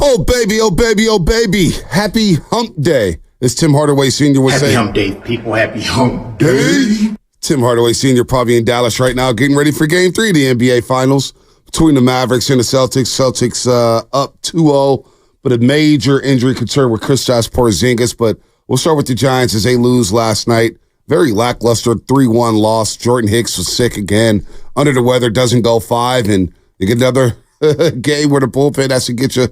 Oh, baby, oh, baby, oh, baby. Happy hump day. As Tim Hardaway Sr. would say. Happy hump day, people. Happy hump day. Tim Hardaway Sr. probably in Dallas right now getting ready for Game 3 of the NBA Finals between the Mavericks and the Celtics. Celtics up 2-0, but a major injury concern with Kristaps Porzingis. But we'll start with the Giants as they lose last night. Very lackluster 3-1 loss. Jordan Hicks was sick again. Under the weather, doesn't go 5, and you get another game where the bullpen has to get you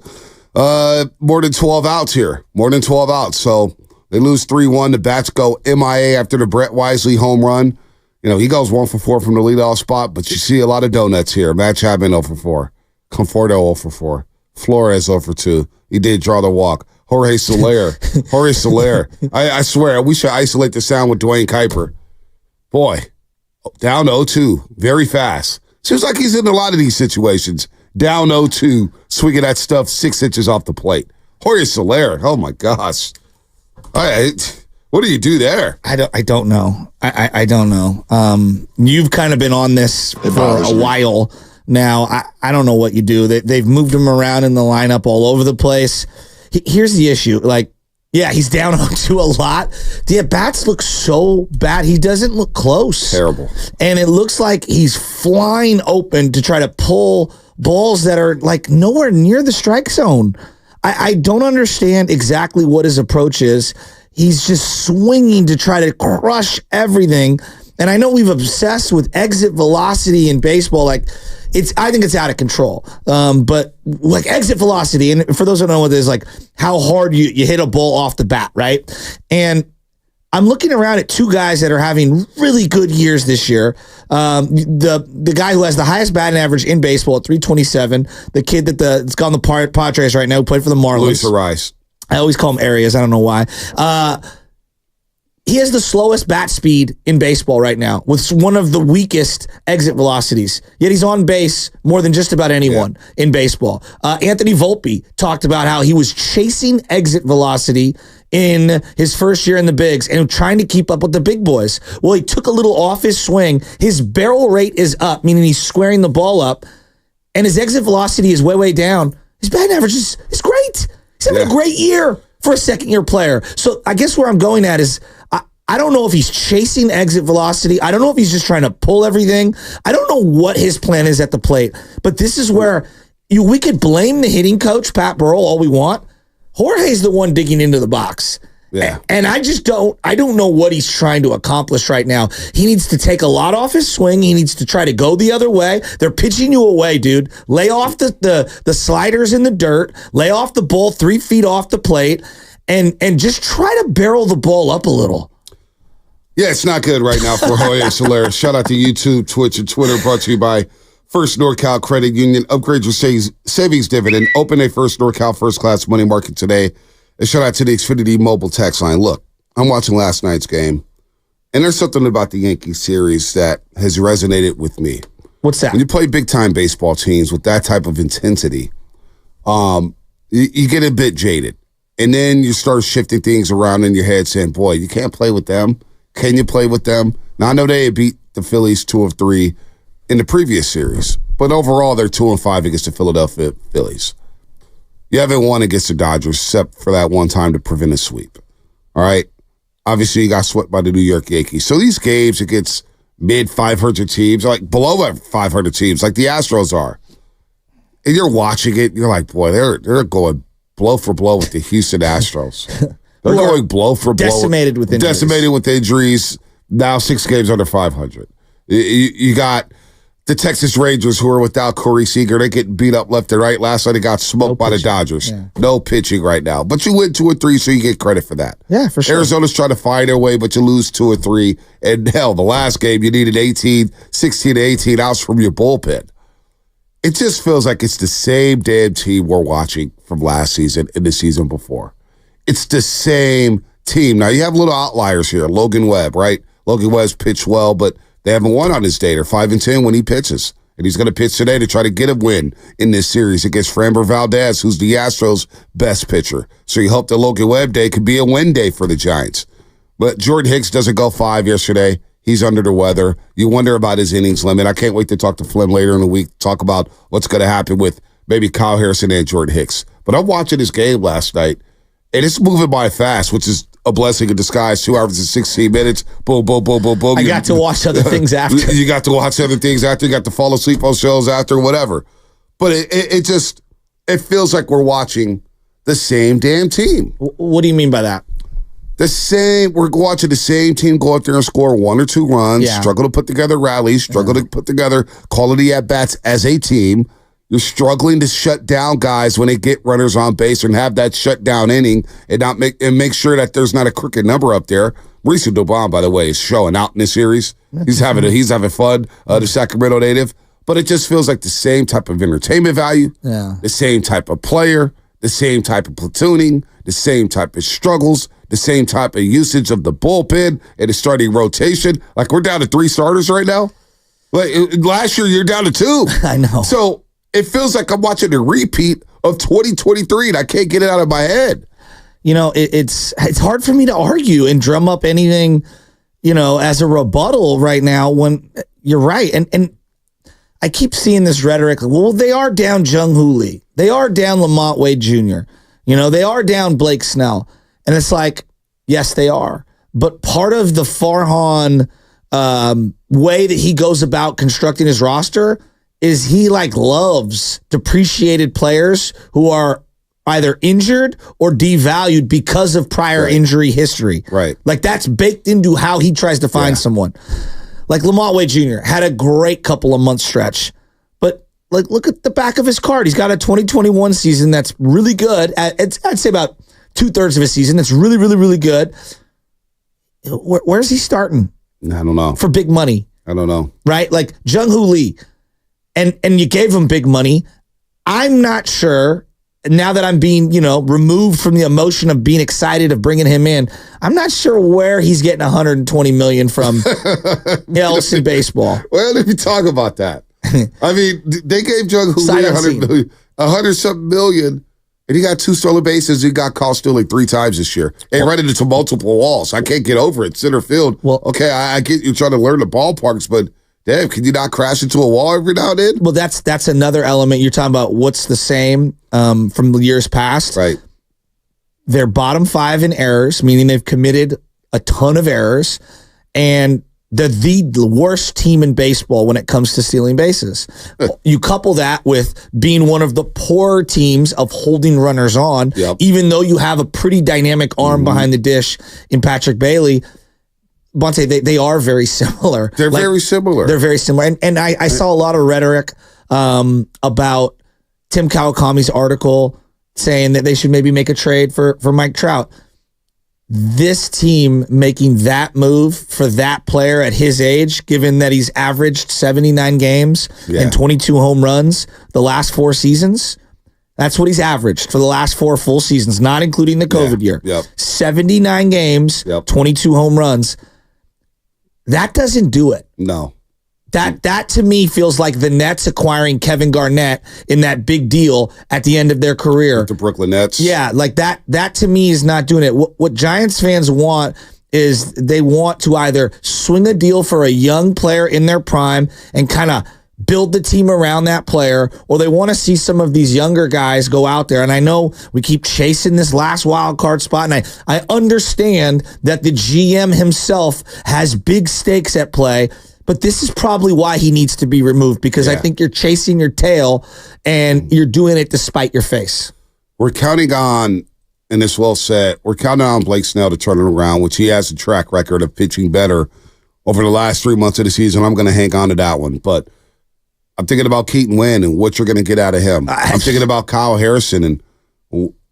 more than 12 outs here. More than 12 outs. So they lose 3-1. The Bats go MIA after the Brett Wisely home run. You know, he goes 1 for 4 from the leadoff spot, but you see a lot of donuts here. Matt Chapman 0 for 4. Conforto 0 for 4. Flores 0 for 2. He did draw the walk. Jorge Soler. I swear, we should isolate the sound with Dwayne Kuiper. Boy, down 0-2, very fast. Seems like he's in a lot of these situations. Down 0-2, swinging that stuff 6 inches off the plate. Jorge Soler, oh my gosh. What do you do there? I don't know. I don't know. You've kind of been on this for a while now. I don't know what you do. They've moved him around in the lineup all over the place. Here's the issue. Like, yeah, he's down 0-2 a lot. The at-bats look so bad. He doesn't look close. Terrible. And it looks like he's flying open to try to pull balls that are like nowhere near the strike zone. I don't understand exactly what his approach is. He's just swinging to try to crush everything. And I know we've obsessed with exit velocity in baseball. Like, I think it's out of control. But like exit velocity, and for those who don't know what it is, like how hard you hit a ball off the bat, right? And I'm looking around at 2 guys that are having really good years this year. The guy who has the highest batting average in baseball at 327, the kid that's gone the Padres right now, who played for the Marlins. Luis Arias. I always call him Arias. I don't know why. He has the slowest bat speed in baseball right now with one of the weakest exit velocities. Yet he's on base more than just about anyone in baseball. Anthony Volpe talked about how he was chasing exit velocity in his first year in the bigs and trying to keep up with the big boys. Well, he took a little off his swing. His barrel rate is up, meaning he's squaring the ball up, and his exit velocity is way, way down. His batting average is great. He's having a great year for a second-year player. So I guess where I'm going at is I don't know if he's chasing exit velocity. I don't know if he's just trying to pull everything. I don't know what his plan is at the plate. But this is where we could blame the hitting coach, Pat Burrell, all we want. Jorge's the one digging into the box. Yeah. And I don't know what he's trying to accomplish right now. He needs to take a lot off his swing. He needs to try to go the other way. They're pitching you away, dude. Lay off the sliders in the dirt. Lay off the ball 3 feet off the plate and just try to barrel the ball up a little. Yeah, it's not good right now for Jorge Soler. Shout out to YouTube, Twitch, and Twitter. Brought to you by First NorCal Credit Union. Upgrade your savings dividend. Open a First NorCal First Class Money Market today. And shout out to the Xfinity Mobile text line. Look, I'm watching last night's game, and there's something about the Yankees series that has resonated with me. What's that? When you play big-time baseball teams with that type of intensity, you get a bit jaded. And then you start shifting things around in your head saying, boy, you can't play with them. Can you play with them? Now, I know they had beat the Phillies 2 of 3 in the previous series, but overall, they're 2-5 against the Philadelphia Phillies. You haven't won against the Dodgers except for that one time to prevent a sweep. All right? Obviously, you got swept by the New York Yankees. So these games against mid-500 teams, like below 500 teams, like the Astros are, and you're watching it, you're like, boy, they're going blow for blow with the Houston Astros. They're going blow for blow. Decimated with injuries. Now 6 games under 500. You got the Texas Rangers who are without Corey Seager. They're getting beat up left and right. Last night they got smoked by the Dodgers. Yeah. No pitching right now. But you win 2 or 3, so you get credit for that. Yeah, for sure. Arizona's trying to find their way, but you lose 2 or 3. And hell, the last game you needed 16 to 18 outs from your bullpen. It just feels like it's the same damn team we're watching from last season and the season before. It's the same team. Now, you have little outliers here. Logan Webb, right? Logan Webb's pitched well, but they haven't won on his day. They're 5-10 when he pitches. And he's going to pitch today to try to get a win in this series against Framber Valdez, who's the Astros' best pitcher. So you hope the Logan Webb day could be a win day for the Giants. But Jordan Hicks doesn't go 5 yesterday. He's under the weather. You wonder about his innings limit. I can't wait to talk to Flynn later in the week, talk about what's going to happen with maybe Kyle Harrison and Jordan Hicks. But I'm watching this game last night, and it's moving by fast, which is a blessing in disguise. 2 hours and 16 minutes. Boom, boom, boom, boom, boom. I got to watch other things after. You got to watch other things after. You got to fall asleep on shows after, whatever. But it feels like we're watching the same damn team. What do you mean by that? We're watching the same team go out there and score 1 or 2 runs, struggle to put together rallies, struggle to put together quality at-bats as a team. You're struggling to shut down guys when they get runners on base and have that shutdown inning and make sure that there's not a crooked number up there. Mauricio Dubon, by the way, is showing out in this series. He's having fun, the Sacramento native. But it just feels like the same type of entertainment value, the same type of player, the same type of platooning, the same type of struggles, the same type of usage of the bullpen and the starting rotation. Like, we're down to 3 starters right now. Like, last year, you're down to 2. I know. So it feels like I'm watching a repeat of 2023, and I can't get it out of my head. You know, it's hard for me to argue and drum up anything, as a rebuttal right now when you're right. And I keep seeing this rhetoric. Well, they are down Jung-Hoo Lee. They are down Lamont Wade Jr. They are down Blake Snell. And it's like, yes, they are. But part of the Farhan way that he goes about constructing his roster is he loves depreciated players who are either injured or devalued because of prior injury history. Right. Like, that's baked into how he tries to find someone. Like, Lamont Wade Jr. had a great couple of months stretch. But, look at the back of his card. He's got a 2021 season that's really good. I'd say about 2/3 of his season that's really, really, really good. Where's he starting? I don't know. For big money. I don't know. Right? Like, Jung-Hoo Lee. And you gave him big money. I'm not sure, now that I'm being, removed from the emotion of being excited of bringing him in, I'm not sure where he's getting $120 million from else in baseball. Well, let me talk about that. I mean, they gave Jung-Hoo Lee $100-something million, and he got 2 stolen bases. He got caught stealing 3 times this year. And ran into multiple walls. I can't get over it. Center field. Well, okay, I get you trying to learn the ballparks, but damn, can you not crash into a wall every now and then? Well, that's another element. You're talking about what's the same from the years past. Right. They're bottom 5 in errors, meaning they've committed a ton of errors, and they're the worst team in baseball when it comes to stealing bases. You couple that with being one of the poorer teams of holding runners on, even though you have a pretty dynamic arm behind the dish in Patrick Bailey. Bonte, they are very similar. They're very similar. They're very similar. And I saw a lot of rhetoric about Tim Kawakami's article saying that they should maybe make a trade for Mike Trout. This team making that move for that player at his age, given that he's averaged 79 games and 22 home runs the last 4 seasons, that's what he's averaged for the last 4 full seasons, not including the COVID year. 79 games, 22 home runs. That doesn't do it. No. That to me feels like the Nets acquiring Kevin Garnett in that big deal at the end of their career. With the Brooklyn Nets. Yeah, like that to me is not doing it. What Giants fans want is they want to either swing a deal for a young player in their prime and kind of build the team around that player, or they want to see some of these younger guys go out there. And I know we keep chasing this last wild card spot, and I understand that the GM himself has big stakes at play, but this is probably why he needs to be removed, because I think you're chasing your tail and you're doing it despite your face. We're counting on, and it's well said, we're counting on Blake Snell to turn it around, which he has a track record of pitching better over the last 3 months of the season. I'm going to hang on to that one, but I'm thinking about Keaton Winn and what you're going to get out of him. I'm thinking about Kyle Harrison, and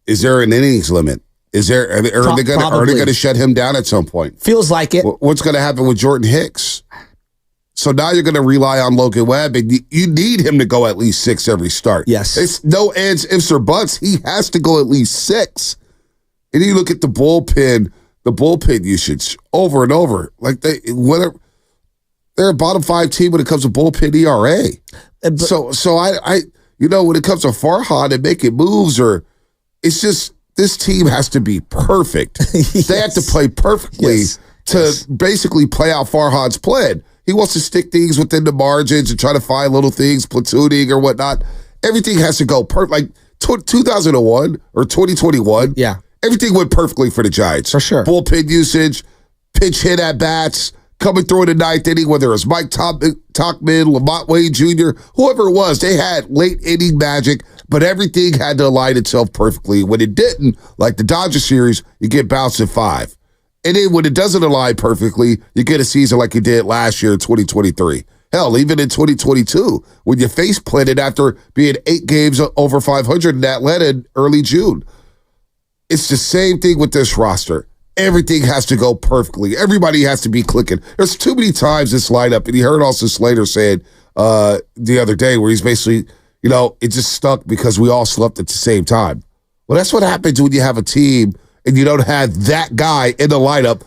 is there an innings limit? Are they going to shut him down at some point? Feels like it. What's going to happen with Jordan Hicks? So now you're going to rely on Logan Webb, and you need him to go at least 6 every start. Yes. It's no ands, ifs, or buts. He has to go at least 6. And you look at the bullpen usage over and over. Like they're a bottom 5 team when it comes to bullpen ERA. So I when it comes to Farhan and making moves, or it's just this team has to be perfect. Yes. They have to play perfectly to basically play out Farhan's plan. He wants to stick things within the margins and try to find little things, platooning or whatnot. Everything has to go perfect. Like 2001 or 2021. Yeah. Everything went perfectly for the Giants. For sure. Bullpen usage, pitch hit at bats, coming through in the ninth inning, whether it was Mike Tauchman, Lamont Wade Jr., whoever it was, they had late inning magic, but everything had to align itself perfectly. When it didn't, like the Dodger series, you get bounced at 5. And then when it doesn't align perfectly, you get a season like you did last year in 2023. Hell, even in 2022, when you face planted after being 8 games over 500 in Atlanta in early June. It's the same thing with this roster. Everything has to go perfectly. Everybody has to be clicking. There's too many times this lineup, and you heard also Slater said the other day where he's basically, it just stuck because we all slept at the same time. Well, that's what happens when you have a team and you don't have that guy in the lineup.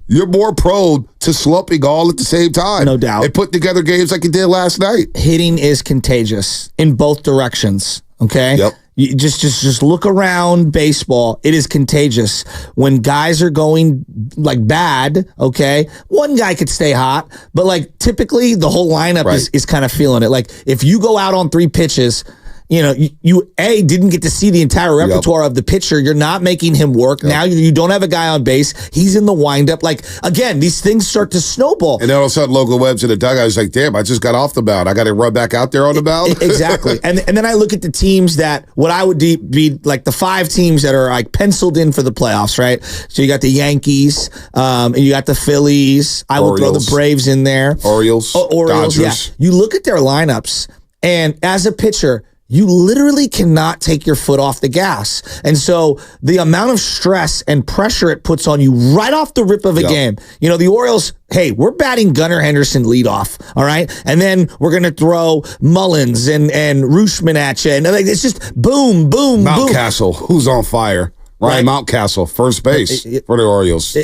You're more prone to slumping all at the same time. No doubt. And put together games like you did last night. Hitting is contagious in both directions. Okay. Yep. You just look around baseball. It is contagious when guys are going like bad. Okay, one guy could stay hot, but like typically the whole lineup is kind of feeling it. Like if you go out on 3 pitches, you didn't get to see the entire repertoire of the pitcher. You're not making him work. Now you don't have a guy on base. He's in the windup. Like, again, these things start to snowball. And then all of a sudden, Logan Webb's in the dugout. He's like, damn, I just got off the mound. I got to run back out there on the mound. Exactly. And then I look at the teams that what I would be like the 5 teams that are like penciled in for the playoffs, right? So you got the Yankees, and you got the Phillies. I will throw the Braves in there. Orioles, Dodgers. Yeah. You look at their lineups, and as a pitcher, you literally cannot take your foot off the gas. And so the amount of stress and pressure it puts on you right off the rip of a game. The Orioles, hey, we're batting Gunnar Henderson leadoff, all right? And then we're going to throw Mullins and Rooshman at you. And it's just boom, boom, boom. Mountcastle, who's on fire. Ryan Mountcastle, first base for the Orioles.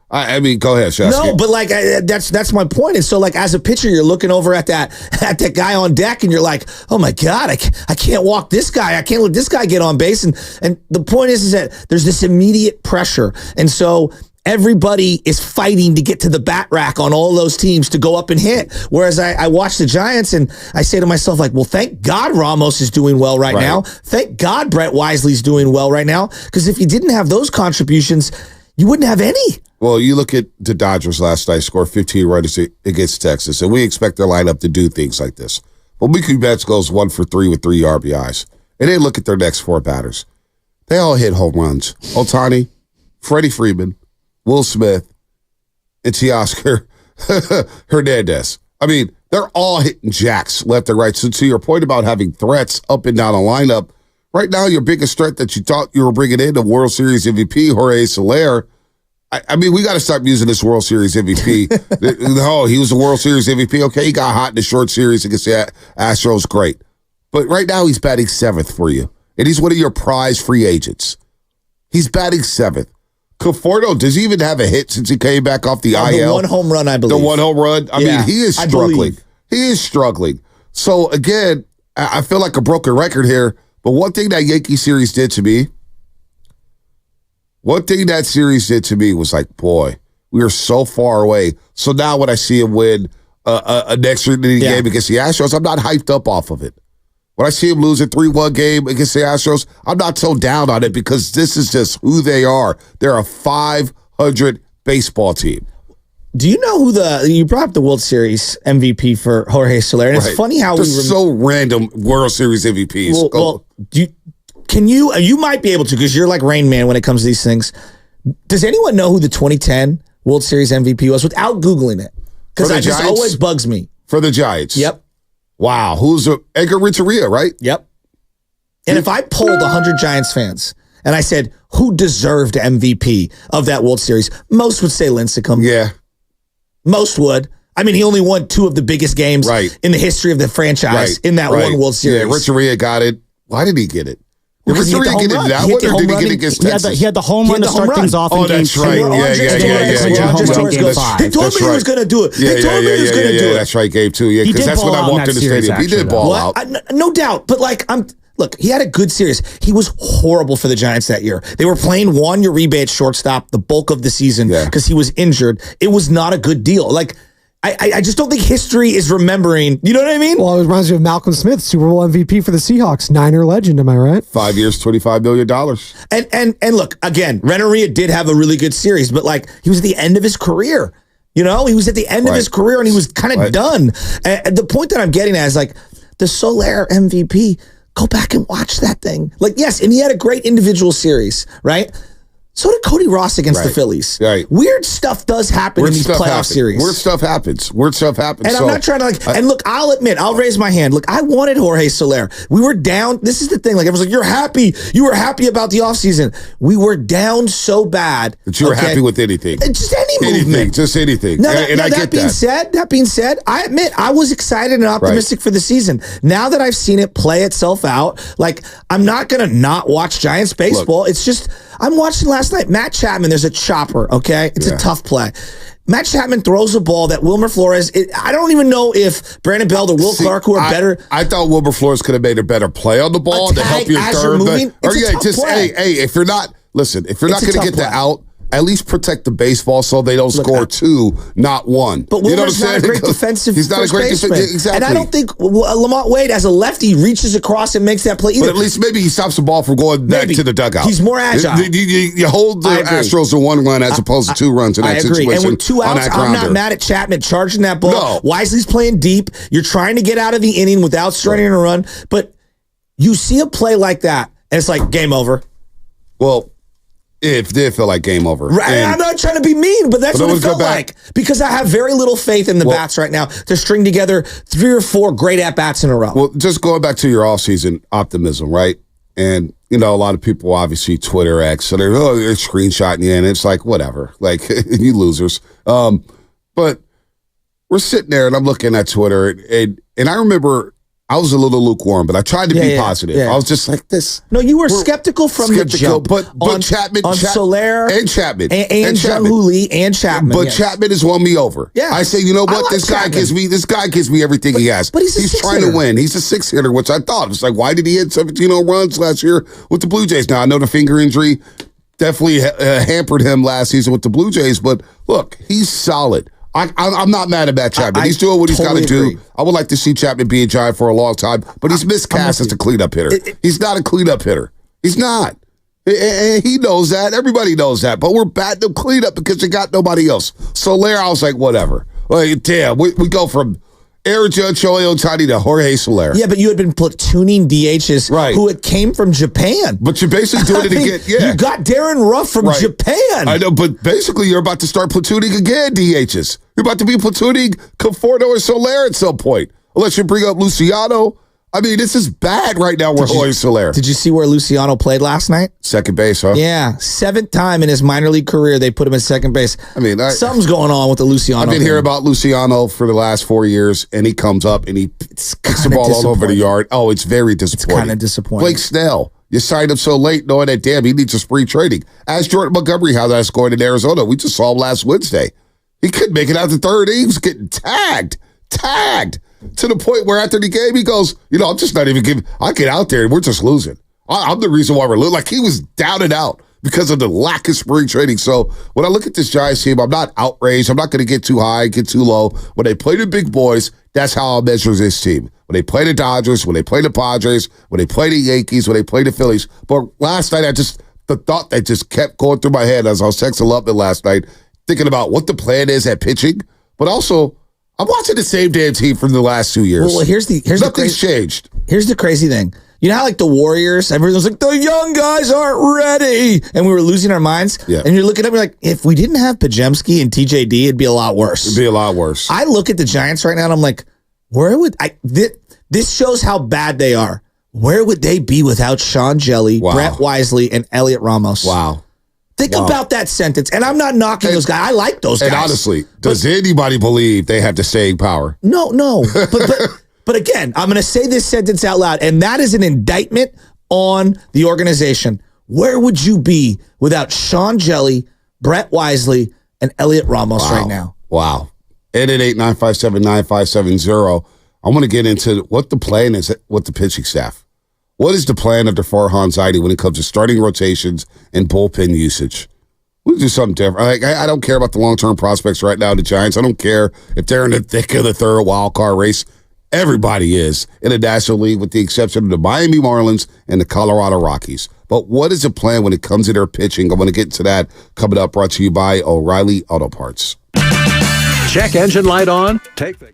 I mean, go ahead, Shasky. No, but like that's my point. And so, like as a pitcher, you're looking over at that guy on deck, and you're like, oh my god, I can't walk this guy. I can't let this guy get on base. And the point is that there's this immediate pressure, and so everybody is fighting to get to the bat rack on all those teams to go up and hit. Whereas I watch the Giants and I say to myself, like, well, thank God Ramos is doing well right now. Thank God Brett Wisely's doing well right now. Because if you didn't have those contributions, you wouldn't have any. Well, you look at the Dodgers last night, scored 15 runs against Texas, and we expect their lineup to do things like this. But Mookie Betts goes 1 for 3 with 3 RBIs. And then look at their next 4 batters. They all hit home runs. Ohtani, Freddie Freeman, Will Smith, and Teoscar Hernandez. I mean, they're all hitting jacks left and right. So to your point about having threats up and down a lineup, right now your biggest threat that you thought you were bringing in, the World Series MVP, Jorge Soler. I mean, we got to stop using this World Series MVP. No, he was the World Series MVP. Okay, he got hot in the short series against the Astros. Great. But right now he's batting 7th for you. And he's one of your prize free agents. He's batting 7th. Conforto, does he even have a hit since he came back off the IL? The 1 home run, I believe. The 1 home run? I mean, he is struggling. He is struggling. So, again, I feel like a broken record here. But one thing that Yankee series did to me, was like, boy, we are so far away. So now when I see him win a next game against the Astros, I'm not hyped up off of it. When I see him lose a 3-1 game against the Astros, I'm not so down on it because this is just who they are. They're a 500 baseball team. Do you know who you brought up the World Series MVP for Jorge Soler? And it's funny how so random World Series MVPs. Well, you might be able to because you're like Rain Man when it comes to these things. Does anyone know who the 2010 World Series MVP was without Googling it? Because it just always bugs me. For the Giants? Yep. Wow. Edgar Renteria, right? Yep. And if I polled 100 Giants fans and I said, who deserved MVP of that World Series, most would say Lincecum. Yeah. Most would. I mean, he only won 2 of the biggest games in the history of the franchise in that one World Series. Yeah, Renteria got it. Why did he get it? Did Renteria get it that one, or did he get it against Texas? He had the home run to start things off in game 2. Right. They told me he was going to do it. They told me he was going to do it. That's right, game 2. Yeah, because that's when I walked in the stadium. He did ball out. No doubt. But look, he had a good series. He was horrible for the Giants that year. They were playing Juan Uribe at shortstop the bulk of the season because he was injured. It was not a good deal. Like, I just don't think history is remembering. You know what I mean? Well, it reminds me of Malcolm Smith, Super Bowl MVP for the Seahawks, Niner legend. Am I right? 5 years, $25 million. And look, again, Renneria did have a really good series, but like he was at the end of his career. You know, he was at the end of his career and he was kind of done. And the point that I'm getting at is like the Soler MVP. Go back and watch that thing. Like, yes, and he had a great individual series, right? So did Cody Ross against the Phillies. Right. Weird stuff does happen in these playoff series. Weird stuff happens. And I'm not trying to and look, I'll admit, I'll raise my hand. Look, I wanted Jorge Soler. We were down. This is the thing. Like, everyone's like, you're happy. You were happy about the offseason. We were down so bad. That you were happy with anything. Just any movement. Just anything. Now, and I get that. That being said, I admit I was excited and optimistic for the season. Now that I've seen it play itself out, like, I'm not going to not watch Giants baseball. It's just, I'm watching last night. Matt Chapman, there's a chopper, okay? It's a tough play. Matt Chapman throws a ball that Wilmer Flores, I don't even know if Brandon Belt or Will Clark, who are better. I thought Wilmer Flores could have made a better play on the ball to help your third. If you're not going to get the out, at least protect the baseball so they don't score 2, not 1. But Wilmer's not a great defensive He's not a great baseman. Exactly. And I don't think Lamont Wade, as a lefty, reaches across and makes that play either. But at least maybe he stops the ball from going back to the dugout. He's more agile. You hold the Astros to 1 run as opposed to 2 runs in that situation. And with 2 outs, I'm not mad at Chapman charging that ball. No. Wisely's playing deep. You're trying to get out of the inning without starting a run. But you see a play like that, and it's like, game over. Well, it did feel like game over. Right. And I'm not trying to be mean, but that's what it felt like. Because I have very little faith in the bats right now to string together 3 or 4 great at-bats in a row. Well, just going back to your offseason optimism, right? And, you know, a lot of people obviously Twitter X, so they're screenshotting you, and it's like, whatever. Like, you losers. But we're sitting there, and I'm looking at Twitter, and I remember I was a little lukewarm, but I tried to be positive. I was just like this. No, you were skeptical from the jump. But Chapman, Soler and Chapman, and Jung-Hoo Lee and Chapman. But Chapman has won me over. Yeah, I say, you know what? This guy gives me everything he has. But he's trying to win. He's a 6-hitter, which I thought. It's like, why did he hit 17 home runs last year with the Blue Jays? Now I know the finger injury definitely hampered him last season with the Blue Jays, but look, he's solid. I'm not mad at Matt Chapman. He's doing what he's got to do. I would like to see Chapman be a Giant for a long time, but he's miscast as a cleanup hitter. He's not a cleanup hitter. He's not. And he knows that. Everybody knows that. But we're batting him cleanup because you got nobody else. Soler, I was like, whatever. Like, damn, we go from Aaron Judge, Shohei Ohtani to Jorge Soler. Yeah, but you had been platooning DHs who had came from Japan. But you're basically doing it again. Yeah. You got Darren Ruff from Japan. I know, but basically you're about to start platooning again, DHs. You're about to be platooning Conforto or Soler at some point. Unless you bring up Luciano. I mean, this is bad right now with Jorge Soler. Did you see where Luciano played last night? Second base, huh? Yeah. 7th time in his minor league career they put him at second base. I mean, something's going on with the Luciano. I've been hearing about Luciano for the last 4 years, and he comes up and he kicks the ball all over the yard. Oh, it's very disappointing. It's kind of disappointing. Blake Snell, you signed him so late knowing that, damn, he needs a spring training. Ask Jordan Montgomery how that's going in Arizona. We just saw him last Wednesday. He couldn't make it out the third. He was getting tagged. To the point where after the game, he goes, you know, I'm just not even giving. I get out there and we're just losing. I'm the reason why we're losing. Like, he was down and out because of the lack of spring training. So when I look at this Giants team, I'm not outraged. I'm not going to get too high, get too low. When they play the big boys, that's how I'll measure this team. When they play the Dodgers, when they play the Padres, when they play the Yankees, when they play the Phillies. But last night, the thought that just kept going through my head as I was texting Lupman last night, thinking about what the plan is at pitching, but also I'm watching the same damn team from the last 2 years. Well, here's nothing's changed. Here's the crazy thing. You know how like the Warriors, everyone's like, the young guys aren't ready, and we were losing our minds. Yeah. And you're looking at me like, if we didn't have Pajemski and TJD, it'd be a lot worse. It'd be a lot worse. I look at the Giants right now and I'm like, where would this shows how bad they are. Where would they be without Sean Jelly, Brett Wisely, and Elliot Ramos? Wow. Think about that sentence. And I'm not knocking those guys. I like those guys. And honestly, does anybody believe they have the staying power? No. But again, I'm going to say this sentence out loud, and that is an indictment on the organization. Where would you be without Sean Jelly, Brett Wisely, and Elliot Ramos right now? Wow. 888-957-9570. I want to get into what the plan is with the pitching staff. What is the plan under Farhan Zaidi when it comes to starting rotations and bullpen usage? We'll do something different. Like, I don't care about the long-term prospects right now, the Giants. I don't care if they're in the thick of the third wild card race. Everybody is in the National League with the exception of the Miami Marlins and the Colorado Rockies. But what is the plan when it comes to their pitching? I'm going to get into that coming up, brought to you by O'Reilly Auto Parts. Check engine light on. Take the...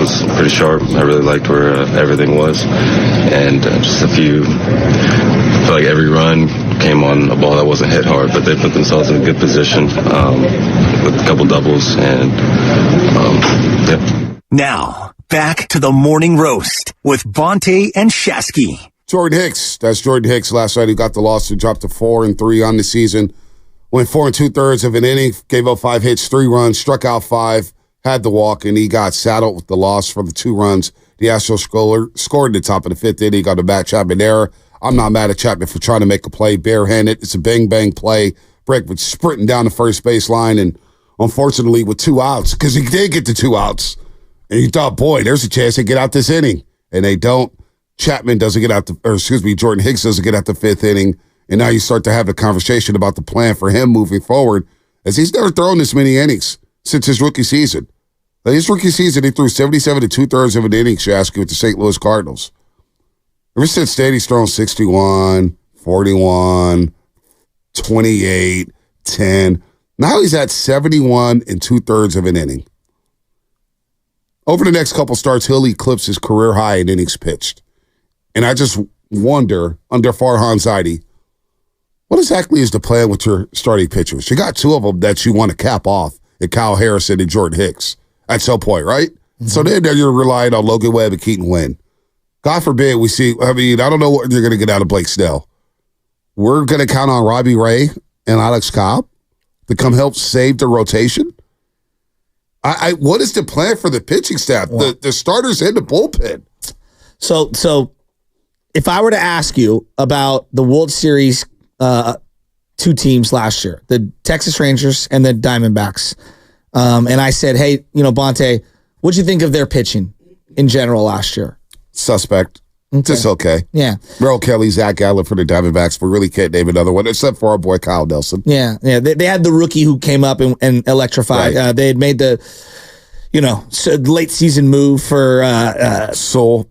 was pretty sharp. I really liked where everything was. And just I feel like every run came on a ball that wasn't hit hard, but they put themselves in a good position with a couple doubles. And, yeah. Now, back to the morning roast with Bonte and Shasky. Jordan Hicks. That's Jordan Hicks last night. He got the loss and dropped to 4-3 on the season. Went 4 2/3 of an inning, gave up 5 hits, 3 runs, struck out 5, had the walk, and he got saddled with the loss for the 2 runs. The Astros scored at the top of the 5th inning. He got a back Chapman error. I'm not mad at Chapman for trying to make a play barehanded. It's a bang-bang play. Break was sprinting down the first base line, and unfortunately with 2 outs, because he did get the 2 outs. And you thought, boy, there's a chance to get out this inning. And they don't. Chapman doesn't get out Jordan Hicks doesn't get out the 5th inning. And now you start to have a conversation about the plan for him moving forward, as he's never thrown this many innings since his rookie season. His rookie season, he threw 77 2/3 of an inning, Shasky, with the St. Louis Cardinals. Ever since then, he's thrown 61, 41, 28, 10. Now he's at 71 2/3 of an inning. Over the next couple starts, he'll eclipse his career high in innings pitched. And I just wonder, under Farhan Zaidi, what exactly is the plan with your starting pitchers? You got 2 of them that you want to cap off, at Kyle Harrison and Jordan Hicks at some point, right? Mm-hmm. So then you're relying on Logan Webb and Keaton Winn. God forbid we see, I don't know what you're going to get out of Blake Snell. We're going to count on Robbie Ray and Alex Cobb to come help save the rotation? What is the plan for the pitching staff, the starters and the bullpen? So if I were to ask you about the World Series 2 teams last year, the Texas Rangers and the Diamondbacks, and I said, hey, Bonte, what'd you think of their pitching in general last year? Suspect. Okay. Just okay. Yeah. Merrill Kelly, Zach Gallen for the Diamondbacks. We really can't name another one, except for our boy Kyle Nelson. Yeah. They had the rookie who came up and electrified. Right. They had made the, late season move for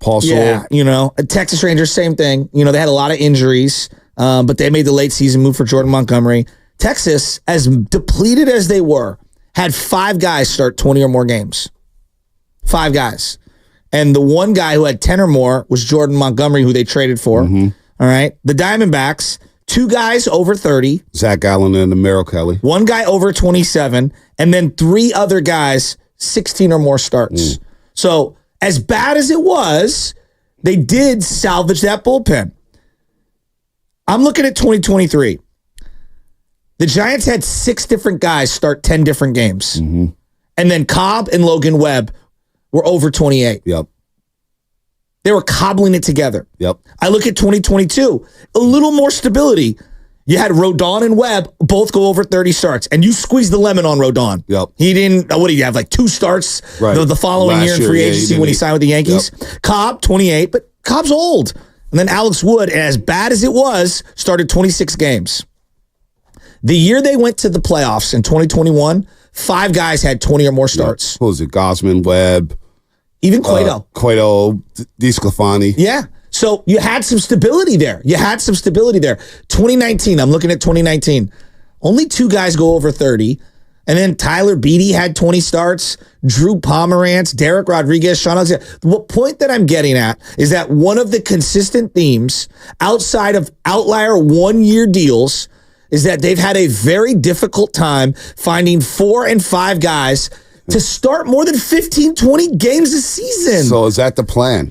Paul Soul. Yeah. Texas Rangers, same thing. They had a lot of injuries, but they made the late season move for Jordan Montgomery. Texas, as depleted as they were, had 5 guys start 20 or more games. 5 guys. And the one guy who had 10 or more was Jordan Montgomery, who they traded for. Mm-hmm. All right. The Diamondbacks, 2 guys over 30. Zach Gallen and Merrill Kelly. 1 guy over 27. And then 3 other guys, 16 or more starts. So as bad as it was, they did salvage that bullpen. I'm looking at 2023. The Giants had 6 different guys start 10 different games. Mm-hmm. And then Cobb and Logan Webb were over 28. Yep. They were cobbling it together. Yep. I look at 2022, a little more stability. You had Rodon and Webb both go over 30 starts, and you squeezed the lemon on Rodon. Yep. He didn't, what did you have, like 2 starts the following year in free agency when he signed with the Yankees? Yep. Cobb, 28, but Cobb's old. And then Alex Wood, as bad as it was, started 26 games. The year they went to the playoffs in 2021, 5 guys had 20 or more starts. Yep. What was it? Gosman, Webb. Even Cueto. DeSclafani. Yeah. So you had some stability there. 2019, I'm looking at 2019. Only 2 guys go over 30. And then Tyler Beatty had 20 starts. Drew Pomerantz, Derek Rodriguez, Sean Alexander. The point that I'm getting at is that one of the consistent themes outside of outlier 1-year deals is that they've had a very difficult time finding 4 and 5 guys to start more than 15, 20 games a season. So is that the plan?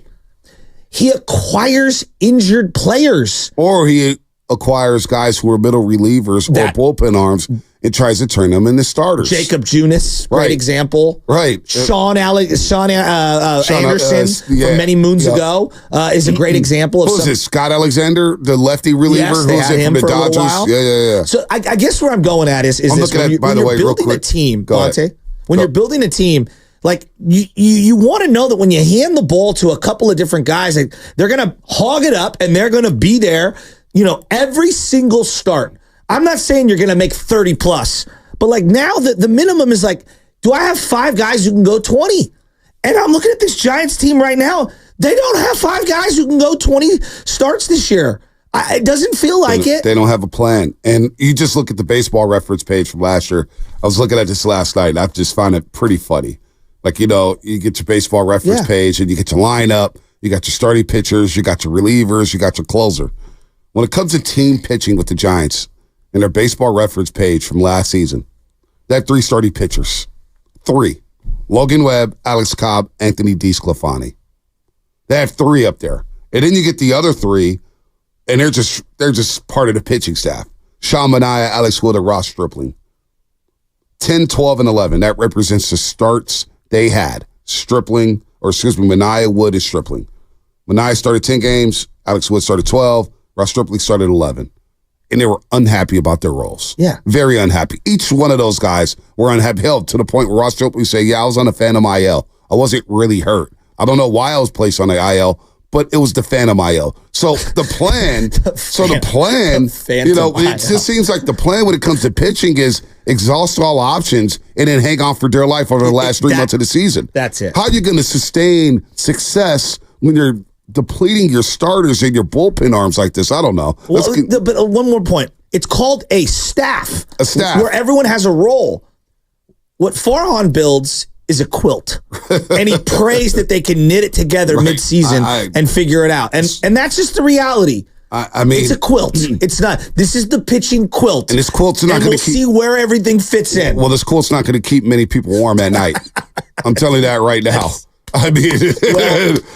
He acquires injured players. Or he acquires guys who are middle relievers or bullpen arms and tries to turn them into starters. Jacob Junis, great example. Right. Sean Anderson from many moons ago is a great example of who is this? Scott Alexander, the lefty reliever who's from the Dodgers? Yeah. So I guess where I'm going at is I'm this. Looking at, by the way, real quick. A team, Bonte, when you're building a team, like you want to know that when you hand the ball to a couple of different guys, like, they're going to hog it up and they're going to be there, every single start. I'm not saying you're going to make 30 plus, but like now the minimum is like, do I have 5 guys who can go 20? And I'm looking at this Giants team right now. They don't have 5 guys who can go 20 starts this year. It doesn't feel like it. They don't have a plan. And you just look at the baseball reference page from last year. I was looking at this last night, and I just found it pretty funny. Like, you get your baseball reference page and you get your lineup, you got your starting pitchers, you got your relievers, you got your closer. When it comes to team pitching with the Giants and their baseball reference page from last season, they had 3 starting pitchers. 3. Logan Webb, Alex Cobb, Anthony DeSclafani. They had 3 up there. And then you get the other 3, and they're just part of the pitching staff. Sean Manaea, Alex Wood, and Ross Stripling. 10, 12, and 11. That represents the starts they had. Manaea, Wood, and Stripling. Manaea started 10 games. Alex Wood started 12. Ross Stripling started 11. And they were unhappy about their roles. Yeah. Very unhappy. Each one of those guys were unhappy. Hell, to the point where Ross Stripling said, I was on a Phantom IL. I wasn't really hurt. I don't know why I was placed on the IL, but it was the Phantom IL. So the plan, it just seems like the plan when it comes to pitching is exhaust all options and then hang on for dear life over the last 3 months of the season. That's it. How are you going to sustain success when you're depleting your starters and your bullpen arms like this? I don't know. But one more point. It's called a staff. A staff. Where everyone has a role. What Farhan builds is a quilt. And he prays that they can knit it together mid-season and figure it out. And that's just the reality. I mean, it's a quilt. It's not. This is the pitching quilt. And this quilt's not going to see where everything fits in. Well, this quilt's not going to keep many people warm at night. I'm telling you that right now. I mean,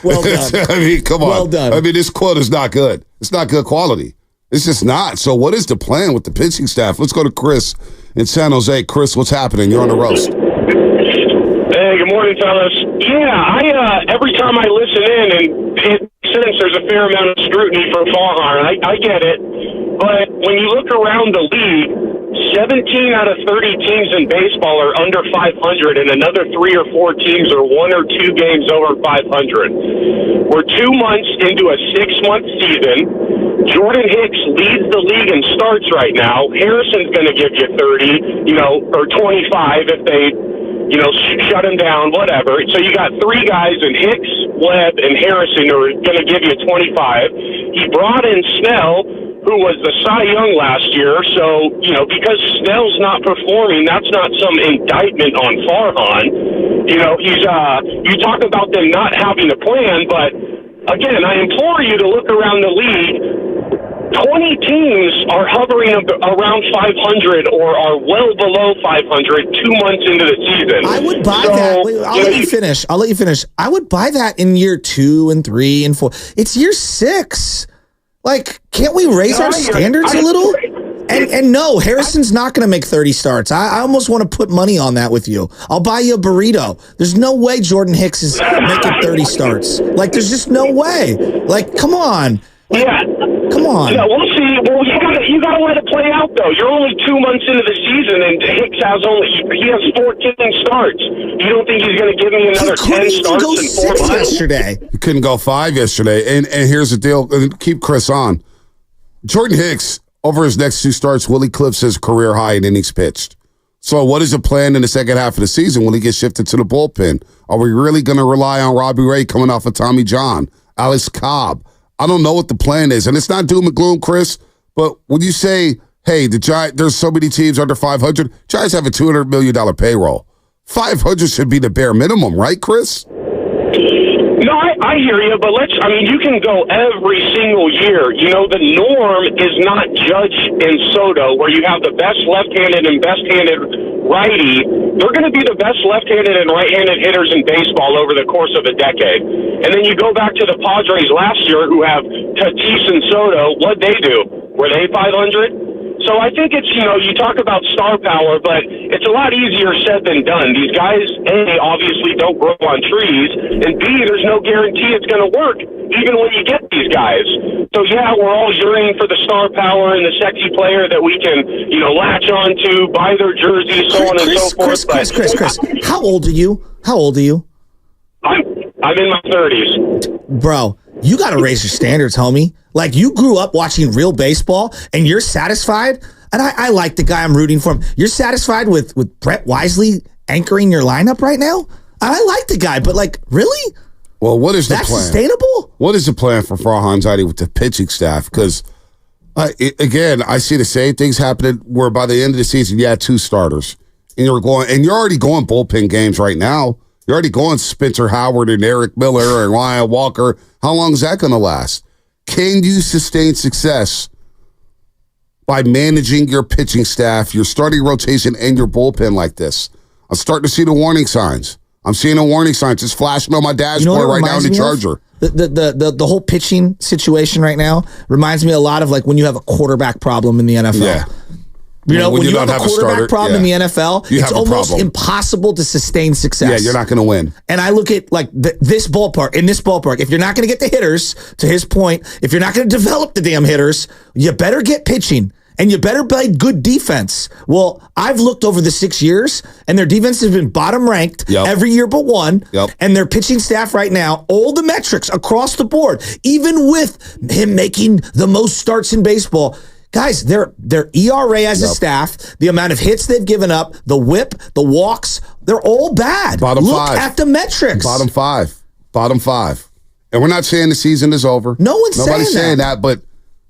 well done. I mean, come on. Well done. I mean, this quilt is not good. It's not good quality. It's just not. So what is the plan with the pitching staff? Let's go to Chris in San Jose. Chris, what's happening? You're on the roast. Hey, good morning, fellas. Yeah, every time I listen in, and it sense there's a fair amount of scrutiny for Farhan. I get it. But when you look around the league, 17 out of 30 teams in baseball are under 500, and another 3 or 4 teams are 1 or 2 games over 500. We're 2 months into a 6-month season. Jordan Hicks leads the league in starts right now. Harrison's going to give you 30, or 25 if they, shut him down, whatever. So you got 3 guys in Hicks, Webb, and Harrison who are going to give you 25. He brought in Snell, who was the Cy Young last year. So, because Snell's not performing, that's not some indictment on Farhan. You talk about them not having a plan, but again, I implore you to look around the league. 20 teams are hovering around 500 or are well below 500 2 months into the season. I would buy that. Wait, I'll let you finish. I would buy that in year 2 and 3 and 4. It's year 6. Like, can't we raise our standards a little? And no, Harrison's not going to make 30 starts. I almost want to put money on that with you. I'll buy you a burrito. There's no way Jordan Hicks is making 30 starts. Like, there's just no way. Like, come on. Come on. Yeah, we'll see. Well, you got to let it play out, though. You're only 2 months into the season, and Hicks has 14 starts. You don't think he's going to give me another 10 starts in 4 months? Yesterday. He couldn't go 5 yesterday. And here's the deal. Keep Chris on. Jordan Hicks, over his next 2 starts, will eclipse his career high in innings pitched. So what is the plan in the second half of the season when he gets shifted to the bullpen? Are we really going to rely on Robbie Ray coming off of Tommy John? Alex Cobb? I don't know what the plan is. And it's not doom and gloom, Chris, but when you say, hey, there's so many teams under 500, Giants have a $200 million payroll. 500 should be the bare minimum, right, Chris? No, I hear you, but you can go every single year. The norm is not Judge and Soto, where you have the best left-handed and best-handed righty. They're going to be the best left-handed and right-handed hitters in baseball over the course of a decade. And then you go back to the Padres last year, who have Tatis and Soto. What'd they do? Were they 500? So I think it's, you talk about star power, but it's a lot easier said than done. These guys, A, obviously don't grow on trees, and B, there's no guarantee it's going to work, even when you get these guys. So, yeah, we're all yearning for the star power and the sexy player that we can, latch on to, buy their jersey, so on and so forth. Chris, how old are you? I'm in my 30s. Bro, you got to raise your standards, homie. Like, you grew up watching real baseball, and you're satisfied. And I like the guy I'm rooting for. You're satisfied with Brett Wisely anchoring your lineup right now? I like the guy, but, really? Well, what is the plan? That's sustainable? What is the plan for Farhan Zaidi with the pitching staff? Because, again, I see the same things happening where by the end of the season, you had 2 starters. And you're already going bullpen games right now. You're already going Spencer Howard and Eric Miller and Ryan Walker. How long is that going to last? Can you sustain success by managing your pitching staff, your starting rotation, and your bullpen like this? I'm starting to see the warning signs. I'm seeing the warning signs. It's flashing on my dashboard right now in the Charger. The whole pitching situation right now reminds me a lot of like when you have a quarterback problem in the NFL. Yeah. You know, when you have a quarterback problem in the NFL, it's almost impossible to sustain success. Yeah, you're not going to win. And I look at like this ballpark, if you're not going to get the hitters, to his point, if you're not going to develop the damn hitters, you better get pitching. And you better play good defense. Well, I've looked over the 6 years, and their defense has been bottom ranked every year but one. And their pitching staff right now, all the metrics across the board, even with him making the most starts in baseball, guys, their ERA as a staff, the amount of hits they've given up, the whip, the walks, they're all bad. Bottom Look five. at the metrics. Bottom five. And we're not saying the season is over. Nobody's saying that, but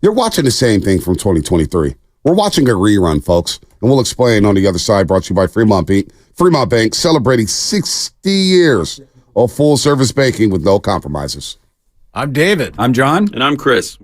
you're watching the same thing from 2023. We're watching a rerun, folks, and we'll explain on the other side, brought to you by Fremont Bank, celebrating 60 years of full-service banking with no compromises. I'm David. I'm John. And I'm Chris.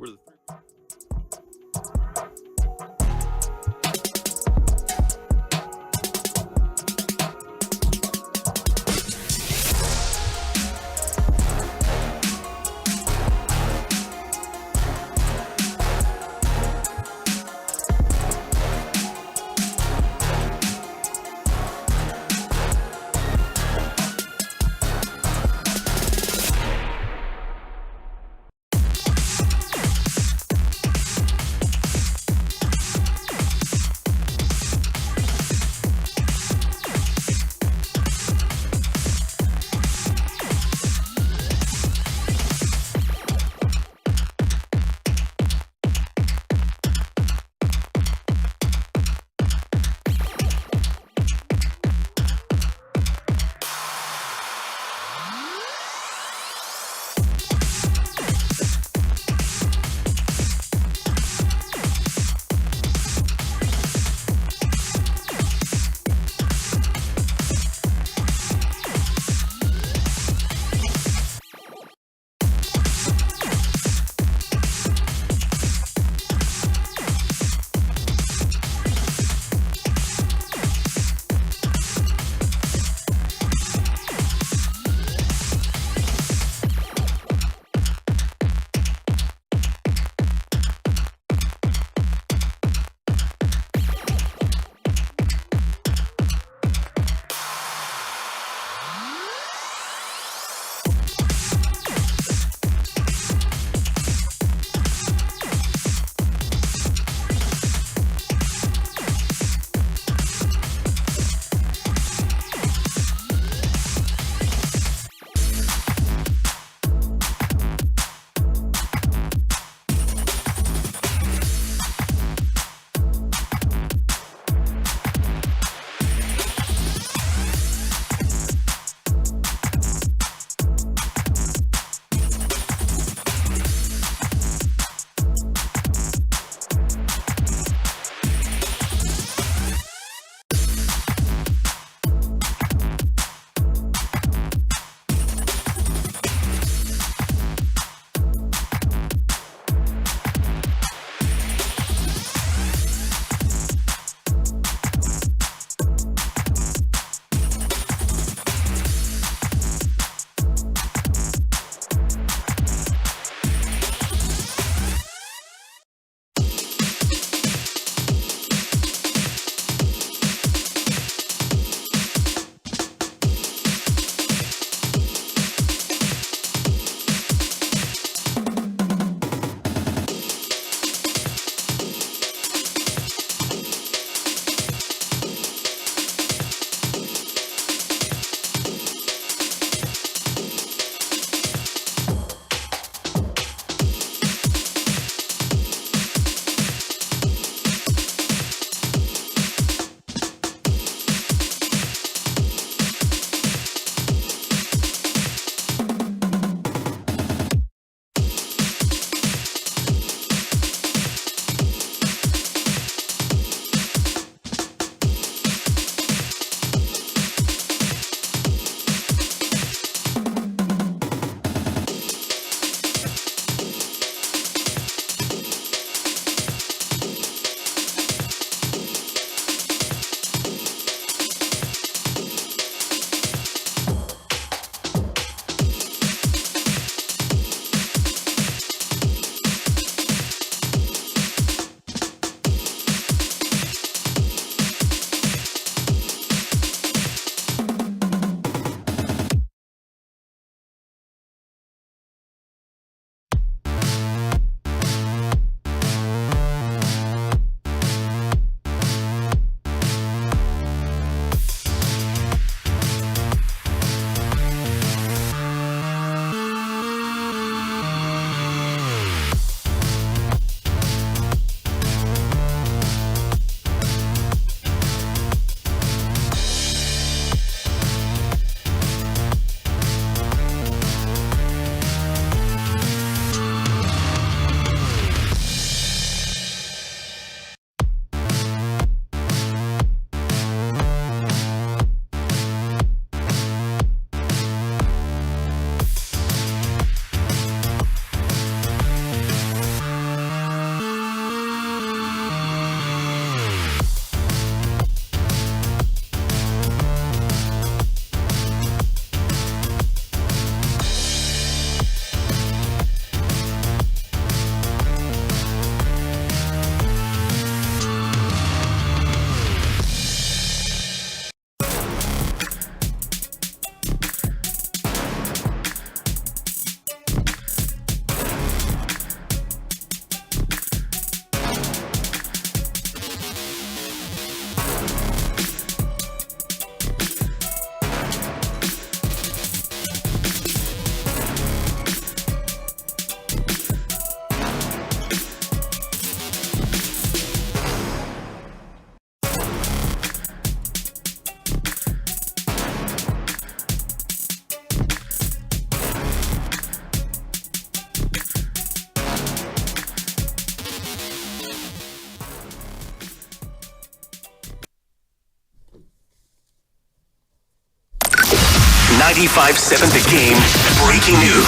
95.7 The Game breaking news.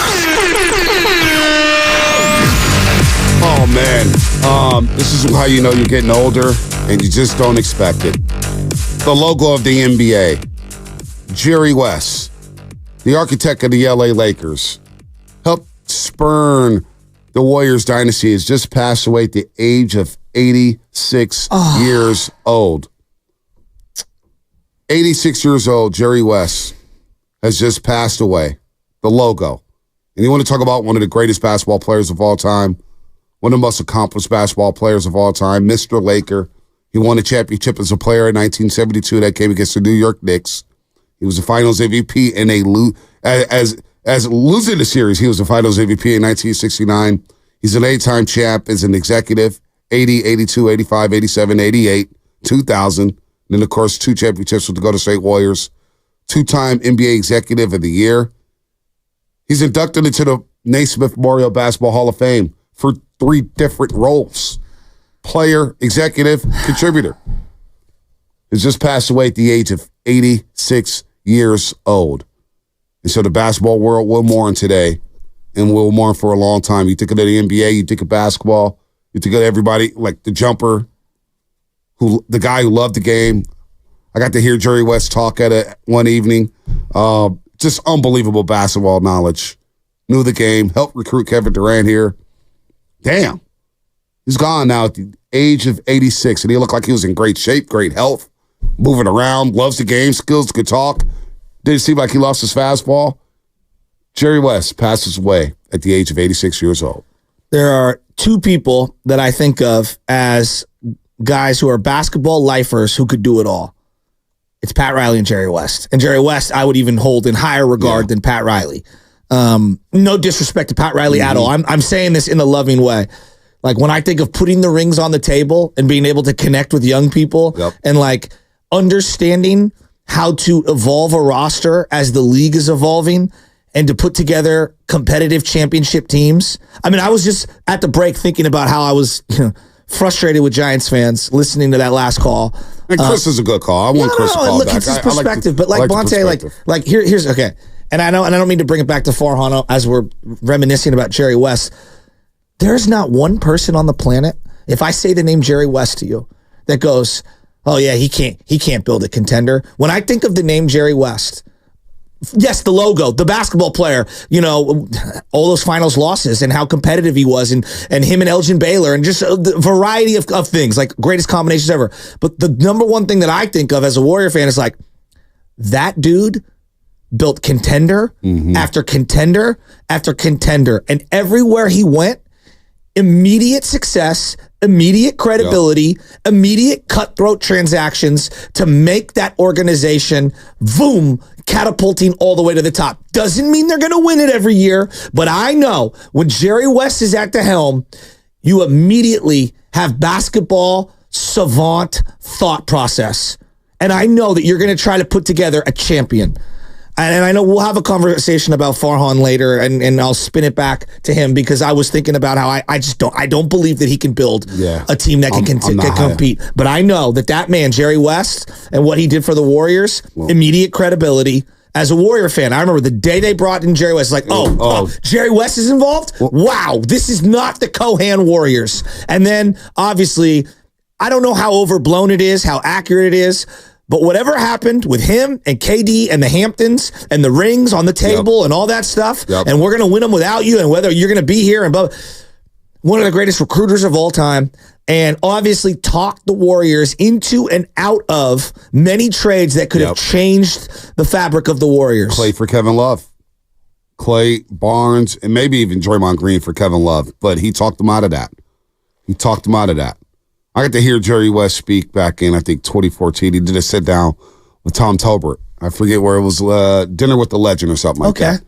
Oh, man. This is how you know you're getting older and you just don't expect it. The logo of the NBA, Jerry West, the architect of the LA Lakers, helped spurn the Warriors dynasty, has just passed away at the age of 86 years old. 86 years old, Jerry West has just passed away. The logo. And you want to talk about one of the greatest basketball players of all time, one of the most accomplished basketball players of all time, Mr. Laker. He won a championship as a player in 1972 that came against the New York Knicks. He was the Finals MVP in as losing the series. He was the Finals MVP in 1969. He's an 8-time champ as an executive, 80, 82, 85, 87, 88, 2000. And then, of course, 2 championships with the Golden State Warriors. 2-time NBA Executive of the Year. He's inducted into the Naismith Memorial Basketball Hall of Fame for 3 different roles. Player, executive, contributor. He's just passed away at the age of 86 years old. And so the basketball world will mourn today and will mourn for a long time. You think of the NBA, you think of basketball, you think of everybody like the jumper, the guy who loved the game. I got to hear Jerry West talk at it one evening. Just unbelievable basketball knowledge. Knew the game, helped recruit Kevin Durant here. Damn. He's gone now at the age of 86, and he looked like he was in great shape, great health, moving around, loves the game, skills, could talk. Didn't seem like he lost his fastball. Jerry West passes away at the age of 86 years old. There are 2 people that I think of as guys who are basketball lifers who could do it all. It's Pat Riley and Jerry West. And Jerry West, I would even hold in higher regard than Pat Riley. No disrespect to Pat Riley at all. I'm saying this in a loving way. Like when I think of putting the rings on the table and being able to connect with young people and like understanding how to evolve a roster as the league is evolving and to put together competitive championship teams. I mean, I was just at the break thinking about how I was frustrated with Giants fans listening to that last call. And Chris is a good call. I want Chris to call look, back. It's his perspective, but like Bonte, like here's okay. And I don't mean to bring it back to Farhan as we're reminiscing about Jerry West. There's not one person on the planet, if I say the name Jerry West to you, that goes, oh yeah, he can't build a contender. When I think of the name Jerry West, yes, the logo, the basketball player, all those finals losses and how competitive he was and him and Elgin Baylor and just the variety of things, like greatest combinations ever. But the number one thing that I think of as a Warrior fan is like, that dude built contender after contender after contender. And everywhere he went, immediate success, immediate credibility, immediate cutthroat transactions to make that organization, boom, catapulting all the way to the top. Doesn't mean they're going to win it every year, but I know when Jerry West is at the helm, you immediately have basketball savant thought process. And I know that you're going to try to put together a champion. And I know we'll have a conversation about Farhan later, and I'll spin it back to him because I was thinking about how I don't believe that he can build a team that can compete. But I know that man, Jerry West, and what he did for the Warriors, immediate credibility. As a Warrior fan, I remember the day they brought in Jerry West, like, Jerry West is involved? Wow, this is not the Cohan Warriors. And then, obviously, I don't know how overblown it is, how accurate it is, but whatever happened with him and KD and the Hamptons and the rings on the table and all that stuff, and we're going to win them without you and whether you're going to be here and one of the greatest recruiters of all time, and obviously talked the Warriors into and out of many trades that could have changed the fabric of the Warriors. Clay for Kevin Love. Clay, Barnes, and maybe even Draymond Green for Kevin Love, but he talked them out of that. I got to hear Jerry West speak back in, I think, 2014. He did a sit-down with Tom Tolbert. I forget where it was, Dinner with the Legend or something like that.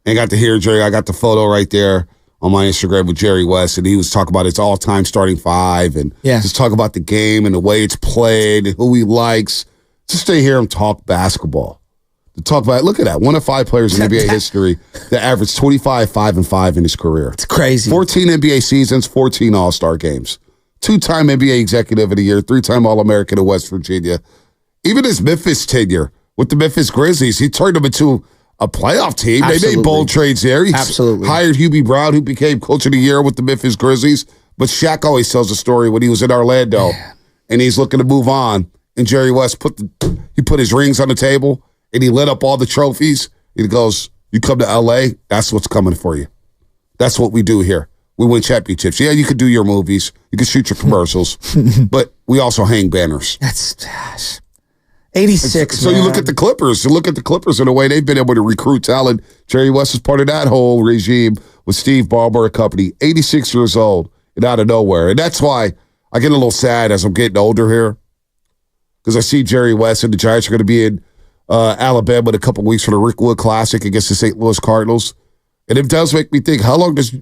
And got to hear Jerry. I got the photo right there on my Instagram with Jerry West, and he was talking about his all-time starting 5 and just talk about the game and the way it's played and who he likes. Just to hear him talk basketball. To talk about, look at that, one of 5 players in NBA history that averaged 25, 5, and 5 in his career. It's crazy. 14 NBA seasons, 14 All-Star games. 2-time NBA Executive of the Year, 3-time All-American of West Virginia. Even his Memphis tenure with the Memphis Grizzlies, he turned them into a playoff team. Absolutely. They made bold trades there. He Absolutely. hired Hubie Brown, who became Coach of the Year with the Memphis Grizzlies. But Shaq always tells a story when he was in Orlando, and he's looking to move on. And Jerry West put his rings on the table, and he lit up all the trophies. He goes, "You come to L.A., that's what's coming for you. That's what we do here. We win championships. Yeah, you could do your movies, you could shoot your commercials, but we also hang banners." That's 86. So you look at the Clippers. You look at the Clippers in a way they've been able to recruit talent. Jerry West is part of that whole regime with Steve Ballmer and company. 86 years old and out of nowhere, and that's why I get a little sad as I'm getting older here, because I see Jerry West and the Giants are going to be in Alabama in a couple weeks for the Rick Wood Classic against the St. Louis Cardinals, and it does make me think: how long does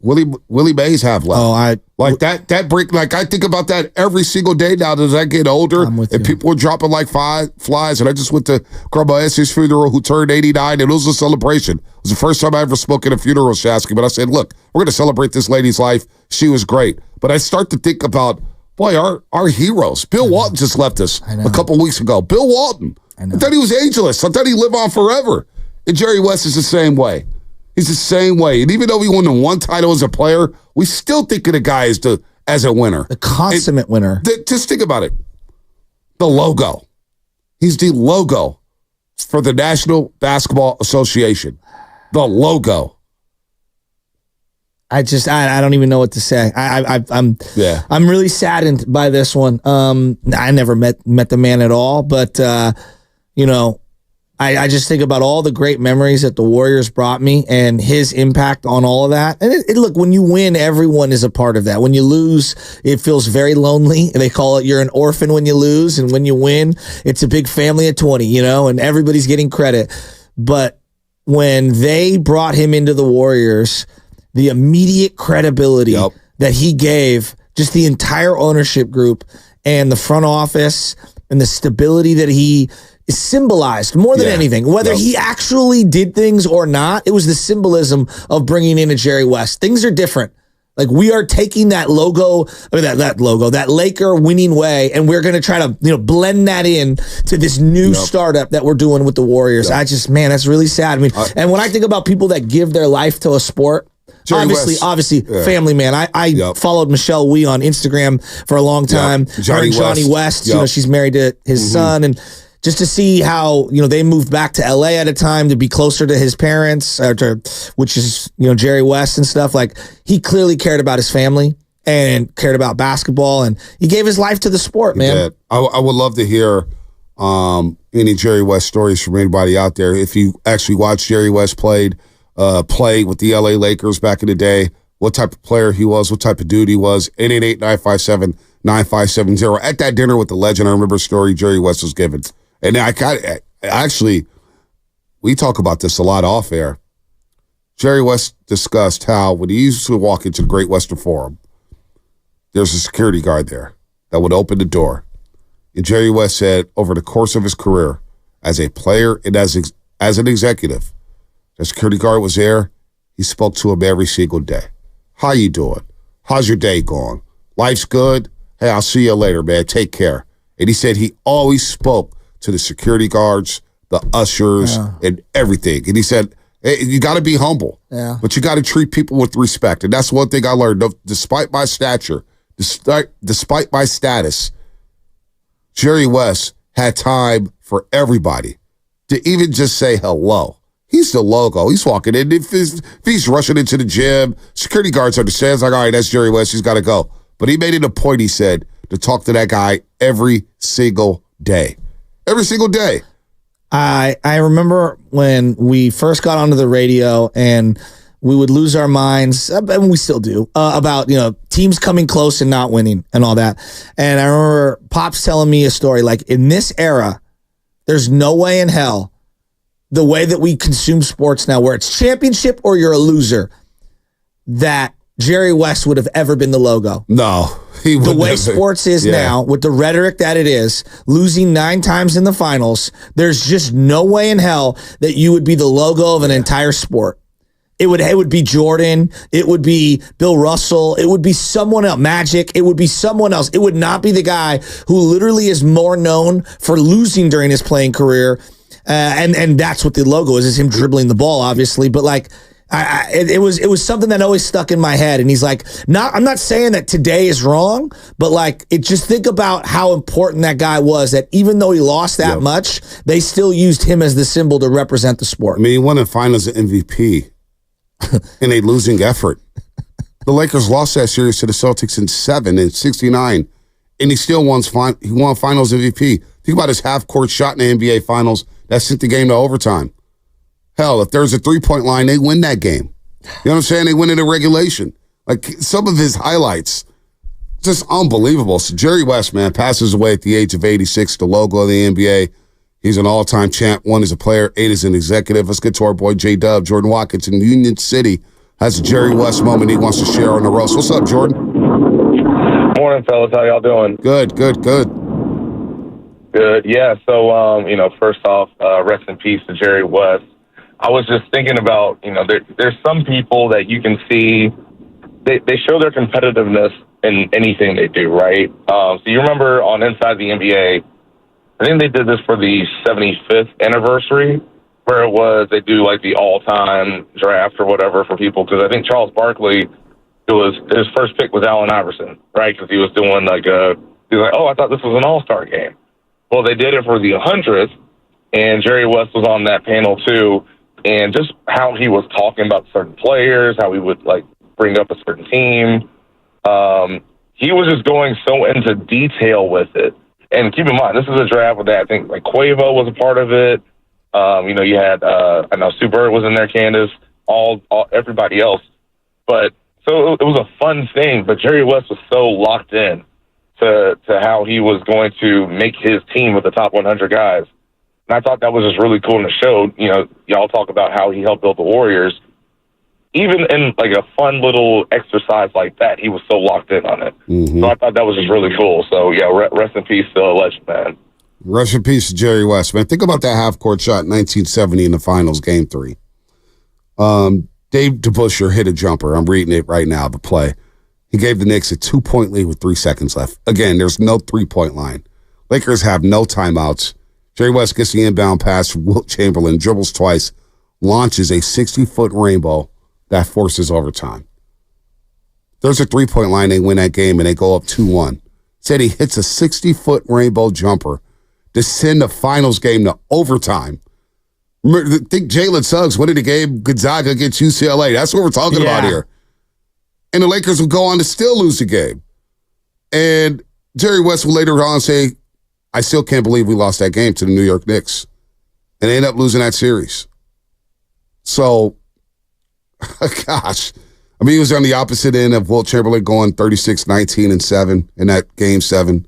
Willie Mays have left? That break. Like, I think about that every single day now as I get older, and people are dropping like flies. And I just went to Grandma Essie's funeral, who turned 89, and it was a celebration. It was the first time I ever spoke at a funeral, Shasky. But I said, look, we're going to celebrate this lady's life. She was great. But I start to think about, boy, our heroes. Bill Walton just left us a couple weeks ago. Bill Walton. I thought he was ageless. I thought he'd live on forever. And Jerry West is the same way. He's the same way. And even though he won the one title as a player, we still think of the guy as a winner. The consummate winner. Just think about it. The logo. He's the logo for the National Basketball Association. The logo. I don't even know what to say. I'm really saddened by this one. I never met the man at all, but I just think about all the great memories that the Warriors brought me and his impact on all of that. And look, when you win, everyone is a part of that. When you lose, it feels very lonely. They call it you're an orphan when you lose. And when you win, it's a big family of 20, and everybody's getting credit. But when they brought him into the Warriors, the immediate credibility that he gave just the entire ownership group and the front office and the stability that he symbolized more than anything, whether he actually did things or not, it was the symbolism of bringing in a Jerry West. Things are different. Like, we are taking that logo, or that Laker winning way, and we're going to try to, blend that in to this new startup that we're doing with the Warriors. That's really sad. I mean, and when I think about people that give their life to a sport, Obviously, family man. I followed Michelle Wee on Instagram for a long time. Johnny West. She's married to his son, and just to see how they moved back to LA at a time to be closer to his parents, which is Jerry West and stuff. Like, he clearly cared about his family and cared about basketball, and he gave his life to the sport, man. I would love to hear any Jerry West stories from anybody out there. If you actually watched Jerry West play with the LA Lakers back in the day, what type of player he was, what type of dude he was. 888-957-9570. At that dinner with the legend, I remember a story Jerry West was given. And we talk about this a lot off air. Jerry West discussed how when he used to walk into the Great Western Forum, there's a security guard there that would open the door. And Jerry West said over the course of his career, as a player and as an executive, the security guard was there. He spoke to him every single day. How you doing? How's your day going? Life's good? Hey, I'll see you later, man. Take care. And he said he always spoke to the security guards, the ushers, and everything. And he said, hey, you got to be humble, but you got to treat people with respect. And that's one thing I learned. Despite my stature, despite my status, Jerry West had time for everybody to even just say hello. He's the logo. He's walking in. If he's rushing into the gym, security guards understand. It's like, all right, that's Jerry West. He's got to go. But he made it a point, he said, to talk to that guy every single day. Every single day. I remember when we first got onto the radio and we would lose our minds, and we still do, about teams coming close and not winning and all that. And I remember Pops telling me a story, like, in this era, there's no way in hell, the way that we consume sports now, where it's championship or you're a loser, that Jerry West would have ever been the logo. No. The way sports is now, with the rhetoric that it is, losing 9 times in the finals, there's just no way in hell that you would be the logo of an entire sport. It would be Jordan. It would be Bill Russell. It would be someone else. Magic. It would be someone else. It would not be the guy who literally is more known for losing during his playing career And that's what the logo is him dribbling the ball, obviously. But like, it was something that always stuck in my head. And he's like, I'm not saying that today is wrong, but like, just think about how important that guy was, that even though he lost that much, they still used him as the symbol to represent the sport. I mean, he won the finals of MVP in a losing effort. The Lakers lost that series to the Celtics in 7 in 69, and he still won finals MVP. Think about his half-court shot in the NBA Finals that sent the game to overtime. Hell, if there's a three-point line, they win that game. You know what I'm saying? They win it in regulation. Like, some of his highlights, just unbelievable. So Jerry West, man, passes away at the age of 86, the logo of the NBA. He's an all-time champ, 1 as a player, 8 as an executive. Let's get to our boy J-Dub, Jordan Watkins in Union City. Has a Jerry West moment he wants to share on the roast. What's up, Jordan? Morning, fellas. How y'all doing? Good. Good. Yeah. So, first off, rest in peace to Jerry West. I was just thinking about, there's some people that you can see, they show their competitiveness in anything they do, right? So you remember on Inside the NBA, I think they did this for the 75th anniversary, where it was they do like the all-time draft or whatever for people, because I think Charles Barkley, his first pick was Allen Iverson, right? Because he was doing he was like, oh, I thought this was an all-star game. Well, they did it for the 100th, and Jerry West was on that panel too, and just how he was talking about certain players, how he would like bring up a certain team. He was just going so into detail with it. And keep in mind, this is a draft that I think like Quavo was a part of it. You had I know Sue Bird was in there, Candace, all everybody else. But so it was a fun thing. But Jerry West was so locked in to how he was going to make his team with the top 100 guys. And I thought that was just really cool. And it showed, y'all talk about how he helped build the Warriors. Even in like a fun little exercise like that, he was so locked in on it. Mm-hmm. So I thought that was just really cool. So yeah, rest in peace to a legend, man. Rest in peace to Jerry West, man. Think about that half-court shot in 1970 in the finals, Game 3. Dave DeBusschere hit a jumper. I'm reading it right now, the play. He gave the Knicks a 2-point lead with 3 seconds left. Again, there's no 3-point line. Lakers have no timeouts. Jerry West gets the inbound pass from Wilt Chamberlain, dribbles twice, launches a 60-foot rainbow that forces overtime. There's a 3-point line, they win that game, and they go up 2-1. Said he hits a 60-foot rainbow jumper to send the finals game to overtime. Think Jalen Suggs winning the game, Gonzaga against UCLA. That's what we're talking about here. And the Lakers will go on to still lose the game. And Jerry West will later on say, I still can't believe we lost that game to the New York Knicks. And they end up losing that series. So, gosh. I mean, he was on the opposite end of Wilt Chamberlain going 36-19-7 in that Game 7.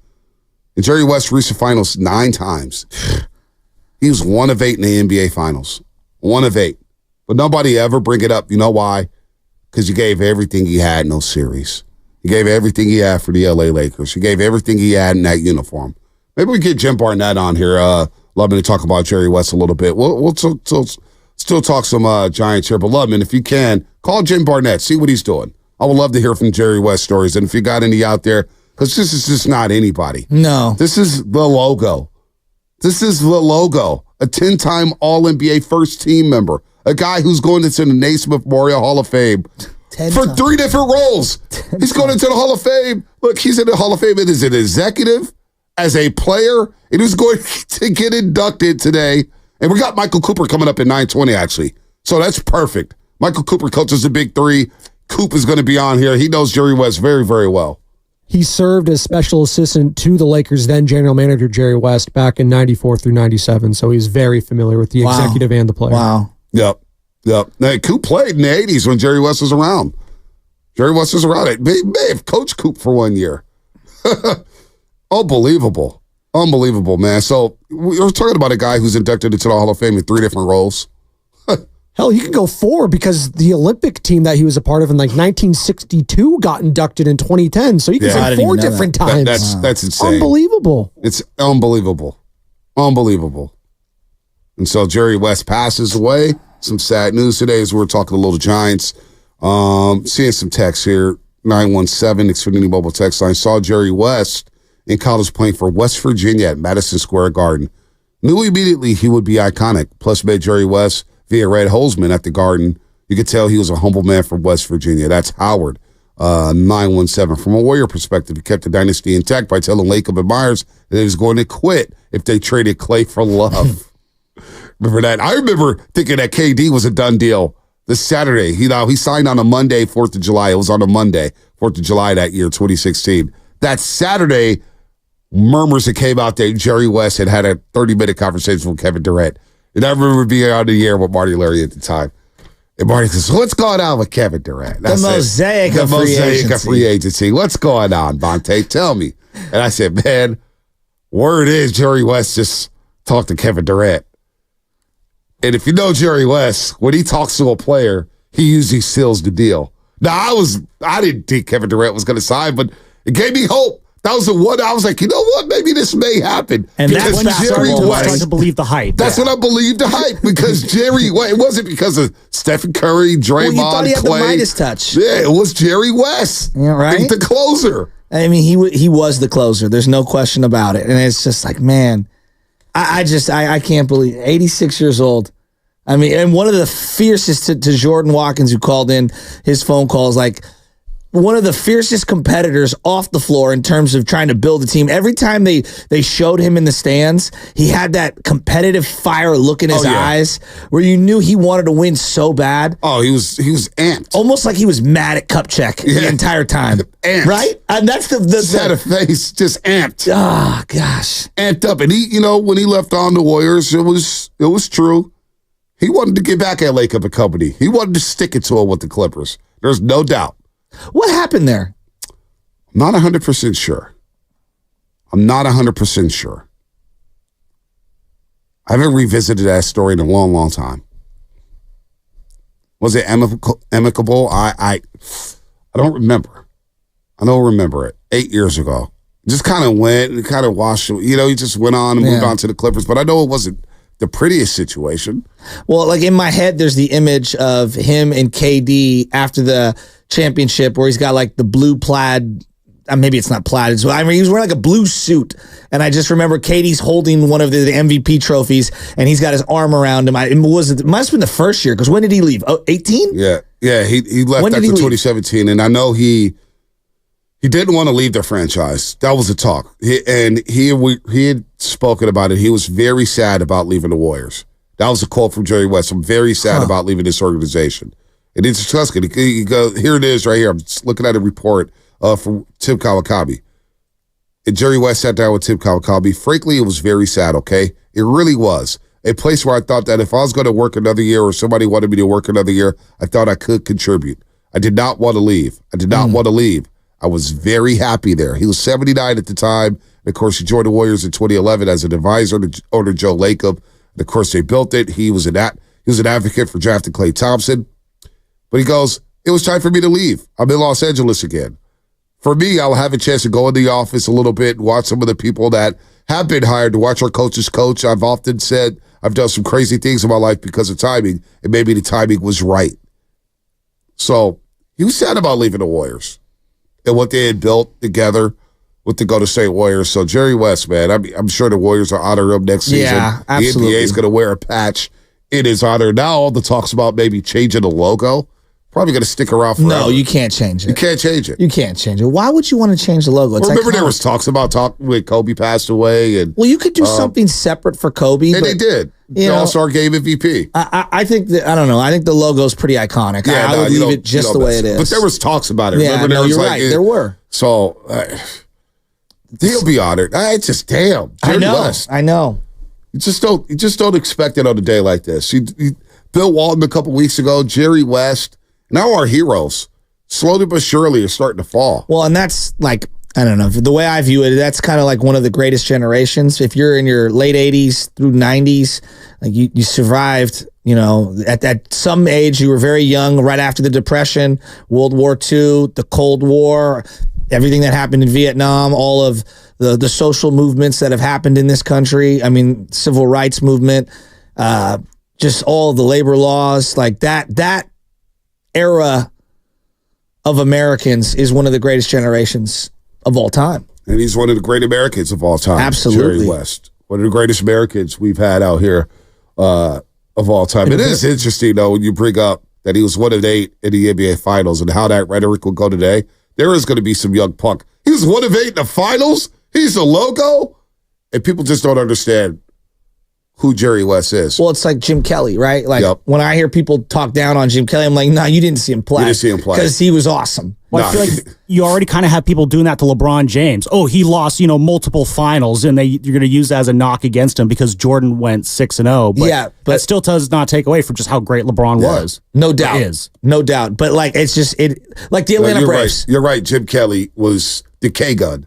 And Jerry West reached the finals 9 times. He was 1 of 8 in the NBA Finals. 1 of 8. But nobody ever bring it up. You know why? Because he gave everything he had in those series. He gave everything he had for the LA Lakers. He gave everything he had in that uniform. Maybe we get Jim Barnett on here. Love me to talk about Jerry West a little bit. We'll still talk some Giants here. But Loveman, if you can, call Jim Barnett. See what he's doing. I would love to hear from Jerry West stories. And if you got any out there, because this is just not anybody. No. This is the logo. This is the logo. A 10-time All-NBA first-team member. A guy who's going into the Naismith Memorial Hall of Fame for 3 different roles. He's going into the Hall of Fame. Look, he's in the Hall of Fame as an executive, as a player, and he's going to get inducted today. And we got Michael Cooper coming up at 9:20, actually. So that's perfect. Michael Cooper coaches the Big Three. Coop is going to be on here. He knows Jerry West very, very well. He served as special assistant to the Lakers' then general manager, Jerry West, back in 94 through 97. So he's very familiar with the executive and the player. Wow. Yep. Now, Coop played in the 80s when Jerry West was around. Jerry West was around. May have coached Coop for 1 year. Unbelievable, man. So we're talking about a guy who's inducted into the Hall of Fame in 3 different roles. Hell, he could go 4 because the Olympic team that he was a part of in like 1962 got inducted in 2010. So he could say 4 different times. That's insane. Unbelievable. It's unbelievable. And so Jerry West passes away. Some sad news today as we're talking a little Giants. Seeing some text here. 917 Xfinity Mobile text line. Saw Jerry West in college playing for West Virginia at Madison Square Garden. Knew immediately he would be iconic. Plus, met Jerry West via Red Holzman at the Garden. You could tell he was a humble man from West Virginia. That's Howard, 917. From a Warrior perspective, he kept the dynasty intact by telling Lacob and Myers that he was going to quit if they traded Clay for Love. Remember that? I remember thinking that KD was a done deal this Saturday. He signed on a Monday, 4th of July. It was on a Monday, 4th of July that year, 2016. That Saturday, murmurs that came out that Jerry West had a 30-minute conversation with Kevin Durant. And I remember being on the air with Marty Larry at the time. And Marty says, what's going on with Kevin Durant? The mosaic of free agency. What's going on, Bonte? Tell me. And I said, man, word is Jerry West just talked to Kevin Durant. And if you know Jerry West, when he talks to a player, he usually seals the deal. Now, I didn't think Kevin Durant was going to sign, but it gave me hope. That was the one I was like, you know what? Maybe this may happen. And that's when Jerry West started to believe the hype. That's when I believed the hype because Jerry. Well, it wasn't because of Stephen Curry, Draymond, you thought he had Clay. The Midas touch. Yeah, it was Jerry West, right? The closer. I mean, he was the closer. There's no question about it. And it's just like, man, I can't believe 86 years old. I mean, and one of the fiercest to Jordan Watkins, who called in his phone calls, like one of the fiercest competitors off the floor in terms of trying to build a team. Every time they showed him in the stands, he had that competitive fire look in his eyes where you knew he wanted to win so bad. Oh, he was amped. Almost like he was mad at Kupchak the entire time. Amped. Right? And that's the had a face just amped. Oh, gosh. Amped up. And he, when he left on the Warriors, it was true. He wanted to get back at Lacob and company. He wanted to stick it to him with the Clippers. There's no doubt. What happened there? I'm not 100% sure. I'm not 100% sure. I haven't revisited that story in a long, long time. Was it amicable? I don't remember. I don't remember it. 8 years ago. Just kind of went and kind of washed. He just went on and moved on to the Clippers. But I know it wasn't the prettiest situation. Well, like in my head, there's the image of him and KD after the championship where he's got like the blue plaid. Maybe it's not plaid. He was wearing like a blue suit. And I just remember KD's holding one of the MVP trophies and he's got his arm around him. It must have been the first year because when did he leave? 18? Yeah. He left after 2017. And I know he didn't want to leave the franchise. That was the talk. He had spoken about it. He was very sad about leaving the Warriors. That was a quote from Jerry West. I'm very sad about leaving this organization. And it's disgusting. He goes, here it is right here. I'm just looking at a report from Tim Kawakabe. And Jerry West sat down with Tim Kawakabe. Frankly, it was very sad, okay? It really was. A place where I thought that if I was going to work another year or somebody wanted me to work another year, I thought I could contribute. I did not want to leave. I was very happy there. He was 79 at the time. And of course, he joined the Warriors in 2011 as an advisor to owner Joe Lacob. And of course, they built it. He was an advocate for drafting Klay Thompson. But he goes, it was time for me to leave. I'm in Los Angeles again. For me, I'll have a chance to go in the office a little bit and watch some of the people that have been hired to watch our coaches coach. I've often said I've done some crazy things in my life because of timing, and maybe the timing was right. So he was sad about leaving the Warriors and what they had built together with the Golden State Warriors. So Jerry West, man, I'm sure the Warriors will honor him next season. Yeah, absolutely. The NBA is going to wear a patch in his honor. Now all the talks about maybe changing the logo. Probably going to stick around forever. No, you can't change it. You can't change it. You can't change it. Why would you want to change the logo? It's remember there was talks about when Kobe passed away. And well, you could do something separate for Kobe. And they did. The All-Star Game MVP. I think that, I don't know. I think the logo is pretty iconic. Yeah, I would leave it just the way it is. But there was talks about it. Yeah, remember, you're right. There were. So he'll be honored. Just damn. Jerry West. I know. You just don't expect it on a day like this. Bill Walton a couple weeks ago, Jerry West. Now our heroes, slowly but surely, are starting to fall. Well, and that's like, I don't know, the way I view it, that's kind of like one of the greatest generations. If you're in your late 80s through 90s, like you survived, at some age, you were very young, right after the Depression, World War II, the Cold War, everything that happened in Vietnam, all of the social movements that have happened in this country. I mean, civil rights movement, just all the labor laws, like that era of Americans is one of the greatest generations of all time. And he's one of the great Americans of all time. Absolutely. Jerry West. one of the greatest Americans we've had out here of all time. It is interesting, though, when you bring up that he was 1 of 8 in the NBA Finals and how that rhetoric will go today. There is going to be some young punk. He was 1 of 8 in the Finals. He's the logo. And people just don't understand who Jerry West is. Well, it's like Jim Kelly, right? Like when I hear people talk down on Jim Kelly, I'm like, nah, you didn't see him play. You didn't see him play. Because he was awesome. Well, I feel like you already kind of have people doing that to LeBron James. Oh, he lost, multiple finals, and you're going to use that as a knock against him because Jordan went 6-0. But that still does not take away from just how great LeBron was. No doubt. No doubt. But like, it's just like the Atlanta Braves. Right. You're right. Jim Kelly was the K-Gun.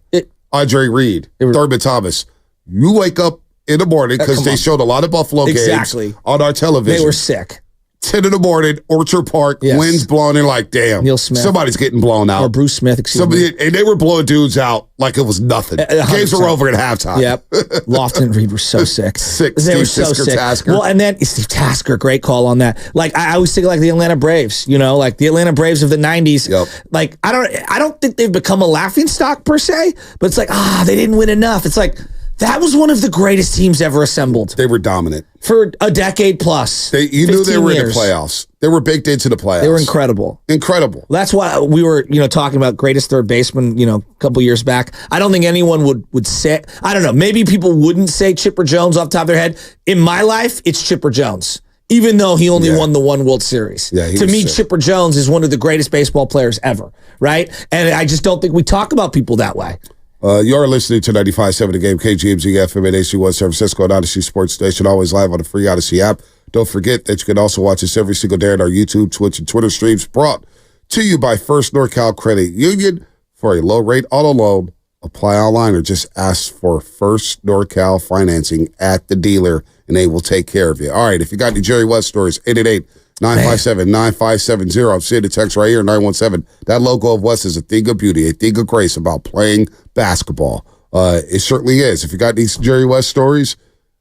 Andre Reed, Thurman Thomas. You wake up in the morning because they showed a lot of Buffalo games on our television. They were sick. 10 in the morning, Orchard Park, winds blowing in like, damn, Neil Smith. Somebody's getting blown out. Or Bruce Smith, excuse me. And they were blowing dudes out like it was nothing. 100%. Games were over at halftime. Yep. Lofton and Reed were so sick. They were so sick. Tasker. Well, and then Steve Tasker, great call on that. Like, I always think like the Atlanta Braves, like the Atlanta Braves of the 90s. Yep. Like, I don't think they've become a laughingstock per se, but it's like, they didn't win enough. It's like, that was one of the greatest teams ever assembled. They were dominant. For a decade plus. You knew they were in the playoffs. They were baked into the playoffs. They were incredible. Incredible. That's why we were, talking about greatest third baseman, a couple years back. I don't think anyone would say, I don't know, maybe people wouldn't say Chipper Jones off the top of their head. In my life, it's Chipper Jones. Even though he only won the one World Series. Yeah, to me, Chipper Jones is one of the greatest baseball players ever, right? And I just don't think we talk about people that way. You're listening to 95.7 The Game, KGMZ FM at AC1 San Francisco and Odyssey Sports Station, always live on the free Odyssey app. Don't forget that you can also watch us every single day on our YouTube, Twitch, and Twitter streams, brought to you by First NorCal Credit Union. For a low-rate auto loan, apply online or just ask for First NorCal financing at the dealer, and they will take care of you. All right, if you got any Jerry West stories, 888-957-9570. I'm seeing the text right here, 917. That logo of West is a thing of beauty, a thing of grace about playing basketball. It certainly is. If you got these Jerry West stories,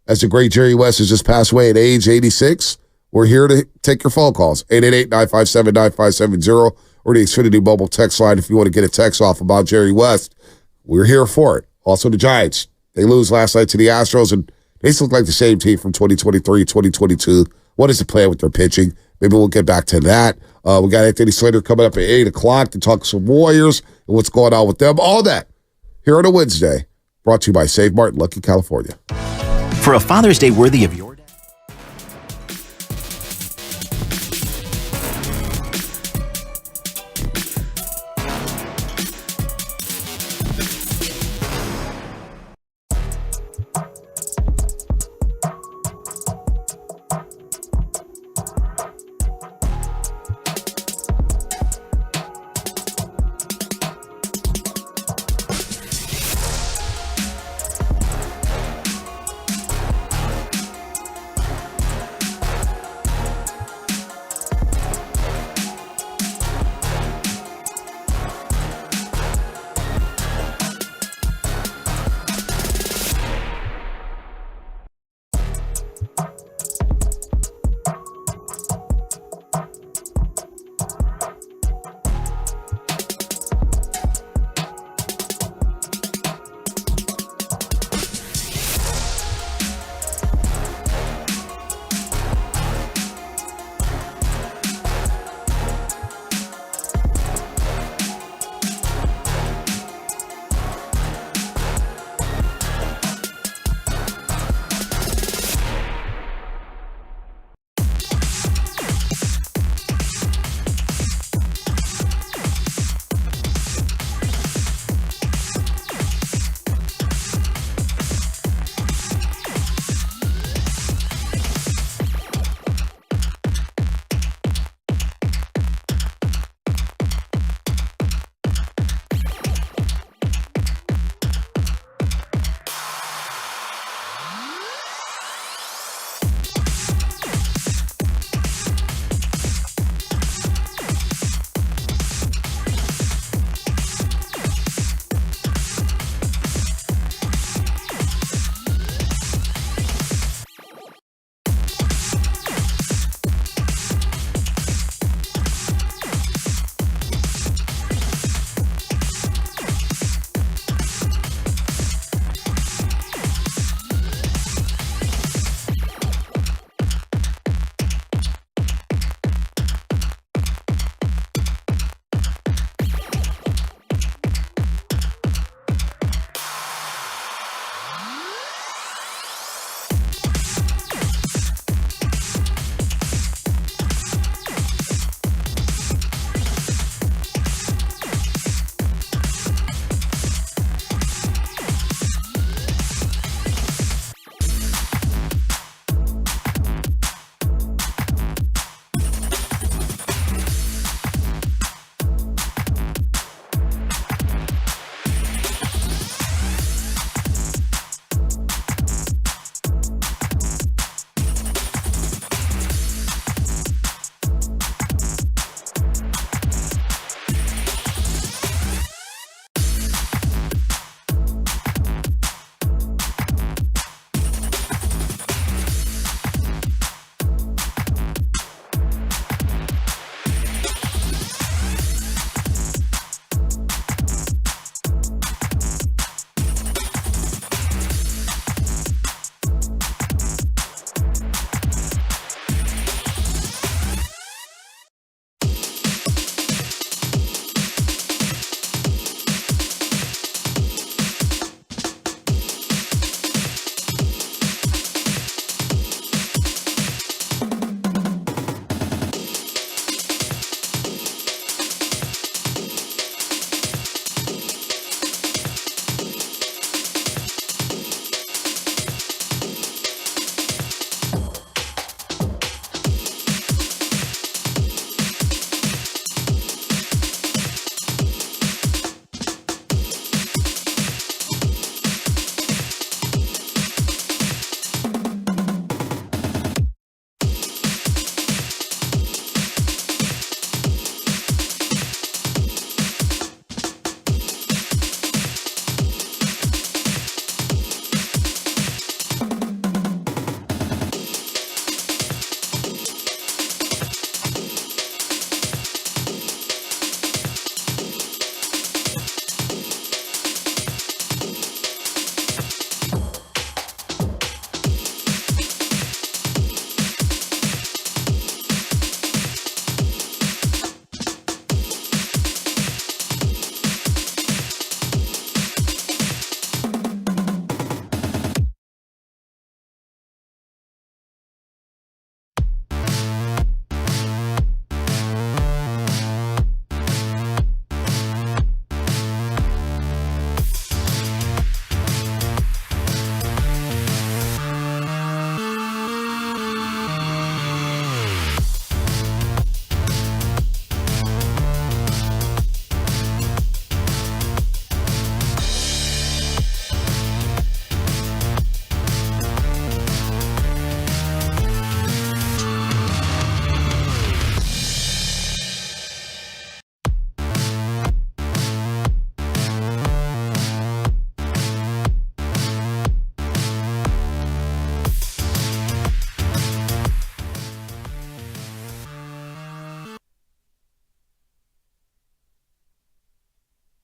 as the great Jerry West has just passed away at age 86, we're here to take your phone calls. 888-957-9570 or the Xfinity mobile text line if you want to get a text off about Jerry West. We're here for it. Also, the Giants. They lose last night to the Astros, and they still look like the same team from 2023, 2022. What is the plan with their pitching? Maybe we'll get back to that. We got Anthony Slater coming up at 8 o'clock to talk some Warriors and what's going on with them. All that here on a Wednesday, brought to you by Save Mart in Lucky, California. For a Father's Day worthy of your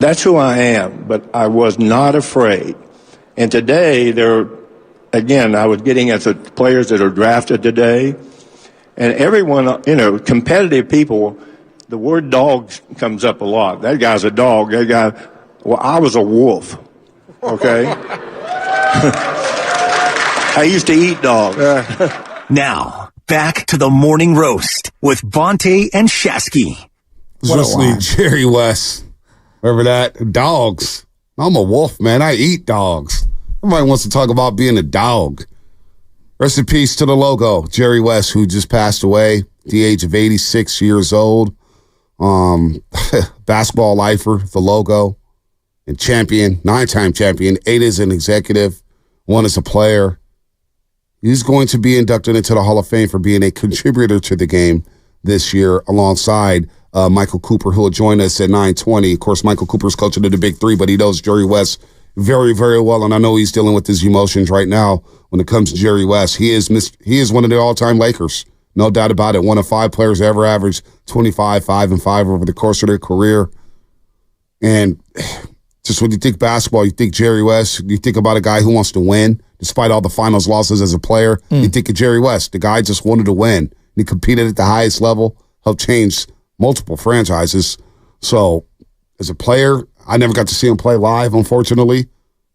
That's who I am, but I was not afraid. And today, again, I was getting at the players that are drafted today, and everyone, competitive people, the word dog comes up a lot. That guy's a dog. That guy, well, I was a wolf, okay? I used to eat dogs. Now, back to the morning roast with Bonte and Shasky. I was listening to Jerry West. Remember that? Dogs. I'm a wolf, man. I eat dogs. Everybody wants to talk about being a dog. Rest in peace to the logo, Jerry West, who just passed away at the age of 86 years old. Basketball lifer, the logo, and champion, 9-time champion, 8 as an executive, 1 as a player. He's going to be inducted into the Hall of Fame for being a contributor to the game this year alongside Michael Cooper, who will join us at 9:20. Of course, Michael Cooper's coaching to the Big Three, but he knows Jerry West very, very well, and I know he's dealing with his emotions right now when it comes to Jerry West. He is one of the all-time Lakers, no doubt about it. One of 5 players to ever average 25, 5, and 5 over the course of their career. And just when you think basketball, you think Jerry West, you think about a guy who wants to win, despite all the finals losses as a player. You think of Jerry West. The guy just wanted to win. He competed at the highest level, helped change multiple franchises. So as a player, I never got to see him play live, unfortunately,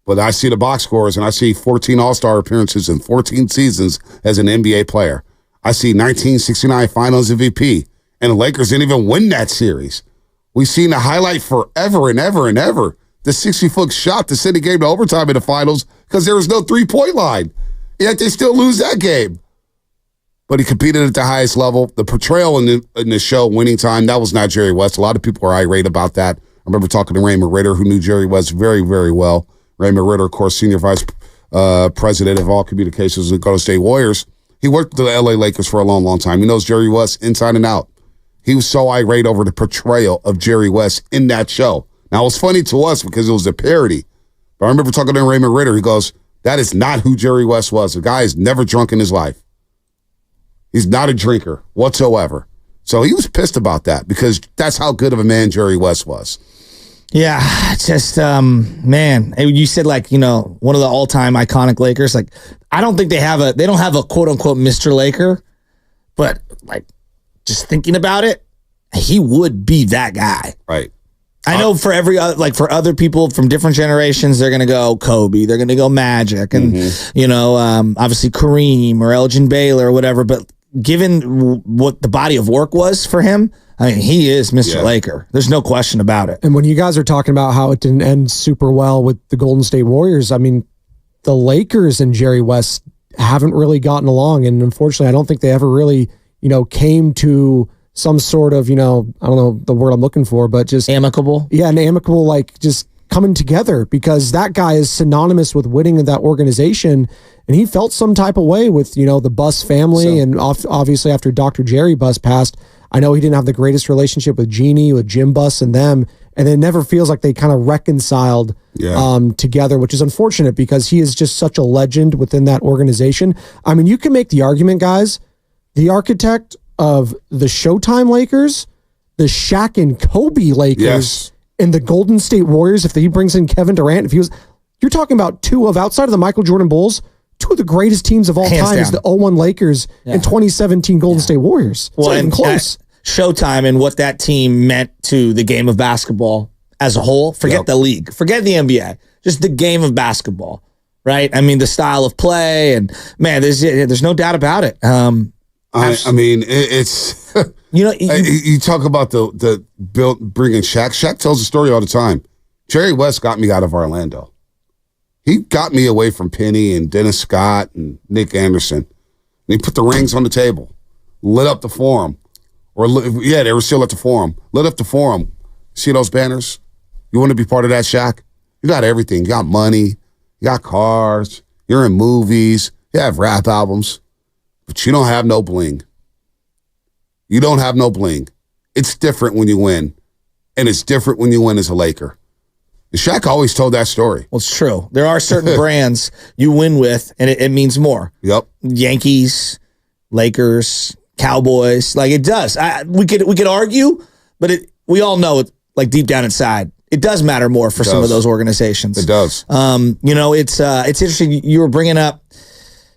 but I see the box scores and I see 14 All-Star appearances in 14 seasons as an NBA player. I see 1969 Finals MVP, and the Lakers didn't even win that series. We've seen the highlight forever and ever and ever. The 60-foot shot to send the game to overtime in the finals because there was no three-point line. Yet they still lose that game. But he competed at the highest level. The portrayal in the show, Winning Time, that was not Jerry West. A lot of people are irate about that. I remember talking to Raymond Ritter, who knew Jerry West very, very well. Raymond Ritter, of course, Senior Vice President of all communications with the Golden State Warriors. He worked with the LA Lakers for a long, long time. He knows Jerry West inside and out. He was so irate over the portrayal of Jerry West in that show. Now, it was funny to us because it was a parody. But I remember talking to Raymond Ritter. He goes, that is not who Jerry West was. The guy has never drunk in his life. He's not a drinker whatsoever. So he was pissed about that because that's how good of a man Jerry West was. Yeah, just, man, you said one of the all-time iconic Lakers. Like, I don't think they don't have a quote-unquote Mr. Laker, but just thinking about it, he would be that guy. Right. I know for for other people from different generations, they're going to go Kobe, they're going to go Magic, and, obviously Kareem or Elgin Baylor or whatever, but given what the body of work was for him, I mean, he is Mr. Laker. There's no question about it. And when you guys are talking about how it didn't end super well with the Golden State Warriors, I mean, the Lakers and Jerry West haven't really gotten along. And unfortunately, I don't think they ever really, came to some sort of, I don't know the word I'm looking for, but just amicable. Yeah, an amicable, just coming together, because that guy is synonymous with winning in that organization. And he felt some type of way with, the Buss family. And obviously after Dr. Jerry Buss passed, I know he didn't have the greatest relationship with Jeannie, with Jim Buss and them. And it never feels like they kind of reconciled together, which is unfortunate because he is just such a legend within that organization. I mean, you can make the argument, guys, the architect of the Showtime Lakers, the Shaq and Kobe Lakers, and the Golden State Warriors, if he brings in Kevin Durant, you're talking about two of, outside of the Michael Jordan Bulls, two of the greatest teams of all time is the 01 Lakers and 2017 Golden State Warriors. It's not even close. Showtime and what that team meant to the game of basketball as a whole. Forget the league. Forget the NBA. Just the game of basketball, right? I mean, the style of play, and man, there's no doubt about it. I mean, it's you talk about the bringing Shaq. Shaq tells the story all the time. Jerry West got me out of Orlando. He got me away from Penny and Dennis Scott and Nick Anderson. And he put the rings on the table, lit up the Forum. They were still at the Forum. Lit up the Forum. See those banners? You want to be part of that, Shaq? You got everything. You got money. You got cars. You're in movies. You have rap albums. But you don't have no bling. You don't have no bling. It's different when you win. And it's different when you win as a Laker. And Shaq always told that story. Well, it's true. There are certain brands you win with, and it means more. Yep. Yankees, Lakers, Cowboys, it does. We could argue, but we all know it. Deep down inside, It does matter more for some of those organizations. It does. It's interesting. You were bringing up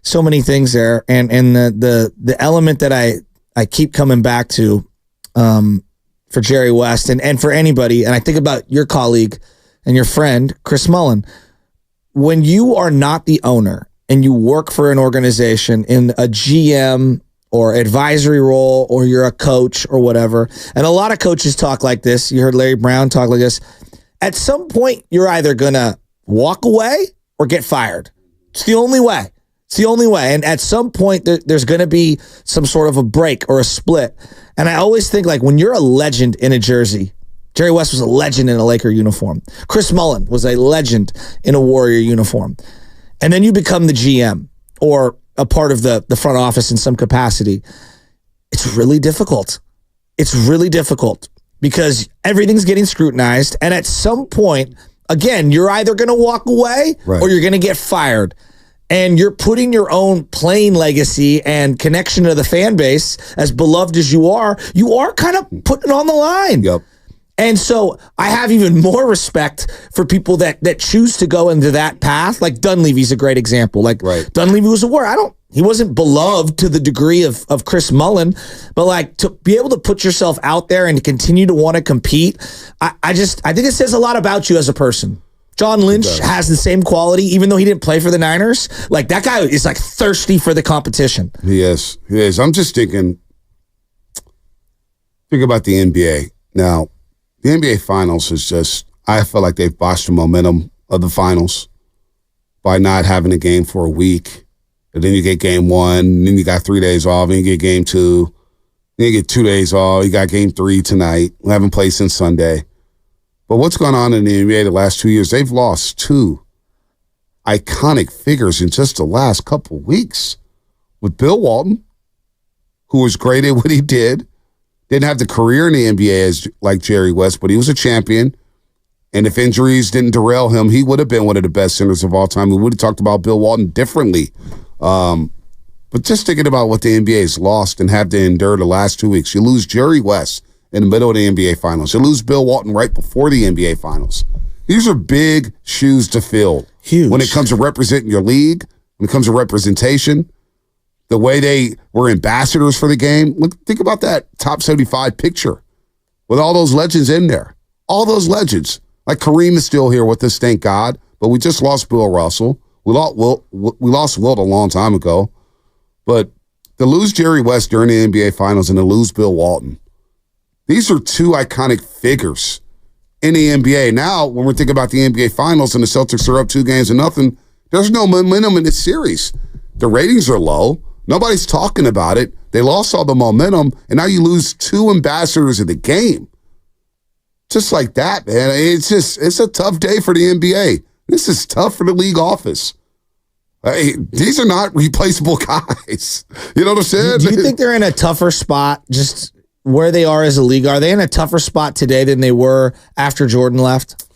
so many things there, and the element that I keep coming back to for Jerry West and for anybody, and I think about your colleague and your friend Chris Mullin. When you are not the owner and you work for an organization in a GM or advisory role, or you're a coach or whatever, and a lot of coaches talk like this. You heard Larry Brown talk like this. At some point, you're either going to walk away or get fired. It's the only way. It's the only way. And at some point, there's going to be some sort of a break or a split. And I always think, like, when you're a legend in a jersey, Jerry West was a legend in a Laker uniform. Chris Mullin was a legend in a Warrior uniform. And then you become the GM or a part of the front office in some capacity. It's really difficult. It's really difficult because everything's getting scrutinized. And at some point, again, you're either going to walk away or you're going to get fired. And you're putting your own playing legacy and connection to the fan base, as beloved as you are kind of putting it on the line. Yep. And so I have even more respect for people that choose to go into that path. Like Dunleavy's a great example. Like Dunleavy was a warrior. He wasn't beloved to the degree of Chris Mullin, but like to be able to put yourself out there and to continue to want to compete, I think it says a lot about you as a person. John Lynch has the same quality, even though he didn't play for the Niners. Like that guy is like thirsty for the competition. He is. I'm just think about the NBA. Now, the NBA Finals is just, I feel like they've botched the momentum of the finals by not having a game for a week. And then you get game one, and then you got 3 days off, and you get game two, then you get 2 days off, you got game three tonight. We haven't played since Sunday. But what's going on in the NBA the last 2 years, they've lost two iconic figures in just the last couple weeks. With Bill Walton, who was great at what he did, didn't have the career in the NBA as like Jerry West, but he was a champion. And if injuries didn't derail him, he would have been one of the best centers of all time. We would have talked about Bill Walton differently. But just thinking about what the NBA has lost and have to endure the last 2 weeks, you lose Jerry West in the middle of the NBA Finals. You lose Bill Walton right before the NBA Finals. These are big shoes to fill. Huge. When it comes to representing your league, when it comes to representation, the way they were ambassadors for the game. Think about that top 75 picture with all those legends in there. All those legends. Like Kareem is still here with us, thank God. But we just lost Bill Russell. We lost Wilt a long time ago. But to lose Jerry West during the NBA Finals and to lose Bill Walton, these are two iconic figures in the NBA. Now, when we're thinking about the NBA Finals and the Celtics are up 2-0, there's no momentum in this series. The ratings are low. Nobody's talking about it. They lost all the momentum, and now you lose two ambassadors of the game. Just like that, man. It's a tough day for the NBA. This is tough for the league office. Hey, these are not replaceable guys. You know what I'm saying? Do you think they're in a tougher spot just where they are as a league? Are they in a tougher spot today than they were after Jordan left?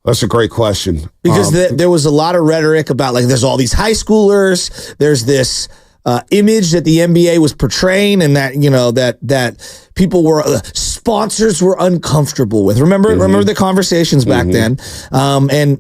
That's a great question. Because there was a lot of rhetoric about, like, there's all these high schoolers. There's this image that the NBA was portraying, and that, you know, that people were sponsors were uncomfortable with. Remember the conversations back then, and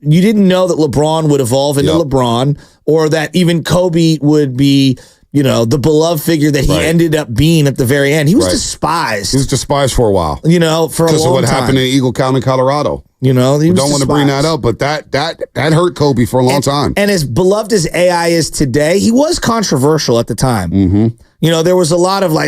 you didn't know that LeBron would evolve into LeBron, or that even Kobe would be, you know, the beloved figure that he ended up being at the very end. He was despised. He was despised for a while. You know, for a long time. Because of what happened in Eagle County, Colorado. You know, we don't want to bring that up, but that hurt Kobe for a long time. And as beloved as AI is today, he was controversial at the time. You know, there was a lot of like,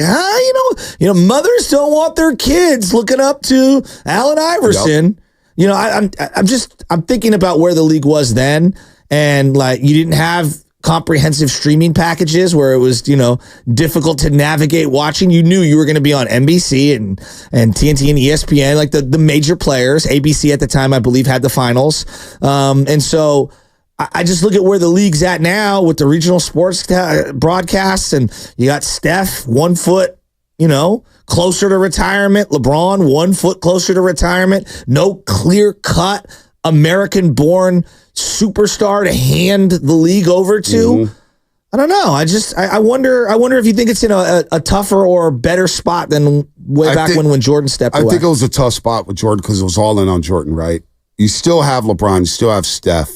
you know, mothers don't want their kids looking up to Allen Iverson. You know, I'm thinking about where the league was then, and like you didn't have comprehensive streaming packages where it was, you know, difficult to navigate watching. You knew you were going to be on NBC and TNT and ESPN, like the major players. ABC at the time, I believe, had the finals. And so I just look at where the league's at now with the regional sports broadcasts, and you got Steph 1 foot, you know, closer to retirement. LeBron 1 foot closer to retirement. No clear-cut American-born superstar to hand the league over to. I don't know. I wonder if you think it's in a tougher or better spot than back when Jordan stepped away. I think it was a tough spot with Jordan because it was all in on Jordan, right? You still have LeBron, you still have Steph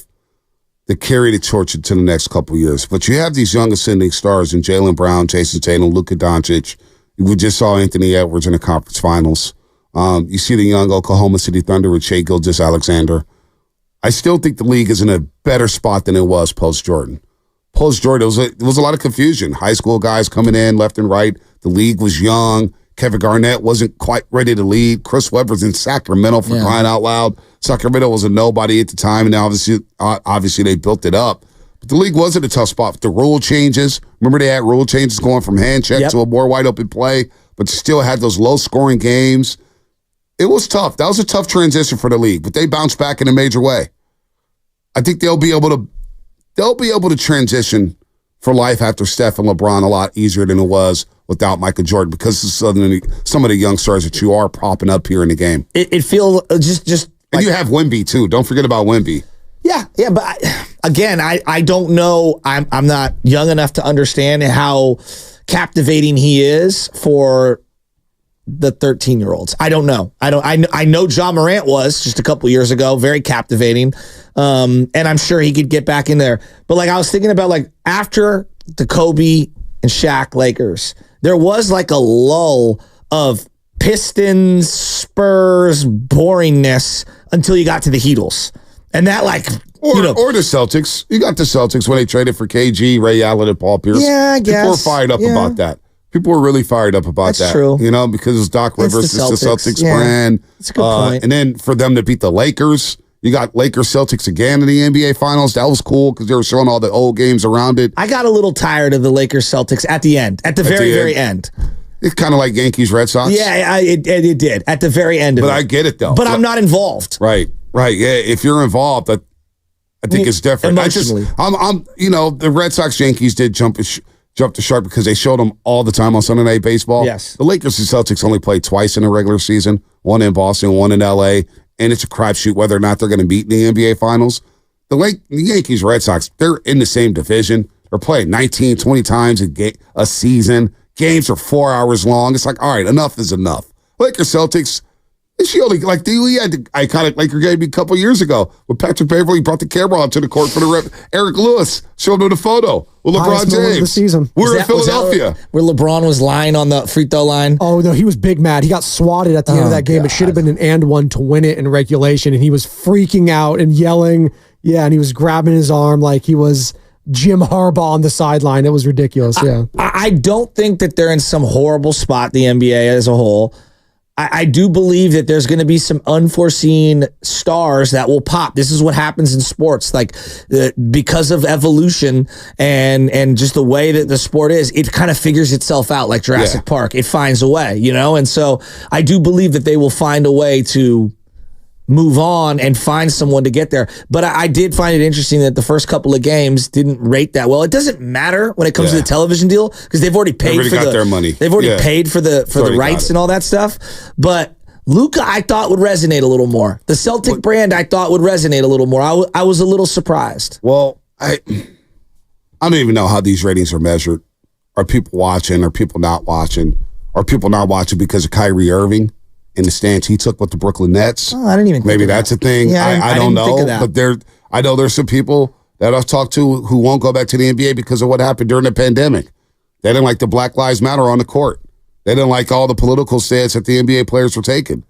that carry the torch into the next couple of years. But you have these young ascending stars in Jaylen Brown, Jason Tatum, Luka Doncic. We just saw Anthony Edwards in the conference finals. You see the young Oklahoma City Thunder with Shai Gilgeous-Alexander. I still think the league is in a better spot than it was post-Jordan. Post-Jordan, it was a lot of confusion. High school guys coming in left and right. The league was young. Kevin Garnett wasn't quite ready to lead. Chris Webber's in Sacramento for crying out loud. Sacramento was a nobody at the time, and obviously they built it up. But the league was in a tough spot. With the rule changes, remember they had rule changes going from hand check to a more wide open play, but you still had those low-scoring games. It was tough. That was a tough transition for the league, but they bounced back in a major way. I think they'll be able to transition for life after Steph and LeBron a lot easier than it was without Michael Jordan because of some of the young stars that you are propping up here in the game. It feels just and you have Wemby too. Don't forget about Wemby. Yeah, but I don't know. I'm not young enough to understand how captivating he is for the 13-year-olds. I don't know. I know Ja Morant was just a couple years ago, very captivating. And I'm sure he could get back in there. But I was thinking about after the Kobe and Shaq Lakers, there was a lull of Pistons, Spurs, boringness until you got to the Heatles. And that or the Celtics. You got the Celtics when they traded for KG, Ray Allen, and Paul Pierce. Yeah, I guess. People were fired up about that. People were really fired up about that. That's true. Because it was Doc Rivers, it's the Celtics brand. That's a good point. And then for them to beat the Lakers, you got Lakers Celtics again in the NBA Finals. That was cool because they were showing all the old games around it. I got a little tired of the Lakers Celtics at the end, at the very end. It's kind of like Yankees Red Sox. Yeah, it did at the very end of it. But I get it though. But I'm not involved. Right. Yeah, if you're involved, I think it's different. Emotionally. I'm the Red Sox Yankees did jump the shark because they showed them all the time on Sunday Night Baseball. Yes. The Lakers and Celtics only played twice in the regular season, one in Boston, one in LA, and it's a crapshoot whether or not they're going to meet in the NBA Finals. The Yankees, Red Sox, they're in the same division. They're playing 19, 20 times a season. Games are 4 hours long. It's all right, enough is enough. Lakers, Celtics, she only we had the iconic Laker game a couple years ago when Patrick Beverly brought the camera onto the court for the rep. Eric Lewis showed him the photo with LeBron James. Of the season. We're in Philadelphia. Where LeBron was lying on the free throw line? Oh, no, he was big mad. He got swatted at the end of that game. God. It should have been an and one to win it in regulation, and he was freaking out and yelling. Yeah, and he was grabbing his arm like he was Jim Harbaugh on the sideline. It was ridiculous, yeah. I don't think that they're in some horrible spot, the NBA as a whole. I do believe that there's going to be some unforeseen stars that will pop. This is what happens in sports, because of evolution and just the way that the sport is, it kind of figures itself out like Jurassic Park. It finds a way, And so I do believe that they will find a way to move on and find someone to get there. But I did find it interesting that the first couple of games didn't rate that well. It doesn't matter when it comes to the television deal because they've already paid for their money. They've already paid for the rights and all that stuff. But Luka, I thought would resonate a little more. The Celtic brand, I thought would resonate a little more. I was a little surprised. Well, I don't even know how these ratings are measured. Are people watching? Are people not watching? Are people not watching because of Kyrie Irving in the stance he took with the Brooklyn Nets? Oh, I didn't even think Maybe that's a thing. Yeah, I don't know. But I know there's some people that I've talked to who won't go back to the NBA because of what happened during the pandemic. They didn't like the Black Lives Matter on the court. They didn't like all the political stance that the NBA players were taking.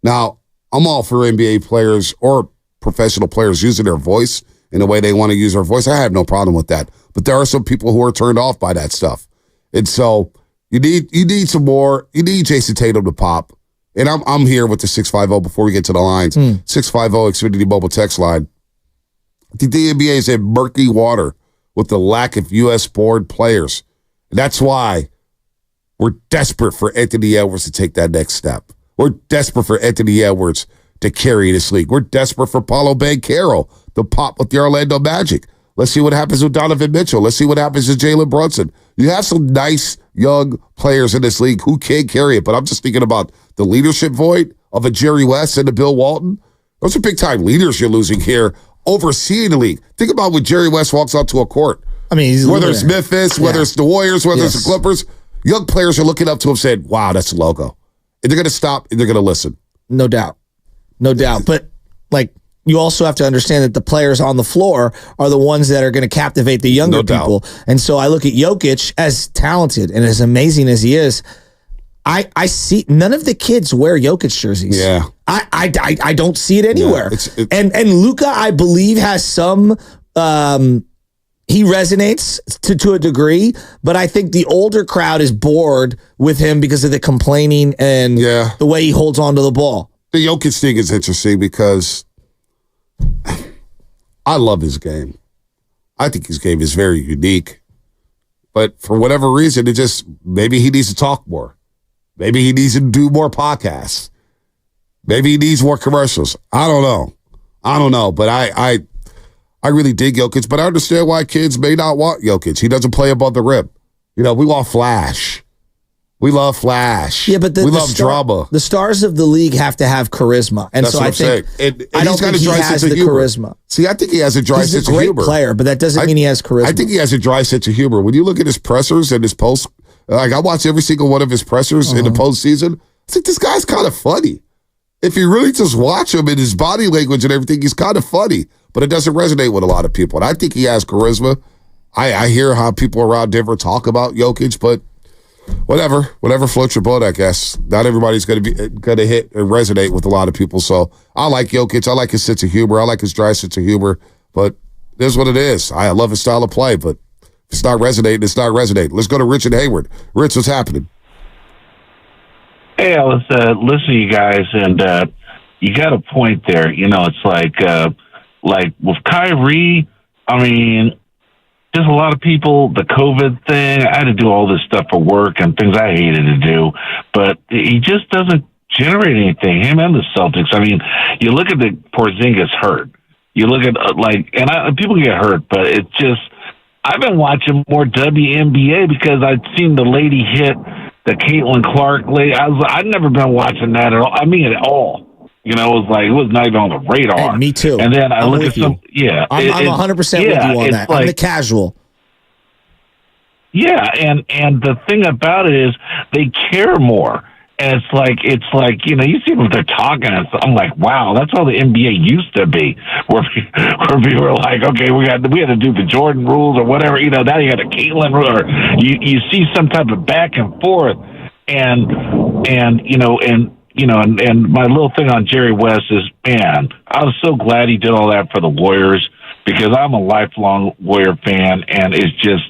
Now, I'm all for NBA players or professional players using their voice in the way they want to use their voice. I have no problem with that. But there are some people who are turned off by that stuff. And so you need some more. You need Jason Tatum to pop. And I'm here with the 650 before we get to the lines. 650 Xfinity Mobile text line. I think the NBA is in murky water with the lack of U.S. born players. And that's why we're desperate for Anthony Edwards to take that next step. We're desperate for Anthony Edwards to carry this league. We're desperate for Paolo Banchero to pop with the Orlando Magic. Let's see what happens with Donovan Mitchell. Let's see what happens with Jalen Brunson. You have some nice young players in this league who can carry it, but I'm just thinking about the leadership void of a Jerry West and a Bill Walton. Those are big-time leaders you're losing here overseeing the league. Think about when Jerry West walks out to a court. I mean, whether it's Memphis, whether it's the Warriors, whether it's the Clippers, young players are looking up to him saying, wow, that's a logo. And they're going to stop and they're going to listen. No doubt. But like, you also have to understand that the players on the floor are the ones that are going to captivate the younger people. And so I look at Jokic, as talented and as amazing as he is. I see none of the kids wear Jokic jerseys. Yeah. I don't see it anywhere. Yeah, and Luka, I believe, has some he resonates to a degree, but I think the older crowd is bored with him because of the complaining and the way he holds on to the ball. The Jokic thing is interesting because I love his game. I think his game is very unique. But for whatever reason, maybe he needs to talk more. Maybe he needs to do more podcasts. Maybe he needs more commercials. I don't know. But I really dig Jokic, but I understand why kids may not want Jokic. He doesn't play above the rim. We want flash. We love flash. Yeah, but we love drama. The stars of the league have to have charisma, and that's so what I I'm think saying. And I don't think he has the charisma. See, I think he has a dry sense of humor. He's a great player, but that doesn't mean he has charisma. I think he has a dry sense of humor. When you look at his pressers and his posts, like I watch every single one of his pressers in the postseason. I think this guy's kind of funny. If you really just watch him and his body language and everything, he's kind of funny, but it doesn't resonate with a lot of people. And I think he has charisma. I hear how people around Denver talk about Jokic, but whatever floats your boat, I guess. Not everybody's going to hit and resonate with a lot of people. So I like Jokic. I like his sense of humor. I like his dry sense of humor. But it is what it is. I love his style of play, but if it's not resonating, it's not resonating. Let's go to Rich and Hayward. Rich, what's happening? Hey, I was listening to you guys, and you got a point there. It's like with Kyrie, I mean, there's a lot of people, the COVID thing, I had to do all this stuff for work and things I hated to do, but he just doesn't generate anything, him and the Celtics. I mean, you look at the Porzingis hurt. You look at, people get hurt, but it's just, I've been watching more WNBA because I'd seen the lady hit the Caitlin Clark lady. I'd never been watching that at all. I mean, at all. It was not even on the radar. Hey, me too. And then I look at some, I'm 100% with you on that. I'm the casual. Yeah, and the thing about it is they care more. And it's like you see what they're talking. And I'm like, wow, that's how the NBA used to be, where people were like, okay, we had to do the Jordan rules or whatever. Now you got a Caitlin rule, or you see some type of back and forth, and my little thing on Jerry West is, man, I was so glad he did all that for the Warriors, because I'm a lifelong Warrior fan, and it's just,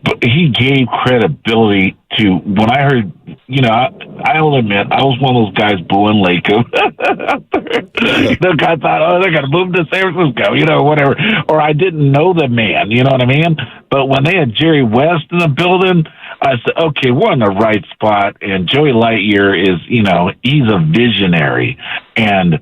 but he gave credibility to, when I heard, I'll admit, I was one of those guys booing Lacob. The guy thought, oh, they're going to move to San Francisco, whatever. Or I didn't know the man, you know what I mean? But when they had Jerry West in the building, I said, okay, we're in the right spot. And Joey Lightyear is, he's a visionary. And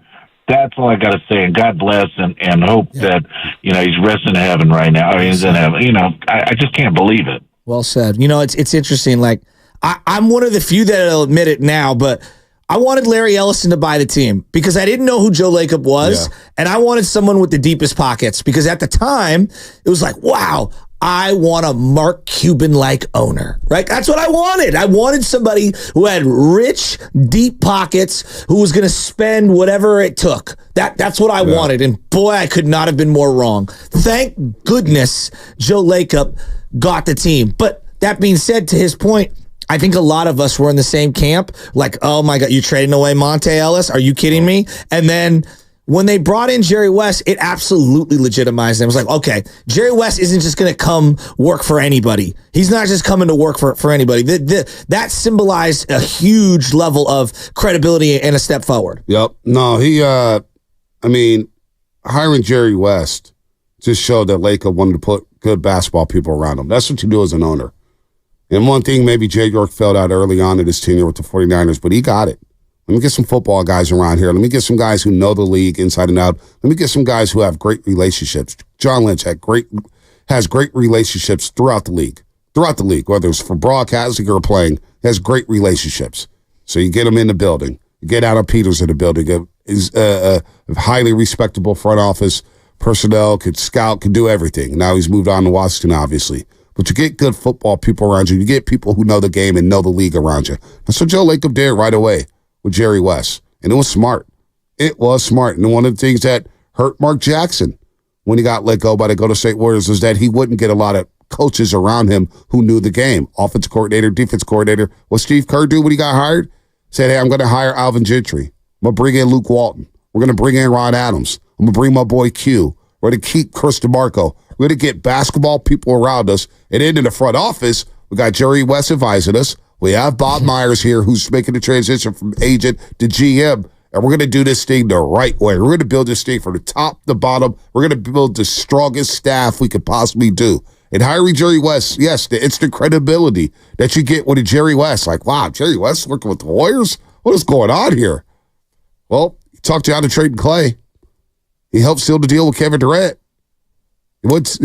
that's all I got to say. And God bless and hope that, he's resting in heaven right now. I mean, he's in heaven. I just can't believe it. Well said. It's interesting. Like, I'm one of the few that'll admit it now, but I wanted Larry Ellison to buy the team because I didn't know who Joe Lacob was, and I wanted someone with the deepest pockets because at the time, it was like, wow, I want a Mark Cuban-like owner, right? That's what I wanted. I wanted somebody who had rich, deep pockets, who was going to spend whatever it took. That's what I wanted, and boy, I could not have been more wrong. Thank goodness Joe Lacob got the team. But that being said, to his point, I think a lot of us were in the same camp. Like, oh my God, you trading away Monte Ellis? Are you kidding me? And then when they brought in Jerry West, it absolutely legitimized them. It was like, okay, Jerry West isn't just going to come work for anybody. He's not just coming to work for anybody. That symbolized a huge level of credibility and a step forward. Yep. No, hiring Jerry West just showed that Lacob wanted to put good basketball people around him. That's what you do as an owner. And one thing, maybe Jay York felt out early on in his tenure with the 49ers, but he got it. Let me get some football guys around here. Let me get some guys who know the league inside and out. Let me get some guys who have great relationships. John Lynch has great relationships throughout the league, whether it's for broadcasting or playing, has great relationships. So you get them in the building. You get Adam Peters in the building. Is a highly respectable front office personnel, could scout, could do everything. Now he's moved on to Washington, obviously. But you get good football people around you. You get people who know the game and know the league around you. That's what Joe Lacob did right away with Jerry West. And it was smart. It was smart. And one of the things that hurt Mark Jackson when he got let go by the Golden State Warriors was that he wouldn't get a lot of coaches around him who knew the game. Offensive coordinator, defense coordinator. What Steve Kerr do when he got hired? Said, hey, I'm going to hire Alvin Gentry. I'm going to bring in Luke Walton. We're going to bring in Ron Adams. I'm going to bring my boy Q. We're going to keep Chris DeMarco. We're going to get basketball people around us. And then in the front office, we got Jerry West advising us. We have Bob Myers here who's making the transition from agent to GM. And we're going to do this thing the right way. We're going to build this thing from the top to bottom. We're going to build the strongest staff we could possibly do. And hiring Jerry West, yes, the instant credibility that you get with a Jerry West. Like, wow, Jerry West working with the Warriors? What is going on here? Well, he talked you out of trading Clay. He helped seal the deal with Kevin Durant. What's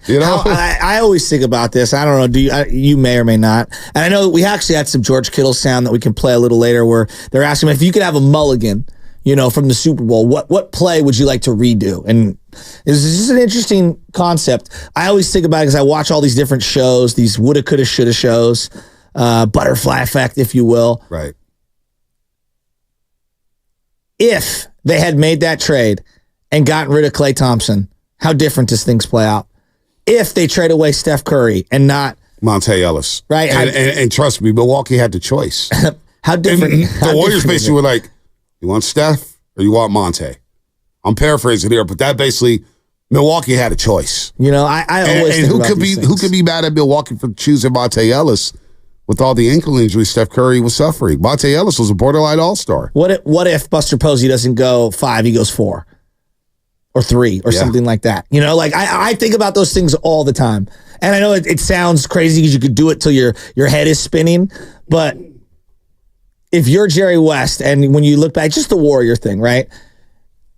you know? I always think about this. I don't know. You may or may not. And I know we actually had some George Kittle sound that we can play a little later, where they're asking him if you could have a mulligan, from the Super Bowl. What play would you like to redo? And this is just an interesting concept. I always think about it because I watch all these different shows, these woulda, coulda, shoulda shows, butterfly effect, if you will. Right. If they had made that trade and gotten rid of Klay Thompson, how different does things play out? If they trade away Steph Curry and not Monte Ellis. Right. And trust me, Milwaukee had the choice. How different? The Warriors basically were like, you want Steph or you want Monte? I'm paraphrasing here, but that basically, Milwaukee had a choice. I always think who could be mad at Milwaukee for choosing Monte Ellis with all the ankle injuries Steph Curry was suffering? Monte Ellis was a borderline all-star. What if Buster Posey doesn't go 5, he goes 4? Or 3 or something like that. I think about those things all the time. And I know it sounds crazy because you could do it till your head is spinning. But if you're Jerry West and when you look back, just the Warrior thing, right?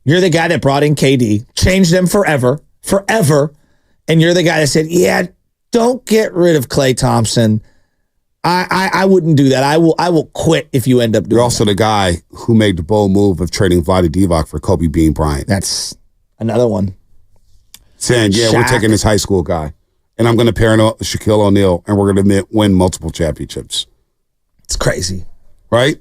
You're the guy that brought in KD, changed them forever. And you're the guy that said, yeah, don't get rid of Klay Thompson. I wouldn't do that. I will quit if you end up doing You're also the guy who made the bold move of trading Vlade Divac for Kobe Bean Bryant. That's another one. Saying, yeah, we're taking this high school guy, and I'm going to pair him up with Shaquille O'Neal, and we're going to win multiple championships. It's crazy. Right?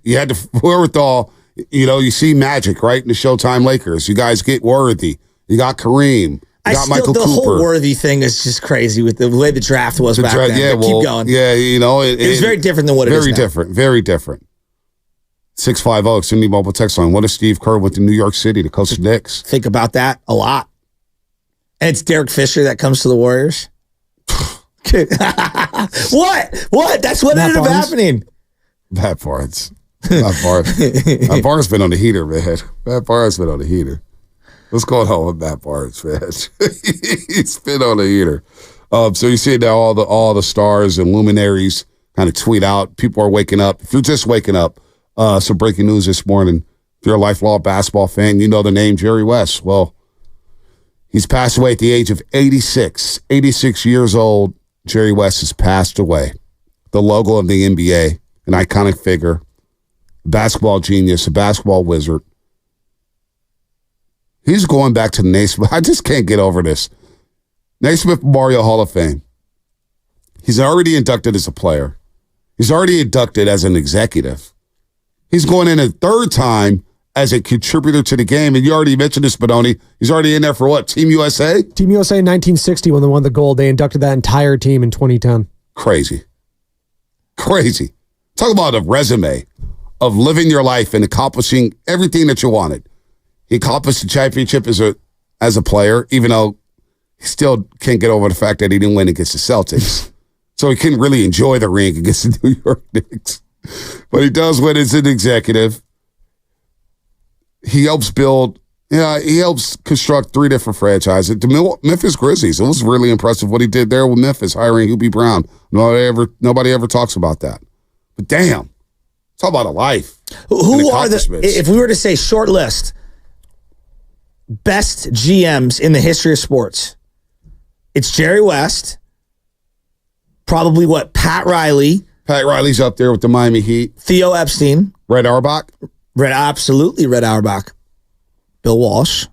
You had the wherewithal. You see Magic, right? In the Showtime Lakers. You guys get Worthy. You got Kareem. You got Michael Cooper. The whole Worthy thing is just crazy with the way the draft was back then. Yeah, keep going. Yeah, it was very different than what it is now. Very different. 650 Cindy Mobile Text Line. What if Steve Kerr went to New York City to coach the Knicks? Think about that a lot. And it's Derek Fisher that comes to the Warriors. What? That's what ended up happening. Matt Barnes. Matt Barnes been on the heater, man. Matt Barnes been on the heater. What's going on with Matt Barnes, man? He's been on the heater. So you see now all the stars and luminaries kind of tweet out. People are waking up. If you're just waking up, some breaking news this morning. If you're a lifelong basketball fan, you know the name Jerry West. Well, he's passed away at the age of 86. 86 years old, Jerry West has passed away. The logo of the NBA, an iconic figure, basketball genius, a basketball wizard. He's going back to the Naismith. I just can't get over this. Naismith Memorial Hall of Fame. He's already inducted as a player. He's already inducted as an executive. He's going in a third time as a contributor to the game. And you already mentioned this, Benoni. He's already in there for what? Team USA? Team USA in 1960 when they won the gold. They inducted that entire team in 2010. Crazy. Talk about a resume of living your life and accomplishing everything that you wanted. He accomplished the championship as a player, even though he still can't get over the fact that he didn't win against the Celtics. So he couldn't really enjoy the ring against the New York Knicks. But he does win as an executive. He helps he helps construct 3 different franchises. The Memphis Grizzlies. It was really impressive what he did there with Memphis, hiring Hubie Brown. Nobody ever talks about that. But damn, talk about a life. Who are if we were to say short list, best GMs in the history of sports? It's Jerry West. Probably Pat Riley. Pat Riley's up there with the Miami Heat. Theo Epstein. Red Auerbach. Red Auerbach. Bill Walsh.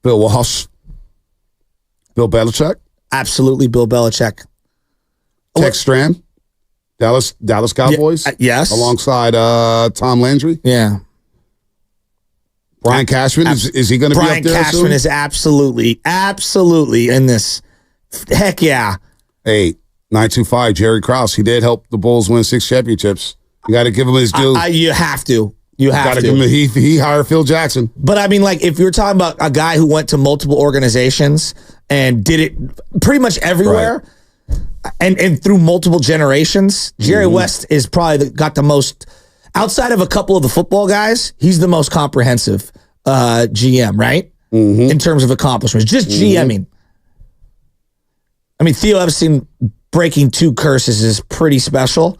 Bill Walsh. Bill Belichick. Absolutely, Bill Belichick. Tex Strand. Dallas Cowboys. Yes. Alongside Tom Landry. Yeah. Brian Cashman. Is he going to be up there Brian Cashman soon? is absolutely in this. Heck yeah. Hey, 925, Jerry Krause. He did help the Bulls win 6 championships. You got to give him his due. You have to. You have to. Give him. He hired Phil Jackson. But I mean, like, if you're talking about a guy who went to multiple organizations and did it pretty much everywhere, and through multiple generations, Jerry West is probably got the most, outside of a couple of the football guys, he's the most comprehensive GM, right? In terms of accomplishments, just GMing. I mean, Theo Epstein breaking 2 curses is pretty special.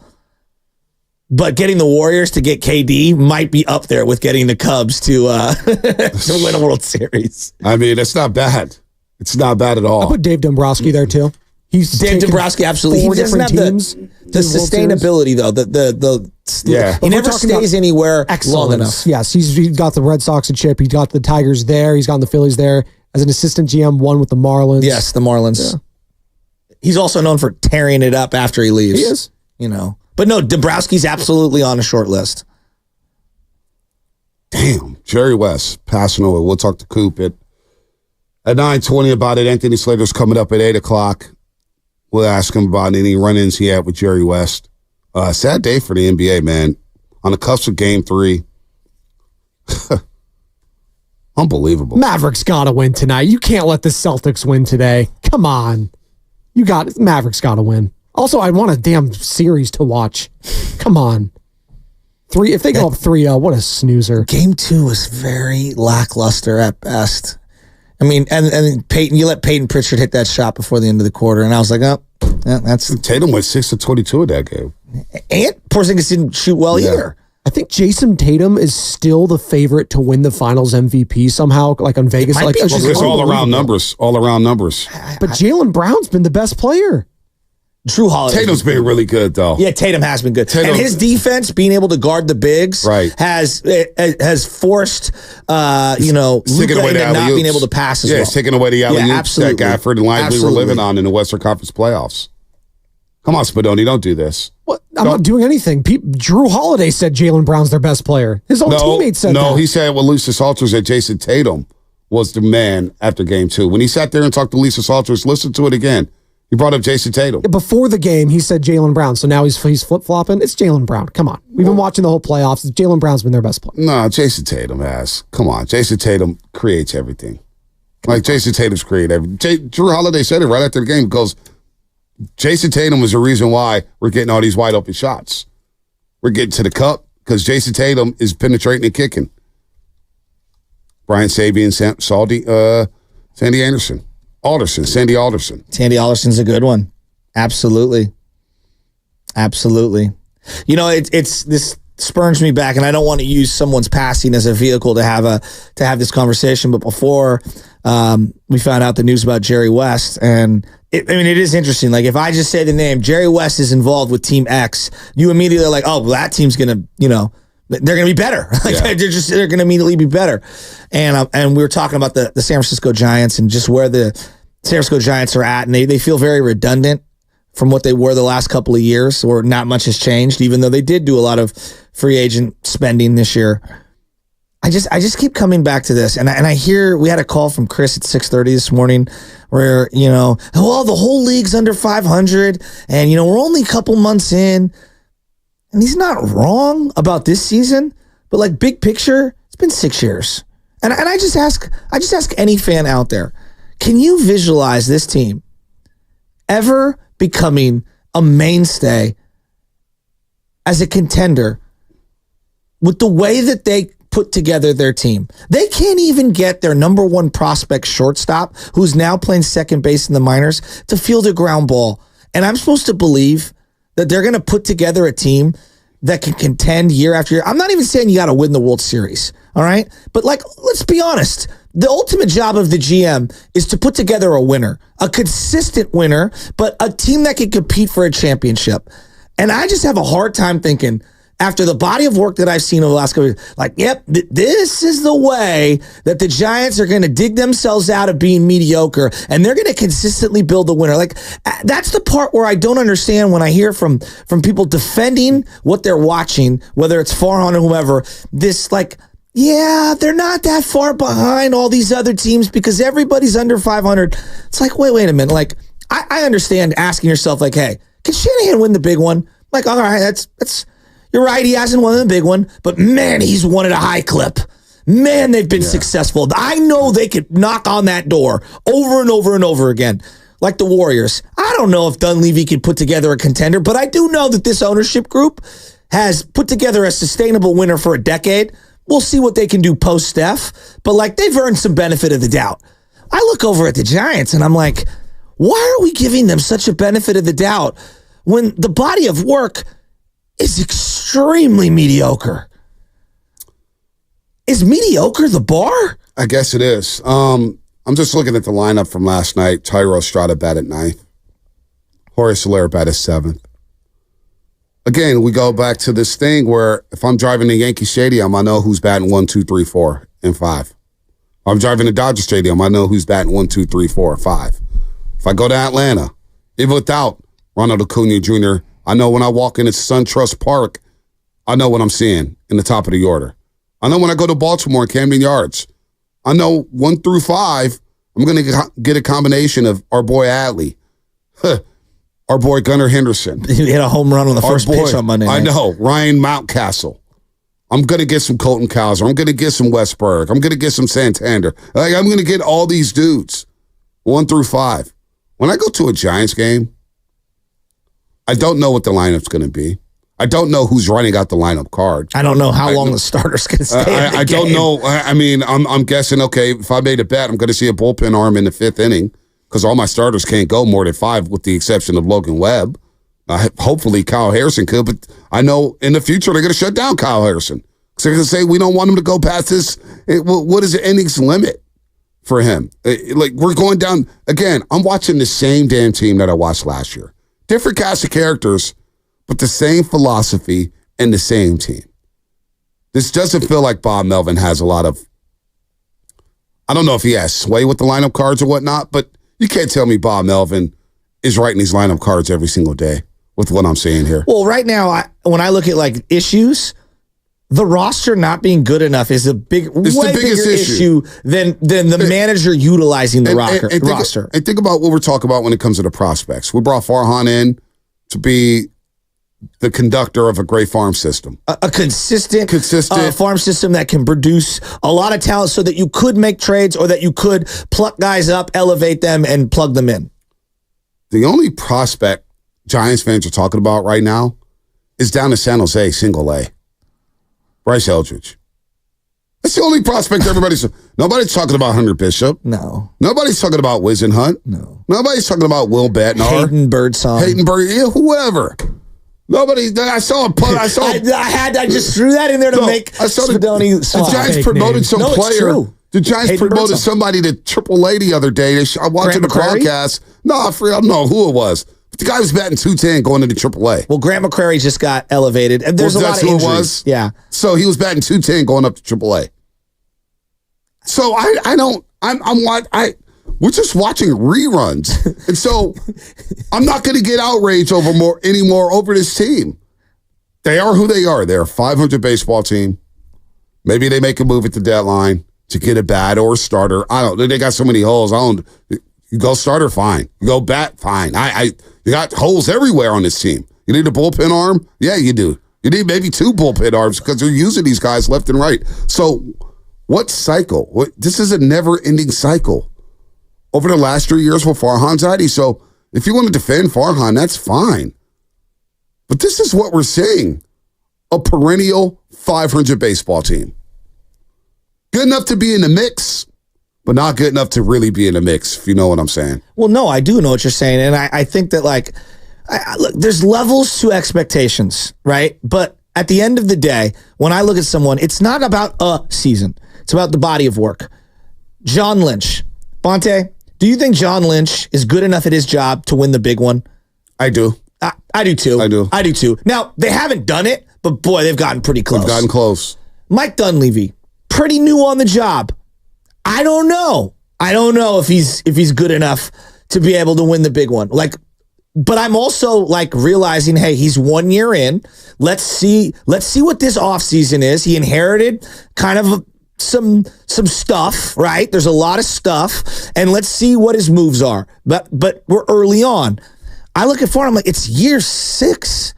But getting the Warriors to get KD might be up there with getting the Cubs to win a World Series. I mean, it's not bad. It's not bad at all. I put Dave Dombrowski there too. Dave Dombrowski, absolutely. He doesn't have the sustainability though. He never stays anywhere long enough. Yes, he's got the Red Sox a chip. He got the Tigers there. He's gotten the Phillies there as an assistant GM. Won with the Marlins. Yes, the Marlins. Yeah. He's also known for tearing it up after he leaves. He is. But no, Dombrowski's absolutely on a short list. Damn. Jerry West passing away. We'll talk to Coop at 9:20 about it. Anthony Slater's coming up at 8 o'clock. We'll ask him about any run-ins he had with Jerry West. Sad day for the NBA, man. On the cusp of Game 3. Unbelievable. Mavericks got to win tonight. You can't let the Celtics win today. Come on. Mavericks got to win. Also, I want a damn series to watch. Come on. If they go up 3-0, what a snoozer. Game 2 was very lackluster at best. I mean, and Peyton, you let Peyton Pritchard hit that shot before the end of the quarter, and I was like, that's... Tatum went 6 of 22 in that game. And Porzingis didn't shoot well either. I think Jason Tatum is still the favorite to win the Finals MVP somehow, like on Vegas. It's all around numbers. But Jaylen Brown's been the best player. Drew Holiday. Tatum's been really good, though. Yeah, Tatum has been good. And his defense, being able to guard the bigs, has forced, Luka into not being able to pass as well. Yeah, it's taking away the alley-oops that Gafford and Lively were living on in the Western Conference playoffs. Come on, Spadoni, don't do this. What? I'm not doing anything. Drew Holiday said Jaylen Brown's their best player. His own teammates said that. No, he said Lisa Salters that Jason Tatum was the man after Game 2. When he sat there and talked to Lisa Salters, listen to it again. He brought up Jason Tatum. Before the game, he said Jaylen Brown. So now he's flip-flopping. It's Jaylen Brown. Come on. We've been watching the whole playoffs. Jaylen Brown's been their best player. No, Jason Tatum has. Come on. Jason Tatum creates everything. Like, Jason Tatum's created everything. Drew Holiday said it right after the game because Jason Tatum was the reason why we're getting all these wide open shots. We're getting to the cup because Jason Tatum is penetrating and kicking. Brian Sabian, Sandy Anderson. Sandy Alderson. Sandy Alderson's a good one. Absolutely. This spurns me back, and I don't want to use someone's passing as a vehicle to have this conversation. But before we found out the news about Jerry West, and it is interesting. Like, if I just say the name Jerry West is involved with Team X, you immediately are like, oh, well, that team's gonna, they're going to be better. They're going to immediately be better. And we were talking about the San Francisco Giants and just where the San Francisco Giants are at. And they feel very redundant from what they were the last couple of years, or not much has changed, even though they did do a lot of free agent spending this year. I just keep coming back to this. And I hear we had a call from Chris at 6:30 this morning where, the whole league's under 500 and, we're only a couple months in. And he's not wrong about this season, but like big picture, it's been 6 years. And I just ask any fan out there, can you visualize this team ever becoming a mainstay as a contender with the way that they put together their team? They can't even get their number one prospect shortstop, who's now playing second base in the minors, to field a ground ball. And I'm supposed to believe that they're going to put together a team that can contend year after year. I'm not even saying you got to win the World Series, all right? But let's be honest. The ultimate job of the GM is to put together a winner, a consistent winner, but a team that can compete for a championship. And I just have a hard time thinking after the body of work that I've seen over the last couple of years, like, yep, this is the way that the Giants are going to dig themselves out of being mediocre, and they're going to consistently build the winner. Like, that's the part where I don't understand when I hear from people defending what they're watching, whether it's Farhan or whoever, this like, yeah, they're not that far behind all these other teams because everybody's under 500. It's like, wait a minute. Like, I understand asking yourself, like, hey, can Shanahan win the big one? Like, all right, that's you're right. He hasn't won the big one, but man, he's won at a high clip. Man, they've been successful. I know they could knock on that door over and over and over again, like the Warriors. I don't know if Dunleavy could put together a contender, but I do know that this ownership group has put together a sustainable winner for a decade. We'll see what they can do post-Steph, but like they've earned some benefit of the doubt. I look over at the Giants and I'm like, why are we giving them such a benefit of the doubt when the body of work is extremely mediocre? Is mediocre the bar? I guess it is. I'm just looking at the lineup from last night. Tyro Strada bat at 9th. Horace Soler bat at 7th. Again, we go back to this thing where if I'm driving to Yankee Stadium, I know who's batting 1, 2, 3, 4, and 5. If I'm driving to Dodger Stadium, I know who's batting 1, 2, 3, 4, 5. If I go to Atlanta, even without Ronald Acuna Jr., I know when I walk into SunTrust Park, I know what I'm seeing in the top of the order. I know when I go to Baltimore and Camden Yards, I know 1 through 5, I'm going to get a combination of our boy Adley, our boy Gunnar Henderson. He hit a home run on the first pitch on Monday night. I know, Ryan Mountcastle. I'm going to get some Colton Cowser. I'm going to get some Westberg. I'm going to get some Santander. Like, I'm going to get all these dudes, 1 through 5. When I go to a Giants game, I don't know what the lineup's going to be. I don't know who's running out the lineup card. I don't know how long the starter's going to stay in the I game. don't know. I mean, I'm guessing, okay, if I made a bet, I'm going to see a bullpen arm in the 5th inning because all my starters can't go more than 5 with the exception of Logan Webb. Hopefully Kyle Harrison could, but I know in the future they're going to shut down Kyle Harrison. So they're going to say, we don't want him to go past this. What is the innings limit for him? Like, we're going down. Again, I'm watching the same damn team that I watched last year. Different cast of characters, but the same philosophy and the same team. This doesn't feel like Bob Melvin has a lot of, I don't know if he has sway with the lineup cards or whatnot, but you can't tell me Bob Melvin is writing these lineup cards every single day with what I'm seeing here. Well, right now, when I look at like issues, the roster not being good enough is way bigger issue than the manager utilizing the roster. And think about what we're talking about when it comes to the prospects. We brought Farhan in to be the conductor of a great farm system. A consistent farm system that can produce a lot of talent so that you could make trades or that you could pluck guys up, elevate them, and plug them in. The only prospect Giants fans are talking about right now is down in San Jose, single A. Bryce Eldridge. That's the only prospect nobody's talking about Hunter Bishop. No. Nobody's talking about Wisenhunt. No. Nobody's talking about Will Bednar. Hayden Birdsong. Whoever. Nobody. I just threw that in there to make Spadoni the Giants promoted some player. The Giants promoted somebody to AAA the other day. I watched the broadcast. No, I don't know who it was. But the guy was batting .210 going into AAA. Well, Grant McCrary just got elevated, and there's a lot of injuries. Who it was? Yeah. So he was batting .210 going up to AAA. So we're just watching reruns. And so I'm not going to get outraged anymore over this team. They are who they are. They're a 500 baseball team. Maybe they make a move at the deadline to get a bat or a starter. I don't know. They got so many holes. You go starter, fine. You go bat, fine. You got holes everywhere on this team. You need a bullpen arm? Yeah, you do. You need maybe 2 bullpen arms because they're using these guys left and right. So what cycle? This is a never-ending cycle. Over the last 3 years with Farhan Zaidi. So if you want to defend Farhan, that's fine. But this is what we're seeing. A perennial 500 baseball team. Good enough to be in the mix, but not good enough to really be in the mix, if you know what I'm saying. Well, no, I do know what you're saying. And I think that, look, there's levels to expectations, right? But at the end of the day, when I look at someone, it's not about a season. It's about the body of work. John Lynch. Bonte, do you think John Lynch is good enough at his job to win the big one? I do. I do too. I do. Now, they haven't done it, but boy, they've gotten pretty close. They've gotten close. Mike Dunleavy, pretty new on the job. I don't know if he's good enough to be able to win the big one. But I'm also realizing, hey, he's 1 year in. Let's see what this offseason is. He inherited kind of some stuff, right? There's a lot of stuff, and let's see what his moves are. But we're early on. I look at Farhan, I'm like, it's year 6.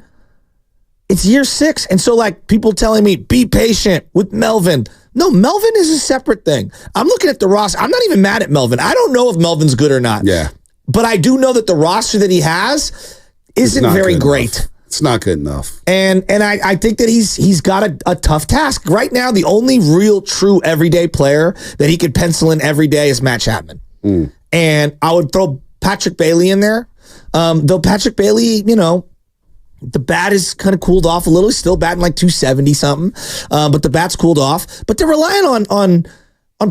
It's year 6. And so people telling me, be patient with Melvin. No, Melvin is a separate thing. I'm looking at the roster. I'm not even mad at Melvin. I don't know if Melvin's good or not. Yeah. But I do know that the roster that he has isn't very great. Enough. It's not good enough. And I think that he's got a tough task. Right now, the only real, true, everyday player that he could pencil in every day is Matt Chapman. And I would throw Patrick Bailey in there. Though Patrick Bailey, the bat is kind of cooled off a little. He's still batting 270 something, but the bat's cooled off. But they're relying on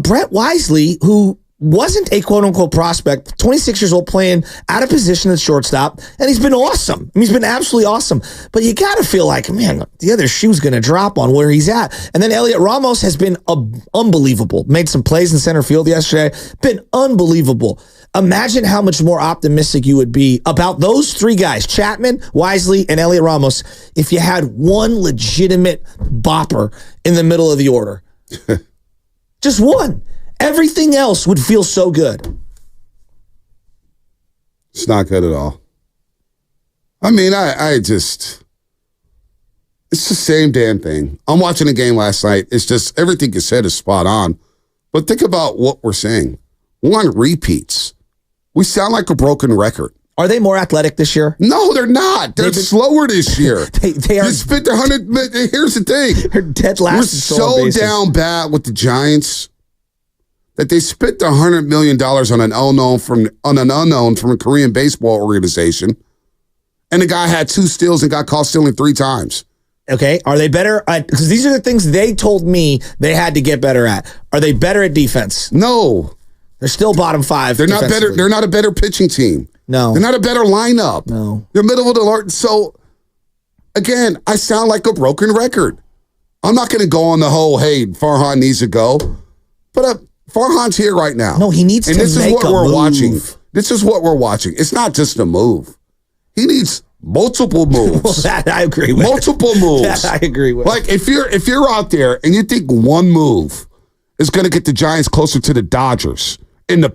Brett Wisely, who wasn't a quote-unquote prospect, 26 years old, playing out of position at shortstop, and he's been awesome. I mean, he's been absolutely awesome. But you got to feel like, man, the other shoe's going to drop on where he's at. And then Elliot Ramos has been unbelievable. Made some plays in center field yesterday. Been unbelievable. Imagine how much more optimistic you would be about those 3 guys, Chapman, Wisely, and Elliot Ramos, if you had one legitimate bopper in the middle of the order. Just one. Everything else would feel so good. It's not good at all. I mean, it's the same damn thing. I'm watching a game last night. It's just everything you said is spot on. But think about what we're saying. 1 repeats. We sound like a broken record. Are they more athletic this year? No, they're not. They're slower this year. they are. You spent 100. Here's the thing. They're dead last. We're so down bad with the Giants that they spent $100 million on an unknown from a Korean baseball organization, and the guy had 2 steals and got caught stealing 3 times. Okay, are they better? Because these are the things they told me they had to get better at. Are they better at defense? No, they're still bottom 5. They're not better. They're not a better pitching team. No, they're not a better lineup. No, they're middle of the line. So again, I sound like a broken record. I'm not going to go on the whole, hey, Farhan needs to go, but Farhan's here right now. No, he needs to make a move. And this is what we're watching. This is what we're watching. It's not just a move. He needs multiple moves. Well, that I agree with. Multiple moves. That I agree with. If you're out there and you think one move is going to get the Giants closer to the Dodgers in the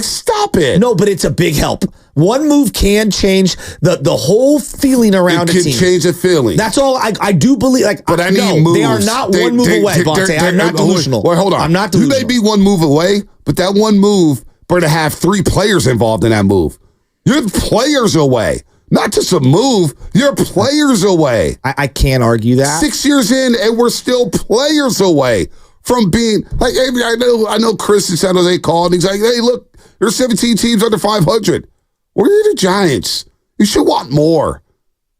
stop it. No, but it's a big help. One move can change the whole feeling around a team. It can change the feeling. That's all I do believe. But I need moves. They are not one move away, Vontae. I'm not delusional. Well, hold on. I'm not delusional. You may be one move away, but that one move better have 3 players involved in that move. You're players away. Not just a move. You're players away. I can't argue that. 6 years in, and we're still players away from being I know Chris in San Jose called, and he's like, hey, look, there's 17 teams under 500. Where are the Giants? You should want more.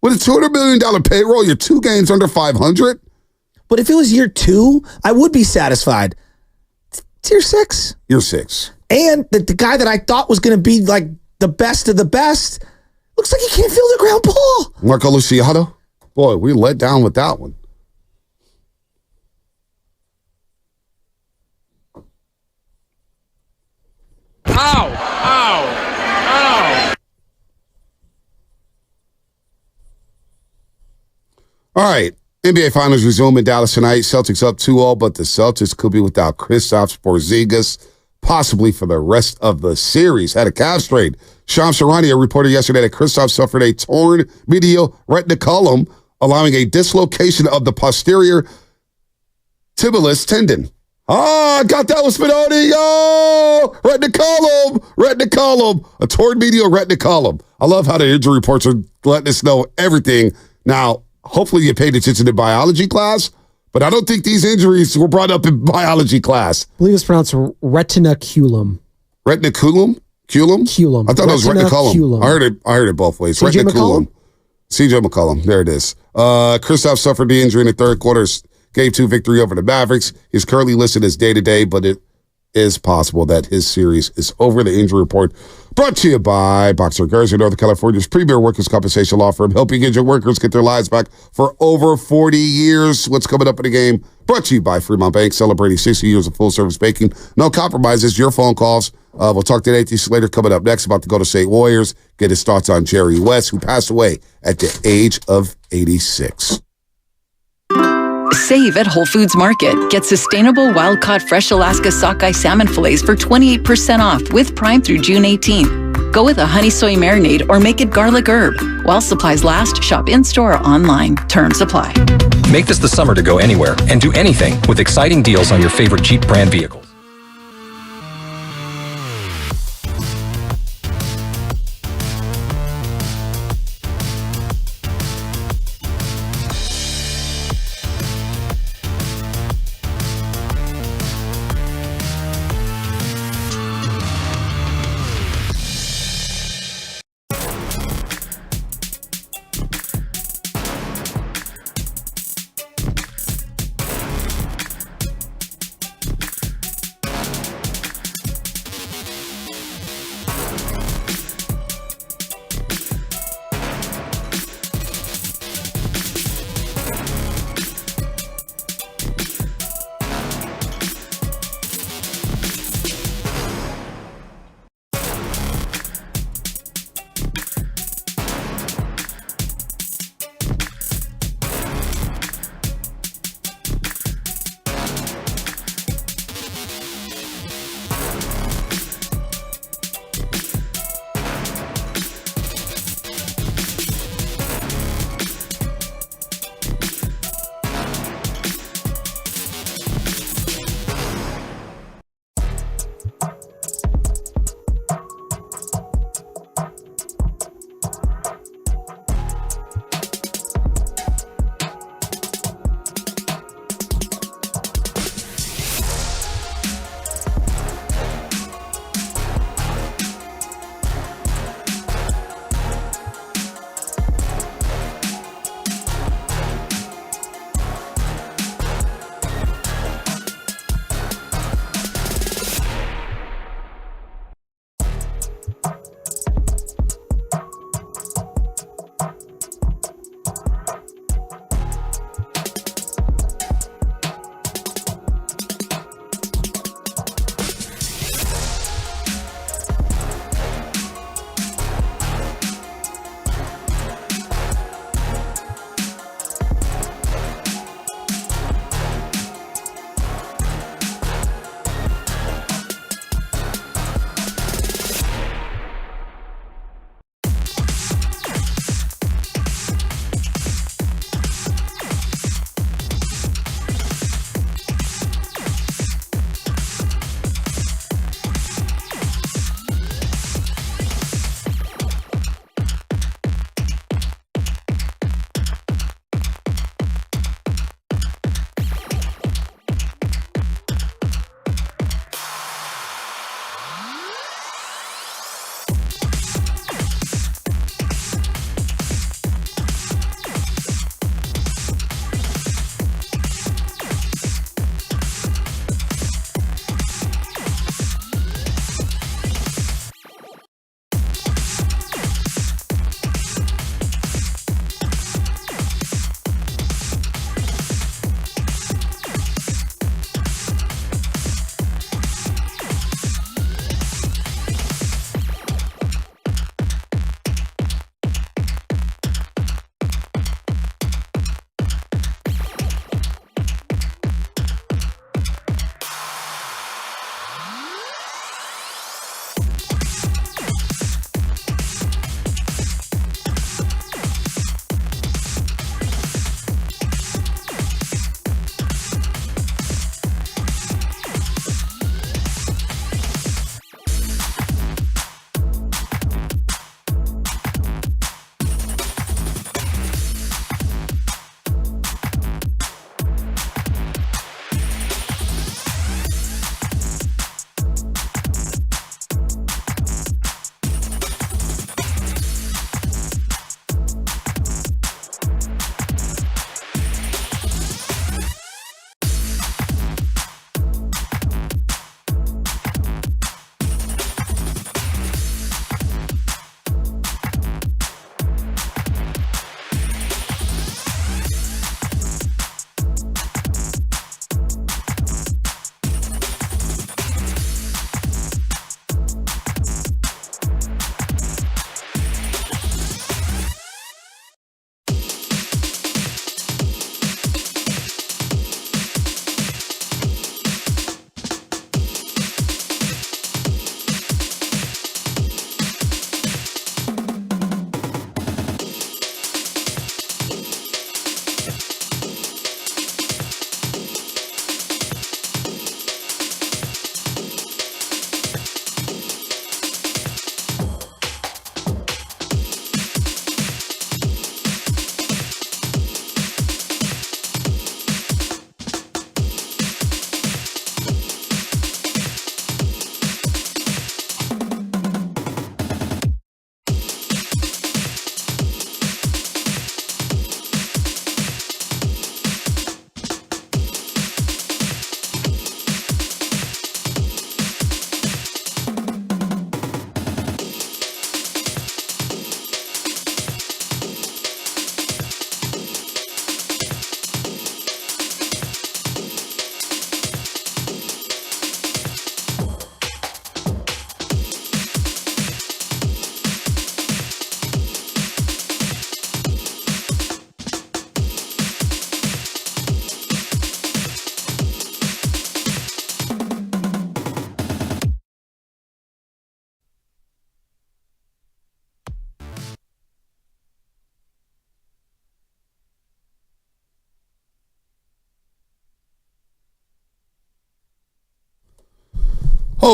With a $200 million payroll, you're 2 games under 500. But if it was year 2, I would be satisfied. It's year 6. Year 6. And the guy that I thought was going to be the best of the best looks like he can't feel the ground ball. Marco Luciano? Boy, we let down with that one. Ow! Ow! Ow! All right. NBA Finals resume in Dallas tonight. Celtics up 2-0, but the Celtics could be without Kristaps Porzingis, possibly for the rest of the series. Had a Cavs trade. Shams Charania reported yesterday that Kristaps suffered a torn medial reticulum, allowing a dislocation of the posterior tibialis tendon. I got that with Spinoni. Oh, reticulum. A torn medial reticulum. I love how the injury reports are letting us know everything. Now, hopefully you paid attention to biology class, but I don't think these injuries were brought up in biology class. I believe it's pronounced retinaculum. Retinaculum? Culum? I thought it was reticulum. I heard it both ways. CJ McCollum? CJ McCollum. There it is. Kristaps suffered the injury in the third quarter. Game 2 victory over the Mavericks. He's currently listed as day-to-day, but is possible that his series is over. The injury report brought to you by Boxer Garza, Northern California's premier workers' compensation law firm, helping injured workers get their lives back for over 40 years. What's coming up in the game? Brought to you by Fremont Bank, celebrating 60 years of full-service banking. No compromises, your phone calls. We'll talk to Nathan Slater coming up next about the Golden State Warriors, get his thoughts on Jerry West, who passed away at the age of 86. Save at Whole Foods Market. Get sustainable wild-caught fresh Alaska sockeye salmon fillets for 28% off with Prime through June 18th. Go with a honey soy marinade or make it garlic herb. While supplies last, shop in-store or online. Terms apply. Make this the summer to go anywhere and do anything with exciting deals on your favorite Jeep brand vehicles.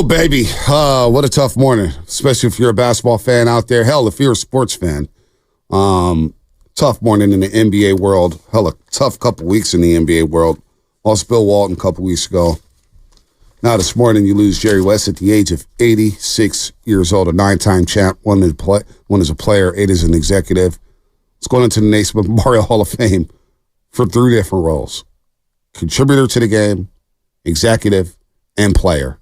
Oh, baby. What a tough morning, especially if you're a basketball fan out there. Hell, if you're a sports fan. Tough morning in the NBA world. Hell, a tough couple weeks in the NBA world. Lost Bill Walton a couple weeks ago. Now this morning you lose Jerry West at the age of 86 years old, a 9-time champ, one as a player, 8 as an executive. It's going into the Naismith Memorial Hall of Fame for 3 different roles. Contributor to the game, executive, and player.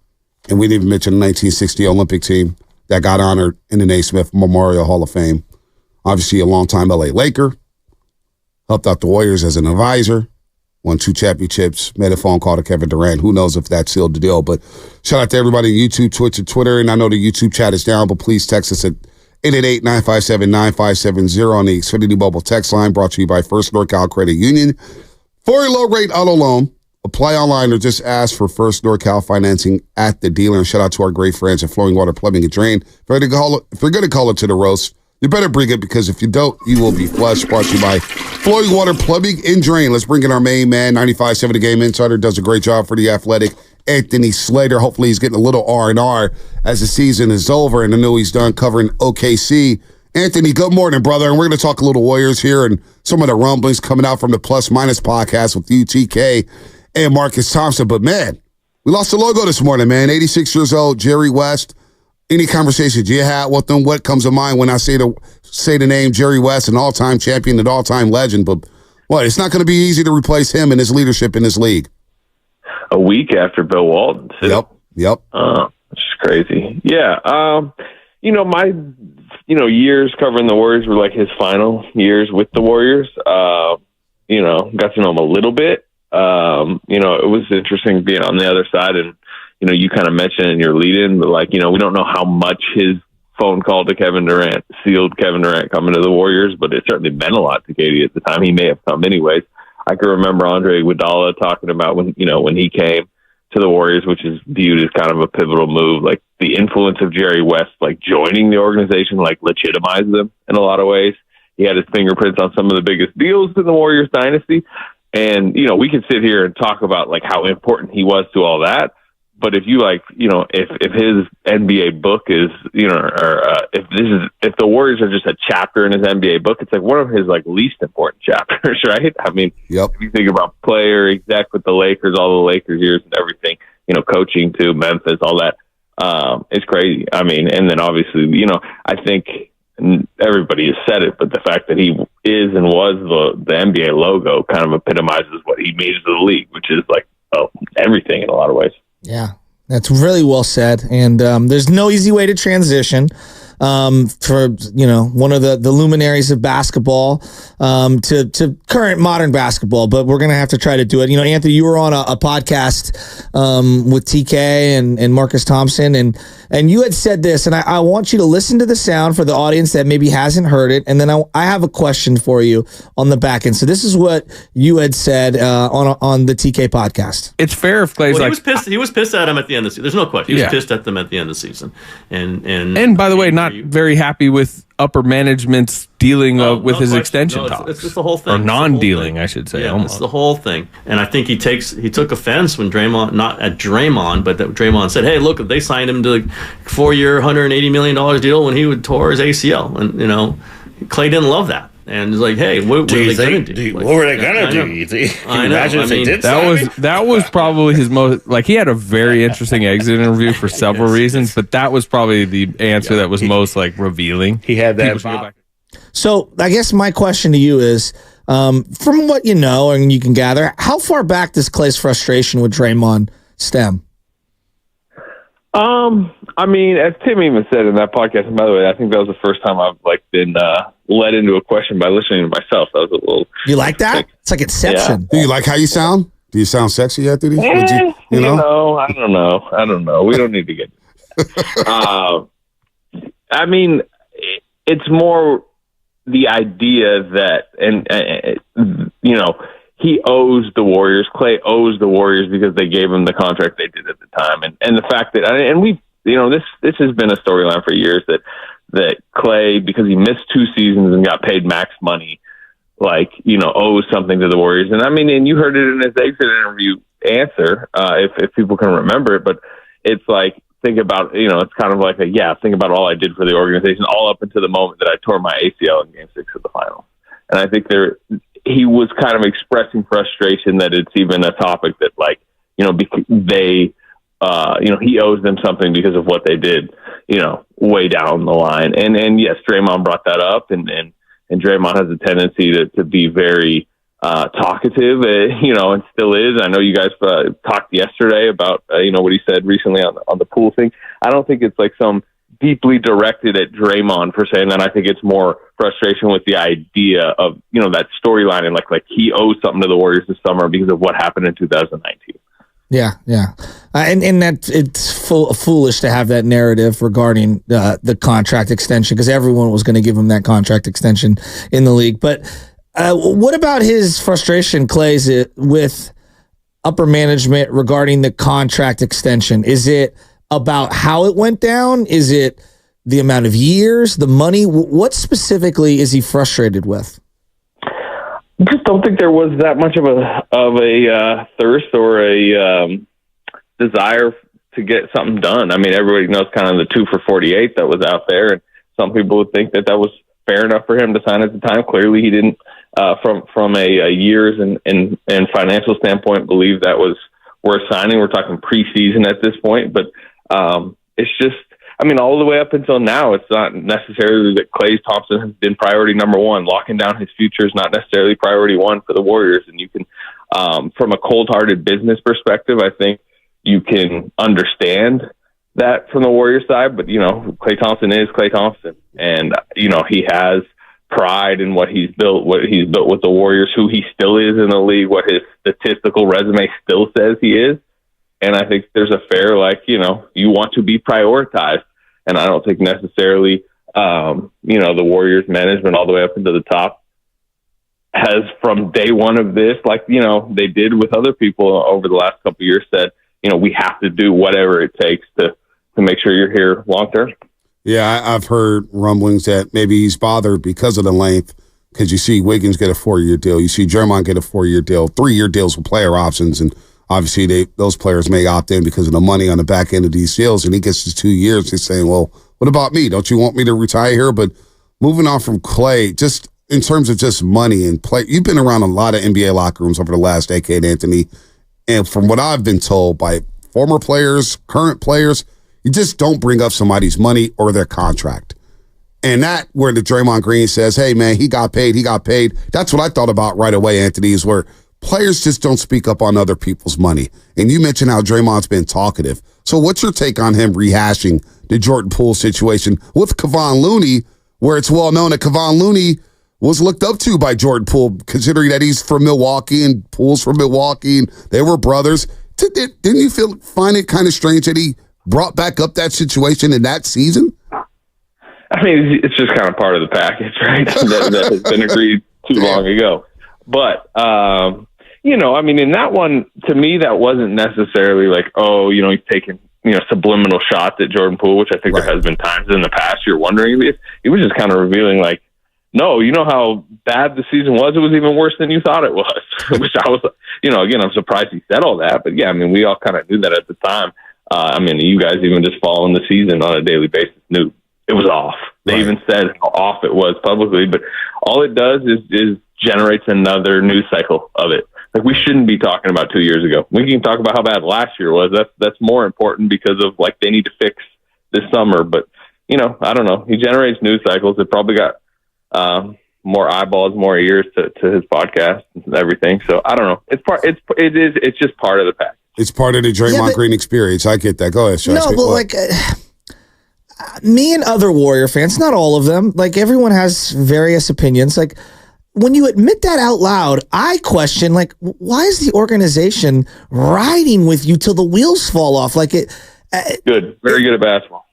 And we didn't even mention the 1960 Olympic team that got honored in the Naismith Memorial Hall of Fame. Obviously a longtime LA Laker. Helped out the Warriors as an advisor. Won 2 championships, made a phone call to Kevin Durant. Who knows if that sealed the deal. But shout out to everybody on YouTube, Twitch, and Twitter. And I know the YouTube chat is down, but please text us at 888-957-9570 on the Xfinity Mobile text line, brought to you by First NorCal Credit Union. For a low-rate auto loan, apply online or just ask for First NorCal financing at the dealer. And shout out to our great friends at Flowing Water Plumbing and Drain. If you're going to call it to the roast, you better bring it, because if you don't, you will be flushed. Brought to you by Flowing Water Plumbing and Drain. Let's bring in our main man, 95.7 The Game Insider, does a great job for the Athletic, Anthony Slater. Hopefully he's getting a little R&R as the season is over, and I know he's done covering OKC. Anthony, good morning, brother. And we're going to talk a little Warriors here and some of the rumblings coming out from the Plus Minus podcast with UTK and Marcus Thompson. But, man, we lost the logo this morning, man. 86 years old, Jerry West. Any conversations you had with them? What comes to mind when I say the name Jerry West, an all-time champion, an all-time legend? But it's not going to be easy to replace him and his leadership in this league. A week after Bill Walton. Yep. Which is crazy. Yeah. My years covering the Warriors were like his final years with the Warriors. Got to know him a little bit. It was interesting being on the other side, and you kind of mentioned in your lead-in, but we don't know how much his phone call to Kevin Durant sealed Kevin Durant coming to the Warriors, but it certainly meant a lot to KD at the time. He may have come anyways. I can remember Andre Iguodala talking about when he came to the Warriors, which is viewed as kind of a pivotal move. Like the influence of Jerry West, joining the organization, legitimized them in a lot of ways. He had his fingerprints on some of the biggest deals in the Warriors dynasty. And, we could sit here and talk about how important he was to all that. But if you if his NBA book is, if the Warriors are just a chapter in his NBA book, it's one of his least important chapters, right? I mean, If you think about player, exec with the Lakers, all the Lakers years and everything, coaching to Memphis, all that, it's crazy. I mean, and then obviously, I think everybody has said it, but the fact that he is and was the NBA logo kind of epitomizes what he made to the league, which is everything in a lot of ways. Yeah, that's really well said. And there's no easy way to transition for one of the luminaries of basketball to current modern basketball, but we're gonna have to try to do it. Anthony, you were on a podcast with TK and Marcus Thompson, and you had said this, and I want you to listen to the sound for the audience that maybe hasn't heard it, and then I have a question for you on the back end. So this is what you had said on the TK podcast. It's fair if Clay's he was pissed at him at the end of the season. There's no question. He was pissed at them at the end of the season, and by the way, not very happy with upper management's dealing with his extension talks. It's the whole thing. Or non-dealing, I should say. Yeah, almost. it's the whole thing. And I think he took offense when Draymond, not at Draymond, but that Draymond said, hey, look, they signed him to a 4-year, $180 million deal when he tore his ACL. And, Clay didn't love that. And it's like, hey, what were they going to do? What were they going to do? Can you imagine if they did that was probably his most, he had a very interesting exit interview for several reasons, but that was probably the answer that was most revealing. He had that. So I guess my question to you is, from what you know and you can gather, how far back does Clay's frustration with Draymond stem? I mean, as Tim even said in that podcast, and by the way, I think that was the first time I've been led into a question by listening to myself. That was a little. You like that? It's like Inception. Yeah. Do you like how you sound? Do you sound sexy, Anthony? I don't know. We don't need to get. I mean, it's more the idea that, and he owes the Warriors. Clay owes the Warriors because they gave him the contract they did at the time, and the fact that, and we, this has been a storyline for years that Clay, because he missed 2 seasons and got paid max money, owes something to the Warriors. And I mean, and you heard it in his exit interview answer, if people can remember it, but it's think about, it's kind of like think about all I did for the organization all up until the moment that I tore my ACL in Game 6 of the finals. And I think he was kind of expressing frustration that it's even a topic that he owes them something because of what they did, way down the line. And yes, Draymond brought that up, and Draymond has a tendency to be very talkative, and still is. I know you guys talked yesterday about, what he said recently on the Poole thing. I don't think it's like some deeply directed at Draymond for saying that. I think it's more frustration with the idea of, that storyline and like he owes something to the Warriors this summer because of what happened in 2019. Yeah. And that it's foolish to have that narrative regarding the contract extension, because everyone was going to give him that contract extension in the league. But what about his frustration, Clay's, with upper management regarding the contract extension? Is it about how it went down? Is it the amount of years, the money? What specifically is he frustrated with? I just don't think there was that much of a thirst or a desire to get something done. I mean, everybody knows kind of the 2 for $48 that was out there, and some people would think that was fair enough for him to sign at the time. Clearly, he didn't, from a years and financial standpoint, believe that was worth signing. We're talking preseason at this point, but it's just, all the way up until now, it's not necessarily that Klay Thompson has been priority number one. Locking down his future is not necessarily priority one for the Warriors. And you can, from a cold-hearted business perspective, I think you can understand that from the Warriors side. But, Klay Thompson is Klay Thompson. And, he has pride in what he's built with the Warriors, who he still is in the league, what his statistical resume still says he is. And I think there's a fair, you want to be prioritized. And I don't think necessarily, the Warriors management all the way up into the top has, from day one of this, they did with other people over the last couple of years, said, we have to do whatever it takes to make sure you're here long term. Yeah, I've heard rumblings that maybe he's bothered because of the length, because you see Wiggins get a 4-year deal. You see Draymond get a 4-year deal, 3-year deals with player options, and obviously, those players may opt in because of the money on the back end of these deals, and he gets his 2 years. He's saying, well, what about me? Don't you want me to retire here? But moving on from Klay, just in terms of just money and play, you've been around a lot of NBA locker rooms over the last decade, Anthony, and from what I've been told by former players, current players, you just don't bring up somebody's money or their contract. And that, where the Draymond Green says, hey, man, he got paid. That's what I thought about right away, Anthony, is where players just don't speak up on other people's money. And you mentioned how Draymond's been talkative. So what's your take on him rehashing the Jordan Poole situation with Kevon Looney, where it's well known that Kevon Looney was looked up to by Jordan Poole, considering that he's from Milwaukee and Poole's from Milwaukee, and they were brothers. Didn't you find it kind of strange that he brought back up that situation in that season? It's just kind of part of the package, right? that has been agreed too long ago. But, in that one, to me, that wasn't necessarily like, he's taking, subliminal shots at Jordan Poole, which I think there has been times in the past you're wondering. He was just kind of revealing, like, no, you know how bad the season was? It was even worse than you thought it was, which I was, again, I'm surprised he said all that. But, yeah, we all kind of knew that at the time. You guys even just following the season on a daily basis knew it was off. They even said how off it was publicly. But all it does is generates another news cycle of it. Like, we shouldn't be talking about 2 years ago. We can talk about how bad last year was. That's more important because of, they need to fix this summer. But, I don't know. He generates news cycles. It probably got more eyeballs, more ears to his podcast and everything. So I don't know. It's just part of the pack. It's part of the Draymond Green experience. I get that. Go ahead, Shasky. No, but me and other Warrior fans, not all of them, everyone has various opinions. When you admit that out loud, I question, why is the organization riding with you till the wheels fall off? Good. Very good at basketball.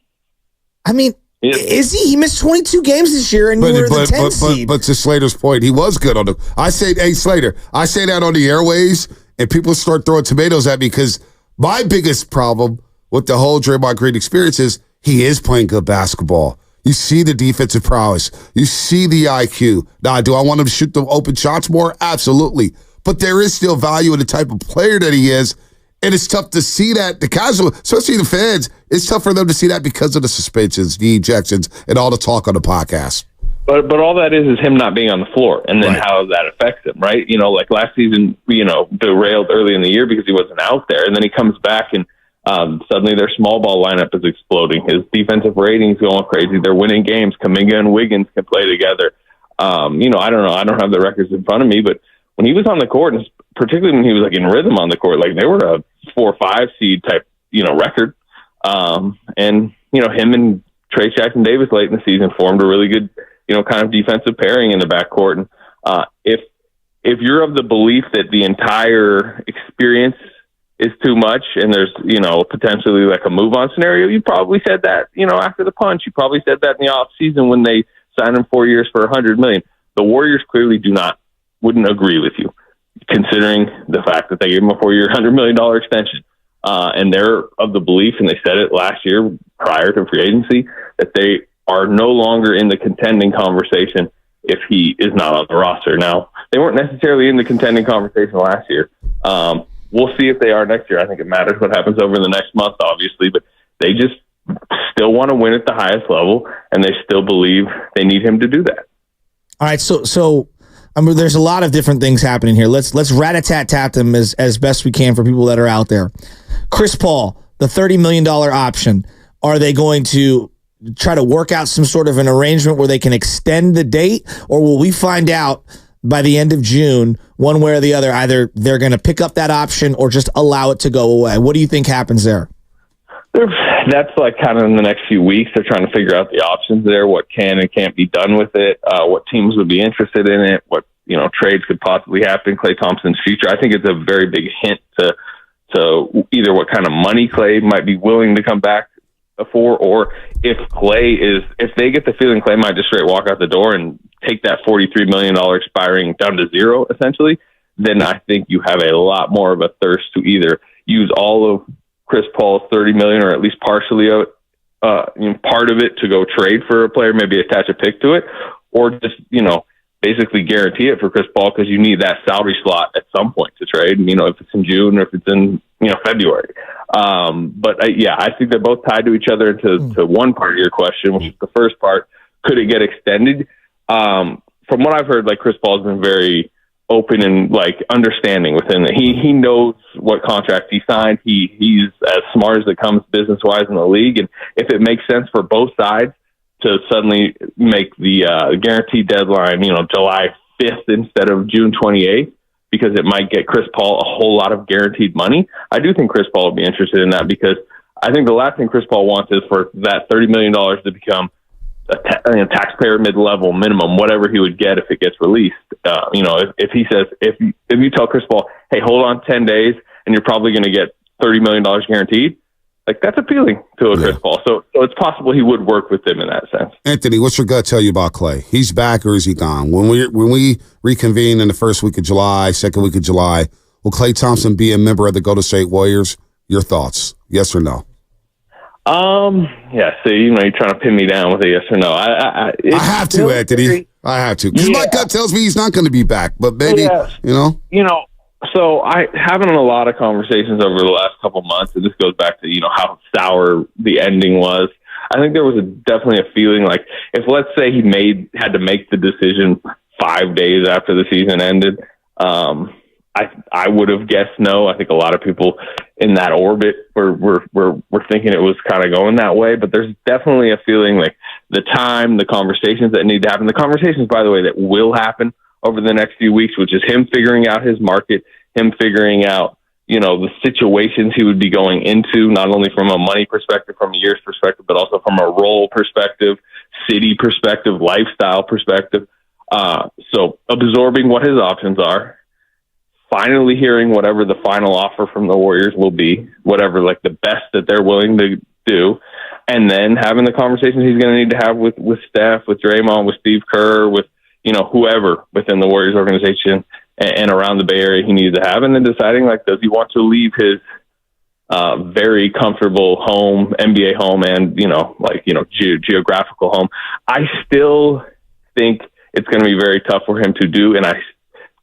Is he? He missed 22 games this year, and you were the 10th seed. But to Slater's point, he was good on Slater, I say that on the airways, and people start throwing tomatoes at me because my biggest problem with the whole Draymond Green experience is he is playing good basketball. You see the defensive prowess. You see the IQ. Now, do I want him to shoot the open shots more? Absolutely. But there is still value in the type of player that he is. And it's tough to see that. The casual, especially the fans, it's tough for them to see that because of the suspensions, the ejections, and all the talk on the podcast. But all that is him not being on the floor, and then how that affects him, right? You know, like last season, derailed early in the year because he wasn't out there, and then he comes back and suddenly their small ball lineup is exploding. His defensive rating's going crazy. They're winning games. Kuminga and Wiggins can play together. I don't know. I don't have the records in front of me, but when he was on the court, and particularly when he was like in rhythm on the court, like they were a 4 or 5 seed type, record. And him and Trace Jackson Davis late in the season formed a really good, kind of defensive pairing in the backcourt. And if you're of the belief that the entire experience is too much and there's, potentially like a move on scenario, you probably said that, after the punch. You probably said that in the off season when they signed him 4 years for $100 million. The Warriors clearly wouldn't agree with you, considering the fact that they gave him a 4-year, $100 million extension. And they're of the belief, and they said it last year prior to free agency, that they are no longer in the contending conversation if he is not on the roster. Now, they weren't necessarily in the contending conversation last year. We'll see if they are next year. I think it matters what happens over the next month, obviously, but they just still want to win at the highest level, and they still believe they need him to do that. All right, so there's a lot of different things happening here. Let's rat-a-tat-tat them as best we can for people that are out there. Chris Paul, the $30 million option. Are they going to try to work out some sort of an arrangement where they can extend the date, or will we find out by the end of June, one way or the other, either they're going to pick up that option or just allow it to go away? What do you think happens there? That's like kind of in the next few weeks. They're trying to figure out the options there, what can and can't be done with it, what teams would be interested in it, what trades could possibly happen, Klay Thompson's future. I think it's a very big hint to either what kind of money Klay might be willing to come back for, or if they get the feeling Klay might just straight walk out the door and take that $43 million expiring down to zero, essentially, then I think you have a lot more of a thirst to either use all of Chris Paul's $30 million, or at least partially part of it, to go trade for a player, maybe attach a pick to it, or just basically guarantee it for Chris Paul because you need that salary slot at some point to trade. If it's in June or if it's in February. I think they're both tied to each other. To one part of your question, which is the first part, could it get extended? From what I've heard, like Chris Paul's been very open and like understanding within it. He knows what contract he signed. He's as smart as it comes business wise in the league, and if it makes sense for both sides to suddenly make the guaranteed deadline, July 5th instead of June 28th, because it might get Chris Paul a whole lot of guaranteed money. I do think Chris Paul would be interested in that, because I think the last thing Chris Paul wants is for that $30 million to become a taxpayer mid-level minimum, whatever he would get if it gets released. If he says, if you tell Chris Paul, hey, hold on 10 days and you're probably going to get $30 million guaranteed, like that's appealing to a Chris Paul. So it's possible he would work with them in that sense. Anthony, what's your gut tell you about Klay? He's back or is he gone? When we reconvene in the first week of July, second week of July, will Klay Thompson be a member of the Golden State Warriors? Your thoughts? Yes or no? Yeah. So you're trying to pin me down with a yes or no. I have to, Anthony. I have to, because my gut tells me he's not going to be back. But maybe So I having a lot of conversations over the last couple of months, and this goes back to how sour the ending was. I think there was definitely a feeling like, if let's say he had to make the decision 5 days after the season ended, I would have guessed no. I think a lot of people in that orbit were thinking it was kind of going that way, but there's definitely a feeling like the time, the conversations that need to happen, the conversations, by the way, that will happen over the next few weeks, which is him figuring out his market, him figuring out, the situations he would be going into, not only from a money perspective, from a year's perspective, but also from a role perspective, city perspective, lifestyle perspective. So absorbing what his options are, finally hearing whatever the final offer from the Warriors will be, whatever, like the best that they're willing to do, and then having the conversations he's going to need to have with Steph, with Draymond, with Steve Kerr, with whoever within the Warriors organization and around the Bay Area he needs to have, and then deciding, like, does he want to leave his very comfortable home, NBA home, and geographical home. I still think it's going to be very tough for him to do, and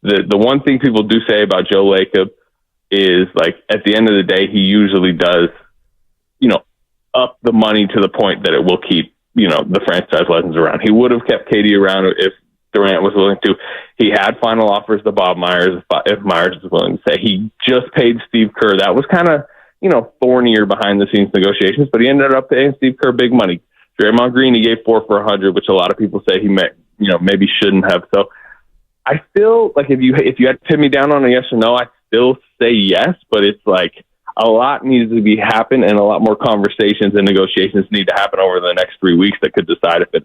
the one thing people do say about Joe Lacob, is like at the end of the day, he usually does, up the money to the point that it will keep, the franchise legends around. He would have kept KD around if Durant was willing to. He had final offers to Bob Myers if Myers was willing to say. He just paid Steve Kerr. That was kind of, thornier behind the scenes negotiations, but he ended up paying Steve Kerr big money. Draymond Green, he gave 4 for $100, which a lot of people say he maybe shouldn't have. So I still, like, if you had to pin me down on a yes or no, I still say yes, but it's like a lot needs to be happen, and a lot more conversations and negotiations need to happen over the next 3 weeks that could decide if it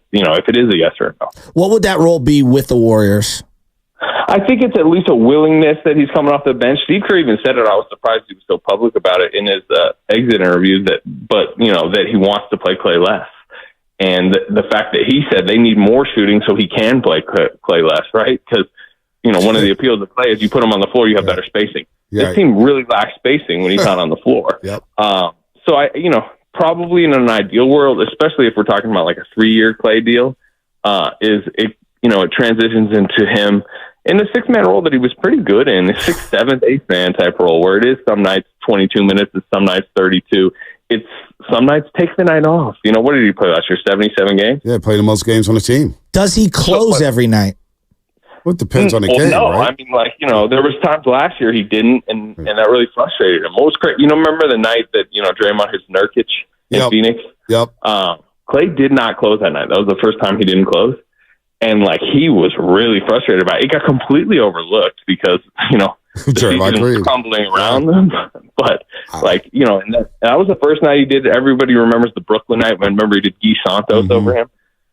is a yes or a no. What would that role be with the Warriors? I think it's at least a willingness that he's coming off the bench. Steve Kerr even said it. I was surprised he was so public about it in his exit interview that he wants to play Klay less. And the fact that he said they need more shooting so he can play Klay less, right? Because, one of the appeals of Klay is you put him on the floor, you have better spacing. Yeah. This team really lacks spacing when he's not on the floor. Yep. So probably in an ideal world, especially if we're talking about like a 3-year Klay deal, it transitions into him in the 6-man role that he was pretty good in, the 6th, 7th, 8th man type role, where it is some nights 22 minutes and some nights 32. It's some nights take the night off. What did he play last year? 77 games? Yeah, played the most games on the team. Does he close every night? Well, it depends on the game, no, right? I mean, there was times last year he didn't, and that really frustrated him. What was great, remember the night that, Draymond hit Nurkic in Phoenix? Yep. Klay did not close that night. That was the first time he didn't close. And, he was really frustrated by it. It got completely overlooked because, the season was crumbling around them. But, and that was the first night he did it. Everybody remembers the Brooklyn night. Remember, he did Guy Santos over him.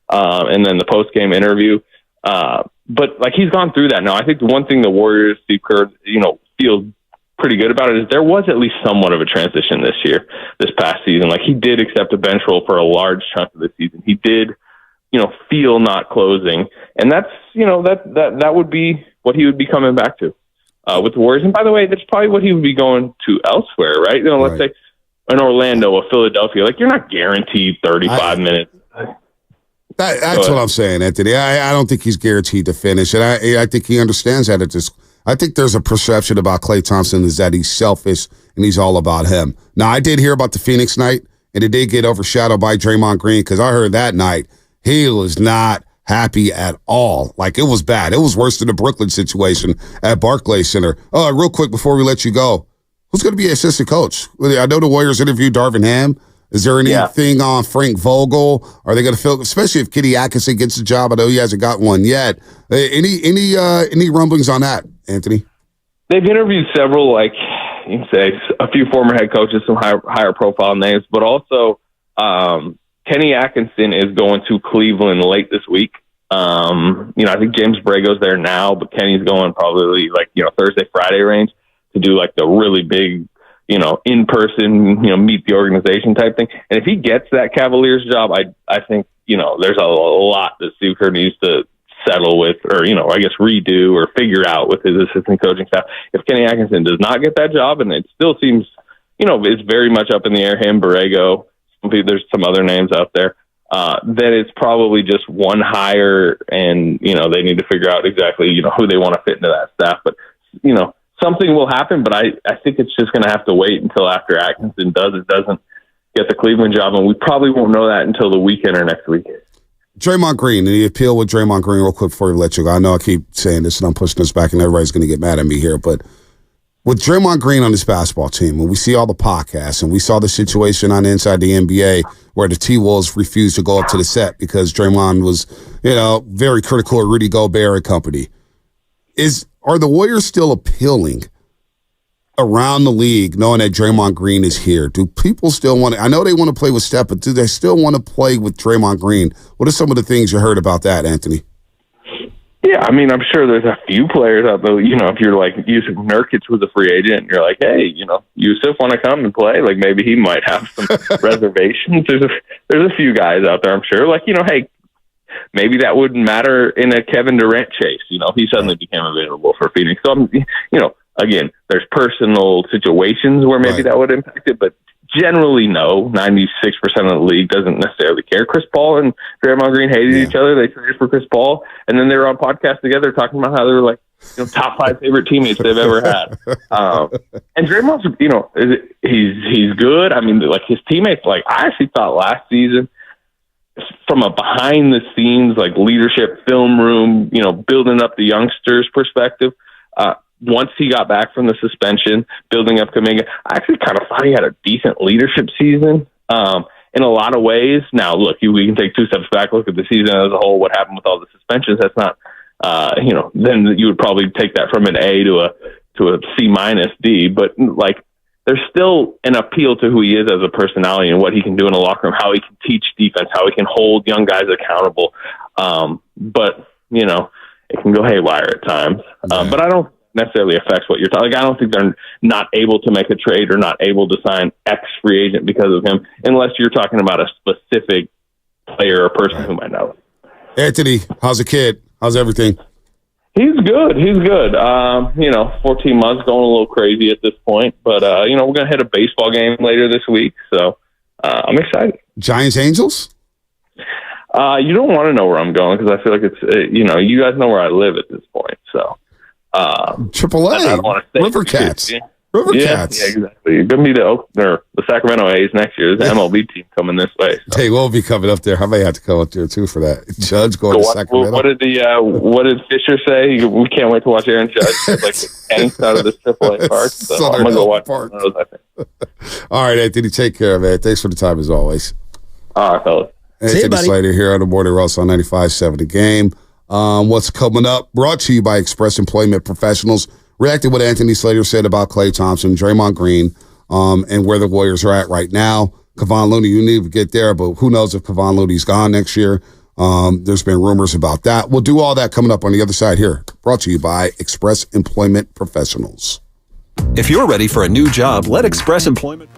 And then the post-game interview. But, he's gone through that now. I think the one thing the Warriors, Steve Kerr, feels pretty good about it is there was at least somewhat of a transition this past season. He did accept a bench role for a large chunk of the season. He did, feel not closing. And that's, that would be what he would be coming back to with the Warriors. And by the way, that's probably what he would be going to elsewhere, right? Let's say an Orlando, a Philadelphia, you're not guaranteed 35 minutes. That's what I'm saying, Anthony. I don't think he's guaranteed to finish, and I think he understands that. I think there's a perception about Klay Thompson is that he's selfish and he's all about him. Now, I did hear about the Phoenix night, and it did get overshadowed by Draymond Green because I heard that night he was not happy at all. It was bad. It was worse than the Brooklyn situation at Barclays Center. Real quick before we let you go, who's going to be assistant coach? I know the Warriors interviewed Darvin Ham. Is there anything on Frank Vogel? Are they going to fill, especially if Kenny Atkinson gets the job? I know he hasn't got one yet. Any rumblings on that, Anthony? They've interviewed several, you can say, a few former head coaches, some higher profile names, but also Kenny Atkinson is going to Cleveland late this week. I think James Borrego's there now, but Kenny's going probably Thursday, Friday range to do the really big, in person, meet the organization type thing. And if he gets that Cavaliers job, I think, there's a lot that Steve Kerr needs to settle with or, redo or figure out with his assistant coaching staff. If Kenny Atkinson does not get that job, and it still seems, it's very much up in the air, him, Borrego, there's some other names out there, then it's probably just one hire and, they need to figure out exactly, who they want to fit into that staff. But, something will happen, but I think it's just going to have to wait until after Atkinson doesn't get the Cleveland job, and we probably won't know that until the weekend or next week. Draymond Green, and the appeal with Draymond Green, real quick before we let you go. I know I keep saying this and I'm pushing this back, and everybody's going to get mad at me here, but with Draymond Green on this basketball team, when we see all the podcasts, and we saw the situation on Inside the NBA where the T-Wolves refused to go up to the set because Draymond was, very critical of Rudy Gobert and company. Are the Warriors still appealing around the league knowing that Draymond Green is here? Do people still want to – I know they want to play with Steph, but do they still want to play with Draymond Green? What are some of the things you heard about that, Anthony? Yeah, I'm sure there's a few players out there, if you're Yusuf Nurkic was a free agent, and you're hey, Yusuf want to come and play? Maybe he might have some reservations. There's a few guys out there, I'm sure. Hey, maybe that wouldn't matter in a Kevin Durant chase. He suddenly became available for Phoenix. So, again, there's personal situations where maybe that would impact it, but generally, no. 96% of the league doesn't necessarily care. Chris Paul and Draymond Green hated each other. They traded for Chris Paul, and then they were on podcast together talking about how they were top 5 favorite teammates they've ever had. And Draymond's, he's good. I mean, like his teammates, like I actually thought last season, from a behind the scenes, like leadership film room, building up the youngsters perspective, once he got back from the suspension, building up Kuminga, I actually kind of thought he had a decent leadership season. In a lot of ways. Now, look, we can take 2 steps back, look at the season as a whole, what happened with all the suspensions. That's not, then you would probably take that from an A to a C - D. But like, there's still an appeal to who he is as a personality and what he can do in a locker room, how he can teach defense, how he can hold young guys accountable. But it can go haywire at times. But I don't necessarily affects what you're talking. Like, I don't think they're not able to make a trade or not able to sign X free agent because of him, unless you're talking about a specific player or person who might know. Anthony, how's the kid? How's everything? He's good. 14 months, going a little crazy at this point, but we're going to hit a baseball game later this week, so I'm excited. Giants Angels? You don't want to know where I'm going because I feel like it's you guys know where I live at this point, so. AAA, River Cats. River Cats. Yeah, exactly. You're going to be the Sacramento A's next year. There's an MLB team coming this way. So. Hey, we'll be coming up there. I may have to come up there too for that. Judge going to Sacramento. What did Fisher say? We can't wait to watch Aaron Judge like the out of this AAA park. So I'm going to go watch one of those, I think. All right, Anthony, take care, man. Thanks for the time as always. All right, fellas. Anthony Slater here on the Morning Roast on 95.7 The Game. What's coming up? Brought to you by Express Employment Professionals. Reacted what Anthony Slater said about Klay Thompson, Draymond Green, and where the Warriors are at right now. Kevon Looney, you need to get there, but who knows if Kevon Looney's gone next year. There's been rumors about that. We'll do all that coming up on the other side here. Brought to you by Express Employment Professionals. If you're ready for a new job, let Express Employment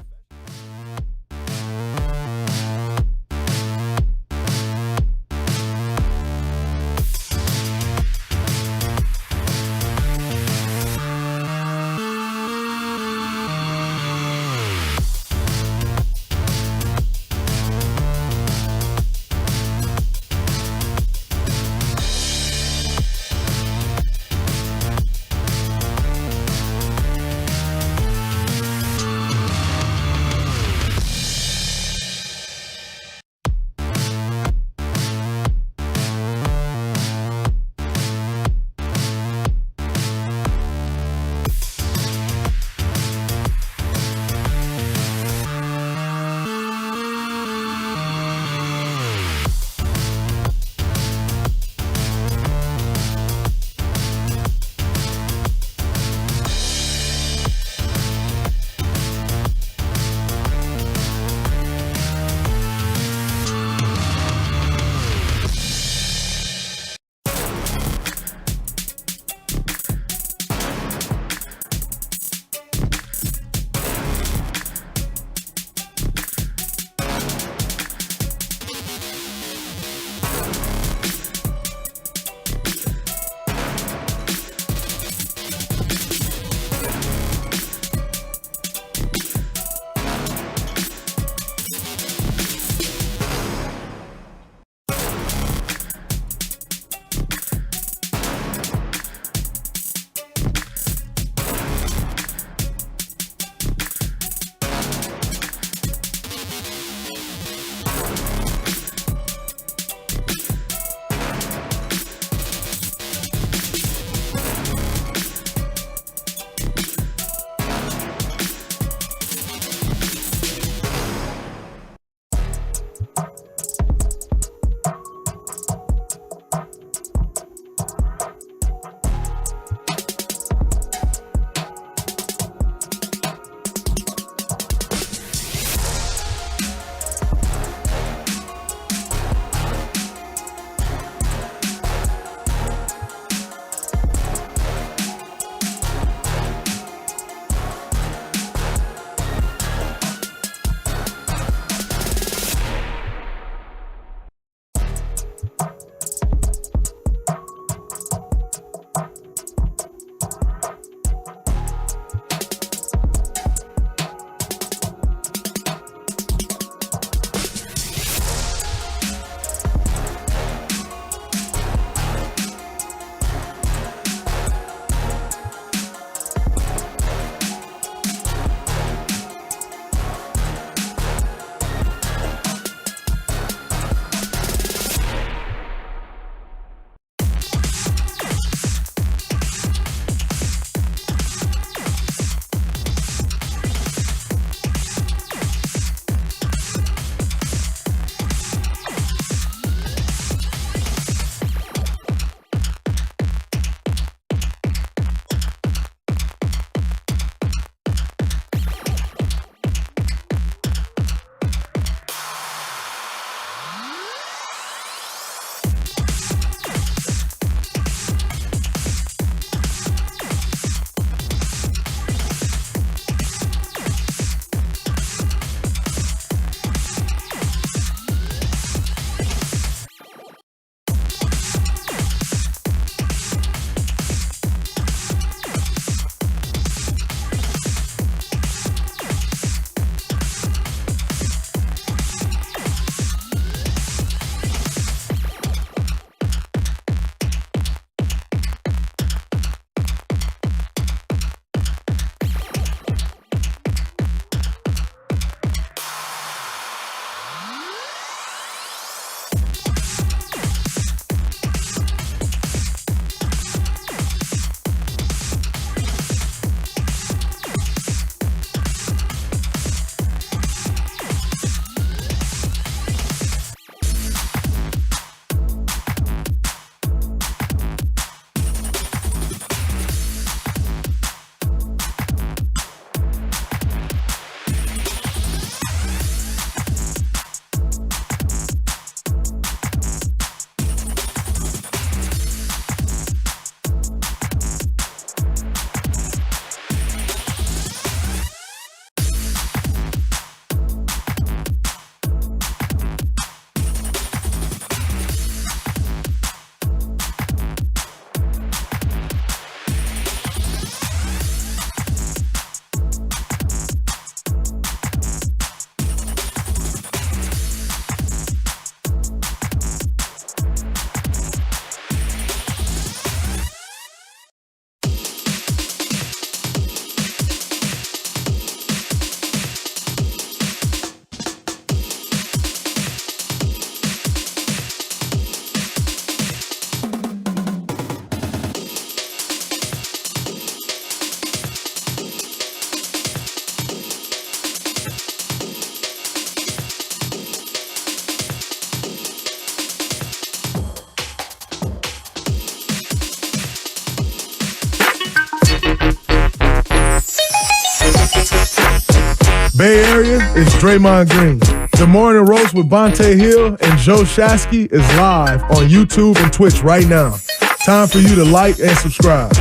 it's Draymond Green. The Morning Roast with Bonte Hill and Joe Shasky is live on YouTube and Twitch right now. Time for you to like and subscribe.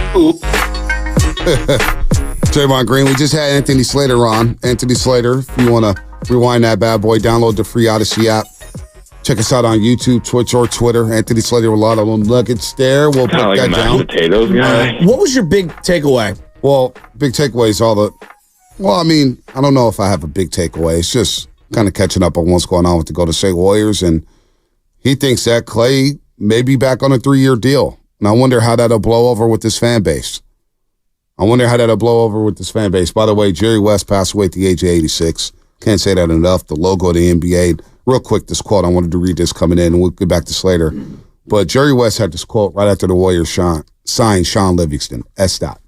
Draymond Green, we just had Anthony Slater on. Anthony Slater, if you want to rewind that bad boy, download the free Odyssey app. Check us out on YouTube, Twitch, or Twitter. Anthony Slater with a lot of nuggets there. We'll put like that down. Potatoes guy. What was your big takeaway? Well, big takeaway is all the... Well, I mean, I don't know if I have a big takeaway. It's just kind of catching up on what's going on with the Golden State Warriors, and he thinks that Klay may be back on a 3-year deal. And I wonder how that'll blow over with this fan base. By the way, Jerry West passed away at the age of 86. Can't say that enough. The logo of the NBA. Real quick, this quote, I wanted to read this coming in, and we'll get back to Slater. But Jerry West had this quote right after the Warriors signed Sean Livingston, S-Dot.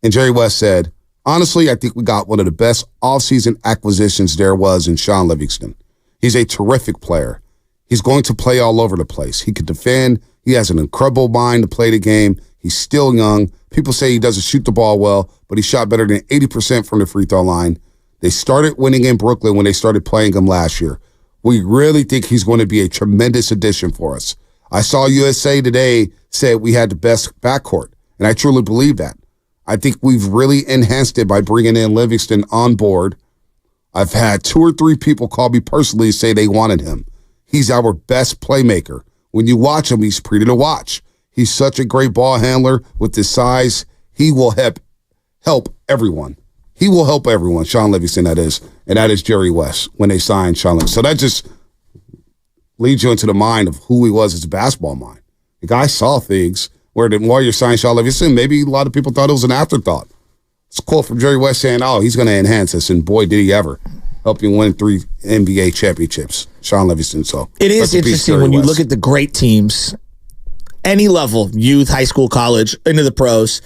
And Jerry West said, honestly, I think we got one of the best offseason acquisitions there was in Sean Livingston. He's a terrific player. He's going to play all over the place. He can defend. He has an incredible mind to play the game. He's still young. People say he doesn't shoot the ball well, but he shot better than 80% from the free throw line. They started winning in Brooklyn when they started playing him last year. We really think he's going to be a tremendous addition for us. I saw USA Today say we had the best backcourt, and I truly believe that. I think we've really enhanced it by bringing in Livingston on board. I've had 2 or 3 people call me personally say they wanted him. He's our best playmaker. When you watch him, he's pretty to watch. He's such a great ball handler with his size. He will help everyone. He will help everyone, Sean Livingston, that is. And that is Jerry West when they signed Sean Livingston. So that just leads you into the mind of who he was as a basketball mind. The guy saw things where the Warriors signed Sean Livingston. Maybe a lot of people thought it was an afterthought. It's a quote from Jerry West saying, oh, he's going to enhance us. And boy, did he ever help you win 3 NBA championships, Sean Livingston. So it is interesting when you look at the great teams, any level, youth, high school, college, into the pros.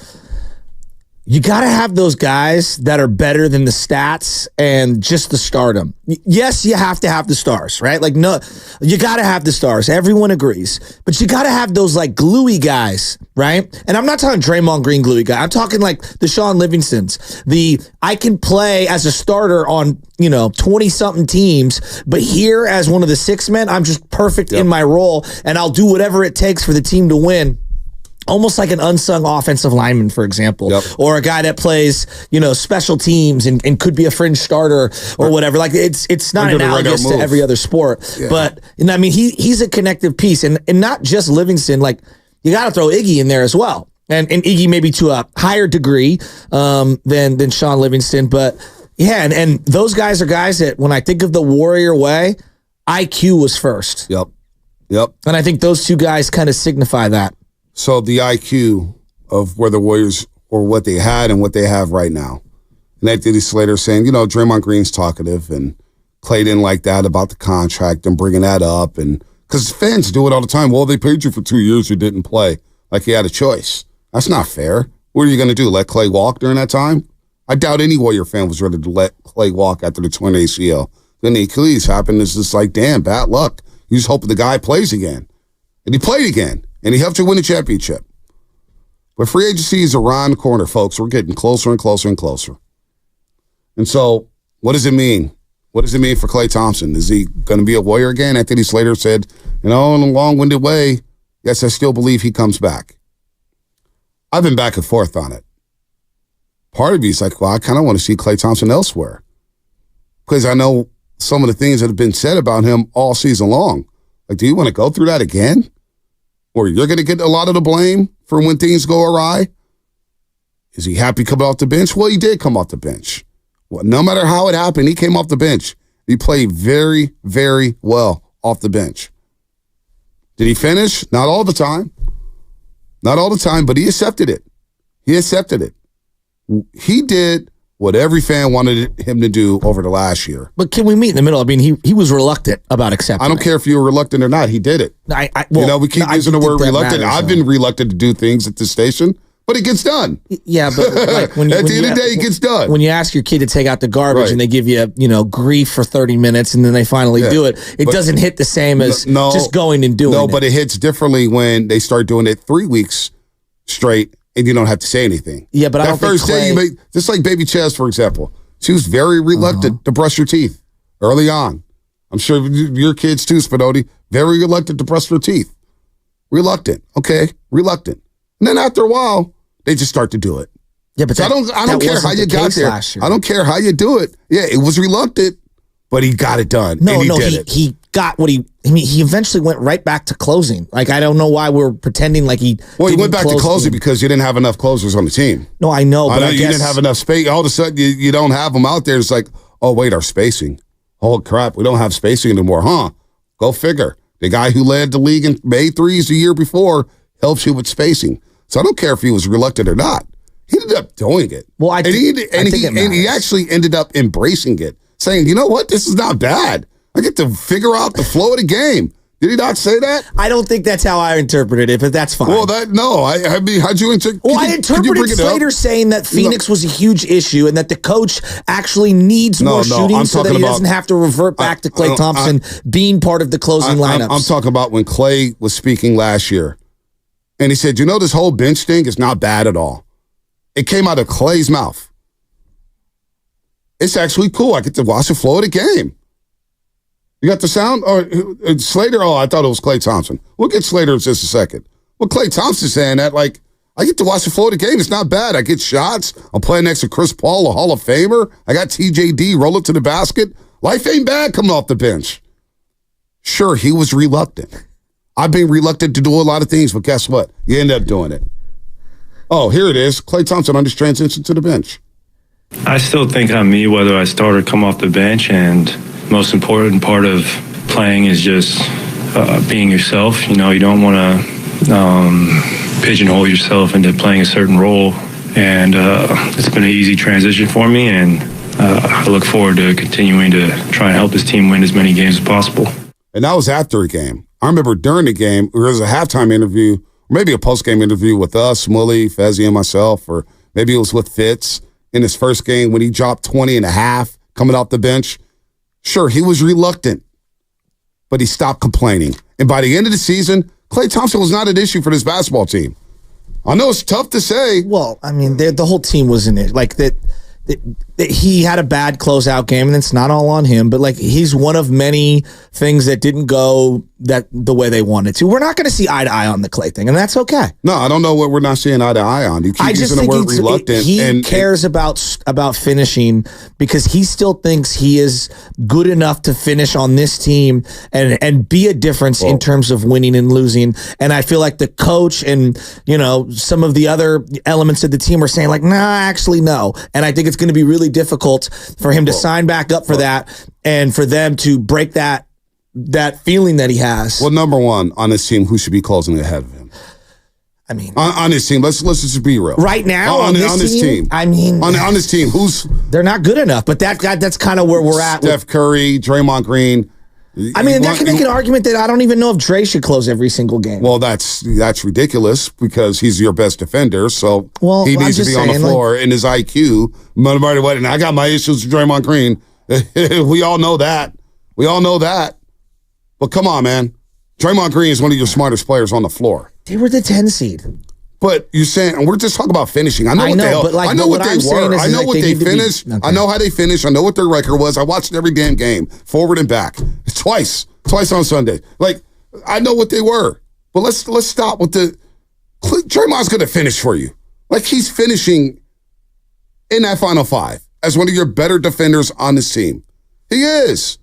You got to have those guys that are better than the stats and just the stardom. Yes, you have to have the stars, right? Like, no, you got to have the stars. Everyone agrees. But you got to have those, like, gluey guys, right? And I'm not talking Draymond Green gluey guy. I'm talking, like, the Sean Livingstons. I can play as a starter on, 20-something teams, but here as one of the 6 men, I'm just perfect in my role, and I'll do whatever it takes for the team to win. Almost like an unsung offensive lineman, for example, or a guy that plays, special teams and could be a fringe starter or whatever. Like it's not analogous to every other sport, but I mean he's a connective piece, and not just Livingston. Like you got to throw Iggy in there as well, and Iggy maybe to a higher degree than Sean Livingston, but yeah, and those guys are guys that when I think of the Warrior way, IQ was first. Yep, and I think those 2 guys kind of signify that. So the IQ of where the Warriors or what they had and what they have right now. And Anthony Slater saying, Draymond Green's talkative and Klay didn't like that about the contract and bringing that up. And because fans do it all the time. Well, they paid you for 2 years, you didn't play. Like you had a choice. That's not fair. What are you going to do? Let Klay walk during that time? I doubt any Warrior fan was ready to let Klay walk after the torn ACL. Then the Achilles happened. It's just like, damn, bad luck. You just hope the guy plays again. And he played again. And he helped you win a championship. But free agency is around the corner, folks. We're getting closer and closer and closer. And so, what does it mean? What does it mean for Klay Thompson? Is he going to be a Warrior again? Anthony Slater said, in a long-winded way, yes, I still believe he comes back. I've been back and forth on it. Part of me is like, well, I kind of want to see Klay Thompson elsewhere. Because I know some of the things that have been said about him all season long. Like, do you want to go through that again? Or you're going to get a lot of the blame for when things go awry? Is he happy coming off the bench? Well, he did come off the bench. Well, no matter how it happened, he came off the bench. He played very, very well off the bench. Did he finish? Not all the time. Not all the time, but he accepted it. He accepted it. He did what every fan wanted him to do over the last year. But can we meet in the middle? I mean, he was reluctant about accepting. I don't care if you were reluctant or not. He did it. We keep using the word reluctant. I've been reluctant to do things at this station, but it gets done. Yeah, but like when at the end of the day, it gets done. When you ask your kid to take out the garbage and they give you, grief for 30 minutes and then they finally do it, it doesn't hit the same as just going and doing it. No, but it hits differently when they start doing it 3 weeks straight and you don't have to say anything. Yeah, but I don't think first day, just like Baby Chaz, for example. She was very reluctant to brush her teeth early on. I'm sure your kids too, Spinotti, very reluctant to brush their teeth. Reluctant. Okay. Reluctant. And then after a while, they just start to do it. Yeah, but so I don't care how you got there. I don't care how you do it. Yeah, it was reluctant, but he got it done. He got what he eventually went right back to closing. Like, I don't know why we're pretending like he. Well, he went back to closing because you didn't have enough closers on the team. No, I know, but I you guess didn't have enough space. All of a sudden, you don't have them out there. It's like, oh wait, our spacing. Oh crap, we don't have spacing anymore, huh? Go figure. The guy who led the league and made threes the year before helps you with spacing. So I don't care if he was reluctant or not. He ended up doing it. Well, I think he actually ended up embracing it, saying, you know what, this is not bad. I get to figure out the flow of the game. Did he not say that? I don't think that's how I interpreted it, but that's fine. Well, I mean, how'd you interpret? Well, I interpreted Slater saying that Phoenix was a huge issue and that the coach actually needs more shooting so that he doesn't have to revert back to Klay Thompson being part of the closing lineups. I'm talking about when Klay was speaking last year, and he said, this whole bench thing is not bad at all. It came out of Klay's mouth. It's actually cool. I get to watch the flow of the game. You got the sound? Or Slater? Oh, I thought it was Klay Thompson. We'll get Slater in just a second. Well, Klay Thompson saying that, like, I get to watch the flow of the game. It's not bad. I get shots. I'm playing next to Chris Paul, a Hall of Famer. I got TJD rolling to the basket. Life ain't bad coming off the bench. Sure, he was reluctant. I've been reluctant to do a lot of things, but guess what? You end up doing it. Oh, here it is. Klay Thompson on this transition to the bench. I still think I'm me, whether I start or come off the bench, and most important part of playing is just being yourself. You don't want to pigeonhole yourself into playing a certain role, and it's been an easy transition for me, and I look forward to continuing to try and help this team win as many games as possible. And that was after a game. I remember during the game, there was a halftime interview, maybe a post-game interview with us, Mully, Fezzi, and myself, or maybe it was with Fitz in his first game when he dropped 20 and a half coming off the bench. Sure, he was reluctant, but he stopped complaining. And by the end of the season, Klay Thompson was not an issue for this basketball team. I know it's tough to say. Well, I mean, the whole team was in it. Like, that he had a bad closeout game, and it's not all on him, but like, he's one of many things that didn't go the way they wanted to. We're not going to see eye to eye on the Klay thing, and that's okay. No, I don't know what we're not seeing eye to eye on. You keep using the word reluctant. He cares about finishing because he still thinks he is good enough to finish on this team and be a difference in terms of winning and losing. And I feel like the coach and some of the other elements of the team are saying like, nah, actually no. And I think it's going to be really difficult for him to sign back up for that and for them to break that feeling that he has. Well, number one, on this team, who should be closing ahead of him? I mean, on this team, let's just be real. Right now, on this team, I mean, on this team, they're not good enough. But that's kind of where we're at. Steph Curry, Draymond Green. I mean, that can make an argument that I don't even know if Dre should close every single game. Well, that's ridiculous because he's your best defender, so he needs to be on the floor in his IQ. No matter what, and I got my issues with Draymond Green. We all know that. But come on, man. Draymond Green is one of your smartest players on the floor. They were the 10 seed. But you're saying, and we're just talking about finishing. I know what they were. I know what they finished. I know how they finished. I know what their record was. I watched every damn game, forward and back, twice on Sunday. Like, I know what they were. But let's stop with the Draymond's going to finish for you. Like, he's finishing in that Final Five as one of your better defenders on this team. He is.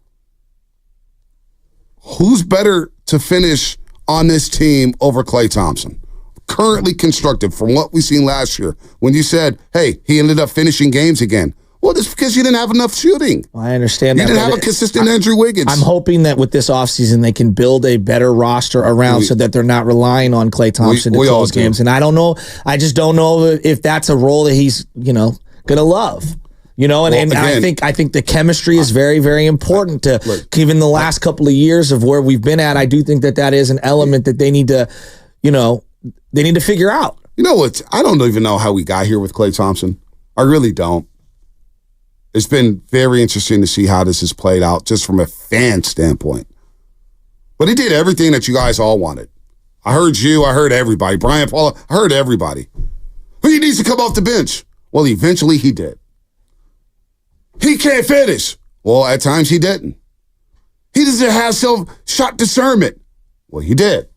Who's better to finish on this team over Klay Thompson? Currently constructed from what we've seen last year. When you said, hey, he ended up finishing games again. Well, that's because you didn't have enough shooting. Well, I understand that. You didn't have a consistent Andrew Wiggins. I'm hoping that with this offseason, they can build a better roster around so that they're not relying on Klay Thompson to close games. And I don't know. I just don't know if that's a role that he's, going to love. And I think the chemistry is very, very important to even the last couple of years of where we've been at. I do think that is an element that they need to, they need to figure out. You know what? I don't even know how we got here with Klay Thompson. I really don't. It's been very interesting to see how this has played out just from a fan standpoint. But he did everything that you guys all wanted. I heard you. I heard everybody. Brian Paula. I heard everybody. But he needs to come off the bench. Well, eventually he did. He can't finish. Well, at times he didn't. He doesn't have self-shot discernment. Well, he did.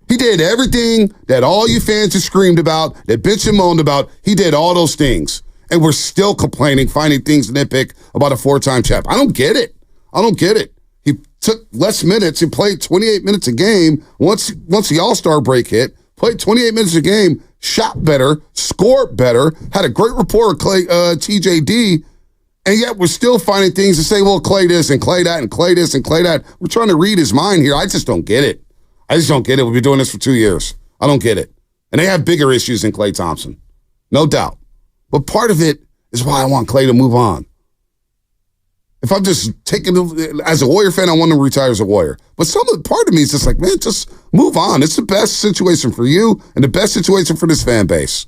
He did everything that all you fans have screamed about, that bitch and moaned about. He did all those things. And we're still complaining, finding things to nitpick about a 4-time champ. I don't get it. He took less minutes and played 28 minutes a game once the All-Star break hit, played 28 minutes a game, shot better, scored better, had a great rapport with Clay, TJD, and yet we're still finding things to say, well, Clay this and Clay that and Clay this and Clay that. We're trying to read his mind here. I just don't get it. We've been doing this for 2 years. I don't get it. And they have bigger issues than Klay Thompson. No doubt. But part of it is why I want Clay to move on. If I'm just as a Warrior fan, I want him to retire as a Warrior. But part of me is just like, man, just move on. It's the best situation for you and the best situation for this fan base.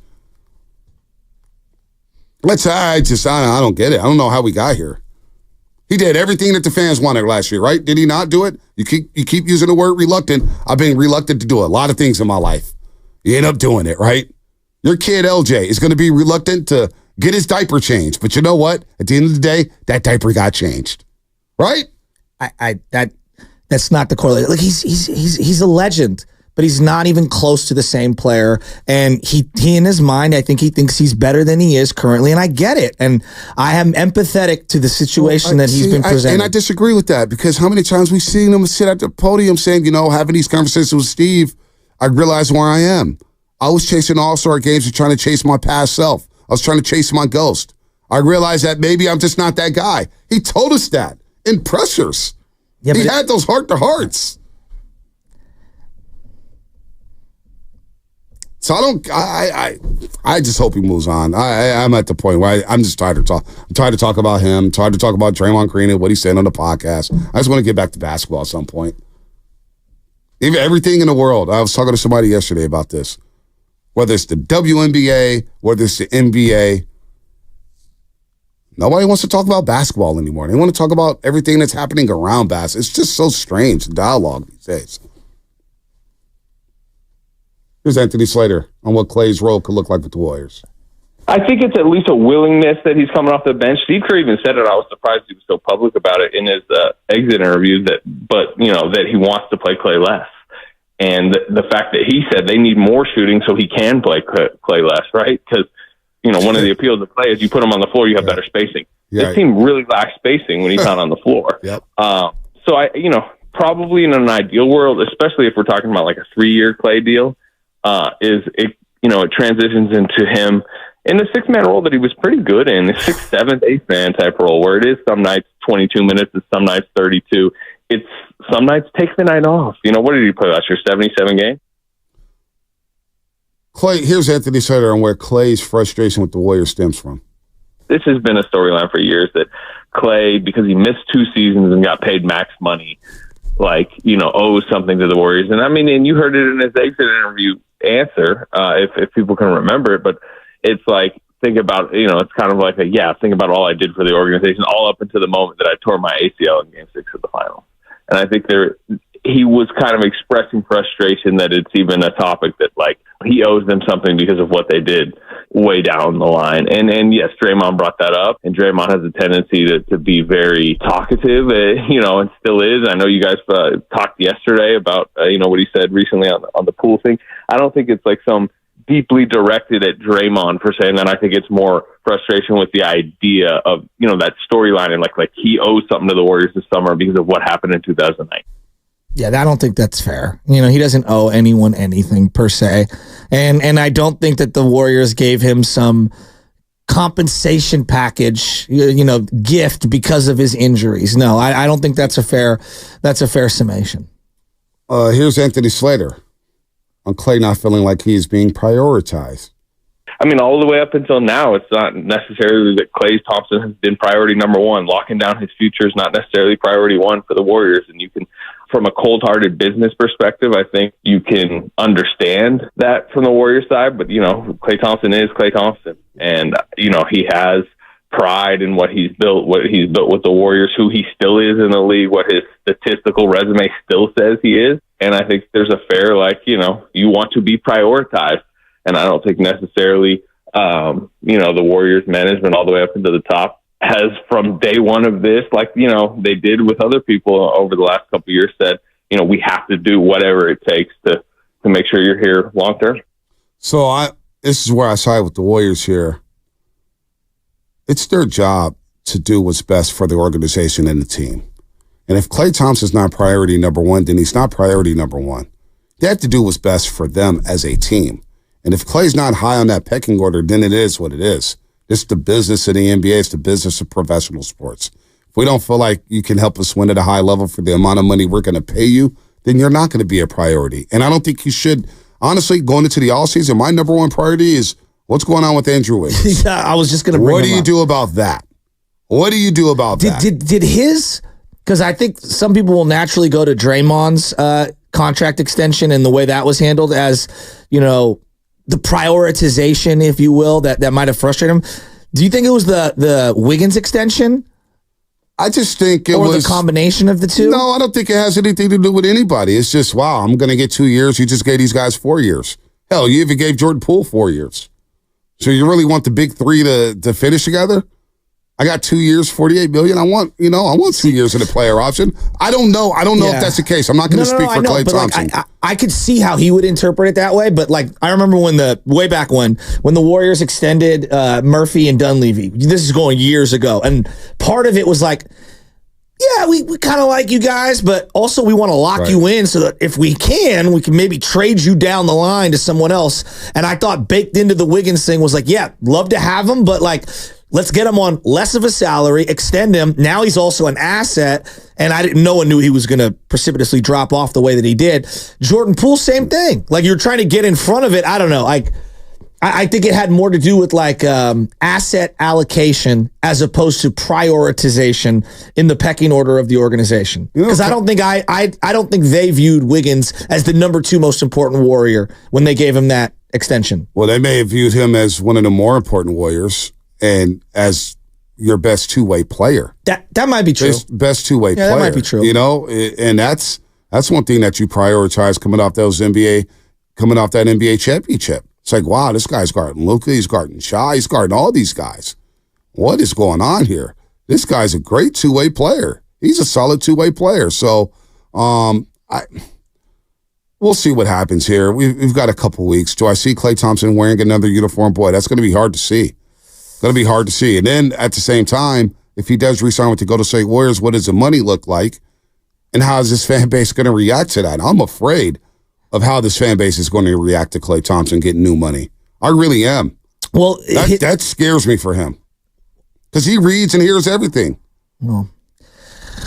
I don't get it. I don't know how we got here. He did everything that the fans wanted last year, right? Did he not do it? You keep using the word reluctant. I've been reluctant to do a lot of things in my life. You end up doing it, right? Your kid, LJ, is going to be reluctant to get his diaper changed. But you know what? At the end of the day, that diaper got changed. Right? That's not the correlation. Like he's a legend, but he's not even close to the same player. And he in his mind, I think he thinks he's better than he is currently. And I get it. And I am empathetic to the situation that he's been presented. And I disagree with that, because how many times we've seen him sit at the podium saying, having these conversations with Steve, I realize where I am. I was chasing All-Star games and trying to chase my past self. I was trying to chase my ghost. I realized that maybe I'm just not that guy. He told us that in pressers. Yeah, he had those heart-to-hearts. So I just hope he moves on. I'm at the point where I'm just tired of talk. I'm tired to talk about him. I'm tired to talk about Draymond Green and what he said on the podcast. I just want to get back to basketball at some point. Even everything in the world. I was talking to somebody yesterday about this. Whether it's the WNBA, whether it's the NBA, nobody wants to talk about basketball anymore. They want to talk about everything that's happening around basketball. It's just so strange, the dialogue these days. Here's Anthony Slater on what Clay's role could look like with the Warriors. I think it's at least a willingness that he's coming off the bench. Steve Kerr even said it. I was surprised he was so public about it in his exit interview. That he wants to play Clay less, and the fact that he said they need more shooting so he can play Clay less, right? Because one of the appeals of Clay is you put him on the floor, you have better spacing. Yeah. This team really lacks spacing when he's not on the floor. Yep. So probably in an ideal world, especially if we're talking about like a 3-year Clay deal. It transitions into him in the 6-man role that he was pretty good in, the 6th, 7th, 8th man type role, where it is some nights 22 minutes and some nights 32. It's some nights take the night off. What did he play last year? 77 games? Clay, here's Anthony Slater on where Clay's frustration with the Warriors stems from. This has been a storyline for years that Clay, because he missed 2 seasons and got paid max money, owes something to the Warriors. And you heard it in his exit interview answer, if people can remember it, but it's like, think about, it's kind of like think about all I did for the organization all up until the moment that I tore my ACL in Game 6 of the finals. And I think he was kind of expressing frustration that it's even a topic that he owes them something because of what they did way down the line. And yes, Draymond brought that up, and Draymond has a tendency to be very talkative, and still is. I know you guys talked yesterday about, what he said recently on the pool thing. I don't think it's some deeply directed at Draymond per se, and then I think it's more frustration with the idea of, that storyline and like he owes something to the Warriors this summer because of what happened in 2009. Yeah, I don't think that's fair. He doesn't owe anyone anything per se. And I don't think that the Warriors gave him some compensation package, gift because of his injuries. No, I don't think that's a fair summation. Here's Anthony Slater on Clay not feeling like he's being prioritized. All the way up until now, it's not necessarily that Klay Thompson has been priority number 1. Locking down his future is not necessarily priority 1 for the Warriors. And you can, from a cold-hearted business perspective, I think you can understand that from the Warriors side. But, Klay Thompson is Klay Thompson. And, he has pride in what he's built with the Warriors, who he still is in the league, what his statistical resume still says he is. And I think there's a fair, you want to be prioritized. And I don't think necessarily, the Warriors management all the way up into the top has from day one of this, like, they did with other people over the last couple of years, said, we have to do whatever it takes to make sure you're here long term. So this is where I side with the Warriors here. It's their job to do what's best for the organization and the team. And if Klay Thompson's not priority number one, then he's not priority number one. They have to do what's best for them as a team. And if Klay's not high on that pecking order, then it is what it is. It's the business of the NBA. It's the business of professional sports. If we don't feel like you can help us win at a high level for the amount of money we're going to pay you, then you're not going to be a priority. And I don't think you should. Honestly, going into the offseason, my number one priority is what's going on with Andrew Wiggins. Yeah, I was just going to bring What do you do about that? What do you do about that? Did his, because I think some people will naturally go to Draymond's contract extension and the way that was handled as, the prioritization, if you will, that might have frustrated him. Do you think it was the Wiggins extension? I just think it was the combination of the two. No, I don't think it has anything to do with anybody. It's just, wow, I'm going to get 2 years. You just gave these guys 4 years. Hell, you even gave Jordan Poole 4 years. So you really want the big three to finish together? I got 2 years, $48 million. I want 2 years in a player option. I don't know. I don't know if that's the case. I'm not going to speak for Klay Thompson. I could see how he would interpret it that way, but I remember way back when the Warriors extended Murphy and Dunleavy. This is going years ago, and part of it was like, yeah, we kind of like you guys, but also we want to lock you in so that if we can maybe trade you down the line to someone else. And I thought baked into the Wiggins thing was like, yeah, love to have him, but let's get him on less of a salary, extend him. Now he's also an asset, and no one knew he was going to precipitously drop off the way that he did. Jordan Poole, same thing. You're trying to get in front of it. I don't know. I think it had more to do with asset allocation as opposed to prioritization in the pecking order of the organization. Because I don't think they viewed Wiggins as the number 2 most important Warrior when they gave him that extension. Well, they may have viewed him as one of the more important Warriors and as your best two-way player. That might be true. Best two-way player. That might be true. And that's one thing that you prioritize coming off that NBA championship. It's like, wow, this guy's guarding Luka, he's guarding Shai, he's guarding all these guys. What is going on here? This guy's a great two-way player. He's a solid two-way player. So we'll see what happens here. We've got a couple weeks. Do I see Klay Thompson wearing another uniform? Boy, that's going to be hard to see. Going to be hard to see. And then at the same time, if he does resign with the Golden State Warriors, what does the money look like? And how is this fan base going to react to that? I'm afraid of how this fan base is going to react to Klay Thompson getting new money. I really am. Well, that scares me for him because he reads and hears everything.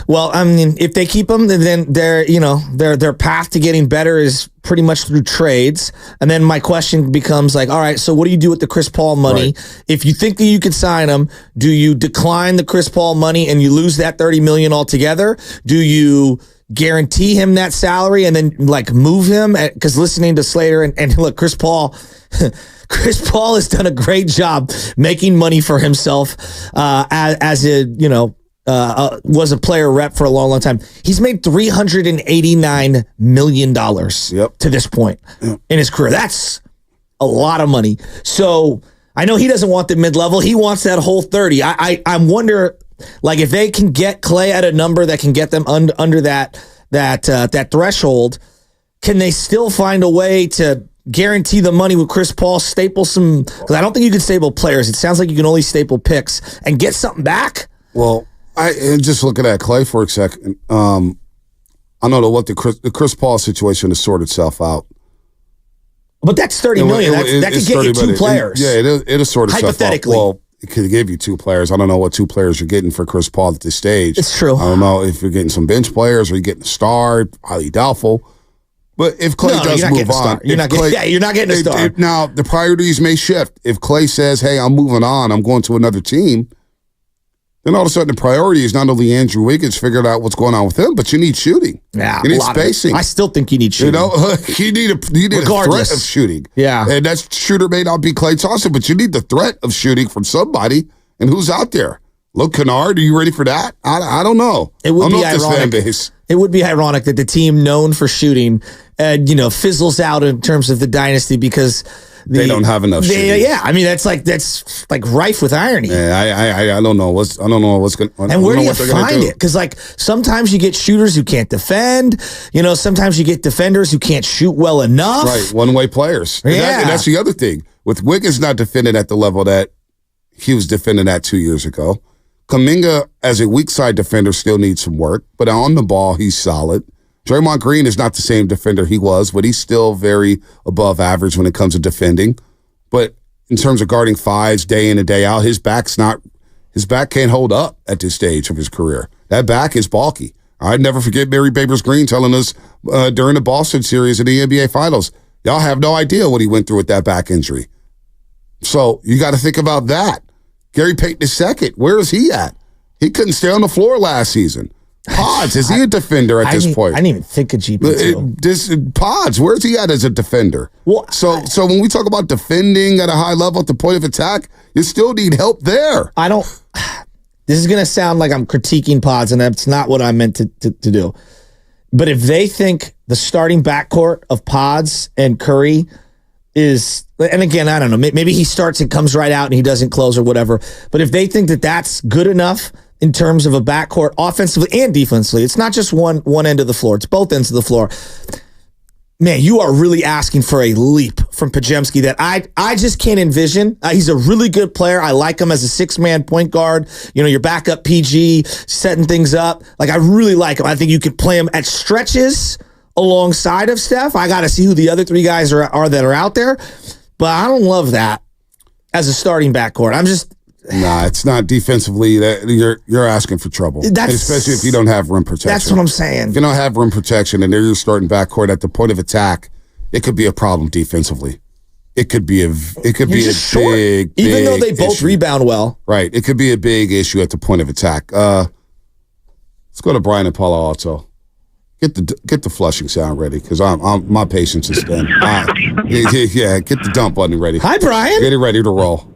Well, I mean, if they keep him, then their path to getting better is pretty much through trades. And then my question becomes all right, so what do you do with the Chris Paul money? Right. If you think that you could sign him, do you decline the Chris Paul money and you lose that $30 million altogether? Do you guarantee him that salary and then move him? Because listening to Slater and look, Chris Paul has done a great job making money for himself as was a player rep for a long time. He's made $389 million to this point in his career. That's a lot of money. So I know he doesn't want the mid-level. He wants that whole 30. I wonder, if they can get Klay at a number that can get them under that threshold, can they still find a way to guarantee the money with Chris Paul, staple some, because I don't think you can staple players. It sounds like you can only staple picks and get something back. Well, just looking at Klay for a second, I don't know what the Chris Paul situation has sorted itself out. But that's $30 million. That could get you 2 players. It'll sort itself out. Hypothetically. Well, it could give you 2 players. I don't know what 2 players you're getting for Chris Paul at this stage. It's true. I don't know if you're getting some bench players or you're getting a star. Highly doubtful. But if Klay does move on, you're not getting a star. Now the priorities may shift. If Klay says, "Hey, I'm moving on. I'm going to another team," then all of a sudden the priority is not only Andrew Wiggins figured out what's going on with him, but you need shooting. Yeah, you need spacing. I still think you need shooting. You need a threat of shooting. Yeah, and that shooter may not be Klay Thompson, but you need the threat of shooting from somebody. And who's out there? Luke Kennard, are you ready for that? I don't know. It would be ironic. It would be ironic that the team known for shooting, fizzles out in terms of the dynasty because they don't have enough shooting. Yeah, I mean that's like rife with irony. Yeah, I don't know what's going on. And where do you find it? Because like sometimes you get shooters who can't defend. Sometimes you get defenders who can't shoot well enough. Right, one-way players. And that's the other thing. With Wiggins not defending at the level that he was defending at 2 years ago, Kuminga as a weak side defender still needs some work, but on the ball he's solid. Draymond Green is not the same defender he was, but he's still very above average when it comes to defending. But in terms of guarding fives day in and day out, his back can't hold up at this stage of his career. That back is bulky. I'd never forget Mary Babers Green telling us during the Boston series in the NBA Finals, y'all have no idea what he went through with that back injury. So you got to think about that. Gary Payton II, where is he at? He couldn't stay on the floor last season. Pods, is he a defender at this point? I didn't even think of GP2. Pods, where's he at as a defender? Well, so when we talk about defending at a high level at the point of attack, you still need help there. This is going to sound like I'm critiquing Pods, and that's not what I meant to do. But if they think the starting backcourt of Pods and Curry is, and again, I don't know, maybe he starts and comes right out and he doesn't close or whatever. But if they think that that's good enough in terms of a backcourt offensively and defensively, it's not just one end of the floor, it's both ends of the floor. Man, you are really asking for a leap from Podziemski that I just can't envision. He's a really good player. I like him as a six-man point guard. Your backup PG, setting things up. Like, I really like him. I think you could play him at stretches alongside of Steph. I got to see who the other three guys are that are out there. But I don't love that as a starting backcourt. Nah, it's not defensively. That you're asking for trouble, especially if you don't have rim protection. That's what I'm saying. If you don't have rim protection and they're your starting backcourt at the point of attack, it could be a problem defensively. It could be a big, even though they both rebound well. Right, it could be a big issue at the point of attack. Let's go to Brian and Palo Alto. Get the flushing sound ready because my patience is thin. Yeah, get the dump button ready. Hi, Brian. Get it ready to roll.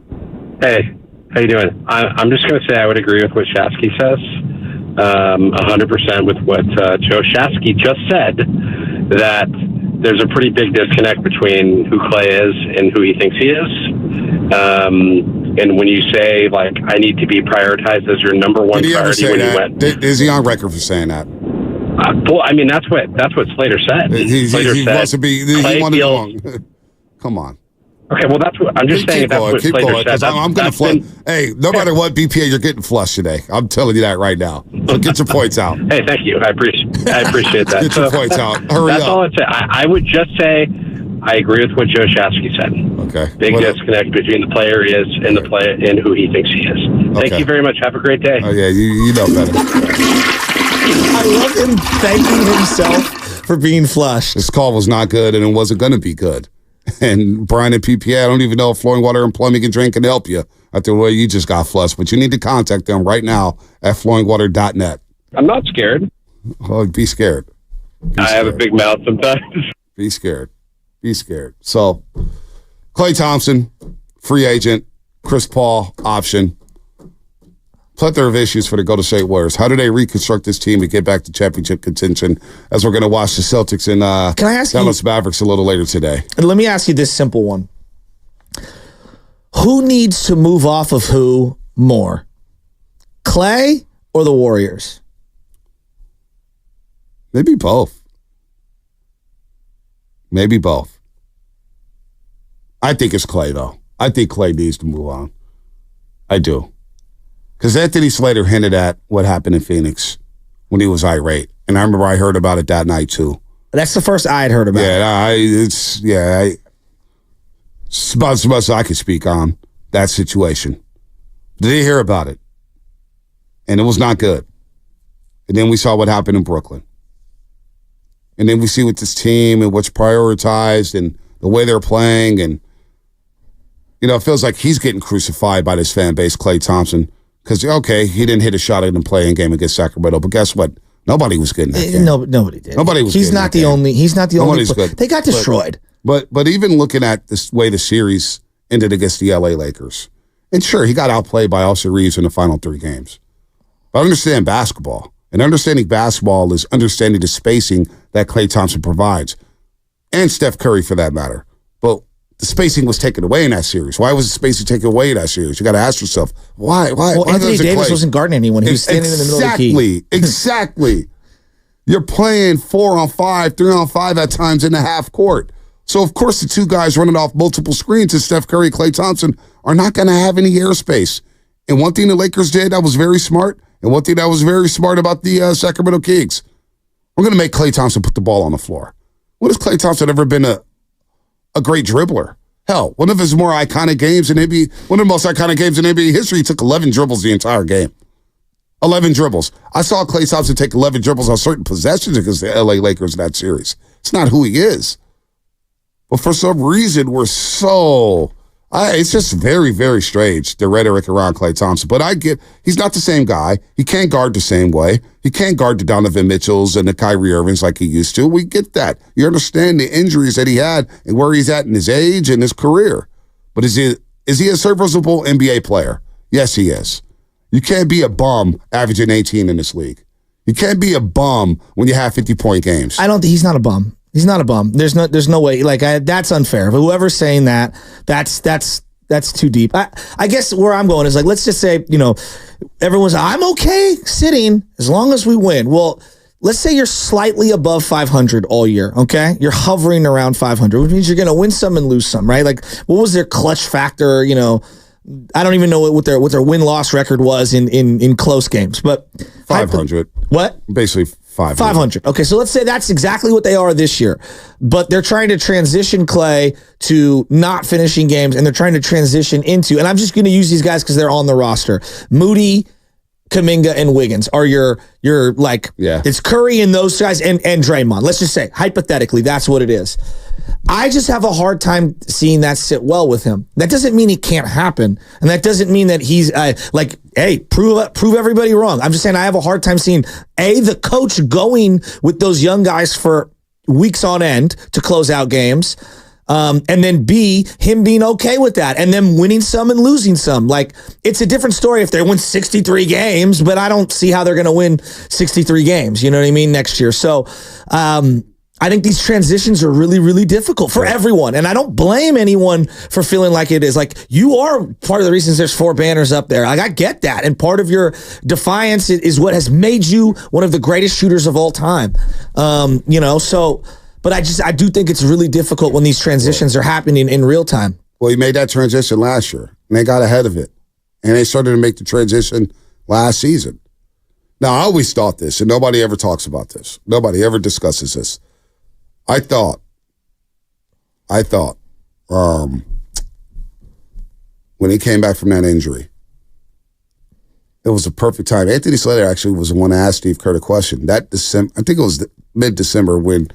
Hey. How you doing? I'm just going to say I would agree with what Shasky says, 100% with what Joe Shasky just said, that there's a pretty big disconnect between who Clay is and who he thinks he is. And when you say, like, I need to be prioritized as your number one priority when you went. Is he on record for saying that? Well, I mean, that's what Slater said. He wants to be. He wanted wrong. Come on. Okay, well, that's what I'm just saying. That's what Slater said. I'm going to flush. Hey, no matter what, BPA, you're getting flushed today. I'm telling you that right now. So get your points out. Hey, thank you. I appreciate that. Get your points out. Hurry up. That's all I'd say. I would just say I agree with what Joe Shasky said. Okay. Big disconnect between the player he is and the player and who he thinks he is. Thank you very much. Have a great day. Oh yeah, you know better. I love him thanking himself for being flushed. This call was not good, and it wasn't going to be good. And Brian and PPA, I don't even know if Flowing Water and Plumbing and Drink can help you after the way you just got flushed. But you need to contact them right now at flowingwater.net. I'm not scared. Oh, be scared. I have a big mouth sometimes. Be scared. Be scared. So, Klay Thompson, free agent. Chris Paul, option. Plethora of issues for the Golden State Warriors. How do they reconstruct this team to get back to championship contention as we're going to watch the Celtics and Dallas Mavericks a little later today? And let me ask you this simple one. Who needs to move off of who more? Klay or the Warriors? Maybe both. Maybe both. I think it's Klay, though. I think Klay needs to move on. I do. Because Anthony Slater hinted at what happened in Phoenix when he was irate. And I remember I heard about it that night, too. That's the first I had heard about it. It's about as much as I could speak on that situation. Did he hear about it? And it was not good. And then we saw what happened in Brooklyn. And then we see with this team and what's prioritized and the way they're playing. And, it feels like he's getting crucified by this fan base, Klay Thompson. Because, okay, he didn't hit a shot in the play-in game against Sacramento, but guess what? Nobody was good in that game. Nobody did. Nobody was He's good not the only. He's not the Nobody's only. good. They got destroyed. But even looking at this way the series ended against the LA Lakers, and sure, he got outplayed by Austin Reeves in the final 3 games. But I understand basketball. And understanding basketball is understanding the spacing that Klay Thompson provides, and Steph Curry for that matter. But the spacing was taken away in that series. Why was the spacing taken away in that series? You got to ask yourself, why? Well, Anthony Davis wasn't guarding anyone. He was standing in the middle of the key. Exactly. You're playing 4-on-5, 3-on-5 at times in the half court. So, of course, the two guys running off multiple screens, and Steph Curry, Klay Thompson, are not going to have any airspace. And one thing the Lakers did that was very smart, and one thing that was very smart about the Sacramento Kings, we're going to make Klay Thompson put the ball on the floor. When has Klay Thompson ever been a great dribbler? Hell, one of his more iconic games in NBA, one of the most iconic games in NBA history, he took 11 dribbles the entire game. 11 dribbles. I saw Klay Thompson take 11 dribbles on certain possessions against the LA Lakers in that series. It's not who he is. But for some reason, we're so... it's just very, very strange, the rhetoric around Klay Thompson. But I get, he's not the same guy. He can't guard the same way. He can't guard the Donovan Mitchells and the Kyrie Irvings like he used to. We get that. You understand the injuries that he had and where he's at in his age and his career. But is he a serviceable NBA player? Yes, he is. You can't be a bum averaging 18 in this league. You can't be a bum when you have 50-point games. I don't think he's not a bum. He's not a bum. There's no way. Like that's unfair. But whoever's saying that, that's too deep. I guess where I'm going is like, let's just say, everyone's, I'm okay sitting as long as we win. Well, let's say you're slightly above 500 all year. Okay, you're hovering around 500, which means you're going to win some and lose some, right? Like, what was their clutch factor? I don't even know what their win-loss record was in close games, but 500. What? Basically 500. 500. Okay, so let's say that's exactly what they are this year. But they're trying to transition Klay to not finishing games, and they're trying to transition into, and I'm just going to use these guys because they're on the roster. Moody, Kuminga, and Wiggins are your like, it's Curry and those guys and Draymond. Let's just say, hypothetically, that's what it is. I just have a hard time seeing that sit well with him. That doesn't mean it can't happen. And that doesn't mean that he's hey, prove everybody wrong. I'm just saying I have a hard time seeing, the coach going with those young guys for weeks on end to close out games. And then B, him being okay with that and them winning some and losing some. Like, it's a different story if they win 63 games, but I don't see how they're going to win 63 games. You know what I mean? Next year. So, I think these transitions are really, really difficult for everyone. And I don't blame anyone for feeling like it is. Like, you are part of the reasons there's 4 banners up there. Like, I get that. And part of your defiance is what has made you one of the greatest shooters of all time. But I do think it's really difficult when these transitions are happening in real time. Well, he made that transition last year, and they got ahead of it. And they started to make the transition last season. Now, I always thought this, and nobody ever talks about this. Nobody ever discusses this. I thought, when he came back from that injury, it was a perfect time. Anthony Slater actually was the one to ask Steve Kerr the question. That December, I think it was mid-December when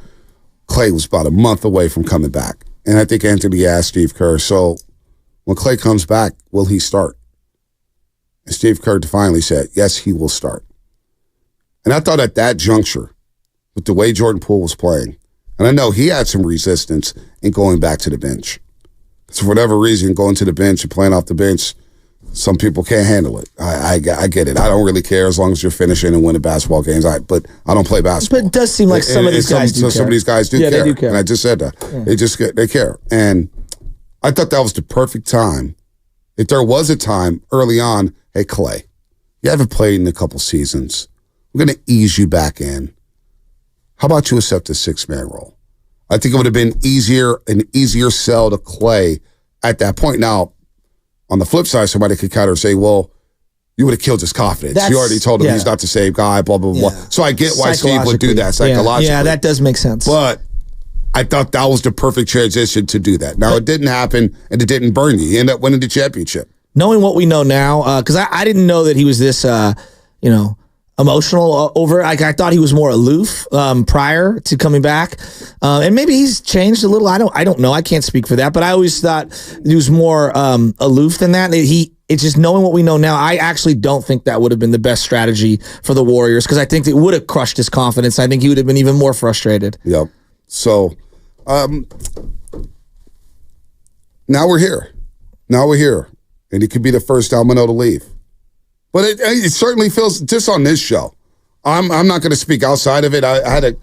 Klay was about a month away from coming back. And I think Anthony asked Steve Kerr, so when Klay comes back, will he start? And Steve Kerr finally said, yes, he will start. And I thought at that juncture, with the way Jordan Poole was playing, and I know he had some resistance in going back to the bench. So for whatever reason, going to the bench and playing off the bench, some people can't handle it. I get it. I don't really care as long as you're finishing and winning basketball games. But I don't play basketball. But it does seem like some of these guys do care. Some of these guys do care. They do care. And I just said that. Yeah. They care. And I thought that was the perfect time. If there was a time early on, hey, Klay, you haven't played in a couple seasons. We're going to ease you back in. How about you accept the 6-man role? I think it would have been an easier sell to Klay at that point. Now, on the flip side, somebody could kind of say, well, you would have killed his confidence. You already told him he's not the same guy, blah, blah, blah. So I get why Steve would do that psychologically. Yeah, that does make sense. But I thought that was the perfect transition to do that. Now, it didn't happen, and it didn't burn you. You end up winning the championship. Knowing what we know now, because I didn't know that he was this, emotional over it. I thought he was more aloof prior to coming back, and maybe he's changed a little. I don't know. I can't speak for that, but I always thought he was more aloof than that. It's just knowing what we know now. I actually don't think that would have been the best strategy for the Warriors because I think it would have crushed his confidence. I think he would have been even more frustrated. Yep. So now we're here. And he could be the first domino to leave. But it certainly feels, just on this show, I'm not going to speak outside of it. I had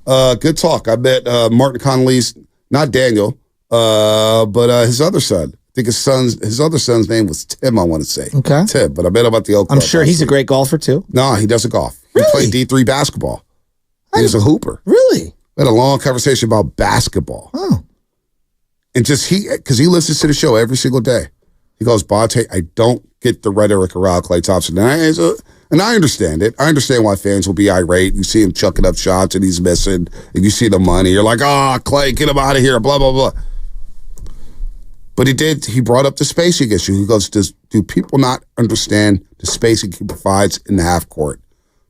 a good talk. I met Martin Connolly's, not Daniel, but his other son. I think his other son's name was Tim, I want to say. Okay. Tim, but I met him at the Oak Club. I'm sure he's a great golfer, too. No, he doesn't golf. Really? He played D3 basketball. He was a hooper. Really? We had a long conversation about basketball. Oh. And just because he listens to the show every single day. He goes, Bonte, I don't get the rhetoric around Klay Thompson. And I understand it. I understand why fans will be irate. You see him chucking up shots and he's missing. And you see the money. You're like, Klay, get him out of here, blah, blah, blah. But he brought up the spacing issue. He goes, do people not understand the spacing he provides in the half court?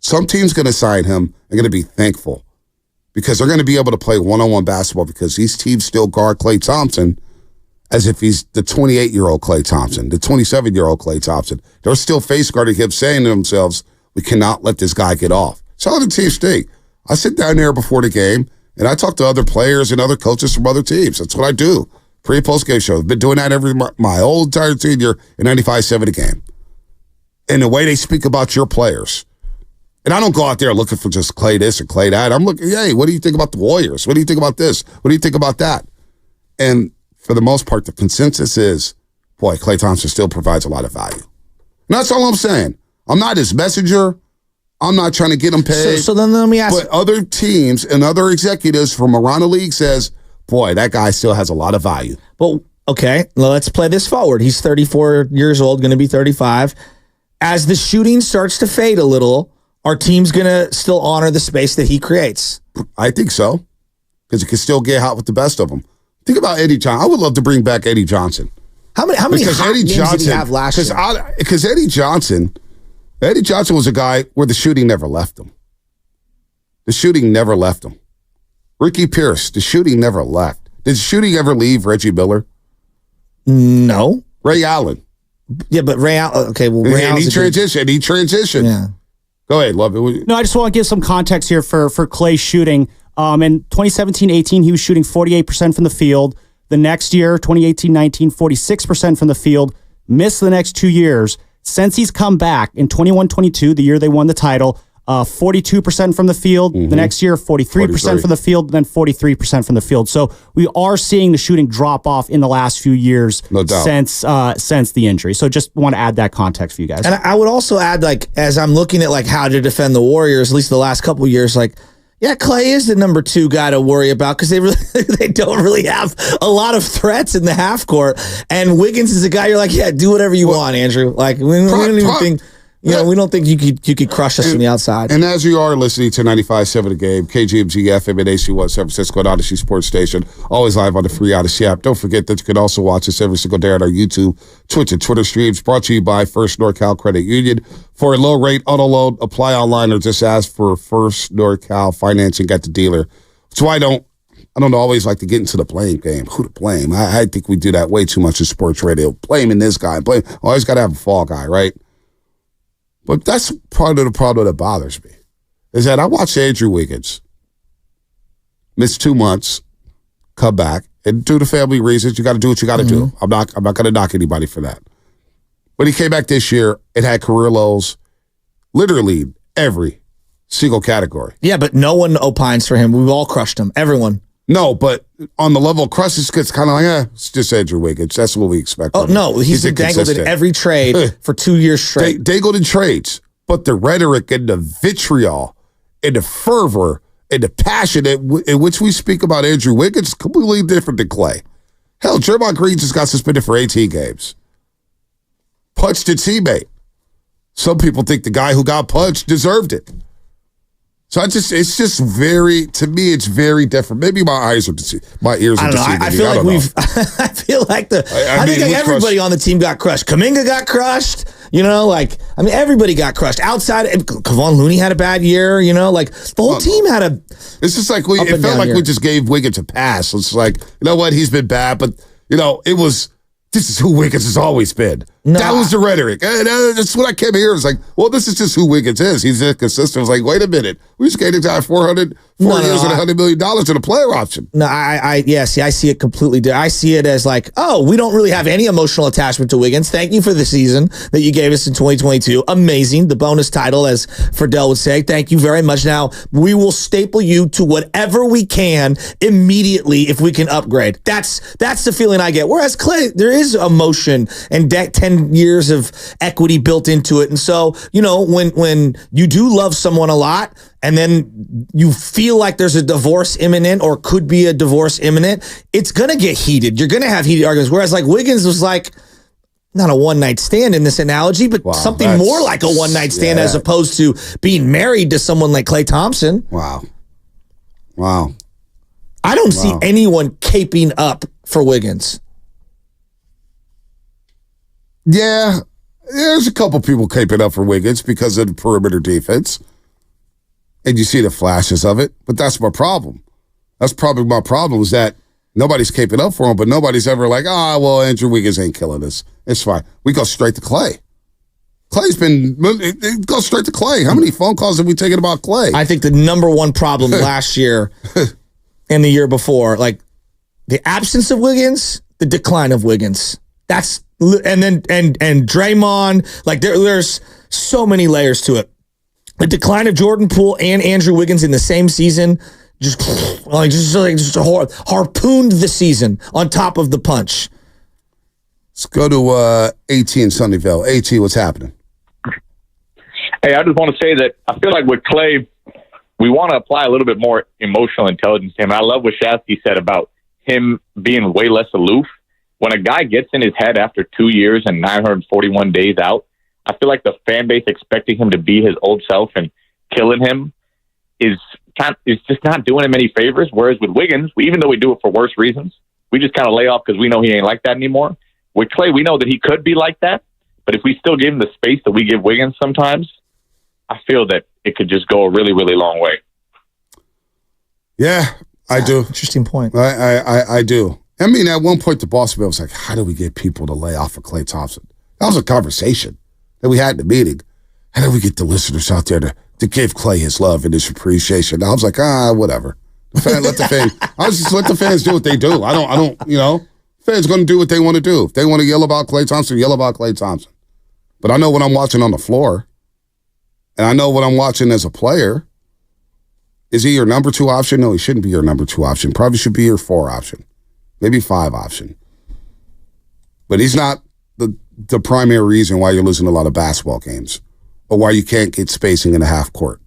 Some team's going to sign him and going to be thankful because they're going to be able to play one-on-one basketball because these teams still guard Klay Thompson as if he's the 28-year-old Klay Thompson, the 27-year-old Klay Thompson. They're still face guarding him, saying to themselves, we cannot let this guy get off. That's how the teams think. I sit down there before the game, and I talk to other players and other coaches from other teams. That's what I do. Pre- and post-game show. I've been doing that my whole entire tenure in 95.7 a game. And the way they speak about your players. And I don't go out there looking for just Klay this and Klay that. I'm looking, hey, what do you think about the Warriors? What do you think about this? What do you think about that? And for the most part, the consensus is, boy, Klay Thompson still provides a lot of value. And that's all I'm saying. I'm not his messenger. I'm not trying to get him paid. So then let me ask. But other teams and other executives from around the league says, boy, that guy still has a lot of value. Well, okay, let's play this forward. He's 34 years old, going to be 35. As the shooting starts to fade a little, are teams going to still honor the space that he creates? I think so, because he can still get hot with the best of them. Think about Eddie Johnson. I would love to bring back Eddie Johnson. How many hot games did he have last year? Because Eddie Johnson was a guy where the shooting never left him. The shooting never left him. Ricky Pierce, the shooting never left. Did the shooting ever leave Reggie Miller? No. Ray Allen. Yeah, but Ray Allen, okay, well, Ray Allen. He transitioned. Yeah. Go ahead, love it. No, I just want to give some context here for Klay's shooting. In 2017-18, he was shooting 48% from the field. The next year, 2018-19, 46% from the field. Missed the next 2 years. Since he's come back in 21-22, the year they won the title, 42% from the field. Mm-hmm. The next year, 43% from the field, then 43% from the field. So we are seeing the shooting drop off in the last few years since the injury. So just want to add that context for you guys. And I would also add, like, as I'm looking at like how to defend the Warriors, at least the last couple of years, like, yeah, Klay is the number 2 guy to worry about because they don't really have a lot of threats in the half court. And Wiggins is a guy you're like, yeah, do whatever you want, Andrew. Like we don't even think. We don't think you could crush us from the outside. And as you are listening to 95.7 The Game, KGMZ FM and AC1 San Francisco and Odyssey Sports Station, always live on the free Odyssey app. Don't forget that you can also watch us every single day on our YouTube, Twitch, and Twitter streams, brought to you by First NorCal Credit Union. For a low rate auto loan, apply online or just ask for First NorCal financing at the dealer. That's why I don't always like to get into the blame game. Who to blame? I think we do that way too much in sports radio. Blaming this guy. Always got to have a fall guy, right? But that's part of the problem that bothers me, is that I watched Andrew Wiggins miss 2 months, come back, and due to family reasons, you got to do what you got to do. I'm not going to knock anybody for that. But he came back this year and had career lows, literally every single category. Yeah, but no one opines for him. We've all crushed him. Everyone. No, but on the level of crush, it's kind of like, it's just Andrew Wiggins. That's what we expect. Oh, no, he's been dangled in every trade for 2 years straight. Dangled in trades, but the rhetoric and the vitriol and the fervor and the passion in which we speak about Andrew Wiggins is completely different than Klay. Hell, Draymond Green just got suspended for 18 games. Punched a teammate. Some people think the guy who got punched deserved it. So it's just very, to me, it's very different. Maybe my eyes are deceiving, my ears are deceiving. I feel like I feel like I think everybody on the team got crushed. Kuminga got crushed. Everybody got crushed. Outside, Kevon Looney had a bad year. The whole team had a. It's just like it felt like we just gave Wiggins a pass. It's like, you know what, he's been bad, but this is who Wiggins has always been. No, that was the rhetoric. That's what I kept hearing. It's like, well, this is just who Wiggins is. He's inconsistent. It's like, wait a minute. We just gave the guy 4 years and $100 million and a player option. No, I see it completely different. I see it as like, oh, we don't really have any emotional attachment to Wiggins. Thank you for the season that you gave us in 2022. Amazing. The bonus title, as Ferdell would say. Thank you very much. Now, we will staple you to whatever we can immediately if we can upgrade. That's the feeling I get. Whereas Clay, there is emotion and 10 years of equity built into it. And so, when you do love someone a lot and then you feel like there's a divorce imminent or could be a divorce imminent, it's going to get heated. You're going to have heated arguments. Whereas like Wiggins was like, not a one-night stand in this analogy, but something more like a one-night stand as opposed to being married to someone like Klay Thompson. Wow. I don't see anyone caping up for Wiggins. Yeah, there's a couple people caping up for Wiggins because of the perimeter defense. And you see the flashes of it, but that's my problem. That's probably my problem is that nobody's caping up for him, but nobody's ever like, well, Andrew Wiggins ain't killing us. It's fine. We go straight to Clay. It goes straight to Clay. How many phone calls have we taken about Clay? I think the number one problem last year and the year before, like the absence of Wiggins, the decline of Wiggins. And Draymond, like there's so many layers to it. The decline of Jordan Poole and Andrew Wiggins in the same season just harpooned the season on top of the punch. Let's go to AT in Sunnyvale. AT, what's happening? Hey, I just want to say that I feel like with Clay, we want to apply a little bit more emotional intelligence to him. I love what Shasky said about him being way less aloof. When a guy gets in his head after 2 years and 941 days out, I feel like the fan base expecting him to be his old self and killing him is just not doing him any favors. Whereas with Wiggins, even though we do it for worse reasons, we just kind of lay off because we know he ain't like that anymore. With Clay, we know that he could be like that, but if we still give him the space that we give Wiggins sometimes, I feel that it could just go a really, really long way. Yeah, I do. Interesting point. I do. I mean, at one point, the boss man was like, how do we get people to lay off of Klay Thompson? That was a conversation that we had in the meeting. How do we get the listeners out there to give Clay his love and his appreciation? I was like, whatever. Let the fans do what they do. I don't, fans going to do what they want to do. If they want to yell about Klay Thompson, yell about Klay Thompson. But I know what I'm watching on the floor, and I know what I'm watching as a player. Is he your number 2 option? No, he shouldn't be your number 2 option. Probably should be your 4 option. Maybe 5 option. But he's not the primary reason why you're losing a lot of basketball games or why you can't get spacing in the half court.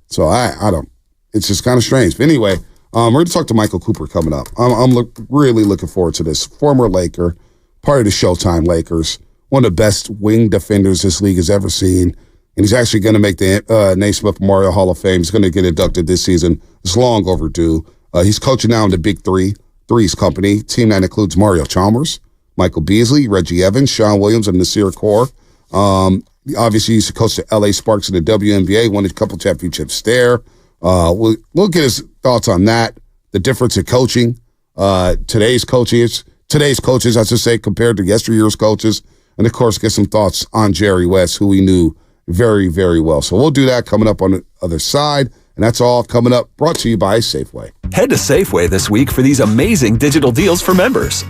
So I don't. It's just kind of strange. But anyway, we're going to talk to Michael Cooper coming up. I'm really looking forward to this. Former Laker, part of the Showtime Lakers, one of the best wing defenders this league has ever seen. And he's actually going to make the Naismith Memorial Hall of Fame. He's going to get inducted this season. It's long overdue. He's coaching now in the Big Three's company, team that includes Mario Chalmers, Michael Beasley, Reggie Evans, Sean Williams, and Nasir Kaur. Obviously, he's coached the LA Sparks in the WNBA, won a couple championships there. We'll get his thoughts on that, the difference in coaching, today's coaches, I should say, compared to yesteryear's coaches, and of course, get some thoughts on Jerry West, who we knew very, very well. So we'll do that coming up on the other side. And that's all coming up, brought to you by Safeway. Head to Safeway this week for these amazing digital deals for members.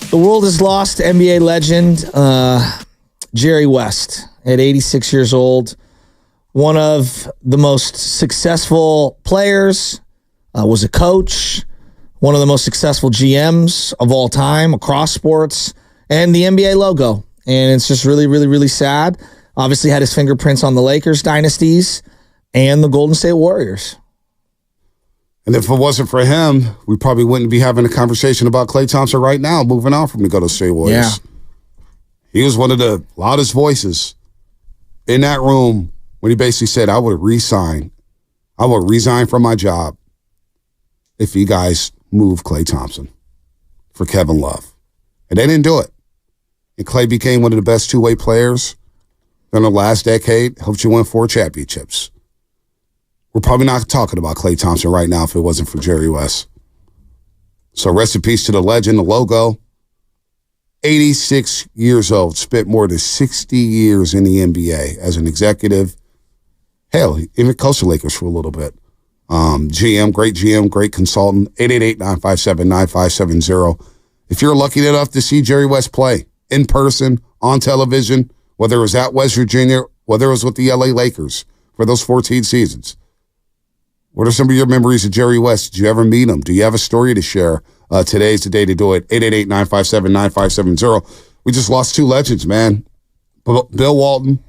The world has lost NBA legend Jerry West at 86 years old. One of the most successful players, was a coach, one of the most successful GMs of all time across sports, and the NBA logo. And it's just really, really, really sad. Obviously had his fingerprints on the Lakers dynasties and the Golden State Warriors. And if it wasn't for him, we probably wouldn't be having a conversation about Klay Thompson right now, moving on from the Golden State Warriors. Yeah. He was one of the loudest voices in that room when he basically said, I would resign from my job if you guys move Klay Thompson for Kevin Love. And they didn't do it. And Klay became one of the best two-way players in the last decade, helped you win 4 championships. We're probably not talking about Klay Thompson right now if it wasn't for Jerry West. So rest in peace to the legend, the logo. 86 years old, spent more than 60 years in the NBA as an executive. Hell, even coached the Lakers for a little bit. GM, great consultant. 888-957-9570. If you're lucky enough to see Jerry West play in person, on television, whether it was at West Virginia, whether it was with the LA Lakers for those 14 seasons, what are some of your memories of Jerry West? Did you ever meet him? Do you have a story to share? Today's the day to do it. 888-957-9570. We just lost 2 legends, man. Bill Walton,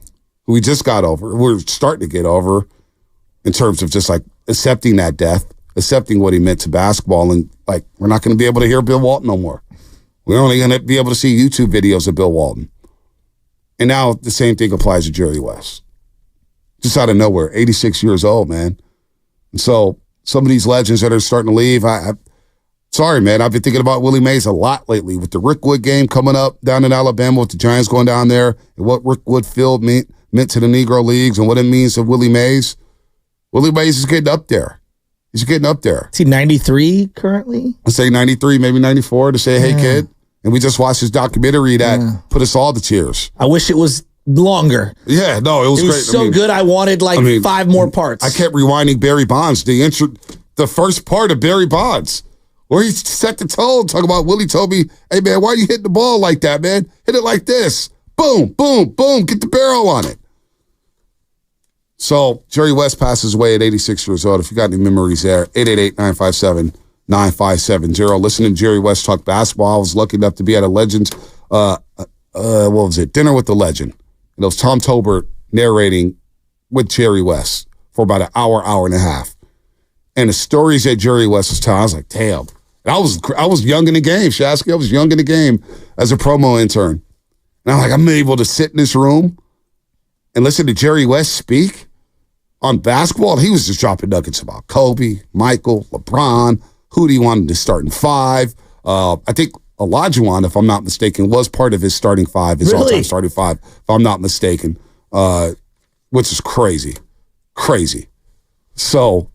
who we just got over. We're starting to get over in terms of just like accepting that death, accepting what he meant to basketball. And like, we're not going to be able to hear Bill Walton no more. We're only going to be able to see YouTube videos of Bill Walton. And now the same thing applies to Jerry West. Just out of nowhere, 86 years old, man. And so some of these legends that are starting to leave, sorry, man. I've been thinking about Willie Mays a lot lately with the Rick Wood game coming up down in Alabama with the Giants going down there and what Rick Wood Field meant to the Negro Leagues and what it means to Willie Mays. Willie Mays is getting up there. He's getting up there. Is he 93 currently? I say 93, maybe 94 to say, hey, kid. And we just watched his documentary that put us all to tears. I wish it was longer. Yeah, no, it was great. It was so good. I wanted 5 more parts. I kept rewinding Barry Bonds, the first part of Barry Bonds, where he set the tone, talking about Willie told me, hey, man, why are you hitting the ball like that, man? Hit it like this. Boom, boom, boom. Get the barrel on it. So Jerry West passes away at 86 years old. If you got any memories there, 888-957-9570. Listening to Jerry West talk basketball, I was lucky enough to be at a Legends, Dinner with the Legend. And it was Tom Tolbert narrating with Jerry West for about an hour and a half. And the stories that Jerry West was telling, I was like, damn. And I was young in the game, Shasky. I was young in the game as a promo intern. And I'm able to sit in this room and listen to Jerry West speak on basketball. He was just dropping nuggets about Kobe, Michael, LeBron, who he wanted to start in 5. I think Olajuwon, if I'm not mistaken, was part of his starting 5, his all-time starting 5, if I'm not mistaken, which is crazy. Crazy. So,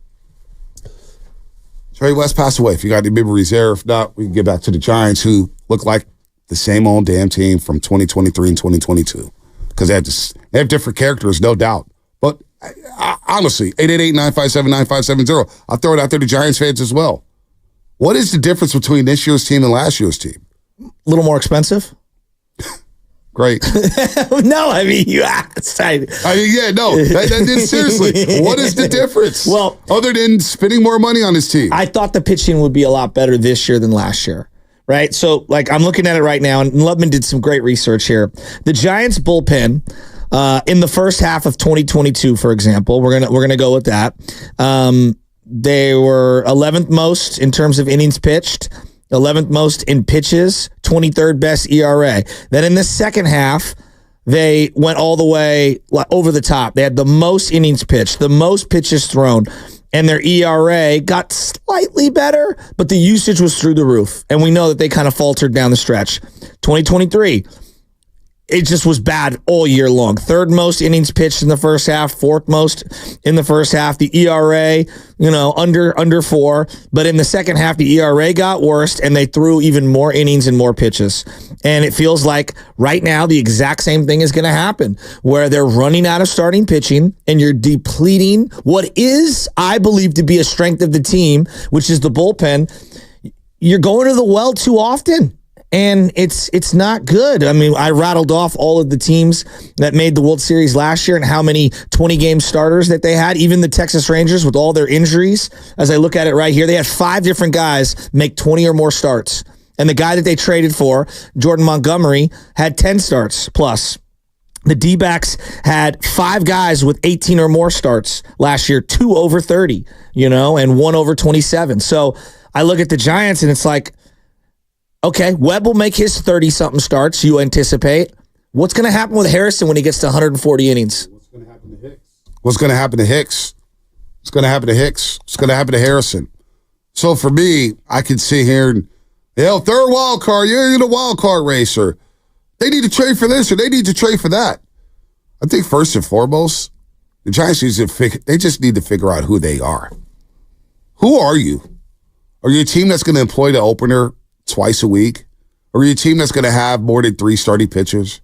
Jerry West passed away. If you got any memories there, if not, we can get back to the Giants, who look like the same old damn team from 2023 and 2022. Because they have different characters, no doubt. But honestly, 888-957-9570. I'll throw it out there to Giants fans as well. What is the difference between this year's team and last year's team? A little more expensive. Great. No, I mean, you asked. Seriously, what is the difference? Well, other than spending more money on his team. I thought the pitching would be a lot better this year than last year. Right? So, I'm looking at it right now, and Lubman did some great research here. The Giants bullpen, in the first half of 2022, for example, we're gonna go with that. They were 11th most in terms of innings pitched, 11th most in pitches, 23rd best ERA. Then in the second half, they went all the way over the top. They had the most innings pitched, the most pitches thrown, and their ERA got slightly better, but the usage was through the roof. And we know that they kind of faltered down the stretch. 2023, it just was bad all year long. 3rd most innings pitched in the first half, 4th most in the first half. The ERA, under 4. But in the second half, the ERA got worse, and they threw even more innings and more pitches. And it feels like right now the exact same thing is going to happen, where they're running out of starting pitching, and you're depleting what is, I believe, to be a strength of the team, which is the bullpen. You're going to the well too often. And it's not good. I mean, I rattled off all of the teams that made the World Series last year and how many 20-game starters that they had. Even the Texas Rangers with all their injuries. As I look at it right here, they had 5 different guys make 20 or more starts. And the guy that they traded for, Jordan Montgomery, had 10 starts plus. The D-backs had 5 guys with 18 or more starts last year, 2 over 30, and 1 over 27. So I look at the Giants and it's like, okay, Webb will make his 30-something starts, you anticipate. What's going to happen with Harrison when he gets to 140 innings? What's going to happen to Hicks? What's going to happen to Hicks? What's going to happen to Hicks? What's going to happen to Harrison? So for me, I can sit here and, third wild card, you're the wild card racer. They need to trade for this or they need to trade for that. I think first and foremost, the Giants they just need to figure out who they are. Who are you? Are you a team that's going to employ the opener twice a week? Or are you a team that's going to have more than 3 starting pitchers?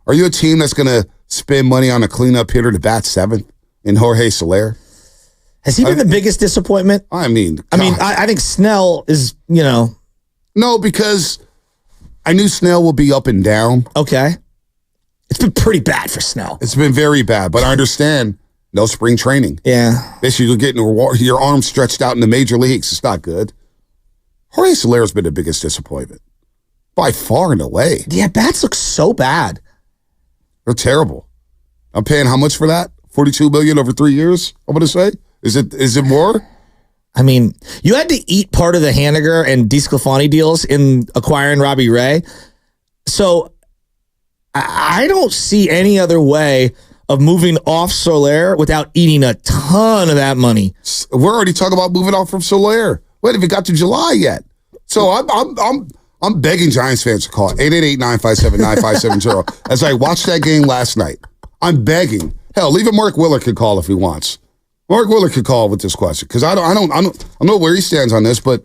Are you a team that's going to spend money on a cleanup hitter to bat 7th in Jorge Soler? Has he been the biggest disappointment? I mean, I think Snell is, No, because I knew Snell would be up and down. Okay. It's been pretty bad for Snell. It's been very bad, but I understand no spring training. Yeah. Basically, you're getting your arms stretched out in the major leagues. It's not good. Jorge Soler's been the biggest disappointment. By far and away. Yeah, bats look so bad. They're terrible. I'm paying how much for that? $42 million over 3 years, I'm going to say? Is it more? I mean, you had to eat part of the Haniger and DeSclafani deals in acquiring Robbie Ray. So I don't see any other way of moving off Soler without eating a ton of that money. We're already talking about moving off from Soler. We haven't even got to July yet. So I'm begging Giants fans to call 888-957-9570. As I watched that game last night, I'm begging. Hell, even Mark Willard could call if he wants. Mark Willard could call with this question because I don't know where he stands on this, but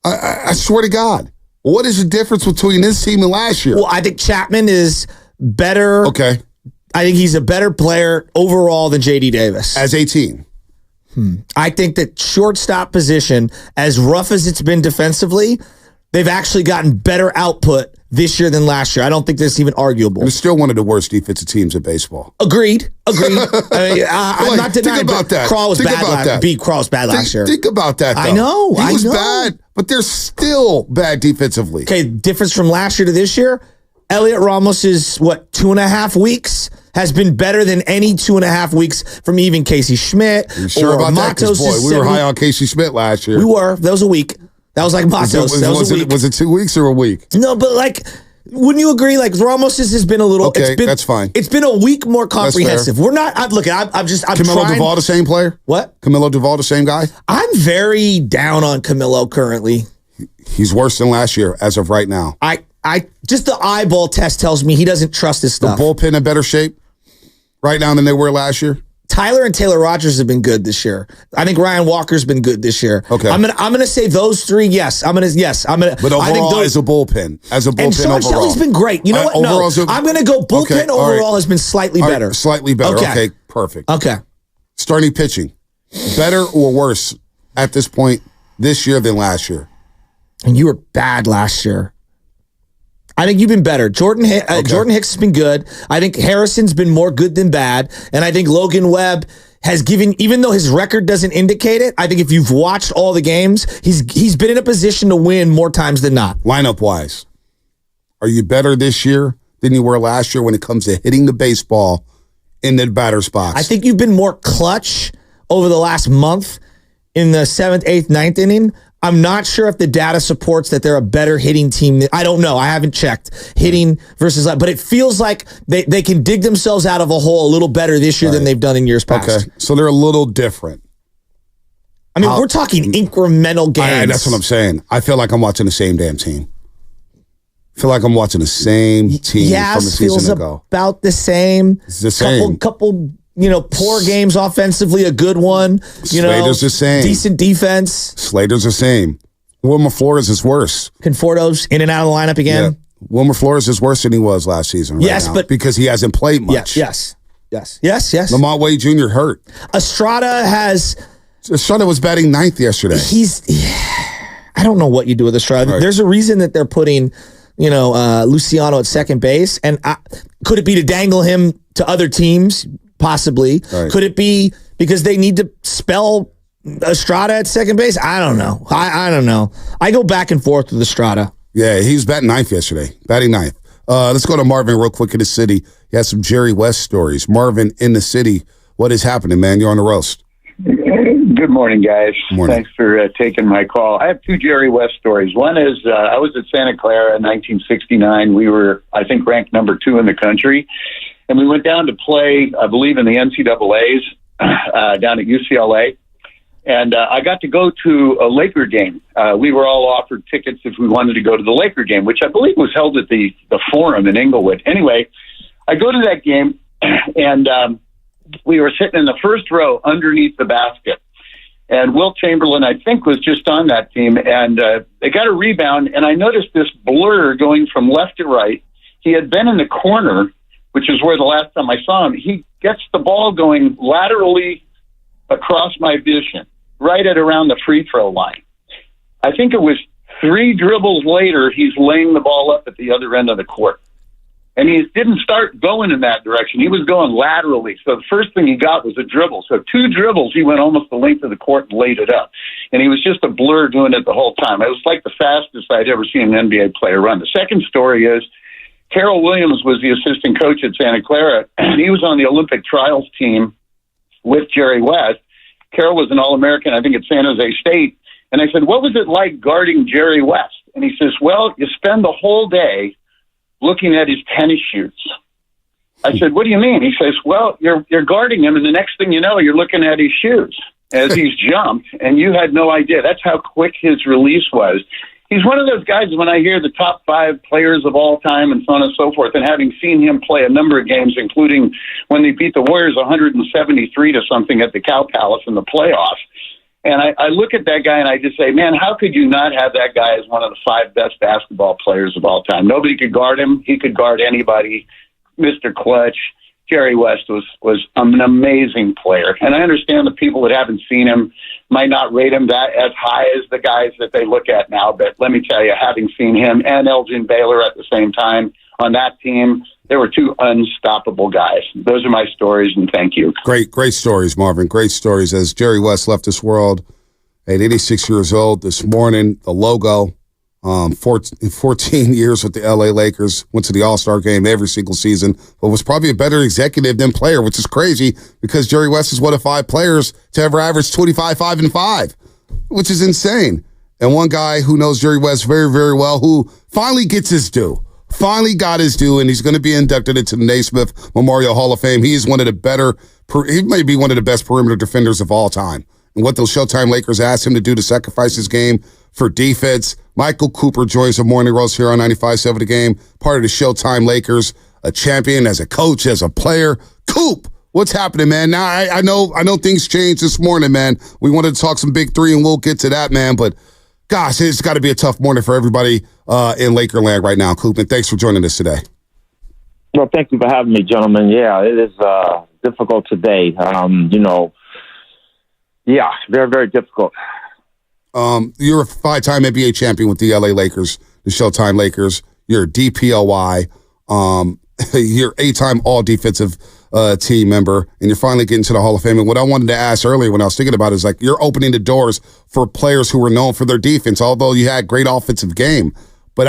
I swear to God, what is the difference between this team and last year? Well, I think Chapman is better. Okay. I think he's a better player overall than J.D. Davis. As 18. I think that shortstop position, as rough as it's been defensively, they've actually gotten better output this year than last year. I don't think that's even arguable. They're still one of the worst defensive teams in baseball. Agreed. I mean, I'm not denying. Think about that. Crawl was bad. Crawl was bad last year. Think about that, though. I know. He was bad, but they're still bad defensively. Okay, difference from last year to this year, Elliot Ramos is, 2.5 weeks? Has been better than any 2.5 weeks from even Casey Schmidt. You sure about Matos. that? Boy, we were high on Casey Schmidt last year. We were. That was a week. That was like Matos. Was it 2 weeks or a week? No, but wouldn't you agree? Ramos has been a little. Okay, that's fine. It's been a week more comprehensive. We're not. I'm Camilo Duvall, the same player? What? Camilo Duvall, the same guy? I'm very down on Camilo currently. He's worse than last year as of right now. I just the eyeball test tells me he doesn't trust his stuff. The bullpen in better shape right now than they were last year. Tyler and Taylor Rogers have been good this year. I think Ryan Walker's been good this year. Okay, I'm gonna say those 3. Yes, I'm gonna. But overall, I think as a bullpen, and Sean Shelley's been great. You know what? No, I'm gonna go bullpen overall has been slightly better. Right, slightly better. Okay, perfect. Okay, starting pitching, better or worse at this point this year than last year? And you were bad last year. I think you've been better. Jordan Hicks has been good. I think Harrison's been more good than bad. And I think Logan Webb has given, even though his record doesn't indicate it, I think if you've watched all the games, he's been in a position to win more times than not. Lineup-wise, are you better this year than you were last year when it comes to hitting the baseball in the batter's box? I think you've been more clutch over the last month in the 7th, 8th, 9th inning. I'm not sure if the data supports that they're a better hitting team. I don't know. I haven't checked hitting versus, but it feels like they can dig themselves out of a hole a little better this year than they've done in years past. Okay, so they're a little different. I mean, we're talking incremental gains. That's what I'm saying. I feel like I'm watching the same damn team. I feel like I'm watching the same team from a season ago. About the same. It's the same. Couple poor games offensively, a good one. Slater's the same. Decent defense. Slater's the same. Wilmer Flores is worse. Conforto's in and out of the lineup again. Yeah. Wilmer Flores is worse than he was last season. But because he hasn't played much. Yes. Lamont Wade Jr. hurt. Estrada was batting 9th yesterday. I don't know what you do with Estrada. Right. There's a reason that they're putting, Luciano at second base. And could it be to dangle him to other teams? Possibly. Right. Could it be because they need to spell Estrada at second base? I don't know. I don't know. I go back and forth with Estrada. Yeah, he was batting ninth yesterday. Batting ninth. Let's go to Marvin real quick in the city. He has some Jerry West stories. Marvin in the city. What is happening, man? You're on the roast. Good morning, guys. Morning. Thanks for taking my call. I have two Jerry West stories. One is I was at Santa Clara in 1969. We were, I think, ranked number 2 in the country. And we went down to play, I believe, in the NCAAs down at UCLA. And I got to go to a Laker game. We were all offered tickets if we wanted to go to the Laker game, which I believe was held at the Forum in Inglewood. Anyway, I go to that game, and we were sitting in the first row underneath the basket. And Wilt Chamberlain, I think, was just on that team. And they got a rebound, and I noticed this blur going from left to right. He had been in the corner, which is where the last time I saw him. He gets the ball going laterally across my vision, right at around the free throw line. I think it was 3 dribbles later, he's laying the ball up at the other end of the court. And he didn't start going in that direction. He was going laterally. So the first thing he got was a dribble. So 2 dribbles, he went almost the length of the court and laid it up. And he was just a blur doing it the whole time. It was like the fastest I'd ever seen an NBA player run. The second story is Carroll Williams was the assistant coach at Santa Clara, and he was on the Olympic trials team with Jerry West. Carroll was an All-American, I think, at San Jose State. And I said, what was it like guarding Jerry West? And he says, well, you spend the whole day looking at his tennis shoes. I said, what do you mean? He says, well, you're guarding him, and the next thing you know, you're looking at his shoes as he's jumped, and you had no idea. That's how quick his release was. He's one of those guys, when I hear the top 5 players of all time and so on and so forth, and having seen him play a number of games, including when they beat the Warriors 173 to something at the Cow Palace in the playoffs. And I look at that guy and I just say, man, how could you not have that guy as one of the 5 best basketball players of all time? Nobody could guard him. He could guard anybody. Mr. Clutch. Jerry West was an amazing player. And I understand the people that haven't seen him might not rate him that as high as the guys that they look at now. But let me tell you, having seen him and Elgin Baylor at the same time on that team, there were 2 unstoppable guys. Those are my stories, and thank you. Great stories, Marvin. Great stories. As Jerry West left this world at 86 years old this morning, the logo, 14 years with the LA Lakers, went to the All-Star game every single season, but was probably a better executive than player, which is crazy because Jerry West is one of 5 players to ever average 25, 5, and 5, which is insane. And one guy who knows Jerry West very, very well, who finally gets his due. Finally got his due, and he's going to be inducted into the Naismith Memorial Hall of Fame. He is one of the better, he may be one of the best perimeter defenders of all time. And what the Showtime Lakers asked him to do to sacrifice his game for defense. Michael Cooper joins the Morning Roast here on 95.7 The Game, part of the Showtime Lakers, a champion as a coach, as a player. Coop, what's happening, man? Now, I know things changed this morning, man. We wanted to talk some Big 3, and we'll get to that, man, but gosh, it's got to be a tough morning for everybody in Lakerland right now. Coop, and thanks for joining us today. Well, thank you for having me, gentlemen. Yeah, it is difficult today. Very, very difficult. You're a 5-time NBA champion with the LA Lakers, the Showtime Lakers. You're a DPOY. You're 8-time all-defensive team member, and you're finally getting to the Hall of Fame. And what I wanted to ask earlier when I was thinking about it is, like, you're opening the doors for players who were known for their defense, although you had great offensive game. But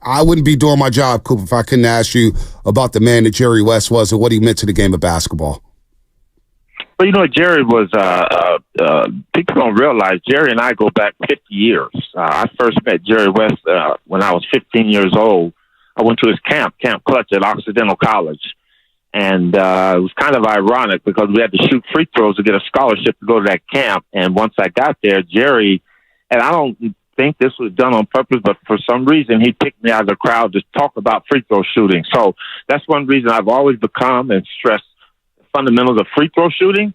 I wouldn't be doing my job, Coop, if I couldn't ask you about the man that Jerry West was and what he meant to the game of basketball. Well, Jerry was, people don't realize, Jerry and I go back 50 years. I first met Jerry West when I was 15 years old. I went to his Camp Clutch at Occidental College. And it was kind of ironic because we had to shoot free throws to get a scholarship to go to that camp. And once I got there, Jerry, and I don't think this was done on purpose, but for some reason he picked me out of the crowd to talk about free throw shooting. So that's one reason I've always become and stressed the fundamentals of free throw shooting.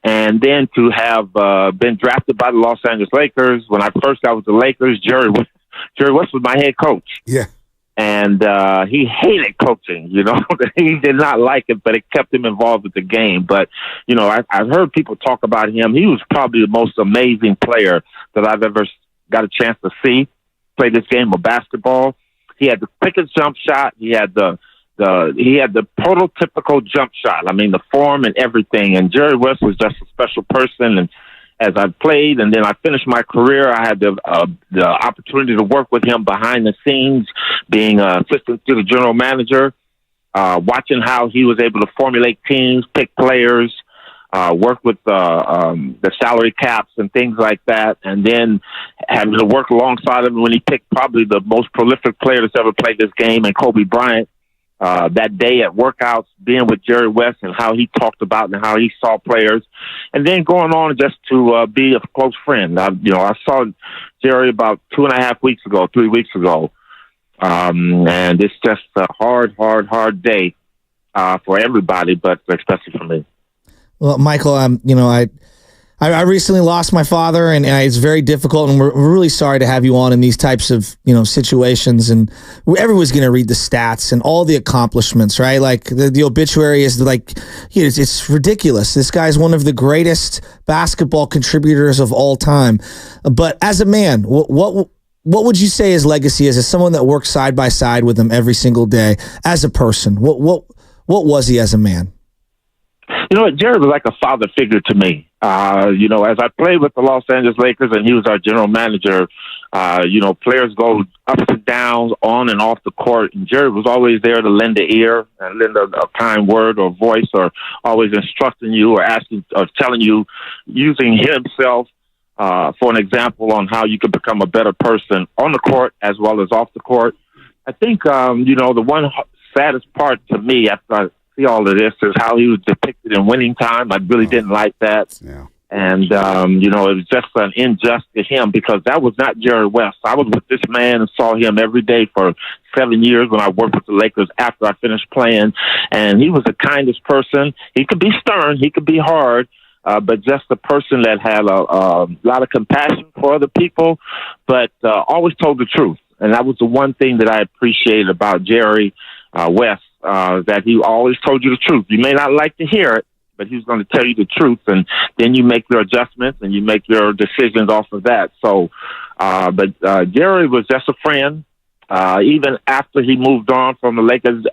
And then to have been drafted by the Los Angeles Lakers. When I first got with the Lakers, Jerry West was my head coach. Yeah. And he hated coaching, He did not like it, but it kept him involved with the game. But, I've heard people talk about him. He was probably the most amazing player that I've ever got a chance to see play this game of basketball. He had the quickest jump shot. He had the prototypical jump shot. I mean, the form and everything. And Jerry West was just a special person. And as I played and then I finished my career, I had the opportunity to work with him behind the scenes, being assistant to the general manager, watching how he was able to formulate teams, pick players, work with the salary caps and things like that, and then having to work alongside him when he picked probably the most prolific player that's ever played this game, and Kobe Bryant. That day at workouts, being with Jerry West and how he talked about and how he saw players, and then going on just to be a close friend. I saw Jerry about 3 weeks ago, and it's just a hard day for everybody, but especially for me. Well, Michael, I recently lost my father, and it's very difficult, and we're really sorry to have you on in these types of situations. And everyone's going to read the stats and all the accomplishments, right? Like the obituary is like, it's ridiculous. This guy's one of the greatest basketball contributors of all time. But as a man, what would you say his legacy is? As someone that works side by side with him every single day, as a person, what was he as a man? Jerry was like a father figure to me. As I played with the Los Angeles Lakers and he was our general manager, players go ups and downs on and off the court. And Jerry was always there to lend an ear and lend a kind word or voice, or always instructing you or asking or telling you, using himself for an example on how you could become a better person on the court as well as off the court. I think, the one saddest part to me after I see all of this is how he was depicted in Winning Time. I really didn't like that. Yeah. And, it was just an injustice to him because that was not Jerry West. I was with this man and saw him every day for 7 years when I worked with the Lakers after I finished playing. And he was the kindest person. He could be stern. He could be hard. But just a person that had a lot of compassion for other people, but always told the truth. And that was the one thing that I appreciated about Jerry West. That he always told you the truth. You may not like to hear it, but he was going to tell you the truth, and then you make your adjustments and you make your decisions off of that. So, but Jerry was just a friend. Even after he moved on from the Lakers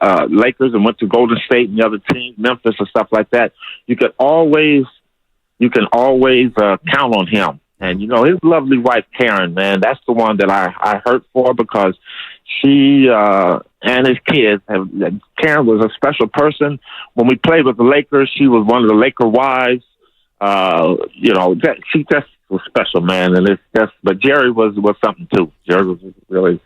and went to Golden State and the other teams, Memphis and stuff like that, you can always count on him. And, his lovely wife, Karen, man, that's the one that I hurt for because she and his kids, Karen was a special person. When we played with the Lakers, she was one of the Laker wives. She just was special, man. And but Jerry was something too. Jerry was a really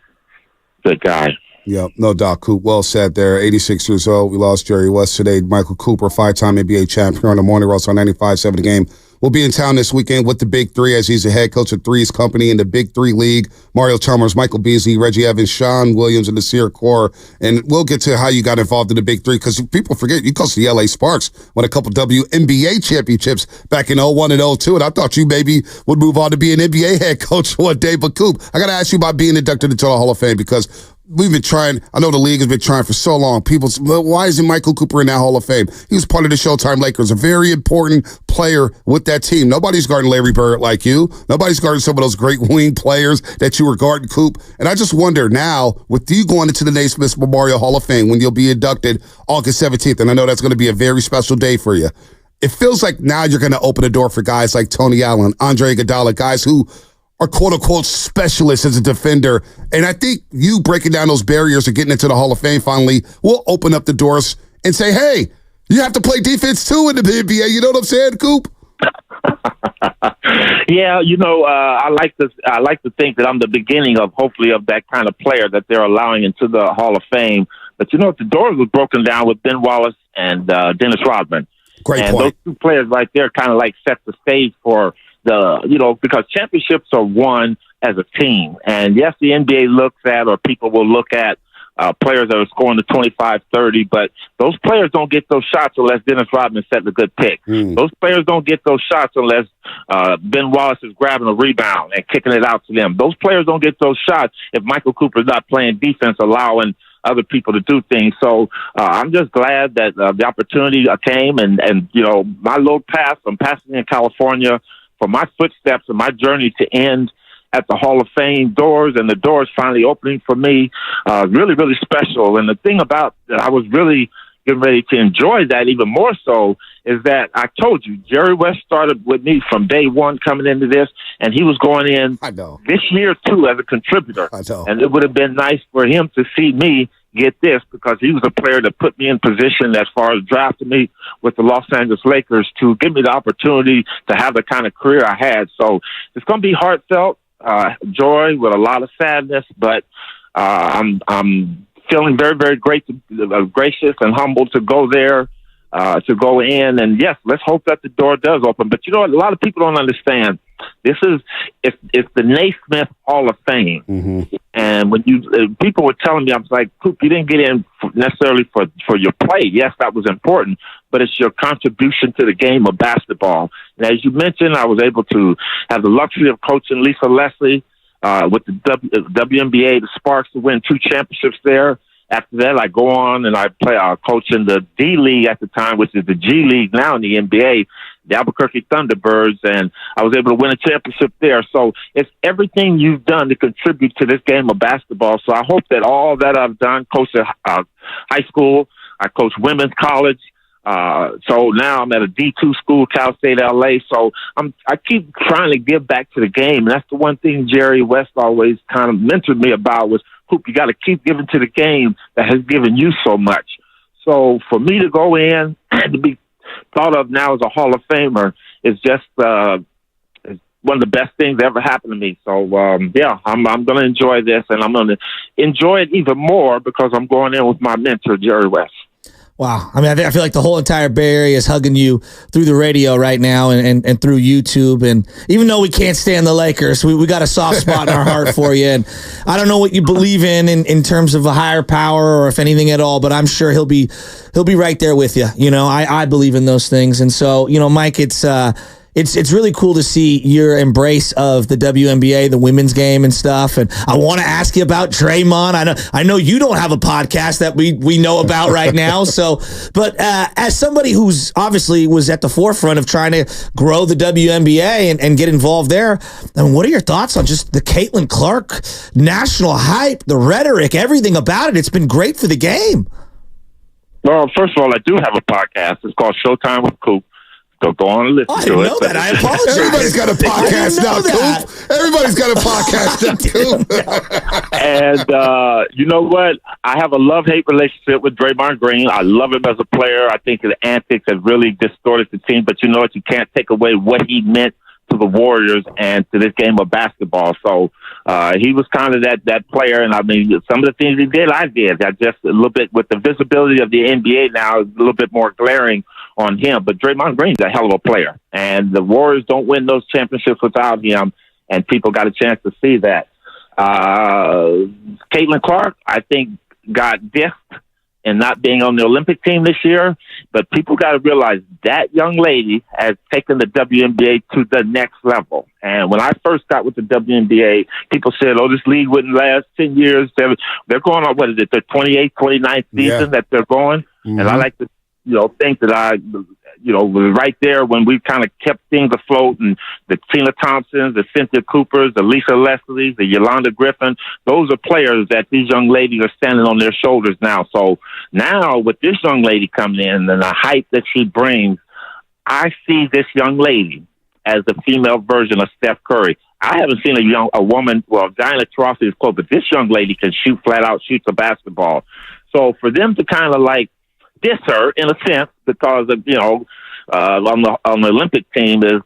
good guy. Yeah, no doubt, Coop. Well said there. 86 years old. We lost Jerry West today. Michael Cooper, 5-time NBA champion on the Morning Roast on 95.7 The Game. We'll be in town this weekend with the Big Three as he's the head coach of Three's Company in the Big Three League. Mario Chalmers, Michael Beasley, Reggie Evans, Sean Williams, and Nasir Kaur. And we'll get to how you got involved in the Big Three because people forget you coached the LA Sparks, won a couple WNBA championships back in 01 and 02. And I thought you maybe would move on to be an NBA head coach one day. But Coop, I got to ask you about being inducted into the Hall of Fame because we've been trying. I know the league has been trying for so long. People say, well, why isn't Michael Cooper in that Hall of Fame? He was part of the Showtime Lakers, a very important player with that team. Nobody's guarding Larry Bird like you. Nobody's guarding some of those great wing players that you were guarding, Coop. And I just wonder now, with you going into the Naismith Memorial Hall of Fame when you'll be inducted August 17th, and I know that's going to be a very special day for you, it feels like now you're going to open the door for guys like Tony Allen, Andre Iguodala, guys who are quote-unquote specialists as a defender. And I think you breaking down those barriers of getting into the Hall of Fame finally will open up the doors and say, hey, you have to play defense too in the NBA. You know what I'm saying, Coop? Yeah, I like to think that I'm the beginning of hopefully of that kind of player that they're allowing into the Hall of Fame. But the doors were broken down with Ben Wallace and Dennis Rodman. Great and point. Those two players right there kind of like set the stage for because championships are won as a team. And yes, the NBA looks at, or people will look at, players that are scoring the 25, 30, but those players don't get those shots unless Dennis Rodman set a good pick. Those players don't get those shots unless Ben Wallace is grabbing a rebound and kicking it out to them. Those players don't get those shots if Michael Cooper is not playing defense, allowing other people to do things. So I'm just glad that the opportunity came and my little path from Pasadena, California, for my footsteps and my journey to end at the Hall of Fame doors, and the doors finally opening for me. Really, really special. And the thing about that I was really getting ready to enjoy that even more so is that I told you, Jerry West started with me from day one coming into this, and he was going in this year, too, as a contributor. And it would have been nice for him to see me get this because he was a player that put me in position as far as drafting me with the Los Angeles Lakers to give me the opportunity to have the kind of career I had. So it's going to be heartfelt, joy with a lot of sadness, but I'm feeling very, very gracious and humble to go there, to go in. And yes, let's hope that the door does open. But you know what? A lot of people don't understand. It's the Naismith Hall of Fame. Mm-hmm. And when people were telling me, I was like, Coop, you didn't get in necessarily for your play. Yes, that was important, but it's your contribution to the game of basketball. And as you mentioned, I was able to have the luxury of coaching Lisa Leslie, with the WNBA, the Sparks, to win 2 championships there. After that, I go on and I play coach in the D League at the time, which is the G League now in the NBA, the Albuquerque Thunderbirds, and I was able to win a championship there. So it's everything you've done to contribute to this game of basketball. So I hope that all that I've done, coach at high school, I coach women's college. So now I'm at a D2 school, Cal State LA. So I keep trying to give back to the game. And that's the one thing Jerry West always kind of mentored me about was, Hoop, you got to keep giving to the game that has given you so much. So for me to go in and to be thought of now as a Hall of Famer is just one of the best things that ever happened to me. So, yeah, I'm going to enjoy this, and I'm going to enjoy it even more because I'm going in with my mentor, Jerry West. Wow. I mean, I feel like the whole entire Bay Area is hugging you through the radio right now and through YouTube. And even though we can't stand the Lakers, we got a soft spot in our heart for you. And I don't know what you believe in terms of a higher power or if anything at all, but I'm sure he'll be right there with you. You know, I believe in those things. And so, you know, Mike, it's really cool to see your embrace of the WNBA, the women's game and stuff. And I want to ask you about Draymond. I know you don't have a podcast that we know about right now. So, but as somebody who's obviously was at the forefront of trying to grow the WNBA and get involved there, I mean, what are your thoughts on just the Caitlin Clark national hype, the rhetoric, everything about it? It's been great for the game. Well, first of all, I do have a podcast. It's called Showtime with Coop. So go on and listen to it. I didn't know that. I apologize. Everybody's got a podcast now, Coop. Everybody's got a podcast now, Coop. And you know what? I have a love-hate relationship with Draymond Green. I love him as a player. I think his antics have really distorted the team. But you know what? You can't take away what he meant to the Warriors and to this game of basketball. So he was kind of that player. And I mean, some of the things he did, I did. I just a little bit with the visibility of the NBA now is a little bit more glaring on him. But Draymond Green's a hell of a player. And the Warriors don't win those championships without him. And people got a chance to see that. Caitlin Clark, I think, got dissed in not being on the Olympic team this year. But people got to realize that young lady has taken the WNBA to the next level. And when I first got with the WNBA, people said, oh, this league wouldn't last 10 years. They're going on, what is it, their 28th, 29th season that they're going. Mm-hmm. And I like to, think that I, was right there when we kind of kept things afloat, and the Tina Thompsons, the Cynthia Coopers, the Lisa Leslies, the Yolanda Griffin, those are players that these young ladies are standing on their shoulders now. So now with this young lady coming in and the hype that she brings, I see this young lady as the female version of Steph Curry. I haven't seen a woman, well, Diana Taurasi is close, but this young lady can shoot flat out, shoot the basketball. So for them to kind of like diss her in a sense because of, on the Olympic team is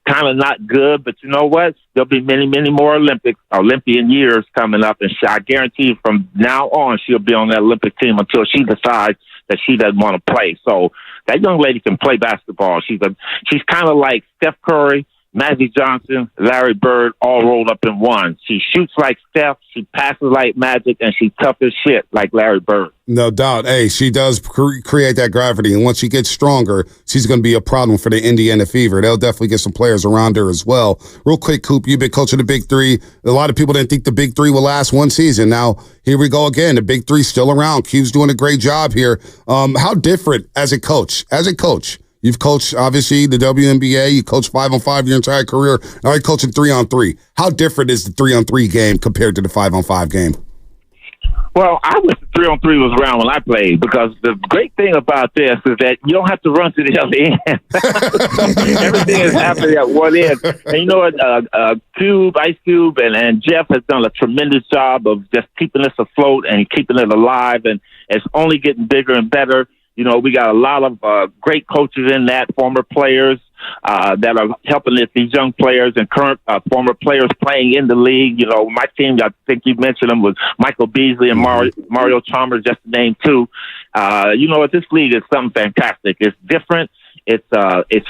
kind of not good. But you know what? There'll be many, many more Olympian years coming up, and I guarantee you from now on she'll be on that Olympic team until she decides that she doesn't want to play. So that young lady can play basketball. She's kind of like Steph Curry, Magic Johnson, Larry Bird, all rolled up in one. She shoots like Steph, she passes like Magic, and she's tough as shit like Larry Bird. No doubt. Hey, she does create that gravity, and once she gets stronger, she's going to be a problem for the Indiana Fever. They'll definitely get some players around her as well. Real quick, Coop, you've been coaching the Big Three. A lot of people didn't think the Big Three will last one season. Now, here we go again. The Big Three's still around. Cube's doing a great job here. How different as a coach, You've coached, obviously, the WNBA. You coached 5-on-5 your entire career. Now you're coaching 3-on-3. How different is the 3-on-3 game compared to the 5-on-5 game? Well, I wish the 3-on-3 was around when I played, because the great thing about this is that you don't have to run to the other end. Everything is happening at one end. And you know what? Ice Cube, and Jeff has done a tremendous job of just keeping us afloat and keeping it alive, and it's only getting bigger and better. You know, we got a lot of great coaches in that, former players that are helping these young players and current former players playing in the league. You know, my team, I think you mentioned them, was Michael Beasley and Mario Chalmers, just to name two. You know, this league is something fantastic. It's different. It's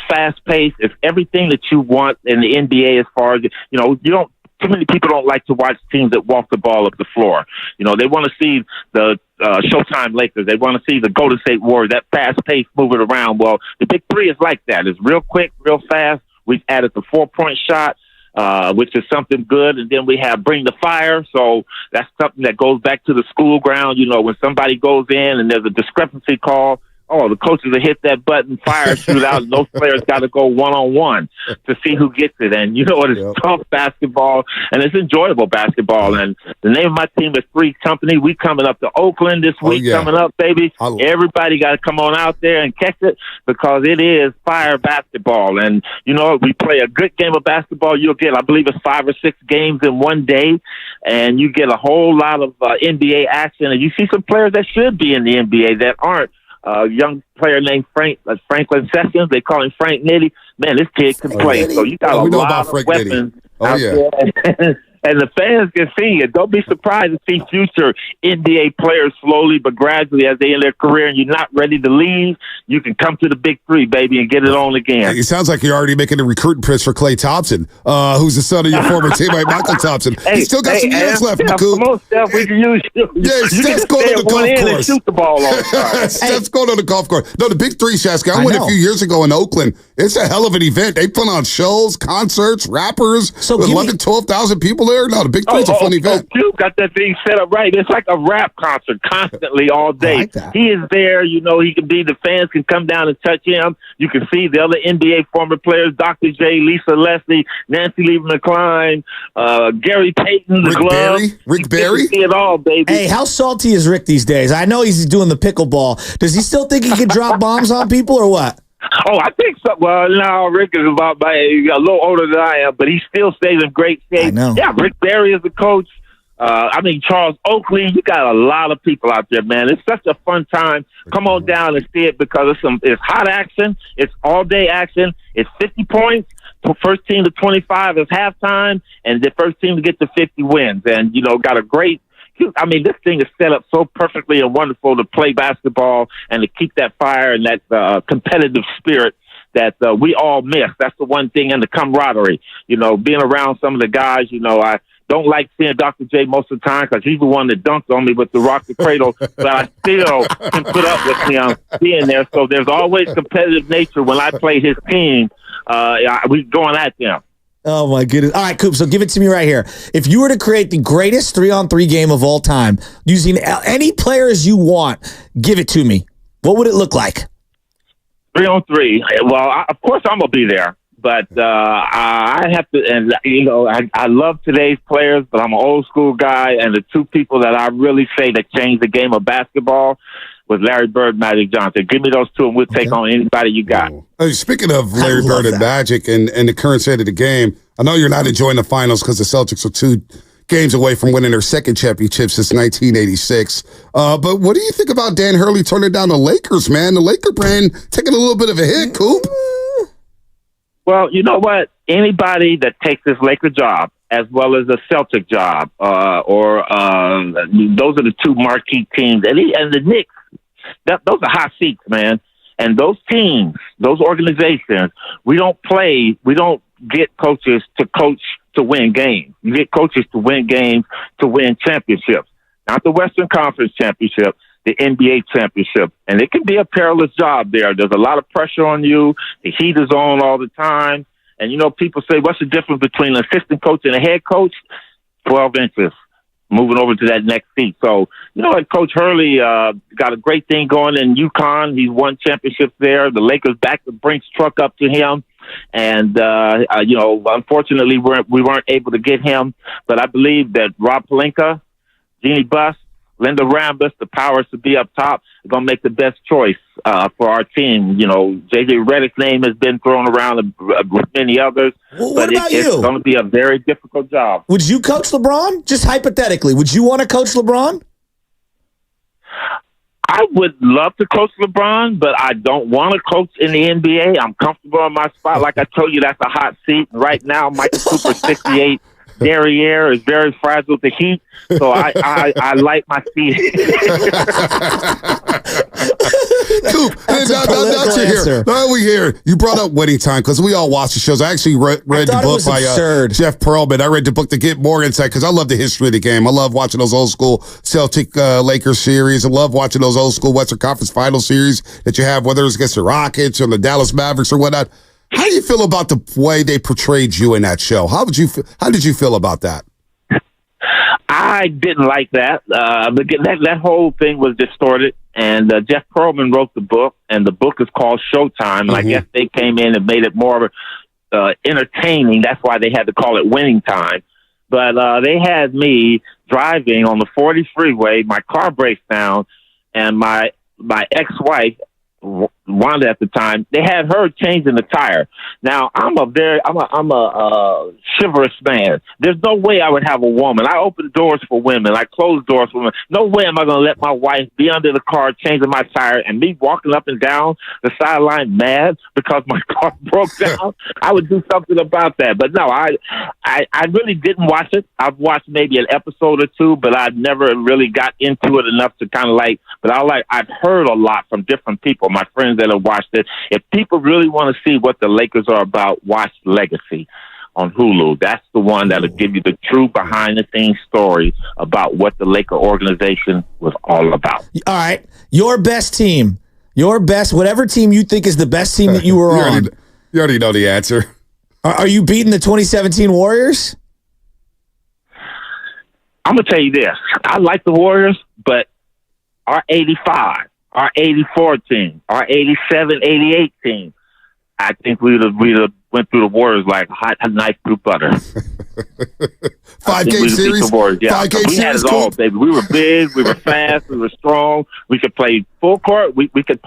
fast paced. It's everything that you want in the NBA as far as, you know, too many people don't like to watch teams that walk the ball up the floor. You know, they want to see the Showtime Lakers. They want to see the Golden State Warriors, that fast pace moving around. Well, the Big Three is like that. It's real quick, real fast. We've added the 4-point shot, which is something good. And then we have Bring the Fire. So that's something that goes back to the school ground. You know, when somebody goes in and there's a discrepancy call, the coaches will hit that button, fire, shoot out, and those players got to go one-on-one to see who gets it. And, you know, it's tough basketball, and it's enjoyable basketball. And the name of my team is Three Company. We coming up to Oakland this week, coming up, baby. Everybody got to come on out there and catch it, because it is fire basketball. And, you know, we play a good game of basketball. You'll get, I believe it's 5 or 6 games in one day, and you get a whole lot of NBA action. And you see some players that should be in the NBA that aren't. Young player named Franklin Sessions. They call him Frank Nitty. Man, this kid can play. So you got a lot of weapons out there. And the fans can see it. Don't be surprised to see future NBA players slowly but gradually as they end their career, and you're not ready to leave, you can come to the Big Three, baby, and get it on again. It sounds like you're already making a recruiting pitch for Klay Thompson, who's the son of your former teammate, Michael Thompson. He's still got some years left, Coop. Come on, Steph, we can use you. Yeah, Steph's going on the golf course. Shoot the ball all the time. Steph's going on the golf course. No, the Big Three, Shasky. I went a few years ago in Oakland. It's a hell of an event. They put on shows, concerts, rappers. So 11,000, 12,000 people there. No, the Big Three is a fun event. You got that thing set up right. It's like a rap concert constantly all day. He is there. You know, he can be, the fans can come down and touch him. You can see the other NBA former players, Dr. J, Lisa Leslie, Nancy Lee McCline, Gary Payton, the glove. Rick Barry? See it all, baby. Hey, how salty is Rick these days? I know he's doing the pickleball. Does he still think he can drop bombs on people or what? Oh, I think so. Well, no, Rick is about a little older than I am, but he still stays in great shape. I know. Yeah, Rick Barry is the coach. Charles Oakley. You got a lot of people out there, man. It's such a fun time. Come on down and see it, because it's hot action. It's all day action. It's 50 points. First team to 25 is halftime, and the first team to get to 50 wins. And, you know, got a great. This thing is set up so perfectly and wonderful to play basketball and to keep that fire and that competitive spirit that we all miss. That's the one thing, and the camaraderie. You know, being around some of the guys, you know, I don't like seeing Dr. J most of the time, because he's the one that dunked on me with the rock the cradle, but I still can put up with him being there. So there's always competitive nature when I play his team. We going at them. Oh, my goodness. All right, Coop, so give it to me right here. If you were to create the greatest 3-on-3 game of all time, using any players you want, give it to me. What would it look like? 3-on-3. Well, of course I'm going to be there. But I have to, and, you know, I love today's players, but I'm an old school guy, and the two people that I really say that changed the game of basketball was Larry Bird, Magic Johnson. Give me those two, and we'll take on anybody you got. Hey, speaking of Larry Bird and Magic and the current state of the game, I know you're not enjoying the finals because the Celtics are 2 games away from winning their second championship since 1986. But what do you think about Dan Hurley turning down the Lakers, man? The Laker brand taking a little bit of a hit, Coop. Well, you know what? Anybody that takes this Laker job, as well as a Celtic job, those are the 2 marquee teams. And the Knicks, those are hot seats, man. And those teams, those organizations, we don't get coaches to coach to win games. You get coaches to win games, to win championships. Not the Western Conference Championship, the NBA championship. And it can be a perilous job there. There's a lot of pressure on you. The heat is on all the time. And, you know, people say, what's the difference between an assistant coach and a head coach? 12 inches. moving over to that next seat. So, Coach Hurley got a great thing going in UConn. He's won championships there. The Lakers backed the Brinks truck up to him. And, unfortunately, we weren't able to get him. But I believe that Rob Pelinka, Jeannie Buss, Linda Rambis, the powers to be up top, are going to make the best choice for our team. J.J. Redick's name has been thrown around with many others. Well, but it's going to be a very difficult job. Would you coach LeBron? Just hypothetically, would you want to coach LeBron? I would love to coach LeBron, but I don't want to coach in the NBA. I'm comfortable in my spot. Like I told you, that's a hot seat. Right now, Michael Cooper, 68. Derriere is very fragile to heat, so I like my seat. Coop, now we hear you brought up Winning Time because we all watch the shows. I actually read the book by Jeff Pearlman. I read the book to get more insight because I love the history of the game. I love watching those old school Celtic Lakers series. I love watching those old school Western Conference Final series that you have, whether it's against the Rockets or the Dallas Mavericks or whatnot. How do you feel about the way they portrayed you in that show? How did you feel about that? I didn't like that. That whole thing was distorted. And Jeff Pearlman wrote the book, and the book is called Showtime. And I guess they came in and made it more entertaining. That's why they had to call it Winning Time. But they had me driving on the 40 freeway. My car breaks down, and my ex-wife, Wanda at the time, they had her changing the tire. Now I'm a chivalrous man. There's no way I would have a woman. I open doors for women. I close doors for women. No way am I going to let my wife be under the car changing my tire and me walking up and down the sideline mad because my car broke down. I would do something about that. But no, I really didn't watch it. I've watched maybe an episode or two, but I never really got into it enough to kind of like. But I've heard a lot from different people, my friends that have watched it. If people really want to see what the Lakers are about, watch Legacy on Hulu. That's the one that'll give you the true behind-the-scenes story about what the Laker organization was all about. All right. Your best team. Whatever team you think is the best team that you were on. You already know the answer. Are you beating the 2017 Warriors? I'm going to tell you this. I like the Warriors, but our 85, our 84 team, our 87, 88 team, I think we'd have went through the Warriors like a knife through butter. 5-game series? Yeah. 5-game we had series, it all, baby. We were big, we were fast, we were strong. We could play full court. We could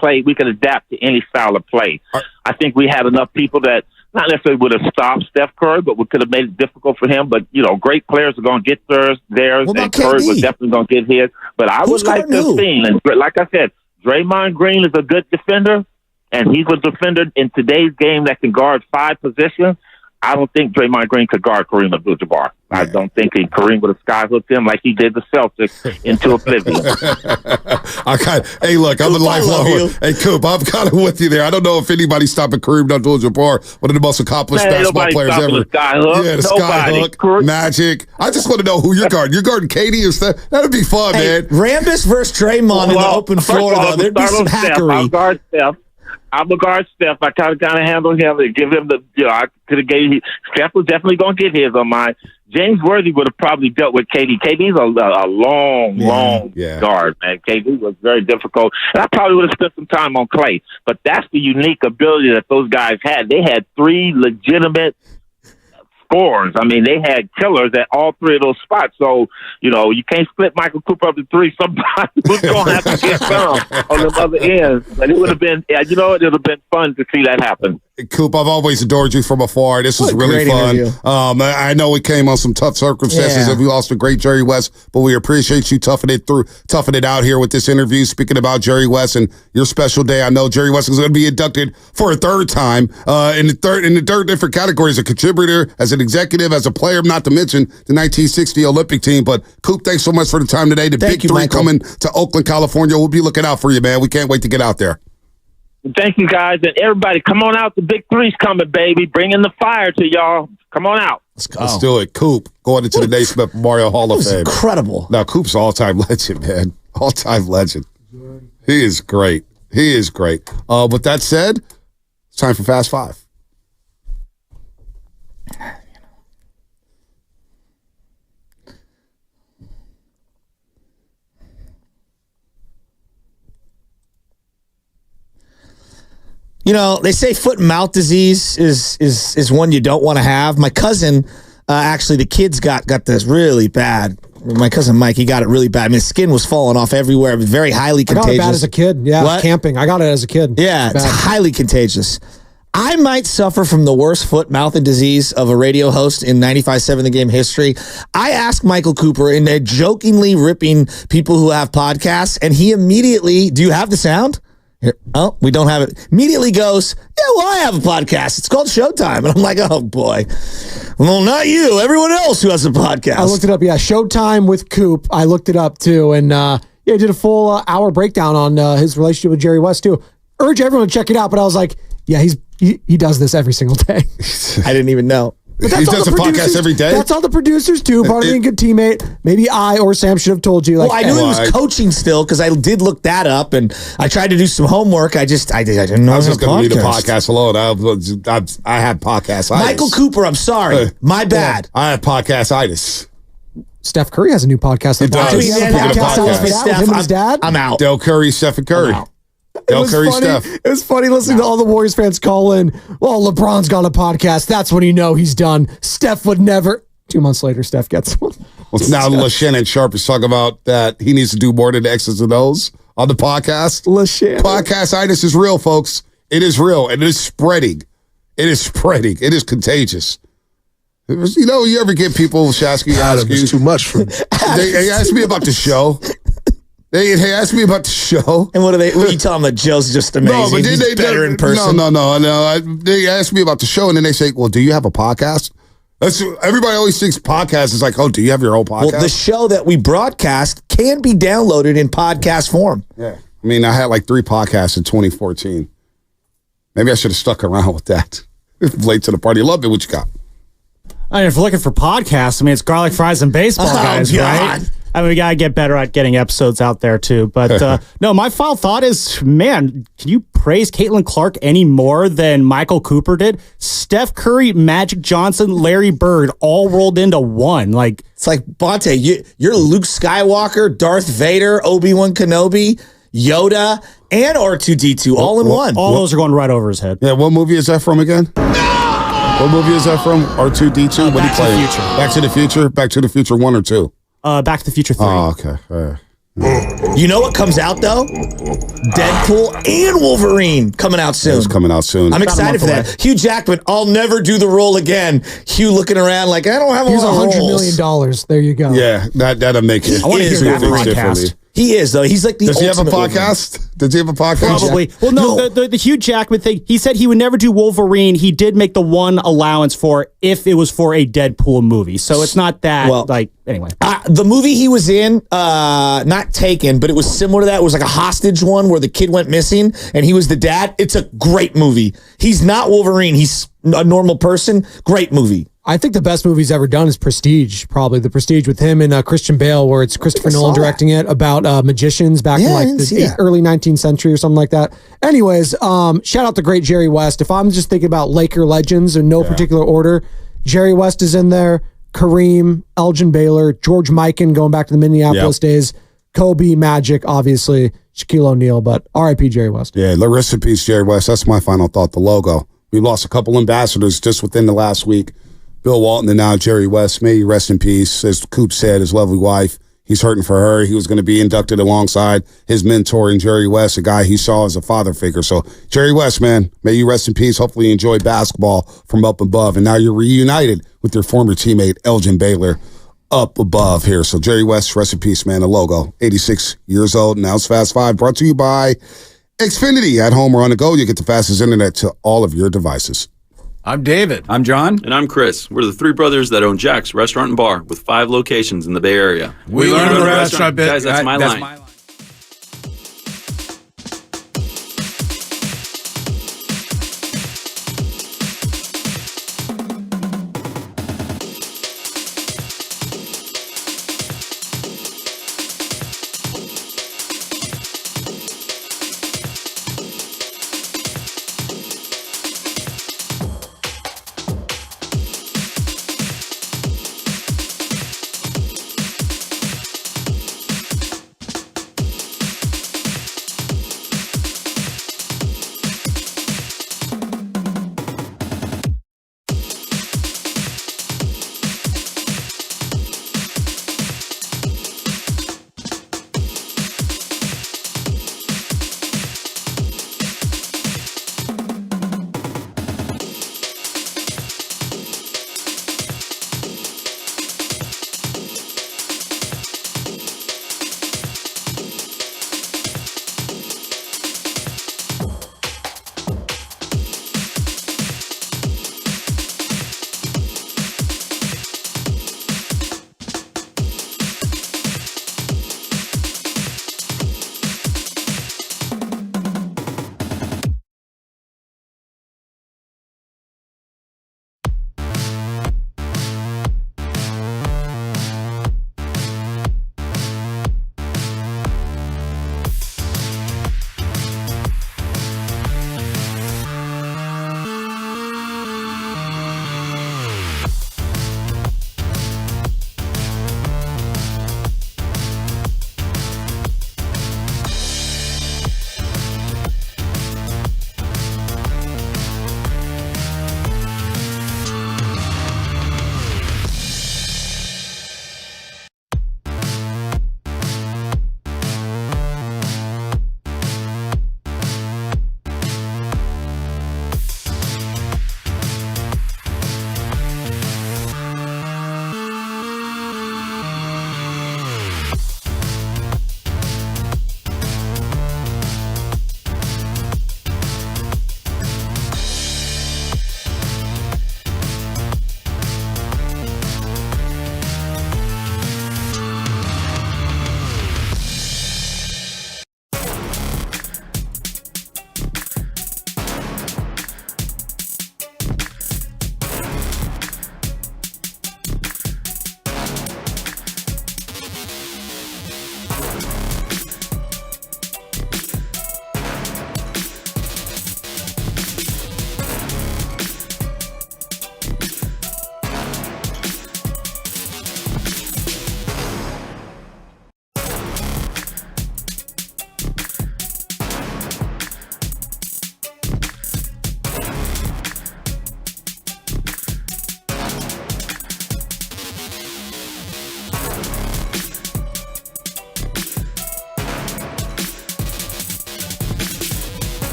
adapt to any style of play. I think we had enough people that not necessarily would have stopped Steph Curry, but we could have made it difficult for him. But, great players are going to get theirs, and Curry was definitely going to get his. But I would like to have seen, and like I said, Draymond Green is a good defender, and he's a defender in today's game that can guard 5 positions. I don't think Draymond Green could guard Kareem Abdul-Jabbar. I don't think Kareem would have skyhooked him like he did the Celtics into oblivion. Hey, look, I'm a lifelong. Hey, Coop, I'm kind of with you there. I don't know if anybody's stopping Kareem Abdul-Jabbar, one of the most accomplished basketball players ever. The skyhook, Magic. I just want to know who you're guarding. You're guarding Katie or Steph? That'd be fun, man. Rambis versus Draymond in the open floor, though. There'd be some hackery. I'll guard Steph. I'm a guard Steph. I kind of handle him and give him I could have gave Steph was definitely going to get his on mine. James Worthy would have probably dealt with KD. KD's a long guard, man. KD was very difficult. And I probably would have spent some time on Klay. But that's the unique ability that those guys had. They had 3 legitimate scorers. I mean, they had killers at all 3 of those spots. So, you can't split Michael Cooper up to 3. Somebody was going to have to get some on the other end. But it would have been, it would have been fun to see that happen. Coop, I've always adored you from afar. This was really fun. I know it came on some tough circumstances and we lost a great Jerry West, but we appreciate you toughing it out here with this interview. Speaking about Jerry West and your special day, I know Jerry West is going to be inducted for a 3rd time in the third different categories: a contributor, as an executive, as a player, not to mention the 1960 Olympic team. But Coop, thanks so much for the time today. The Big Three coming to Oakland, California. We'll be looking out for you, man. We can't wait to get out there. Thank you, guys. And everybody, come on out. The Big Three's coming, baby. Bringing the fire to y'all. Come on out. Let's do it. Coop, going into the Naismith Memorial Hall of Fame. Incredible. Now, Coop's an all-time legend, man. All-time legend. He is great. With that said, it's time for Fast Five. You know, they say foot and mouth disease is one you don't want to have. My cousin, actually, the kids got this really bad. My cousin Mike, he got it really bad. I mean, his skin was falling off everywhere. It was very highly contagious. I got it bad as a kid. Yeah, What? camping. I got it as a kid. Yeah, it's highly contagious. I might suffer from the worst foot, mouth, and disease of a radio host in 95.7 The Game history. I asked Michael Cooper, and they're jokingly ripping people who have podcasts, and he immediately, do you have the sound? Here. Oh, we don't have it. Immediately goes, yeah, well, I have a podcast. It's called Showtime. And I'm like, oh, boy. Well, not you. Everyone else who has a podcast. I looked it up. Yeah, Showtime with Coop. I looked it up, too. And yeah, he did a full hour breakdown on his relationship with Jerry West, too. Urge everyone to check it out. But I was like, yeah, he does this every single day. I didn't even know. But He does a podcast every day? That's all the producers do. Part of being a good teammate. Maybe I or Sam should have told you. Like, Well, I knew he was coaching still because I did look that up, and I tried to do some homework. I didn't know I was it just going to read the podcast alone. I had podcast. Michael Cooper, I'm sorry. My bad. I have podcast-itis. Steph Curry has a new podcast. He does. He has a Speaking of podcast podcasts. with him and his dad. I'm out. Del Curry, Stephen Curry. Del Curry, funny. Steph. It was funny listening to all the Warriors fans call in. Well, LeBron's got a podcast. That's when you know he's done. Steph would never. 2 months later, Steph gets one. Well, now LaShannon Sharp is talking about that he needs to do more than the X's and O's on the podcast. LaShannon. Podcast-itis is real, folks. It is real, and it is spreading. It is spreading. It is contagious. You know, you ever get people, Shasky, ask you. It's too much for me. They ask me about the show. They asked me about the show. And what you tell them that Joe's just amazing? No, but He's better in person. No. They asked me about the show, and then they say, well, do you have a podcast? Everybody always thinks podcast is like, oh, do you have your own podcast? Well, the show that we broadcast can be downloaded in podcast form. Yeah. I mean, I had like 3 podcasts in 2014. Maybe I should have stuck around with that. Late to the party. Love it. What you got? I mean, if we're looking for podcasts, I mean, it's garlic fries and baseball guys, right? I mean, we got to get better at getting episodes out there, too. But no, my final thought is, man, can you praise Caitlin Clark any more than Michael Cooper did? Steph Curry, Magic Johnson, Larry Bird all rolled into one. Like, it's like, Bonte, you're Luke Skywalker, Darth Vader, Obi-Wan Kenobi, Yoda, and R2-D2 all in one. All those are going right over his head. Yeah, what movie is that from again? What movie is that from? R2-D2? What Back to the Future. Back to the Future? Back to the Future 1 or 2? Back to the Future 3. Oh, okay. All right. You know what comes out, though? Deadpool and Wolverine coming out soon. It's coming out soon. I'm excited for that. Hugh Jackman, I'll never do the role again. Hugh looking around like, I don't have a Here's lot of $100 roles. million. There you go. Yeah, that'll make it. I want to hear that differently. He is, though. He's like the Does he have a ultimate Wolverine. podcast? Does he have a podcast? Probably. Well, no, the Hugh Jackman thing, he said he would never do Wolverine. He did make the one allowance for if it was for a Deadpool movie. So it's not that, anyway. The movie he was in, not Taken, but it was similar to that. It was like a hostage one where the kid went missing and he was the dad. It's a great movie. He's not Wolverine. He's a normal person. Great movie. I think the best movie he's ever done is Prestige, probably. The Prestige with him and Christian Bale, where it's Christopher Nolan directing it about magicians back in like the early 19th century or something like that. Anyways, shout out the great Jerry West. If I'm just thinking about Laker legends in no particular order, Jerry West is in there, Kareem, Elgin Baylor, George Mikan going back to the Minneapolis days, Kobe, Magic, obviously, Shaquille O'Neal, but R.I.P. Jerry West. Yeah, rest in peace, Jerry West. That's my final thought, the logo. We lost a couple ambassadors just within the last week. Bill Walton and now Jerry West. May you rest in peace. As Coop said, his lovely wife, he's hurting for her. He was going to be inducted alongside his mentor in Jerry West, a guy he saw as a father figure. So, Jerry West, man, may you rest in peace. Hopefully you enjoy basketball from up above. And now you're reunited with your former teammate, Elgin Baylor, up above here. So, Jerry West, rest in peace, man. The logo, 86 years old. Now it's Fast 5, brought to you by Xfinity. At home or on the go, you get the fastest internet to all of your devices. I'm David. I'm John. And I'm Chris. We're the 3 brothers that own Jack's Restaurant and Bar with 5 locations in the Bay Area. We learned the restaurant bit. Guys, that's my line.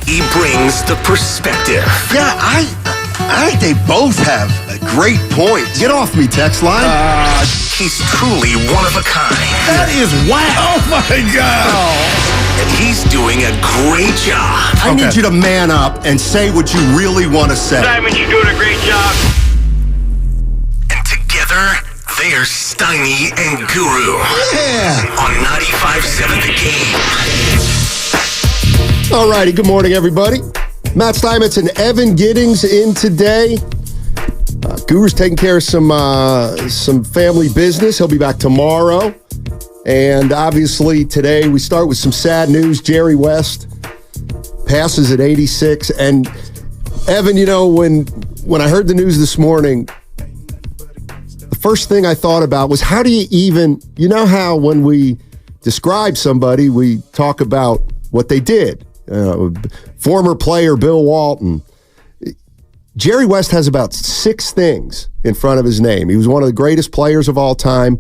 He brings the perspective. Yeah, I think they both have a great point. Get off me, text line. He's truly one of a kind. That is whack. Oh, my God. And he's doing a great job. I need you to man up and say what you really want to say. Simon, you're doing a great job. And together, they are Steiny and Guru. Yeah. On 95.7 The Game. All righty, good morning, everybody. Matt Steinmetz and Evan Giddings in today. Guru's taking care of some family business. He'll be back tomorrow. And obviously today we start with some sad news. Jerry West passes at 86. And Evan, you know, when I heard the news this morning, the first thing I thought about was how do you even, you know how when we describe somebody, we talk about what they did. Former player Bill Walton. Jerry West has about 6 things in front of his name. He was one of the greatest players of all time.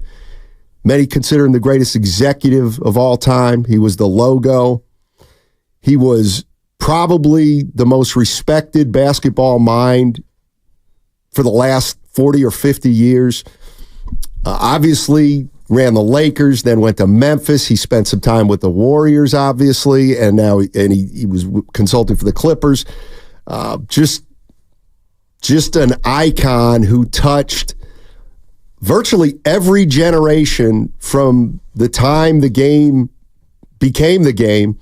Many consider him the greatest executive of all time. He was the logo. He was probably the most respected basketball mind for the last 40 or 50 years. Obviously, ran the Lakers, then went to Memphis. He spent some time with the Warriors, obviously, and now he was consulting for the Clippers. Just an icon who touched virtually every generation from the time the game became the game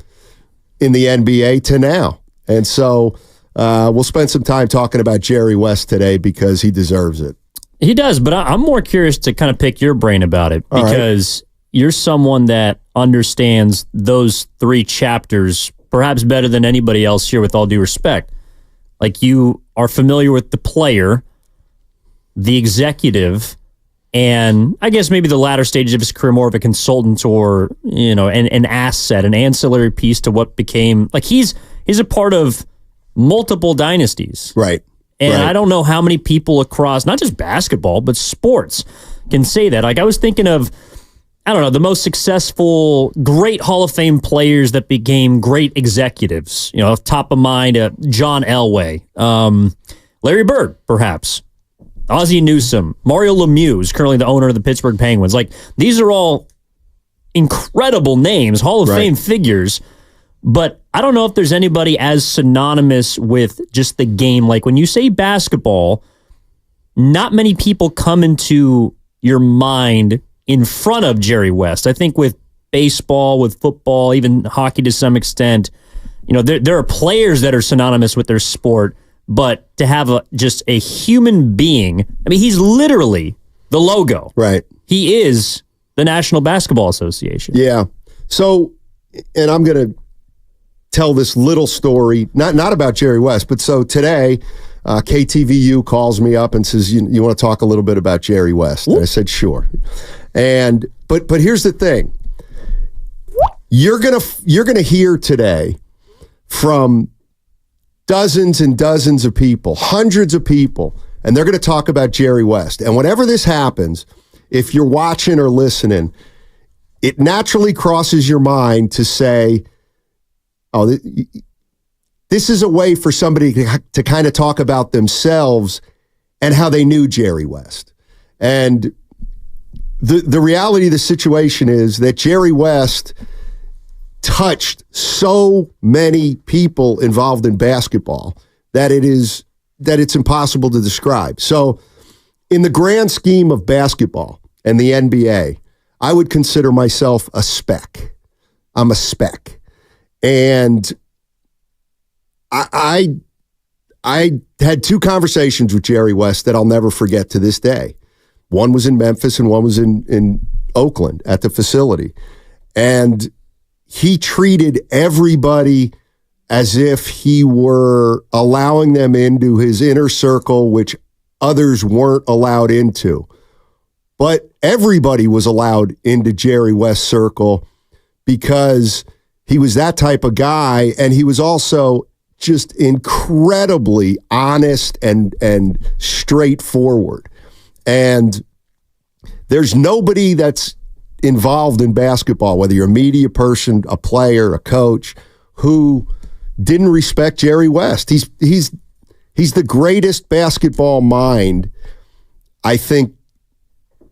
in the NBA to now. And so we'll spend some time talking about Jerry West today because he deserves it. He does, but I'm more curious to kind of pick your brain about it because you're someone that understands those 3 chapters perhaps better than anybody else here, with all due respect. Like, you are familiar with the player, the executive, and I guess maybe the latter stages of his career, more of a consultant or, you know, an asset, an ancillary piece to what became, like, he's a part of multiple dynasties. Right. And I don't know how many people across, not just basketball, but sports can say that. Like, I was thinking of, I don't know, the most successful, great Hall of Fame players that became great executives. You know, top of mind, John Elway, Larry Bird, perhaps, Ozzie Newsome, Mario Lemieux, who's currently the owner of the Pittsburgh Penguins. Like, these are all incredible names, Hall of Fame figures. But I don't know if there's anybody as synonymous with just the game. Like, when you say basketball, not many people come into your mind in front of Jerry West. I think with baseball, with football, even hockey to some extent, you know, there are players that are synonymous with their sport, but to have just a human being, I mean, he's literally the logo. Right. He is the National Basketball Association. Yeah. So, and I'm going to tell this little story, not about Jerry West, but so today, KTVU calls me up and says, you want to talk a little bit about Jerry West? And I said, sure. And but here's the thing. You're gonna hear today from dozens and dozens of people, hundreds of people, and they're going to talk about Jerry West. And whenever this happens, if you're watching or listening, it naturally crosses your mind to say, oh, this is a way for somebody to kind of talk about themselves and how they knew Jerry West. And the reality of the situation is that Jerry West touched so many people involved in basketball that it's impossible to describe. So in the grand scheme of basketball and the NBA, I would consider myself a speck. I'm a speck. And I had 2 conversations with Jerry West that I'll never forget to this day. One was in Memphis and one was in Oakland at the facility. And he treated everybody as if he were allowing them into his inner circle, which others weren't allowed into. But everybody was allowed into Jerry West's circle because he was that type of guy, and he was also just incredibly honest and straightforward. And there's nobody that's involved in basketball, whether you're a media person, a player, a coach, who didn't respect Jerry West. He's the greatest basketball mind, I think,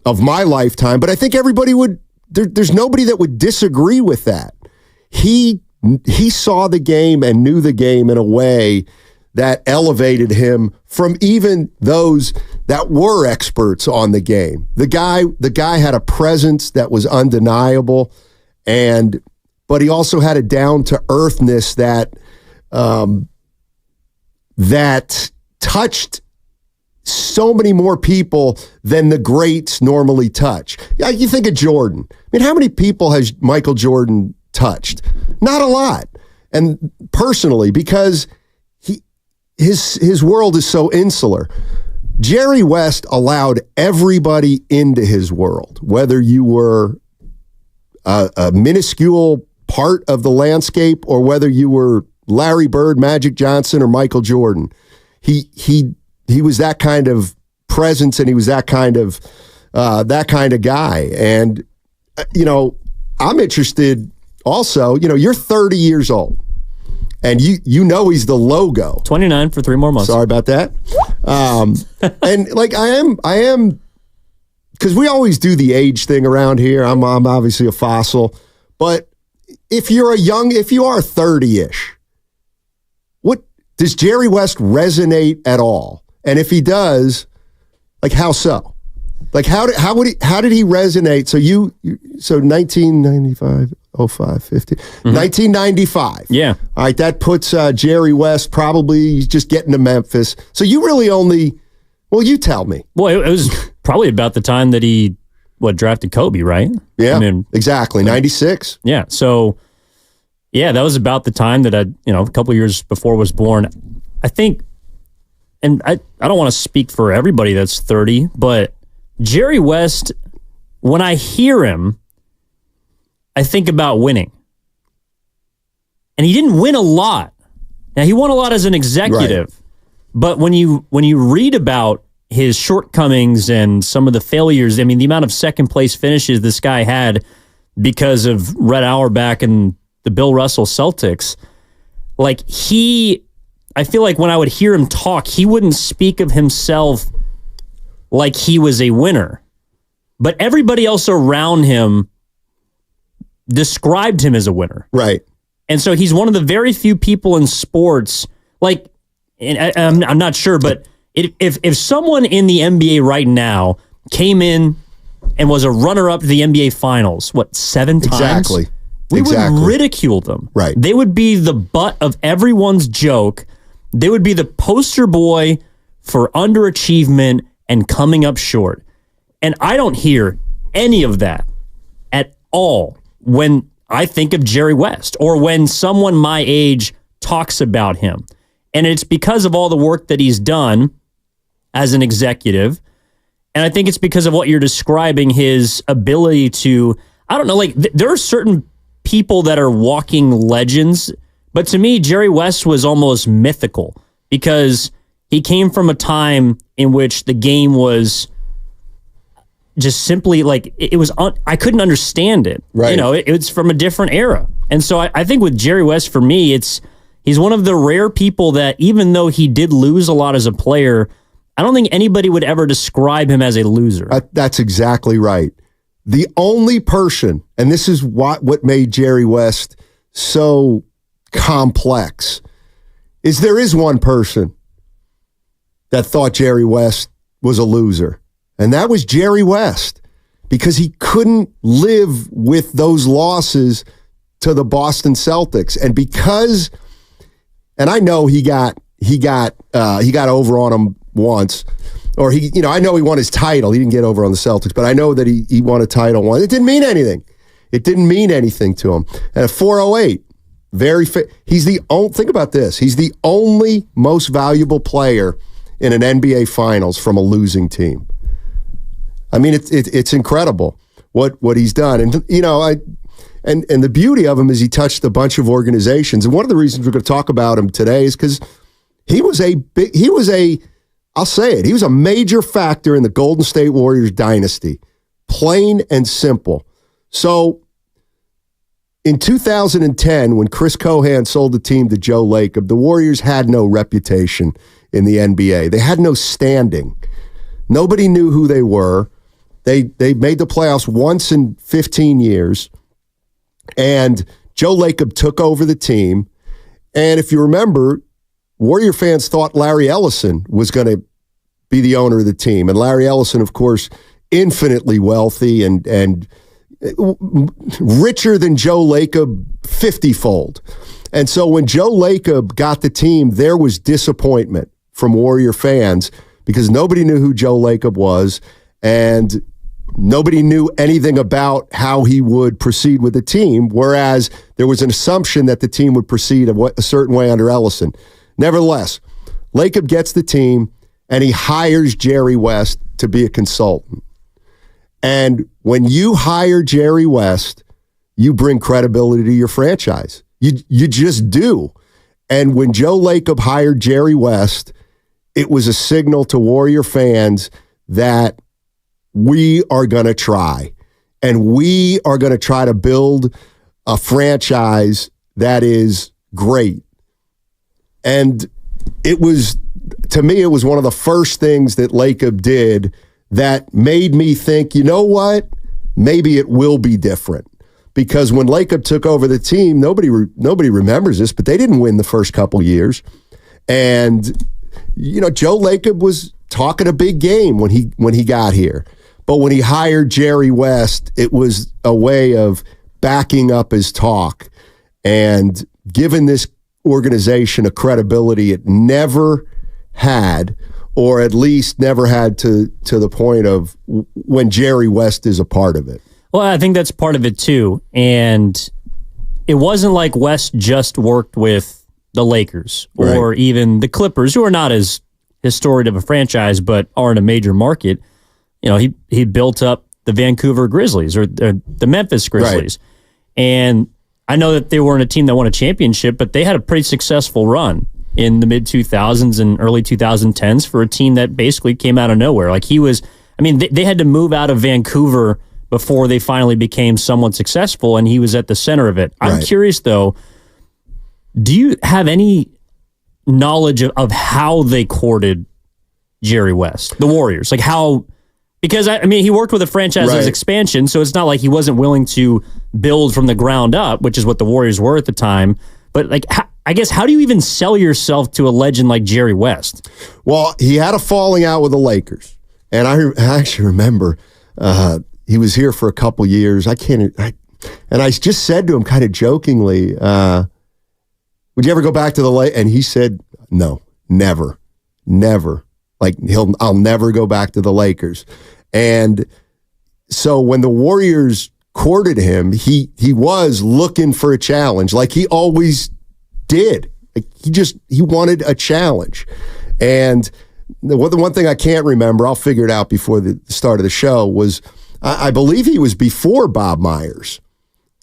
of my lifetime. But I think everybody would. There's nobody that would disagree with that. He saw the game and knew the game in a way that elevated him from even those that were experts on the game. The guy had a presence that was undeniable, but he also had a down to earthness that touched so many more people than the greats normally touch. Yeah, you think of Jordan. I mean, how many people has Michael Jordan touched? Not a lot. And personally, because his world is so insular. Jerry West allowed everybody into his world, whether you were a minuscule part of the landscape or whether you were Larry Bird, Magic Johnson, or Michael Jordan. He was that kind of presence, and he was that kind of guy. And I'm interested. Also, you're 30 years old, and you know he's the logo. 29 for 3 more months. Sorry about that. And like I am, because we always do the age thing around here. I'm obviously a fossil, but if you are 30-ish, what does Jerry West resonate at all? And if he does, like how so? Like how did he resonate? So 1995, 05, 50, 1995. Yeah. All right, that puts Jerry West probably just getting to Memphis. So you really only, well, you tell me. Well, it was probably about the time that he drafted Kobe, right? Yeah, I mean, exactly, 96. Yeah, so yeah, that was about the time that a couple of years before I was born. I think, and I don't want to speak for everybody that's 30, but Jerry West, when I hear him, I think about winning. And he didn't win a lot. Now, he won a lot as an executive. Right. But when you read about his shortcomings and some of the failures, I mean, the amount of second place finishes this guy had because of Red Auerbach and the Bill Russell Celtics, I feel like when I would hear him talk, he wouldn't speak of himself like he was a winner. But everybody else around him described him as a winner. Right. And so he's one of the very few people in sports, and I'm not sure, but if someone in the NBA right now came in and was a runner-up to the NBA Finals, 7 times? Exactly. We would ridicule them. Right. They would be the butt of everyone's joke. They would be the poster boy for underachievement and coming up short. And I don't hear any of that at all when I think of Jerry West or when someone my age talks about him. And it's because of all the work that he's done as an executive. And I think it's because of what you're describing, his ability to, I don't know, there are certain people that are walking legends, but to me, Jerry West was almost mythical because he came from a time in which the game was just simply I couldn't understand it. Right. It's from a different era. And so I think with Jerry West, for me, he's one of the rare people that even though he did lose a lot as a player, I don't think anybody would ever describe him as a loser. That's exactly right. The only person, and this is what made Jerry West so complex, is there is one person that thought Jerry West was a loser, and that was Jerry West, because he couldn't live with those losses to the Boston Celtics, and I know he got over on him once. Or I know he won his title. He didn't get over on the Celtics, but I know that he won a title once. It didn't mean anything. It didn't mean anything to him. And at 408, think about this. He's the only most valuable player in an NBA Finals from a losing team. I mean, it's incredible what he's done. And and the beauty of him is he touched a bunch of organizations. And one of the reasons we're going to talk about him today is because he was I'll say it. He was a major factor in the Golden State Warriors dynasty. Plain and simple. So In 2010, when Chris Cohan sold the team to Joe Lacob, the Warriors had no reputation in the NBA. They had no standing. Nobody knew who they were. They made the playoffs once in 15 years, and Joe Lacob took over the team. And if you remember, Warrior fans thought Larry Ellison was going to be the owner of the team. And Larry Ellison, of course, infinitely wealthy and richer than Joe Lacob 50-fold. And so when Joe Lacob got the team, there was disappointment from Warrior fans because nobody knew who Joe Lacob was, and nobody knew anything about how he would proceed with the team, whereas there was an assumption that the team would proceed a certain way under Ellison. Nevertheless, Lacob gets the team, and he hires Jerry West to be a consultant. And when you hire Jerry West, you bring credibility to your franchise. You just do. And when Joe Lacob hired Jerry West, it was a signal to Warrior fans that we are going to try. And we are going to try to build a franchise that is great. And it was, to me, it was one of the first things that Lacob did that made me think, you know what? Maybe it will be different. Because when Lacob took over the team, nobody remembers this, but they didn't win the first couple years. And, you know, Joe Lacob was talking a big game when he got here. But when he hired Jerry West, it was a way of backing up his talk and giving this organization a credibility it never had, or at least never had to the point of when Jerry West is a part of it. Well, I think that's part of it too. And it wasn't like West just worked with the Lakers or even the Clippers, who are not as historic of a franchise, but are in a major market. You know, he built up the Vancouver Grizzlies or the Memphis Grizzlies. Right. And I know that they weren't a team that won a championship, but they had a pretty successful run in the mid-2000s and early 2010s for a team that basically came out of nowhere. Like they had to move out of Vancouver before they finally became somewhat successful, and he was at the center of it. I'm curious, though, do you have any knowledge of how they courted Jerry West, the Warriors? Like how... Because, he worked with a franchise's expansion, so it's not like he wasn't willing to build from the ground up, which is what the Warriors were at the time. But, I guess, how do you even sell yourself to a legend like Jerry West? Well, he had a falling out with the Lakers. And I actually remember he was here for a couple years. And I just said to him kind of jokingly, would you ever go back to the Lakers? And he said, no, never. Like I'll never go back to the Lakers. And so when the Warriors courted him, he was looking for a challenge, like he always did. Like he wanted a challenge. And the one thing I can't remember, I'll figure it out before the start of the show, was I believe he was before Bob Myers.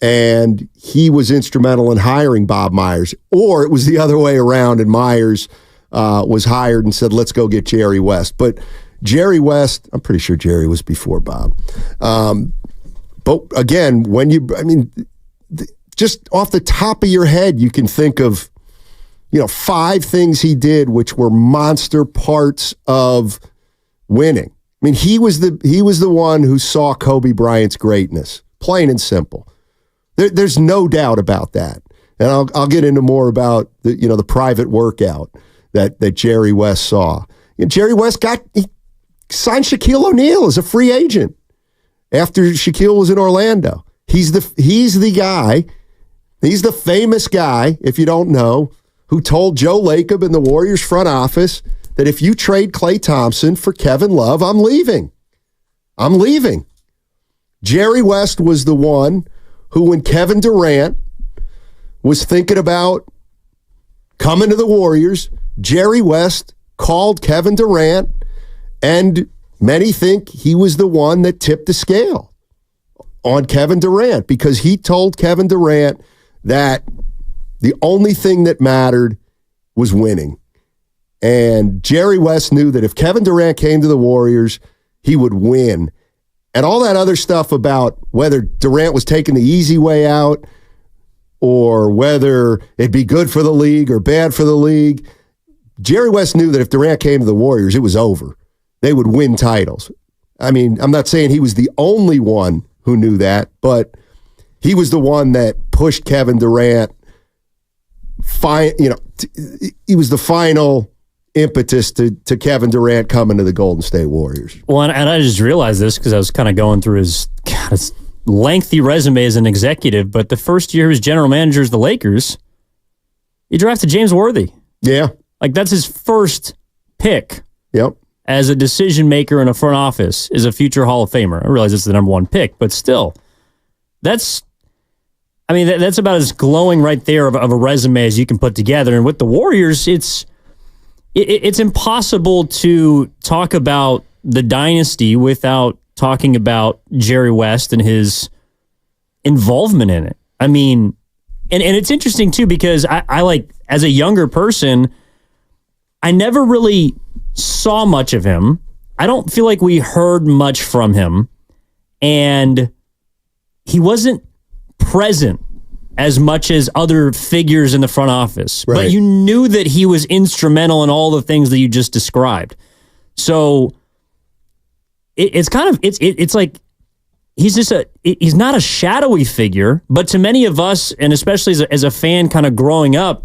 And he was instrumental in hiring Bob Myers. Or it was the other way around, and Myers was hired and said, let's go get Jerry West. But Jerry West, I'm pretty sure Jerry was before Bob. But again, just off the top of your head, you can think of, 5 things he did which were monster parts of winning. He was the one who saw Kobe Bryant's greatness, plain and simple. There's no doubt about that. And I'll get into more about the private workout that Jerry West saw. Jerry West signed Shaquille O'Neal as a free agent after Shaquille was in Orlando. He's the guy, he's the famous guy, if you don't know, who told Joe Lacob in the Warriors front office that if you trade Klay Thompson for Kevin Love, I'm leaving. Jerry West was the one who, when Kevin Durant was thinking about coming to the Warriors, Jerry West called Kevin Durant, and many think he was the one that tipped the scale on Kevin Durant, because he told Kevin Durant that the only thing that mattered was winning. And Jerry West knew that if Kevin Durant came to the Warriors, he would win. And all that other stuff about whether Durant was taking the easy way out or whether it'd be good for the league or bad for the league. Jerry West knew that if Durant came to the Warriors, it was over. They would win titles. I mean, I'm not saying he was the only one who knew that, but he was the one that pushed Kevin Durant. He was the final impetus to Kevin Durant coming to the Golden State Warriors. Well, and I just realized this because I was kind of going through his lengthy resume as an executive, but the first year as general manager of the Lakers, he drafted James Worthy. Yeah. Like, that's his first pick. Yep. As a decision maker in a front office, is a future Hall of Famer. I realize it's the number one pick, but still, that's about as glowing right there of a resume as you can put together. And with the Warriors, it's impossible to talk about the dynasty without talking about Jerry West and his involvement in it. I mean, and it's interesting too, because I like, as a younger person, I never really saw much of him. I don't feel like we heard much from him, and he wasn't present as much as other figures in the front office. Right. But you knew that he was instrumental in all the things that you just described. So it's like he's not a shadowy figure, but to many of us, and especially as a fan kind of growing up,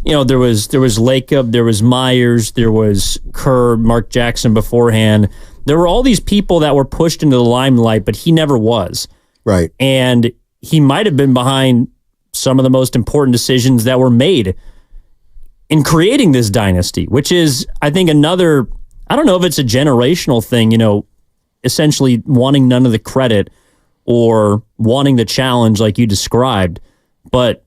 there was Lacob, there was Myers, there was Kerr, Mark Jackson beforehand. There were all these people that were pushed into the limelight, but he never was. Right. And he might have been behind some of the most important decisions that were made in creating this dynasty, which is, I think, another, I don't know if it's a generational thing, essentially wanting none of the credit or wanting the challenge like you described, but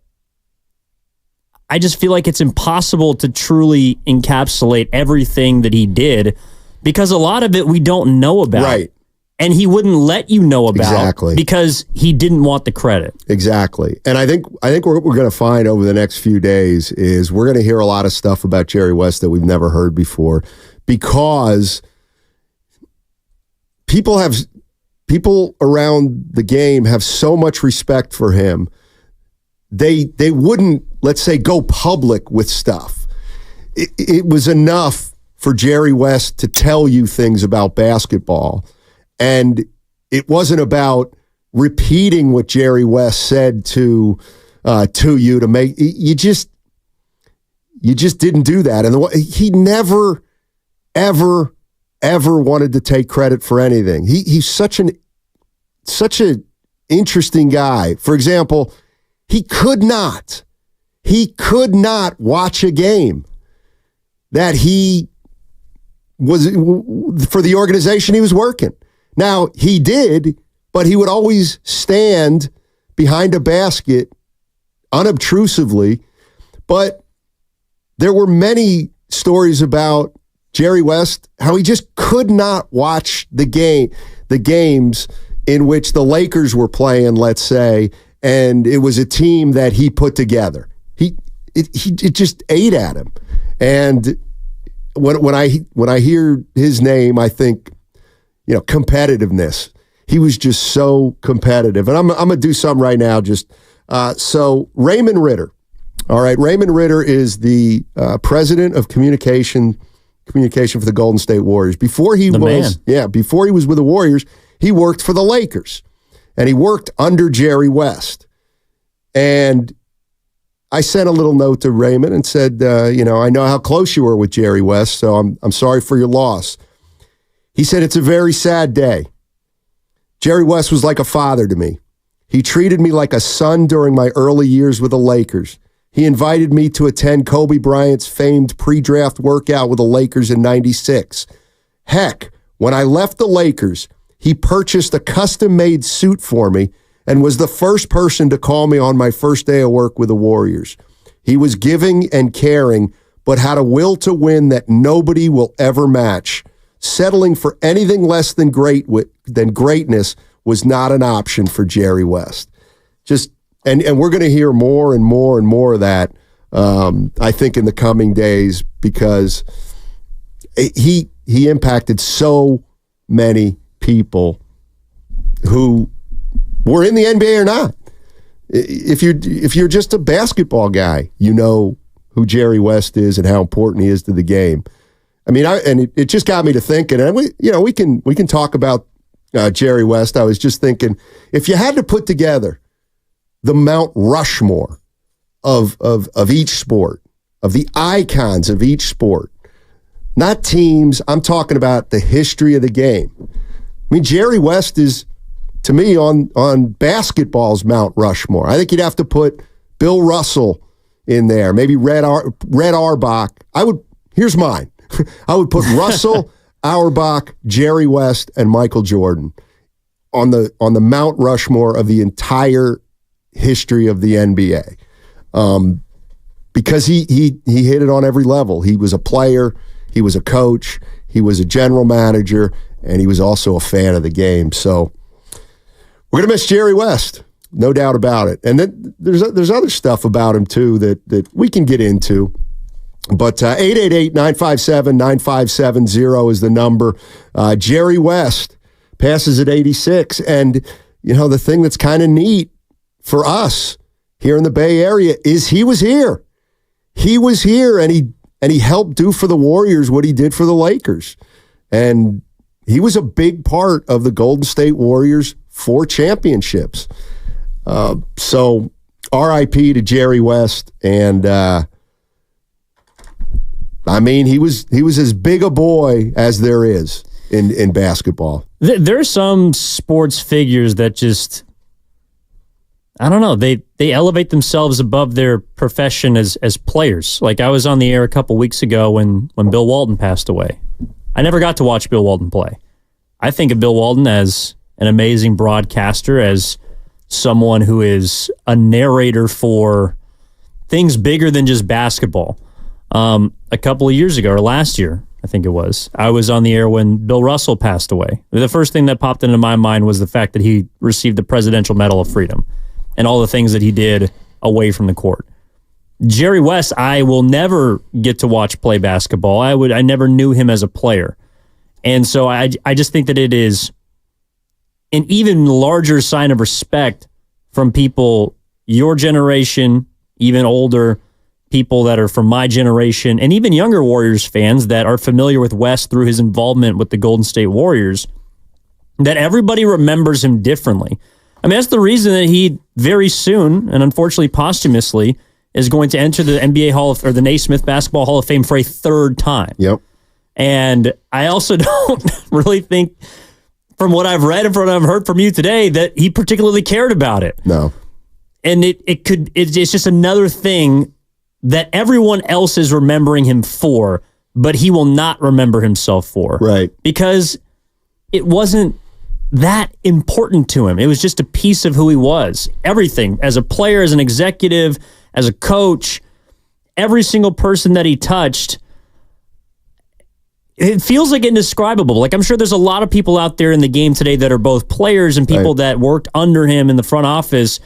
I just feel like it's impossible to truly encapsulate everything that he did, because a lot of it we don't know about. Right. And he wouldn't let you know about. Exactly. Because he didn't want the credit. Exactly. And I think what we're going to find over the next few days is we're going to hear a lot of stuff about Jerry West that we've never heard before, because people around the game have so much respect for him. They wouldn't, let's say, go public with stuff. It was enough for Jerry West to tell you things about basketball, and it wasn't about repeating what Jerry West said to you to make you just didn't do that. And he never, ever wanted to take credit for anything. He's such an interesting guy. For example, he could not watch a game that he was for the organization he was working. Now, he did, but he would always stand behind a basket unobtrusively. But there were many stories about Jerry West, how he just could not watch the games in which the Lakers were playing, let's say, and it was a team that he put together. It just ate at him. And when I hear his name, I think, competitiveness. He was just so competitive. And I'm going to do something right now. So Raymond Ritter. All right. Raymond Ritter is the president of communication for the Golden State Warriors. Before he was with the Warriors, he worked for the Lakers, and he worked under Jerry West. And I sent a little note to Raymond and said, I know how close you were with Jerry West, so I'm sorry for your loss. He said, it's a very sad day. Jerry West was like a father to me. He treated me like a son during my early years with the Lakers. He invited me to attend Kobe Bryant's famed pre-draft workout with the Lakers in '96. Heck, when I left the Lakers, he purchased a custom-made suit for me and was the first person to call me on my first day of work with the Warriors. He was giving and caring, but had a will to win that nobody will ever match. Settling for anything less than greatness was not an option for Jerry West. And we're going to hear more and more and more of that, I think, in the coming days, because he impacted so many people who were in the NBA or not. if you're just a basketball guy, you know who Jerry West is and how important he is to the game. I mean, it just got me to thinking, and we can talk about Jerry West. I was just thinking, if you had to put together the Mount Rushmore of each sport, of the icons of each sport, not teams, I'm talking about the history of the game. I mean, Jerry West is, to me, on basketball's Mount Rushmore. I think you'd have to put Bill Russell in there, maybe Red Auerbach. Here's mine. I would put Russell, Auerbach, Jerry West, and Michael Jordan on the Mount Rushmore of the entire history of the NBA, because he hit it on every level. He was a player, he was a coach, he was a general manager, and he was also a fan of the game. So we're gonna miss Jerry West, no doubt about it. And then there's other stuff about him too that we can get into. But 888-957-9570 is the number. Jerry West passes at 86. And, the thing that's kind of neat for us here in the Bay Area is he was here. He was here, and he helped do for the Warriors what he did for the Lakers. And he was a big part of the Golden State Warriors' 4 championships. So RIP to Jerry West. And, I mean, he was as big a boy as there is in basketball. There's some sports figures that just, I don't know, they elevate themselves above their profession as players. Like, I was on the air a couple weeks ago when Bill Walton passed away. I never got to watch Bill Walton play. I think of Bill Walton as an amazing broadcaster, as someone who is a narrator for things bigger than just basketball. A couple of years ago, or last year, I think it was, I was on the air when Bill Russell passed away. The first thing that popped into my mind was the fact that he received the Presidential Medal of Freedom and all the things that he did away from the court. Jerry West, I will never get to watch play basketball. I never knew him as a player. And so I just think that it is an even larger sign of respect from people your generation, even older, people that are from my generation, and even younger Warriors fans that are familiar with West through his involvement with the Golden State Warriors, that everybody remembers him differently. I mean, that's the reason that he very soon, and unfortunately posthumously, is going to enter the NBA or the Naismith Basketball Hall of Fame for a 3rd time. Yep. And I also don't really think, from what I've read and from what I've heard from you today, that he particularly cared about it. No. And it's just another thing that everyone else is remembering him for, but he will not remember himself for. Right. Because it wasn't that important to him. It was just a piece of who he was. Everything, as a player, as an executive, as a coach, every single person that he touched, it feels like indescribable. Like, I'm sure there's a lot of people out there in the game today that are both players and people that worked under him in the front office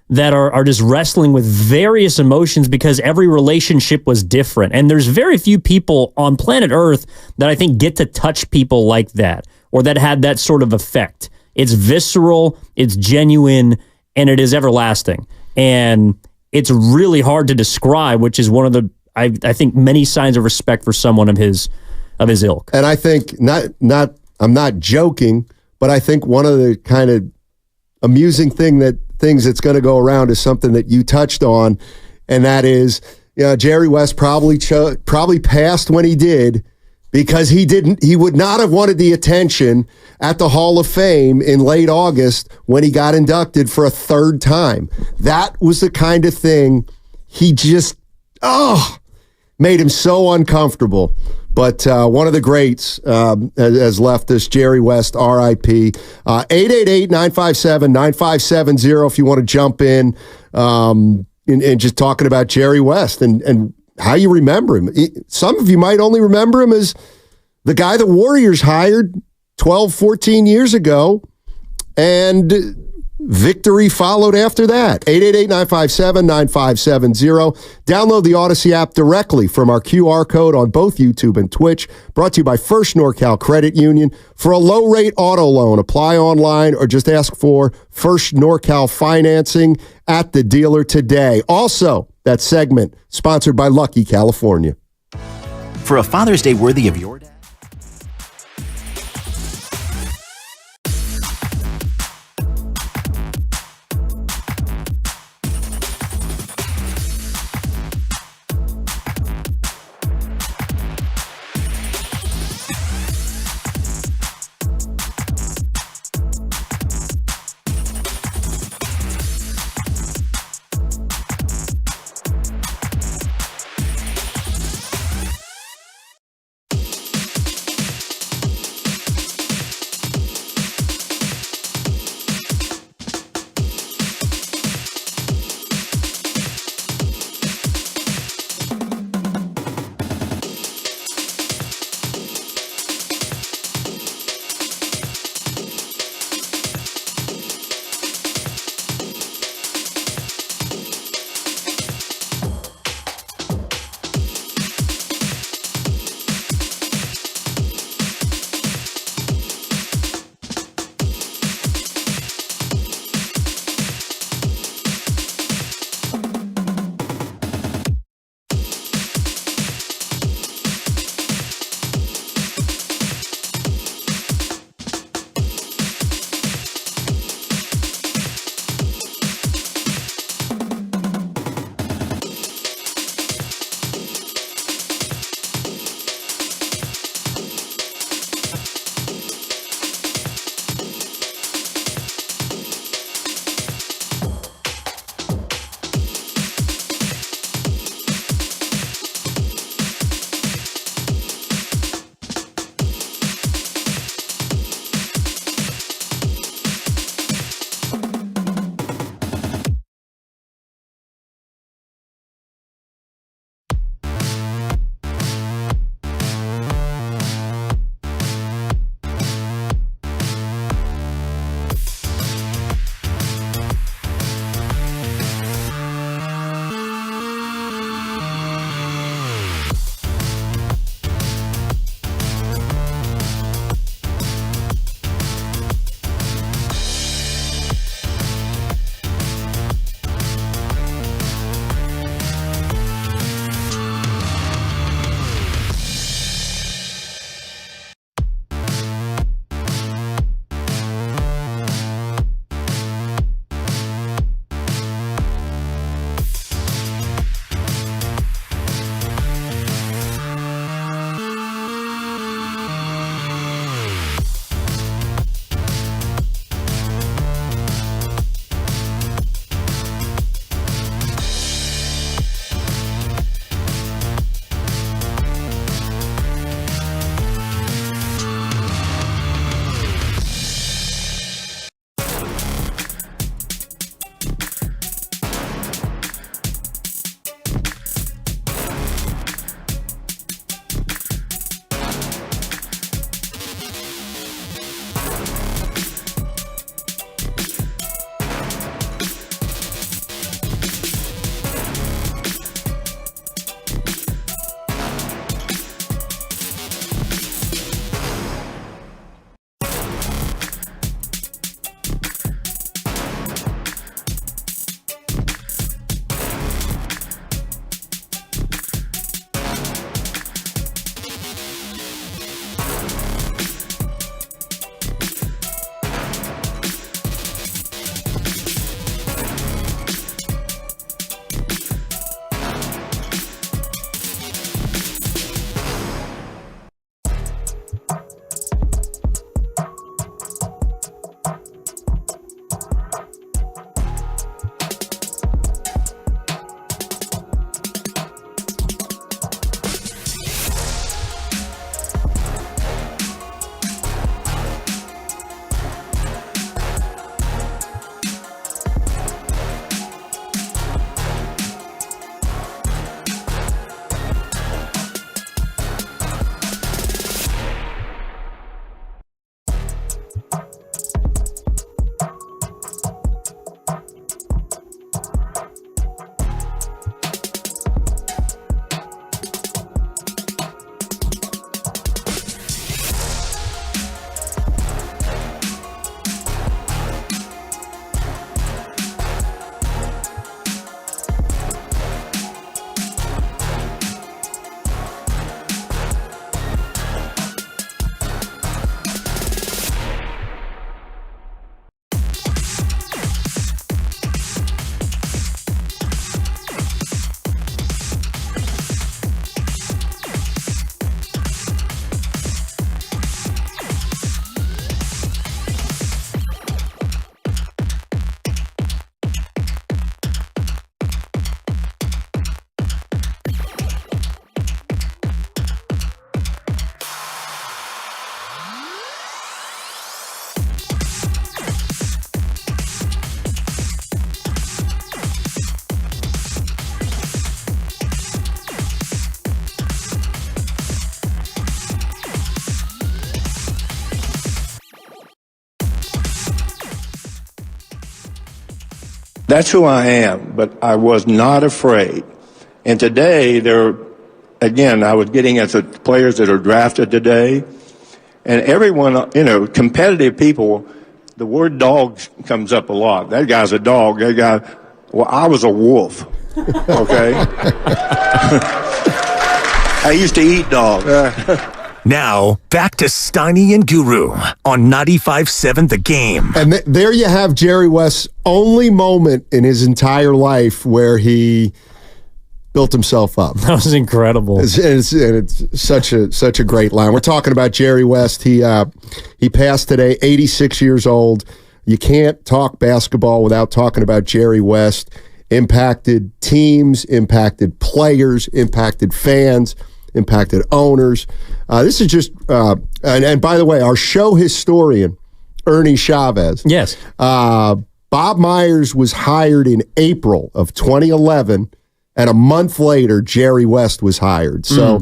that are just wrestling with various emotions because every relationship was different. And there's very few people on planet Earth that I think get to touch people like that or that had that sort of effect. It's visceral, it's genuine, and it is everlasting. And it's really hard to describe, which is one of the, I think, many signs of respect for someone of his ilk. And I think, I'm not joking, but I think one of the kind of amusing things that's going to go around is something that you touched on, and that is, Jerry West probably passed when he did because he would not have wanted the attention at the Hall of Fame in late August when he got inducted for a 3rd time. That was the kind of thing he just, made him so uncomfortable. But one of the greats has left us, Jerry West, RIP. 888-957-9570 if you want to jump in and just talking about Jerry West and how you remember him. Some of you might only remember him as the guy the Warriors hired 12, 14 years ago and victory followed after that. 888-957-9570. Download the Odyssey app directly from our QR code on both YouTube and Twitch. Brought to you by First NorCal Credit Union. For a low-rate auto loan, apply online or just ask for First NorCal financing at the dealer today. Also, that segment sponsored by Lucky California. For a Father's Day worthy of your dad. That's who I am, but I was not afraid. And today, again, I was getting at the players that are drafted today, and everyone, competitive people, the word dog comes up a lot. That guy's a dog. That guy, well, I was a wolf, okay? I used to eat dogs. Now, back to Steiny and Guru on 95.7 The Game. And there you have Jerry West's only moment in his entire life where he built himself up. That was incredible. It's such a great line. We're talking about Jerry West. He passed today, 86 years old. You can't talk basketball without talking about Jerry West. Impacted teams, impacted players, impacted fans, impacted owners. This is just, and by the way, our show historian, Ernie Chavez. Yes. Bob Myers was hired in April of 2011, and a month later, Jerry West was hired. So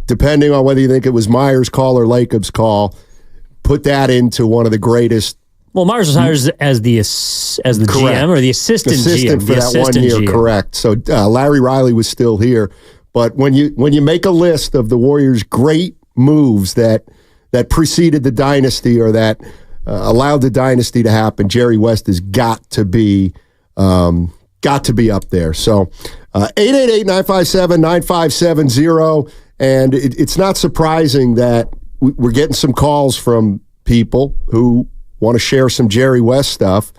depending on whether you think it was Myers' call or Lacob's call, put that into one of the greatest. Well, Myers was hired as the GM or the assistant GM. For that 1 year, GM. correct. So Larry Riley was still here. But when you make a list of the Warriors' great moves that preceded the dynasty or that allowed the dynasty to happen, Jerry West has got to be up there. So 888-957-9570, and it's not surprising that we're getting some calls from people who want to share some Jerry West stuff,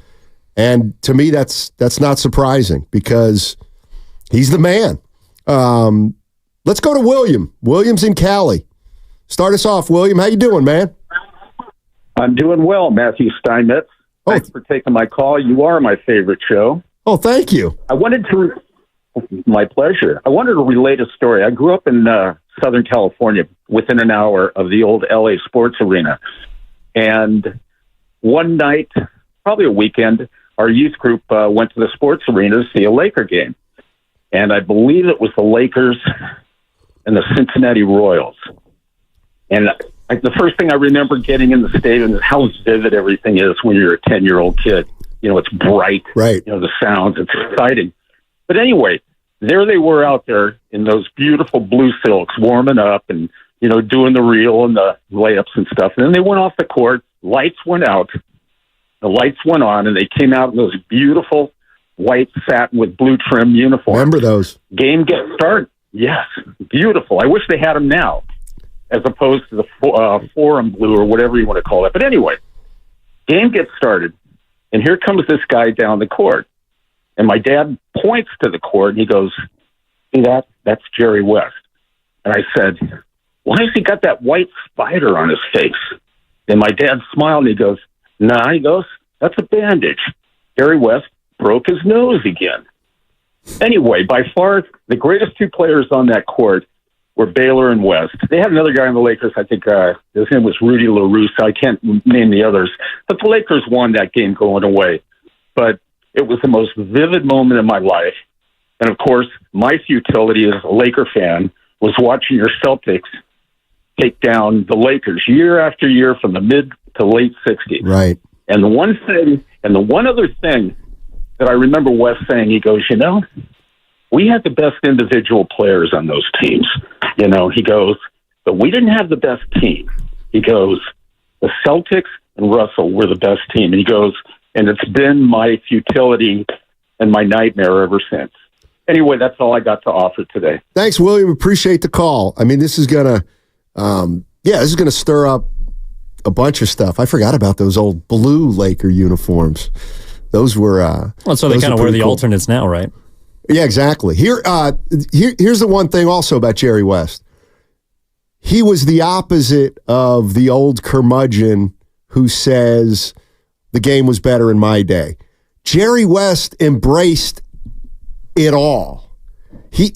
and to me that's not surprising because he's the man. Let's go to William. William's in Cali. Start us off, William. How you doing, man? I'm doing well, Matthew Steinmetz. Thanks for taking my call. You are my favorite show. Oh, thank you. My pleasure. I wanted to relate a story. I grew up in Southern California, within an hour of the old LA Sports Arena. And one night, probably a weekend, our youth group went to the sports arena to see a Laker game. And I believe it was the Lakers and the Cincinnati Royals. And the first thing I remember getting in the stadium is how vivid everything is when you're a 10-year-old kid. It's bright. Right. The sounds, it's exciting. But anyway, there they were out there in those beautiful blue silks, warming up and, doing the reel and the layups and stuff. And then they went off the court, lights went out, the lights went on, and they came out in those beautiful white satin with blue trim uniforms. Remember those? Game gets started. Yes, beautiful. I wish they had them now, as opposed to the forum blue or whatever you want to call it. But anyway, game gets started, and here comes this guy down the court. And my dad points to the court, and he goes, "See that? That's Jerry West." And I said, "Why has he got that white spider on his face?" And my dad smiled, and he goes, "Nah," he goes, "that's a bandage. Jerry West broke his nose again." Anyway, by far, the greatest two players on that court were Baylor and West. They had another guy on the Lakers, I think his name was Rudy LaRusse. I can't name the others. But the Lakers won that game going away. But it was the most vivid moment in my life. And, of course, my futility as a Laker fan was watching your Celtics take down the Lakers year after year from the mid to late 60s. Right. And the one other thing that I remember Wes saying, he goes, we had the best individual players on those teams. He goes, but we didn't have the best team. He goes, the Celtics and Russell were the best team. And he goes, and it's been my futility and my nightmare ever since. Anyway, that's all I got to offer today. Thanks, William. Appreciate the call. I mean, this is gonna stir up a bunch of stuff. I forgot about those old blue Laker uniforms. Those were so they kind of wear the alternates now, right? Yeah, exactly. Here's the one thing also about Jerry West. He was the opposite of the old curmudgeon who says the game was better in my day. Jerry West embraced it all. I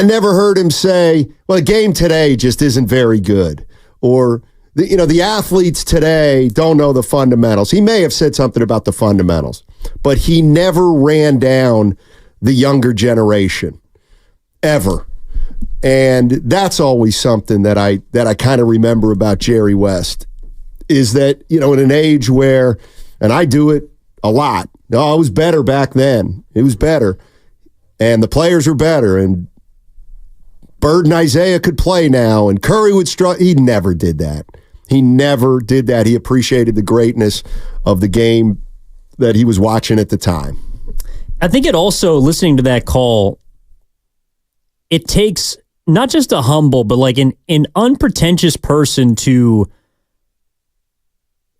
never heard him say, well, the game today just isn't very good, or the athletes today don't know the fundamentals. He may have said something about the fundamentals, but he never ran down the younger generation, ever. And that's always something that I kind of remember about Jerry West, is that, in an age where, and I do it a lot, No, it was better back then. It was better. And the players were better. And Bird and Isaiah could play now. And Curry would struggle. He never did that. He never did that. He appreciated the greatness of the game that he was watching at the time. I think it also, listening to that call, it takes not just a humble, but like an unpretentious person to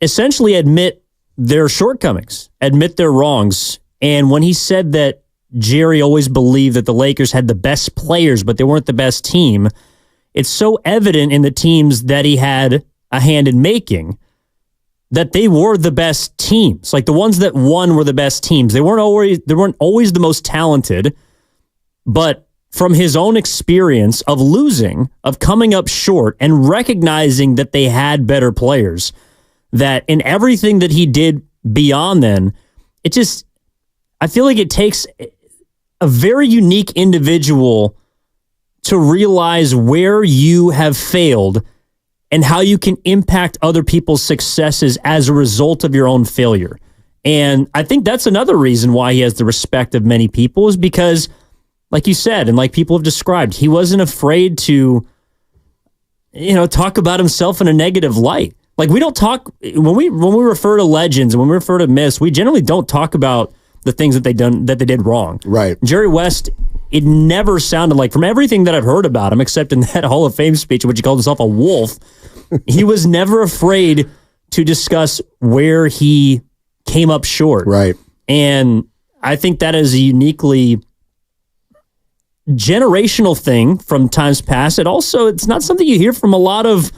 essentially admit their shortcomings, admit their wrongs. And when he said that Jerry always believed that the Lakers had the best players, but they weren't the best team, it's so evident in the teams that he had a hand in making that they were the best teams. Like the ones that won were the best teams. They weren't always the most talented, but from his own experience of losing, of coming up short, and recognizing that they had better players, that in everything that he did beyond then, I feel like it takes a very unique individual to realize where you have failed and how you can impact other people's successes as a result of your own failure. And I think that's another reason why he has the respect of many people, is because, like you said, and like people have described, he wasn't afraid to, talk about himself in a negative light. Like we don't talk, when we refer to legends and when we refer to myths, we generally don't talk about the things that they did wrong. Right. Jerry West, it never sounded like, from everything that I've heard about him, except in that Hall of Fame speech in which he called himself a wolf, he was never afraid to discuss where he came up short. Right. And I think that is a uniquely generational thing from times past. It's not something you hear from a lot of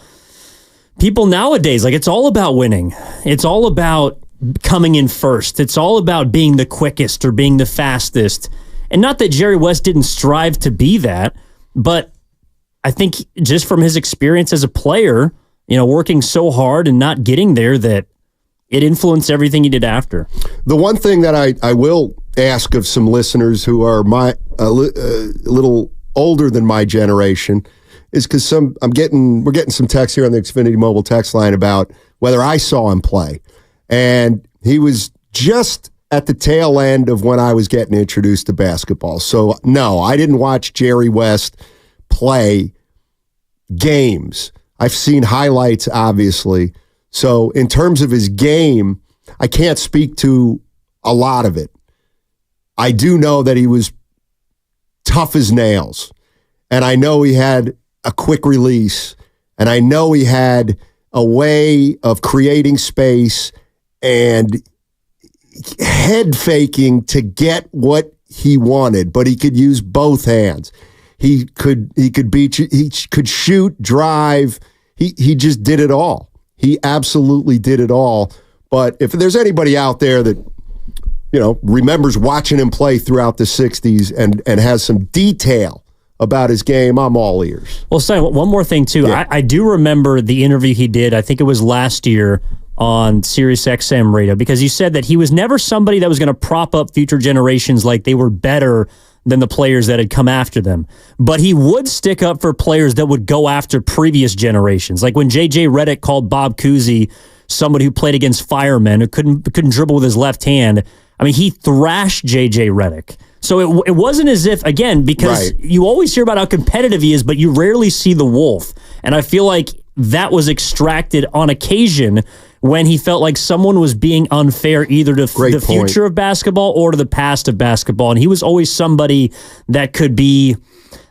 people nowadays. Like, it's all about winning. It's all about coming in first. It's all about being the quickest or being the fastest. And not that Jerry West didn't strive to be that, but I think just from his experience as a player, working so hard and not getting there, that it influenced everything he did after. The one thing that I will ask of some listeners who are a little older than my generation is because we're getting some texts here on the Xfinity Mobile text line about whether I saw him play. And he was just at the tail end of when I was getting introduced to basketball. So, no, I didn't watch Jerry West play games. I've seen highlights, obviously. So, in terms of his game, I can't speak to a lot of it. I do know that he was tough as nails. And I know he had a quick release. And I know he had a way of creating space and head faking to get what he wanted, but he could use both hands. He could beat you. He could shoot, drive. He just did it all. He absolutely did it all. But if there's anybody out there that remembers watching him play throughout the 60s and has some detail about his game, I'm all ears. Well, Simon, one more thing too. Yeah. I do remember the interview he did, I think it was last year, on Sirius XM radio, because you said that he was never somebody that was going to prop up future generations like they were better than the players that had come after them. But he would stick up for players that would go after previous generations. Like when J.J. Redick called Bob Cousy somebody who played against firemen, who couldn't dribble with his left hand. I mean, he thrashed J.J. Redick. So it wasn't as if, again, because you always hear about how competitive he is, but you rarely see the wolf. And I feel like that was extracted on occasion when he felt like someone was being unfair either to the future of basketball or to the past of basketball. And he was always somebody that could be,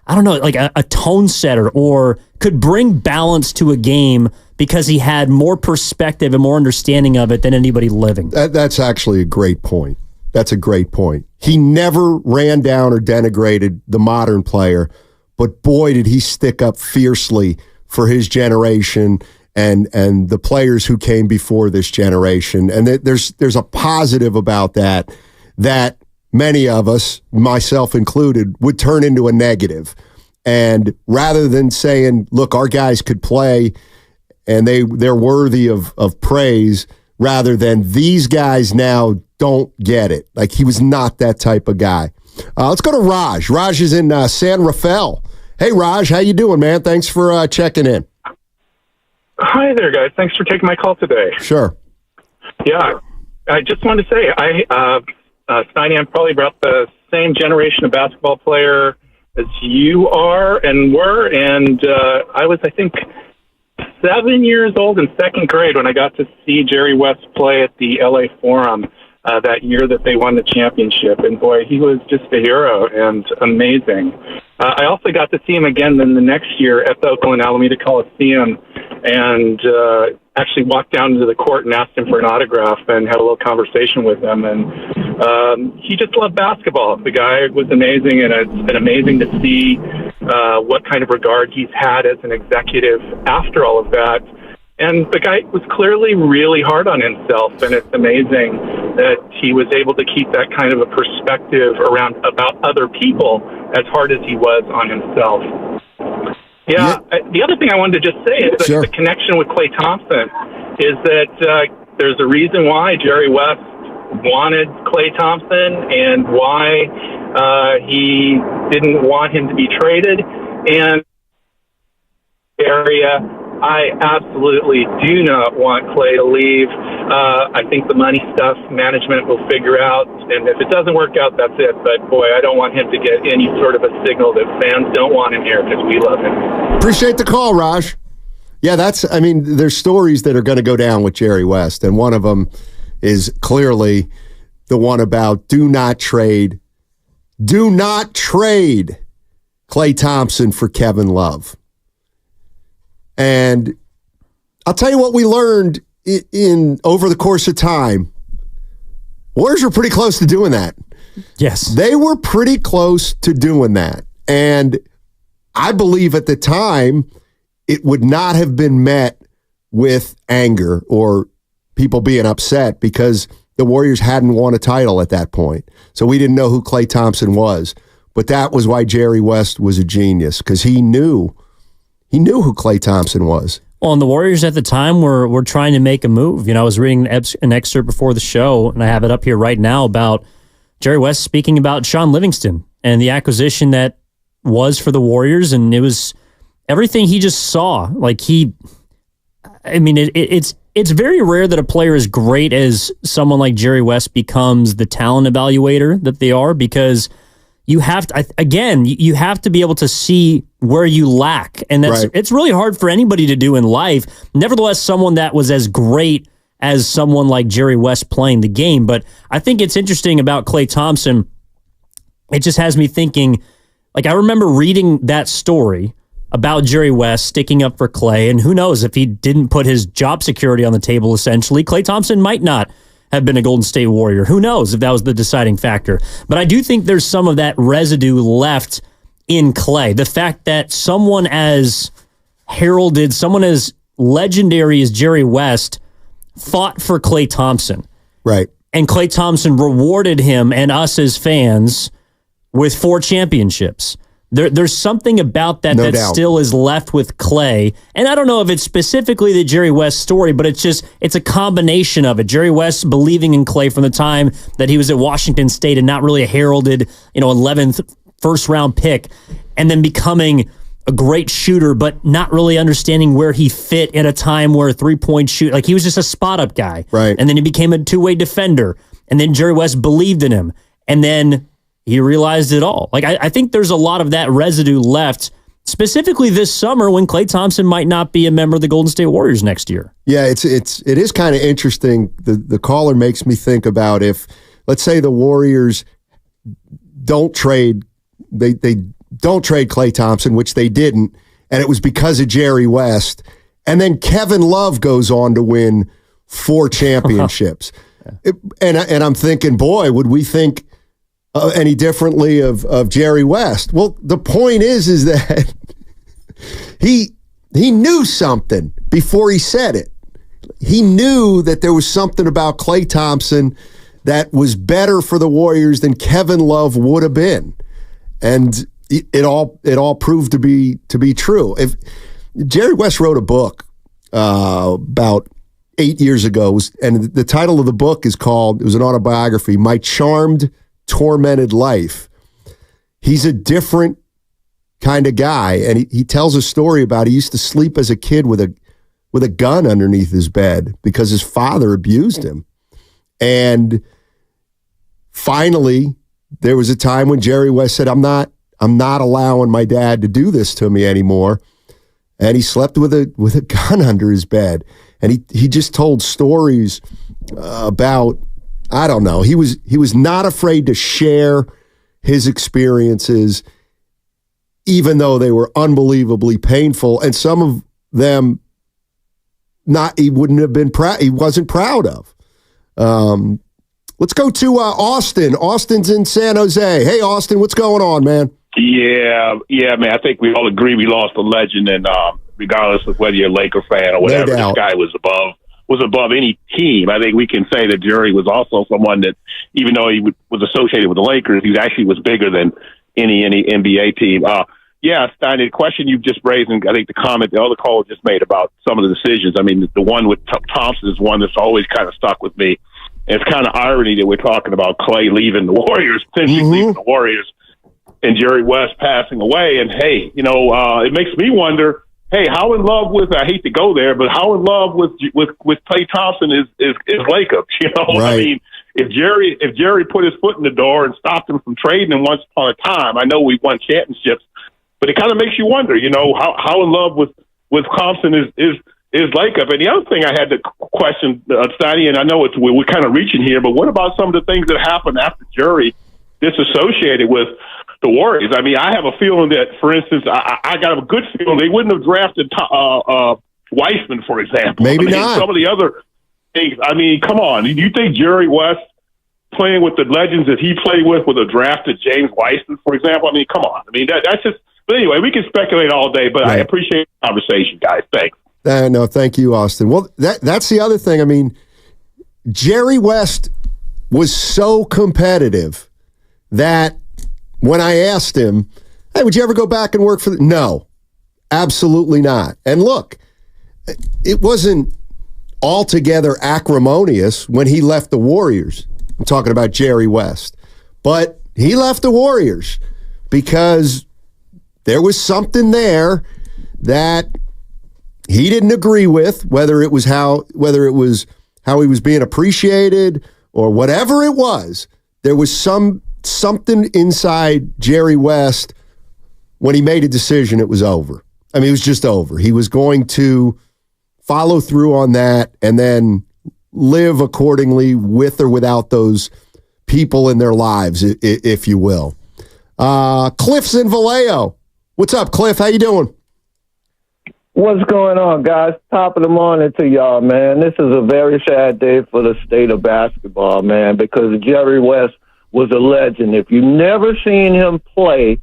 I don't know, like a tone setter or could bring balance to a game because he had more perspective and more understanding of it than anybody living. That's actually a great point. That's a great point. He never ran down or denigrated the modern player, but boy, did he stick up fiercely for his generation and the players who came before this generation. And there's a positive about that many of us, myself included, would turn into a negative. And rather than saying, look, our guys could play and they're worthy of praise, rather than these guys now don't get it. Like, he was not that type of guy. Let's go to Raj. Raj is in San Rafael. Hey, Raj, how you doing, man? Thanks for checking in. Hi there, guys. Thanks for taking my call today. Sure. Yeah. I just wanted to say, Steiny, I'm probably about the same generation of basketball player as you are and were, and I was, I think, 7 years old in second grade when I got to see Jerry West play at the LA Forum that year that they won the championship. And boy, he was just a hero and amazing. I also got to see him again then the next year at the Oakland Alameda Coliseum, and actually walked down to the court and asked him for an autograph and had a little conversation with him. And he just loved basketball. The guy was amazing, and it's been amazing to see what kind of regard he's had as an executive after all of that. And the guy was clearly really hard on himself, and it's amazing that he was able to keep that kind of a perspective around about other people as hard as he was on himself. Yeah, the other thing I wanted to just say is that the connection with Klay Thompson is that there's a reason why Jerry West wanted Klay Thompson and why he didn't want him to be traded. And area, I absolutely do not want Klay to leave. I think the money stuff management will figure out, and if it doesn't work out, that's it. But boy, I don't want him to get any sort of a signal that fans don't want him here because we love him. Appreciate the call, Raj. Yeah, there's stories that are going to go down with Jerry West, and one of them is clearly the one about do not trade Klay Thompson for Kevin Love. And I'll tell you what we learned in over the course of time. Warriors were pretty close to doing that. Yes. They were pretty close to doing that. And I believe at the time it would not have been met with anger or people being upset because the Warriors hadn't won a title at that point. So we didn't know who Klay Thompson was. But that was why Jerry West was a genius, because he knew who Klay Thompson was. Well, and the Warriors at the time were trying to make a move. I was reading an excerpt before the show, and I have it up here right now, about Jerry West speaking about Sean Livingston and the acquisition that was for the Warriors, and it was everything he just saw. It's very rare that a player as great as someone like Jerry West becomes the talent evaluator that they are, because you have to be able to see where you lack. And it's really hard for anybody to do in life. Nevertheless, someone that was as great as someone like Jerry West playing the game. But I think it's interesting about Klay Thompson. It just has me thinking, I remember reading that story about Jerry West sticking up for Klay, and who knows, if he didn't put his job security on the table, essentially, Klay Thompson might not have been a Golden State Warrior. Who knows if that was the deciding factor. But I do think there's some of that residue left in Klay. The fact that someone as heralded, someone as legendary as Jerry West fought for Klay Thompson. Right. And Klay Thompson rewarded him and us as fans with 4 championships. There's something about that still is left with Klay. And I don't know if it's specifically the Jerry West story, but it's a combination of it. Jerry West believing in Klay from the time that he was at Washington State and not really a heralded, 11th first round pick, and then becoming a great shooter, but not really understanding where he fit at a time where a 3-point shoot, he was just a spot up guy. Right. And then he became a two-way defender. And then Jerry West believed in him. And then he realized it all. I think there's a lot of that residue left, specifically this summer when Klay Thompson might not be a member of the Golden State Warriors next year. Yeah, it is kind of interesting. The caller makes me think about if, let's say, the Warriors don't trade, they don't trade Klay Thompson, which they didn't, and it was because of Jerry West, and then Kevin Love goes on to win 4 championships. And I'm thinking, boy, would we think any differently of Jerry West? Well, the point is that he knew something before he said it. He knew that there was something about Klay Thompson that was better for the Warriors than Kevin Love would have been, and it all proved to be true. If Jerry West wrote a book about 8 years ago, and the title of the book it was an autobiography, My Charmed, Tormented Life. He's a different kind of guy, and he tells a story about he used to sleep as a kid with a gun underneath his bed because his father abused him. And finally, there was a time when Jerry West said, I'm not allowing my dad to do this to me anymore. And he slept with a gun under his bed. And he just told stories about, I don't know, he was not afraid to share his experiences, even though they were unbelievably painful. And some of them he wouldn't have been proud, he wasn't proud of. Let's go to Austin. Austin's in San Jose. Hey, Austin, what's going on, man? Yeah, man. I think we all agree we lost a legend, and regardless of whether you're a Laker fan or whatever, this guy was above any team. I think we can say that Jerry was also someone that, even though he was associated with the Lakers, he actually was bigger than any NBA team. Yeah, Stein, the question you've just raised, and I think the comment the other caller just made about some of the decisions. I mean, the one with Thompson is one that's always kind of stuck with me. And it's kind of irony that we're talking about Clay leaving the Warriors, potentially leaving the Warriors, and Jerry West passing away. And hey, it makes me wonder, hey, how in love with, I hate to go there, but how in love with Klay Thompson is Lacob? Right. I mean, if Jerry put his foot in the door and stopped him from trading him once upon a time, I know we won championships, but it kind of makes you wonder, how in love with Thompson is Lacob. And the other thing I had to question, Steiny, and I know we're kind of reaching here, but what about some of the things that happened after Jerry disassociated with the Warriors? I mean, I have a feeling that, for instance, I got a good feeling they wouldn't have drafted Weissman, for example. Maybe not. Some of the other things. I mean, come on. Do you think Jerry West playing with the legends that he played with would have drafted James Weissman, for example? I mean, come on. I mean, that's just. But anyway, we can speculate all day, but I appreciate the conversation, guys. Thanks. No, thank you, Austin. Well, that's the other thing. I mean, Jerry West was so competitive that when I asked him, hey, would you ever go back and work for No, absolutely not. And look, it wasn't altogether acrimonious when he left the Warriors. I'm talking about Jerry West. But he left the Warriors because there was something there that he didn't agree with, whether it was how he was being appreciated or whatever it was. There was something inside Jerry West when he made a decision, it was over. I mean, it was just over. He was going to follow through on that and then live accordingly with or without those people in their lives, if you will. Cliff's in Vallejo. What's up, Cliff? How you doing? What's going on, guys? Top of the morning to y'all, man. This is a very sad day for the state of basketball, man, because Jerry West was a legend. If you've never seen him play,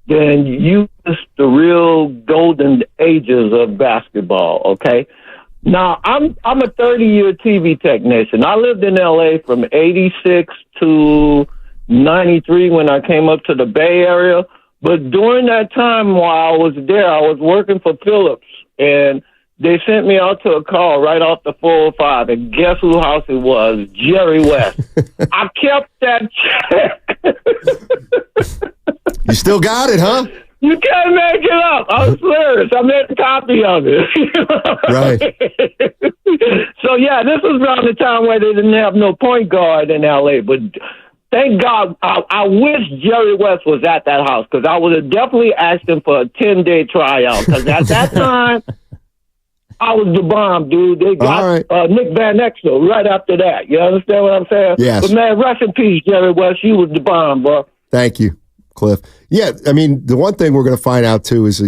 then you missed the real golden ages of basketball, okay? Now, I'm a 30-year TV technician. I lived in L.A. from 86 to 93 when I came up to the Bay Area. But during that time while I was there, I was working for Phillips, and they sent me out to a call right off the 405, and guess whose house it was? Jerry West. I kept that check. You still got it, huh? You can't make it up. I'm serious. I made a copy of it. Right. So, yeah, this was around the time where they didn't have no point guard in L.A., but thank God, I wish Jerry West was at that house, because I would have definitely asked him for a 10-day tryout, because at that time, I was the bomb, dude. They got Nick Van Exel right after that. You understand what I'm saying? Yes. But, man, rest in peace, Jerry West. You was the bomb, bro. Thank you, Cliff. Yeah, I mean, the one thing we're going to find out, too, is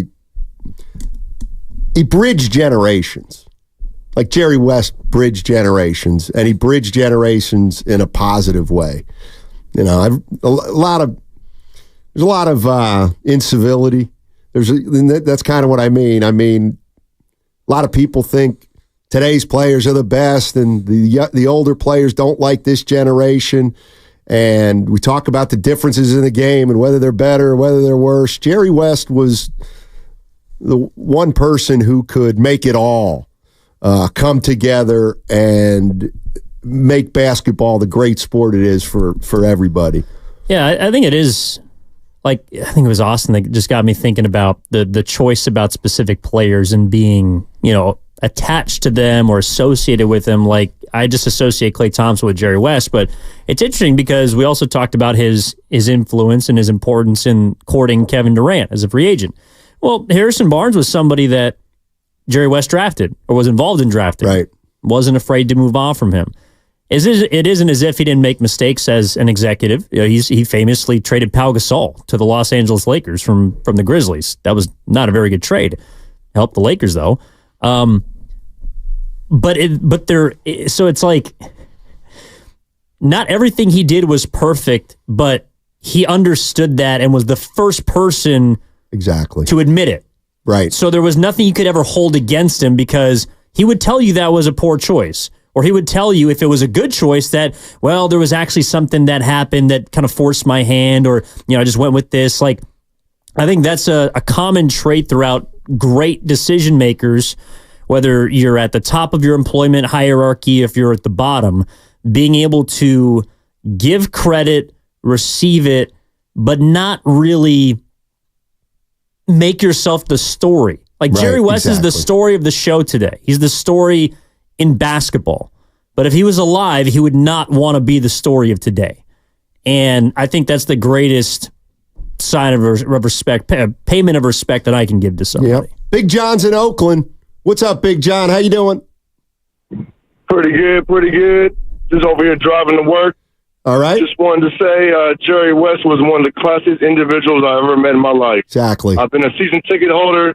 he bridged generations. Like Jerry West bridged generations, and he bridged generations in a positive way. You know, there's a lot of incivility. That's kind of what I mean. I mean, a lot of people think today's players are the best, and the older players don't like this generation. And we talk about the differences in the game and whether they're better or whether they're worse. Jerry West was the one person who could make it all come together and make basketball the great sport it is for everybody. Yeah, I think it is. Like, I think it was Austin that just got me thinking about the choice about specific players and being, attached to them or associated with them. Like, I just associate Klay Thompson with Jerry West, but it's interesting because we also talked about his influence and his importance in courting Kevin Durant as a free agent. Well, Harrison Barnes was somebody that Jerry West drafted or was involved in drafting. Right. Wasn't afraid to move on from him. It isn't as if he didn't make mistakes as an executive. You know, he famously traded Pau Gasol to the Los Angeles Lakers from the Grizzlies. That was not a very good trade. Helped the Lakers though. So it's like not everything he did was perfect, but he understood that and was the first person to admit it. Right. So there was nothing you could ever hold against him because he would tell you that was a poor choice. Or he would tell you if it was a good choice that, well, there was actually something that happened that kind of forced my hand, or, I just went with this. Like, I think that's a common trait throughout great decision makers, whether you're at the top of your employment hierarchy, if you're at the bottom, being able to give credit, receive it, but not really make yourself the story. Like Jerry West is the story of the show today. He's the story in basketball. But if he was alive, he would not want to be the story of today. And I think that's the greatest sign of respect, payment of respect that I can give to somebody. Yep. Big John's in Oakland. What's up, Big John? How you doing? Pretty good. Just over here driving to work. All right. Just wanted to say Jerry West was one of the classiest individuals I ever met in my life. Exactly. I've been a season ticket holder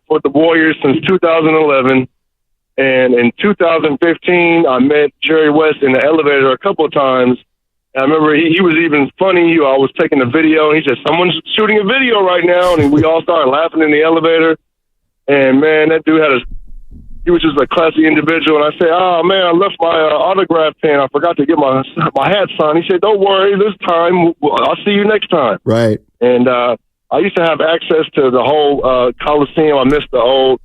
for the Warriors since 2011. And in 2015, I met Jerry West in the elevator a couple of times. And I remember he was even funny. I was taking a video, and he said, "Someone's shooting a video right now." And we all started laughing in the elevator. And, man, that dude he was just a classy individual. And I said, "Oh, man, I left my autograph pen. I forgot to get my hat signed." He said, "Don't worry, this time. I'll see you next time." Right. And I used to have access to the whole Coliseum. I missed the old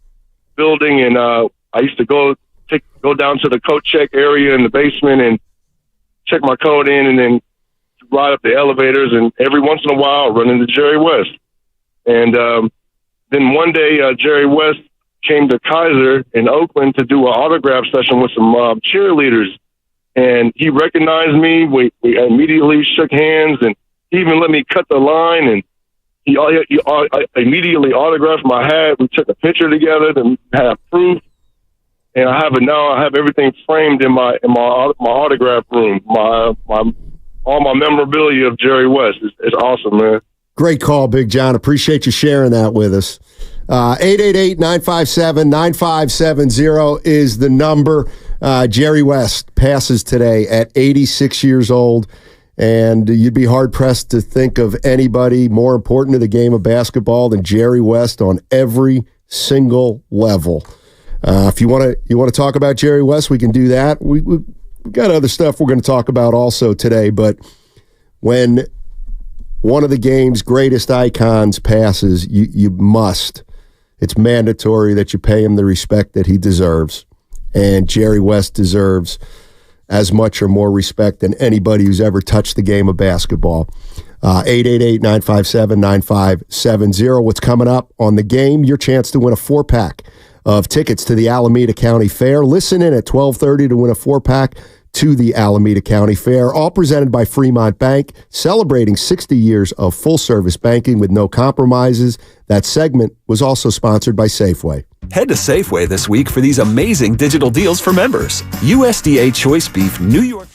building, and I used to go down to the coat check area in the basement and check my coat in, and then ride up the elevators, and every once in a while run into Jerry West. And then one day Jerry West came to Kaiser in Oakland to do an autograph session with some cheerleaders, and he recognized me. We immediately shook hands, and he even let me cut the line, and he immediately autographed my hat. We took a picture together to have proof. And I have it now. I have everything framed in my autograph room. All my memorabilia of Jerry West. It's awesome, man. Great call, Big John. Appreciate you sharing that with us. 888-957-9570 is the number. Jerry West passes today at 86 years old, and you'd be hard-pressed to think of anybody more important to the game of basketball than Jerry West on every single level. If you want to talk about Jerry West, we can do that. We've got other stuff we're going to talk about also today, but when one of the game's greatest icons passes, you must. It's mandatory that you pay him the respect that he deserves. And Jerry West deserves as much or more respect than anybody who's ever touched the game of basketball. 888-957-9570. What's coming up on the game? Your chance to win a 4-pack of tickets to the Alameda County Fair. Listen in at 12:30 to win a 4-pack to the Alameda County Fair, all presented by Fremont Bank, celebrating 60 years of full-service banking with no compromises. That segment was also sponsored by Safeway. Head to Safeway this week for these amazing digital deals for members. USDA Choice Beef, New York.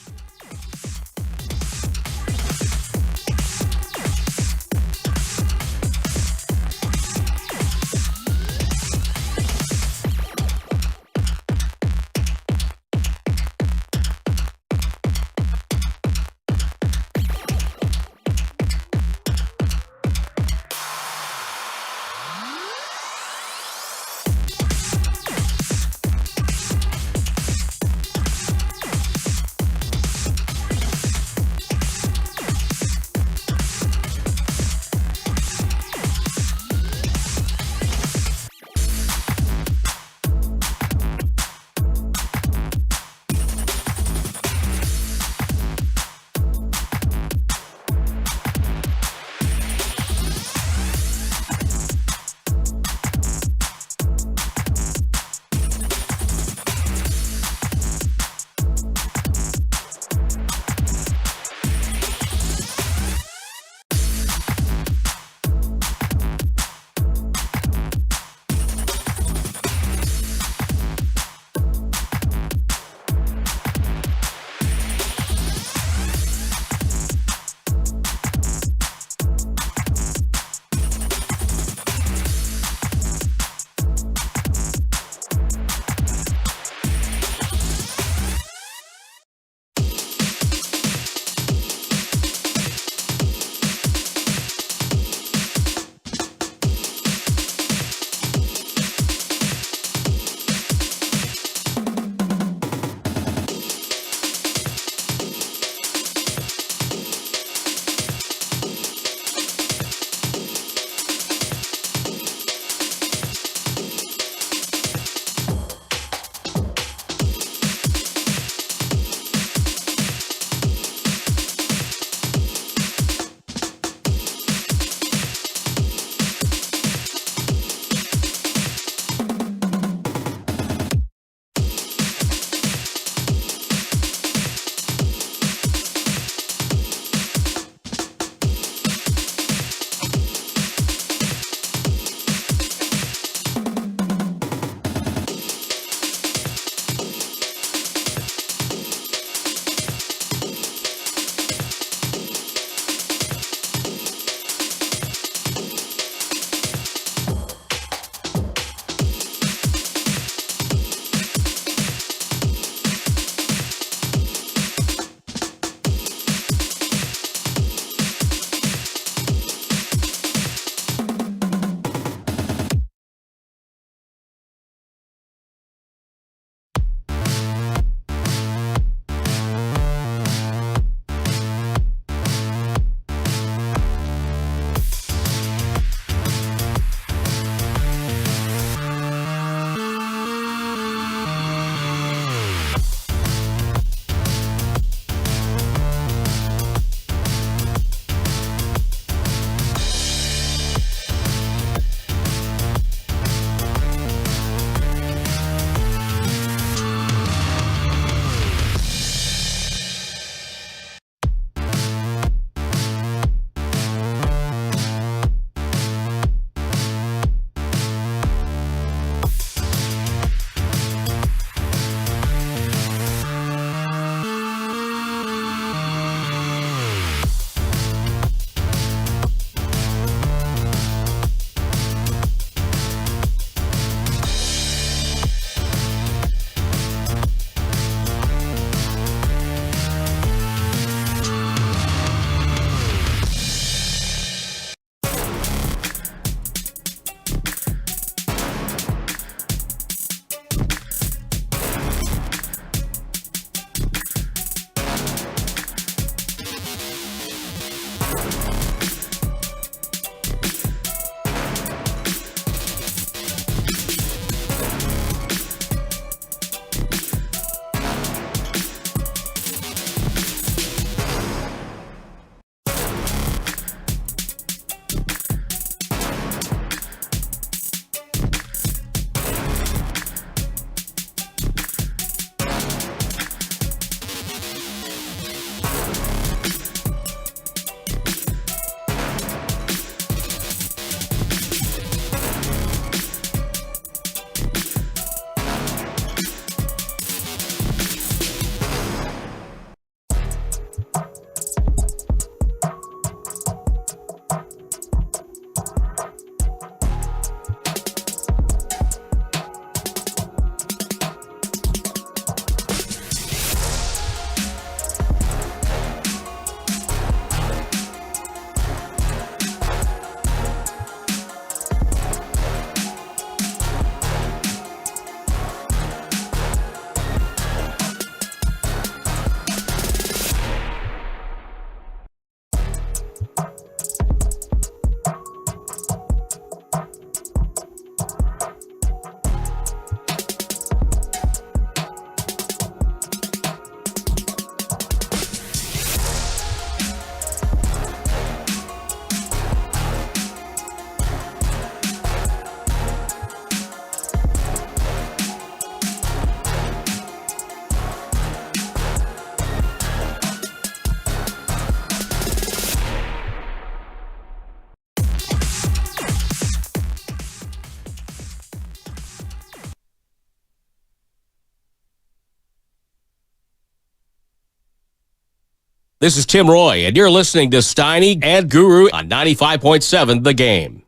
This is Tim Roy, and you're listening to Steiny and Guru on 95.7 The Game.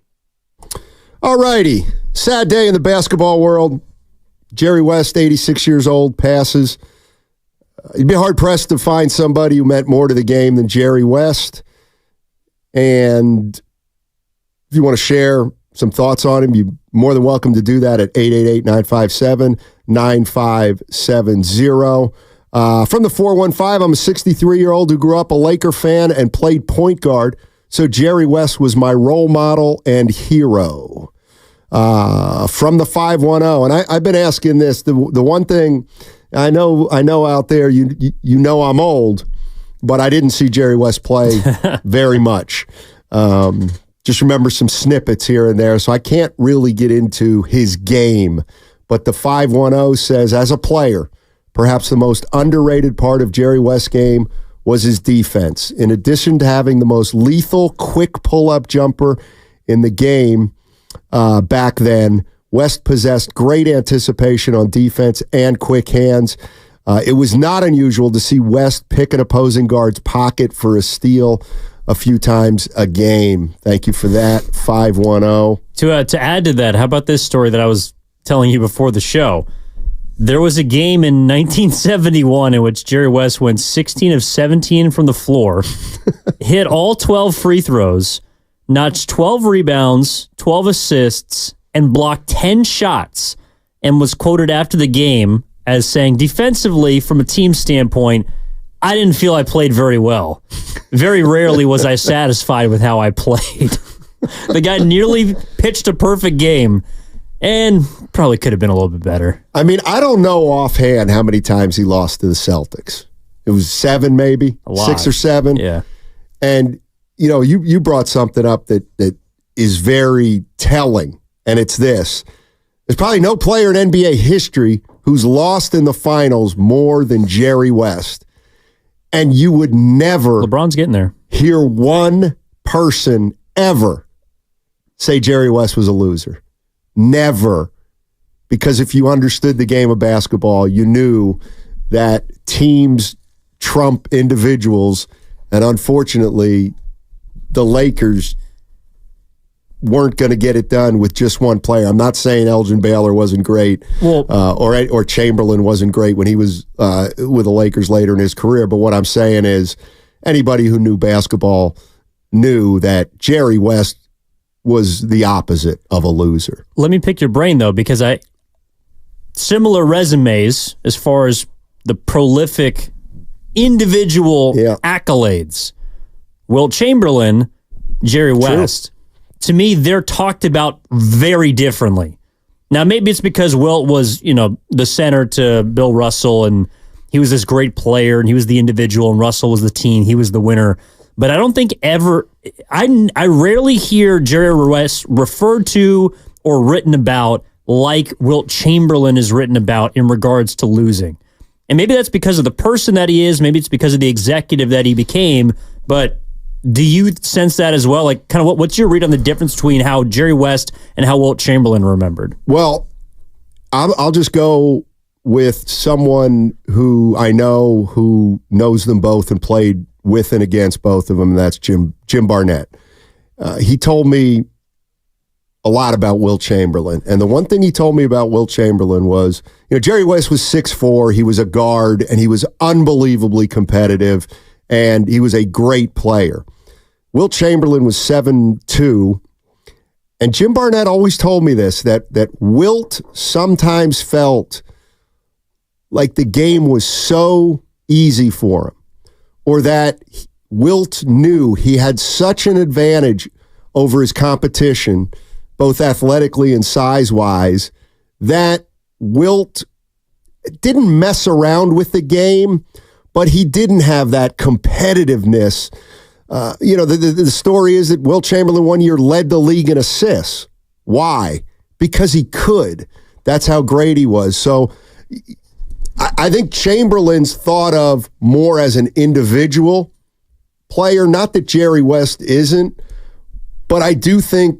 All righty. Sad day in the basketball world. Jerry West, 86 years old, passes. You'd be hard-pressed to find somebody who meant more to the game than Jerry West. And if you want to share some thoughts on him, you're more than welcome to do that at 888-957-9570. From the 415, I'm a 63-year-old who grew up a Laker fan and played point guard, so Jerry West was my role model and hero. From the 510, and I've been asking this. The one thing I know out there, you know I'm old, but I didn't see Jerry West play very much. Just remember some snippets here and there, so I can't really get into his game. But the 510 says, as a player, perhaps the most underrated part of Jerry West's game was his defense. In addition to having the most lethal, quick pull-up jumper in the game back then, West possessed great anticipation on defense and quick hands. It was not unusual to see West pick an opposing guard's pocket for a steal a few times a game. Thank you for that, 510. To add to that, how about this story that I was telling you before the show? There was a game in 1971 in which Jerry West went 16 of 17 from the floor, hit all 12 free throws, notched 12 rebounds, 12 assists, and blocked 10 shots, and was quoted after the game as saying, defensively, from a team standpoint, I didn't feel I played very well. Very rarely was I satisfied with how I played. The guy nearly pitched a perfect game, and probably could have been a little bit better. I mean, I don't know offhand how many times he lost to the Celtics. It was 7 maybe, 6 or 7. Yeah. And, you brought something up that is very telling, and it's this. There's probably no player in NBA history who's lost in the finals more than Jerry West. And you would never LeBron's getting there. Hear one person ever say Jerry West was a loser. Never. Because if you understood the game of basketball, you knew that teams trump individuals, and unfortunately, the Lakers weren't going to get it done with just one player. I'm not saying Elgin Baylor wasn't great, or Chamberlain wasn't great when he was with the Lakers later in his career, but what I'm saying is anybody who knew basketball knew that Jerry West was the opposite of a loser. Let me pick your brain, though, because similar resumes as far as the prolific individual accolades. Wilt Chamberlain, Jerry West. True. To me, they're talked about very differently. Now, maybe it's because Wilt was, the center to Bill Russell, and he was this great player, and he was the individual, and Russell was the team. He was the winner. But I don't think I rarely hear Jerry West referred to or written about like Wilt Chamberlain is written about in regards to losing. And maybe that's because of the person that he is. Maybe it's because of the executive that he became. But do you sense that as well? Like, kind of what's your read on the difference between how Jerry West and how Wilt Chamberlain remembered? Well, I'll just go with someone who I know who knows them both and played with and against both of them. And that's Jim Barnett. He told me a lot about Wilt Chamberlain. And the one thing he told me about Wilt Chamberlain was, Jerry West was 6'4", he was a guard, and he was unbelievably competitive, and he was a great player. Wilt Chamberlain was 7'2", and Jim Barnett always told me this, that Wilt sometimes felt like the game was so easy for him, or that Wilt knew he had such an advantage over his competition, both athletically and size-wise, that Wilt didn't mess around with the game, but he didn't have that competitiveness. The story is that Wilt Chamberlain one year led the league in assists. Why? Because he could. That's how great he was. So I think Chamberlain's thought of more as an individual player, not that Jerry West isn't, but I do think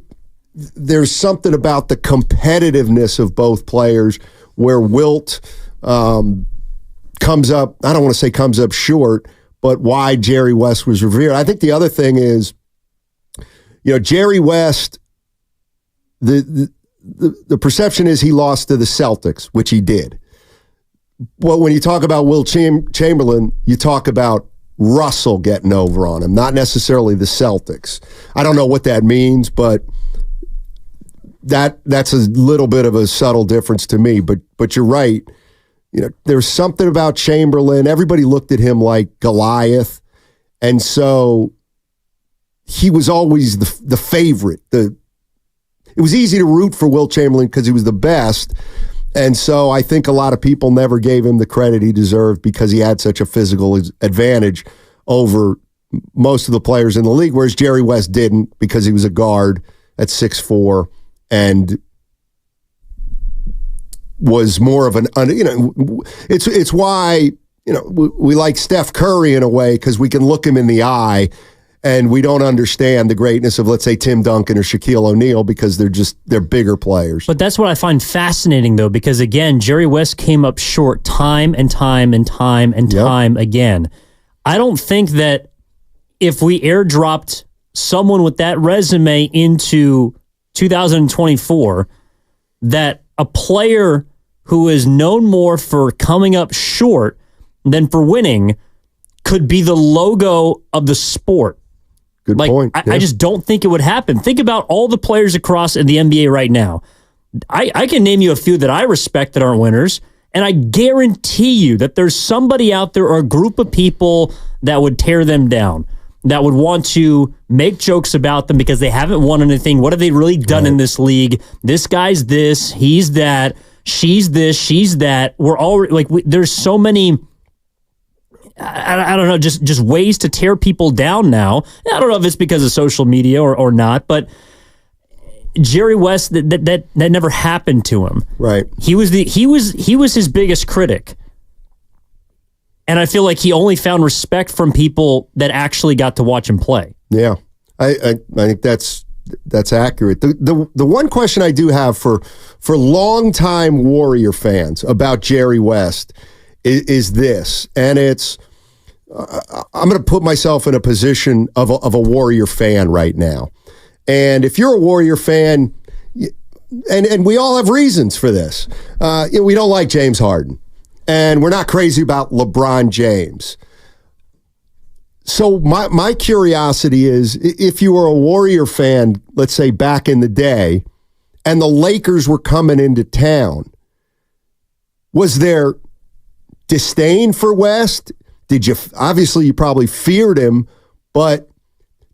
there's something about the competitiveness of both players where Wilt comes up, I don't want to say comes up short, but why Jerry West was revered. I think the other thing is, Jerry West, the perception is he lost to the Celtics, which he did. Well, when you talk about Wilt Chamberlain, you talk about Russell getting over on him, not necessarily the Celtics. I don't know what that means, but that's a little bit of a subtle difference to me. But you're right. There's something about Chamberlain. Everybody looked at him like Goliath, and so he was always the favorite. It was easy to root for Wilt Chamberlain because he was the best. And so I think a lot of people never gave him the credit he deserved because he had such a physical advantage over most of the players in the league, whereas Jerry West didn't because he was a guard at 6'4" and was more of it's why, we like Steph Curry in a way because we can look him in the eye and we don't understand the greatness of, let's say, Tim Duncan or Shaquille O'Neal because they're bigger players. But that's what I find fascinating, though, because, again, Jerry West came up short time and time and time and time again. I don't think that if we airdropped someone with that resume into 2024, that a player who is known more for coming up short than for winning could be the logo of the sport. Good point. I just don't think it would happen. Think about all the players across in the NBA right now. I can name you a few that I respect that aren't winners, and I guarantee you that there's somebody out there or a group of people that would tear them down, that would want to make jokes about them because they haven't won anything. What have they really done in this league? This guy's this, he's that, she's this, she's that. We're all there's so many... I don't know, just ways to tear people down now. I don't know if it's because of social media or not, but Jerry West, that never happened to him. Right. He was his biggest critic. And I feel like he only found respect from people that actually got to watch him play. Yeah. I think that's accurate. The one question I do have for longtime Warrior fans about Jerry West is this, and it's I'm going to put myself in a position of a Warrior fan right now. And if you're a Warrior fan, and we all have reasons for this, we don't like James Harden, and we're not crazy about LeBron James. So my curiosity is, if you were a Warrior fan, let's say back in the day, and the Lakers were coming into town, was there disdain for West? Obviously you probably feared him, but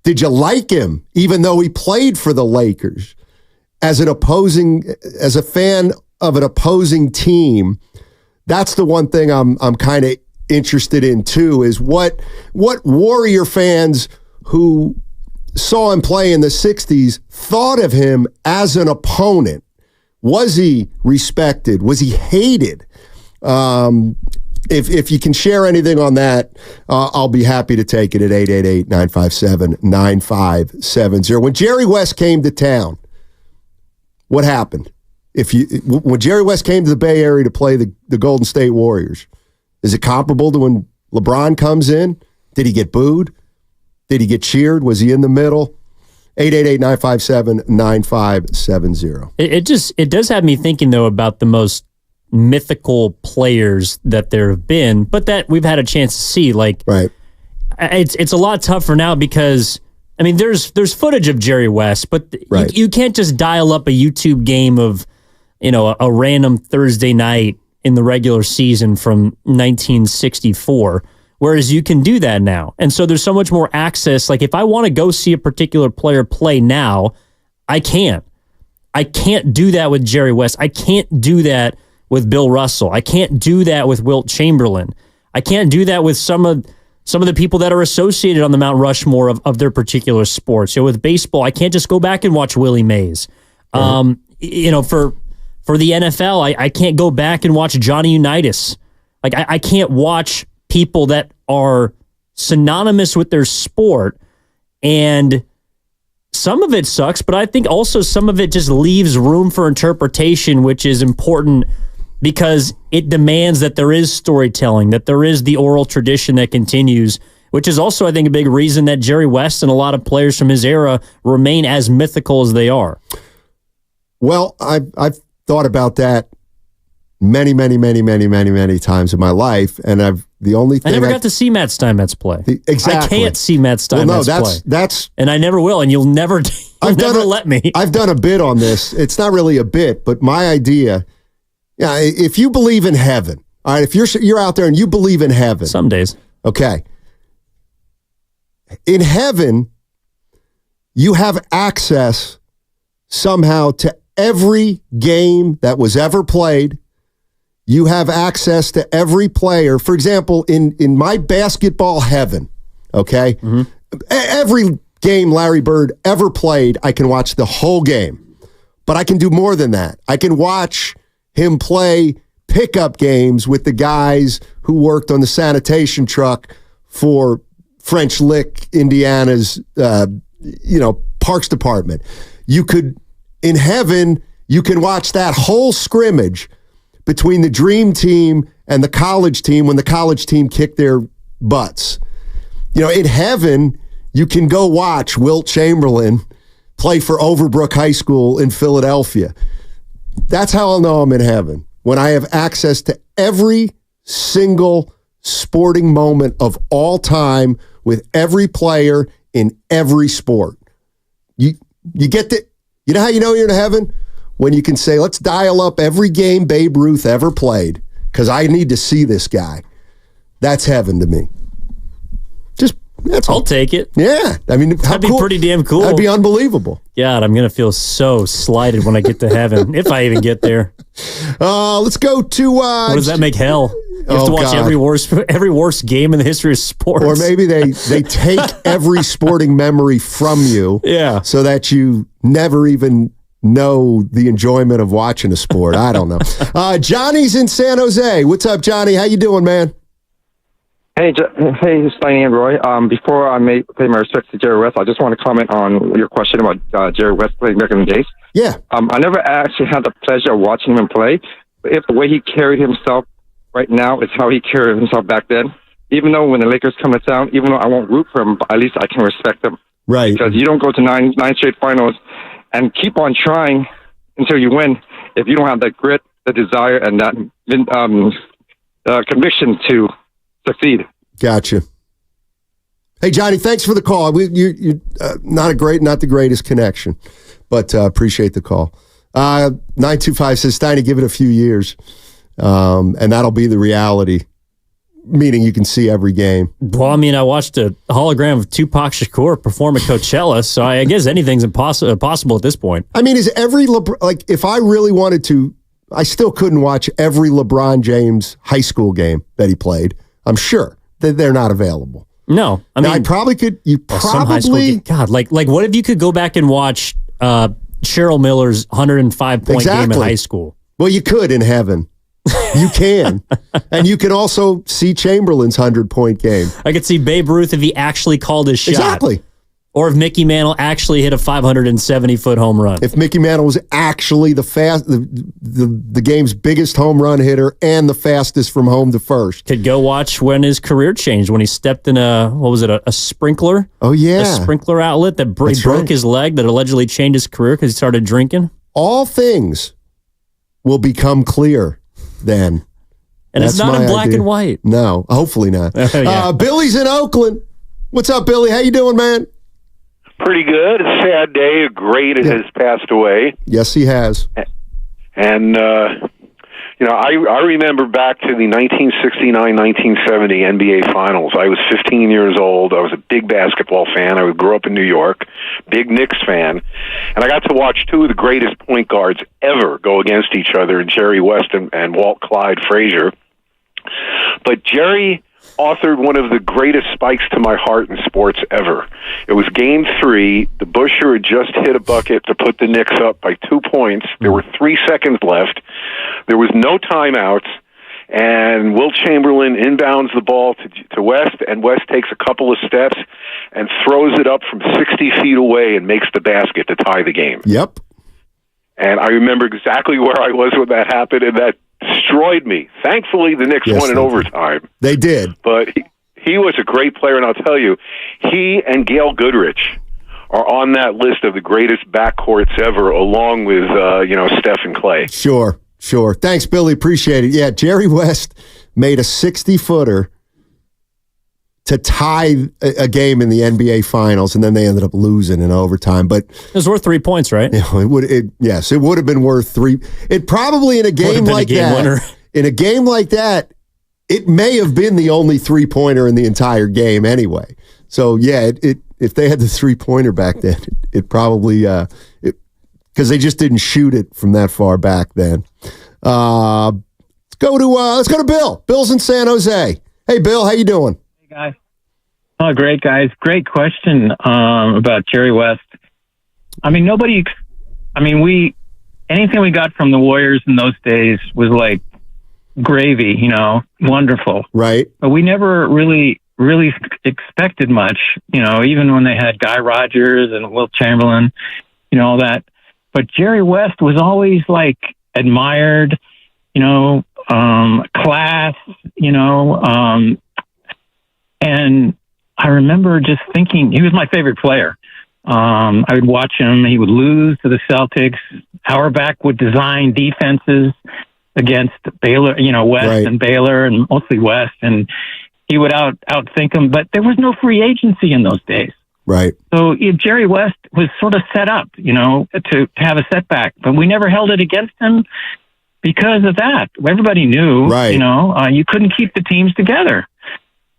did you like him even though he played for the Lakers? As a fan of an opposing team, that's the one thing I'm kind of interested in too, is what Warrior fans who saw him play in the 60s thought of him as an opponent. Was he respected? Was he hated? If you can share anything on that, I'll be happy to take it at 888-957-9570. When Jerry West came to town, what happened? When Jerry West came to the Bay Area to play the Golden State Warriors, is it comparable to when LeBron comes in? Did he get booed? Did he get cheered? Was he in the middle? 888-957-9570. It does have me thinking, though, about the most mythical players that there have been, but that we've had a chance to see. Right. It's a lot tougher now because, I mean, there's footage of Jerry West, but you can't just dial up a YouTube game of, a random Thursday night in the regular season from 1964, whereas you can do that now. And so there's so much more access. Like, if I want to go see a particular player play now, I can't. I can't do that with Jerry West. I can't do that with Bill Russell. I can't do that with Wilt Chamberlain. I can't do that with some of the people that are associated on the Mount Rushmore of their particular sports. With baseball, I can't just go back and watch Willie Mays. For the NFL, I can't go back and watch Johnny Unitas. I can't watch people that are synonymous with their sport. And some of it sucks, but I think also some of it just leaves room for interpretation, which is important because it demands that there is storytelling, that there is the oral tradition that continues, which is also, I think, a big reason that Jerry West and a lot of players from his era remain as mythical as they are. Well, I've thought about that many times in my life, and I never got to see Matt Steinmetz play. Exactly. I can't see Matt Steinmetz play. That's and I never will, and you'll never let me. I've done a bit on this. It's not really a bit, but my idea, if you believe in heaven, all right, if you're out there and you believe in heaven. Some days. Okay. In heaven, you have access somehow to every game that was ever played. You have access to every player. For example, in my basketball heaven, okay, every game Larry Bird ever played, I can watch the whole game. But I can do more than that. I can watch him play pickup games with the guys who worked on the sanitation truck for French Lick, Indiana's, Parks Department. In heaven, you can watch that whole scrimmage between the dream team and the college team when the college team kicked their butts. In heaven, you can go watch Wilt Chamberlain play for Overbrook High School in Philadelphia. That's how I'll know I'm in heaven, when I have access to every single sporting moment of all time with every player in every sport. You get the, you know how you know you're in heaven? When you can say, let's dial up every game Babe Ruth ever played, because I need to see this guy. That's heaven to me. I'll take it. Yeah. I mean, that'd be pretty damn cool. That'd be unbelievable. God, I'm going to feel so slighted when I get to heaven, if I even get there. Let's go to... what does that make hell? You have to watch every worst game in the history of sports. Or maybe they take every sporting memory from you, so that you never even know the enjoyment of watching a sport. I don't know. Johnny's in San Jose. What's up, Johnny? How you doing, man? Hey, Steiny and Roy. Before I pay my respects to Jerry West, I just want to comment on your question about Jerry West playing back in the days. Yeah. I never actually had the pleasure of watching him play, but if the way he carried himself right now is how he carried himself back then, even though when the Lakers come to town, even though I won't root for him, but at least I can respect him. Right. Because you don't go to nine straight finals and keep on trying until you win if you don't have that grit, the desire, and that conviction to succeed. Gotcha. Hey, Johnny, thanks for the call. You're not the greatest connection, but appreciate the call. 925 says, Steiny, give it a few years, and that'll be the reality, meaning you can see every game. Well, I mean, I watched a hologram of Tupac Shakur perform at Coachella, so I guess anything's possible at this point. I mean, is every if I really wanted to, I still couldn't watch every LeBron James high school game that he played. I'm sure that they're not available. No, I mean, I probably could. You probably God, like what if you could go back and watch Cheryl Miller's 105-point game in high school? Well, you could in heaven. You can, and you can also see Chamberlain's 100-point game. I could see Babe Ruth if he actually called his shot. Exactly. Or if Mickey Mantle actually hit a 570-foot home run. If Mickey Mantle was actually the game's biggest home run hitter and the fastest from home to first. Could go watch when his career changed, when he stepped in a sprinkler? Oh, yeah. A sprinkler outlet that broke his leg, that allegedly changed his career because he started drinking. All things will become clear then. And it's not in black and white. No, hopefully not. Yeah. Billy's in Oakland. What's up, Billy? How you doing, man? Pretty good. A sad day. A great has passed away. Yes, he has. And, I remember back to the 1969-1970 NBA Finals. I was 15 years old. I was a big basketball fan. I grew up in New York, big Knicks fan. And I got to watch two of the greatest point guards ever go against each other, Jerry West and Walt Clyde Frazier. But Jerry authored one of the greatest spikes to my heart in sports ever. It was Game 3. The Busher had just hit a bucket to put the Knicks up by 2 points. There were 3 seconds left. There was no timeouts, and Wilt Chamberlain inbounds the ball to West, and West takes a couple of steps and throws it up from 60 feet away and makes the basket to tie the game. Yep. And I remember exactly where I was when that happened, and that destroyed me. Thankfully, the Knicks won in overtime. They did. But He was a great player, and I'll tell you, he and Gail Goodrich are on that list of the greatest backcourts ever, along with Steph and Clay. Sure. Thanks, Billy. Appreciate it. Yeah, Jerry West made a 60-footer to tie a game in the NBA Finals, and then they ended up losing in overtime. But it was worth 3 points, right? It would have been worth 3. It probably in a game like that. Winner. In a game like that, it may have been the only 3-pointer in the entire game anyway. So yeah, if they had the 3-pointer back then, it probably because they just didn't shoot it from that far back then. Let's go to Bill. Bill's in San Jose. Hey, Bill, how you doing? Guys. Oh, great, guys. Great question about Jerry West. I mean, anything we got from the Warriors in those days was like gravy, wonderful. Right. But we never really expected much, even when they had Guy Rogers and Wilt Chamberlain, all that. But Jerry West was always like admired, class, and I remember just thinking he was my favorite player. I would watch him. He would lose to the Celtics. Auerbach would design defenses against Baylor, West right. and Baylor, and mostly West. And he would outthink him. But there was no free agency in those days. Right. So Jerry West was sort of set up, to have a setback. But we never held it against him because of that. Everybody knew, right. You couldn't keep the teams together.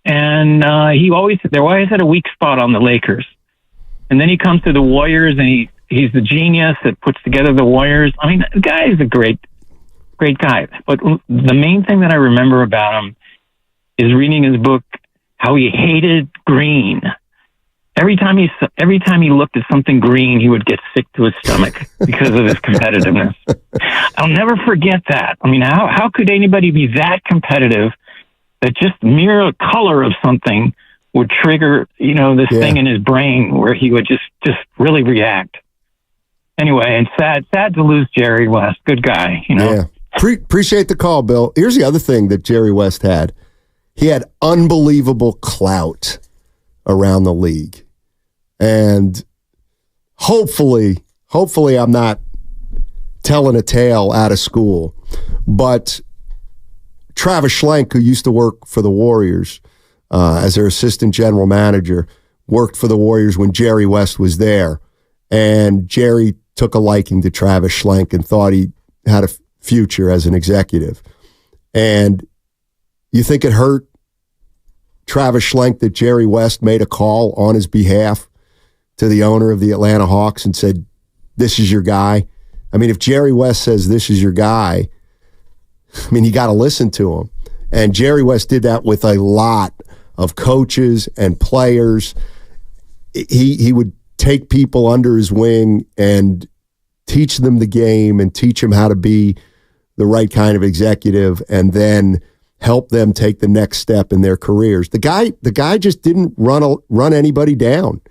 And they always had a weak spot on the Lakers. And then he comes to the Warriors, and he's the genius that puts together the Warriors. I mean, the guy is a great guy. But the main thing that I remember about him is reading his book, how he hated green. Every time he looked at something green, he would get sick to his stomach because of his competitiveness. I'll never forget that. I mean, how could anybody be that competitive that just mere color of something would trigger, this thing in his brain where he would just really react. Anyway, and sad to lose Jerry West. Good guy, Yeah. Appreciate the call, Bill. Here's the other thing that Jerry West had. He had unbelievable clout around the league. And hopefully I'm not telling a tale out of school, but Travis Schlenk, who used to work for the Warriors as their assistant general manager, worked for the Warriors when Jerry West was there. And Jerry took a liking to Travis Schlenk and thought he had a future as an executive. And you think it hurt Travis Schlenk that Jerry West made a call on his behalf to the owner of the Atlanta Hawks and said, this is your guy? I mean, if Jerry West says this is your guy, I mean, you got to listen to him. And Jerry West did that with a lot of coaches and players. He would take people under his wing and teach them the game and teach them how to be the right kind of executive, and then help them take the next step in their careers. The guy just didn't run anybody down.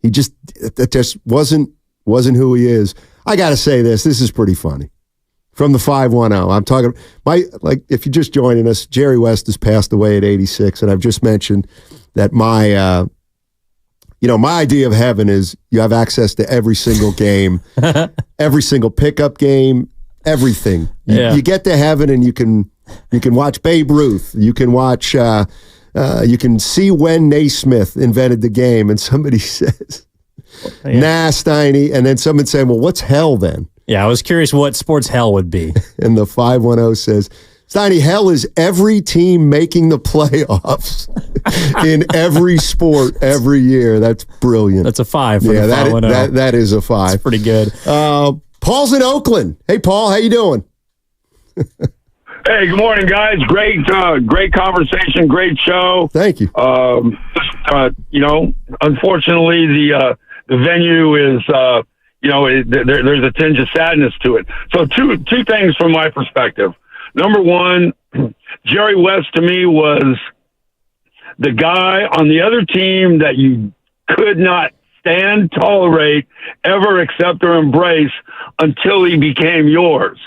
That just wasn't who he is. I got to say this is pretty funny. From the 510, I'm talking, if you're just joining us, Jerry West has passed away at 86, and I've just mentioned that my idea of heaven is you have access to every single game, every single pickup game, everything. You get to heaven and you can watch Babe Ruth. You can watch, you can see when Naismith invented the game, and somebody says, nah, Steiny, and then someone saying, well, what's hell then? Yeah, I was curious what sports hell would be. And the 510 says, Steiny, hell is every team making the playoffs in every sport every year. That's brilliant. That's a 5 for the 510. That is a 5. That's pretty good. Paul's in Oakland. Hey, Paul, how you doing? Hey, good morning, guys. Great conversation, great show. Thank you. Unfortunately, the venue is, there's a tinge of sadness to it. So two things from my perspective. Number one, Jerry West to me was the guy on the other team that you could not stand, tolerate, ever accept or embrace until he became yours.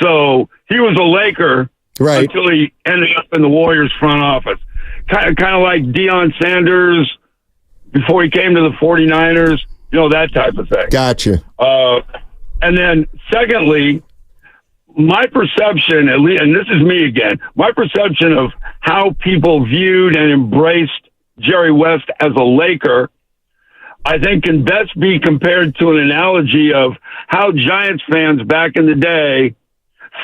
So he was a Laker until he ended up in the Warriors front office. kind of like Deion Sanders before he came to the 49ers, that type of thing. Gotcha. And then secondly, my perception, at least, and this is me again, my perception of how people viewed and embraced Jerry West as a Laker, I think can best be compared to an analogy of how Giants fans back in the day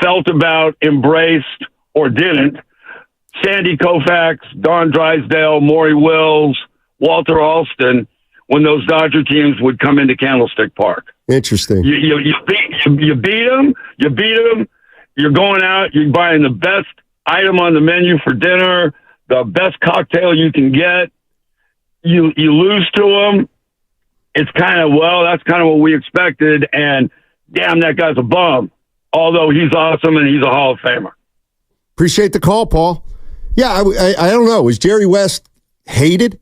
felt about, embraced, or didn't Sandy Koufax, Don Drysdale, Maury Wills, Walter Alston, when those Dodger teams would come into Candlestick Park. Interesting. You beat them. You're going out. You're buying the best item on the menu for dinner, the best cocktail you can get. You lose to them. It's kind of, that's kind of what we expected. And damn, that guy's a bum. Although he's awesome and he's a Hall of Famer. Appreciate the call, Paul. Yeah, I don't know. Was Jerry West hated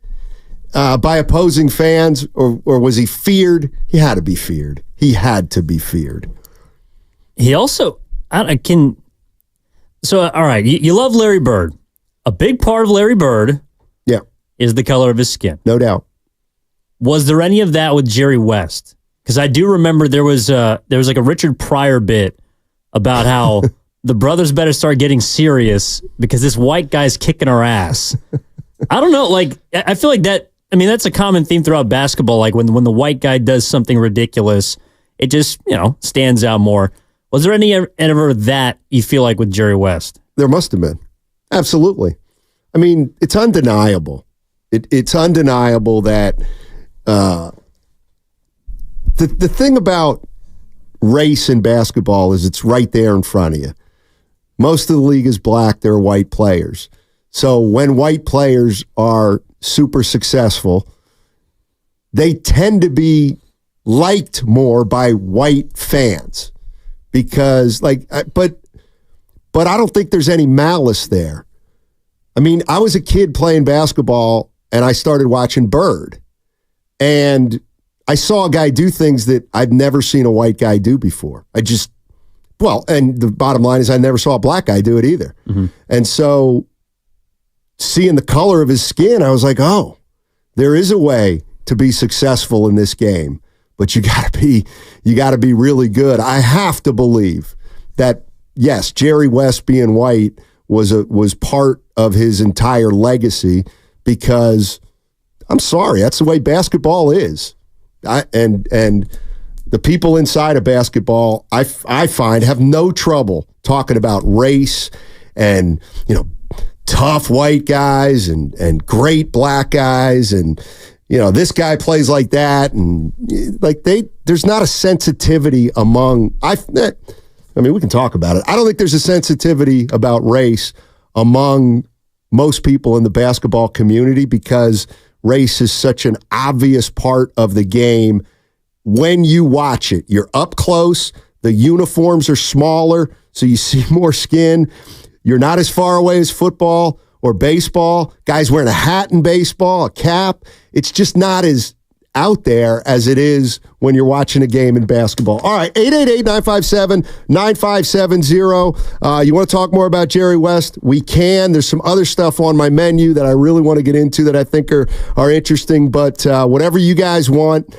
by opposing fans, or was he feared? He had to be feared. He also, all right, you love Larry Bird. A big part of Larry Bird is the color of his skin. No doubt. Was there any of that with Jerry West? Because I do remember there was like a Richard Pryor bit about how the brothers better start getting serious because this white guy's kicking our ass. I don't know. Like, I feel like that. I mean, that's a common theme throughout basketball. Like when the white guy does something ridiculous, it just, stands out more. Was there any ever that you feel like with Jerry West? There must have been. Absolutely. I mean, it's undeniable. It's undeniable that the thing about race in basketball is it's right there in front of you. Most of the league is black. There are white players. So when white players are super successful, they tend to be liked more by white fans because, but I don't think there's any malice there. I mean, I was a kid playing basketball and I started watching Bird, and I saw a guy do things that I'd never seen a white guy do before. And the bottom line is I never saw a black guy do it either. Mm-hmm. And so seeing the color of his skin, I was like, oh, there is a way to be successful in this game, but you gotta be really good. I have to believe that, yes, Jerry West being white was part of his entire legacy, because I'm sorry, that's the way basketball is. And the people inside of basketball, I find, have no trouble talking about race and, tough white guys and great black guys, and this guy plays like that, and there's not a sensitivity among we can talk about it. I don't think there's a sensitivity about race among most people in the basketball community, because race is such an obvious part of the game. When you watch it, you're up close, the uniforms are smaller, so you see more skin. You're not as far away as football or baseball. Guys wearing a hat in baseball, a cap. It's just not as out there as it is when you're watching a game in basketball. All right, 888-957-9570. You want to talk more about Jerry West? We can. There's some other stuff on my menu that I really want to get into that I think are interesting, but whatever you guys want,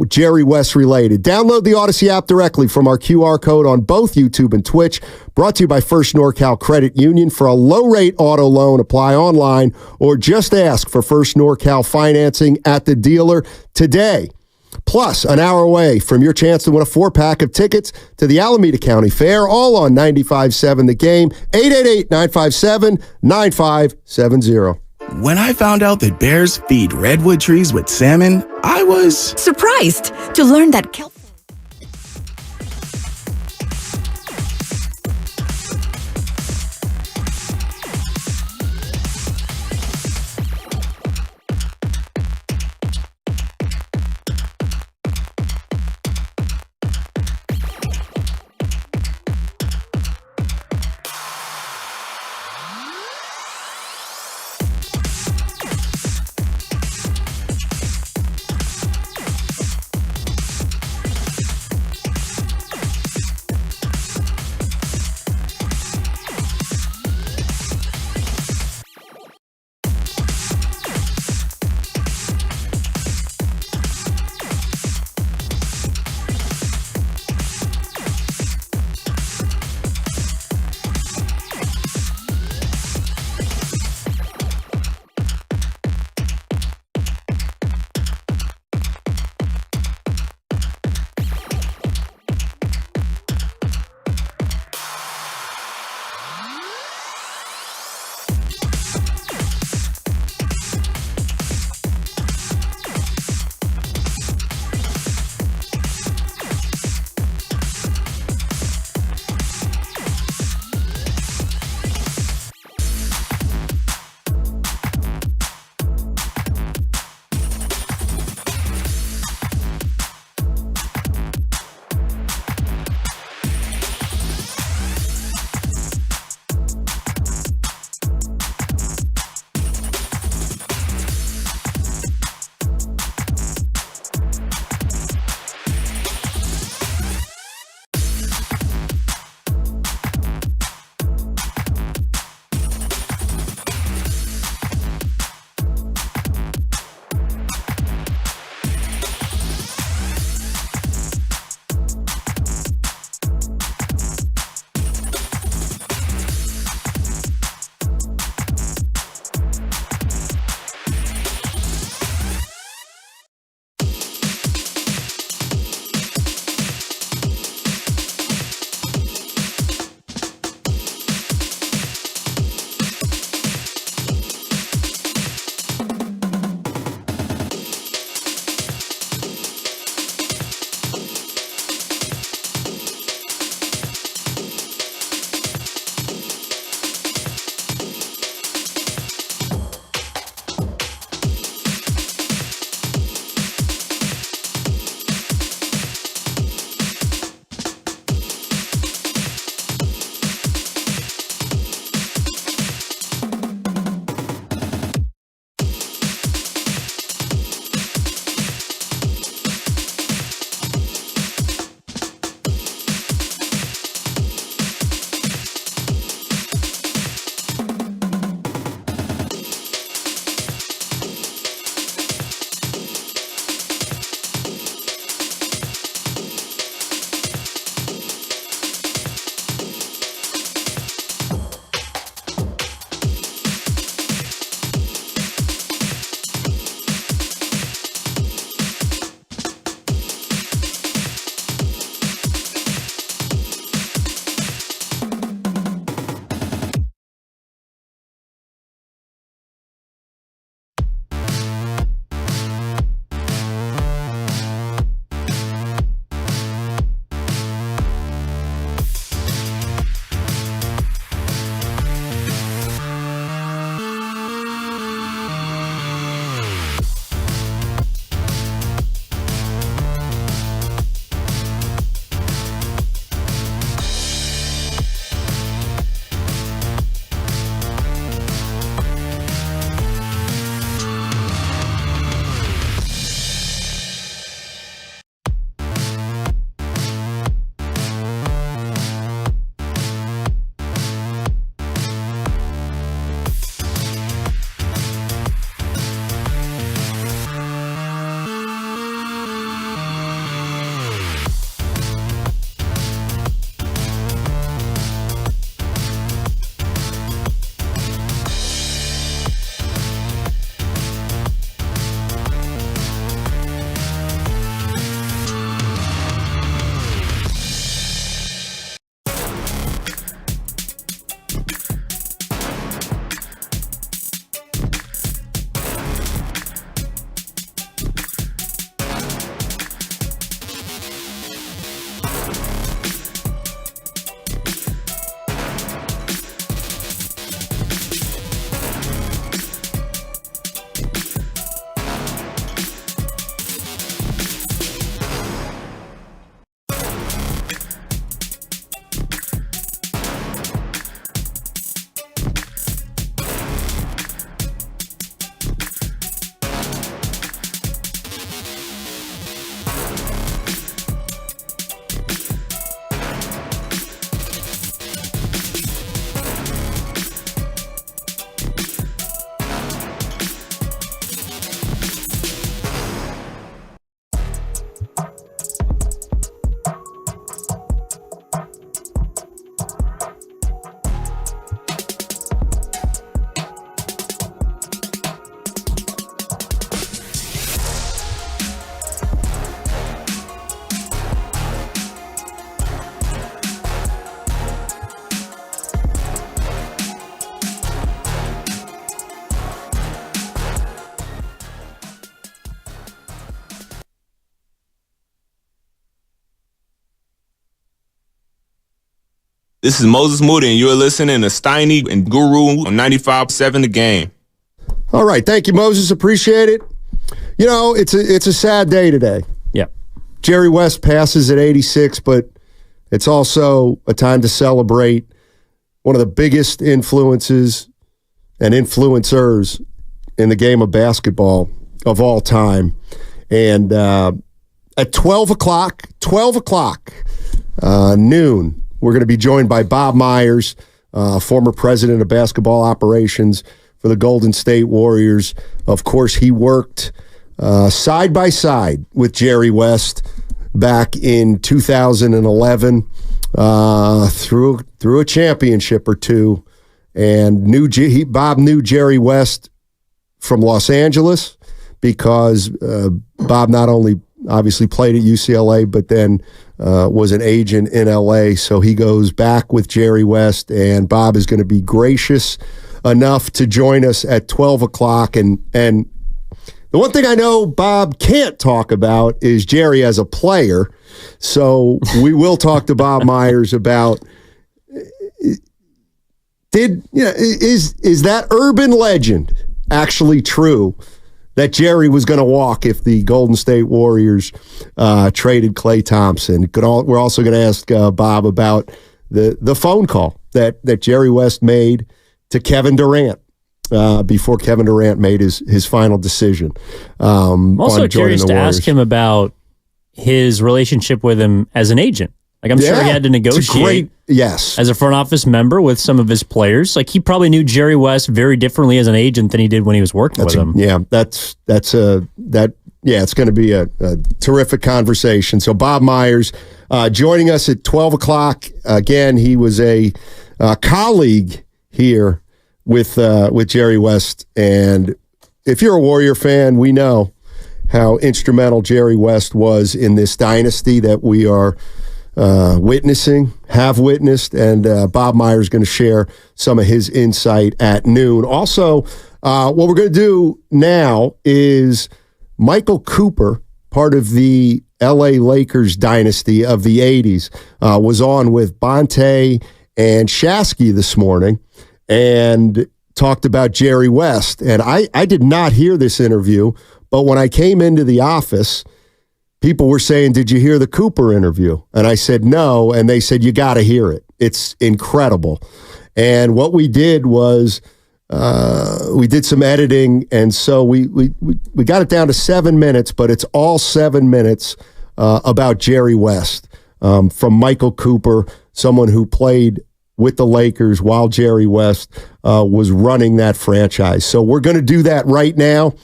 Jerry West related. Download the Odyssey app directly from our QR code on both YouTube and Twitch. Brought to you by First NorCal Credit Union. For a low-rate auto loan, apply online or just ask for First NorCal financing at the dealer today. Plus, an hour away from your chance to win a 4-pack of tickets to the Alameda County Fair, all on 95.7 The Game. 888-957-9570. When I found out that bears feed redwood trees with salmon, I was surprised to learn that kelp. This is Moses Moody, and you're listening to Steiny and Guru on 95.7 The Game. All right. Thank you, Moses. Appreciate it. You know, it's a sad day today. Yep. Jerry West passes at 86, but it's also a time to celebrate one of the biggest influences and influencers in the game of basketball of all time. And at 12 o'clock, noon, we're going to be joined by Bob Myers, former president of basketball operations for the Golden State Warriors. Of course, he worked side by side with Jerry West back in 2011 through a championship or two, and Bob knew Jerry West from Los Angeles because Bob not only obviously played at UCLA, but then was an agent in LA. So he goes back with Jerry West, and Bob is going to be gracious enough to join us at 12 o'clock. And the one thing I know Bob can't talk about is Jerry as a player. So we will talk to Bob Myers about, is that urban legend actually true that Jerry was going to walk if the Golden State Warriors traded Klay Thompson? We're also going to ask Bob about the phone call that Jerry West made to Kevin Durant before Kevin Durant made his final decision. I'm also curious to ask him about his relationship with him as an agent. Like, I'm sure he had to negotiate as a front office member with some of his players. Like, he probably knew Jerry West very differently as an agent than he did when he was working with him. Yeah, it's going to be a terrific conversation. So Bob Myers joining us at 12 o'clock. Again, he was a colleague here with Jerry West. And if you're a Warrior fan, we know how instrumental Jerry West was in this dynasty that we are have witnessed, and Bob Myers is going to share some of his insight at noon. Also, what we're going to do now is Michael Cooper, part of the LA Lakers dynasty of the 80s, was on with Bonte and Shasky this morning and talked about Jerry West. And I did not hear this interview, but when I came into the office, people were saying, "Did you hear the Cooper interview?" And I said, "No." And they said, "You got to hear it. It's incredible." And what we did was we did some editing. And so we got it down to 7 minutes, but it's all 7 minutes about Jerry West from Michael Cooper, someone who played with the Lakers while Jerry West was running that franchise. So we're going to do that right now.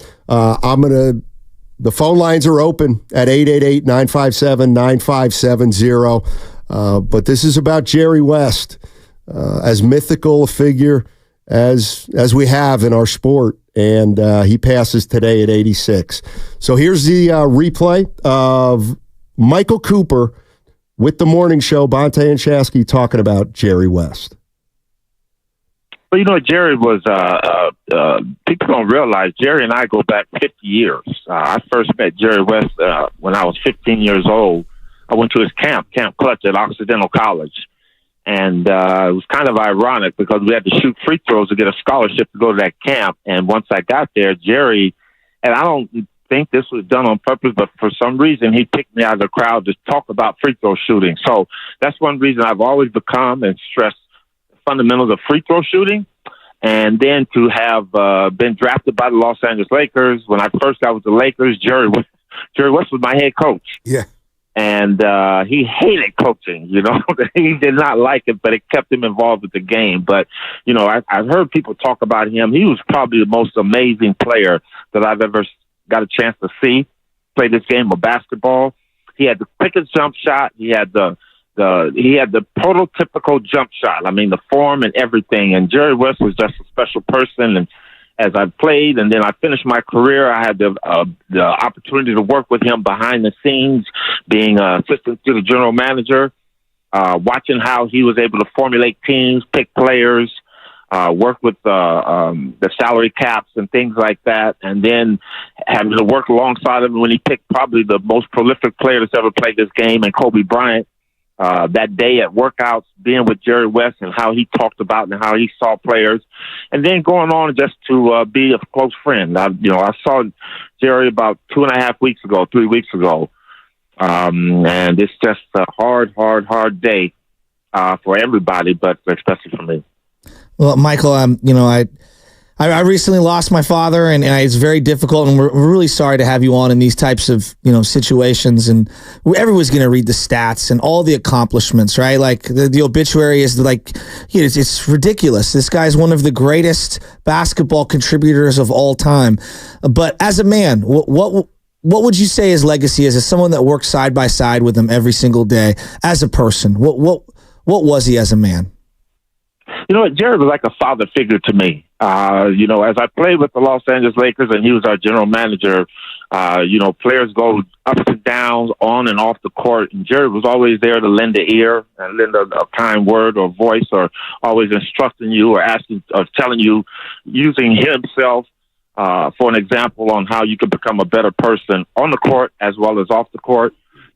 The phone lines are open at 888-957-9570. But this is about Jerry West, as mythical a figure as we have in our sport. And he passes today at 86. So here's the replay of Michael Cooper with the morning show, Bonte and Shasky, talking about Jerry West. Well, you know, Jerry was, people don't realize, Jerry and I go back 50 years. I first met Jerry West when I was 15 years old. I went to his camp Clutch at Occidental College. And it was kind of ironic because we had to shoot free throws to get a scholarship to go to that camp. And once I got there, Jerry, and I don't think this was done on purpose, but for some reason he picked me out of the crowd to talk about free throw shooting. So that's one reason I've always become and stressed the fundamentals of free throw shooting. And then to have been drafted by the Los Angeles Lakers. When I first got with the Lakers, Jerry West was my head coach. Yeah. And he hated coaching, you know. He did not like it, but it kept him involved with the game. But, you know, I've heard people talk about him. He was probably the most amazing player that I've ever got a chance to see play this game of basketball. He had the quickest jump shot. He had the prototypical jump shot. I mean, the form and everything. And Jerry West was just a special person. And as I played and then I finished my career, I had the opportunity to work with him behind the scenes, being assistant to the general manager, watching how he was able to formulate teams, pick players, work with the salary caps and things like that, and then having to work alongside him when he picked probably the most prolific player that's ever played this game, and Kobe Bryant. that day at workouts, being with Jerry West and how he talked about and how he saw players, and then going on just to be a close friend. I saw Jerry about 3 weeks ago, and it's just a hard day for everybody, but especially for me. Well, Michael, I recently lost my father, and it's very difficult, and we're really sorry to have you on in these types of situations. And everyone's going to read the stats and all the accomplishments, right? Like the obituary is like, it's ridiculous. This guy's one of the greatest basketball contributors of all time. But as a man, what would you say his legacy is? As someone that worked side by side with him every single day, as a person, what was he as a man? Jerry was like a father figure to me. As I played with the Los Angeles Lakers and he was our general manager, players go ups and downs on and off the court. And Jerry was always there to lend an ear and lend a kind word or voice, or always instructing you or asking or telling you, using himself for an example on how you could become a better person on the court as well as off the court.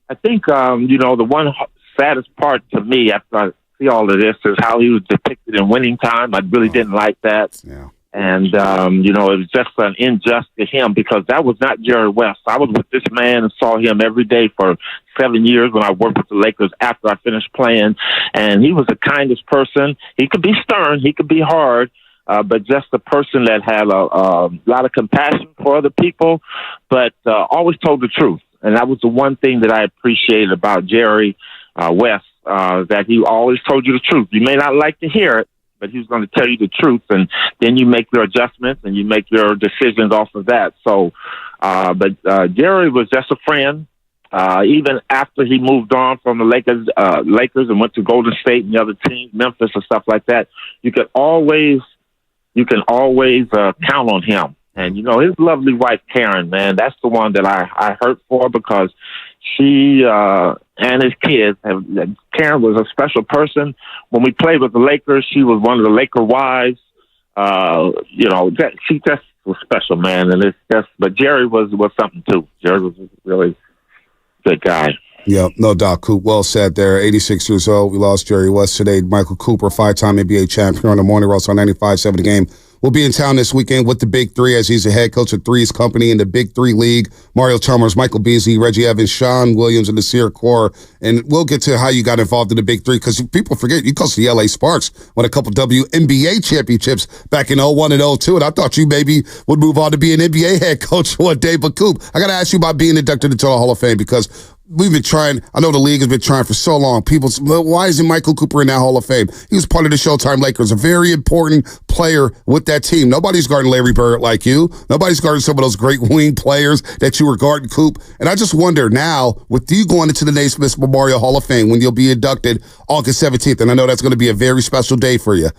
I think, the one saddest part to me after I see all of this is how he was depicted in Winning Time. I really didn't like that. Yeah. And, it was just an injustice to him because that was not Jerry West. I was with this man and saw him every day for 7 years when I worked with the Lakers after I finished playing. And he was the kindest person. He could be stern. He could be hard. But just a person that had a lot of compassion for other people, but always told the truth. And that was the one thing that I appreciated about Jerry West. That he always told you the truth. You may not like to hear it, but he was going to tell you the truth, and then you make your adjustments and you make your decisions off of that. So, but Jerry was just a friend. Even after he moved on from the Lakers and went to Golden State and the other teams, Memphis and stuff like that, you can always count on him. And his lovely wife Karen, man, that's the one that I hurt for because she and his kids. Karen was a special person. When we played with the Lakers, she was one of the Laker wives. She just was special, man. And it's just, but Jerry was something too. Jerry was a really good guy. Yeah, no doubt, Coop. Well said there. 86 years old. We lost Jerry West today. Michael Cooper, 5-time NBA champion on the Morning Roast on 95.7 The Game. We'll be in town this weekend with the Big Three as he's the head coach of Three's Company in the Big Three League. Mario Chalmers, Michael Beasley, Reggie Evans, Sean Williams, and Nasir Kaur. And we'll get to how you got involved in the Big Three because people forget you coached the LA Sparks, won a couple WNBA championships back in 01 and 02. And I thought you maybe would move on to be an NBA head coach one day. But Coop, I got to ask you about being inducted into the Hall of Fame because we've been trying. I know the league has been trying for so long. People say, well, why isn't Michael Cooper in that Hall of Fame? He was part of the Showtime Lakers, a very important player with that team. Nobody's guarding Larry Bird like you. Nobody's guarding some of those great wing players that you were guarding, Coop. And I just wonder now, with you going into the Naismith Memorial Hall of Fame when you'll be inducted August 17th, and I know that's going to be a very special day for you,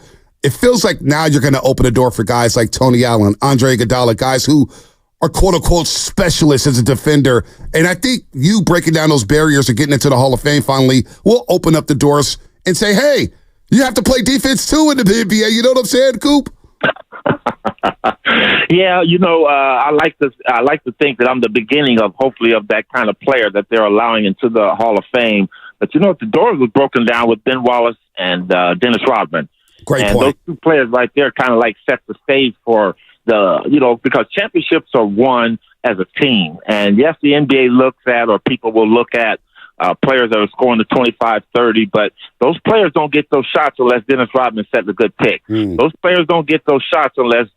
it feels like now you're going to open the door for guys like Tony Allen, Andre Iguodala, guys who are quote-unquote specialists as a defender. And I think you breaking down those barriers and getting into the Hall of Fame finally will open up the doors and say, hey, you have to play defense too in the NBA. You know what I'm saying, Coop? Yeah, I like to think that I'm the beginning of hopefully of that kind of player that they're allowing into the Hall of Fame. But the doors was broken down with Ben Wallace and Dennis Rodman. Great and point. Those two players right there kind of like set the stage for because championships are won as a team. And yes, the NBA looks at, or people will look at, players that are scoring the 25, 30, but those players don't get those shots unless Dennis Rodman sets a good pick. Those players don't get those shots unless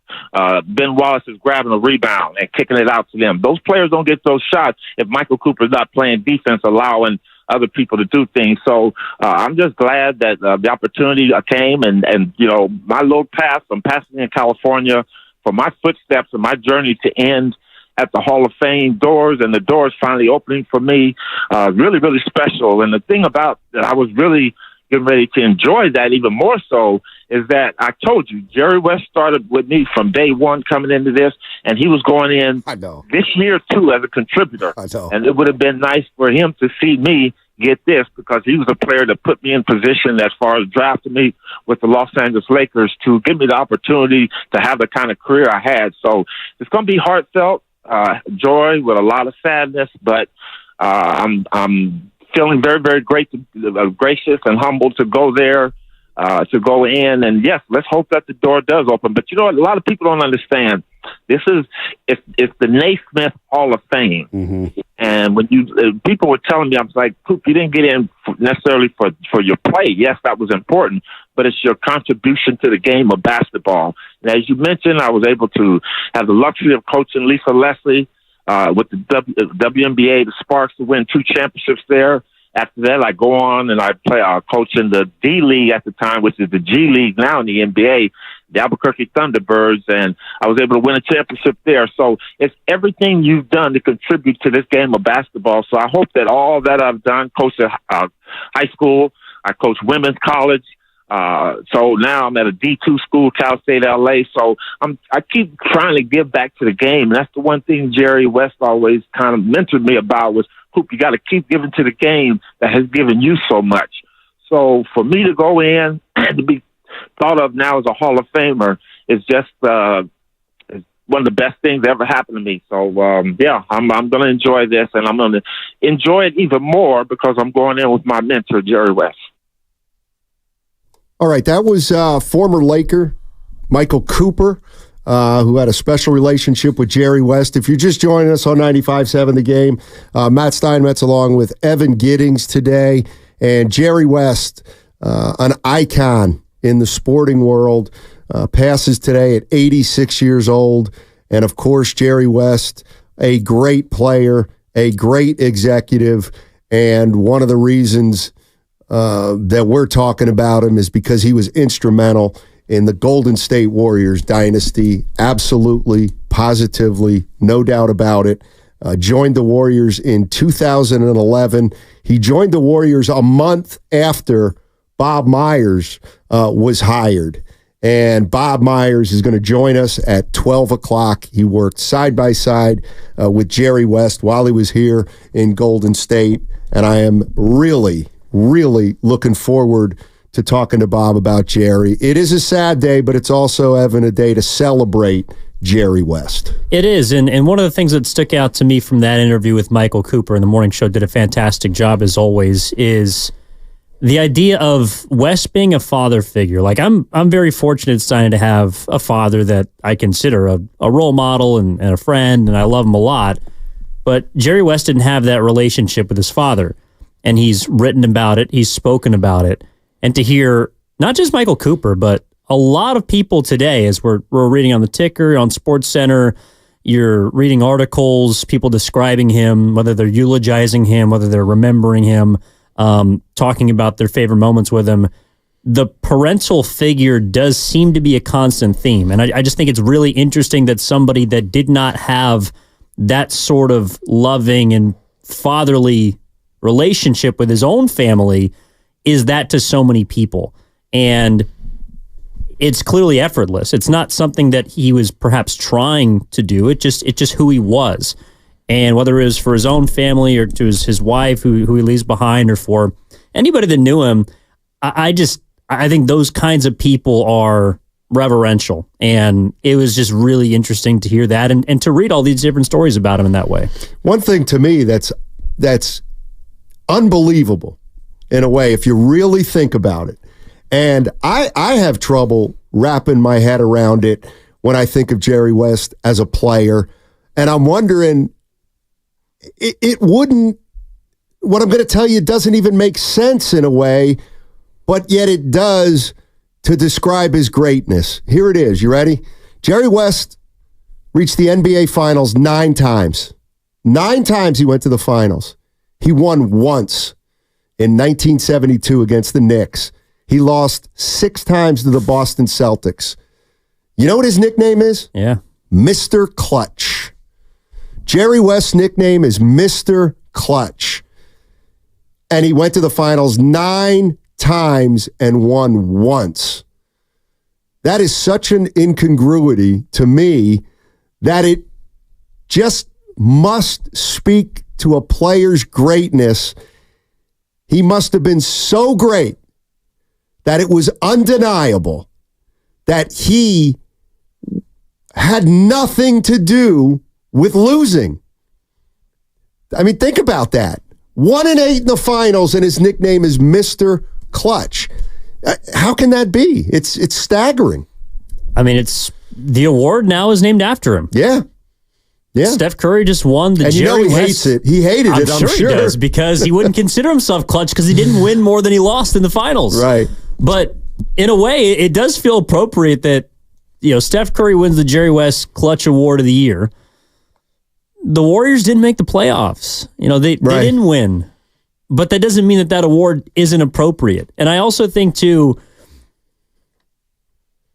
Ben Wallace is grabbing a rebound and kicking it out to them. Those players don't get those shots if Michael Cooper is not playing defense, allowing other people to do things. So I'm just glad that the opportunity came and my little path from Pasadena, California, for my footsteps and my journey to end at the Hall of Fame doors, and the doors finally opening for me, really, really special. And the thing about that, I was really getting ready to enjoy that even more so, is that I told you, Jerry West started with me from day one coming into this, and he was going in this year too as a contributor. And it would have been nice for him to see me get this, because he was a player that put me in position as far as drafting me with the Los Angeles Lakers to give me the opportunity to have the kind of career I had. So it's going to be heartfelt, joy with a lot of sadness, but I'm feeling very, very gracious and humble to go there, to go in. And yes, let's hope that the door does open. But you know what? A lot of people don't understand. It's the Naismith Hall of Fame. Mm-hmm. And when people were telling me, I was like, Coop, you didn't get in necessarily for your play. Yes, that was important, but it's your contribution to the game of basketball. And as you mentioned, I was able to have the luxury of coaching Lisa Leslie with the WNBA, the Sparks, to win 2 championships there. After that, I go on and I play coach in the D League at the time, which is the G League now in the NBA, the Albuquerque Thunderbirds, and I was able to win a championship there. So it's everything you've done to contribute to this game of basketball. So I hope that all that I've done, coach at high school, I coach women's college. So now I'm at a D2 school, Cal State LA. So I keep trying to give back to the game. And that's the one thing Jerry West always kind of mentored me about was, Coop, you got to keep giving to the game that has given you so much. So for me to go in and to be thought of now as a Hall of Famer is just one of the best things that ever happened to me. So, yeah, I'm going to enjoy this, and I'm going to enjoy it even more because I'm going in with my mentor, Jerry West. All right, that was former Laker Michael Cooper, who had a special relationship with Jerry West. If you're just joining us on 95.7 The Game, Matt Steinmetz along with Evan Giddings today, and Jerry West, an icon in the sporting world, passes today at 86 years old. And, of course, Jerry West, a great player, a great executive, and one of the reasons that we're talking about him is because he was instrumental in the Golden State Warriors dynasty. Absolutely, positively, no doubt about it. Joined the Warriors in 2011. He joined the Warriors a month after Bob Myers was hired. And Bob Myers is going to join us at 12 o'clock. He worked side by side with Jerry West while he was here in Golden State. And I am really, really looking forward to talking to Bob about Jerry. It is a sad day, but it's also, Evan, a day to celebrate Jerry West. It is, and one of the things that stuck out to me from that interview with Michael Cooper in the morning show, did a fantastic job as always, is the idea of West being a father figure. Like, I'm very fortunate, Stein, to have a father that I consider a role model and a friend, and I love him a lot. But Jerry West didn't have that relationship with his father, and he's written about it, he's spoken about it. And to hear not just Michael Cooper, but a lot of people today, as we're reading on the ticker, on SportsCenter, you're reading articles, people describing him, whether they're eulogizing him, whether they're remembering him, talking about their favorite moments with him. The parental figure does seem to be a constant theme. And I just think it's really interesting that somebody that did not have that sort of loving and fatherly relationship with his own family is that to so many people. And it's clearly effortless. It's not something that he was perhaps trying to do. It's just who he was. And whether it was for his own family or to his wife who he leaves behind, or for anybody that knew him, I think those kinds of people are reverential. And it was just really interesting to hear that and to read all these different stories about him in that way. One thing to me that's unbelievable in a way, if you really think about it. And I have trouble wrapping my head around it when I think of Jerry West as a player. And I'm wondering, it wouldn't, what I'm going to tell you doesn't even make sense in a way, but yet it does to describe his greatness. Here it is. You ready? Jerry West reached the NBA Finals 9 times. 9 times he went to the finals. He won once in 1972 against the Knicks. He lost 6 times to the Boston Celtics. You know what his nickname is? Yeah. Mr. Clutch. Jerry West's nickname is Mr. Clutch. And he went to the finals 9 times and won once. That is such an incongruity to me that it just must speak to a player's greatness. He must have been so great that it was undeniable that he had nothing to do with losing. I mean, think about that. 1-8 in the finals, and his nickname is Mr. Clutch. How can that be? It's staggering. I mean, it's the award now is named after him. Yeah. Yeah. Steph Curry just won the and Jerry he West. hates it. He hated it, I'm sure. He does, because he wouldn't consider himself clutch because he didn't win more than he lost in the finals. Right. But in a way, it does feel appropriate that Steph Curry wins the Jerry West Clutch Award of the Year. The Warriors didn't make the playoffs. They didn't win. But that doesn't mean that award isn't appropriate. And I also think, too,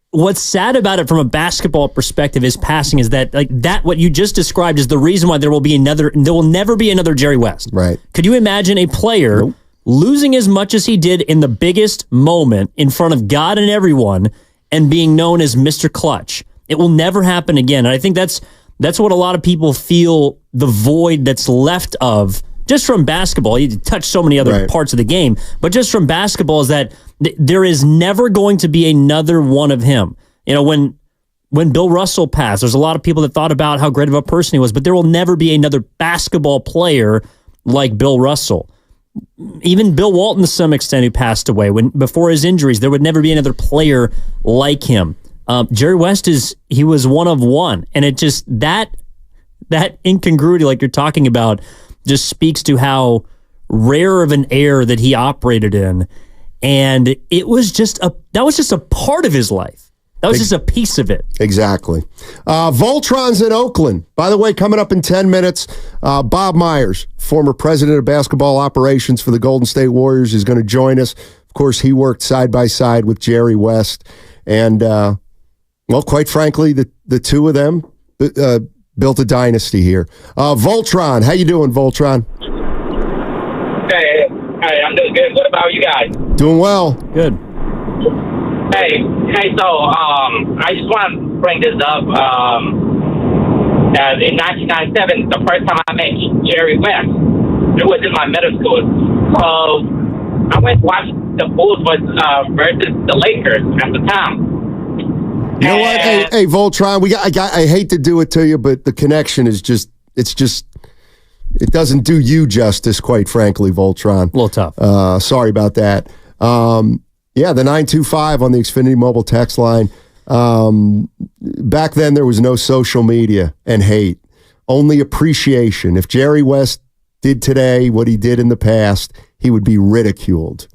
what's sad about it from a basketball perspective is passing is that what you just described is the reason why there will never be another Jerry West. Right. Could you imagine a player losing as much as he did in the biggest moment in front of God and everyone and being known as Mr. Clutch? It will never happen again. And I think that's what a lot of people feel the void that's left of just from basketball. You touch so many other parts of the game, but just from basketball is that there is never going to be another one of him. When Bill Russell passed, there's a lot of people that thought about how great of a person he was, but there will never be another basketball player like Bill Russell. Even Bill Walton, to some extent, who passed away before his injuries, there would never be another player like him. Jerry West he was one of one, and it just that incongruity, like you're talking about, just speaks to how rare of an era that he operated in, and that was just a part of his life. That was just a piece of it. Exactly. Voltron's in Oakland. By the way, coming up in 10 minutes, Bob Myers, former president of basketball operations for the Golden State Warriors, is going to join us. Of course, he worked side by side with Jerry West, and quite frankly, the two of them built a dynasty here. Voltron, how you doing, Voltron? Hey, I'm doing good. What about you guys? Doing well. Good. Hey, so I just want to bring this up. In 1997, the first time I met Jerry West, it was in my middle school. So I went to watch the Bulls versus the Lakers at the time. You know what? Hey, Voltron, I hate to do it to you, but the connection is it doesn't do you justice, quite frankly, Voltron. A little tough. Sorry about that. The 925 on the Xfinity mobile text line. Back then, there was no social media and hate, only appreciation. If Jerry West did today what he did in the past, he would be ridiculed.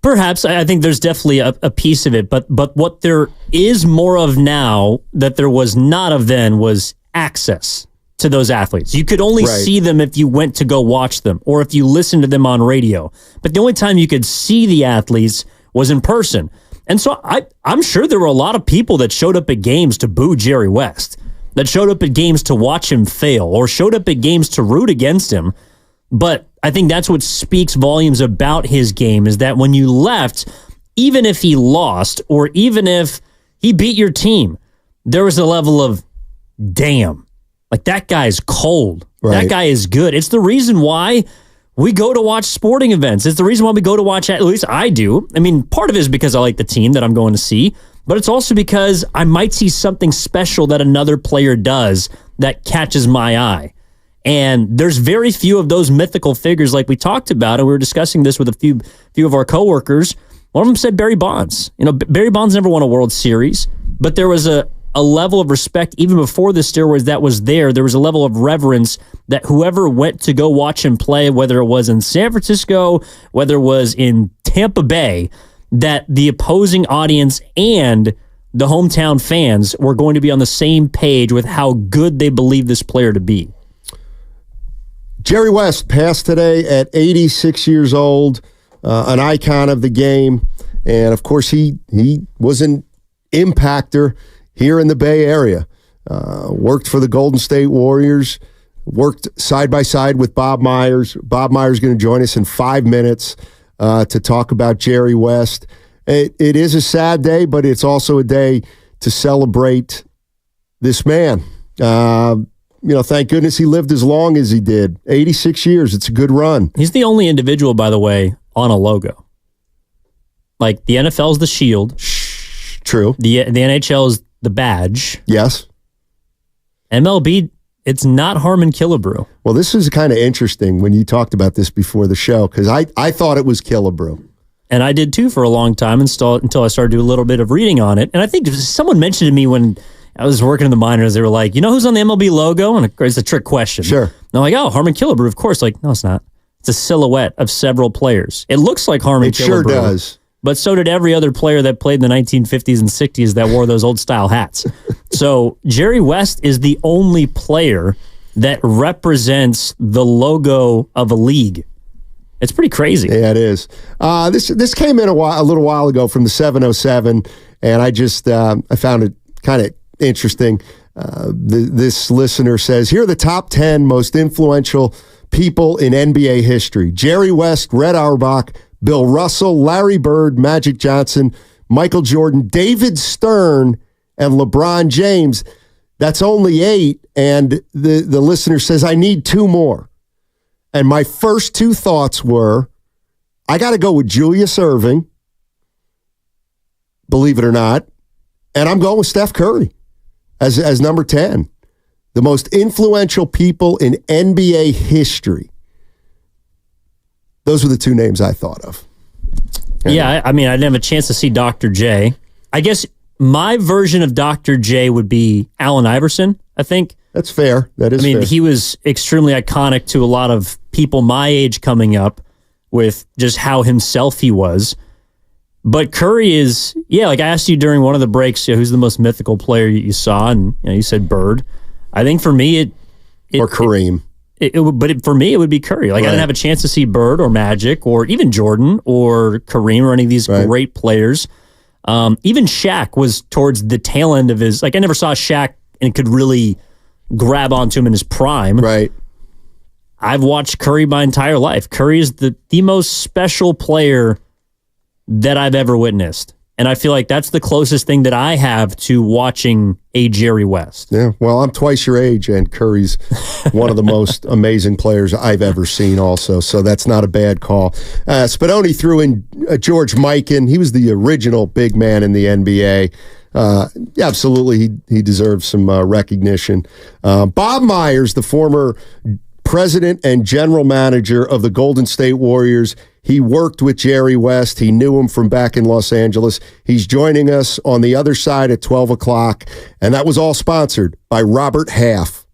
Perhaps. I think there's definitely a piece of it, but what there is more of now that there was not of then was access to those athletes. You could only see them if you went to go watch them or if you listened to them on radio. But the only time you could see the athletes was in person. And so I'm sure there were a lot of people that showed up at games to boo Jerry West, that showed up at games to watch him fail or showed up at games to root against him. But I think that's what speaks volumes about his game, is that when you left, even if he lost or even if he beat your team, there was a level of, damn, like that guy's cold. That guy is good. It's the reason why we go to watch sporting events. It's the reason why we go to watch, at least I do. I mean, part of it is because I like the team that I'm going to see, but it's also because I might see something special that another player does that catches my eye. And there's very few of those mythical figures like we talked about, and we were discussing this with a few of our coworkers. One of them said Barry Bonds. Barry Bonds never won a World Series, but there was a level of respect even before the steroids that was there. There was a level of reverence that whoever went to go watch him play, whether it was in San Francisco, whether it was in Tampa Bay, that the opposing audience and the hometown fans were going to be on the same page with how good they believed this player to be. Jerry West passed today at 86 years old, an icon of the game. And, of course, he was an impactor here in the Bay Area. Worked for the Golden State Warriors, worked side by side with Bob Myers. Bob Myers is going to join us in 5 minutes to talk about Jerry West. It is a sad day, but it's also a day to celebrate this man. Thank goodness he lived as long as he did. 86 years. It's a good run. He's the only individual, by the way, on a logo. Like, the NFL's the shield. True. The NHL is the badge. Yes. MLB It's not Harmon Killebrew. Well, this is kind of interesting when you talked about this before the show, because I thought it was Killebrew. And I did too for a long time until I started doing a little bit of reading on it. And I think someone mentioned to me when I was working in the minors, they were like, you know who's on the MLB logo? And it's a trick question. Sure. And I'm like, oh, Harmon Killebrew, of course. Like, no, it's not. It's a silhouette of several players. It looks like Harmon Killebrew. It sure does. But so did every other player that played in the 1950s and 60s that wore those old style hats. So Jerry West is the only player that represents the logo of a league. It's pretty crazy. Yeah, it is. This came in a little while ago from the 707, and I just I found it kind of interesting. This listener says, here are the top 10 most influential people in NBA history. Jerry West, Red Auerbach, Bill Russell, Larry Bird, Magic Johnson, Michael Jordan, David Stern, and LeBron James. That's only 8, and the listener says, I need 2 more. And my first 2 thoughts were, I got to go with Julius Erving, believe it or not, and I'm going with Steph Curry as number 10. The most influential people in NBA history. Those were the 2 names I thought of. Yeah, I mean, I didn't have a chance to see Dr. J. I guess my version of Dr. J would be Allen Iverson, I think. That's fair. That is fair. I mean, he was extremely iconic to a lot of people my age coming up with just how himself he was. But Curry is, like I asked you during one of the breaks, who's the most mythical player you saw, and you said Bird. I think for me, or Kareem. For me, it would be Curry. Like, right. I didn't have a chance to see Bird or Magic or even Jordan or Kareem or any of these great players. Even Shaq was towards the tail end of his, like, I never saw Shaq and could really grab onto him in his prime. Right. I've watched Curry my entire life. Curry is the most special player that I've ever witnessed. And I feel like that's the closest thing that I have to watching a Jerry West. Yeah, well, I'm twice your age, and Curry's one of the most amazing players I've ever seen also, so that's not a bad call. Spadoni threw in George Mikan. He was the original big man in the NBA. Yeah, absolutely, he deserves some recognition. Bob Myers, the former president and general manager of the Golden State Warriors, he worked with Jerry West. He knew him from back in Los Angeles. He's joining us on the other side at 12 o'clock, and that was all sponsored by Robert Half.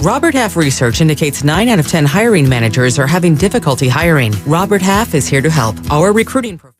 Robert Half research indicates 9 out of 10 hiring managers are having difficulty hiring. Robert Half is here to help. Our recruiting professional.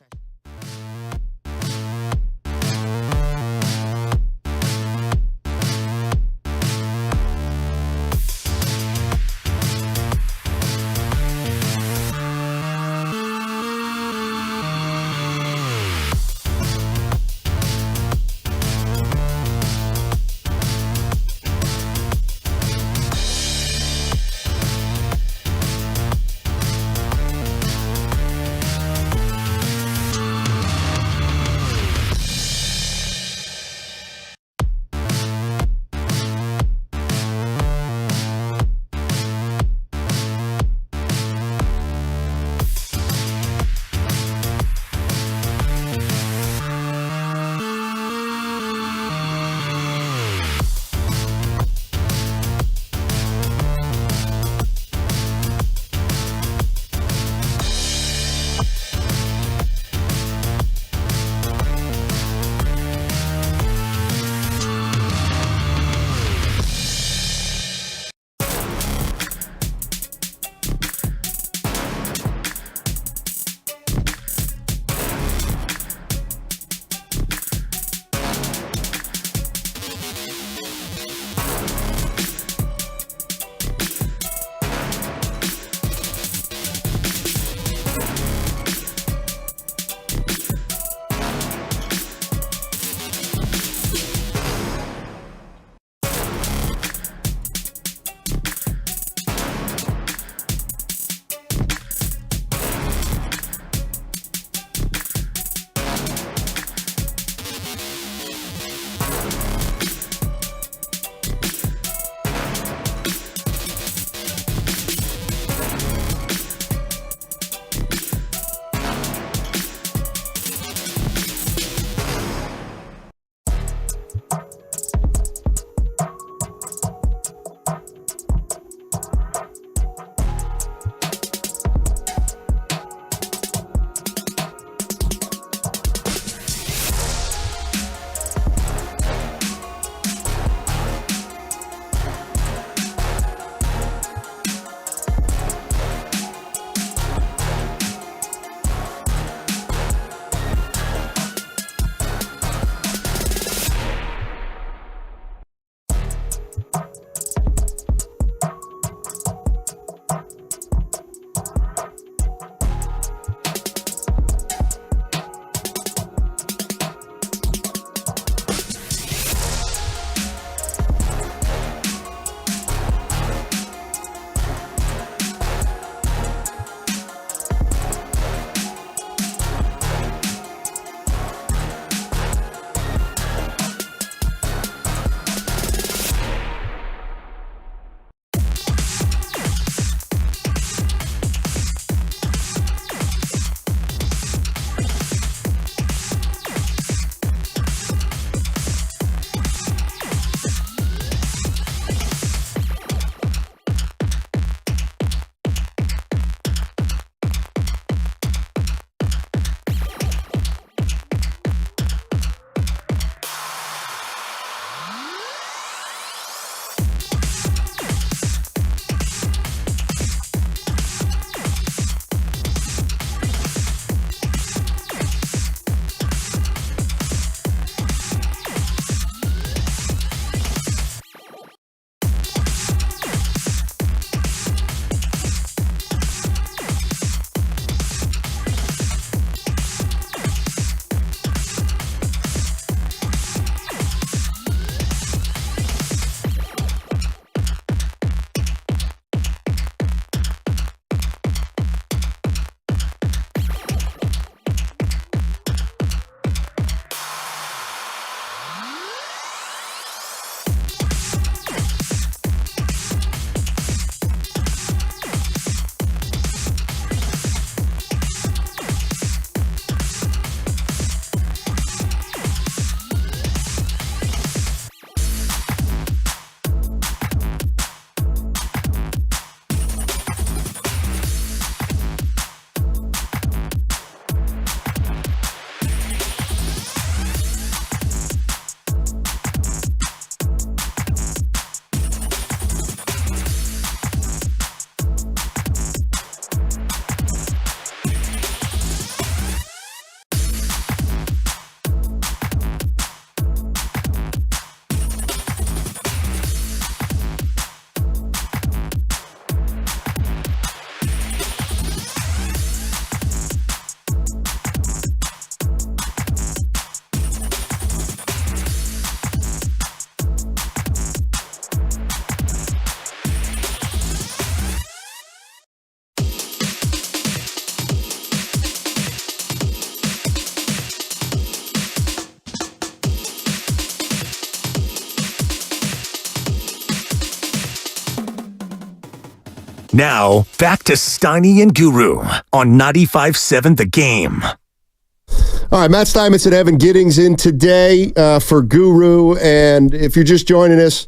Now, back to Steiny and Guru on 95.7 The Game. All right, Matt Steinmetz and Evan Giddings in today for Guru. And if you're just joining us,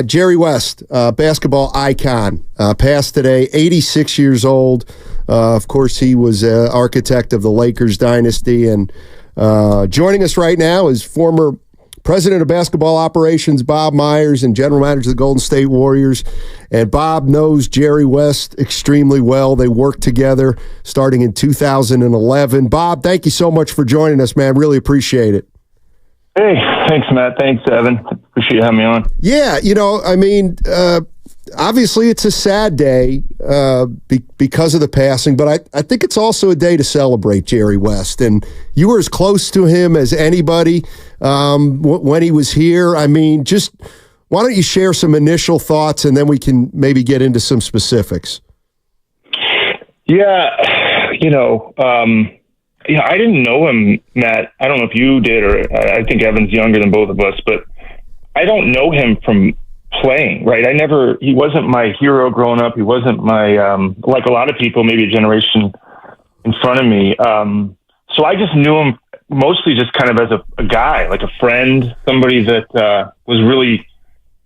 Jerry West, basketball icon, passed today, 86 years old. Of course, he was architect of the Lakers dynasty. And joining us right now is former president of basketball operations, Bob Myers, and general manager of the Golden State Warriors. And Bob knows Jerry West extremely well. They worked together starting in 2011. Bob, thank you so much for joining us, man. Really appreciate it. Hey, thanks, Matt. Thanks, Evan. Appreciate you having me on. Yeah, obviously it's a sad day because of the passing, but I think it's also a day to celebrate Jerry West. And you were as close to him as anybody when he was here. I mean, just why don't you share some initial thoughts, and then we can maybe get into some specifics. Yeah, I didn't know him, Matt. I don't know if you did, or I think Evan's younger than both of us, but I don't know him from playing, right? He wasn't my hero growing up. He wasn't my, like a lot of people, maybe a generation in front of me. So I just knew him mostly just kind of as a guy, like a friend, somebody that was really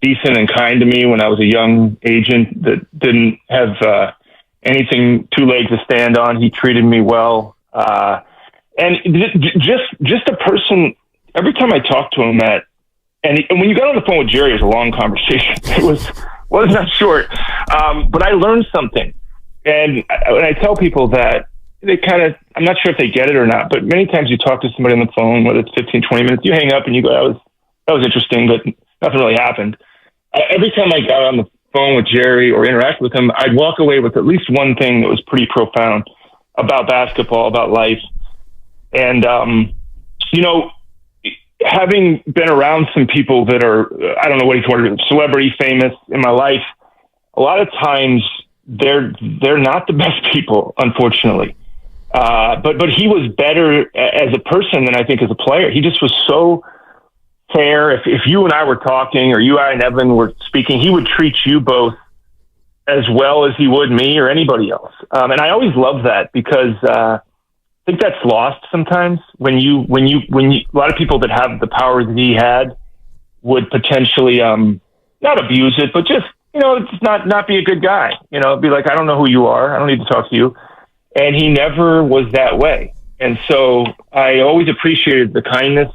decent and kind to me when I was a young agent that didn't have anything, two legs to stand on. He treated me well. And just a person, every time I talked to him, Matt, and when you got on the phone with Jerry, it was a long conversation. It was not short. But I learned something. And when I tell people that, they kind of, I'm not sure if they get it or not, but many times you talk to somebody on the phone, whether it's 15, 20 minutes, you hang up and you go, that was interesting, but nothing really happened. Every time I got on the phone with Jerry or interact with him, I'd walk away with at least one thing that was pretty profound about basketball, about life. And, having been around some people that are, I don't know what he's ordered, celebrity famous in my life, a lot of times they're not the best people, unfortunately. But he was better as a person than I think as a player. He just was so fair. If you and I were talking, or you, I, and Evan were speaking, he would treat you both as well as he would me or anybody else. And I always love that, because I think that's lost sometimes when you a lot of people that have the power that he had would potentially not abuse it, but just just not be a good guy. Be like, I don't know who you are, I don't need to talk to you. And he never was that way. And so I always appreciated the kindness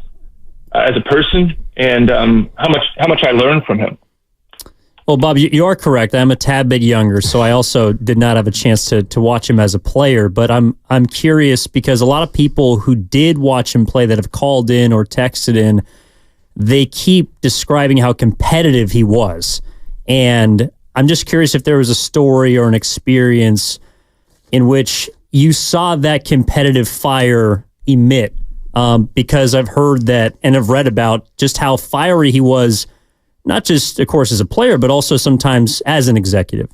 as a person, and how much I learned from him. Well, Bob, you are correct. I'm a tad bit younger, so I also did not have a chance to watch him as a player. But I'm curious, because a lot of people who did watch him play that have called in or texted in, they keep describing how competitive he was. And I'm just curious if there was a story or an experience in which you saw that competitive fire emit, because I've heard that and have read about just how fiery he was, not just, of course, as a player, but also sometimes as an executive.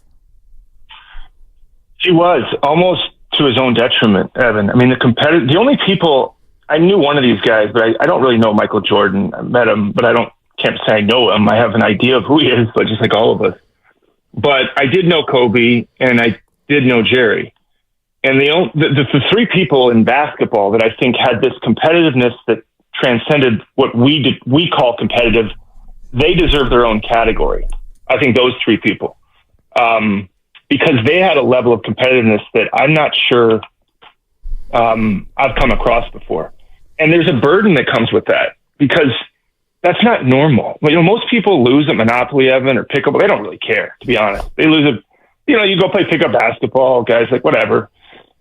He was almost to his own detriment, Evan. I mean, the only people, I knew one of these guys, but I don't really know Michael Jordan. I met him, but can't say I know him. I have an idea of who he is, but just like all of us. But I did know Kobe, and I did know Jerry. And the three people in basketball that I think had this competitiveness that transcended what we call competitive, they deserve their own category. I think those three people, because they had a level of competitiveness that I'm not sure I've come across before. And there's a burden that comes with that, because that's not normal. Most people lose at Monopoly, Evan, or pickup. They don't really care, to be honest. They lose you go play pickup basketball, guys, like, whatever.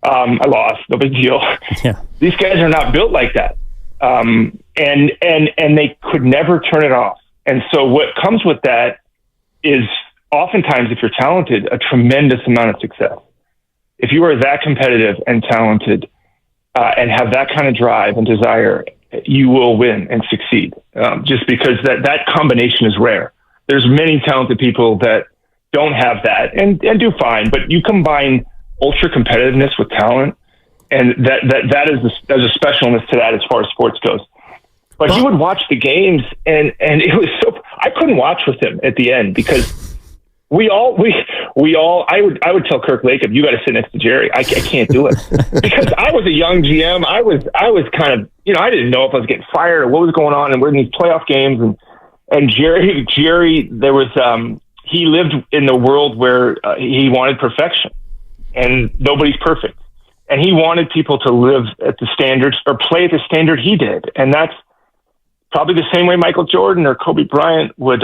I lost, no big deal. Yeah. These guys are not built like that. And they could never turn it off. And so what comes with that is oftentimes, if you're talented, a tremendous amount of success. If you are that competitive and talented and have that kind of drive and desire, you will win and succeed, just because that combination is rare. There's many talented people that don't have that and do fine, but you combine ultra competitiveness with talent, and that is there's a specialness to that as far as sports goes. But he would watch the games, and it was so, I couldn't watch with him at the end, because we all. I would tell Kirk Lacob, you got to sit next to Jerry. I can't do it because I was a young GM. I was kind of, I didn't know if I was getting fired or what was going on, and we're in these playoff games, and Jerry, there was he lived in the world where he wanted perfection, and nobody's perfect, and he wanted people to live at the standards or play at the standard he did, and that's probably the same way Michael Jordan or Kobe Bryant would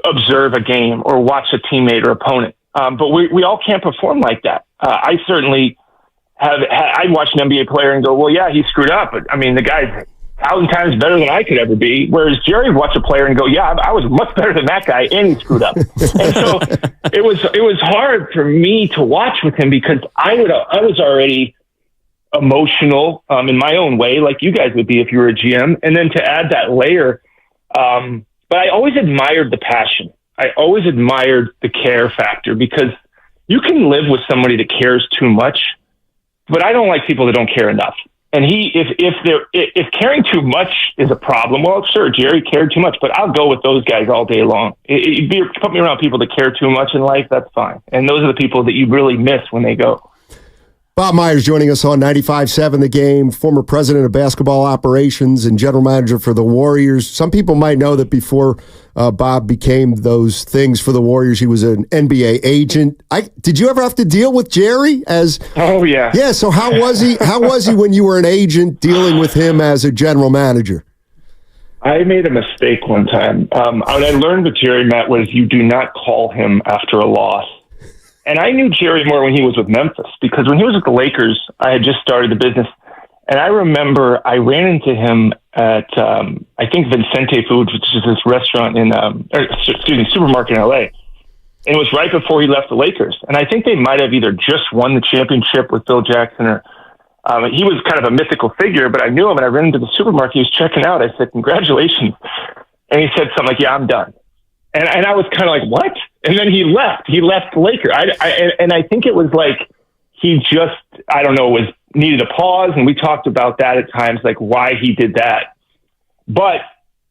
observe a game or watch a teammate or opponent. But we all can't perform like that. I certainly I'd watch an NBA player and go, well, yeah, he screwed up. But I mean, the guy's 1,000 times better than I could ever be. Whereas Jerry would watch a player and go, yeah, I was much better than that guy, and he screwed up. And so it was hard for me to watch with him because I was already emotional in my own way, like you guys would be if you were a GM. And then to add that layer, but I always admired the passion. I always admired the care factor because you can live with somebody that cares too much, but I don't like people that don't care enough. And if caring too much is a problem, well, sure, Jerry cared too much, but I'll go with those guys all day long. Put me around people that care too much in life, that's fine. And those are the people that you really miss when they go. Bob Myers joining us on 95.7 The Game, former president of basketball operations and general manager for the Warriors. Some people might know that before Bob became those things for the Warriors, he was an NBA agent. Did you ever have to deal with Jerry? Oh, yeah. Yeah, so how was he? How was he when you were an agent dealing with him as a general manager? I made a mistake one time. What I learned with Jerry, Matt, was you do not call him after a loss. And I knew Jerry more when he was with Memphis because when he was with the Lakers, I had just started the business. And I remember I ran into him at, I think Vincente Foods, which is this restaurant supermarket in LA. And it was right before he left the Lakers. And I think they might have either just won the championship with Phil Jackson or he was kind of a mythical figure, but I knew him and I ran into the supermarket. He was checking out. I said, congratulations. And he said something like, yeah, I'm done. And I was kind of like, what? And then he left. He left the Lakers. And I think it was like he just, I don't know, needed a pause. And we talked about that at times, like why he did that. But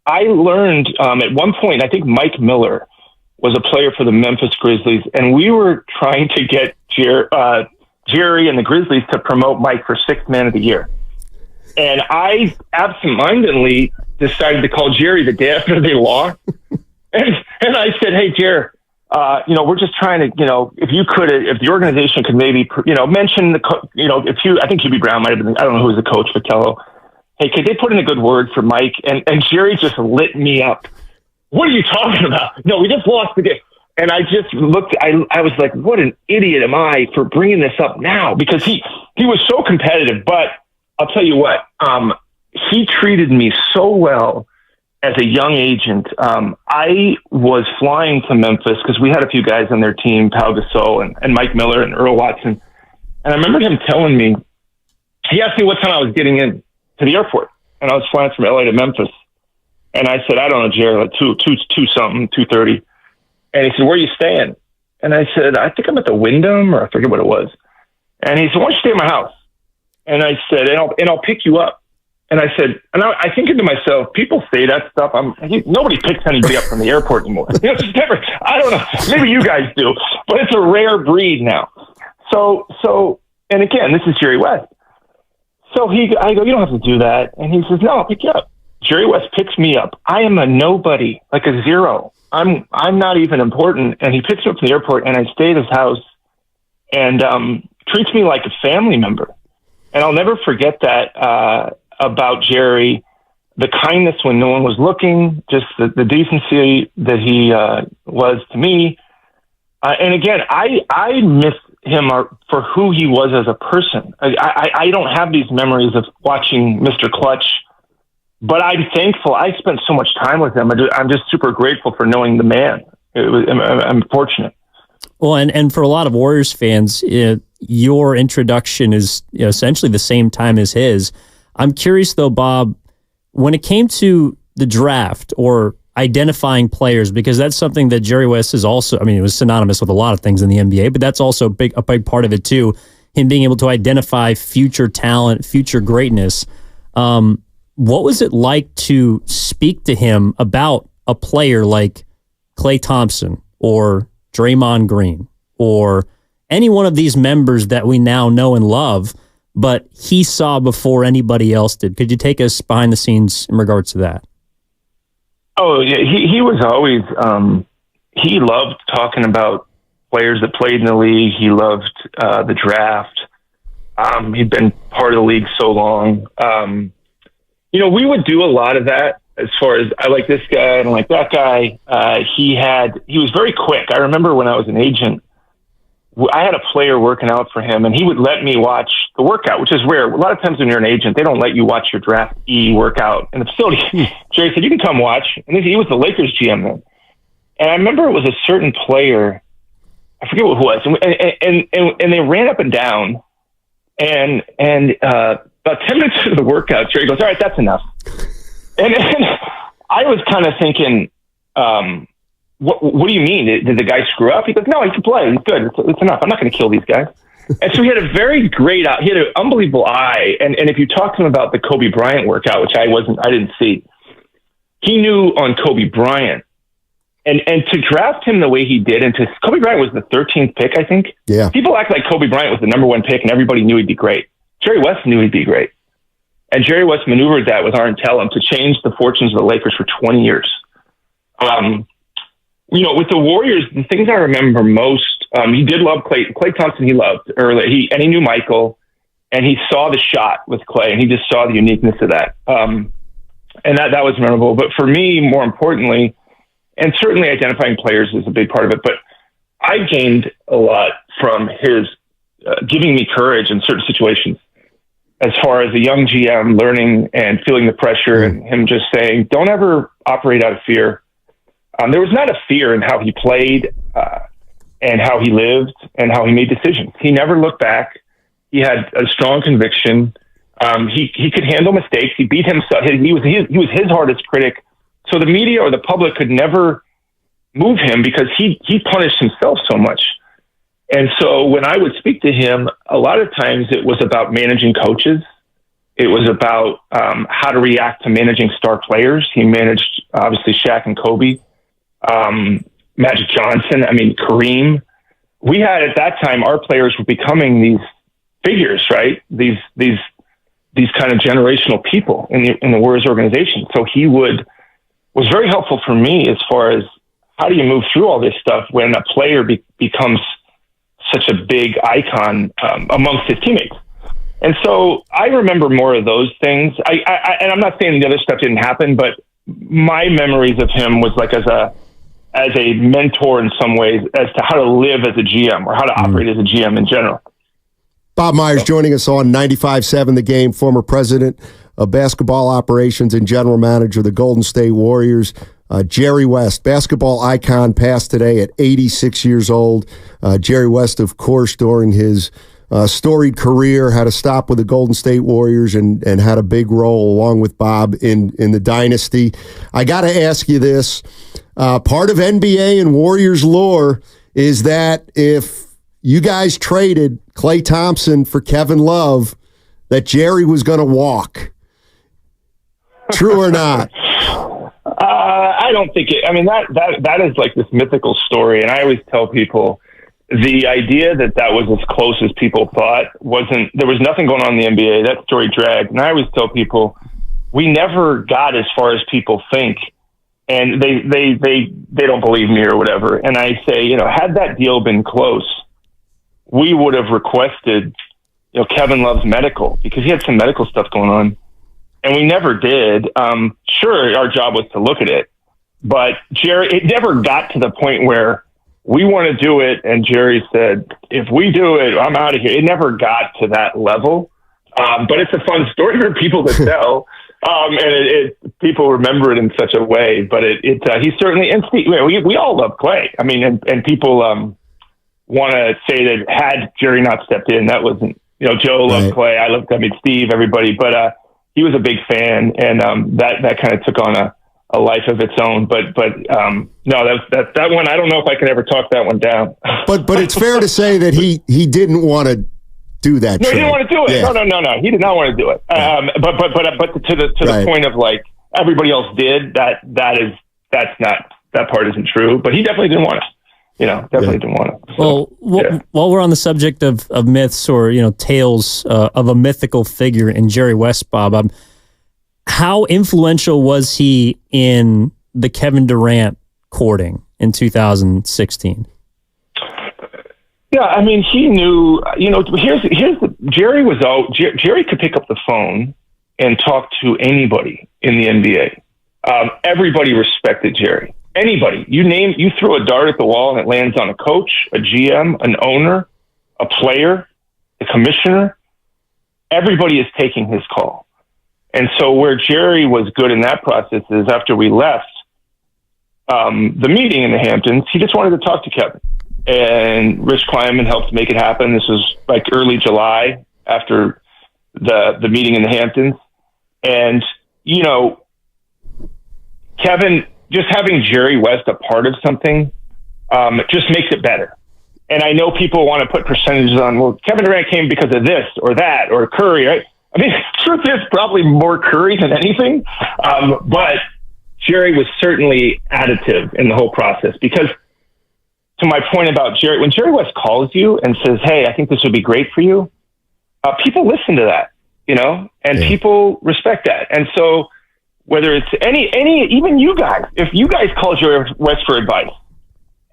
I learned at one point, I think Mike Miller was a player for the Memphis Grizzlies. And we were trying to get Jerry and the Grizzlies to promote Mike for Sixth Man of the Year. And I absentmindedly decided to call Jerry the day after they lost. And I said, hey, Jerry, we're just trying to, if the organization could maybe, mention I think Hubie Brown might have been, I don't know who was the coach, Vitello. Hey, could they put in a good word for Mike? And Jerry just lit me up. What are you talking about? No, we just lost the game. And I just looked, I was like, what an idiot am I for bringing this up now? Because he was so competitive, but I'll tell you what, he treated me so well. As a young agent, I was flying to Memphis because we had a few guys on their team, Pau Gasol and Mike Miller and Earl Watson. And I remember him telling me, he asked me what time I was getting in to the airport. And I was flying from LA to Memphis. And I said, I don't know, Jerry, like 2:30. And he said, where are you staying? And I said, I think I'm at the Wyndham, or I forget what it was. And he said, why don't you stay at my house? And I said, and I'll pick you up. And I said, and I thinking to myself, people say that stuff. Nobody picks anybody up from the airport anymore. It's never, I don't know. Maybe you guys do, but it's a rare breed now. So, and again, this is Jerry West. So I go, you don't have to do that. And he says, no, I'll pick you up. Jerry West picks me up. I am a nobody, like a zero. I'm not even important. And he picks me up from the airport, and I stay at his house, and treats me like a family member. And I'll never forget that. About Jerry, the kindness when no one was looking, just the decency that he was to me. And again, I miss him for who he was as a person. I don't have these memories of watching Mr. Clutch, but I'm thankful. I spent so much time with him. I'm just super grateful for knowing the man. I'm fortunate. Well, and for a lot of Warriors fans, your introduction is essentially the same time as his. I'm curious, though, Bob, when it came to the draft or identifying players, because that's something that Jerry West is also, it was synonymous with a lot of things in the NBA, but that's also a big part of it, too, him being able to identify future talent, future greatness. What was it like to speak to him about a player like Klay Thompson or Draymond Green or any one of these members that we now know and love, but he saw before anybody else did? Could you take us behind the scenes in regards to that? Oh, yeah. He was always, he loved talking about players that played in the league. He loved the draft. He'd been part of the league so long. We would do a lot of that as far as I like this guy, I don't like that guy. He was very quick. I remember when I was an agent, I had a player working out for him, and he would let me watch the workout, which is rare. A lot of times when you're an agent, they don't let you watch your draftee workout in the facility. Jerry said, you can come watch. And he was the Lakers GM then. And I remember it was a certain player, I forget what it was, and they ran up and down, and about 10 minutes into the workout, Jerry goes, all right, that's enough. And I was kind of thinking, what do you mean? Did the guy screw up? He goes, no, he can play. He's good. It's enough. I'm not going to kill these guys. And so he had a very great eye. He had an unbelievable eye. And if you talk to him about the Kobe Bryant workout, which I didn't see, he knew on Kobe Bryant. And to draft him the way he did, and Kobe Bryant was the 13th pick, I think. Yeah. People act like Kobe Bryant was the number one pick and everybody knew he'd be great. Jerry West knew he'd be great. And Jerry West maneuvered that with Arn Tellem to change the fortunes of the Lakers for 20 years. With the Warriors, the things I remember most, he did love Klay Thompson. He loved early. He knew Michael, and he saw the shot with Klay, and he just saw the uniqueness of that. And that was memorable. But for me, more importantly, and certainly identifying players is a big part of it, but I gained a lot from his giving me courage in certain situations. As far as a young GM learning and feeling the pressure, and him just saying, don't ever operate out of fear. There was not a fear in how he played and how he lived and how he made decisions. He never looked back. He had a strong conviction. He could handle mistakes. He beat himself. He was his hardest critic. So the media or the public could never move him because he punished himself so much. And so when I would speak to him, a lot of times it was about managing coaches. It was about how to react to managing star players. He managed, obviously, Shaq and Kobe, Magic Johnson, Kareem. We had, at that time, our players were becoming these figures, right? These kind of generational people in the Warriors organization. So he was very helpful for me as far as how do you move through all this stuff when a player becomes such a big icon amongst his teammates. And so I remember more of those things. And I'm not saying the other stuff didn't happen, but my memories of him was like as a mentor in some ways as to how to live as a GM or how to operate as a GM in general. Bob Myers joining us on 95.7 The Game, former president of basketball operations and general manager of the Golden State Warriors. Jerry West, basketball icon, passed today at 86 years old. Jerry West, of course, during his storied career, had a stop with the Golden State Warriors and had a big role along with Bob in the dynasty. I got to ask you this. Part of NBA and Warriors lore is that if you guys traded Klay Thompson for Kevin Love, that Jerry was going to walk. True or not? I don't think it. That is like this mythical story, and I always tell people the idea that was as close as people thought wasn't. There was nothing going on in the NBA. That story dragged, and I always tell people we never got as far as people think, and they don't believe me or whatever. And I say, had that deal been close, we would have requested, Kevin Love's medical because he had some medical stuff going on. And we never did. Sure, our job was to look at it. But Jerry, it never got to the point where we want to do it. And Jerry said, if we do it, I'm out of here. It never got to that level. But it's a fun story for people to tell. And people remember it in such a way. But he certainly, and we all love Klay. And people want to say that had Jerry not stepped in, that wasn't, Joe loved Klay. I loved, Steve, everybody. But, he was a big fan, and that kind of took on a life of its own. But no, that one, I don't know if I can ever talk that one down. But it's fair to say that he didn't want to do that. No, trade. he didn't want to do it. Yeah. No, he did not want to do it. But to the point of like everybody else did. That's not that part isn't true, but he definitely didn't want it. Definitely didn't want it. So, well, while we're on the subject of myths or, tales of a mythical figure in Jerry West, Bob, how influential was he in the Kevin Durant courting in 2016? Yeah, I mean, he knew, Jerry was out. Jerry could pick up the phone and talk to anybody in the NBA. Everybody respected Jerry. Anybody. You throw a dart at the wall and it lands on a coach, a GM, an owner, a player, a commissioner. Everybody is taking his call. And so where Jerry was good in that process is after we left the meeting in the Hamptons, he just wanted to talk to Kevin. And Rich Kleiman helped make it happen. This was like early July after the meeting in the Hamptons. And, Kevin, just having Jerry West a part of something just makes it better. And I know people want to put percentages on, well, Kevin Durant came because of this or that or Curry, right? I mean, truth is probably more Curry than anything. But Jerry was certainly additive in the whole process because, to my point about Jerry, when Jerry West calls you and says, hey, I think this would be great for you, people listen to that, and people respect that. And so whether it's even you guys, if you guys called Jerry West for advice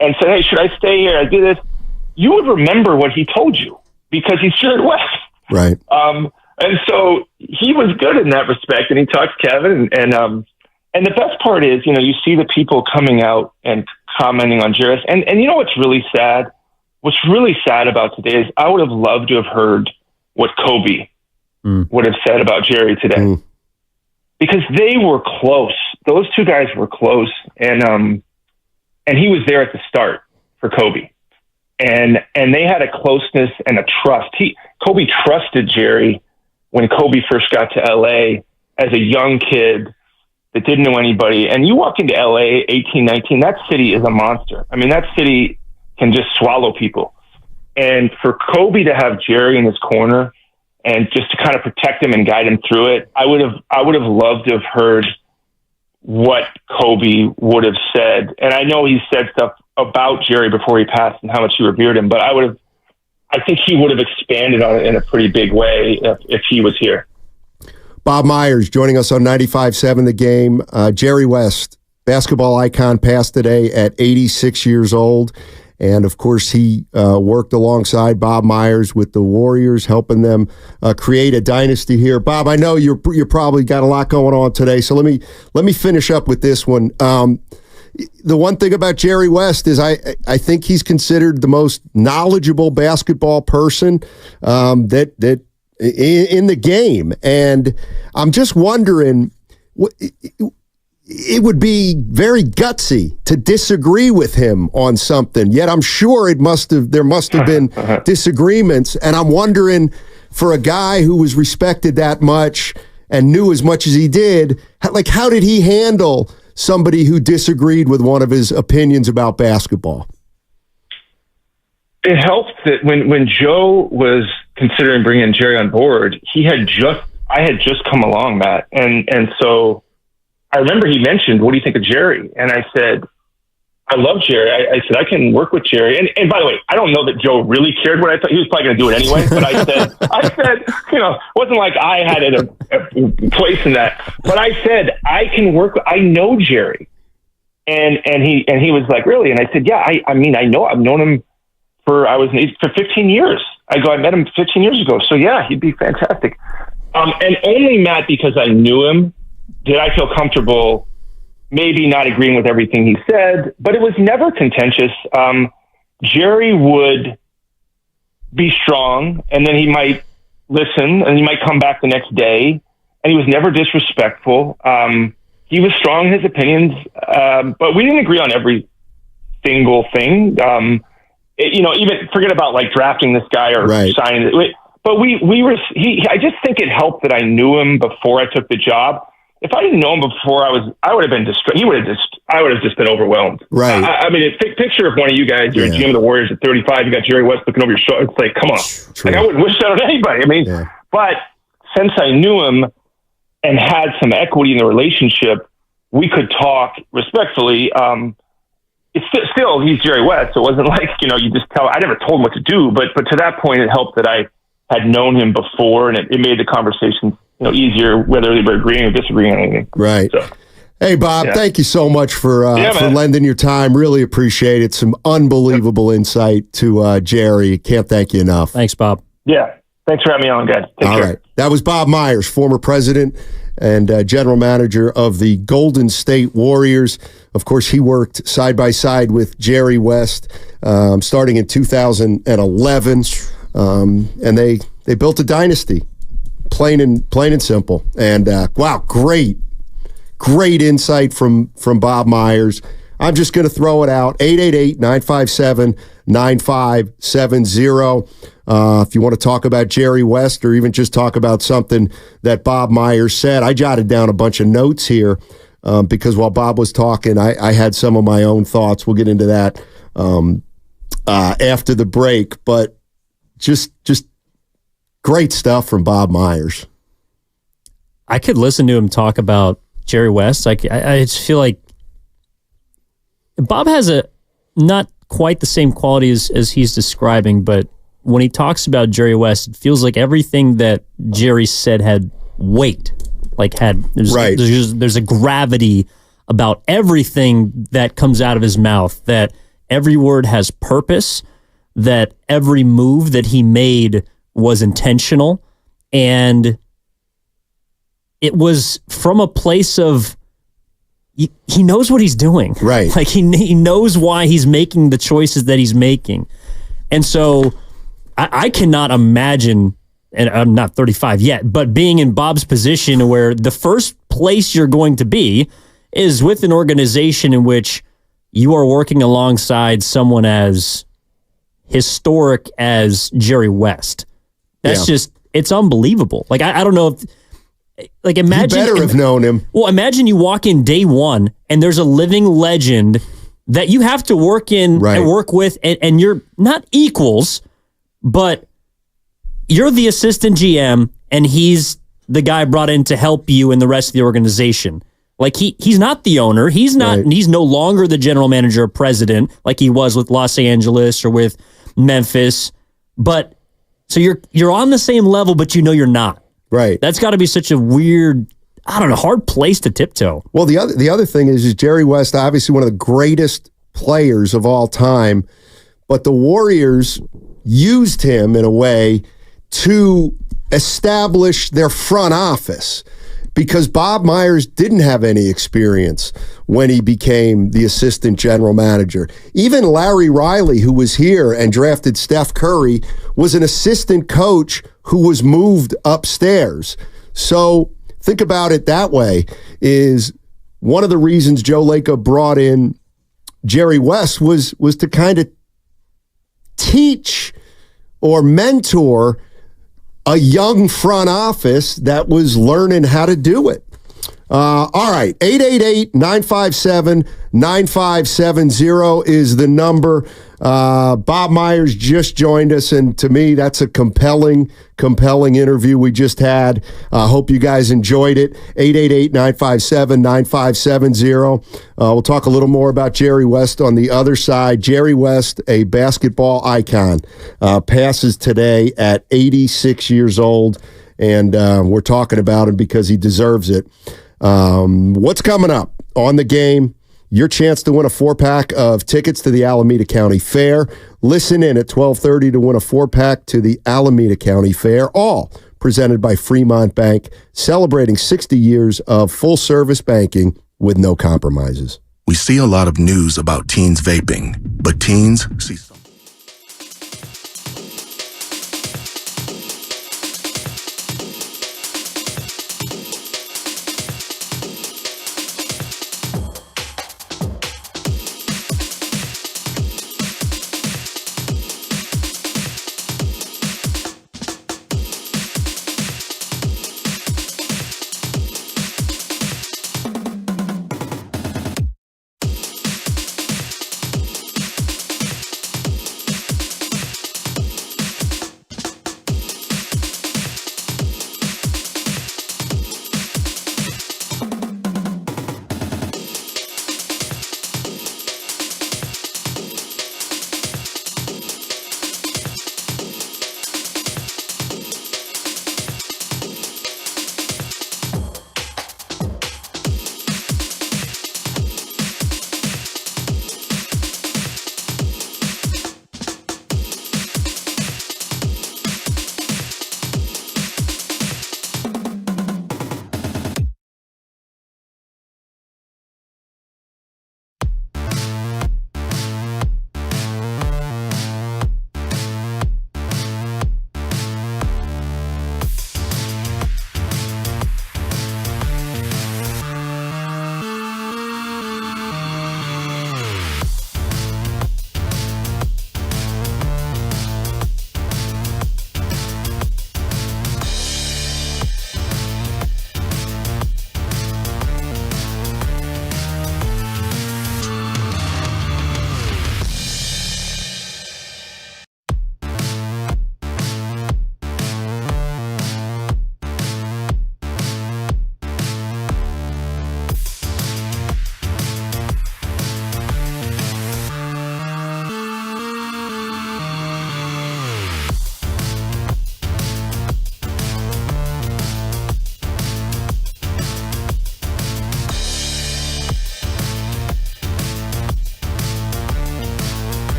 and said, hey, should I stay here? I do this, you would remember what he told you because he's Jerry West. Right. And so he was good in that respect, and he talked to Kevin. And the best part is, you see the people coming out and commenting on Jerry. And what's really sad? What's really sad about today is I would have loved to have heard what Kobe would have said about Jerry today. Because they were close. Those two guys were close. And he was there at the start for Kobe. And they had a closeness and a trust. Kobe trusted Jerry when Kobe first got to LA as a young kid that didn't know anybody. And you walk into LA, 18, 19, that city is a monster. I mean, that city can just swallow people. And for Kobe to have Jerry in his corner and just to kind of protect him and guide him through it, I would have loved to have heard what Kobe would have said. And I know he said stuff about Jerry before he passed and how much he revered him, but I think he would have expanded on it in a pretty big way if he was here. Bob Myers joining us on 95.7 The Game. Jerry West, basketball icon, passed today at 86 years old. And, of course, he worked alongside Bob Myers with the Warriors, helping them create a dynasty here. Bob, I know you're probably got a lot going on today, so let me finish up with this one. The one thing about Jerry West is I think he's considered the most knowledgeable basketball person that in the game. And I'm just wondering, it would be very gutsy to disagree with him on something. Yet I'm sure there must have been disagreements. And I'm wondering, for a guy who was respected that much and knew as much as he did, how did he handle somebody who disagreed with one of his opinions about basketball? It helped that when Joe was considering bringing Jerry on board, I had just come along, Matt. And so I remember he mentioned, what do you think of Jerry? And I said, I love Jerry. I said, I can work with Jerry. And by the way, I don't know that Joe really cared what I thought. He was probably going to do it anyway. But I said, it wasn't like I had a place in that. But I said, I can work. I know Jerry. And he was like, really? And I said, yeah, I mean, I know, I've known him for 15 years. I met him 15 years ago. So yeah, he'd be fantastic. And only, Matt, because I knew him, did I feel comfortable maybe not agreeing with everything he said, but it was never contentious. Jerry would be strong, and then he might listen, and he might come back the next day, and he was never disrespectful. He was strong in his opinions, but we didn't agree on every single thing. Even forget about like drafting this guy or signing it. But I just think it helped that I knew him before I took the job. If I didn't know him before, I would have been distressed. I would have just been overwhelmed. Right. I mean, picture of one of you guys, you're a GM of the Warriors at 35, you got Jerry West looking over your shoulder. It's like, come on. True. Like, I wouldn't wish that on anybody. I mean, but since I knew him and had some equity in the relationship, we could talk respectfully. it's still he's Jerry West. So it wasn't like, you just tell. I never told him what to do, but to that point, it helped that I had known him before, and it made the conversation easier, whether they were agreeing or disagreeing on anything. Right. So, hey, Bob, thank you so much for lending your time. Really appreciate it. Some unbelievable insight to Jerry. Can't thank you enough. Thanks, Bob. Yeah. Thanks for having me on, guys. Take care. Right. That was Bob Myers, former president and general manager of the Golden State Warriors. Of course, he worked side by side with Jerry West starting in 2011. And they built a dynasty, plain and simple. And wow, great insight from Bob Myers. I'm just going to throw it out, 888-957-9570. If you want to talk about Jerry West or even just talk about something that Bob Myers said. I jotted down a bunch of notes here because while Bob was talking, I had some of my own thoughts. We'll get into that after the break. But just great stuff from Bob Myers. I could listen to him talk about Jerry West. I just feel like Bob has a not quite the same quality as he's describing, but when he talks about Jerry West, it feels like everything that Jerry said had weight, there's a gravity about everything that comes out of his mouth, that every word has purpose, that every move that he made was intentional, and it was from a place of he knows what he's doing. Right. Like he knows why he's making the choices that he's making. And so I cannot imagine, and I'm not 35 yet, but being in Bob's position where the first place you're going to be is with an organization in which you are working alongside someone as historic as Jerry West. That's just, it's unbelievable. Like, I don't know if, like, imagine. You better have known him. Well, imagine you walk in day one and there's a living legend that you have to work in and work with, and you're not equals, but you're the assistant GM and he's the guy brought in to help you and the rest of the organization. Like he's not the owner. He's not. He's no longer the general manager or president like he was with Los Angeles or with Memphis. But so you're on the same level, but you're not. Right. That's got to be such a weird, I don't know, hard place to tiptoe. Well, the other thing is Jerry West, obviously one of the greatest players of all time, but the Warriors used him in a way to establish their front office because Bob Myers didn't have any experience when he became the assistant general manager. Even Larry Riley, who was here and drafted Steph Curry, was an assistant coach who was moved upstairs. So think about it that way, is one of the reasons Joe Lacob brought in Jerry West was to kind of teach or mentor a young front office that was learning how to do it. All right, 888-957-9570 is the number. Bob Myers just joined us, and to me, that's a compelling interview we just had. Hope you guys enjoyed it. 888-957-9570. We'll talk a little more about Jerry West on the other side. Jerry West, a basketball icon, passes today at 86 years old, and we're talking about him because he deserves it. What's coming up on the game? Your chance to win a 4-pack of tickets to the Alameda County Fair. Listen in at 12:30 to win a 4-pack to the Alameda County Fair. All presented by Fremont Bank, celebrating 60 years of full-service banking with no compromises. We see a lot of news about teens vaping, but teens see something.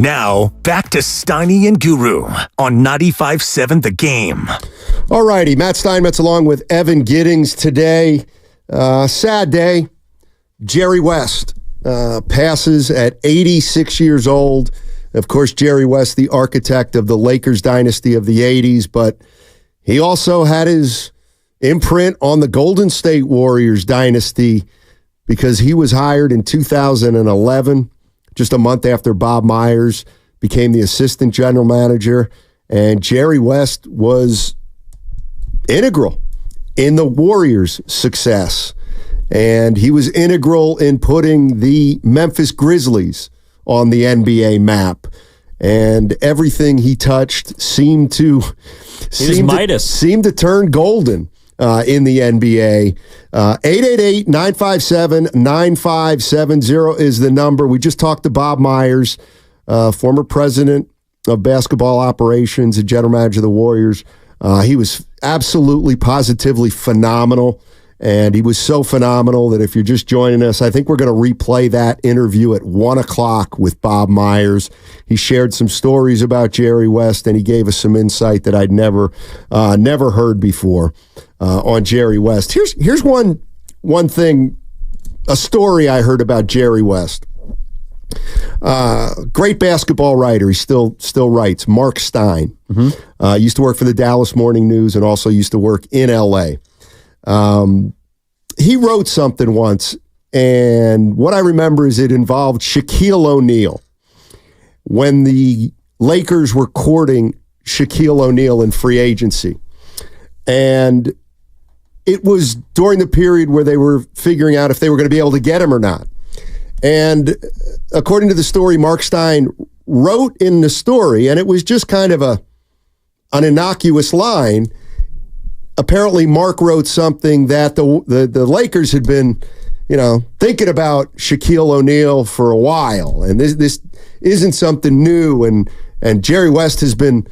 Now, back to Steiny and Guru on 95.7 The Game. All righty, Matt Steinmetz along with Evan Giddings today. Sad day. Jerry West passes at 86 years old. Of course, Jerry West, the architect of the Lakers dynasty of the 80s, but he also had his imprint on the Golden State Warriors dynasty because he was hired in 2011, just a month after Bob Myers became the assistant general manager. And Jerry West was integral in the Warriors' success. And he was integral in putting the Memphis Grizzlies on the NBA map. And everything he touched seemed to turn golden in the NBA. 888-957-9570 is the number. We just talked to Bob Myers, former president of basketball operations and general manager of the Warriors. He was absolutely, positively phenomenal. And he was so phenomenal that if you're just joining us, I think we're going to replay that interview at 1 o'clock with Bob Myers. He shared some stories about Jerry West, and he gave us some insight that I'd never heard before on Jerry West. Here's one thing, a story I heard about Jerry West. Great basketball writer. He still writes. Mark Stein. Used to work for the Dallas Morning News and also used to work in L.A. He wrote something once, and what I remember is it involved Shaquille O'Neal. When the Lakers were courting Shaquille O'Neal in free agency. And it was during the period where they were figuring out if they were going to be able to get him or not. And according to the story, Mark Stein wrote in the story, and it was just kind of an innocuous line. Apparently, Mark wrote something that the Lakers had been, thinking about Shaquille O'Neal for a while, and this isn't something new. And Jerry West has been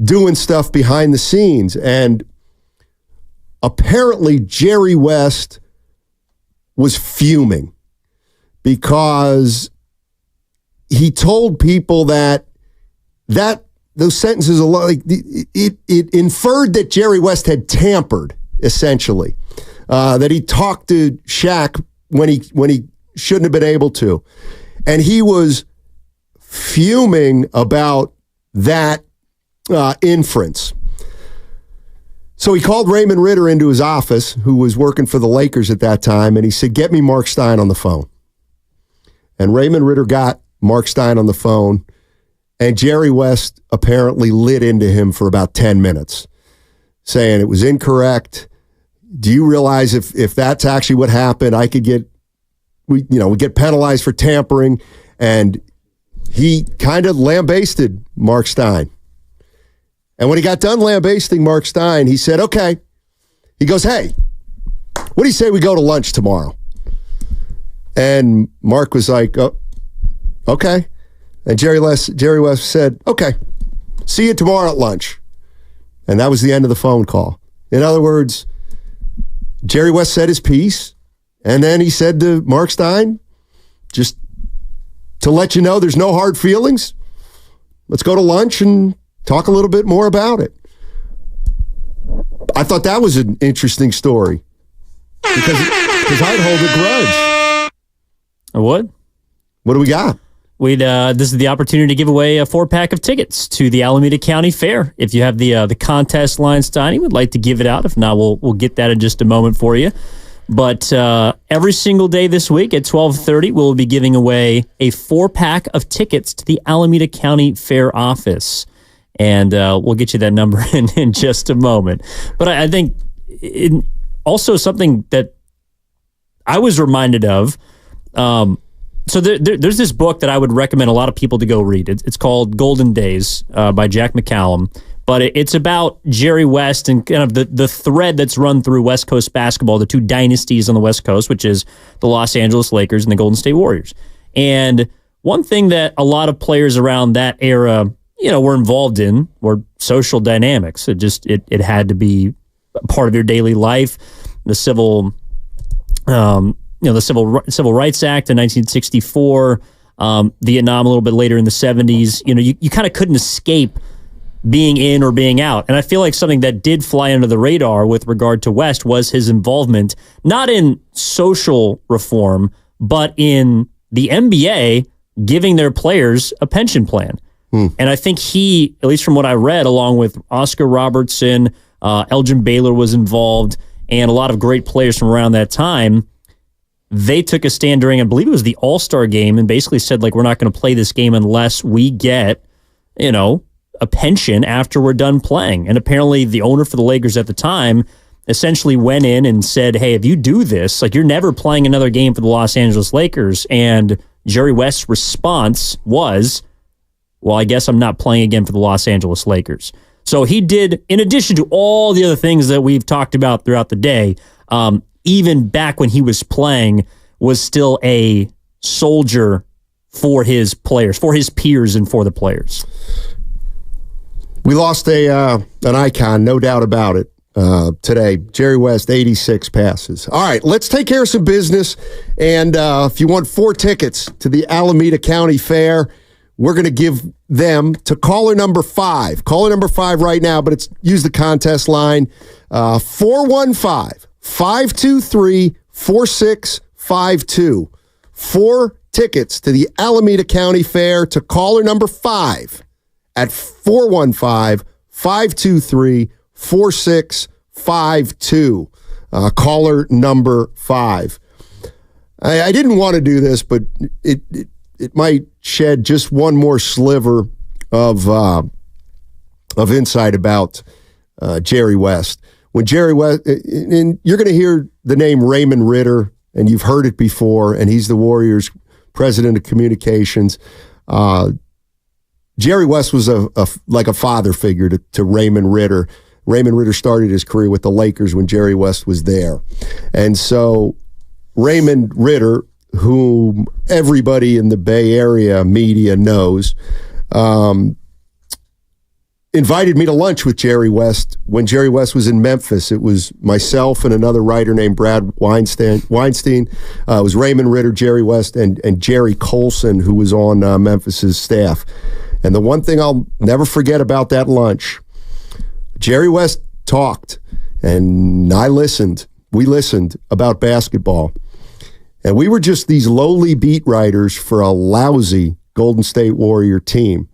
doing stuff behind the scenes, and apparently Jerry West was fuming because he told people that those sentences, it inferred that Jerry West had tampered, essentially, that he talked to Shaq when he shouldn't have been able to, and he was fuming about that inference. So he called Raymond Ritter into his office, who was working for the Lakers at that time, and he said, "Get me Mark Stein on the phone." And Raymond Ritter got Mark Stein on the phone. And Jerry West apparently lit into him for about 10 minutes, saying it was incorrect. Do you realize if that's actually what happened, we get penalized for tampering? And he kind of lambasted Mark Stein. And when he got done lambasting Mark Stein, he said, okay. He goes, "Hey, what do you say we go to lunch tomorrow?" And Mark was like, "Oh, okay." And Jerry West said, "Okay, see you tomorrow at lunch." And that was the end of the phone call. In other words, Jerry West said his piece, and then he said to Mark Stein, "Just to let you know, there's no hard feelings. Let's go to lunch and talk a little bit more about it." I thought that was an interesting story because I'd hold a grudge. I would. What do we got? This is the opportunity to give away a 4-pack of tickets to the Alameda County Fair. If you have the contest line, Steiny would like to give it out. If not, we'll get that in just a moment for you. But every single day this week at 12:30, we'll be giving away a 4-pack of tickets to the Alameda County Fair office. And we'll get you that number in just a moment. But I think also something that I was reminded of, so there's this book that I would recommend a lot of people to go read. It's called Golden Days by Jack McCallum. But it's about Jerry West and kind of the thread that's run through West Coast basketball, the two dynasties on the West Coast, which is the Los Angeles Lakers and the Golden State Warriors. And one thing that a lot of players around that era, were involved in were social dynamics. It had to be part of your daily life. The Civil Rights Act in 1964 Vietnam a little bit later in the 70s. You kind of couldn't escape being in or being out. And I feel like something that did fly under the radar with regard to West was his involvement, not in social reform, but in the NBA giving their players a pension plan. And I think he, at least from what I read, along with Oscar Robertson, Elgin Baylor was involved, and a lot of great players from around that time, they took a stand during, I believe it was the All-Star game, and basically said, like, we're not going to play this game unless we get, a pension after we're done playing. And apparently the owner for the Lakers at the time essentially went in and said, hey, if you do this, like, you're never playing another game for the Los Angeles Lakers. And Jerry West's response was, well, I guess I'm not playing again for the Los Angeles Lakers. So he did, in addition to all the other things that we've talked about throughout the day, even back when he was playing, was still a soldier for his players, for his peers, and for the players. We lost an icon, no doubt about it, today. Jerry West, 86 passes. All right, let's take care of some business. And if you want 4 tickets to the Alameda County Fair, we're going to give them to caller number 5. Caller number 5 right now, but use the contest line, 415-523-4652. 4 tickets to the Alameda County Fair to caller number 5 at 415-523-4652. Caller number 5. I didn't want to do this, but it might shed just one more sliver of insight about Jerry West. When Jerry West, and you're going to hear the name Raymond Ritter, and you've heard it before, and he's the Warriors' president of communications. Jerry West was like a father figure to Raymond Ritter. Raymond Ritter started his career with the Lakers when Jerry West was there. And so Raymond Ritter, whom everybody in the Bay Area media knows, invited me to lunch with Jerry West when Jerry West was in Memphis. It was myself and another writer named Brad Weinstein. It was Raymond Ritter, Jerry West, and Jerry Colson, who was on Memphis's staff. And the one thing I'll never forget about that lunch, Jerry West talked, and I listened. We listened about basketball. And we were just these lowly beat writers for a lousy Golden State Warrior team.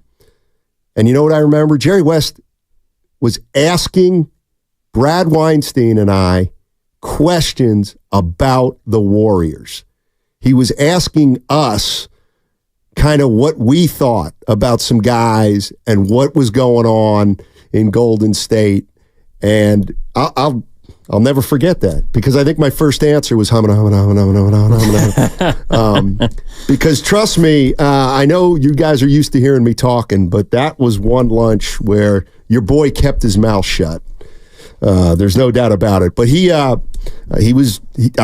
And you know what I remember? Jerry West was asking Brad Weinstein and I questions about the Warriors. He was asking us kind of what we thought about some guys and what was going on in Golden State. And I'll never forget that, because I think my first answer was because trust me, I know you guys are used to hearing me talking, but that was one lunch where your boy kept his mouth shut. There's no doubt about it. But I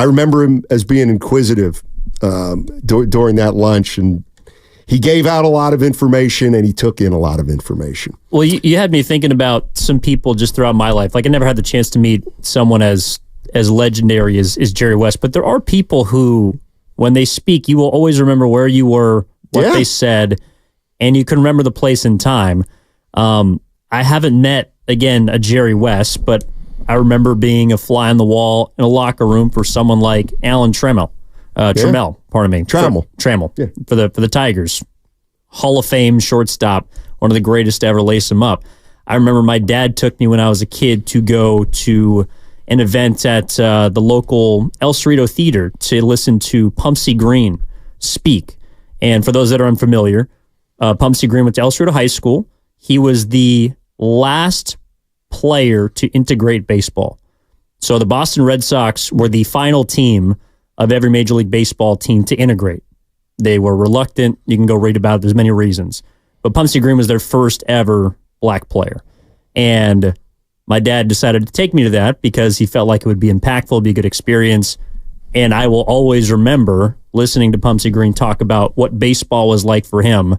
remember him as being inquisitive during that lunch, and he gave out a lot of information and he took in a lot of information. Well, you had me thinking about some people just throughout my life. Like, I never had the chance to meet someone as legendary as Jerry West, but there are people who, when they speak, you will always remember where you were, what they said, and you can remember the place and time. I haven't met, again, a Jerry West, but I remember being a fly on the wall in a locker room for someone like Alan Trammell. Trammell, for the Tigers. Hall of Fame shortstop, one of the greatest to ever lace him up. I remember my dad took me when I was a kid to go to an event at the local El Cerrito Theater to listen to Pumpsie Green speak. And for those that are unfamiliar, Pumpsie Green went to El Cerrito High School. He was the last player to integrate baseball. So the Boston Red Sox were the final team of every Major League Baseball team to integrate. They were reluctant. You can go read about it. There's many reasons. But Pumpsie Green was their first ever black player. And my dad decided to take me to that because he felt like it would be impactful, be a good experience. And I will always remember listening to Pumpsie Green talk about what baseball was like for him,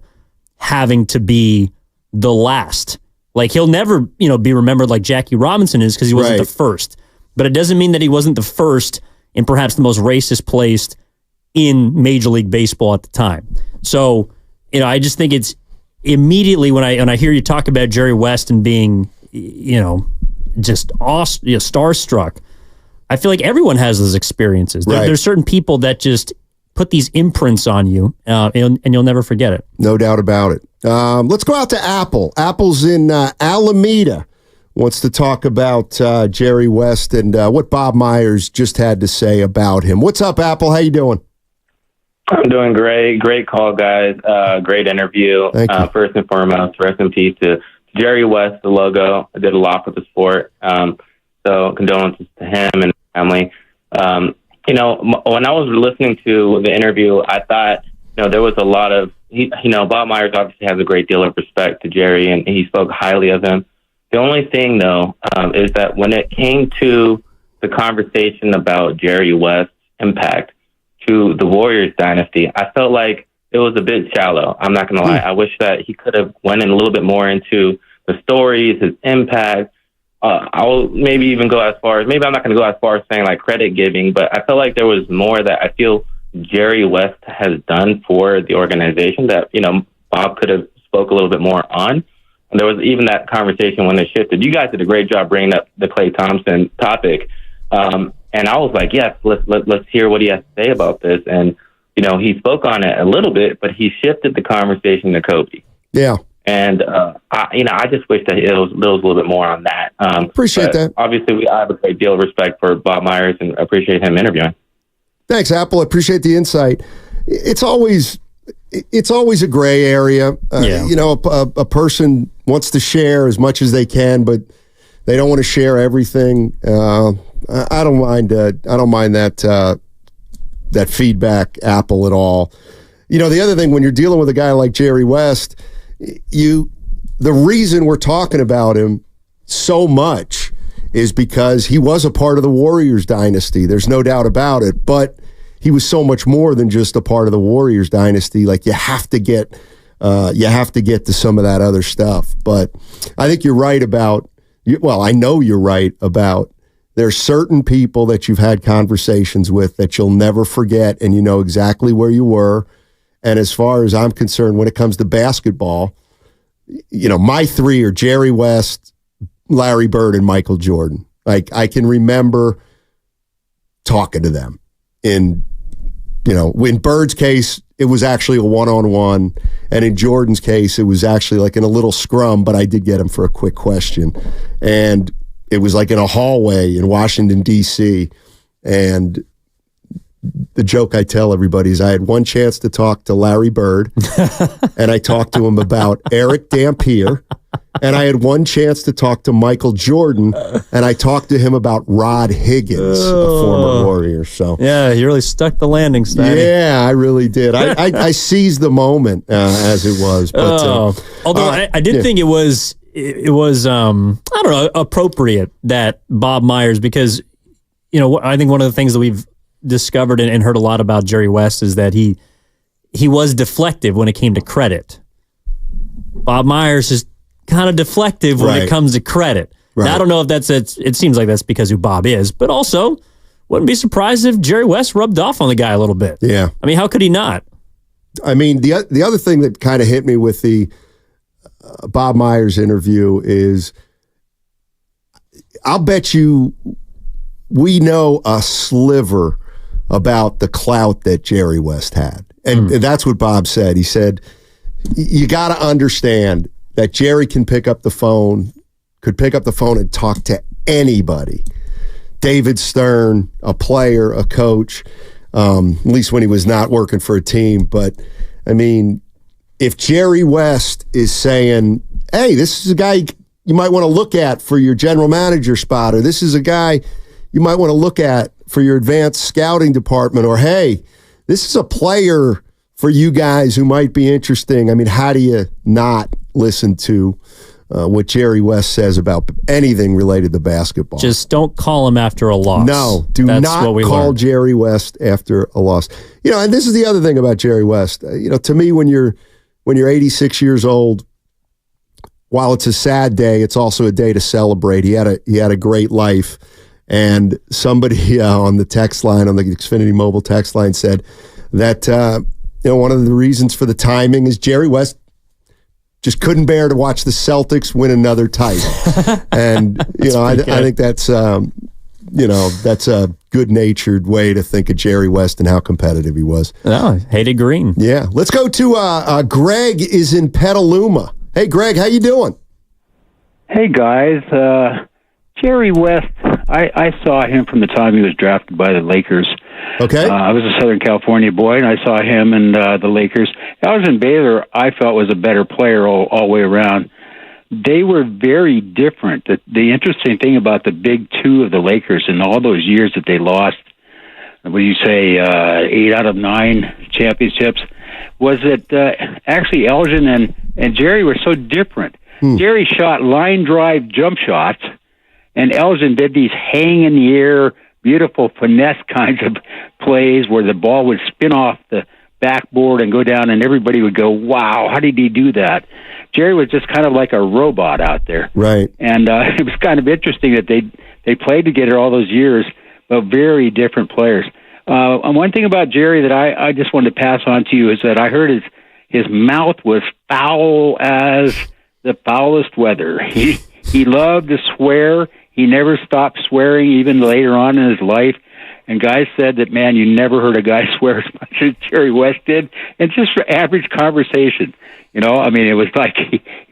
having to be the last. Like, he'll never, be remembered like Jackie Robinson is because he wasn't the first. But it doesn't mean that he wasn't the first in perhaps the most racist place in Major League Baseball at the time. So, I just think it's immediately when I hear you talk about Jerry West and being, just starstruck, I feel like everyone has those experiences. Right. There's certain people that just put these imprints on you, and you'll never forget it. No doubt about it. Let's go out to Apple. Apple's in Alameda. Wants to talk about Jerry West and what Bob Myers just had to say about him. What's up, Apple? How you doing? I'm doing great. Great call, guys. Great interview. First and foremost, rest in peace to Jerry West, the logo. I did a lot for the sport. So condolences to him and his family. When I was listening to the interview, I thought, there was a lot of, Bob Myers obviously has a great deal of respect to Jerry, and he spoke highly of him. The only thing, though, is that when it came to the conversation about Jerry West's impact to the Warriors dynasty, I felt like it was a bit shallow. I'm not going to lie. I wish that he could have went in a little bit more into the stories, his impact. I'll maybe even go as far as, maybe I'm not going to go as far as saying like credit giving, but I felt like there was more that I feel Jerry West has done for the organization that, Bob could have spoke a little bit more on. And there was even that conversation when it shifted. You guys did a great job bringing up the Klay Thompson topic. And I was like, yes, let's hear what he has to say about this. And, he spoke on it a little bit, but he shifted the conversation to Kobe. Yeah. And, I just wish that there was a little bit more on that. Appreciate that. Obviously, I have a great deal of respect for Bob Myers and appreciate him interviewing. Thanks, Apple. I appreciate the insight. It's always a gray area. A person wants to share as much as they can, but they don't want to share everything. I don't mind that feedback, Apple, at all. The other thing, when you're dealing with a guy like Jerry West, the reason we're talking about him so much is because he was a part of the Warriors dynasty. There's no doubt about it. But he was so much more than just a part of the Warriors dynasty. Like, you have to get to some of that other stuff. But I think you're right about, I know you're right about, there's certain people that you've had conversations with that you'll never forget, and you know exactly where you were. And as far as I'm concerned, when it comes to basketball, my three are Jerry West, Larry Bird, and Michael Jordan. Like, I can remember talking to them. In Bird's case, it was actually a one-on-one. And in Jordan's case, it was actually like in a little scrum, but I did get him for a quick question. And it was like in a hallway in Washington, D.C. And the joke I tell everybody is I had one chance to talk to Larry Bird, and I talked to him about Eric Dampier, and I had one chance to talk to Michael Jordan, and I talked to him about Rod Higgins, a former Warrior. So yeah, you really stuck the landing, Steiny. Yeah, I really did. I seized the moment as it was. But, although I did think it was I don't know, appropriate that Bob Myers, because I think one of the things that we've discovered and heard a lot about Jerry West is that he was deflective when it came to credit. Bob Myers is kind of deflective when it comes to credit. Right. Now, I don't know if it seems like that's because who Bob is, but also wouldn't be surprised if Jerry West rubbed off on the guy a little bit. Yeah. I mean, how could he not? I mean, the other thing that kind of hit me with the Bob Myers interview is, I'll bet you we know a sliver about the clout that Jerry West had. And that's what Bob said. He said, you got to understand that Jerry could pick up the phone and talk to anybody. David Stern, a player, a coach, at least when he was not working for a team. But, I mean, if Jerry West is saying, hey, this is a guy you might want to look at for your general manager spot, or this is a guy you might want to look at for your advanced scouting department, or hey, this is a player for you guys who might be interesting. I mean, how do you not listen to what Jerry West says about anything related to basketball? Just don't call him after a loss. No, That's not call learned. Jerry West after a loss. And this is the other thing about Jerry West. To me, when you're 86 years old, while it's a sad day, it's also a day to celebrate. He had a great life. And somebody on the text line, on the Xfinity Mobile text line, said, that one of the reasons for the timing is Jerry West just couldn't bear to watch the Celtics win another title. And, I think that's, that's a good-natured way to think of Jerry West and how competitive he was. Oh, hated green. Yeah. Let's go to Greg is in Petaluma. Hey, Greg, how you doing? Hey, guys. Jerry West, I saw him from the time he was drafted by the Lakers. Okay. I was a Southern California boy, and I saw him and the Lakers. Elgin Baylor, I felt, was a better player all the way around. They were very different. The interesting thing about the big two of the Lakers in all those years that they lost, when you say 8 out of 9 championships, was that actually Elgin and Jerry were so different. Jerry shot line drive jump shots, and Elgin did these hang in the air, beautiful finesse kinds of plays where the ball would spin off the backboard and go down, and everybody would go, wow, how did he do that? Jerry was just kind of like a robot out there. Right. And it was kind of interesting that they played together all those years, but very different players. And one thing about Jerry that I just wanted to pass on to you is that I heard his mouth was foul as the foulest weather. He loved to swear. He never stopped swearing even later on in his life. And guys said that, man, you never heard a guy swear as much as Jerry West did. And just for average conversation, it was like,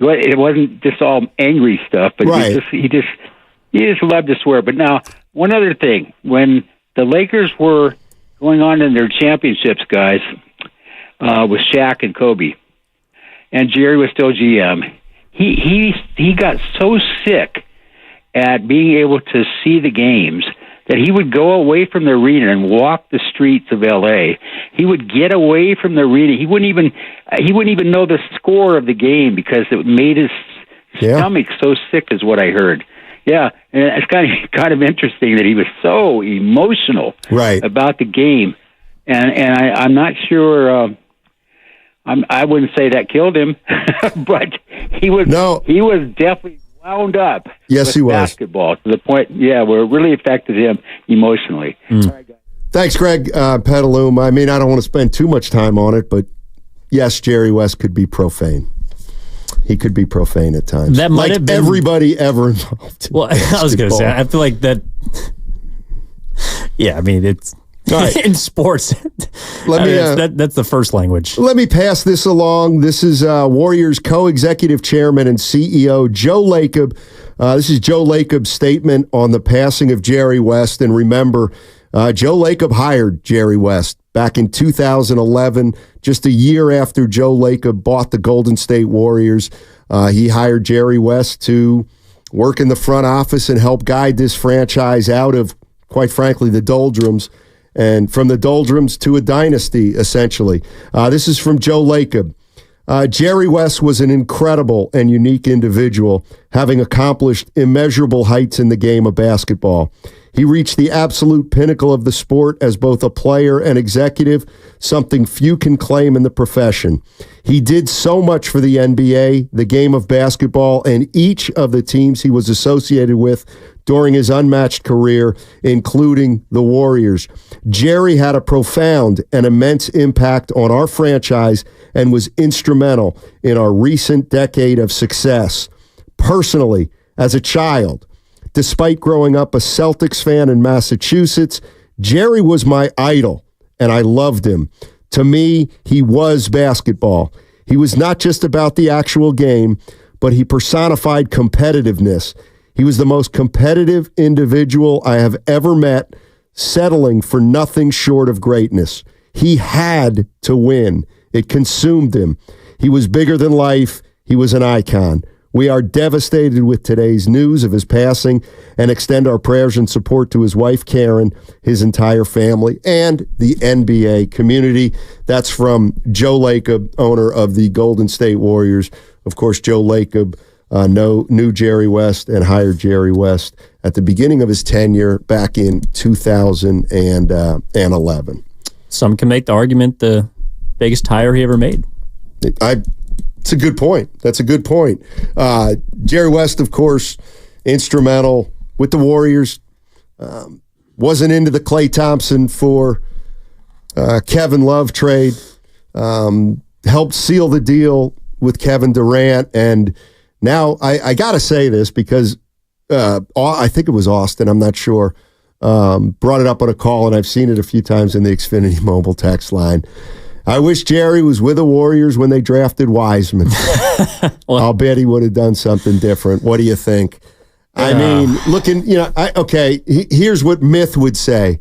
it wasn't just all angry stuff, but right. he just loved to swear. But now, one other thing, when the Lakers were going on in their championships, guys, with Shaq and Kobe, and Jerry was still GM, he got so sick at being able to see the games that he would go away from the arena and walk the streets of L.A. He would get away from the arena. He wouldn't even know the score of the game because it made his stomach so sick, is what I heard. Yeah, and it's kind of interesting that he was so emotional about the game, and I'm not sure. I wouldn't say that killed him, but he was definitely wound up. Yes, with he was. Basketball to the point, where it really affected him emotionally. Thanks, Greg. Petaluma. I mean, I don't want to spend too much time on it, but yes, Jerry West could be profane. He could be profane at times. That might have been everybody ever involved. Well, I was going to say, I feel like that. Yeah, I mean, it's in sports. That's the first language. Let me pass this along. This is Warriors co-executive chairman and CEO Joe Lacob. This is Joe Lacob's statement on the passing of Jerry West. And remember, Joe Lacob hired Jerry West back in 2011, just a year after Joe Lacob bought the Golden State Warriors. He hired Jerry West to work in the front office and help guide this franchise out of, quite frankly, the doldrums, and from the doldrums to a dynasty, essentially. This is from Joe Lacob. Jerry West was an incredible and unique individual, having accomplished immeasurable heights in the game of basketball. He reached the absolute pinnacle of the sport as both a player and executive, something few can claim in the profession. He did so much for the NBA, the game of basketball, and each of the teams he was associated with during his unmatched career, including the Warriors. Jerry had a profound and immense impact on our franchise and was instrumental in our recent decade of success. Personally, as a child, despite growing up a Celtics fan in Massachusetts, Jerry was my idol, and I loved him. To me, he was basketball. He was not just about the actual game, but he personified competitiveness. He was the most competitive individual I have ever met, settling for nothing short of greatness. He had to win. It consumed him. He was bigger than life. He was an icon. We are devastated with today's news of his passing and extend our prayers and support to his wife, Karen, his entire family, and the NBA community. That's from Joe Lacob, owner of the Golden State Warriors. Of course, Joe Lacob knew Jerry West and hired Jerry West at the beginning of his tenure back in 2011. Some can make the argument the biggest hire he ever made. It's a good point. That's a good point. Jerry West, of course, instrumental with the Warriors. Wasn't into the Klay Thompson for Kevin Love trade, helped seal the deal with Kevin Durant. And now I got to say this because I think it was Austin, I'm not sure, brought it up on a call, and I've seen it a few times in the Xfinity mobile text line. I wish Jerry was with the Warriors when they drafted Wiseman. I'll bet he would have done something different. What do you think? I mean, looking, here's what Myth would say.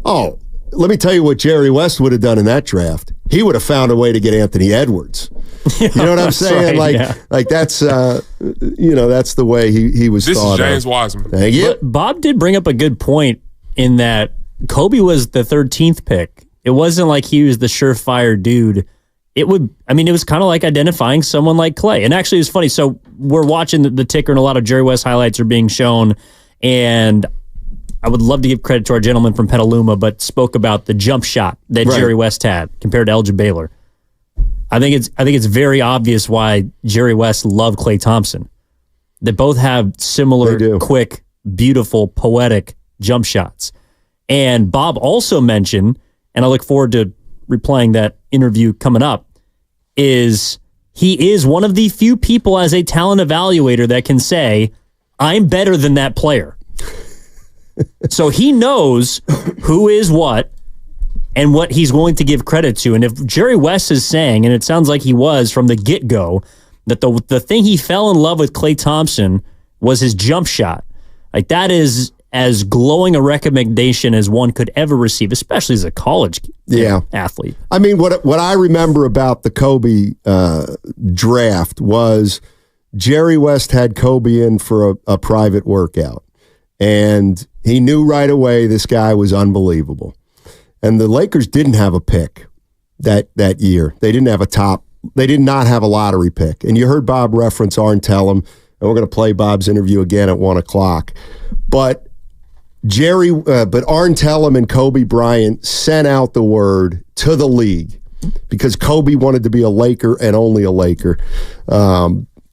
Oh, let me tell you what Jerry West would have done in that draft. He would have found a way to get Anthony Edwards. You know what I'm saying? Right, like that's that's the way he was This thought is James of. Wiseman. Thank you. But Bob did bring up a good point in that Kobe was the 13th pick. It wasn't like he was the surefire dude. It was kind of like identifying someone like Clay. And actually, it was funny. So we're watching the ticker, and a lot of Jerry West highlights are being shown. And I would love to give credit to our gentleman from Petaluma, but spoke about the jump shot that Jerry West had compared to Elgin Baylor. I think it's very obvious why Jerry West loved Klay Thompson. They both have similar, quick, beautiful, poetic jump shots. And Bob also mentioned, and I look forward to replaying that interview coming up, is he is one of the few people as a talent evaluator that can say, I'm better than that player. So he knows who is what and what he's willing to give credit to. And if Jerry West is saying, and it sounds like he was from the get-go, that the thing he fell in love with Klay Thompson was his jump shot, like that is as glowing a recommendation as one could ever receive, especially as a college athlete. I mean, what I remember about the Kobe draft was Jerry West had Kobe in for a private workout, and he knew right away this guy was unbelievable. And the Lakers didn't have a pick that year. They didn't have they did not have a lottery pick. And you heard Bob reference Arn Tellem, and we're going to play Bob's interview again at 1:00. But Arn Tellem and Kobe Bryant sent out the word to the league because Kobe wanted to be a Laker and only a Laker.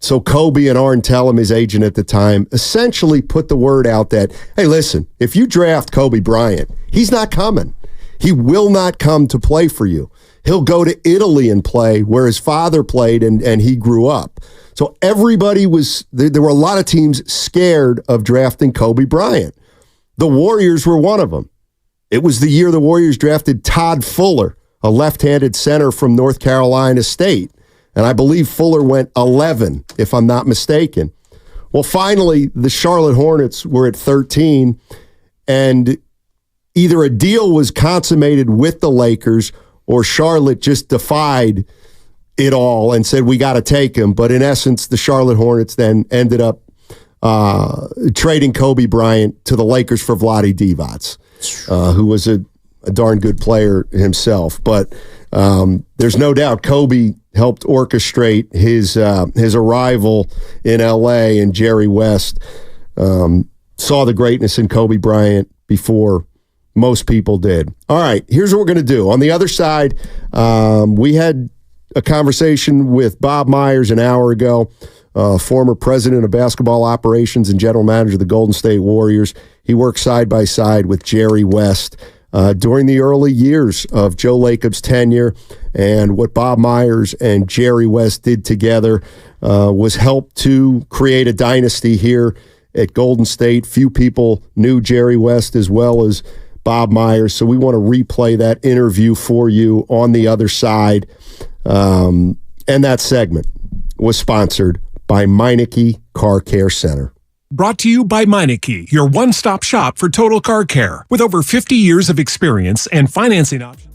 So Kobe and Arn Tellem, his agent at the time, essentially put the word out that, hey, listen, if you draft Kobe Bryant, he's not coming. He will not come to play for you. He'll go to Italy and play where his father played and he grew up. So everybody there were a lot of teams scared of drafting Kobe Bryant. The Warriors were one of them. It was the year the Warriors drafted Todd Fuller, a left-handed center from North Carolina State. And I believe Fuller went 11, if I'm not mistaken. Well, finally, the Charlotte Hornets were at 13, and either a deal was consummated with the Lakers or Charlotte just defied it all and said, we got to take him. But in essence, the Charlotte Hornets then ended up trading Kobe Bryant to the Lakers for Vlade Divac, who was a darn good player himself. But there's no doubt Kobe helped orchestrate his arrival in L.A., and Jerry West saw the greatness in Kobe Bryant before most people did. All right, here's what we're going to do. On the other side, we had a conversation with Bob Myers an hour ago, former president of basketball operations and general manager of the Golden State Warriors. He worked side by side with Jerry West during the early years of Joe Lacob's tenure, and what Bob Myers and Jerry West did together was help to create a dynasty here at Golden State. Few people knew Jerry West as well as Bob Myers, so we want to replay that interview for you on the other side. And that segment was sponsored by Meineke Car Care Center. Brought to you by Meineke, your one-stop shop for total car care. With over 50 years of experience and financing options.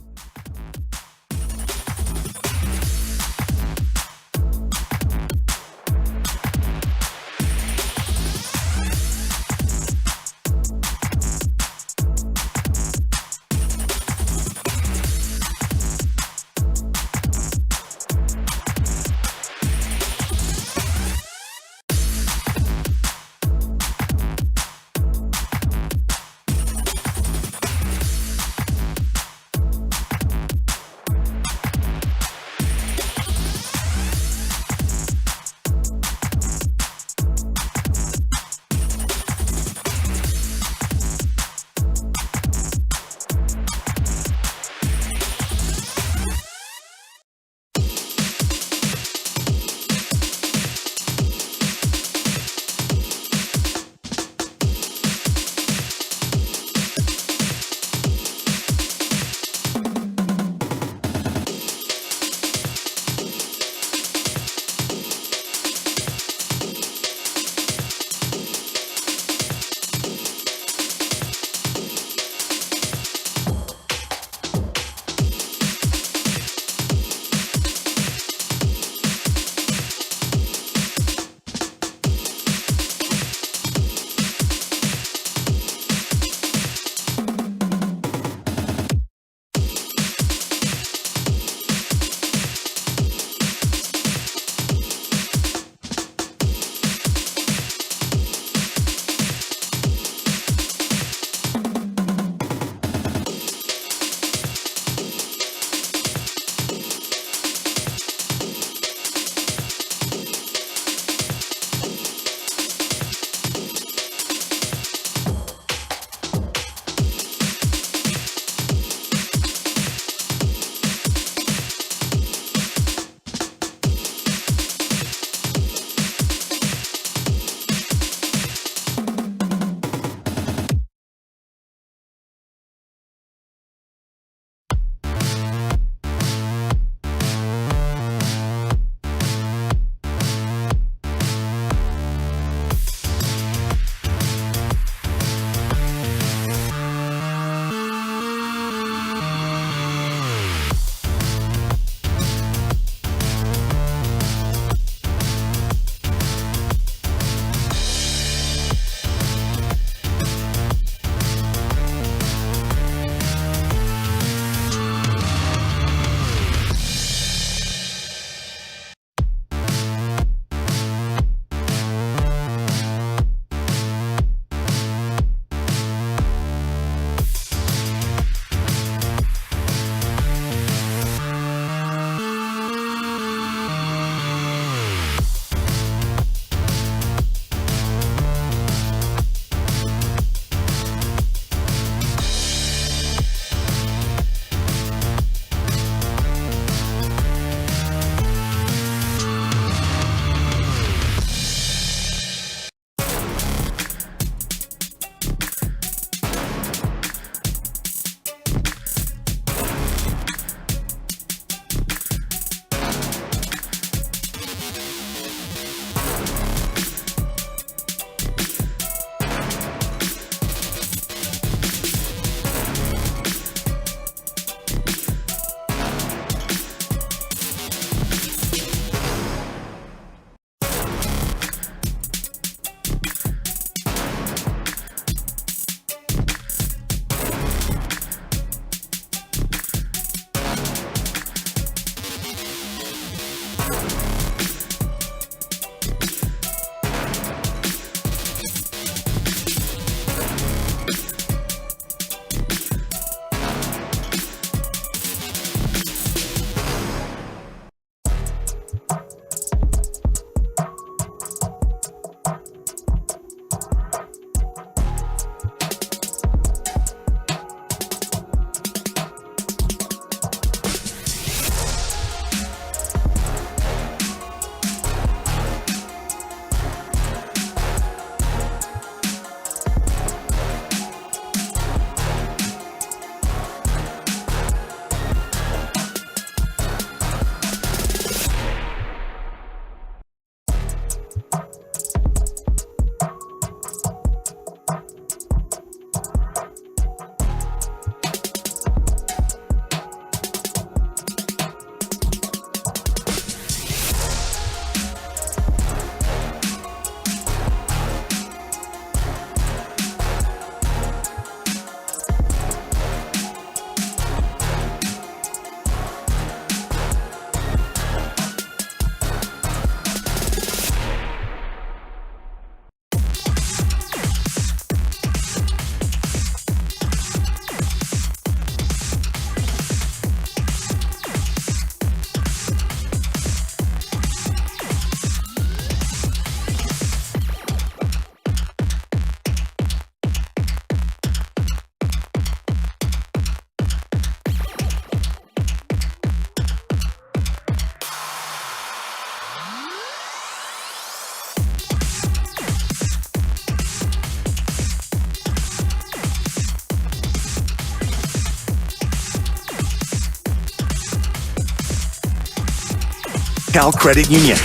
Cal Credit Union.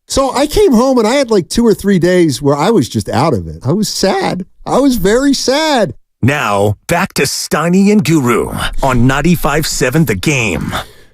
So I came home and I had like 2 or 3 days where I was just out of it. I was sad. I was very sad. Now, back to Steiny and Guru on 95.7 The Game.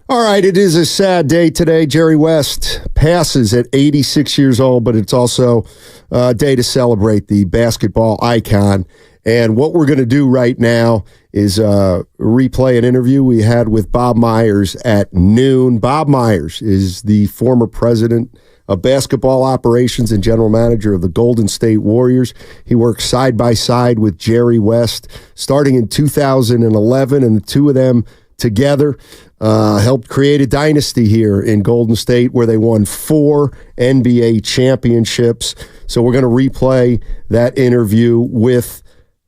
All right, it is a sad day today. Jerry West passes at 86 years old, but it's also a day to celebrate the basketball icon. And what we're going to do right now is replay an interview we had with Bob Myers at noon. Bob Myers is the former president of basketball operations and general manager of the Golden State Warriors. He worked side by side with Jerry West starting in 2011, and the two of them together helped create a dynasty here in Golden State where they won 4 NBA championships. So we're going to replay that interview with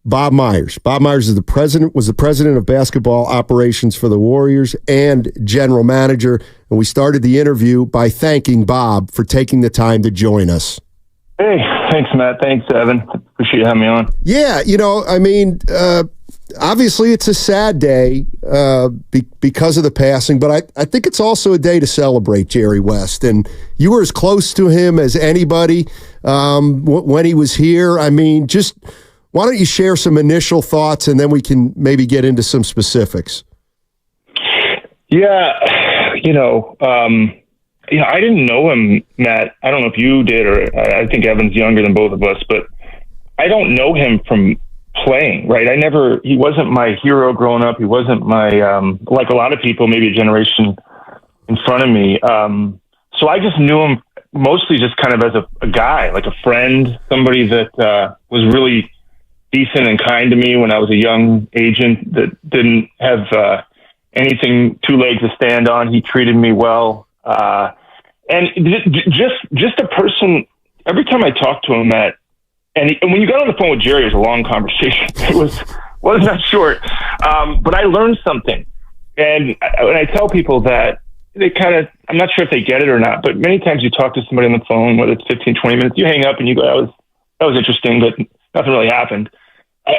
Bob Myers. Bob Myers was the president of basketball operations for the Warriors and general manager. And we started the interview by thanking Bob for taking the time to join us. Hey, thanks, Matt. Thanks, Evan. Appreciate you having me on. Yeah, obviously it's a sad day because of the passing, but I think it's also a day to celebrate Jerry West. And you were as close to him as anybody when he was here. I mean, just why don't you share some initial thoughts and then we can maybe get into some specifics? Yeah, I didn't know him, Matt. I don't know if you did, or I think Evan's younger than both of us, but I don't know him from playing, right? He wasn't my hero growing up. He wasn't my, like a lot of people, maybe a generation in front of me. So I just knew him mostly just kind of as a guy, like a friend, somebody that was really decent and kind to me when I was a young agent that didn't have anything, 2 legs to stand on. He treated me well. And just a person, every time I talked to him, Matt, and when you got on the phone with Jerry, it was a long conversation. It was not short. But I learned something. And when I tell people that, they kind of, I'm not sure if they get it or not, but many times you talk to somebody on the phone, whether it's 15, 20 minutes, you hang up and you go, that was interesting, but nothing really happened.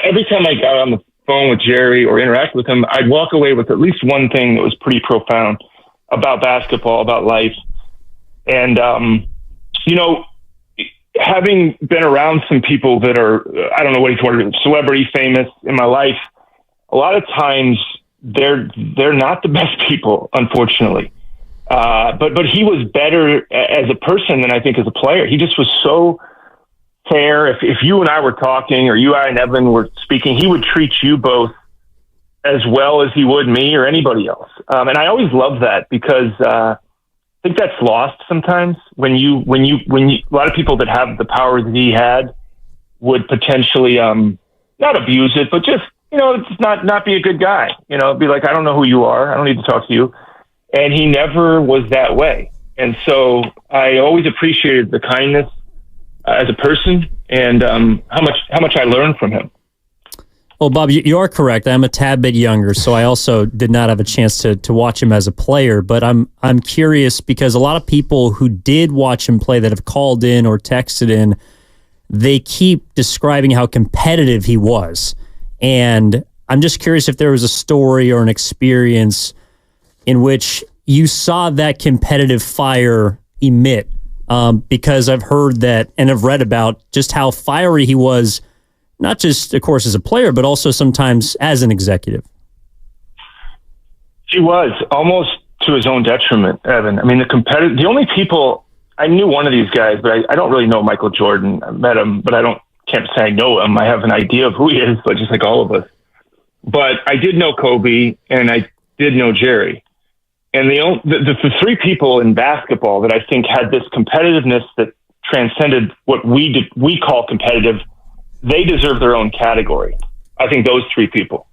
Every time I got on the phone with Jerry or interact with him, I'd walk away with at least one thing that was pretty profound about basketball, about life. And, having been around some people that are, I don't know what you want to do, celebrity famous in my life, a lot of times they're not the best people, unfortunately. But he was better as a person than I think as a player. He just was so fair. If you and I were talking, or you, I, and Evan were speaking, he would treat you both as well as he would me or anybody else. And I always loved that because I think that's lost sometimes when you a lot of people that have the power that he had would potentially not abuse it, but just just not be a good guy. Be like, I don't know who you are, I don't need to talk to you. And he never was that way. And so I always appreciated the kindness as a person, and how much I learned from him. Well, Bob, you are correct. I'm a tad bit younger, so I also did not have a chance to watch him as a player. But I'm curious because a lot of people who did watch him play that have called in or texted in, they keep describing how competitive he was. And I'm just curious if there was a story or an experience in which you saw that competitive fire emit. Because I've heard that and have read about just how fiery he was, not just, of course, as a player, but also sometimes as an executive. He was almost to his own detriment, Evan. I mean, the only people, I knew one of these guys, but I don't really know Michael Jordan. I met him, but can't say I know him. I have an idea of who he is, but just like all of us. But I did know Kobe, and I did know Jerry. And the 3 people in basketball that I think had this competitiveness that transcended what we call competitive, they deserve their own category. I think those 3 people,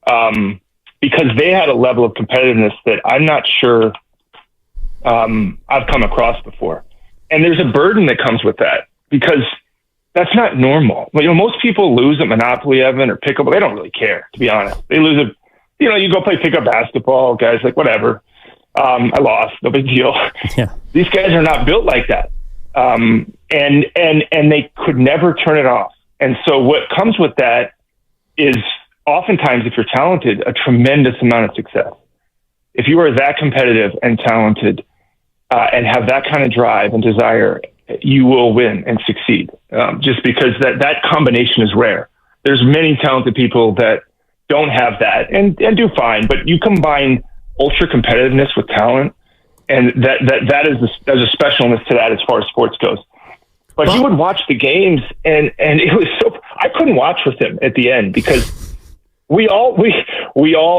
because they had a level of competitiveness that I'm not sure I've come across before. And there's a burden that comes with that because that's not normal. Most people lose at Monopoly, Evan, or pickup. They don't really care, to be honest. They lose it. You go play pickup basketball, guys, like whatever. I lost, no big deal. Yeah. These guys are not built like that. and they could never turn it off. And so what comes with that is oftentimes, if you're talented, a tremendous amount of success. If you are that competitive and talented and have that kind of drive and desire, you will win and succeed. Just because that combination is rare. There's many talented people that don't have that and do fine, but you combine ultra competitiveness with talent, and there's a specialness to that as far as sports goes. But he would watch the games, and it was so, I couldn't watch with him at the end because we all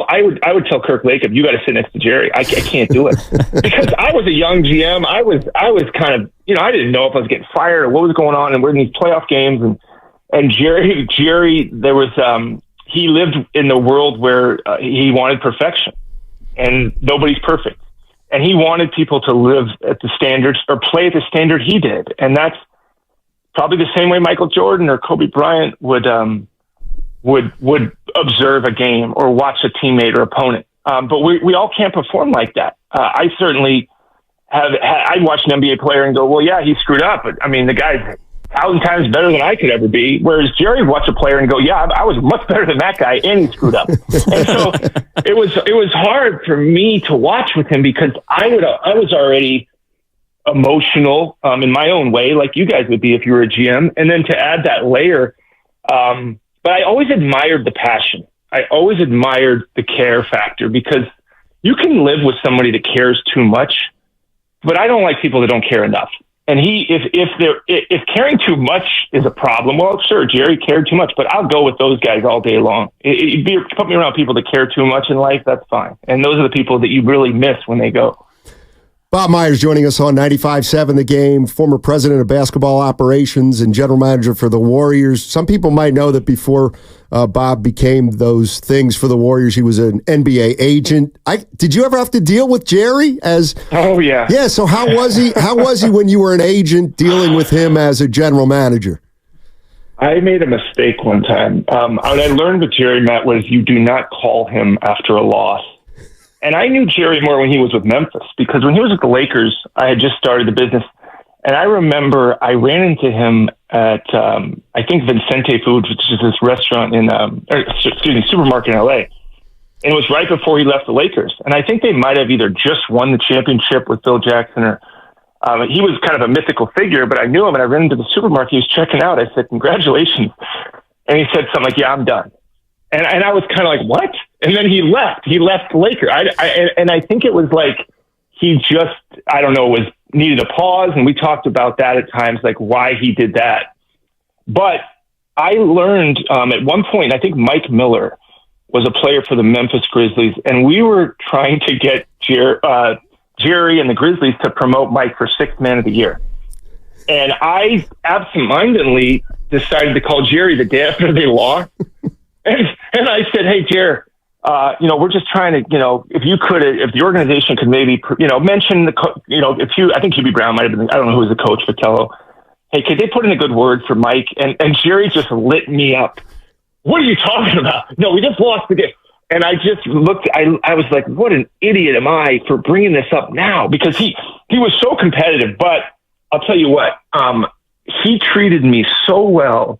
I would tell Kirk Lacob, you got to sit next to Jerry. I can't do it because I was a young GM. I was kind of, I didn't know if I was getting fired or what was going on, and we're in these playoff games, and Jerry, there was he lived in the world where he wanted perfection, and nobody's perfect, and he wanted people to live at the standards or play at the standard he did, and that's probably the same way Michael Jordan or Kobe Bryant would observe a game or watch a teammate or opponent. But we all can't perform like that. I certainly I'd watch an NBA player and go, well, yeah, he screwed up, but I mean, the guy's 1,000 times better than I could ever be. Whereas Jerry would watch a player and go, yeah, I was much better than that guy, and he screwed up. And so it was hard for me to watch with him because I was already emotional in my own way, like you guys would be if you were a GM. And then to add that layer, but I always admired the passion. I always admired the care factor because you can live with somebody that cares too much, but I don't like people that don't care enough. And if caring too much is a problem, well, sure, Jerry cared too much, but I'll go with those guys all day long. Put me around people that care too much in life, that's fine. And those are the people that you really miss when they go. Bob Myers joining us on 95.7 The Game, former president of basketball operations and general manager for the Warriors. Some people might know that before Bob became those things for the Warriors, he was an NBA agent. Did you ever have to deal with Jerry? Oh, yeah. Yeah, so how was he? How was he when you were an agent dealing with him as a general manager? I made a mistake one time. What I learned with Jerry, Matt, was you do not call him after a loss. And I knew Jerry more when he was with Memphis because when he was with the Lakers, I had just started the business. And I remember I ran into him at, I think Vincente Foods, which is this restaurant supermarket in LA. And it was right before he left the Lakers. And I think they might have either just won the championship with Phil Jackson or he was kind of a mythical figure, but I knew him and I ran into the supermarket. He was checking out. I said, congratulations. And he said something like, yeah, I'm done. And I was kind of like, what? And then he left. He left the Lakers. And I think it was like he just, I don't know, needed a pause. And we talked about that at times, like why he did that. But I learned at one point, I think Mike Miller was a player for the Memphis Grizzlies. And we were trying to get Jerry and the Grizzlies to promote Mike for Sixth Man of the Year. And I absentmindedly decided to call Jerry the day after they lost. And I said, hey, Jer, we're just trying to, if the organization could maybe, mention I think Hubie Brown might have been, I don't know who was the coach, Vitello. Hey, could they put in a good word for Mike? And Jerry just lit me up. What are you talking about? No, we just lost the game. And I just looked, I was like, what an idiot am I for bringing this up now? Because he was so competitive, but I'll tell you what, he treated me so well.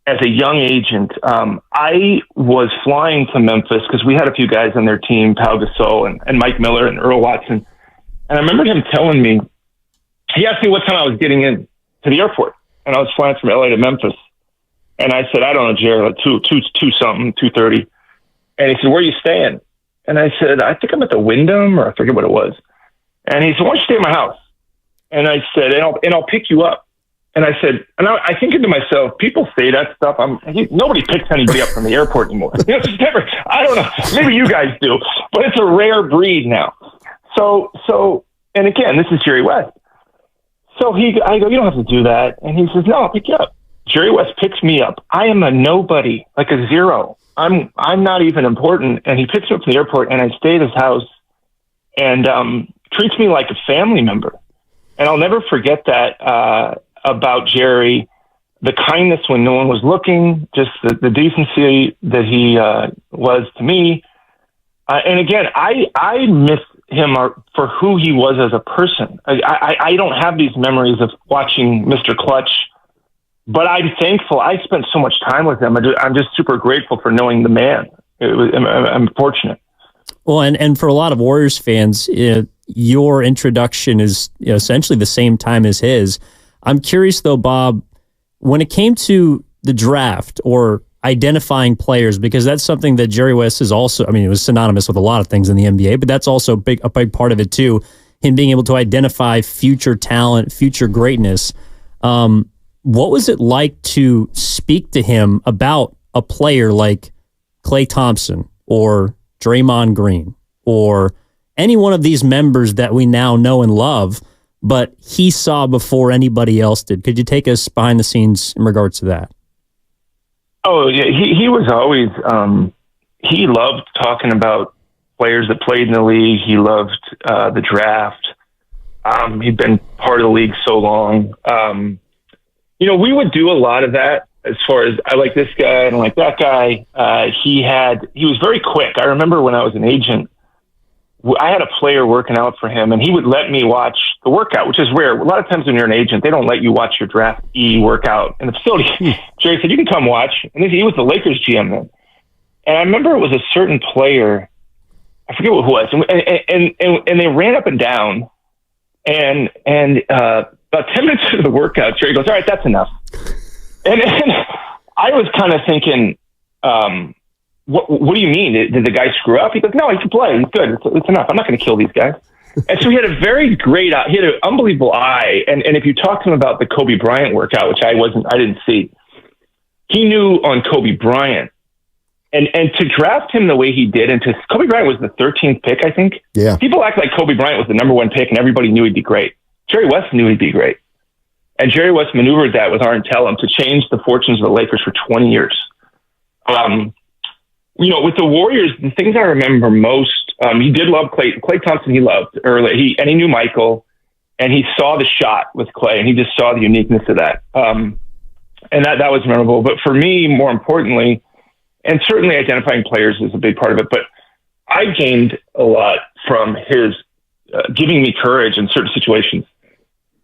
As a young agent, I was flying to Memphis because we had a few guys on their team, Pau Gasol and Mike Miller and Earl Watson. And I remember him telling me, he asked me what time I was getting in to the airport. And I was flying from LA to Memphis. And I said, I don't know, Jerry, like 2:30. And he said, where are you staying? And I said, I think I'm at the Wyndham, or I forget what it was. And he said, why don't you stay at my house? And I said, and I'll pick you up. And I said, and I think to myself, people say that stuff. Nobody picks anybody up from the airport anymore. It's never, I don't know. Maybe you guys do, but it's a rare breed now. So, and again, this is Jerry West. So I go, you don't have to do that. And he says, no, I'll pick you up. Jerry West picks me up. I am a nobody, like a zero. I'm not even important. And he picks me up from the airport, and I stay at his house and treats me like a family member. And I'll never forget that. About Jerry, the kindness when no one was looking, just the decency that he was to me. And again, I miss him for who he was as a person. I don't have these memories of watching Mr. Clutch, but I'm thankful. I spent so much time with him. I'm just super grateful for knowing the man. I'm fortunate. Well, and for a lot of Warriors fans, your introduction is essentially the same time as his. I'm curious, though, Bob, when it came to the draft or identifying players, because that's something that Jerry West is also, it was synonymous with a lot of things in the NBA, but that's also a big part of it too, him being able to identify future talent, future greatness. What was it like to speak to him about a player like Klay Thompson or Draymond Green or any one of these members that we now know and love, but he saw before anybody else did? Could you take us behind the scenes in regards to that? Oh, yeah. He was always, he loved talking about players that played in the league. He loved the draft. He'd been part of the league so long. We would do a lot of that as far as I like this guy and I like that guy. He was very quick. I remember when I was an agent, I had a player working out for him, and he would let me watch the workout, which is rare. A lot of times when you're an agent, they don't let you watch your draftee workout in the facility. Jerry said, you can come watch. And he was the Lakers GM then. And I remember it was a certain player, I forget what it was, and they ran up and down, and about 10 minutes into the workout, Jerry goes, all right, that's enough. And I was kind of thinking, what do you mean? Did the guy screw up? He goes, no, he can play. He's good. It's enough. I'm not going to kill these guys. And so he had a very great eye. He had an unbelievable eye. And if you talk to him about the Kobe Bryant workout, which I didn't see, he knew on Kobe Bryant. And to draft him the way he did, Kobe Bryant was the 13th pick, I think. Yeah. People act like Kobe Bryant was the number one pick and everybody knew he'd be great. Jerry West knew he'd be great. And Jerry West maneuvered that with Arn Tellem to change the fortunes of the Lakers for 20 years. With the Warriors, the things I remember most, he did love Klay Thompson. He loved early. He knew Michael, and he saw the shot with Klay, and he just saw the uniqueness of that. And that was memorable. But for me, more importantly, and certainly identifying players is a big part of it, but I gained a lot from his giving me courage in certain situations.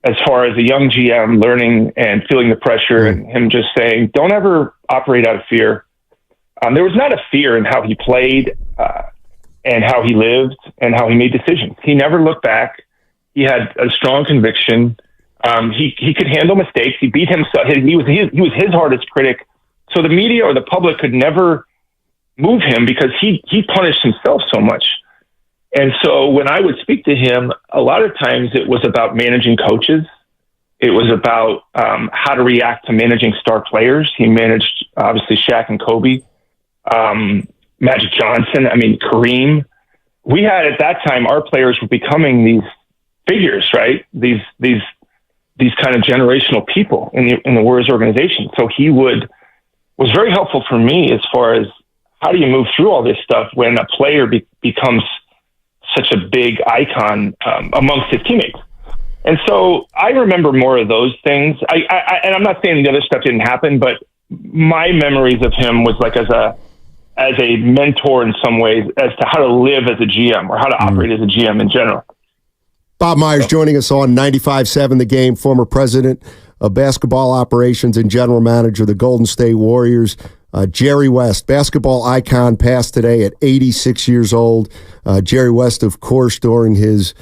As far as a young GM learning and feeling the pressure, and him just saying, don't ever operate out of fear. There was not a fear in how he played and how he lived and how he made decisions. He never looked back. He had a strong conviction. He could handle mistakes. He beat himself. He was his hardest critic. So the media or the public could never move him because he punished himself so much. And so when I would speak to him, a lot of times it was about managing coaches. It was about how to react to managing star players. He managed, obviously, Shaq and Kobe. Magic Johnson, Kareem. We had at that time, our players were becoming these figures, right? These kind of generational people in the Warriors organization. So he was very helpful for me as far as how do you move through all this stuff when a player becomes such a big icon amongst his teammates. And so I remember more of those things. And I'm not saying the other stuff didn't happen, but my memories of him was like as a mentor in some ways as to how to live as a GM or how to operate as a GM in general. Bob Myers joining us on 95.7 The Game, former president of basketball operations and general manager of the Golden State Warriors. Jerry West, basketball icon, passed today at 86 years old. Jerry West, of course, during his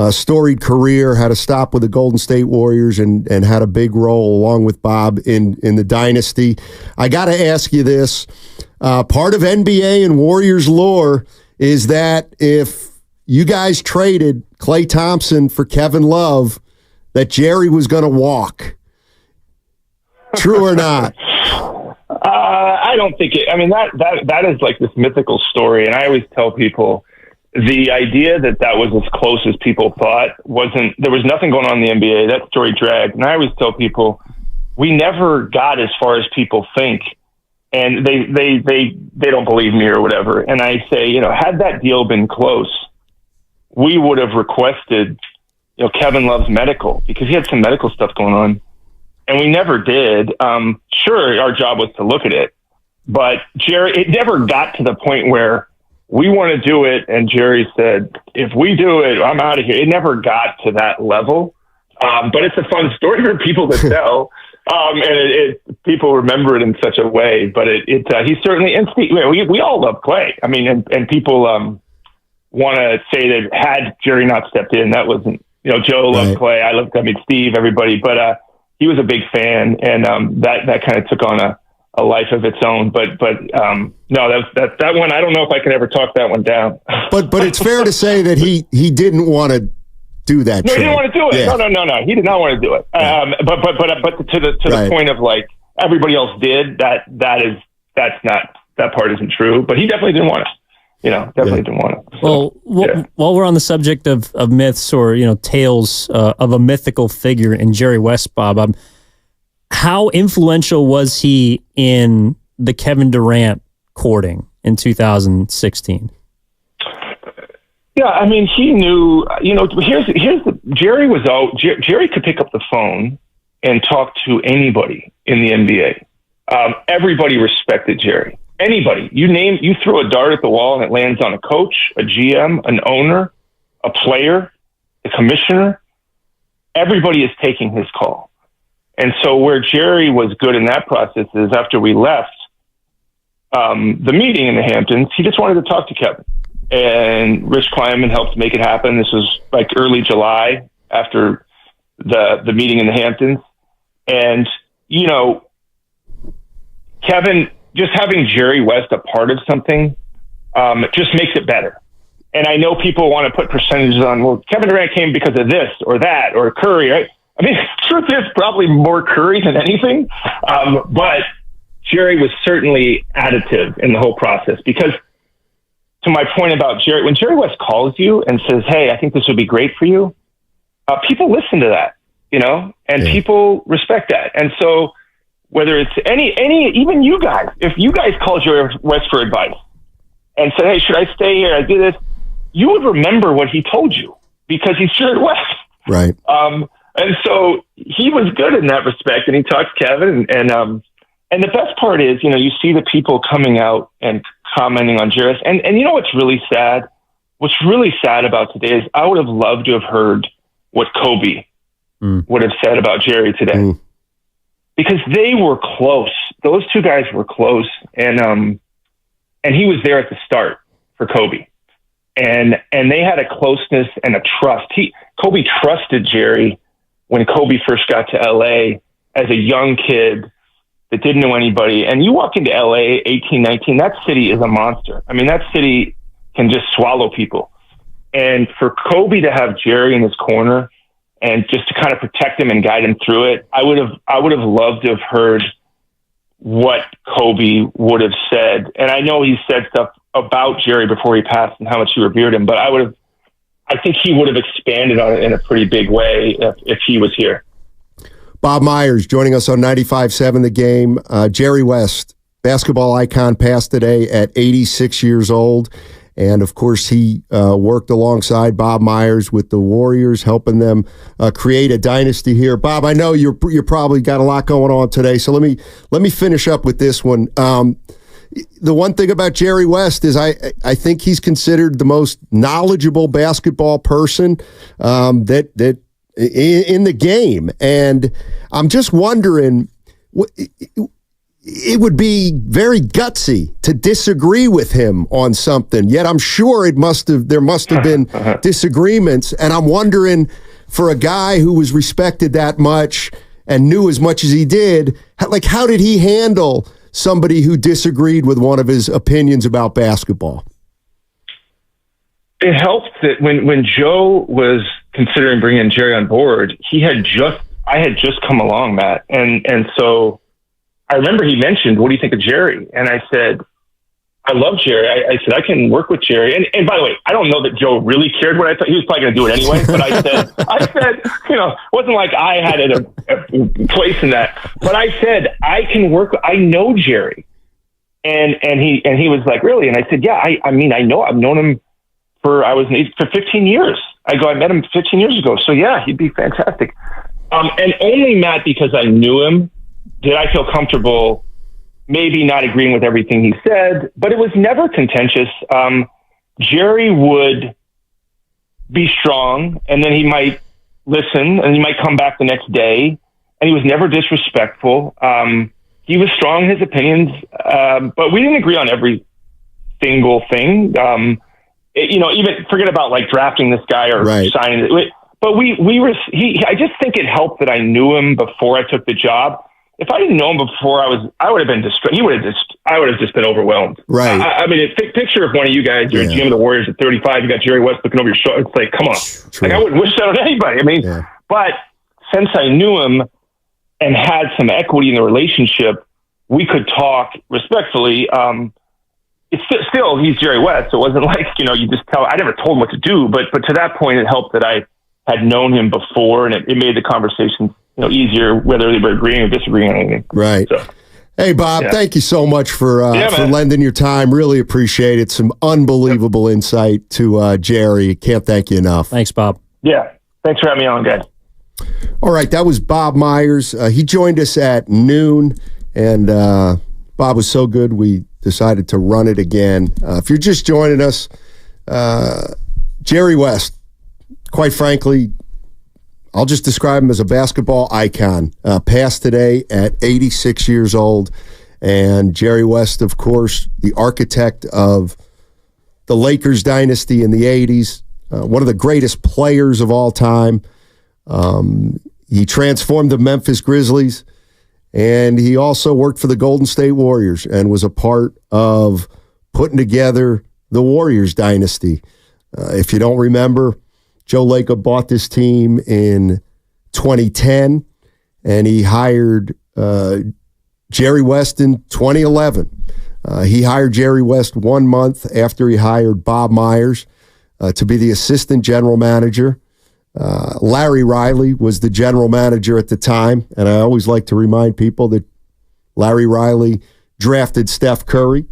storied career, had a stop with the Golden State Warriors and had a big role along with Bob in the dynasty. I got to ask you this. Part of NBA and Warriors lore is that if you guys traded Klay Thompson for Kevin Love, that Jerry was going to walk. True or not? I don't think it. That is like this mythical story, and I always tell people the idea that was as close as people thought wasn't. There was nothing going on in the NBA. That story dragged, and I always tell people we never got as far as people think, and they don't believe me or whatever. And I say, had that deal been close, we would have requested, Kevin Love's medical because he had some medical stuff going on. And we never did. Sure, our job was to look at it. But Jerry, it never got to the point where we want to do it. And Jerry said, if we do it, I'm out of here. It never got to that level. But it's a fun story for people to tell. And people remember it in such a way, but he certainly, and Steve, we all love Clay. I mean, and people, want to say that had Jerry not stepped in, that wasn't, Joe loved Clay. I loved, Steve, everybody, but, he was a big fan, and, that kind of took on a life of its own. But no, that one, I don't know if I can ever talk that one down. But it's fair to say that he didn't want to do that. No, trade. he didn't want to do it. Yeah. No. He did not want to do it. But to the point of like everybody else did, that part isn't true. But he definitely didn't want it. Definitely didn't want it. So, well, while we're on the subject of myths or tales of a mythical figure in Jerry West, Bob, how influential was he in the Kevin Durant courting in 2016? Yeah, I mean, he knew. Jerry could pick up the phone and talk to anybody in the NBA. Everybody respected Jerry. Anybody you throw a dart at the wall and it lands on a coach, a GM, an owner, a player, a commissioner. Everybody is taking his call. And so where Jerry was good in that process is after we left the meeting in the Hamptons, he just wanted to talk to Kevin. And Rich Kleiman helped make it happen. This was like early July after the meeting in the Hamptons. And, Kevin, just having Jerry West a part of something just makes it better. And I know people want to put percentages on, well, Kevin Durant came because of this or that or Curry, right? I mean, truth is probably more Curry than anything. But Jerry was certainly additive in the whole process because, to my point about Jerry, when Jerry West calls you and says, hey, I think this would be great for you, people listen to that, and people respect that. And so whether it's even you guys, if you guys called Jerry West for advice and said, hey, should I stay here? I do this, you would remember what he told you because he's Jerry West. Right. And so he was good in that respect, and he talked to Kevin, and the best part is, you see the people coming out and commenting on Jerry. And what's really sad? What's really sad about today is I would have loved to have heard what Kobe would have said about Jerry today. Because they were close. Those two guys were close. And he was there at the start for Kobe. And they had a closeness and a trust. Kobe trusted Jerry when Kobe first got to LA as a young kid that didn't know anybody. And you walk into LA, 18, 19, that city is a monster. I mean, that city can just swallow people. And for Kobe to have Jerry in his corner and just to kind of protect him and guide him through it, I would have loved to have heard what Kobe would have said. And I know he said stuff about Jerry before he passed and how much he revered him, but I think he would have expanded on it in a pretty big way if he was here. Bob Myers joining us on 95.7 The Game. Jerry West, basketball icon, passed today at 86 years old. And, of course, he worked alongside Bob Myers with the Warriors, helping them create a dynasty here. Bob, I know you're probably got a lot going on today, so let me finish up with this one. The one thing about Jerry West is I think he's considered the most knowledgeable basketball person that in the game. And I'm just wondering, it would be very gutsy to disagree with him on something, yet I'm sure there must have been disagreements. And I'm wondering, for a guy who was respected that much and knew as much as he did, how did he handle somebody who disagreed with one of his opinions about basketball? It helped that when Joe was considering bringing Jerry on board, I had just come along, Matt. And so I remember he mentioned, what do you think of Jerry? And I said, I love Jerry. I said, I can work with Jerry. And by the way, I don't know that Joe really cared what I thought. He was probably going to do it anyway. But I said, it wasn't like I had a place in that. But I said, I can work. I know Jerry. And he was like, really? And I said, yeah, I mean, I know, I've known him for 15 years. I met him 15 years ago. So yeah, he'd be fantastic. And only, Matt, because I knew him, did I feel comfortable maybe not agreeing with everything he said, but it was never contentious. Jerry would be strong, and then he might listen, and he might come back the next day, and he was never disrespectful. He was strong in his opinions, but we didn't agree on every single thing. Even forget about like drafting this guy or signing it. But I just think it helped that I knew him before I took the job. If I didn't know him before, I would have been distraught. I would have just been overwhelmed. Right. I mean, picture if one of you guys, you're a GM of the Warriors at 35, you got Jerry West looking over your shoulder. It's like, come on. True. Like, I wouldn't wish that on anybody. I mean, but since I knew him and had some equity in the relationship, we could talk respectfully. It's still he's Jerry West. So it wasn't like, you just tell. I never told him what to do, but to that point, it helped that I had known him before, and it made the conversation easier, whether they were agreeing or disagreeing on anything. Right. So, hey, Bob, thank you so much for lending your time. Really appreciate it. Some unbelievable insight to Jerry. Can't thank you enough. Thanks, Bob. Yeah. Thanks for having me on, guys. All right. That was Bob Myers. He joined us at noon, and Bob was so good we decided to run it again. If you're just joining us, Jerry West, quite frankly, I'll just describe him as a basketball icon. Passed today at 86 years old. And Jerry West, of course, the architect of the Lakers dynasty in the 80s, one of the greatest players of all time. He transformed the Memphis Grizzlies, and he also worked for the Golden State Warriors and was a part of putting together the Warriors dynasty. If you don't remember, Joe Lacob bought this team in 2010, and he hired Jerry West in 2011. He hired Jerry West 1 month after he hired Bob Myers to be the assistant general manager. Larry Riley was the general manager at the time, and I always like to remind people that Larry Riley drafted Steph Curry,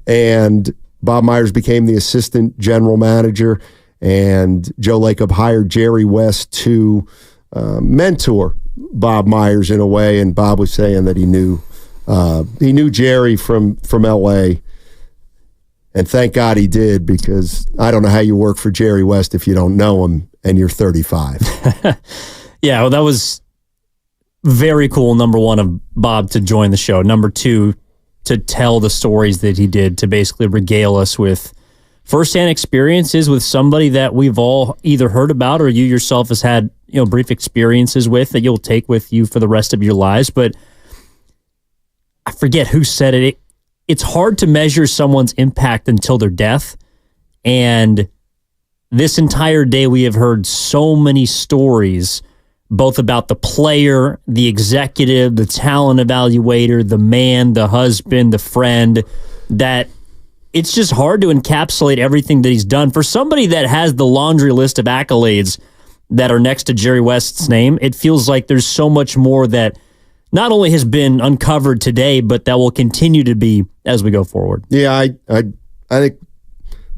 and Bob Myers became the assistant general manager. And Joe Lacob hired Jerry West to mentor Bob Myers in a way. And Bob was saying that he knew Jerry from L.A. And thank God he did, because I don't know how you work for Jerry West if you don't know him and you're 35. Yeah, well, that was very cool, number one, of Bob to join the show. Number two, to tell the stories that he did, to basically regale us with firsthand experiences with somebody that we've all either heard about or you yourself has had, brief experiences with that you'll take with you for the rest of your lives. But I forget who said it. It's hard to measure someone's impact until their death. And this entire day we have heard so many stories, both about the player, the executive, the talent evaluator, the man, the husband, the friend, that it's just hard to encapsulate everything that he's done. For somebody that has the laundry list of accolades that are next to Jerry West's name, it feels like there's so much more that not only has been uncovered today, but that will continue to be as we go forward. Yeah, I think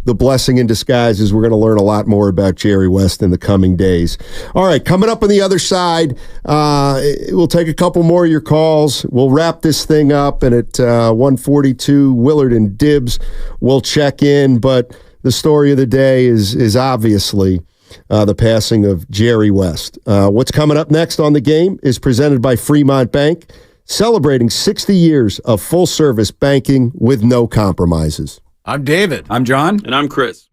the blessing in disguise is we're going to learn a lot more about Jerry West in the coming days. All right, coming up on the other side, we'll take a couple more of your calls. We'll wrap this thing up, and at 1:42, Willard and Dibbs will check in. But the story of the day is obviously the passing of Jerry West. What's coming up next on The Game is presented by Fremont Bank, celebrating 60 years of full-service banking with no compromises. I'm David. I'm John. And I'm Chris.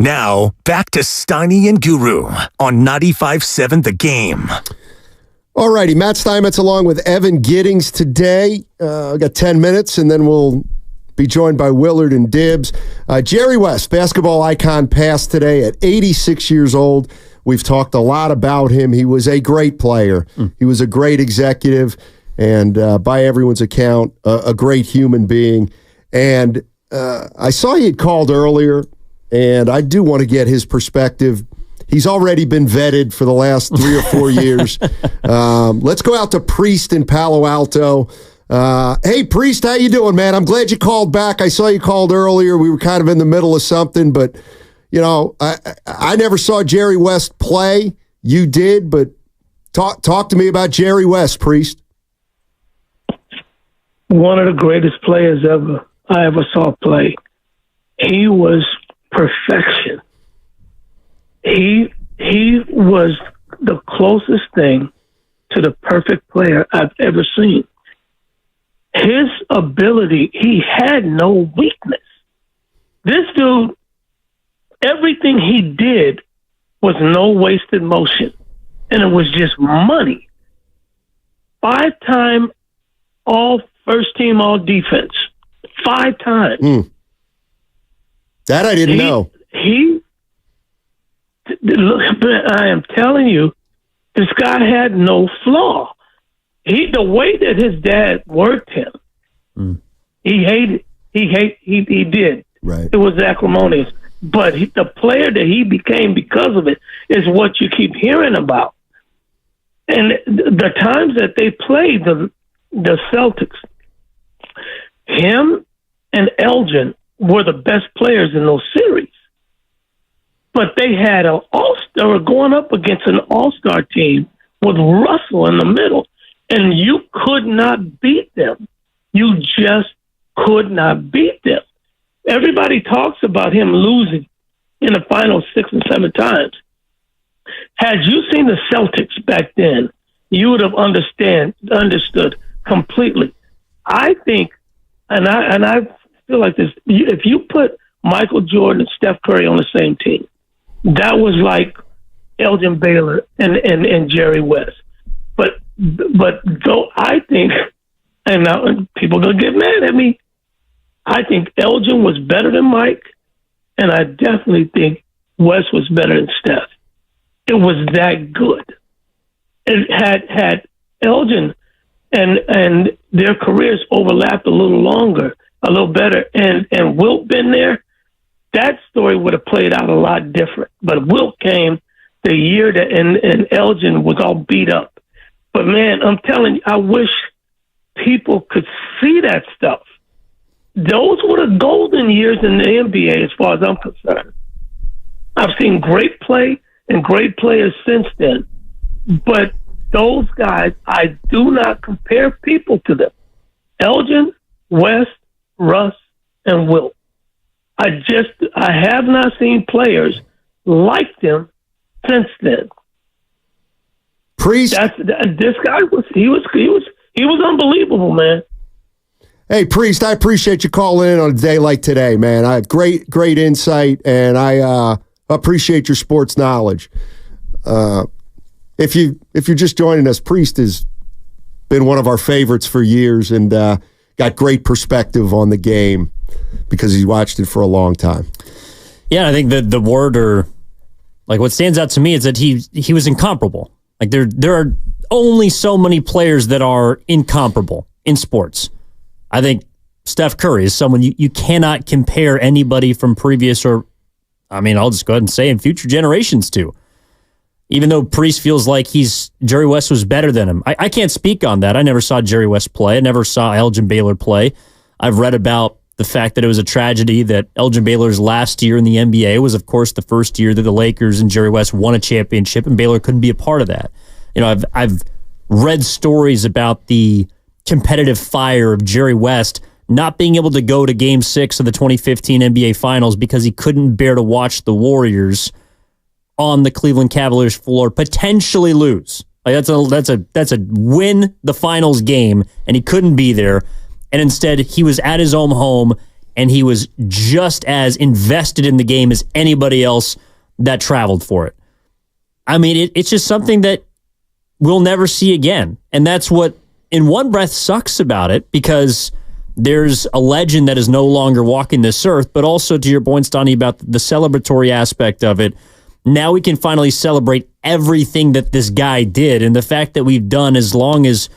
Now, back to Steiny and Guru on 95.7 The Game. All righty, Matt Steinmetz along with Evan Giddings today. We got 10 minutes, and then we'll be joined by Willard and Dibbs. Jerry West, basketball icon, passed today at 86 years old. We've talked a lot about him. He was a great player. He was a great executive, and by everyone's account, a great human being. And I saw he had called earlier, and I do want to get his perspective. He's already been vetted for the last 3 or 4 years. Let's go out to Priest in Palo Alto. Hey, Priest, how you doing, man? I'm glad you called back. I saw you called earlier. We were kind of in the middle of something, but, you know, I never saw Jerry West play. You did, but talk to me about Jerry West, Priest. One of the greatest players I ever saw play. He was perfection. He was the closest thing to the perfect player I've ever seen. His ability, he had no weakness. This dude, everything he did was no wasted motion, and it was just money. 5-time all first team, all defense. 5 times. That I didn't know. Look, I am telling you, this guy had no flaw. The way that his dad worked him, he did. Right. It was acrimonious. But the player that he became because of it is what you keep hearing about. And the times that they played the Celtics, him and Elgin were the best players in those series. But they had they were going up against an all-star team with Russell in the middle, and you could not beat them. You just could not beat them. Everybody talks about him losing in the final 6 and 7 times. Had you seen the Celtics back then, you would have understood completely. I think, and I feel like this, if you put Michael Jordan and Steph Curry on the same team, that was like Elgin Baylor and Jerry West. But though I think, and now people gonna get mad at me, I think Elgin was better than Mike, and I definitely think West was better than Steph. It was that good. It had Elgin and their careers overlapped a little longer, a little better, and Wilt been there, that story would have played out a lot different. But Wilt came the year that and Elgin was all beat up. But man, I'm telling you, I wish people could see that stuff. Those were the golden years in the NBA as far as I'm concerned. I've seen great play and great players since then. But those guys, I do not compare people to them. Elgin, West, Russ, and Wilt. I have not seen players like them since then. Priest, this guy was unbelievable, man. Hey, Priest, I appreciate you calling in on a day like today, man. Great insight, and I appreciate your sports knowledge. If you're just joining us, Priest has been one of our favorites for years and got great perspective on the game because he's watched it for a long time. Yeah, I think the word, or like what stands out to me, is that he was incomparable. Like there are only so many players that are incomparable in sports. I think Steph Curry is someone you cannot compare anybody from previous, or I mean, I'll just go ahead and say in future generations to. Even though Priest feels like Jerry West was better than him. I can't speak on that. I never saw Jerry West play. I never saw Elgin Baylor play. I've read about the fact that it was a tragedy that Elgin Baylor's last year in the NBA was, of course, the first year that the Lakers and Jerry West won a championship, and Baylor couldn't be a part of that. You know, I've read stories about the competitive fire of Jerry West not being able to go to Game 6 of the 2015 NBA Finals because he couldn't bear to watch the Warriors on the Cleveland Cavaliers floor potentially lose. Like that's a win the finals game, and he couldn't be there. And instead, he was at his own home and he was just as invested in the game as anybody else that traveled for it. I mean, it's just something that we'll never see again. And that's what, in one breath, sucks about it, because there's a legend that is no longer walking this earth, but also, to your point, Stoney, about the celebratory aspect of it. Now we can finally celebrate everything that this guy did, and the fact that we've gone as long as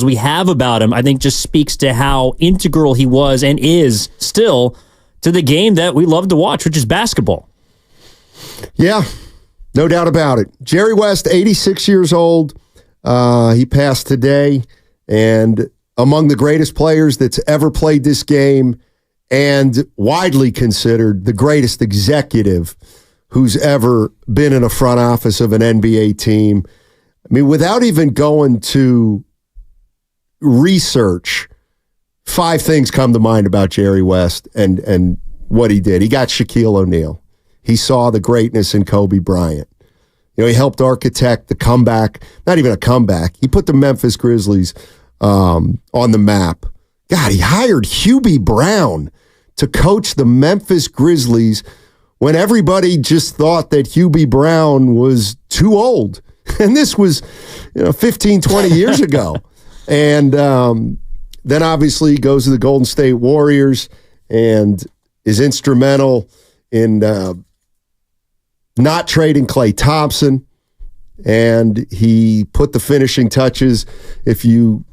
we have about him, I think just speaks to how integral he was and is still to the game that we love to watch, which is basketball. Yeah, no doubt about it. Jerry West, 86 years old. He passed today, and among the greatest players that's ever played this game, and widely considered the greatest executive who's ever been in a front office of an NBA team. I mean, without even going to research, 5 things come to mind about Jerry West and what he did. He got Shaquille O'Neal. He saw the greatness in Kobe Bryant. You know, he helped architect the comeback, not even a comeback. He put the Memphis Grizzlies on the map. God, he hired Hubie Brown to coach the Memphis Grizzlies when everybody just thought that Hubie Brown was too old. And this was, 15, 20 years ago. And then obviously he goes to the Golden State Warriors and is instrumental in not trading Klay Thompson. And he put the finishing touches, if you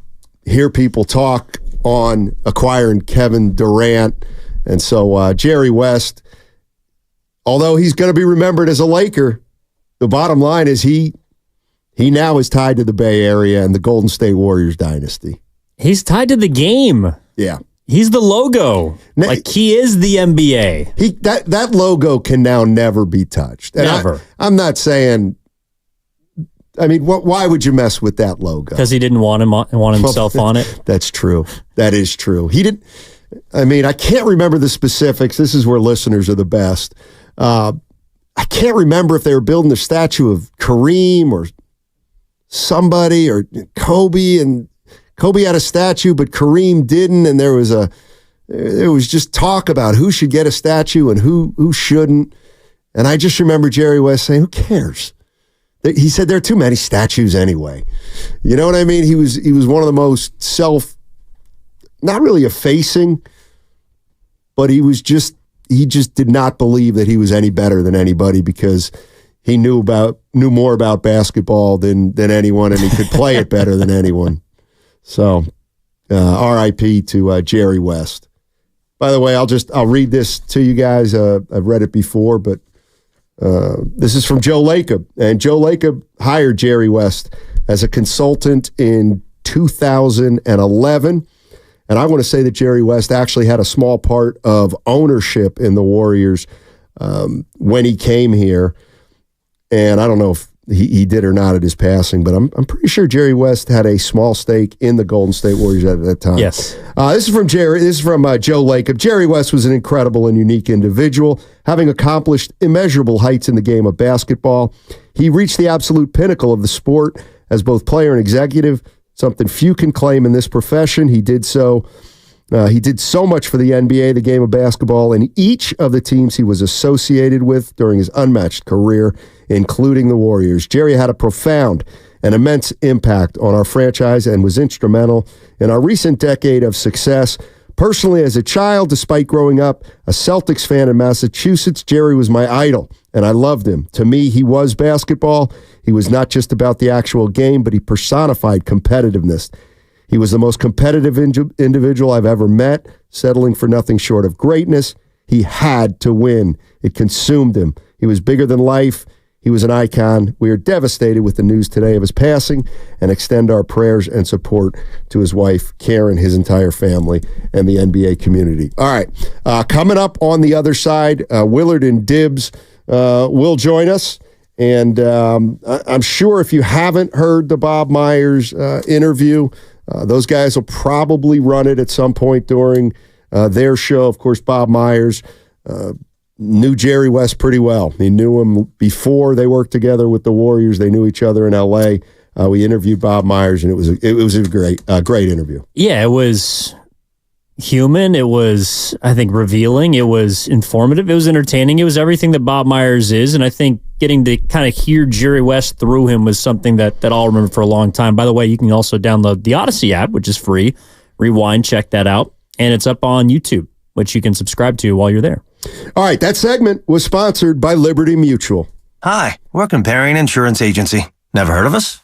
hear people talk, on acquiring Kevin Durant. And so Jerry West, although he's going to be remembered as a Laker, the bottom line is he now is tied to the Bay Area and the Golden State Warriors dynasty. He's tied to the game. Yeah. He's the logo. Like, he is the NBA. That logo can now never be touched. And never. I'm not saying, I mean, why would you mess with that logo? Because he didn't want himself on it. That's true. That is true. He didn't. I mean, I can't remember the specifics. This is where listeners are the best. I can't remember if they were building the statue of Kareem or somebody, or Kobe, and Kobe had a statue, but Kareem didn't, and there was just talk about who should get a statue and who shouldn't. And I just remember Jerry West saying, "Who cares?" He said there are too many statues anyway. You know what I mean? He was one of the most not really effacing, but he just did not believe that he was any better than anybody, because he knew more about basketball than anyone, and he could play it better than anyone. So, R.I.P. to Jerry West. By the way, I'll read this to you guys. I've read it before, but this is from Joe Lacob, and Joe Lacob hired Jerry West as a consultant in 2011. And I want to say that Jerry West actually had a small part of ownership in the Warriors when he came here. And I don't know if he did or not at his passing, but I'm pretty sure Jerry West had a small stake in the Golden State Warriors at that time. Yes. This is from Joe Lacob. Jerry West was an incredible and unique individual, having accomplished immeasurable heights in the game of basketball. He reached the absolute pinnacle of the sport as both player and executive, something few can claim in this profession. He did so. He did so much for the NBA, the game of basketball, and each of the teams he was associated with during his unmatched career, including the Warriors. Jerry had a profound and immense impact on our franchise and was instrumental in our recent decade of success. Personally, as a child, despite growing up a Celtics fan in Massachusetts, Jerry was my idol, and I loved him. To me, he was basketball. He was not just about the actual game, but he personified competitiveness. He was the most competitive individual I've ever met, settling for nothing short of greatness. He had to win. It consumed him. He was bigger than life. He was an icon. We are devastated with the news today of his passing and extend our prayers and support to his wife, Karen, his entire family, and the NBA community. All right. Coming up on the other side, Willard and Dibbs will join us. And I'm sure if you haven't heard the Bob Myers interview, those guys will probably run it at some point during their show. Of course, Bob Myers knew Jerry West pretty well. He knew him before they worked together with the Warriors. They knew each other in L.A. We interviewed Bob Myers, and it was a great interview. Yeah, it was human. It was, I think, revealing. It was informative. It was entertaining. It was everything that Bob Myers is. And I think getting to kind of hear Jerry West through him was something that I'll remember for a long time. By the way, you can also download the Odyssey app, which is free. Rewind, check that out. And it's up on YouTube, which you can subscribe to while you're there. All right, that segment was sponsored by Liberty Mutual. Hi, we're Comparion Insurance Agency. Never heard of us?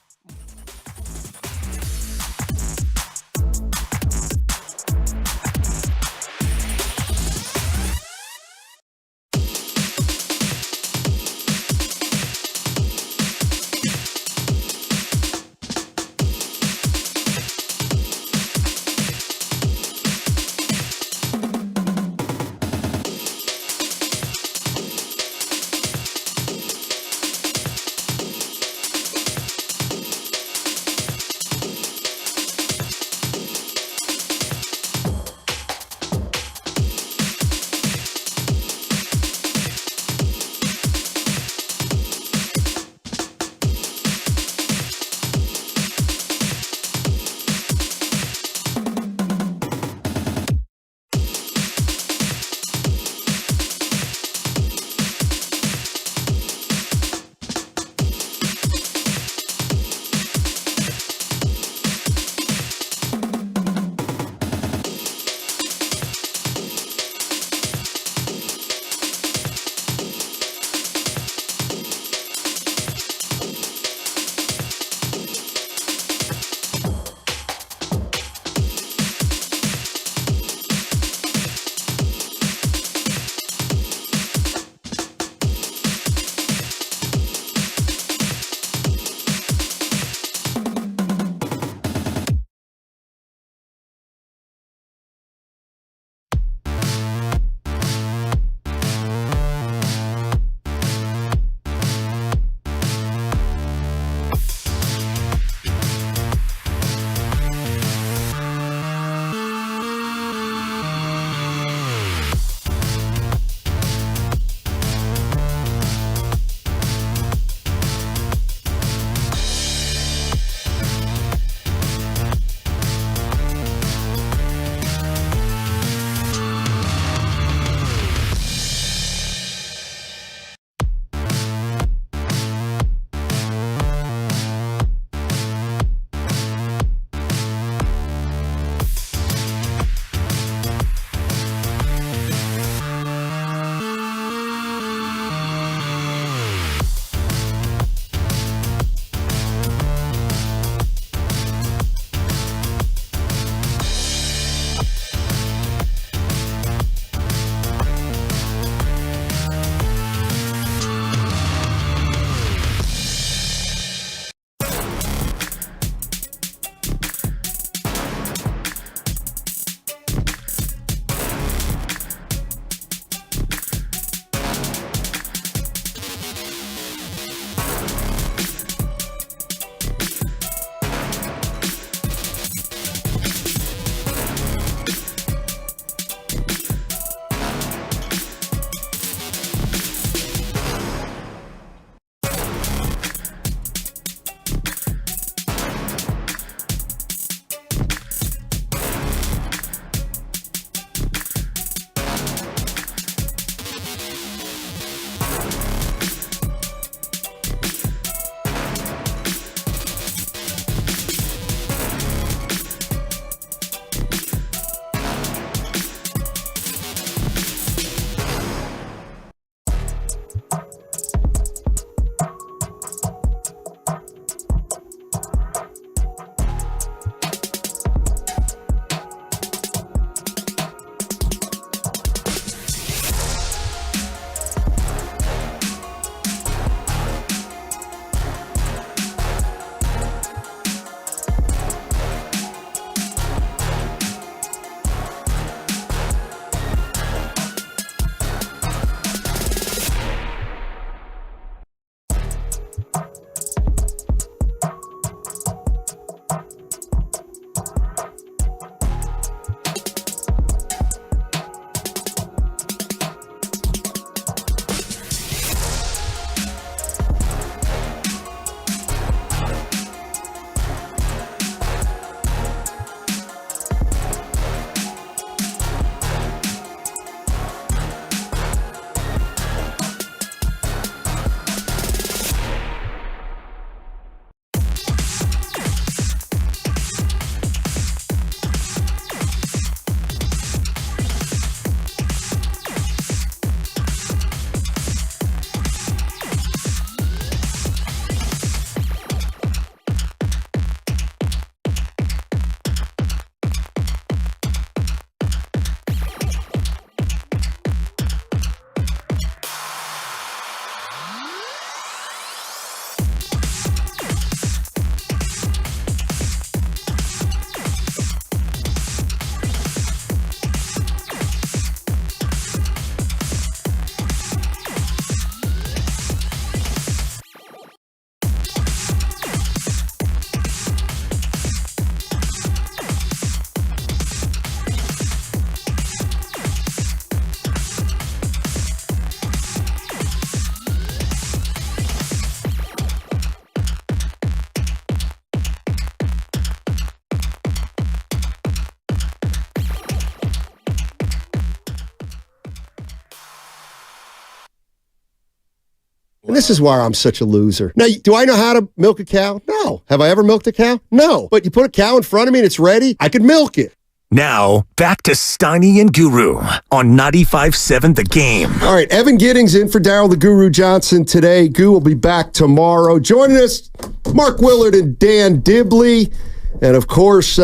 And this is why I'm such a loser. Now, do I know how to milk a cow? No. Have I ever milked a cow? No. But you put a cow in front of me and it's ready, I could milk it. Now, back to Steiny and Guru on 95.7 The Game. All right, Evan Giddings in for Daryl the Guru Johnson today. Goo will be back tomorrow. Joining us, Mark Willard and Dan Dibley. And, of course,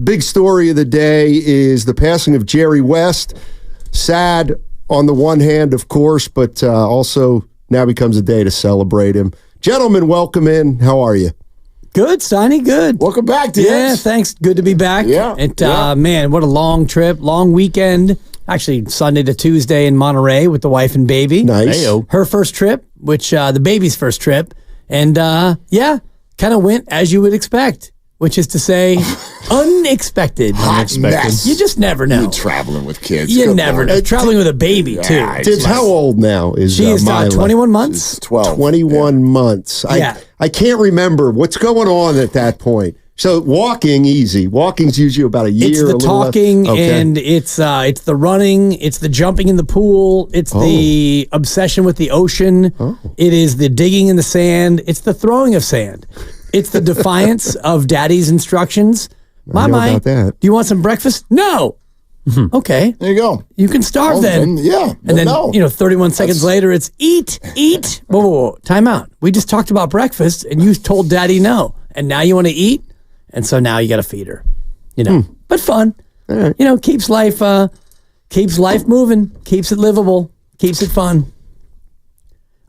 big story of the day is the passing of Jerry West. Sad on the one hand, of course, but also now becomes a day to celebrate him. Gentlemen, welcome in. How are you? Good, Steiny, good. Welcome back, Dibs. Yeah, thanks. Good to be back. Yeah. Man, what a long trip, long weekend. Actually, Sunday to Tuesday in Monterey with the wife and baby. Nice. Hey-o. Her first trip, which the baby's first trip. And kind of went as you would expect, which is to say, unexpected. Mess. You just never know. You're traveling with kids. You never know. Traveling with a baby, too. Dibs, how old now is she is Mila? 21 months. She's 12. 21 months. I can't remember what's going on at that point. So walking, easy. Walking's usually about a year. It's the talking, and it's the running, it's the jumping in the pool, it's the obsession with the ocean, it is the digging in the sand, it's the throwing of sand, it's the defiance of daddy's instructions. About that. Do you want some breakfast? No. Okay. There you go. You can starve then. Yeah. And then, 31 seconds later, it's eat. Whoa. Time out. We just talked about breakfast, and you told daddy no. And now you want to eat? And so now you got to feed her. But fun. All right. Keeps life moving, keeps it livable, keeps it fun.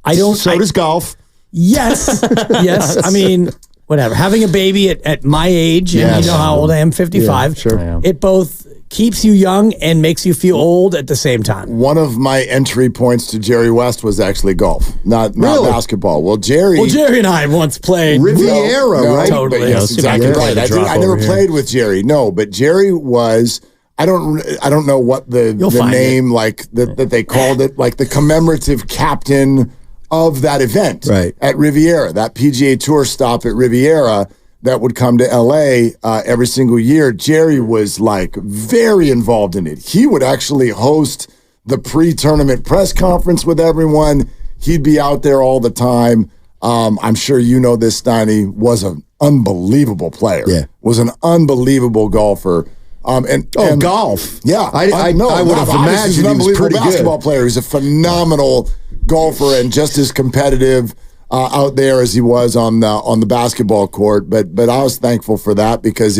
So does golf. Yes. Yes. I mean, whatever. Having a baby at my age, and you know how old I am, 55. Yeah, sure. It both keeps you young and makes you feel old at the same time. One of my entry points to Jerry West was actually golf, not basketball. Well, Jerry and I once played Riviera, right? Totally. Yes, exactly right. I never played with Jerry. No, but Jerry was. I don't know what the name that they called it, like the commemorative captain of that event at Riviera, that PGA Tour stop at Riviera that would come to LA every single year. Jerry was very involved in it. He would actually host the pre-tournament press conference with everyone. He'd be out there all the time. I'm sure you know this, Steiny, was an unbelievable player. Yeah. Was an unbelievable golfer. Golf. Yeah. I know. I would have imagined he's an unbelievable basketball player. He's a phenomenal golfer and just as competitive out there as he was on the basketball court, but I was thankful for that because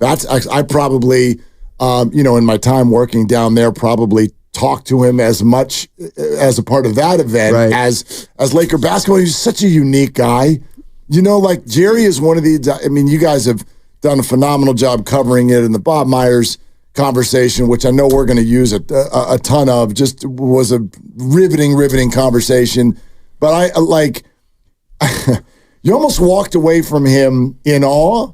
I probably in my time working down there probably talked to him as much as a part of that event as Laker basketball. He's such a unique guy, Jerry is one of these. I mean, you guys have done a phenomenal job covering it in the Bob Myers conversation, which I know we're going to use a ton of. Just was a riveting conversation, but you almost walked away from him in awe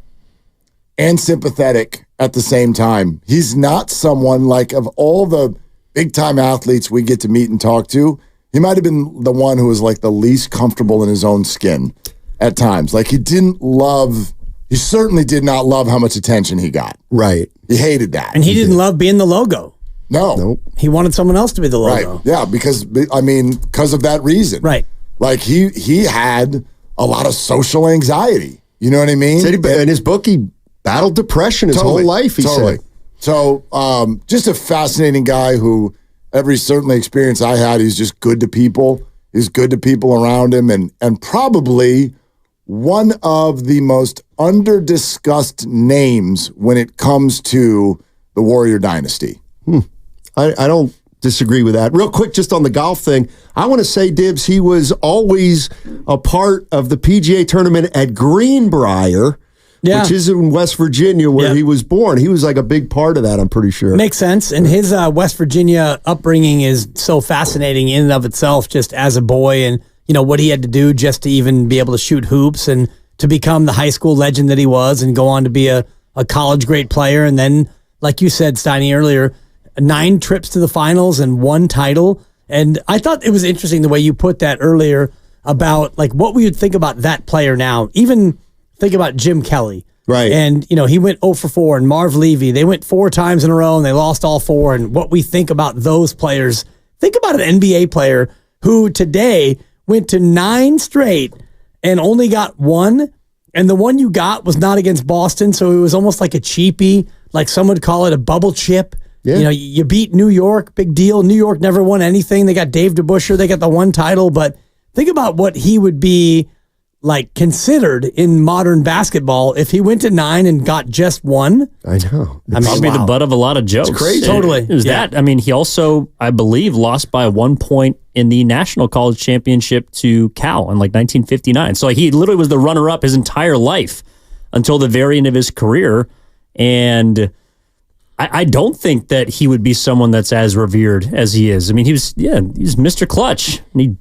and sympathetic at the same time. He's not someone of all the big-time athletes we get to meet and talk to, he might have been the one who was the least comfortable in his own skin at times. He certainly did not love how much attention he got. Right. He hated that. And he didn't love being the logo. No. Nope. He wanted someone else to be the logo. Right. Yeah, because of that reason. Right. He had a lot of social anxiety. You know what I mean? In his book, he battled depression his whole life, he said. So, just a fascinating guy who every certainly experience I had, he's just good to people. He's good to people around him and probably one of the most under-discussed names when it comes to the Warrior Dynasty. I don't disagree with that. Real quick, just on the golf thing, I want to say, Dibs, he was always a part of the PGA tournament at Greenbrier, which is in West Virginia, where he was born. He was a big part of that, I'm pretty sure. Makes sense. And his West Virginia upbringing is so fascinating in and of itself, just as a boy, and what he had to do just to even be able to shoot hoops and to become the high school legend that he was and go on to be a college great player. And then, like you said, Steiny, earlier, 9 trips to the finals and 1 title. And I thought it was interesting the way you put that earlier about what we would think about that player now. Even think about Jim Kelly. Right. And, he went 0 for 4, and Marv Levy, they went 4 times in a row and they lost all 4. And what we think about those players, think about an NBA player who today went to 9 straight and only got 1. And the one you got was not against Boston, so it was almost like a cheapie, like some would call it a bubble chip. Yeah. You know, you beat New York, big deal. New York never won anything. They got Dave DeBusschere, they got the 1 title, but think about what he would be like considered in modern basketball if he went to 9 and got just 1. I know. I mean, probably the butt of a lot of jokes. It's crazy. Totally. It was that. I mean, he also, I believe, lost by 1 point in the National College Championship to Cal in like 1959. So like, he literally was the runner-up his entire life until the very end of his career. And I don't think that he would be someone that's as revered as he is. I mean, he's Mr. Clutch. And he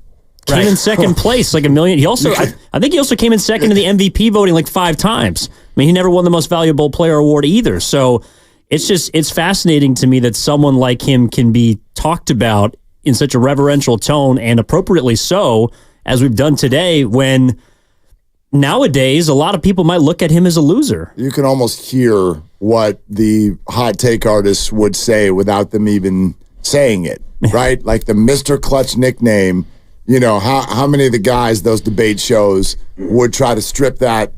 came in second place, like a million. He also, I think he also came in second in the MVP voting like 5 times. I mean, he never won the most valuable player award either. So it's fascinating to me that someone like him can be talked about in such a reverential tone, and appropriately so, as we've done today, when nowadays a lot of people might look at him as a loser. You can almost hear what the hot take artists would say without them even saying it, right? Like the Mr. Clutch nickname. You know, how many of the guys, those debate shows, would try to strip that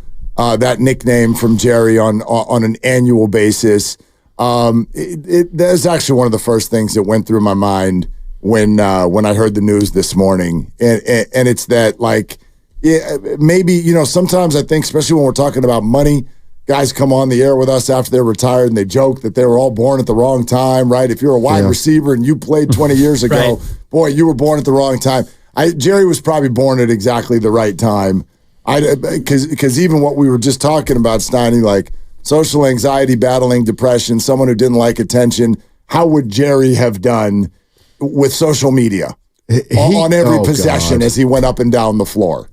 nickname from Jerry on an annual basis? That's actually one of the first things that went through my mind when I heard the news this morning, and it's that, like, yeah, maybe, you know, sometimes I think, especially when we're talking about money, guys come on the air with us after they're retired and they joke that they were all born at the wrong time, right? If you're a wide receiver and you played 20 years ago, boy, you were born at the wrong time. Jerry was probably born at exactly the right time. Because even what we were just talking about, Steiny, like social anxiety, battling depression, someone who didn't like attention, how would Jerry have done with social media on every possession as he went up and down the floor?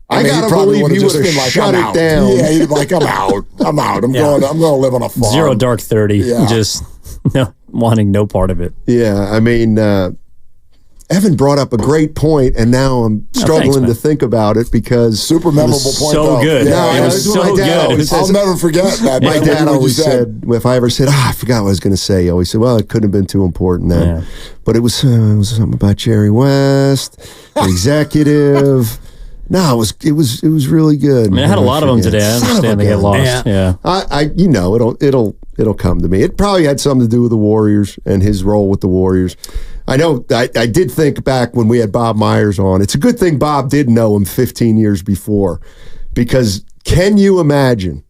I mean, gotta believe he would have shut it down. Yeah, he'd be like, I'm out. I'm going to live on a farm. Zero dark 30. Just wanting no part of it. Yeah, I mean, Evan brought up a great point, and now I'm struggling to think about it because super memorable point. So good. Yeah, it was so good. I'll never forget that. My dad always said, if I ever said, I forgot what I was going to say, he always said, well, it couldn't have been too important then. Yeah. But it was something about Jerry West, the executive. No, it was really good. I mean, I had a lot of them today. I understand they get lost. Yeah. It'll come to me. It probably had something to do with the Warriors and his role with the Warriors. I know I did think back when we had Bob Myers on. It's a good thing Bob did know him 15 years before, because can you imagine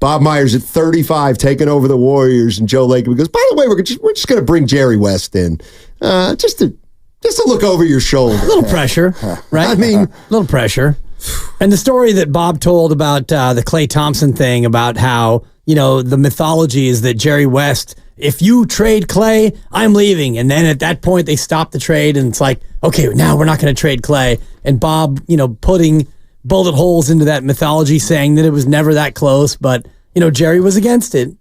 Bob Myers at 35 taking over the Warriors and Joe Lacob goes, by the way, we're just going to bring Jerry West in just to look over your shoulder. A little pressure, right? I mean, a little pressure. And the story that Bob told about the Klay Thompson thing, about how, you know, the mythology is that Jerry West, if you trade Klay, I'm leaving. And then at that point, they stop the trade, and it's like, okay, now we're not going to trade Klay. And Bob, you know, putting bullet holes into that mythology, saying that it was never that close, but, you know, Jerry was against it.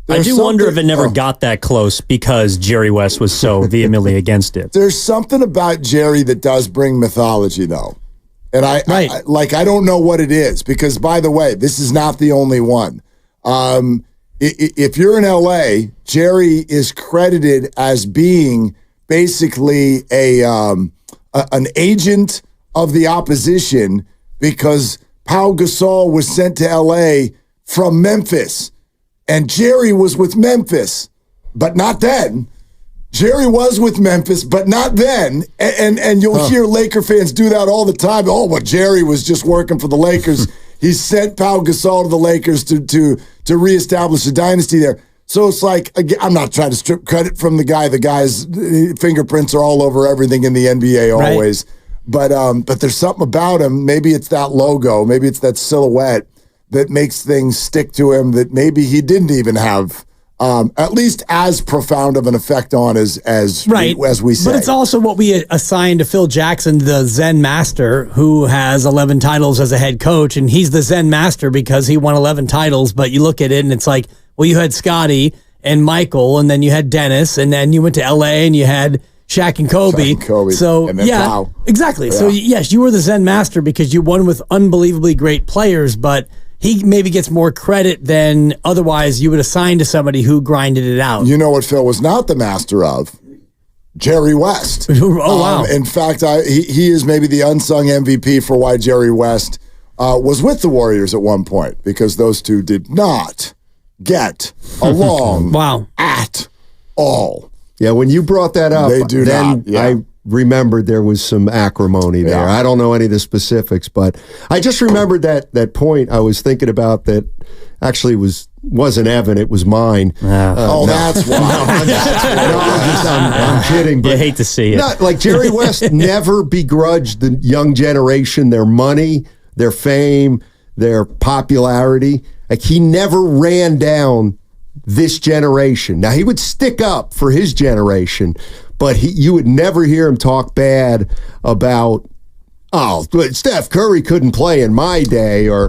I do wonder if it never got that close because Jerry West was so vehemently against it. There's something about Jerry that does bring mythology, though. And I don't know what it is, because, by the way, this is not the only one. If you're in LA, Jerry is credited as being basically an agent of the opposition, because Pau Gasol was sent to LA from Memphis. And Jerry was with Memphis, but not then. Jerry was with Memphis, but not then. And you'll hear Laker fans do that all the time. Oh, well, Jerry was just working for the Lakers. He sent Pau Gasol to the Lakers to reestablish a dynasty there. So it's like, again, I'm not trying to strip credit from the guy. The guy's fingerprints are all over everything in the NBA always. Right. But there's something about him. Maybe it's that logo. Maybe it's that silhouette that makes things stick to him that maybe he didn't even have at least as profound of an effect on as we say. But it's also what we assigned to Phil Jackson, the Zen Master, who has 11 titles as a head coach, and he's the Zen Master because he won 11 titles. But you look at it and it's like, well, you had Scotty and Michael, and then you had Dennis, and then you went to LA and you had Shaq and Kobe. So Pau. Exactly. Yeah. So yes, you were the Zen Master because you won with unbelievably great players, but he maybe gets more credit than otherwise you would assign to somebody who grinded it out. You know what Phil was not the master of? Jerry West. Oh, wow. In fact, he is maybe the unsung MVP for why Jerry West was with the Warriors at one point, because those two did not get along at all. Yeah, when you brought that up, They do then not, yeah. I remembered there was some acrimony there. Yeah. I don't know any of the specifics, but I just remembered that point I was thinking about that actually wasn't Evan, it was mine. That's why. I'm kidding. But you hate to see it. Not, like Jerry West never begrudged the young generation their money, their fame, their popularity. Like he never ran down this generation. Now he would stick up for his generation, but you would never hear him talk bad about, oh, Steph Curry couldn't play in my day, or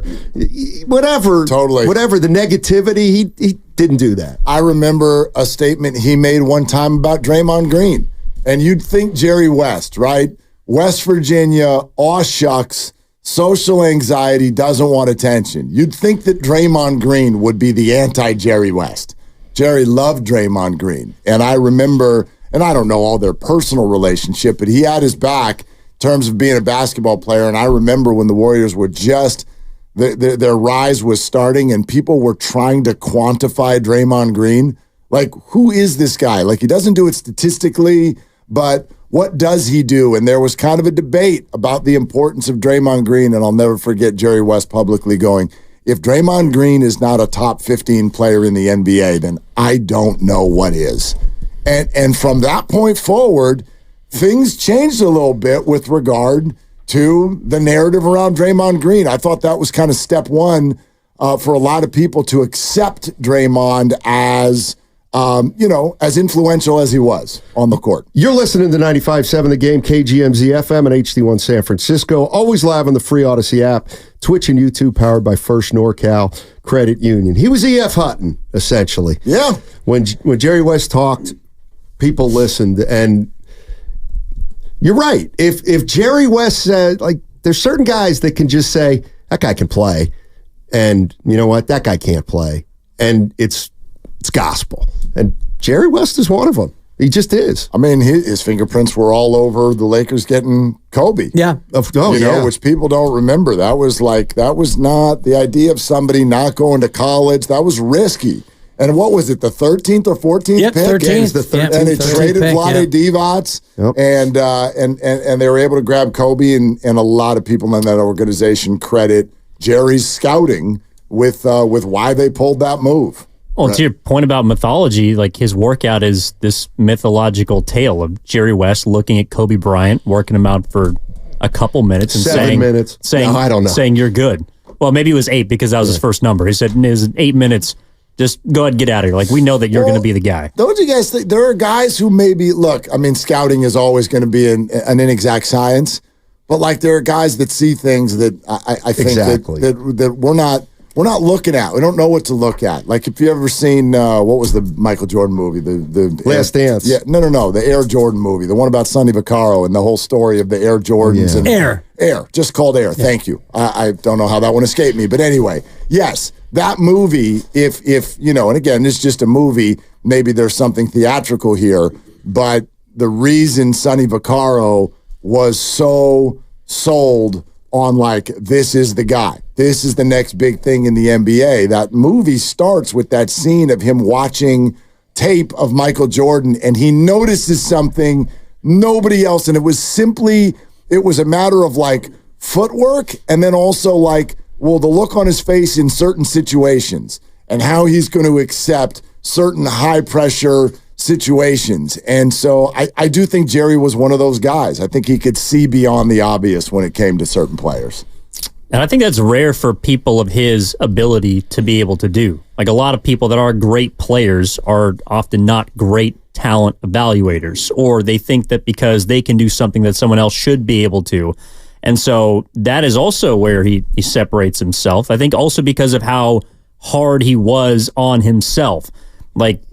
whatever. Totally. Whatever the negativity, he didn't do that. I remember a statement he made one time about Draymond Green. And you'd think Jerry West, right? West Virginia, aw shucks, social anxiety, doesn't want attention. You'd think that Draymond Green would be the anti-Jerry West. Jerry loved Draymond Green. And I remember, and I don't know all their personal relationship, but he had his back in terms of being a basketball player. And I remember when the Warriors were just, their rise was starting and people were trying to quantify Draymond Green. Like, who is this guy? Like, he doesn't do it statistically, but what does he do? And there was kind of a debate about the importance of Draymond Green, and I'll never forget Jerry West publicly going, if Draymond Green is not a top 15 player in the NBA, then I don't know what is. And from that point forward, things changed a little bit with regard to the narrative around Draymond Green. I thought that was kind of step one for a lot of people to accept Draymond as as influential as he was on the court. You're listening to 95.7 The Game, KGMZ FM and HD1 San Francisco. Always live on the free Odyssey app, Twitch and YouTube, powered by First NorCal Credit Union. He was E.F. Hutton, essentially. Yeah. When Jerry West talked, people listened, and you're right. If Jerry West said, like, there's certain guys that can just say, that guy can play, and you know what, that guy can't play, and it's gospel. And Jerry West is one of them. He just is. I mean, his fingerprints were all over the Lakers getting Kobe. Yeah. Which people don't remember. That was not the idea of somebody not going to college. That was risky. And what was it, the 13th or 14th pick? 13th. It was the 13th. And they traded Vlade Divac, and they were able to grab Kobe, and a lot of people in that organization credit Jerry's scouting with why they pulled that move. Well, to your point about mythology, like his workout is this mythological tale of Jerry West looking at Kobe Bryant, working him out for a couple minutes and 7 minutes. saying, no, I don't know. saying you're good. Well, maybe it was 8 because that was his first number. He said, it was 8 minutes. Just go ahead and get out of here. Like, we know that you're going to be the guy. Don't you guys think there are guys who maybe, look, I mean, scouting is always going to be an inexact science, but like there are guys that see things that I think that we're not looking at. We don't know what to look at. Like, if you ever seen, what was the Michael Jordan movie? The Last Dance. Yeah, no, the Air Jordan movie, the one about Sonny Vaccaro and the whole story of the Air Jordans. Yeah. And Air, just called Air. Yeah. Thank you. I don't know how that one escaped me, but anyway, yes, that movie. If and again, it's just a movie. Maybe there's something theatrical here, but the reason Sonny Vaccaro was so sold on, like, this is the guy, this is the next big thing in the NBA. That movie starts with that scene of him watching tape of Michael Jordan, and he notices something nobody else, and it was a matter of, like, footwork, and then also, like, well, the look on his face in certain situations and how he's going to accept certain high-pressure situations. And so I do think Jerry was one of those guys. I think he could see beyond the obvious when it came to certain players. And I think that's rare for people of his ability to be able to do. Like, a lot of people that are great players are often not great talent evaluators, or they think that because they can do something that someone else should be able to. And so that is also where he separates himself. I think also because of how hard he was on himself. Like,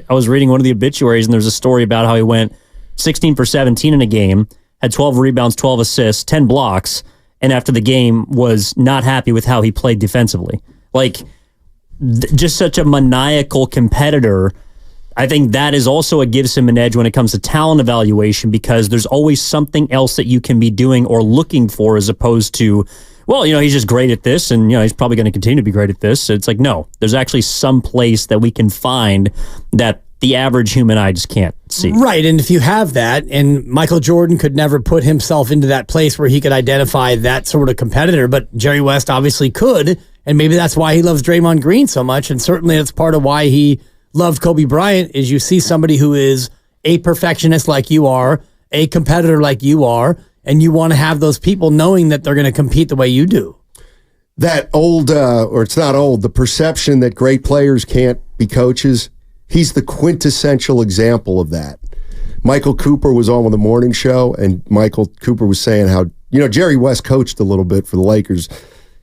I was reading one of the obituaries, and there's a story about how he went 16 for 17 in a game, had 12 rebounds, 12 assists, 10 blocks, and after the game was not happy with how he played defensively. Like, just such a maniacal competitor. I think that is also what gives him an edge when it comes to talent evaluation, because there's always something else that you can be doing or looking for, as opposed to, well, he's just great at this and, he's probably going to continue to be great at this. It's like, no, there's actually some place that we can find that the average human eye just can't see. Right, and if you have that, and Michael Jordan could never put himself into that place where he could identify that sort of competitor, but Jerry West obviously could, and maybe that's why he loves Draymond Green so much, and certainly that's part of why he loved Kobe Bryant, is you see somebody who is a perfectionist like you are, a competitor like you are, and you want to have those people knowing that they're going to compete the way you do. That old, or it's not old, the perception that great players can't be coaches, he's the quintessential example of that. Michael Cooper was on with the morning show, and Michael Cooper was saying how, Jerry West coached a little bit for the Lakers.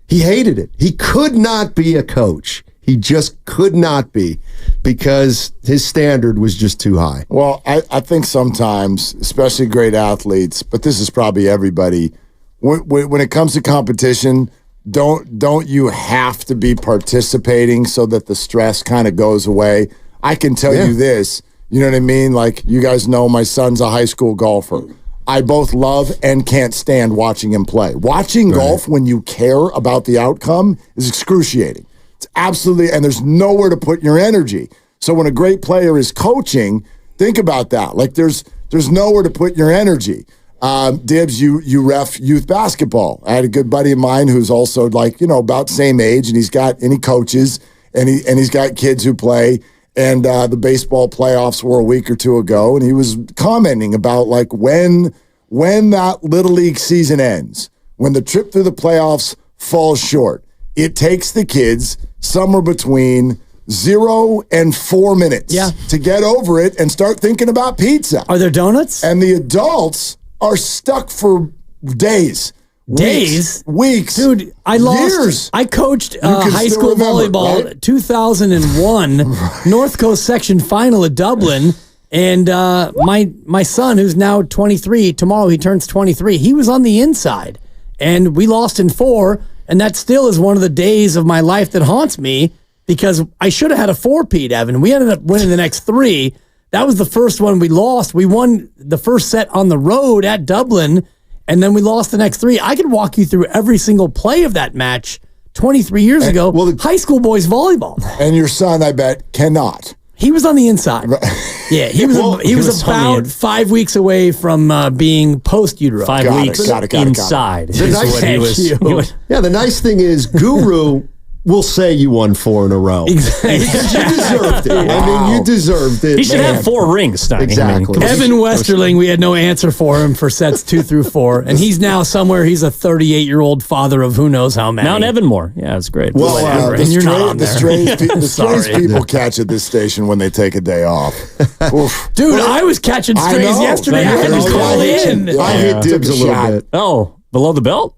He hated it. He could not be a coach. He just could not be, because his standard was just too high. Well, I think sometimes, especially great athletes, but this is probably everybody, when it comes to competition, don't you have to be participating so that the stress kind of goes away? I can tell you this, you know what I mean? Like, you guys know my son's a high school golfer. I both love and can't stand watching him play. Watching golf when you care about the outcome is excruciating. It's absolutely, and there's nowhere to put your energy. So when a great player is coaching, think about that. Like, there's nowhere to put your energy. Dibs, you ref youth basketball. I had a good buddy of mine who's also about same age, and he coaches, and he's got kids who play. And the baseball playoffs were a week or two ago, and he was commenting about when that Little League season ends, when the trip through the playoffs falls short, it takes the kids somewhere between 0 and 4 minutes to get over it and start thinking about pizza. Are there donuts? And the adults are stuck for days. Weeks. Dude, I lost. Years. I coached high school volleyball, right? 2001, North Coast section final at Dublin. And my son, who's now 23, tomorrow he turns 23, he was on the inside. And we lost in 4. And that still is one of the days of my life that haunts me, because I should have had a 4-peat, Evan. We ended up winning the next 3. That was the first one we lost. We won the first set on the road at Dublin, and then we lost the next 3. I could walk you through every single play of that match 23 years ago. Well, high school boys volleyball. And your son, I bet, cannot. He was on the inside. Yeah, he was about 5 weeks away from being post utero. 5 weeks inside. The nice thing is, Guru will say you won 4 in a row. Exactly. You deserved it. Wow. I mean, you deserved it. He should have 4 rings, Stein. Exactly. Evan Westerling, we had no answer for him for sets 2 through 4, and he's now somewhere. He's a 38-year-old father of who knows how many. Mount Evanmore. Yeah, it's great. Well, the strays people catch at this station when they take a day off. Dude, I was catching strays yesterday. I had to call in. I hit Dibs a little bit. Oh, below the belt?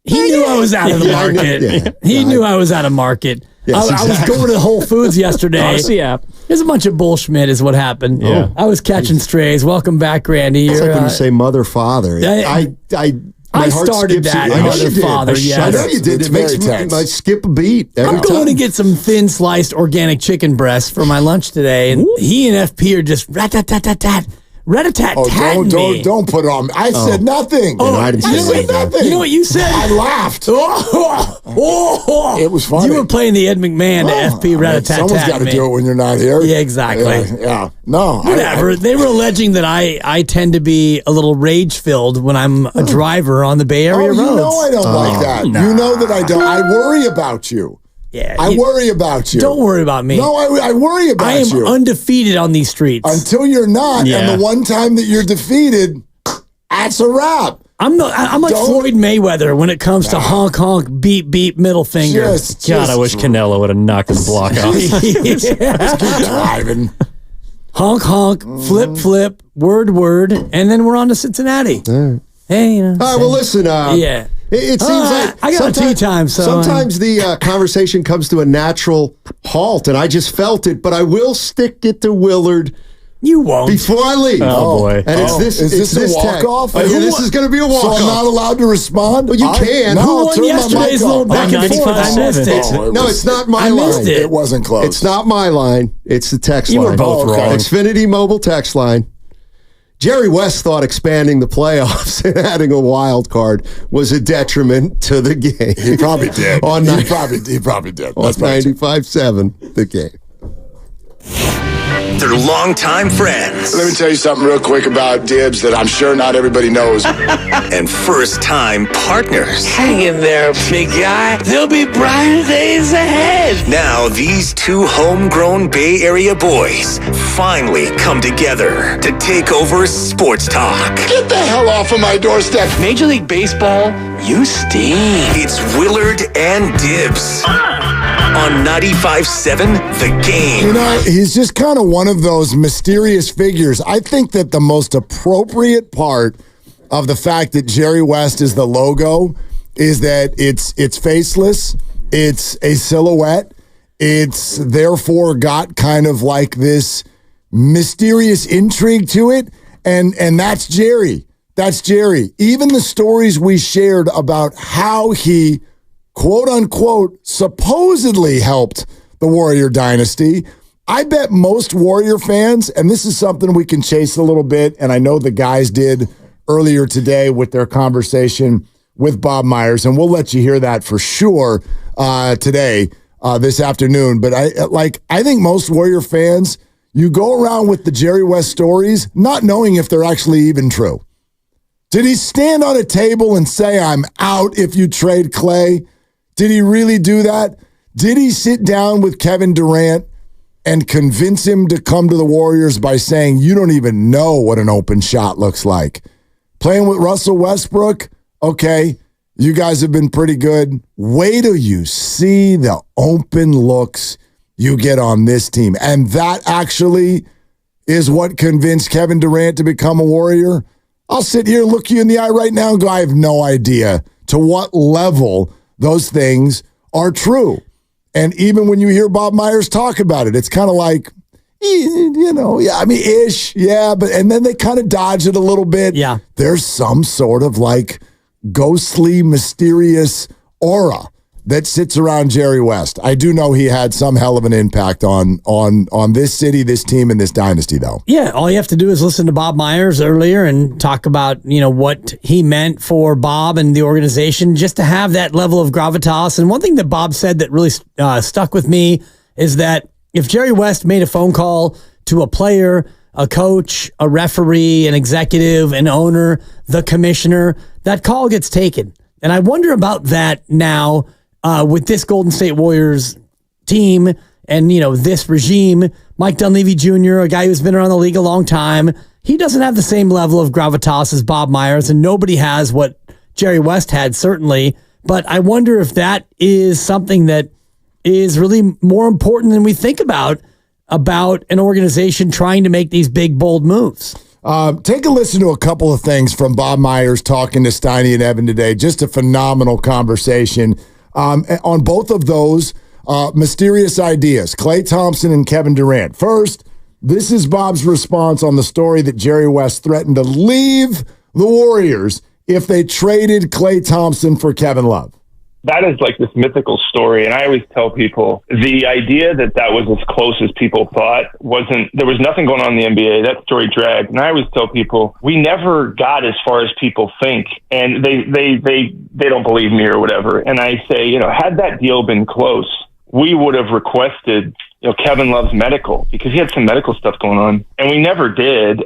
He knew I was out of the market. He knew I was out of market. Yes, I was going to Whole Foods yesterday. There's a bunch of bullshit is what happened. Yeah. I was catching strays. Welcome back, Randy. It's like when you say mother, father. I started that. Mother, father, yes. I know you did. It makes me skip a beat every I'm going to get some thin sliced organic chicken breasts for my lunch today, and he and FP are just rat-tat-tat-tat-tat. Rat-a-tat-tat. Don't put it on. I said nothing. I didn't say nothing. You know what you said? I laughed. It was funny. You were playing the Ed McMahon to FP rat-a-tat-tat. Someone's got to do it when you're not here. Yeah, exactly. Yeah. No. Whatever. They were alleging that I tend to be a little rage-filled when I'm a driver on the Bay Area roads. You know I don't like that. Nah. You know that I don't. I worry about you. Yeah, I worry about you. Don't worry about me. No, I worry about you. I am undefeated on these streets. Until you're not, and the one time that you're defeated, that's a wrap. I'm like Floyd Mayweather when it comes to honk, honk, beep, beep, middle finger. God, I wish Canelo would have knocked his block off. Just keep driving. Honk, honk, flip, flip, word, and then we're on to Cincinnati. Hey, all right, well, listen. Yeah. It seems like I got tea time. So sometimes the conversation comes to a natural halt, and I just felt it. But I will stick it to Willard You won't. Before I leave. Oh, boy. And it's this. Is it's this a tag. walk-off? Oh, yeah, this is going to be a So walk-off. I'm not allowed to respond? Well, you can. No, Who I'll won turn my yesterday's mic little off. back and forth? I missed it. No, it's not my I line. missed it. It wasn't close. It's not my line. It's the text You line. were both wrong. Xfinity Mobile text line. Jerry West thought expanding the playoffs and adding a wild card was a detriment to the game. He probably did. He probably did. On 95.7, the game. They're longtime friends. Let me tell you something real quick about Dibs that I'm sure not everybody knows. And first-time partners. Hang in there, big guy. There'll be brighter days ahead. Now these two homegrown Bay Area boys finally come together to take over sports talk. Get the hell off of my doorstep. Major League Baseball, you stink. It's Willard and Dibs on 95.7 The Game. You know, he's just kind of one of those mysterious figures. I think that the most appropriate part of the fact that Jerry West is the logo is that it's faceless, it's a silhouette, it's therefore got kind of like this mysterious intrigue to it, and that's Jerry. That's Jerry. Even the stories we shared about how he, quote unquote, supposedly helped the Warrior dynasty. I bet most Warrior fans, and this is something we can chase a little bit, and I know the guys did earlier today with their conversation with Bob Myers, and we'll let you hear that for sure today, this afternoon. But I think most Warrior fans, you go around with the Jerry West stories not knowing if they're actually even true. Did he stand on a table and say, "I'm out if you trade Clay"? Did he really do that? Did he sit down with Kevin Durant and convince him to come to the Warriors by saying, "You don't even know what an open shot looks like"? Playing with Russell Westbrook, okay, you guys have been pretty good. Wait till you see the open looks you get on this team. And that actually is what convinced Kevin Durant to become a Warrior. I'll sit here, look you in the eye right now and go, I have no idea to what level those things are true. And even when you hear Bob Myers talk about it, it's kind of like, you know, yeah, I mean, ish, yeah, but and then they kind of dodge it a little bit. Yeah. There's some sort of like ghostly, mysterious aura that sits around Jerry West. I do know he had some hell of an impact on this city, this team, and this dynasty, though. Yeah, all you have to do is listen to Bob Myers earlier and talk about, you know, what he meant for Bob and the organization, just to have that level of gravitas. And one thing that Bob said that really stuck with me is that if Jerry West made a phone call to a player, a coach, a referee, an executive, an owner, the commissioner, that call gets taken. And I wonder about that now with this Golden State Warriors team and, you know, this regime. Mike Dunleavy Jr., a guy who's been around the league a long time, he doesn't have the same level of gravitas as Bob Myers, and nobody has what Jerry West had, certainly. But I wonder if that is something that is really more important than we think about an organization trying to make these big, bold moves. Take a listen to a couple of things from Bob Myers talking to Steiny and Evan today. Just a phenomenal conversation. On both of those mysterious ideas, Klay Thompson and Kevin Durant. First, this is Bob's response on the story that Jerry West threatened to leave the Warriors if they traded Klay Thompson for Kevin Love. That is like this mythical story. And I always tell people the idea that was as close as people thought there was nothing going on in the NBA. That story dragged. And I always tell people we never got as far as people think, and they don't believe me or whatever. And I say, you know, had that deal been close, we would have requested, you know, Kevin Love's medical, because he had some medical stuff going on, and we never did.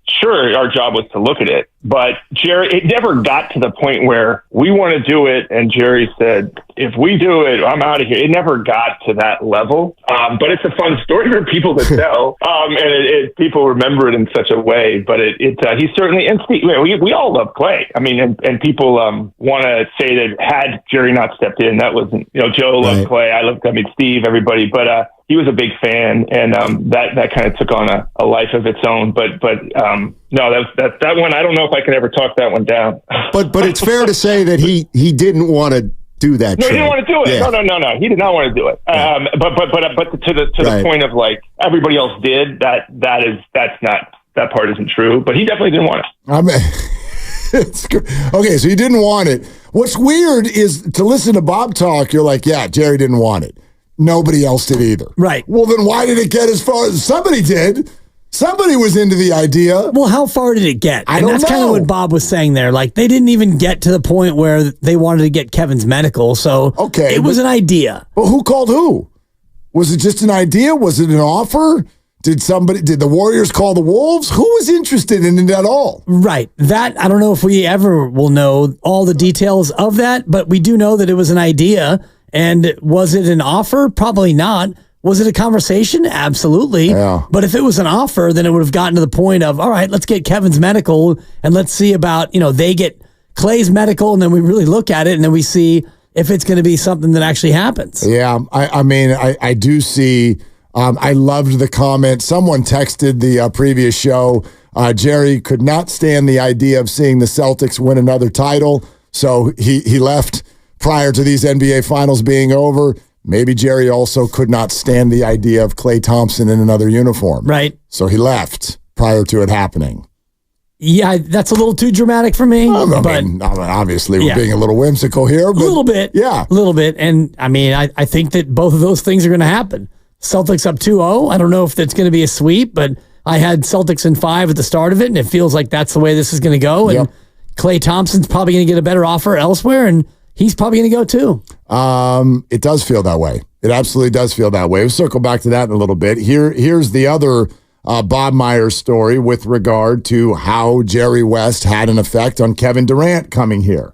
Sure, our job was to look at it, but Jerry, it never got to the point where we want to do it, and Jerry said, if we do it, I'm out of here. It never got to that level, but it's a fun story for people to tell, and people remember it in such a way. But he certainly, and Steve, we all love Clay. I mean, and people want to say that had Jerry not stepped in, that wasn't, you know, Joe loved Clay, Steve, everybody, but he was a big fan, and that kind of took on a life of its own. But no, that one, I don't know if I can ever talk that one down. But it's fair to say that he didn't want to do that. No, trade. he didn't want to do it. Yeah. No. He did not want to do it. But to the point of like everybody else did, that part isn't true. But he definitely didn't want it. Okay, so he didn't want it. What's weird is to listen to Bob talk, you're like, yeah, Jerry didn't want it. Nobody else did either. Right. Well, then why did it get as far as somebody did? Somebody was into the idea. Well, how far did it get? I don't that's kind of know. what Bob was saying there. Like, they didn't even get to the point where they wanted to get Kevin's medical. So it was an idea. Well, who called who? Was it just an idea? Was it an offer? Did the Warriors call the Wolves? Who was interested in it at all? Right. That, I don't know if we ever will know all the details of that, but we do know that it was an idea. And was it an offer? Probably not. Was it a conversation? Absolutely. Yeah. But if it was an offer, then it would have gotten to the point of, all right, let's get Kevin's medical and let's see about, they get Clay's medical, and then we really look at it and then we see if it's going to be something that actually happens. Yeah. I do see. I loved the comment. Someone texted the previous show. Jerry could not stand the idea of seeing the Celtics win another title, so he left prior to these NBA Finals being over. Maybe Jerry also could not stand the idea of Klay Thompson in another uniform. Right. So he left prior to it happening. Yeah, that's a little too dramatic for me. Obviously, we're being a little whimsical here. But a little bit. Yeah. A little bit. And, I think that both of those things are going to happen. Celtics up 2-0. I don't know if that's going to be a sweep, but I had Celtics in 5 at the start of it, and it feels like that's the way this is going to go. And Klay Thompson's probably going to get a better offer elsewhere, and he's probably going to go too. It does feel that way. It absolutely does feel that way. We'll circle back to that in a little bit. Here's the other Bob Myers story with regard to how Jerry West had an effect on Kevin Durant coming here.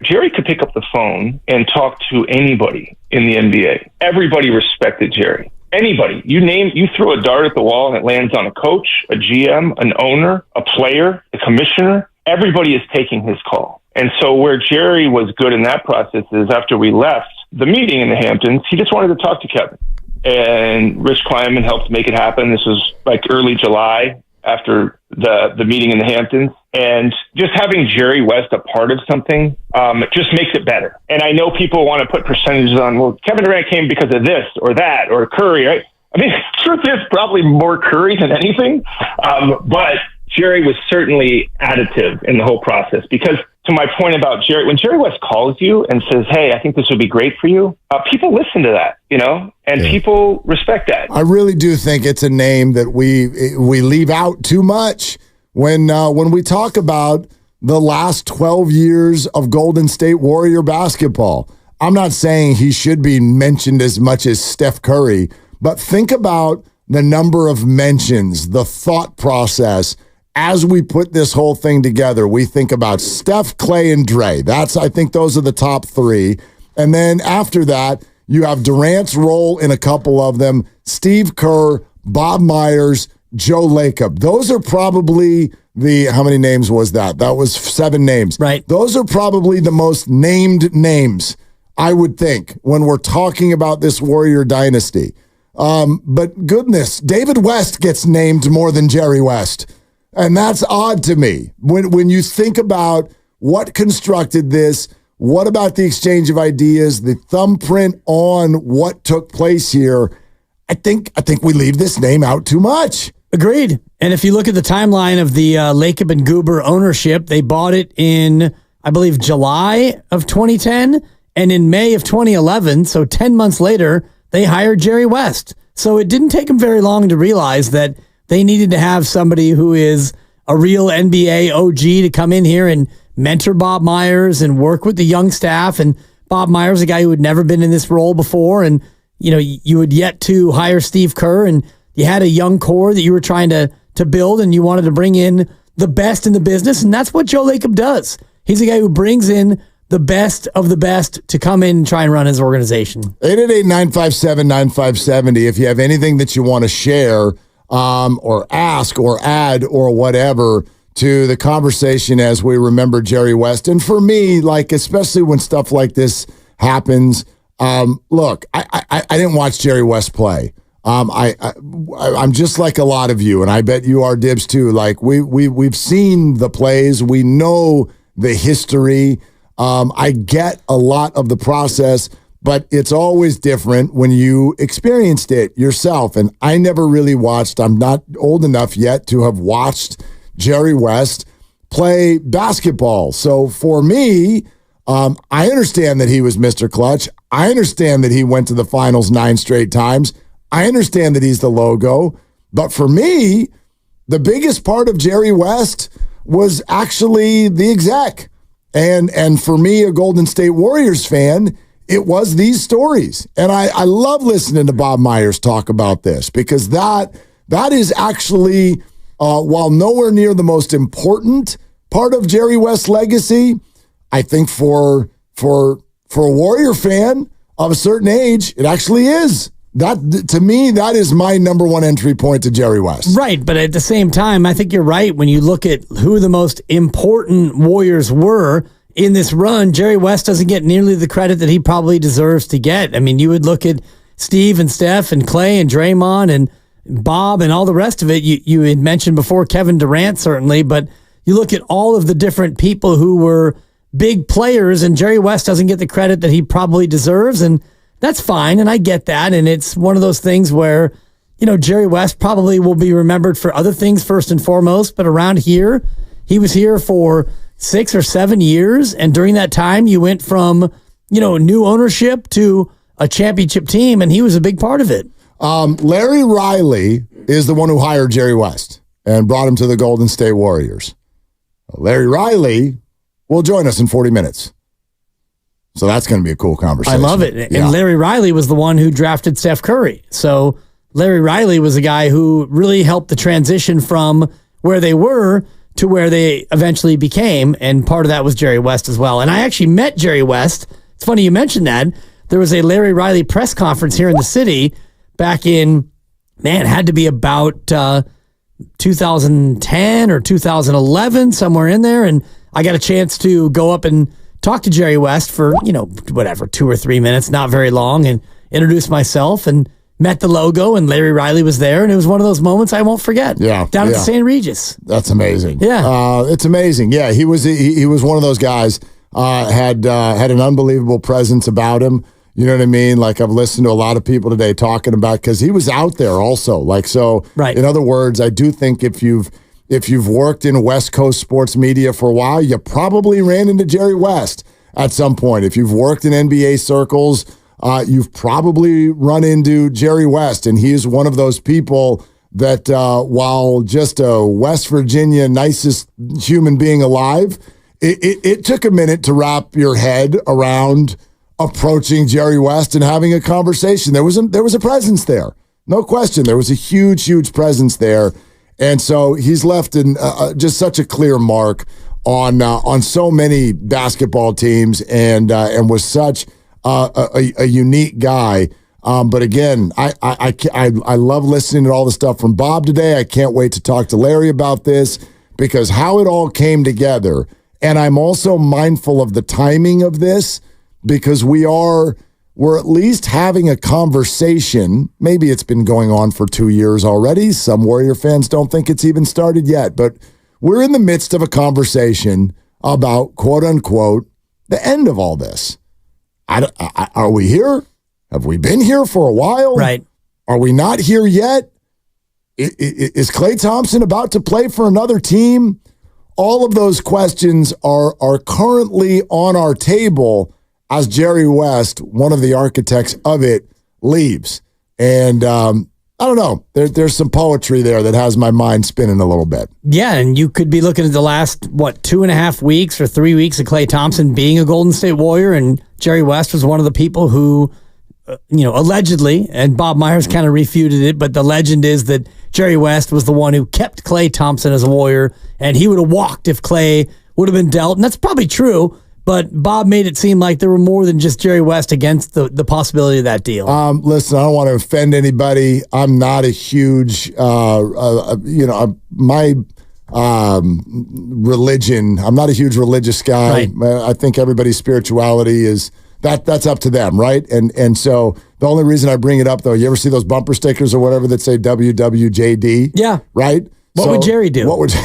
Jerry could pick up the phone and talk to anybody in the NBA. Everybody respected Jerry. Anybody. You throw a dart at the wall and it lands on a coach, a GM, an owner, a player, a commissioner. Everybody is taking his call. And so where Jerry was good in that process is after we left the meeting in the Hamptons, he just wanted to talk to Kevin. And Rich Kleiman helped make it happen. This was like early July after the meeting in the Hamptons. And just having Jerry West a part of something just makes it better. And I know people want to put percentages on, well, Kevin Durant came because of this or that or Curry, right? I mean, truth is probably more Curry than anything. But Jerry was certainly additive in the whole process because to my point about Jerry, when Jerry West calls you and says, hey, I think this would be great for you, people listen to that, and people respect that. I really do think it's a name that we leave out too much when we talk about the last 12 years of Golden State Warrior basketball. I'm not saying he should be mentioned as much as Steph Curry, but think about the number of mentions, the thought process. As we put this whole thing together, we think about Steph, Klay, and Dre. I think those are the top 3. And then after that, you have Durant's role in a couple of them, Steve Kerr, Bob Myers, Joe Lacob. Those are probably how many names was that? That was 7 names. Right. Those are probably the most named names, I would think, when we're talking about this Warrior dynasty. But goodness, David West gets named more than Jerry West. And that's odd to me. When you think about what constructed this, what about the exchange of ideas, the thumbprint on what took place here, I think we leave this name out too much. Agreed. And if you look at the timeline of the Lacob and Goober ownership, they bought it in, I believe, July of 2010 and in May of 2011. So 10 months later, they hired Jerry West. So it didn't take them very long to realize that they needed to have somebody who is a real NBA OG to come in here and mentor Bob Myers and work with the young staff. And Bob Myers, a guy who had never been in this role before. And, you had yet to hire Steve Kerr, and you had a young core that you were trying to build, and you wanted to bring in the best in the business. And that's what Joe Lacob does. He's a guy who brings in the best of the best to come in and try and run his organization. 888-957-9570. If you have anything that you want to share, or ask or add or whatever to the conversation as we remember Jerry West. And for me, especially when stuff like this happens, look, I didn't watch Jerry West play. I'm just like a lot of you, and I bet you are, Dibs, too. We've seen the plays. We know the history. I get a lot of the process, but it's always different when you experienced it yourself. And I never really watched, I'm not old enough yet to have watched Jerry West play basketball. So for me, I understand that he was Mr. Clutch. I understand that he went to the finals 9 straight times. I understand that he's the logo. But for me, the biggest part of Jerry West was actually the exec. And for me, a Golden State Warriors fan, it was these stories. And I love listening to Bob Myers talk about this because that is actually, while nowhere near the most important part of Jerry West's legacy, I think for a Warrior fan of a certain age, it actually is. That, to me, that is my number one entry point to Jerry West. Right, but at the same time, I think you're right. When you look at who the most important Warriors were in this run, Jerry West doesn't get nearly the credit that he probably deserves to get. I mean, you would look at Steve and Steph and Clay and Draymond and Bob and all the rest of it. You had mentioned before Kevin Durant, certainly, but you look at all of the different people who were big players, and Jerry West doesn't get the credit that he probably deserves, and that's fine, and I get that, and it's one of those things where, Jerry West probably will be remembered for other things first and foremost, but around here, he was here for 6 or 7 years, and during that time, you went from, new ownership to a championship team, and he was a big part of it. Larry Riley is the one who hired Jerry West and brought him to the Golden State Warriors. Larry Riley will join us in 40 minutes. So that's going to be a cool conversation. I love it. And Larry Riley was the one who drafted Steph Curry. So Larry Riley was a guy who really helped the transition from where they were to where they eventually became. And part of that was Jerry West as well. And I actually met Jerry West. It's funny you mentioned that. There was a Larry Riley press conference here in the city back in, it had to be about 2010 or 2011, somewhere in there. And I got a chance to go up and talk to Jerry West for, 2 or 3 minutes, not very long, and introduce myself and met the logo, and Larry Riley was there, and it was one of those moments I won't forget. Yeah. Down at the St. Regis. That's amazing. Yeah. It's amazing. Yeah, he was one of those guys, had an unbelievable presence about him. You know what I mean? Like, I've listened to a lot of people today talking about, because he was out there also. Like, so, right. In other words, I do think if you've worked in West Coast sports media for a while, you probably ran into Jerry West at some point. If you've worked in NBA circles, you've probably run into Jerry West. And he is one of those people that, while just a West Virginia nicest human being alive, it took a minute to wrap your head around approaching Jerry West and having a conversation. There was a presence there. No question. There was a huge, huge presence there. And so he's left in just such a clear mark on so many basketball teams, and was such a unique guy. But again, I love listening to all the stuff from Bob today. I can't wait to talk to Larry about this, because how it all came together. And I'm also mindful of the timing of this, because we're at least having a conversation. Maybe it's been going on for 2 years already. Some Warrior fans don't think it's even started yet, but we're in the midst of a conversation about, quote unquote, the end of all this. Are we here? Have we been here for a while? Right. Are we not here yet? Is Klay Thompson about to play for another team? All of those questions are currently on our table as Jerry West, one of the architects of it, leaves. And I don't know. There's some poetry there that has my mind spinning a little bit. Yeah, and you could be looking at the last, 2.5 weeks or 3 weeks of Klay Thompson being a Golden State Warrior, and Jerry West was one of the people who, allegedly, and Bob Myers kind of refuted it, but the legend is that Jerry West was the one who kept Klay Thompson as a Warrior, and he would have walked if Klay would have been dealt. And that's probably true. But Bob made it seem like there were more than just Jerry West against the possibility of that deal. Listen, I don't want to offend anybody. I'm not a huge, my religion. I'm not a huge religious guy. Right. I think everybody's spirituality is that's up to them, right? And so the only reason I bring it up, though, you ever see those bumper stickers or whatever that say WWJD? Yeah. Right. What would Jerry do? What would?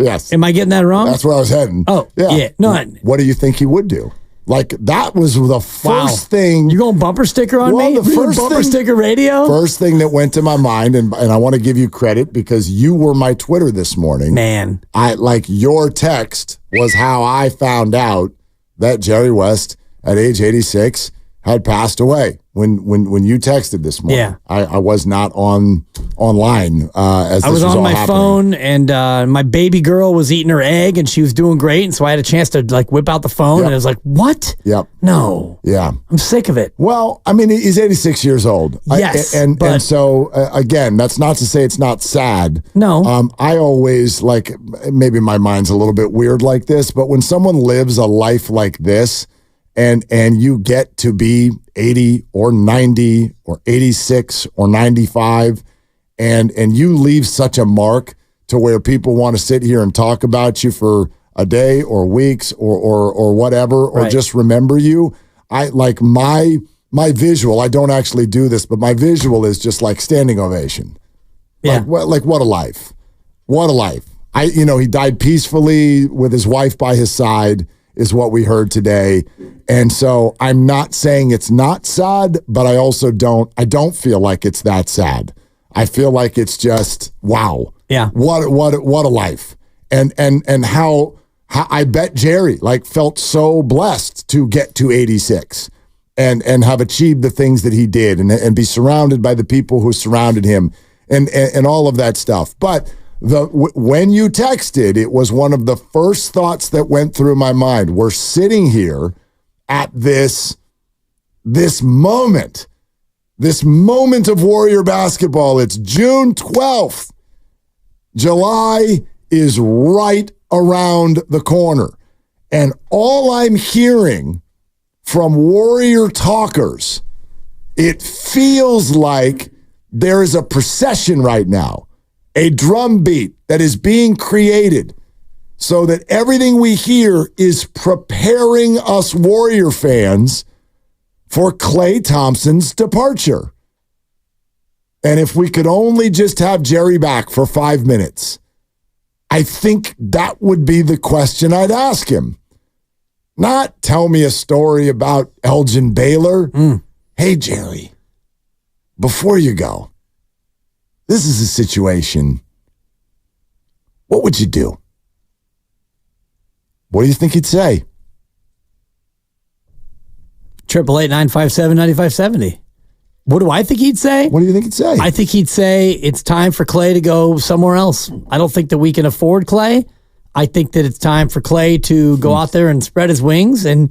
Yes. Am I getting that wrong? That's where I was heading. Oh, yeah. No, what do you think he would do? Like, that was the first thing. You going bumper sticker on me? The first bumper sticker radio? First thing that went to my mind, and I want to give you credit because you were my Twitter this morning. Man. Your text was how I found out that Jerry West at age 86 had passed away. When you texted this morning, yeah. I was not online as this I was on all my happening. phone, and my baby girl was eating her egg, and she was doing great, and so I had a chance to like whip out the phone, and I was like, "What? Yep. No. Yeah. I'm sick of it." Well, I mean, he's 86 years old. Yes, and so again, that's not to say it's not sad. No. I always maybe my mind's a little bit weird like this, but when someone lives a life like this, and you get to be 80 or 90 or 86 or 95, and you leave such a mark to where people want to sit here and talk about you for a day or weeks or whatever, or just remember you. I like my visual. I don't actually do this, but my visual is just like standing ovation. Yeah. Like what a life. What a life. He died peacefully with his wife by his side, is what we heard today. And so I'm not saying it's not sad, but I also don't feel like it's that sad. I feel like it's just, wow. Yeah. What a life. And how I bet Jerry felt so blessed to get to 86 and have achieved the things that he did and be surrounded by the people who surrounded him and all of that stuff. But when you texted, it was one of the first thoughts that went through my mind. We're sitting here at this moment of Warrior basketball. It's June 12th. July is right around the corner. And all I'm hearing from Warrior talkers, it feels like there is a procession right now. A drum beat that is being created so that everything we hear is preparing us Warrior fans for Klay Thompson's departure. And if we could only just have Jerry back for 5 minutes, I think that would be the question I'd ask him. Not tell me a story about Elgin Baylor. Hey, Jerry, before you go, this is a situation. What would you do? What do you think he'd say? 888-957-9570. What do I think he'd say? What do you think he'd say? I think he'd say it's time for Klay to go somewhere else. I don't think that we can afford Klay. I think that it's time for Klay to go out there and spread his wings and,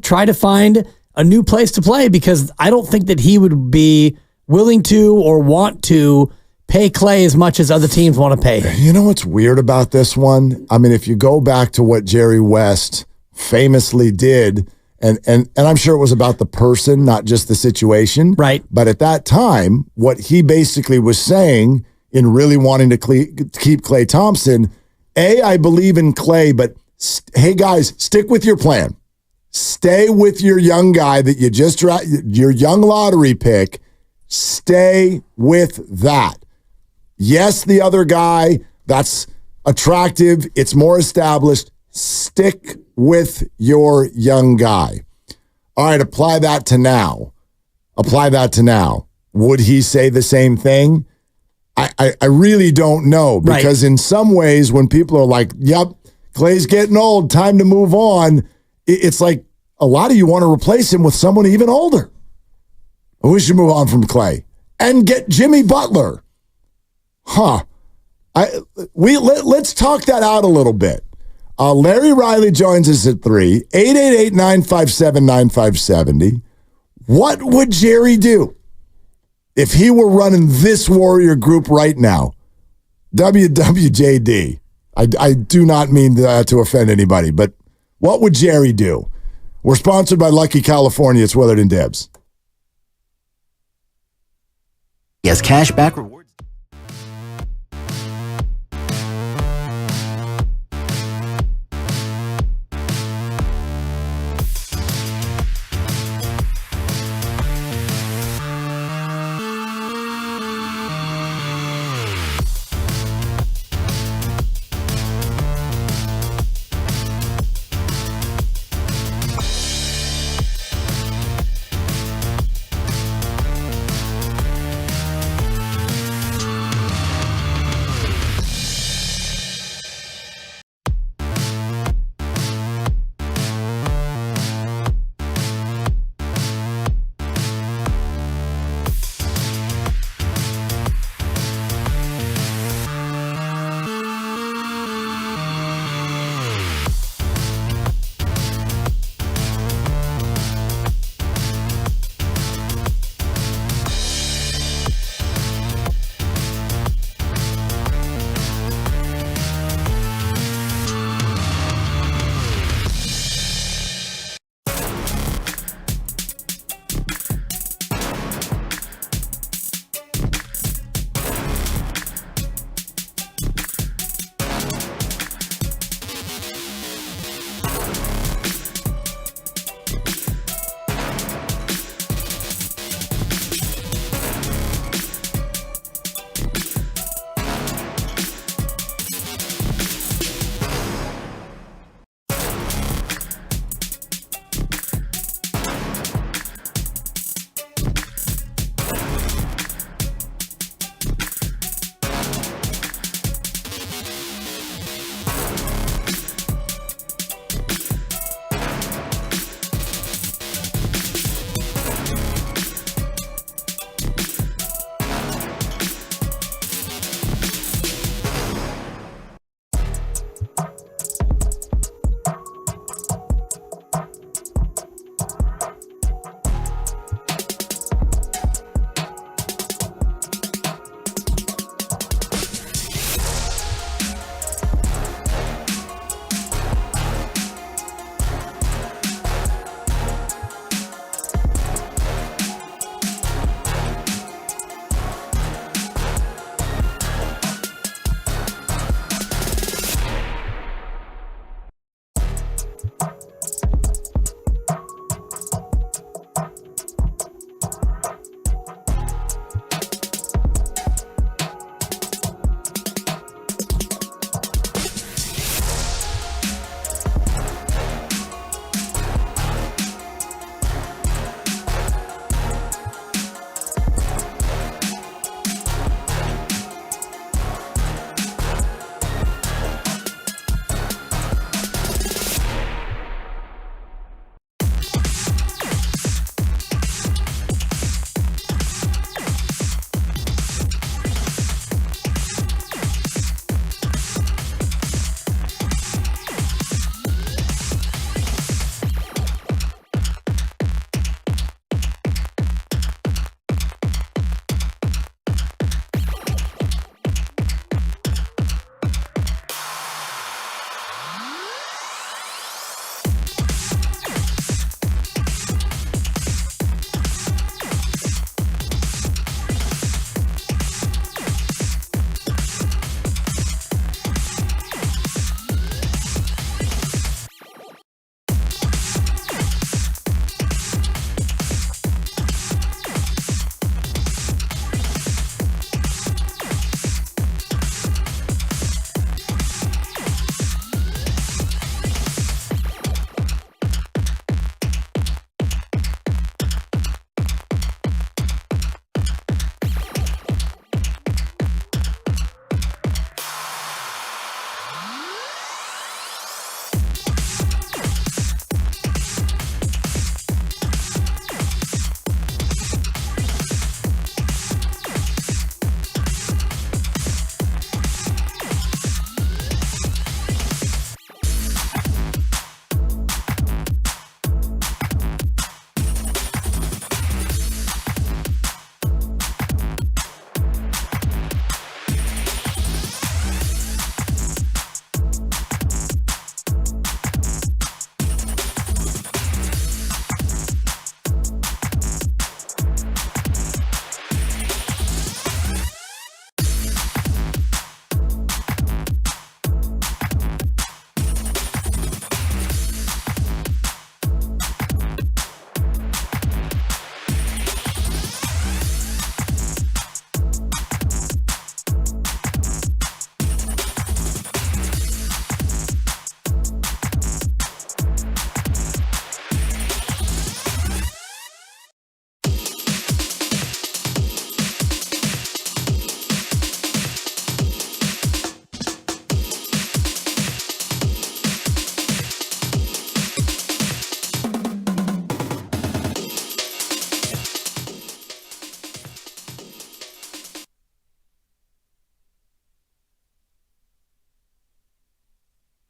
try to find a new place to play, because I don't think that he would be willing to or want to pay Klay as much as other teams want to pay. You know what's weird about this one? I mean, if you go back to what Jerry West famously did, and I'm sure it was about the person, not just the situation. Right. But at that time, what he basically was saying in really wanting to keep Klay Thompson, I believe in Klay, but hey, guys, stick with your plan. Stay with your young guy that you just your young lottery pick. Stay with that. Yes, the other guy, that's attractive. It's more established. Stick with your young guy. All right, apply that to now. Would he say the same thing? I really don't know, because in some ways, when people are like, yep, Klay's getting old, time to move on, it's like a lot of you want to replace him with someone even older. We should move on from Klay and get Jimmy Butler. Let's talk that out a little bit. Larry Riley joins us at 3, 888-957-9570. What would Jerry do if he were running this Warrior group right now? WWJD. I do not mean to offend anybody, but what would Jerry do? We're sponsored by Lucky California. It's Willard and Dibs. Yes, cash back rewards.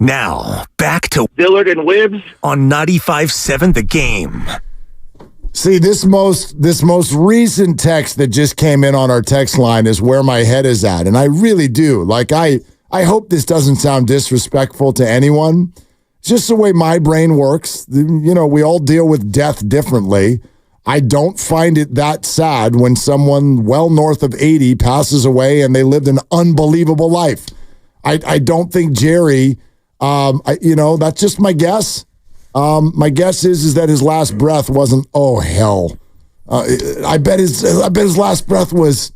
Now, back to Dillard and Wibbs on 95.7 The Game. See, this most recent text that just came in on our text line is where my head is at. And I really do. Like, I hope this doesn't sound disrespectful to anyone. It's just the way my brain works. You know, we all deal with death differently. I don't find it that sad when someone well north of 80 passes away and they lived an unbelievable life. I don't think Jerry, that's just my guess. My guess is that his last breath wasn't, oh, hell. I bet his last breath was,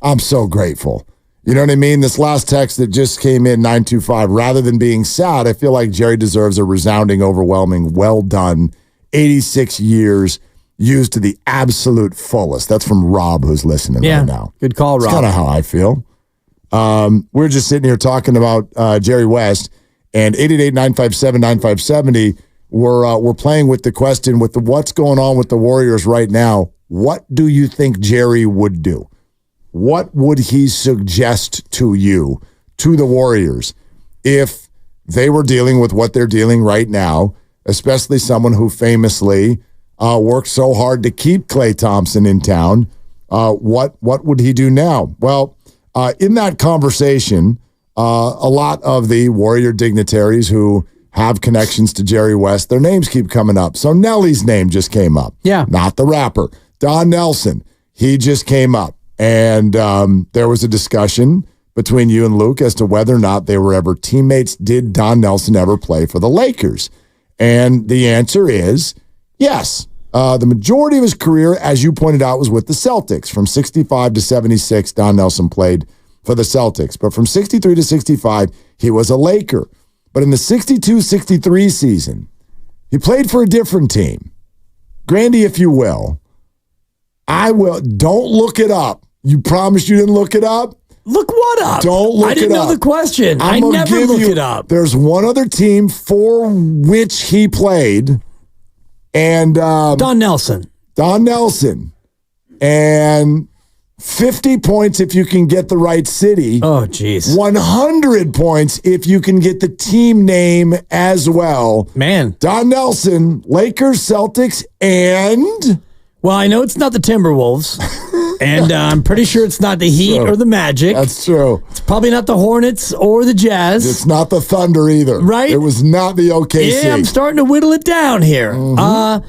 I'm so grateful. You know what I mean? This last text that just came in, 925, rather than being sad, I feel like Jerry deserves a resounding, overwhelming, well done, 86 years used to the absolute fullest. That's from Rob, who's listening right now. Good call, Rob. That's kind of how I feel. We're just sitting here talking about Jerry West, and 888-957-9570, we're playing with the question with what's going on with the Warriors right now. What do you think Jerry would do? What would he suggest to you, to the Warriors, if they were dealing with what they're dealing right now, especially someone who famously worked so hard to keep Klay Thompson in town? What would he do now? Well, in that conversation, a lot of the Warrior dignitaries who have connections to Jerry West, their names keep coming up. So Nelly's name just came up. Yeah. Not the rapper. Don Nelson, he just came up. And there was a discussion between you and Luke as to whether or not they were ever teammates. Did Don Nelson ever play for the Lakers? And the answer is yes. The majority of his career, as you pointed out, was with the Celtics. From 65 to 76, Don Nelson played for the Celtics. But from 63 to 65, he was a Laker. But in the 62-63 season, he played for a different team. Grandy, if you will. I will. Don't look it up. You promise you didn't look it up? Look what up? Don't look it up. I didn't know the question. I never look it up. There's one other team for which he played. And Don Nelson. Don Nelson. And 50 points if you can get the right city. Oh, geez. 100 points if you can get the team name as well. Man. Don Nelson, Lakers, Celtics, and... Well, I know it's not the Timberwolves. And I'm pretty sure it's not the Heat or the Magic. That's true. It's probably not the Hornets or the Jazz. It's not the Thunder either. Right? It was not the OKC. Yeah, I'm starting to whittle it down here. Mm-hmm.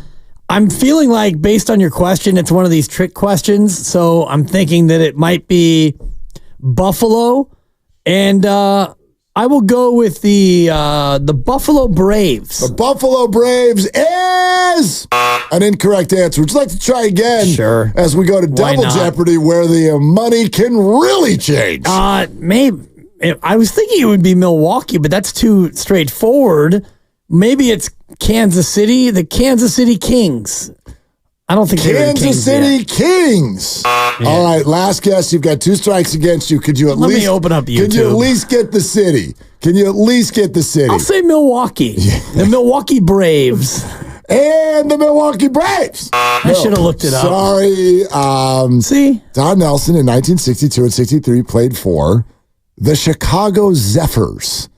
I'm feeling like, based on your question, it's one of these trick questions. So I'm thinking that it might be Buffalo. And I will go with the Buffalo Braves. The Buffalo Braves is an incorrect answer. Would you like to try again? Sure. As we go to Double Jeopardy, where the money can really change. Maybe. I was thinking it would be Milwaukee, but that's too straightforward. Maybe it's Kansas City, the Kansas City Kings. I don't think Kansas City Kings. Yeah. All right, last guess. You've got 2 strikes against you. Could you at least let me open up YouTube? Could you at least get the city? Can you at least get the city? I'll say Milwaukee. The Milwaukee Braves. And the Milwaukee Braves. I should have looked it up. Sorry. See? Don Nelson in 1962 and 63 played for the Chicago Zephyrs.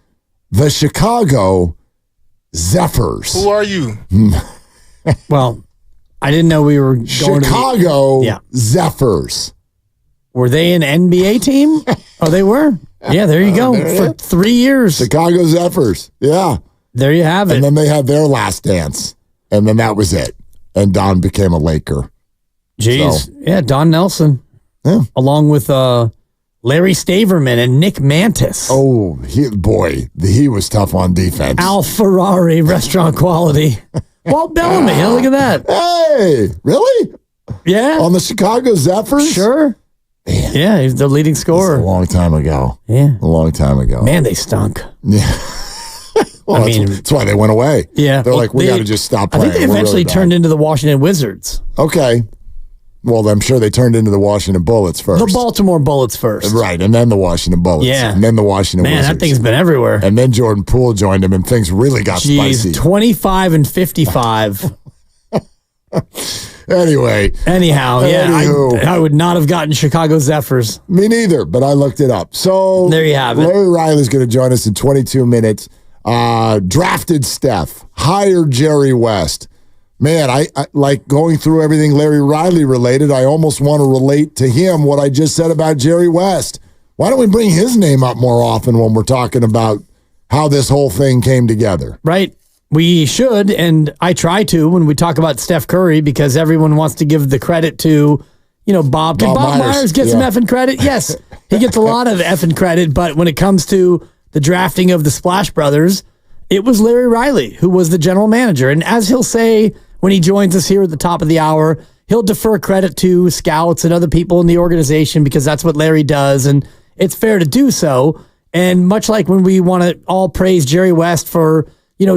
The Chicago Zephyrs. Who are you? Well, I didn't know we were going Chicago Zephyrs. Were they an NBA team? Oh, they were? Yeah, there you go. For 3 years. Chicago Zephyrs. Yeah. There you have it. And then they had their last dance. And then that was it. And Don became a Laker. Jeez. So. Yeah, Don Nelson. Yeah. Along with Larry Staverman and Nick Mantis. Oh, he was tough on defense. Al Ferrari, restaurant quality. Walt Bellamy. Look at that. Hey, really? Yeah. On the Chicago Zephyrs? Sure. Man. Yeah, he's the leading scorer. A long time ago. Yeah. A long time ago. Man, they stunk. Yeah. Well, that's why they went away. Yeah. They're like, we got to just stop playing. I think they eventually turned into the Washington Wizards. Okay. Well, I'm sure they turned into the Washington Bullets first. The Baltimore Bullets first. Right, and then the Washington Bullets. Yeah. And then the Washington Wizards. Man, that thing's been everywhere. And then Jordan Poole joined him, and things really got spicy. 25 and 55. Anyway. Anyhow, yeah, I would not have gotten Chicago Zephyrs. Me neither, but I looked it up. So there you have it. Larry Riley's going to join us in 22 minutes. Drafted Steph, hired Jerry West. Man, I like going through everything Larry Riley related. I almost want to relate to him what I just said about Jerry West. Why don't we bring his name up more often when we're talking about how this whole thing came together? Right. We should, and I try to when we talk about Steph Curry, because everyone wants to give the credit to, Bob. Did Bob Myers get some effing credit? Yes, he gets a lot of effing credit, but when it comes to the drafting of the Splash Brothers, it was Larry Riley who was the general manager. And as he'll say when he joins us here at the top of the hour, he'll defer credit to scouts and other people in the organization because that's what Larry does, and it's fair to do so. And much like when we want to all praise Jerry West for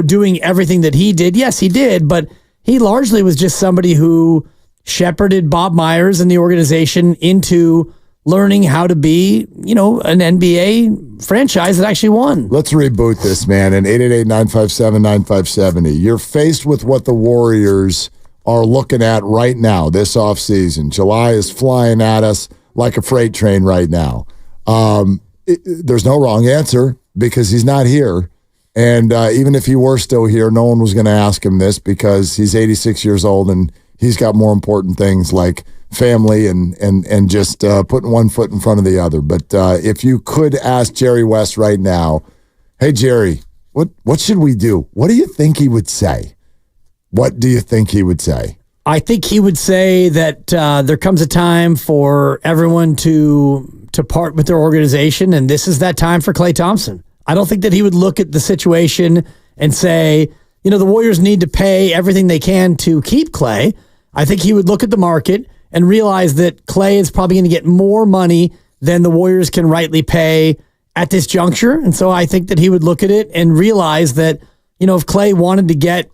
doing everything that he did. Yes, he did, but he largely was just somebody who shepherded Bob Myers and the organization into learning how to be, an NBA franchise that actually won. Let's reboot this, man. And 888-957-9570. You're faced with what the Warriors are looking at right now, this offseason. July is flying at us like a freight train right now. There's no wrong answer because he's not here. And even if he were still here, no one was going to ask him this because he's 86 years old and he's got more important things like family and just putting one foot in front of the other. But if you could ask Jerry West right now, hey, Jerry, what should we do? What do you think he would say? What do you think he would say? I think he would say that there comes a time for everyone to part with their organization, and this is that time for Klay Thompson. I don't think that he would look at the situation and say, the Warriors need to pay everything they can to keep Klay. I think he would look at the market and realize that Klay is probably going to get more money than the Warriors can rightly pay at this juncture. And so I think that he would look at it and realize that, if Klay wanted to get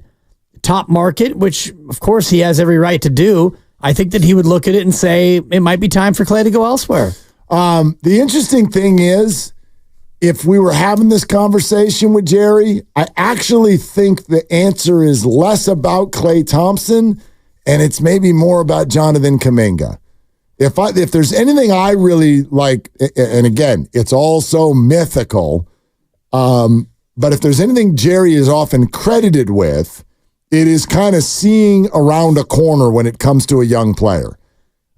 top market, which of course he has every right to do, I think that he would look at it and say it might be time for Klay to go elsewhere. The interesting thing is, if we were having this conversation with Jerry, I actually think the answer is less about Klay Thompson and it's maybe more about Jonathan Kuminga. If there's anything I really like, and again, it's all so mythical, but if there's anything Jerry is often credited with, it is kind of seeing around a corner when it comes to a young player.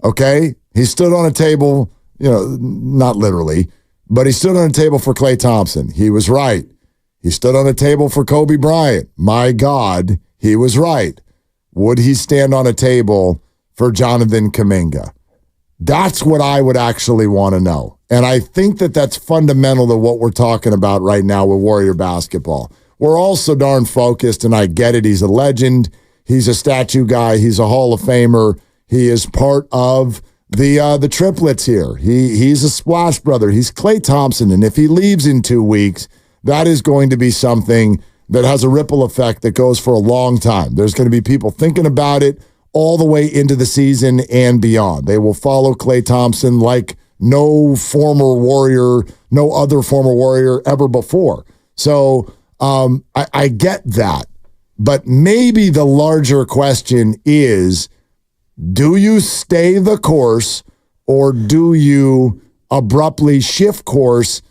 Okay? He stood on a table, not literally, but he stood on a table for Klay Thompson. He was right. He stood on a table for Kobe Bryant. My God, he was right. Would he stand on a table for Jonathan Kuminga? That's what I would actually want to know. And I think that that's fundamental to what we're talking about right now with Warrior basketball. We're all so darn focused, and I get it. He's a legend. He's a statue guy. He's a Hall of Famer. He is part of the triplets here. He's a Splash Brother. He's Klay Thompson, and if he leaves in 2 weeks, that is going to be something that has a ripple effect that goes for a long time. There's going to be people thinking about it all the way into the season and beyond. They will follow Klay Thompson like no other former Warrior ever before. So I get that. But maybe the larger question is, do you stay the course or do you abruptly shift course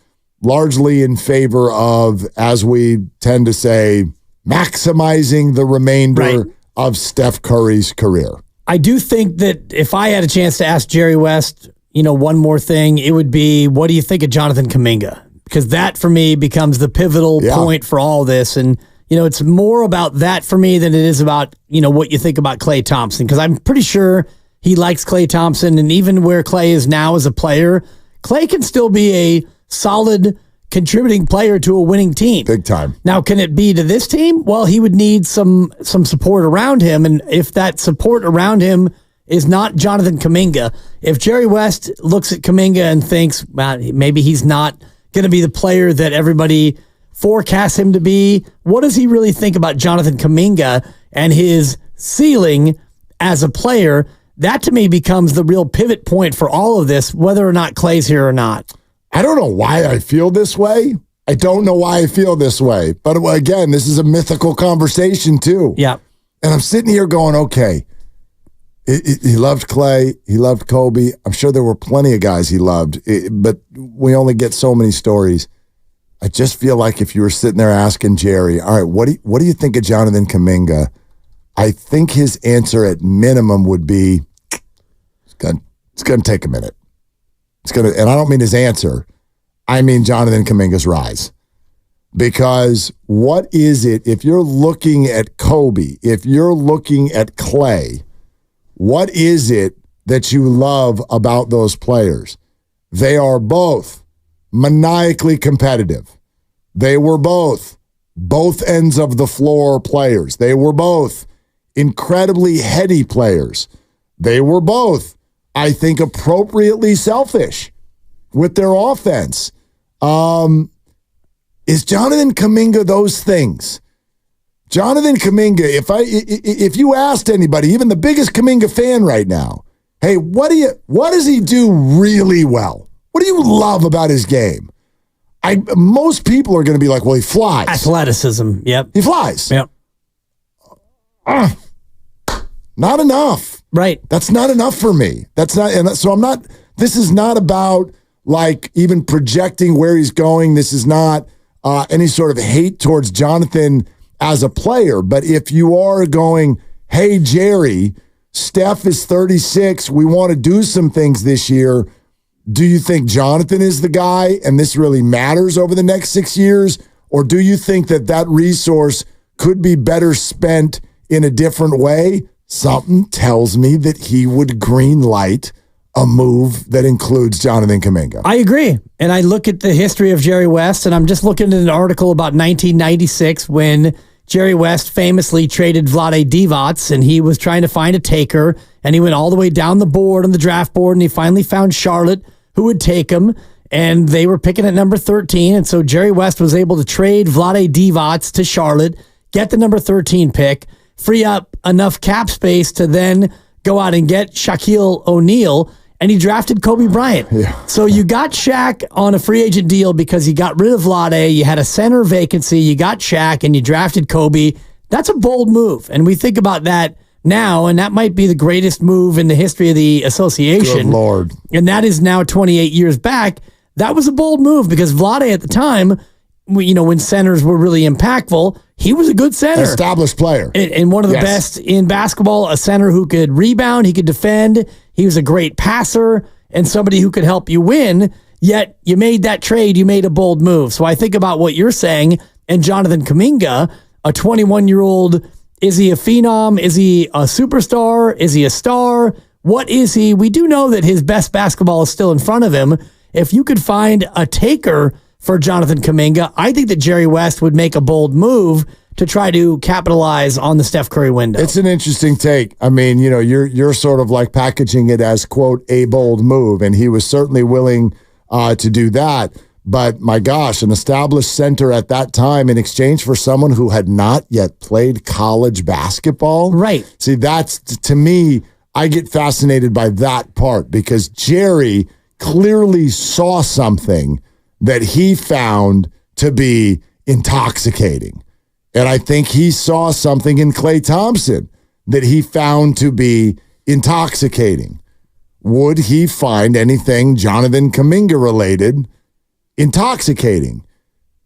largely in favor of, as we tend to say, maximizing the remainder of Steph Curry's career? I do think that if I had a chance to ask Jerry West, one more thing, it would be, what do you think of Jonathan Kuminga? Because that, for me, becomes the pivotal point for all this. And, it's more about that for me than it is about, what you think about Klay Thompson. Because I'm pretty sure he likes Klay Thompson. And even where Klay is now as a player, Klay can still be a solid contributing player to a winning team. Big time. Now, can it be to this team? Well, he would need some support around him. And if that support around him is not Jonathan Kuminga, if Jerry West looks at Kuminga and thinks, well, maybe he's not going to be the player that everybody forecasts him to be, what does he really think about Jonathan Kuminga and his ceiling as a player? That to me becomes the real pivot point for all of this, whether or not Klay's here or not. I don't know why I feel this way. But again, this is a mythical conversation too. Yeah. And I'm sitting here going, okay, He loved Clay. He loved Kobe. I'm sure there were plenty of guys he loved, but we only get so many stories. I just feel like if you were sitting there asking Jerry, all right, what do you think of Jonathan Kuminga? I think his answer at minimum would be, it's going to take a minute. And I don't mean his answer. I mean Jonathan Kuminga's rise. Because what is it, if you're looking at Kobe, if you're looking at Clay, what is it that you love about those players? They are both maniacally competitive. They were both ends of the floor players. They were both incredibly heady players. They were both, I think, appropriately selfish with their offense. Is Jonathan Kuminga those things? Jonathan Kuminga, if you asked anybody, even the biggest Kuminga fan right now, hey, what does he do really well? What do you love about his game? Most people are going to be like, well, he flies. Athleticism, yep. He flies. Yep. Not enough. Right. That's not enough for me. This is not about like even projecting where he's going. This is not any sort of hate towards Jonathan as a player. But if you are going, hey, Jerry, Steph is 36. We want to do some things this year. Do you think Jonathan is the guy and this really matters over the next 6 years? Or do you think that resource could be better spent in a different way? Something tells me that he would green light a move that includes Jonathan Kuminga. I agree. And I look at the history of Jerry West, and I'm just looking at an article about 1996 when Jerry West famously traded Vlade Divac, and he was trying to find a taker, and he went all the way down the board on the draft board, and he finally found Charlotte, who would take him, and they were picking at number 13, and so Jerry West was able to trade Vlade Divac to Charlotte, get the number 13 pick, free up enough cap space to then go out and get Shaquille O'Neal, and he drafted Kobe Bryant. Yeah. So you got Shaq on a free agent deal because you got rid of Vlade, you had a center vacancy, you got Shaq, and you drafted Kobe. That's a bold move, and we think about that now, and that might be the greatest move in the history of the association. Good Lord. And that is now 28 years back. That was a bold move because Vlade at the time, when centers were really impactful, he was a good center. Established player. And one of the best in basketball, a center who could rebound, he could defend, he was a great passer, and somebody who could help you win. Yet you made that trade, you made a bold move. So I think about what you're saying, and Jonathan Kuminga, a 21-year-old, is he a phenom? Is he a superstar? Is he a star? What is he? We do know that his best basketball is still in front of him. If you could find a taker for Jonathan Kuminga, I think that Jerry West would make a bold move to try to capitalize on the Steph Curry window. It's an interesting take. I mean, you're sort of like packaging it as, quote, a bold move, and he was certainly willing to do that. But my gosh, an established center at that time in exchange for someone who had not yet played college basketball. Right. See, that's, to me, I get fascinated by that part because Jerry clearly saw something that he found to be intoxicating. And I think he saw something in Klay Thompson that he found to be intoxicating. Would he find anything Jonathan Kuminga related intoxicating?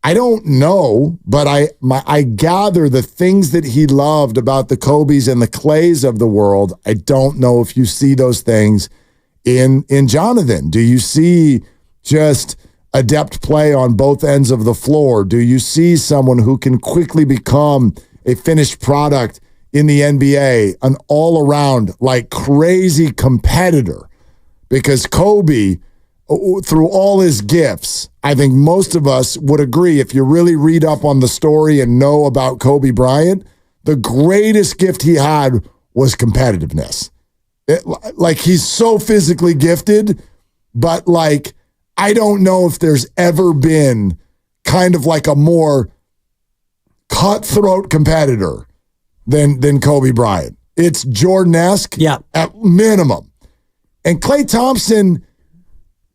I don't know, but I gather the things that he loved about the Kobes and the Clays of the world. I don't know if you see those things in Jonathan. Do you see just adept play on both ends of the floor? Do you see someone who can quickly become a finished product in the NBA, an all-around, like crazy competitor? Because Kobe, through all his gifts, I think most of us would agree, if you really read up on the story and know about Kobe Bryant, the greatest gift he had was competitiveness. Like, he's so physically gifted, but like, I don't know if there's ever been kind of like a more cutthroat competitor than Kobe Bryant. It's Jordan-esque at minimum. And Klay Thompson,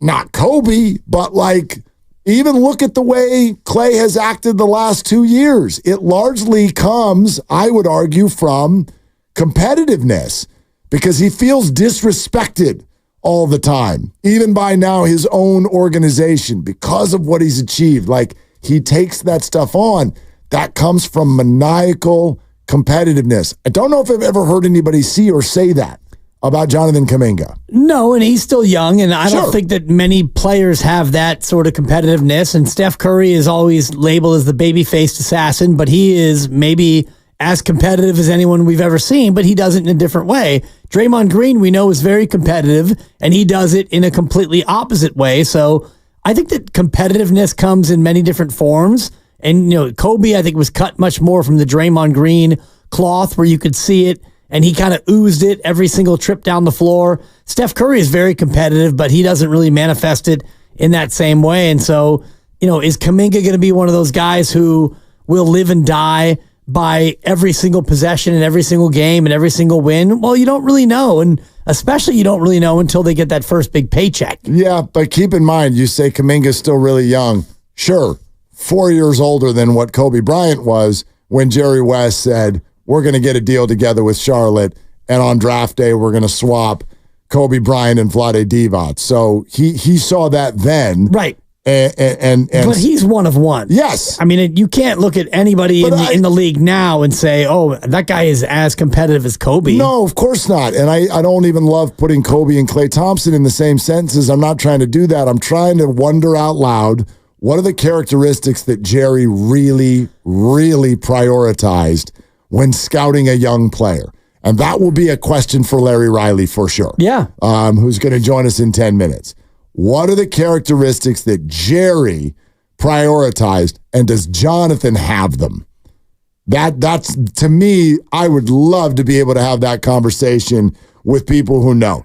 not Kobe, but like, even look at the way Klay has acted the last 2 years. It largely comes, I would argue, from competitiveness. because he feels disrespected all the time, even by now his own organization, because of what he's achieved. Like, he takes that stuff on. That comes from maniacal competitiveness. I don't know if I've ever heard anybody see or say that about Jonathan Kuminga. No, and he's still young, and I don't think that many players have that sort of competitiveness. And Steph Curry is always labeled as the baby-faced assassin, but he is maybe as competitive as anyone we've ever seen, but he does it in a different way. Draymond Green, we know, is very competitive, and he does it in a completely opposite way. So I think that competitiveness comes in many different forms. And, Kobe, I think, was cut much more from the Draymond Green cloth where you could see it, and he kind of oozed it every single trip down the floor. Steph Curry is very competitive, but he doesn't really manifest it in that same way. And so, is Kuminga going to be one of those guys who will live and die by every single possession and every single game and every single win? Well, you don't really know. And especially you don't really know until they get that first big paycheck. Yeah, but keep in mind, you say Kuminga's still really young. Sure, 4 years older than what Kobe Bryant was when Jerry West said, we're going to get a deal together with Charlotte, and on draft day, we're going to swap Kobe Bryant and Vlade Divac. So he saw that then. Right. And but he's one of one. Yes. I mean, you can't look at anybody in the league now and say, oh, that guy is as competitive as Kobe. No, of course not. And I don't even love putting Kobe and Klay Thompson in the same sentences. I'm not trying to do that. I'm trying to wonder out loud, what are the characteristics that Jerry really, really prioritized when scouting a young player? And that will be a question for Larry Riley for sure. Yeah. Who's going to join us in 10 minutes. What are the characteristics that Jerry prioritized, and does Jonathan have them? That's, to me, I would love to be able to have that conversation with people who know.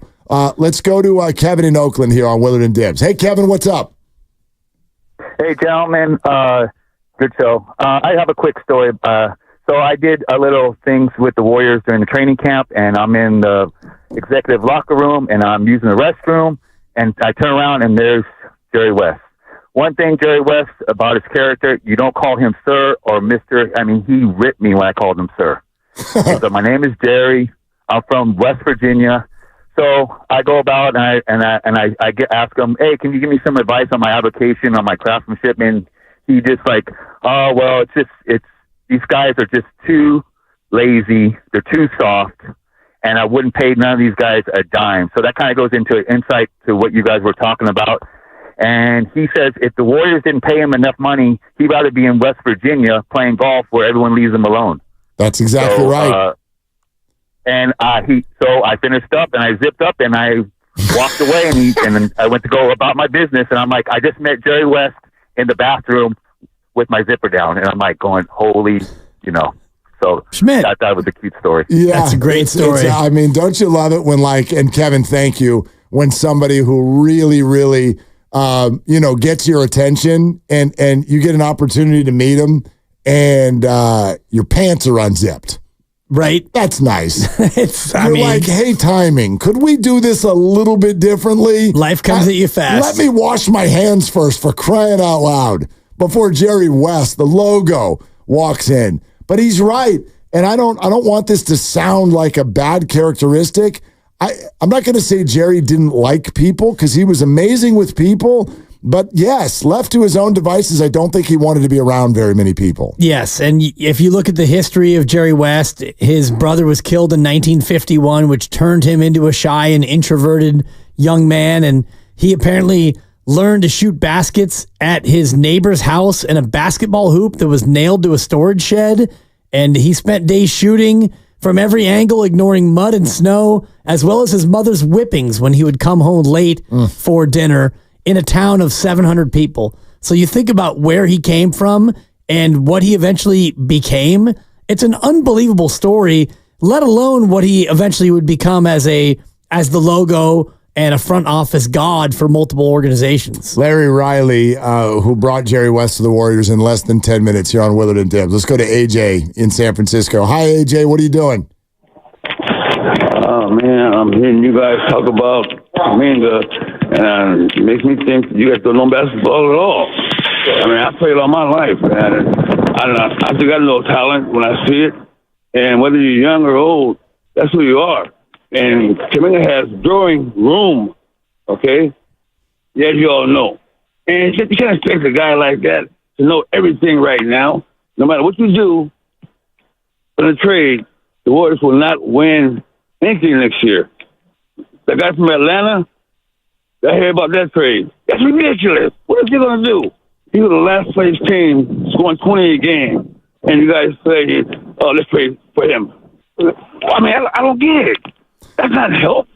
Let's go to Kevin in Oakland here on Willard and Dibs. Hey, Kevin, what's up? Hey, gentlemen. Good show. I have a quick story. So I did a little things with the Warriors during the training camp, and I'm in the executive locker room, and I'm using the restroom, and I turn around, and there's Jerry West. One thing, Jerry West, about his character, you don't call him sir or Mr. I mean, he ripped me when I called him sir. So my name is Jerry. I'm from West Virginia. So I go about and I ask him, hey, can you give me some advice on my application, on my craftsmanship? And he just like, oh, well, these guys are just too lazy. They're too soft. And I wouldn't pay none of these guys a dime. So that kind of goes into insight to what you guys were talking about. And he says if the Warriors didn't pay him enough money, he'd rather be in West Virginia playing golf where everyone leaves him alone. That's exactly right. And so I finished up and I zipped up and I walked away and then I went to go about my business. And I'm like, I just met Jerry West in the bathroom with my zipper down. And I'm like going, holy, So Schmidt. That was a cute story. Yeah, that's a great story. I mean, don't you love it when and Kevin, thank you, when somebody who really, really, gets your attention and you get an opportunity to meet him and your pants are unzipped. Right. That's nice. You're like, hey, timing, could we do this a little bit differently? Life comes at you fast. Let me wash my hands first, for crying out loud, before Jerry West, the logo, walks in. But he's right. And I don't want this to sound like a bad characteristic. I'm not going to say Jerry didn't like people, because he was amazing with people. But yes, left to his own devices, I don't think he wanted to be around very many people. Yes, and if you look at the history of Jerry West, his brother was killed in 1951, which turned him into a shy and introverted young man. And he apparently learned to shoot baskets at his neighbor's house in a basketball hoop that was nailed to a storage shed. And he spent days shooting from every angle, ignoring mud and snow, as well as his mother's whippings when he would come home late for dinner in a town of 700 people. So you think about where he came from and what he eventually became. It's an unbelievable story, let alone what he eventually would become as the logo and a front office god for multiple organizations. Larry Riley, who brought Jerry West to the Warriors in less than 10 minutes here on Willard and Dibs. Let's go to AJ in San Francisco. Hi, AJ. What are you doing? Oh, man, I'm hearing you guys talk about Kuminga, and it makes me think you guys don't know basketball at all. I mean, I played all my life, and I think I know talent when I see it. And whether you're young or old, that's who you are. And Kuminga has throwing room, okay? As you all know. And you can't expect a guy like that to know everything right now. No matter what you do in a trade, the Warriors will not win anything next year. The guy from Atlanta, I hear about that trade. That's ridiculous. What is he going to do? He was the last place team scoring 20 a game. And you guys say, oh, let's trade for him. I mean, I don't get it. That's not help.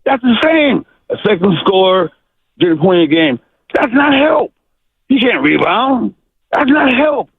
That's the same. A second scorer, getting 20 a game. That's not help. He can't rebound. That's not help.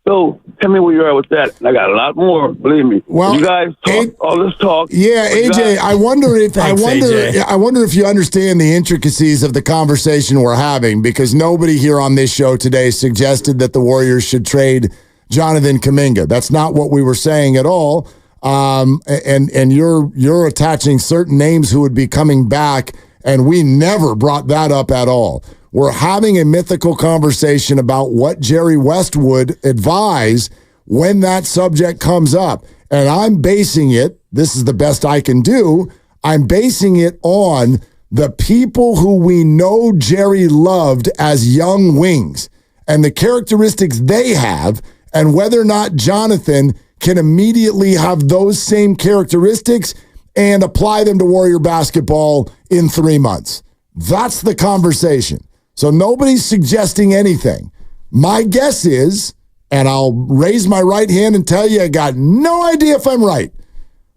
So tell me where you are with that. And I got a lot more. Believe me. Well, you guys talk all this talk. Yeah, AJ. I wonder if AJ. I wonder if you understand the intricacies of the conversation we're having, because nobody here on this show today suggested that the Warriors should trade Jonathan Kuminga. That's not what we were saying at all. And you're attaching certain names who would be coming back, and we never brought that up at all. We're having a mythical conversation about what Jerry West would advise when that subject comes up. And I'm basing it, this is the best I can do, I'm basing it on the people who we know Jerry loved as young wings and the characteristics they have, and whether or not Jonathan can immediately have those same characteristics and apply them to Warrior basketball in 3 months. That's the conversation. So nobody's suggesting anything. My guess is, and I'll raise my right hand and tell you I got no idea if I'm right,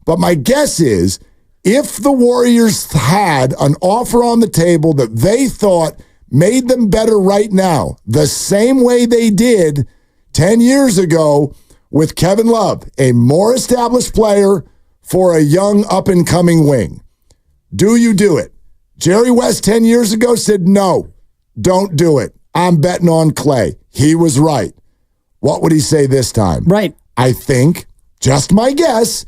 but my guess is if the Warriors had an offer on the table that they thought made them better right now, the same way they did 10 years ago with Kevin Love, a more established player for a young up-and-coming wing, do you do it? Jerry West 10 years ago said no. Don't do it. I'm betting on Clay. He was right. What would he say this time? Right. I think, just my guess,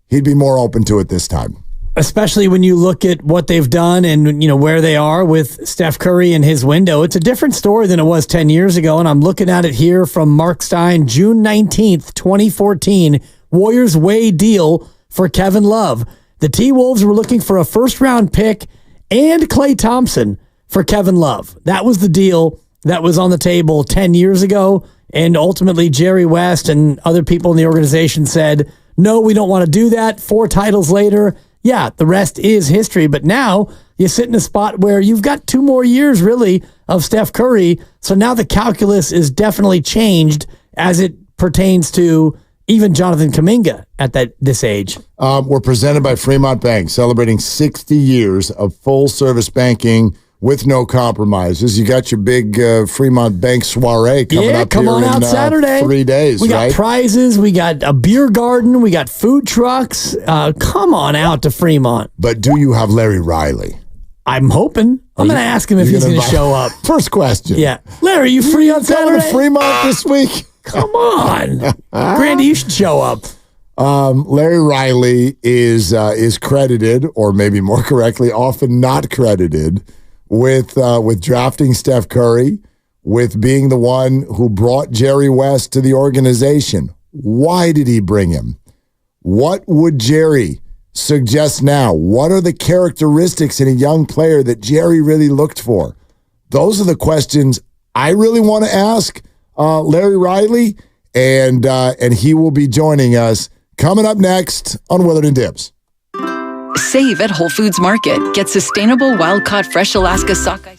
he'd be more open to it this time. Especially when you look at what they've done and where they are with Steph Curry and his window. It's a different story than it was 10 years ago, and I'm looking at it here from Mark Stein, June 19th, 2014, Warriors way deal for Kevin Love. The T-Wolves were looking for a first-round pick and Klay Thompson for Kevin Love. That was the deal that was on the table 10 years ago, and ultimately Jerry West and other people in the organization said, no, we don't want to do that. 4 titles later, yeah, the rest is history. But now you sit in a spot where you've got 2 more years, really, of Steph Curry, so now the calculus is definitely changed as it pertains to even Jonathan Kuminga at this age. We're presented by Fremont Bank, celebrating 60 years of full-service banking with no compromises. You got your big Fremont Bank soiree coming up come here on out in Saturday. 3 days, We got right? prizes. We got a beer garden. We got food trucks. Come on out to Fremont. But do you have Larry Riley? I'm hoping. I'm going to ask him if he's going to show up. First question. Yeah. Larry, you free on Saturday? Going to Fremont this week? Come on. Grandy, you should show up. Larry Riley is credited, or maybe more correctly, often not credited, with drafting Steph Curry, with being the one who brought Jerry West to the organization. Why did he bring him? What would Jerry suggest now? What are the characteristics in a young player that Jerry really looked for? Those are the questions I really want to ask Larry Riley, and he will be joining us coming up next on Willard and Dibs. Save at Whole Foods Market. Get sustainable, wild-caught, fresh Alaska sockeye.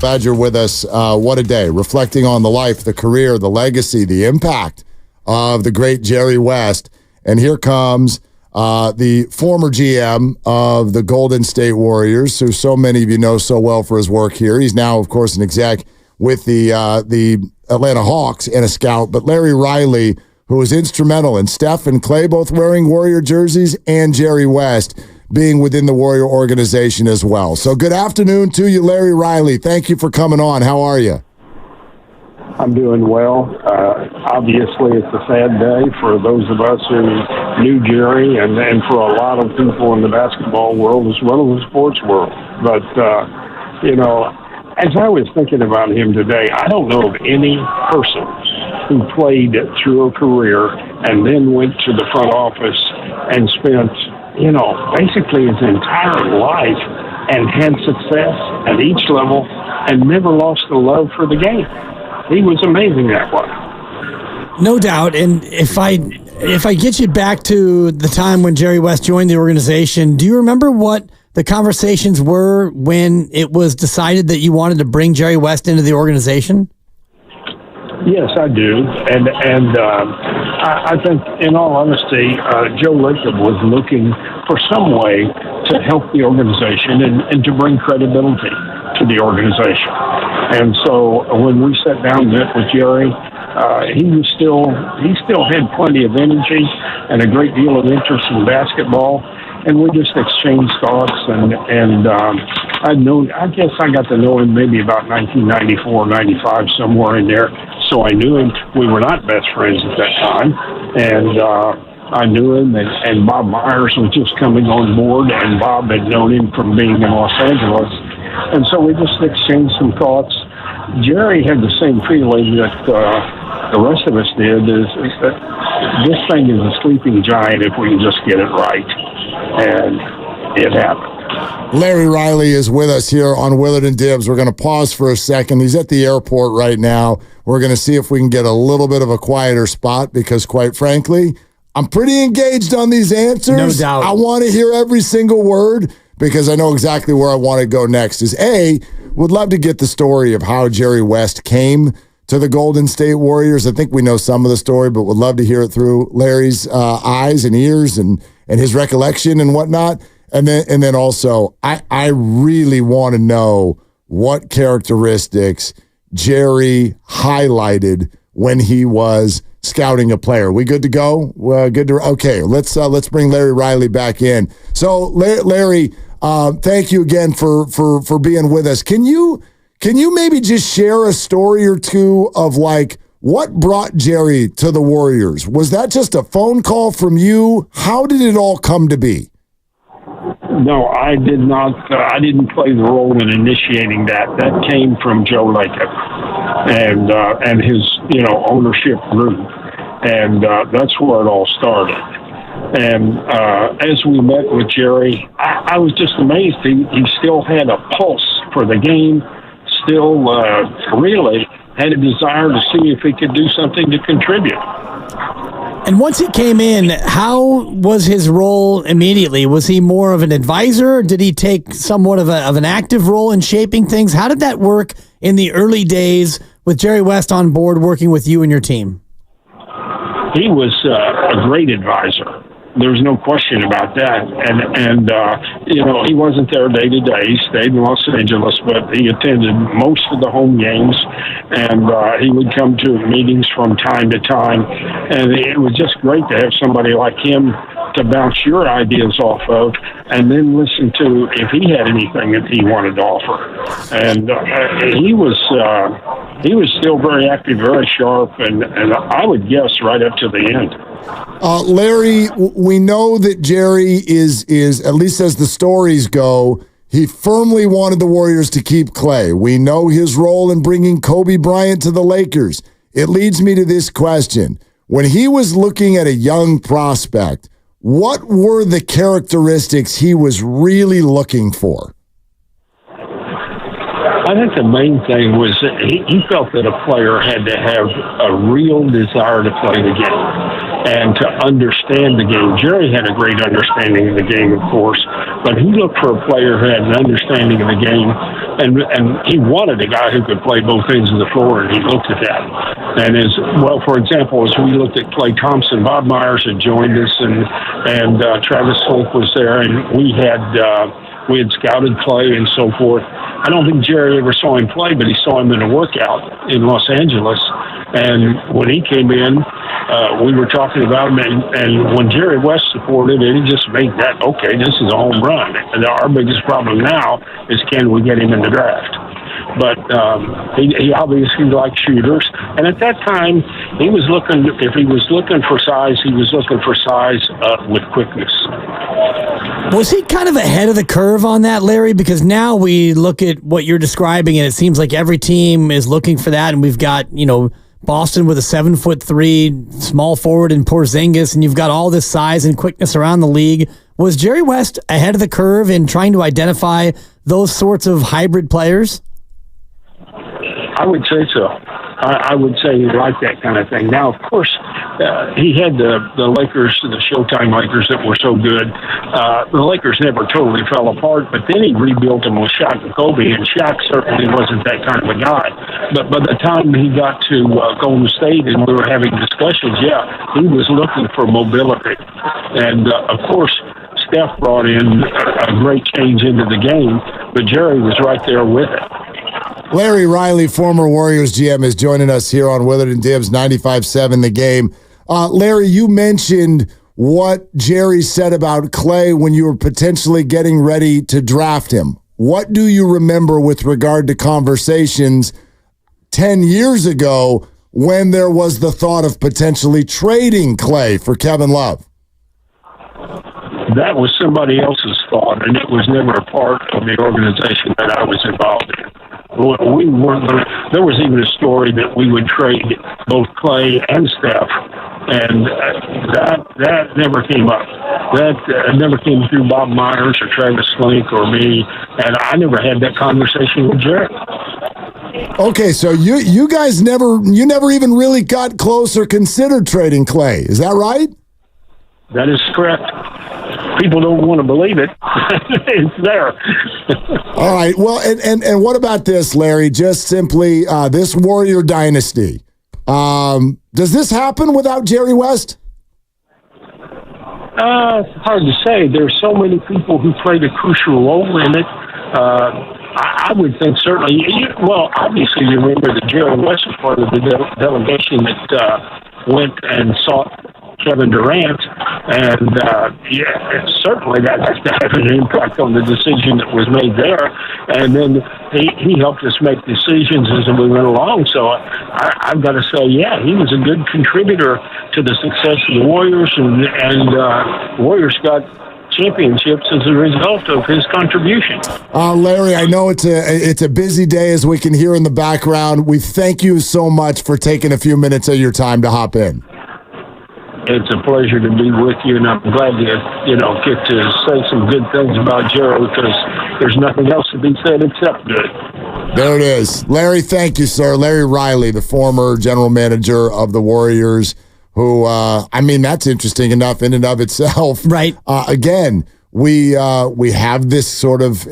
Glad you're with us. What a day. Reflecting on the life, the career, the legacy, the impact of the great Jerry West. And here comes the former GM of the Golden State Warriors, who so many of you know so well for his work here. He's now, of course, an exec with the Atlanta Hawks and a scout. But Larry Riley, who was instrumental in Steph and Clay both wearing Warrior jerseys, and Jerry West being within the Warrior organization as well. So good afternoon to you, Larry Riley. Thank you for coming on. How are you? I'm doing well. Obviously, it's a sad day for those of us who knew Jerry and for a lot of people in the basketball world as well as the sports world. But, as I was thinking about him today, I don't know of any person who played through a career and then went to the front office and spent, basically his entire life and had success at each level and never lost the love for the game. He was amazing that way. No doubt. And if I get you back to the time when Jerry West joined the organization, do you remember what the conversations were when it was decided that you wanted to bring Jerry West into the organization? Yes, I do. And I think, in all honesty, Joe Lacob was looking for some way to help the organization and to bring credibility to the organization. And so when we sat down and met with Jerry, he still had plenty of energy and a great deal of interest in basketball. And we just exchanged thoughts, and I guess I got to know him maybe about 1994, 95, somewhere in there. So I knew him. We were not best friends at that time, and I knew him. And Bob Myers was just coming on board, and Bob had known him from being in Los Angeles, and so we just exchanged some thoughts. Jerry had the same feeling that the rest of us did, is that this thing is a sleeping giant if we can just get it right. And it happened. Larry Riley is with us here on Willard and Dibs. We're going to pause for a second. He's at the airport right now. We're going to see if we can get a little bit of a quieter spot because, quite frankly, I'm pretty engaged on these answers. No doubt. I want to hear every single word because I know exactly where I want to go next. Would love to get the story of how Jerry West came to the Golden State Warriors. I think we know some of the story, but would love to hear it through Larry's eyes and ears and his recollection and whatnot. And then also, I really want to know what characteristics Jerry highlighted when he was scouting a player. We good to go? Okay, let's bring Larry Riley back in. So Larry, thank you again for being with us. Can you maybe just share a story or two of like what brought Jerry to the Warriors? Was that just a phone call from you? How did it all come to be? No, I did not. I didn't play the role in initiating that. That came from Joe Lacob and his ownership group, and that's where it all started. And as we met with Jerry, I was just amazed. He still had a pulse for the game, still really had a desire to see if he could do something to contribute. And once he came in, how was his role immediately? Was he more of an advisor? Or did he take somewhat of an active role in shaping things? How did that work in the early days with Jerry West on board working with you and your team? He was a great advisor. There's no question about that. And he wasn't there day to day. He stayed in Los Angeles, but he attended most of the home games, and he would come to meetings from time to time. And it was just great to have somebody like him to bounce your ideas off of, and then listen to if he had anything that he wanted to offer. And he was still very active, very sharp, and I would guess right up to the end. Larry, we know that Jerry is at least as the stories go, he firmly wanted the Warriors to keep Clay. We know his role in bringing Kobe Bryant to the Lakers. It leads me to this question. When he was looking at a young prospect, what were the characteristics he was really looking for? I think the main thing was that he felt that a player had to have a real desire to play the game. and to understand the game. Jerry had a great understanding of the game, of course, but he looked for a player who had an understanding of the game, and he wanted a guy who could play both ends of the floor, and he looked at that. And as well, for example, as we looked at Klay Thompson, Bob Myers had joined us, and Travis Slink was there, and we had scouted Klay and so forth. I don't think Jerry ever saw him play, but he saw him in a workout in Los Angeles. And when he came in, we were talking about him, and when Jerry West supported it, he just made that, okay, this is a home run. And our biggest problem now is, can we get him in the draft? But he obviously liked shooters. And at that time, he was looking, if he was looking for size, he was looking for size with quickness. Was he kind of ahead of the curve on that, Larry? Because now we look at what you're describing, and it seems like every team is looking for that. And we've got, Boston with a 7'3" small forward in Porzingis, and you've got all this size and quickness around the league. Was Jerry West ahead of the curve in trying to identify those sorts of hybrid players? I would say so. I would say he liked that kind of thing. Now, of course, he had the Lakers, the Showtime Lakers that were so good. The Lakers never totally fell apart, but then he rebuilt them with Shaq and Kobe, and Shaq certainly wasn't that kind of a guy. But by the time he got to Golden State and we were having discussions, he was looking for mobility. And, of course, Steph brought in a great change into the game, but Jerry was right there with it. Larry Riley, former Warriors GM, is joining us here on Willard and Dibs 95.7 The Game. Larry, you mentioned what Jerry said about Klay when you were potentially getting ready to draft him. What do you remember with regard to conversations 10 years ago when there was the thought of potentially trading Klay for Kevin Love? That was somebody else's thought, and it was never a part of the organization that I was involved in. We weren't. There was even a story that we would trade both Klay and Steph, and that never came up. That never came through Bob Myers or Travis Slink or me, and I never had that conversation with Jerry. Okay, so you guys never even really got close or considered trading Klay. Is that right? That is correct. People don't want to believe it. It's there. All right. Well, and what about this, Larry? Just simply this Warrior dynasty. Does this happen without Jerry West? It's hard to say. There's so many people who played a crucial role in it. I would think certainly. Well, obviously, you remember that Jerry West was part of the delegation that went and sought Kevin Durant, and certainly that has to have an impact on the decision that was made there. And then he helped us make decisions as we went along. So I've got to say, he was a good contributor to the success of the Warriors, and Warriors got championships as a result of his contribution. Larry, I know it's a busy day, as we can hear in the background. We thank you so much for taking a few minutes of your time to hop in. It's a pleasure to be with you, and I'm glad to, get to say some good things about Jerry, because there's nothing else to be said except good. There it is. Larry, thank you, sir. Larry Riley, the former general manager of the Warriors, who, that's interesting enough in and of itself. Right. Again, we have this sort of,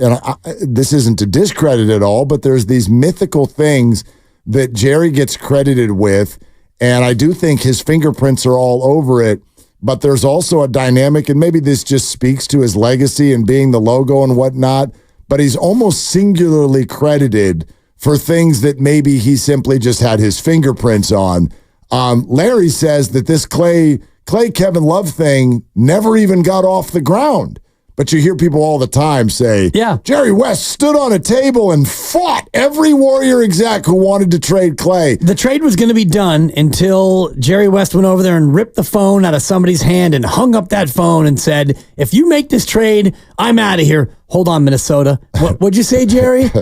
this isn't to discredit at all, but there's these mythical things that Jerry gets credited with. And I do think his fingerprints are all over it, but there's also a dynamic, and maybe this just speaks to his legacy and being the logo and whatnot, but he's almost singularly credited for things that maybe he simply just had his fingerprints on. Larry says that this Klay Kevin Love thing never even got off the ground. But you hear people all the time say, Jerry West stood on a table and fought every Warrior exec who wanted to trade Klay. The trade was going to be done until Jerry West went over there and ripped the phone out of somebody's hand and hung up that phone and said, if you make this trade, I'm out of here. Hold on, Minnesota. What'd you say, Jerry?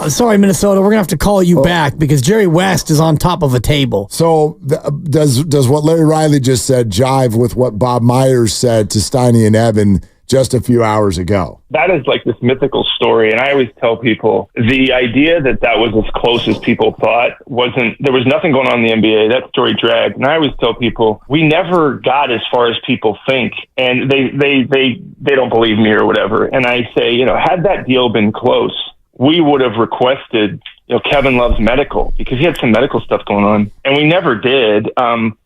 Sorry, Minnesota. We're going to have to call you back because Jerry West is on top of a table. So does what Larry Riley just said jive with what Bob Myers said to Steiny and Evan just a few hours ago. That is like this mythical story. And I always tell people the idea that was as close as people thought there was nothing going on in the NBA. That story dragged. And I always tell people, we never got as far as people think. And they don't believe me or whatever. And I say, had that deal been close, we would have requested, Kevin Love's medical, because he had some medical stuff going on, and we never did.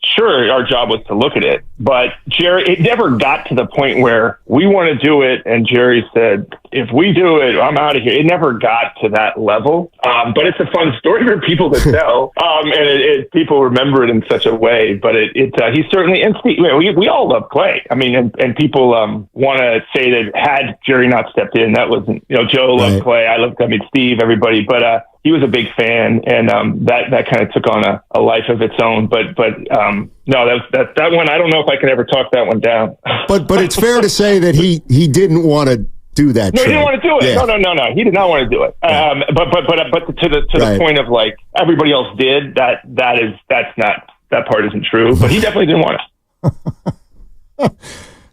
Sure, our job was to look at it, but Jerry, it never got to the point where we want to do it, and Jerry said, if we do it, I'm out of here. It never got to that level, but it's a fun story for people to tell, and people remember it in such a way, but he certainly, and Steve, we all love Clay. I mean, and people want to say that had Jerry not stepped in, that wasn't, Joe loved Clay, I loved, Steve, everybody, but he was a big fan, and that kind of took on a life of its own. But no, that one, I don't know if I can ever talk that one down. But it's fair to say that he didn't want to do that. No, he didn't want to do it. Yeah. No, he did not want to do it. Yeah. But to the point of like everybody else did, that part isn't true. But he definitely didn't want it.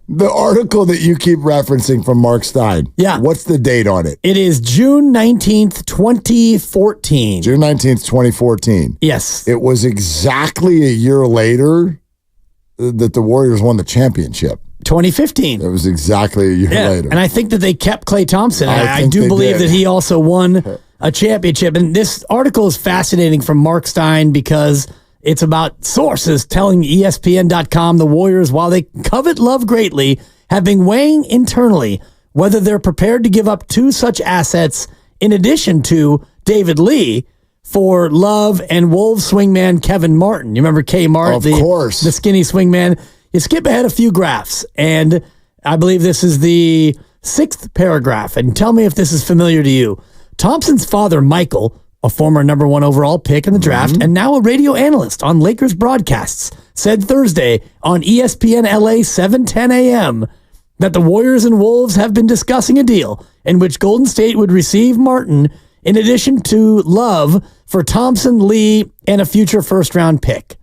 The article that you keep referencing from Mark Stein. Yeah. What's the date on it? It is June 19th, 2014. June 19th, 2014. Yes. It was exactly a year later that the Warriors won the championship. 2015. It was exactly a year later. And I think that they kept Klay Thompson. I do believe that he also won a championship. And this article is fascinating from Mark Stein because it's about sources telling ESPN.com the Warriors, while they covet Love greatly, have been weighing internally whether they're prepared to give up two such assets in addition to David Lee for Love and Wolves swingman Kevin Martin. You remember K. Martin? Of course. The skinny swingman. You skip ahead a few graphs, and I believe this is the 6th paragraph, and tell me if this is familiar to you. Thompson's father, Michael, a former number 1 overall pick in the draft, and now a radio analyst on Lakers broadcasts, said Thursday on ESPN LA 7:10 a.m. that the Warriors and Wolves have been discussing a deal in which Golden State would receive Martin in addition to Love for Thompson, Lee, and a future first-round pick.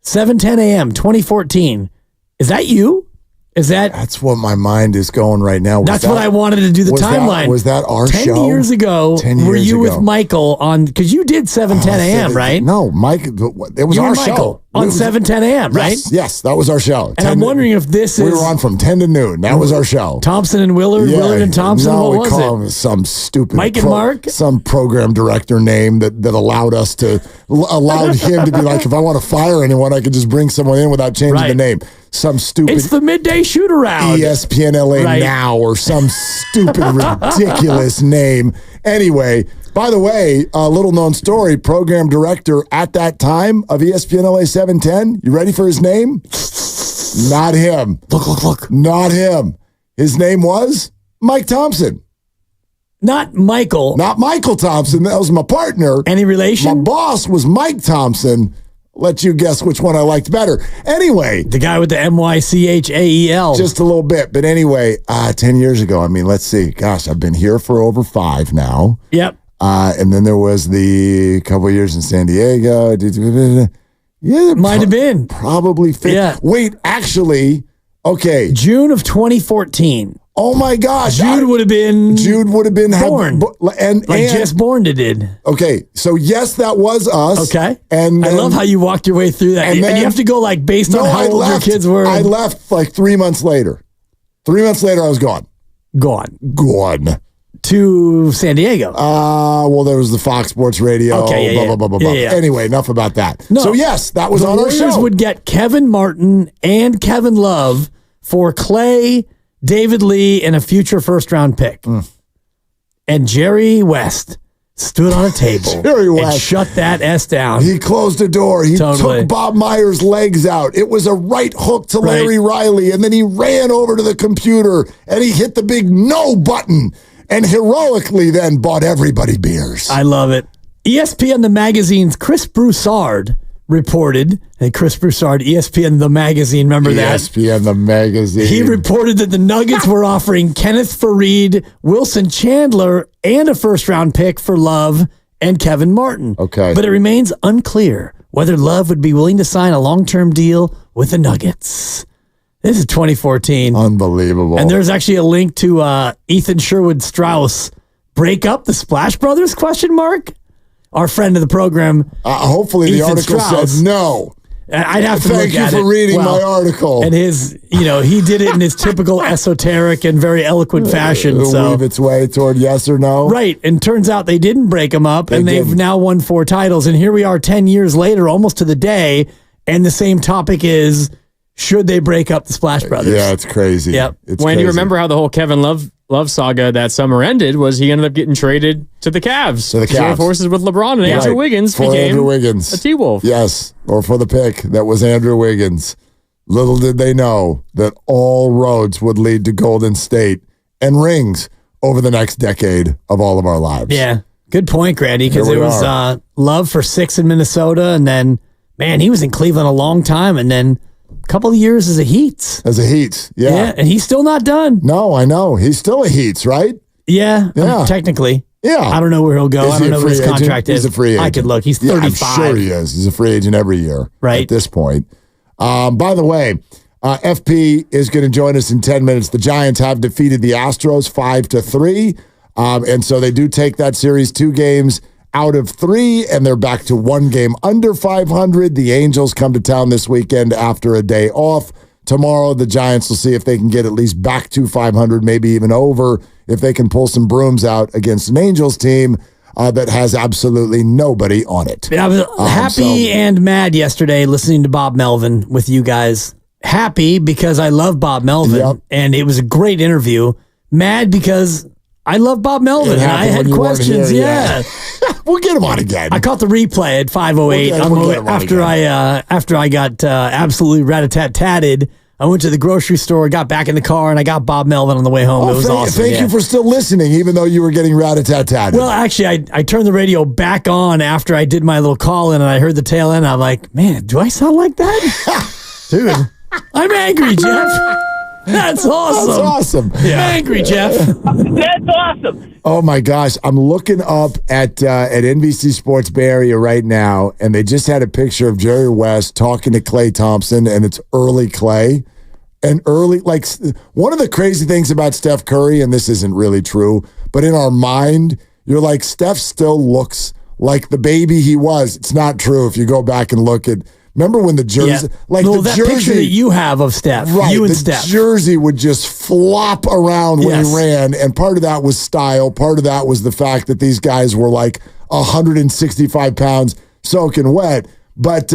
7:10 a.m., 2014. Is that you? That's what my mind is going right now. That's what I wanted to do the timeline. Was that our 10 show? 10 years ago, were you with Michael on, because you did 7:10 a.m., right? No, Mike, it was our show. On 7:10 a.m., right? Yes, that was our show. And I'm wondering if this is... We were on from 10 to noon. That was our show. Thompson and Willard, Willard and Thompson, no, what we was call it? Him some stupid... Mike and Mark? Some program director name that allowed us to... allowed him to be like, if I want to fire anyone, I could just bring someone in without changing the name. Some stupid... It's the midday shoot-around. ESPN LA Now or some stupid, ridiculous name. Anyway... By the way, a little-known story, program director at that time of ESPN LA 710, you ready for his name? Not him. Look. Not him. His name was Mike Thompson. Not Michael. Not Michael Thompson. That was my partner. Any relation? My boss was Mike Thompson. Let you guess which one I liked better. Anyway. The guy with the MYCHAEL. Just a little bit. But anyway, 10 years ago, let's see. Gosh, I've been here for over 5 now. Yep. And then there was the couple of years in San Diego. Yeah, might have been. Probably fit. Yeah. Wait, actually, okay. June of 2014. Oh my gosh. Jude would have been born. And just born to did. Okay, so yes, that was us. Okay. And then, I love how you walked your way through that. And you have to go like based on how old your kids were. I left like 3 months later. 3 months later, I was gone. Gone. To San Diego. Well, there was the Fox Sports Radio. Okay, blah, blah, blah, blah. Yeah. Anyway, enough about that. No, so, yes, that was on our show. The Warriors would get Kevin Martin and Kevin Love for Clay, David Lee, and a future first-round pick. And Jerry West stood on a table and shut that S down. He closed the door. He took Bob Myers' legs out. It was a right hook to Larry Riley, and then he ran over to the computer, and he hit the big no button. And heroically then bought everybody beers. I love it. ESPN The Magazine's Chris Broussard reported, and Chris Broussard, ESPN The Magazine, remember that? ESPN The Magazine. He reported that the Nuggets were offering Kenneth Faried, Wilson Chandler, and a first-round pick for Love and Kevin Martin. Okay. But it remains unclear whether Love would be willing to sign a long-term deal with the Nuggets. This is 2014. Unbelievable. And there's actually a link to Ethan Sherwood Strauss break up the Splash Brothers ? Our friend of the program. Hopefully Ethan the article Strauss. said no. I'd have to Thank look at you it. for reading my article. And his, he did it in his typical esoteric and very eloquent fashion. So weave its way toward yes or no. Right. And turns out they didn't break them up, and they've didn't. now won 4 titles. And here we are 10 years later, almost to the day, and the same topic is, should they break up the Splash Brothers? Yeah, it's crazy. Yep. It's When crazy. you remember how the whole Kevin Love saga that summer ended was he ended up getting traded to the Cavs. To the Cavs. Joined forces with LeBron and Andrew Wiggins for became Andrew Wiggins. a T-Wolf. Yes, or for the pick that was Andrew Wiggins. Little did they know that all roads would lead to Golden State and rings over the next decade of all of our lives. Yeah. Good point, Grady, because Here it we was Love for 6 in Minnesota, and then, man, he was in Cleveland a long time, and then a couple of years as a Heats. Yeah. And he's still not done. No, I know. He's still a Heats, right? Yeah. Yeah. Technically. Yeah. I don't know where he'll go. Is I he don't a know what free his agent? contract is. He's a free agent. I could look. He's 35. I'm sure he is. He's a free agent every year. Right. At this point. By the way, FP is going to join us in 10 minutes. The Giants have defeated the Astros 5-3. And so they do take that series 2 games out of 3, and they're back to 1 game under 500. The Angels come to town this weekend after a day off. Tomorrow, the Giants will see if they can get at least back to 500, maybe even over, if they can pull some brooms out against an Angels team that has absolutely nobody on it. I was happy and mad yesterday listening to Bob Melvin with you guys. Happy because I love Bob Melvin, and it was a great interview. Mad because I love Bob Melvin, and I had questions. Here, yeah. We'll get him on again. I caught the replay at 5:08 after I got absolutely rat-a-tat-tatted. I went to the grocery store, got back in the car, and I got Bob Melvin on the way home. It was awesome. Thank you for still listening, even though you were getting rat-a-tat-tatted. Well, actually, I turned the radio back on after I did my little call-in, and I heard the tail end. I'm like, man, do I sound like that? Dude, I'm angry, Jeff. That's awesome. That's awesome. Yeah. Angry, Jeff. That's awesome. Oh my gosh, I'm looking up at NBC Sports Bay Area right now, and they just had a picture of Jerry West talking to Klay Thompson, and it's early Klay. And early, like, one of the crazy things about Steph Curry, and this isn't really true, but in our mind, you're like, Steph still looks like the baby he was. It's not true if you go back and look at. Remember when the jersey, that picture that you have of Steph, right? You and the Steph, jersey would just flop around when he ran, and part of that was style. Part of that was the fact that these guys were like 165 pounds soaking wet. But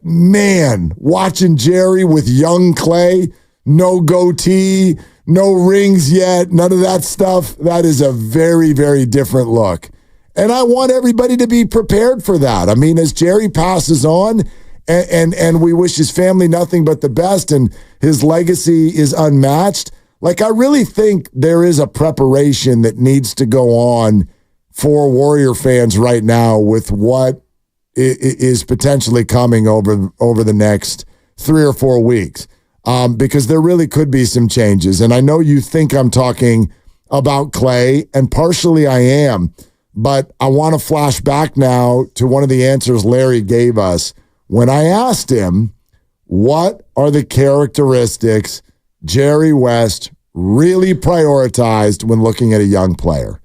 man, watching Jerry with young Klay, no goatee, no rings yet, none of that stuff. That is a very, very different look, and I want everybody to be prepared for that. I mean, as Jerry passes on. And we wish his family nothing but the best, and his legacy is unmatched. Like, I really think there is a preparation that needs to go on for Warrior fans right now with what is potentially coming over the next 3 or 4 weeks, because there really could be some changes. And I know you think I'm talking about Klay, and partially I am, but I want to flash back now to one of the answers Larry gave us when I asked him, what are the characteristics Jerry West really prioritized when looking at a young player?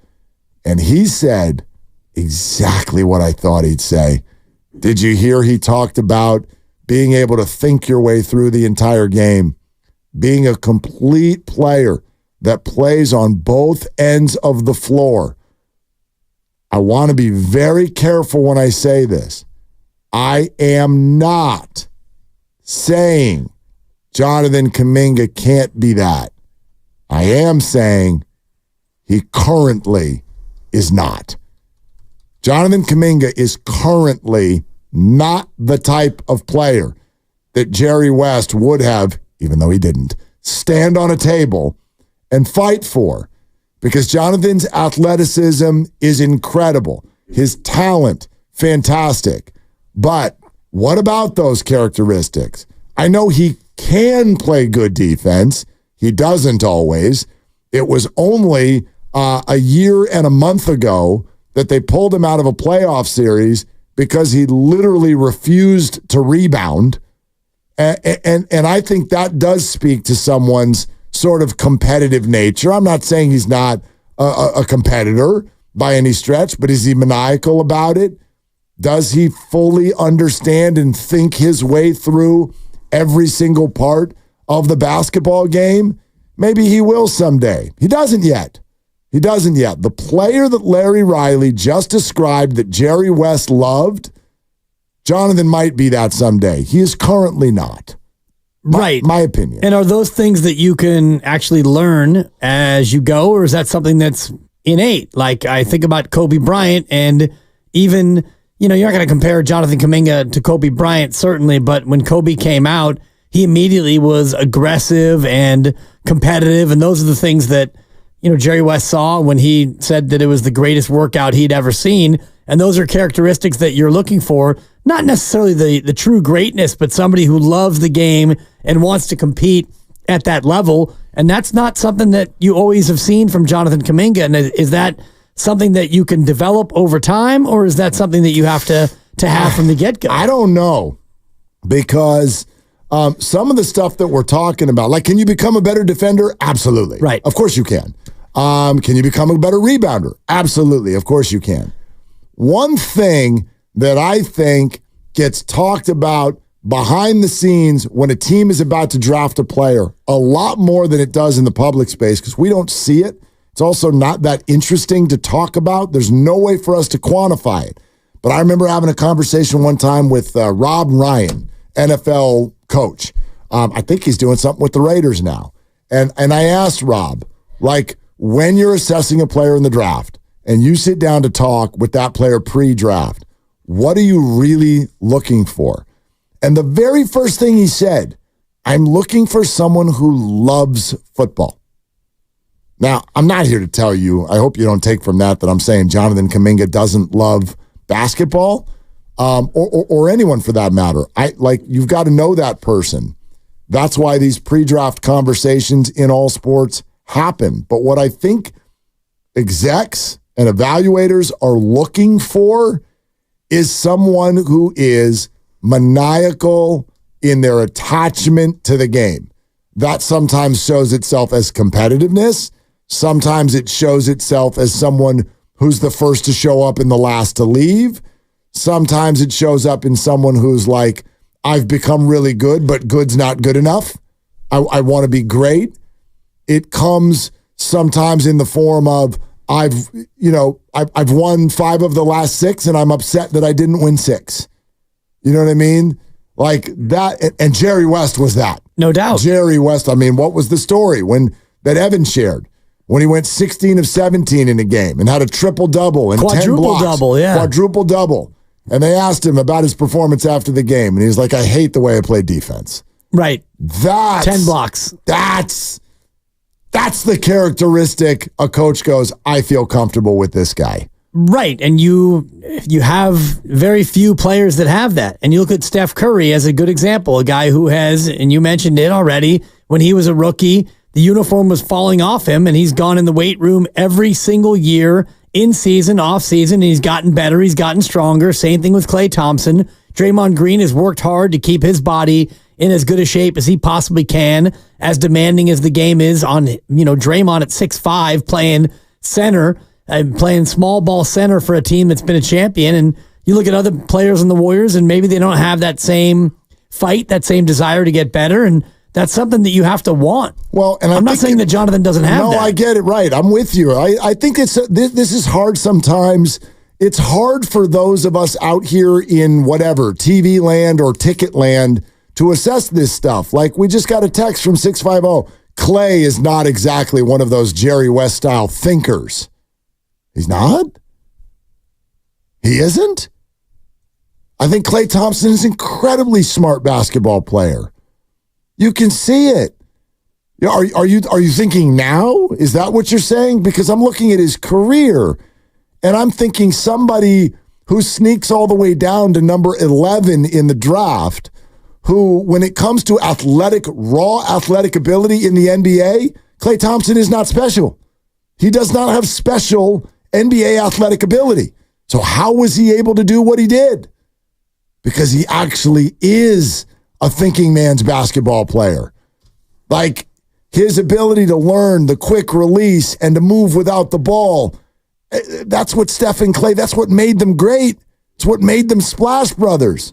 And he said exactly what I thought he'd say. Did you hear he talked about being able to think your way through the entire game, being a complete player that plays on both ends of the floor? I want to be very careful when I say this. I am not saying Jonathan Kuminga can't be that. I am saying he currently is not. Jonathan Kuminga is currently not the type of player that Jerry West would have, even though he didn't, stand on a table and fight for, because Jonathan's athleticism is incredible. His talent, fantastic. But what about those characteristics? I know he can play good defense. He doesn't always. It was only a year and a month ago that they pulled him out of a playoff series because he literally refused to rebound. And I think that does speak to someone's sort of competitive nature. I'm not saying he's not a competitor by any stretch, but is he maniacal about it? Does he fully understand and think his way through every single part of the basketball game? Maybe he will someday. He doesn't yet. The player that Larry Riley just described that Jerry West loved, Jonathan might be that someday. He is currently not. Right. My opinion. And are those things that you can actually learn as you go, or is that something that's innate? Like I think about Kobe Bryant, and even, you're not going to compare Jonathan Kuminga to Kobe Bryant, certainly, but when Kobe came out, he immediately was aggressive and competitive, and those are the things that, Jerry West saw when he said that it was the greatest workout he'd ever seen, and those are characteristics that you're looking for, not necessarily the true greatness, but somebody who loves the game and wants to compete at that level, and that's not something that you always have seen from Jonathan Kuminga. And is that something that you can develop over time, or is that something that you have to have from the get-go? I don't know, because some of the stuff that we're talking about, like, can you become a better defender? Absolutely. Right. Of course you can. Can you become a better rebounder? Absolutely. Of course you can. One thing that I think gets talked about behind the scenes when a team is about to draft a player a lot more than it does in the public space, because we don't see it. It's also not that interesting to talk about. There's no way for us to quantify it. But I remember having a conversation one time with Rob Ryan, NFL coach. I think he's doing something with the Raiders now. And I asked Rob, like, when you're assessing a player in the draft and you sit down to talk with that player pre-draft, what are you really looking for? And the very first thing he said, I'm looking for someone who loves football. Now, I'm not here to tell you, I hope you don't take from that I'm saying Jonathan Kuminga doesn't love basketball, or anyone for that matter. You've got to know that person. That's why these pre-draft conversations in all sports happen. But what I think execs and evaluators are looking for is someone who is maniacal in their attachment to the game. That sometimes shows itself as competitiveness. Sometimes it shows itself as someone who's the first to show up and the last to leave. Sometimes it shows up in someone who's like, I've become really good, but good's not good enough. I want to be great. It comes sometimes in the form of, I've won 5 of the last 6 and I'm upset that I didn't win 6. You know what I mean? Like that. And Jerry West was that. No doubt. Jerry West. I mean, what was the story that Evan shared when he went 16 of 17 in a game and had a triple-double and 10 blocks? Double, yeah. Quadruple-double. And they asked him about his performance after the game. And he was like, I hate the way I play defense. Right. That's 10 blocks. That's the characteristic a coach goes, I feel comfortable with this guy. Right. And you have very few players that have that. And you look at Steph Curry as a good example, a guy who has, and you mentioned it already, when he was a rookie, the uniform was falling off him, and he's gone in the weight room every single year, in season, off season, and he's gotten better, he's gotten stronger. Same thing with Klay Thompson. Draymond Green has worked hard to keep his body in as good a shape as he possibly can, as demanding as the game is on, Draymond at 6'5", playing center, playing small ball center for a team that's been a champion. And you look at other players in the Warriors, and maybe they don't have that same fight, that same desire to get better. And that's something that you have to want. Well, and I'm not saying that Jonathan doesn't have that. No, I get it. Right. I'm with you. I think this is hard sometimes. It's hard for those of us out here in whatever, TV land or ticket land, to assess this stuff. Like, we just got a text from 650. Klay is not exactly one of those Jerry West style thinkers. He's not? He isn't? I think Klay Thompson is an incredibly smart basketball player. You can see it. Are you thinking now? Is that what you're saying? Because I'm looking at his career, and I'm thinking somebody who sneaks all the way down to number 11 in the draft, who, when it comes to raw athletic ability in the NBA, Klay Thompson is not special. He does not have special NBA athletic ability. So how was he able to do what he did? Because he actually is a thinking man's basketball player. Like his ability to learn the quick release and to move without the ball. That's what Steph and Clay, that's what made them great. It's what made them Splash Brothers.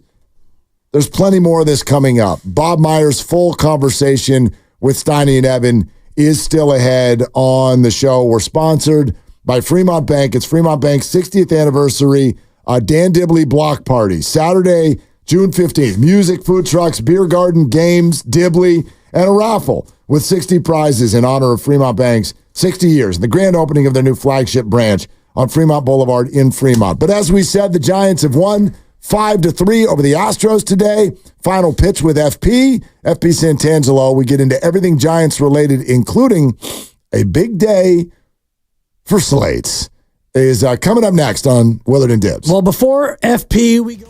There's plenty more of this coming up. Bob Myers' full conversation with Steiny and Evan is still ahead on the show. We're sponsored by Fremont Bank. It's Fremont Bank's 60th anniversary Dan Dibley block party. Saturday, June 15th. Music, food trucks, beer garden, games, Dibley, and a raffle with 60 prizes in honor of Fremont Bank's 60 years and the grand opening of their new flagship branch on Fremont Boulevard in Fremont. But as we said, the Giants have won 5-3 over the Astros today. Final pitch with FP Santangelo. We get into everything Giants related, including a big day for slates. Is coming up next on Willard and Dibs. Well, before FP, we go.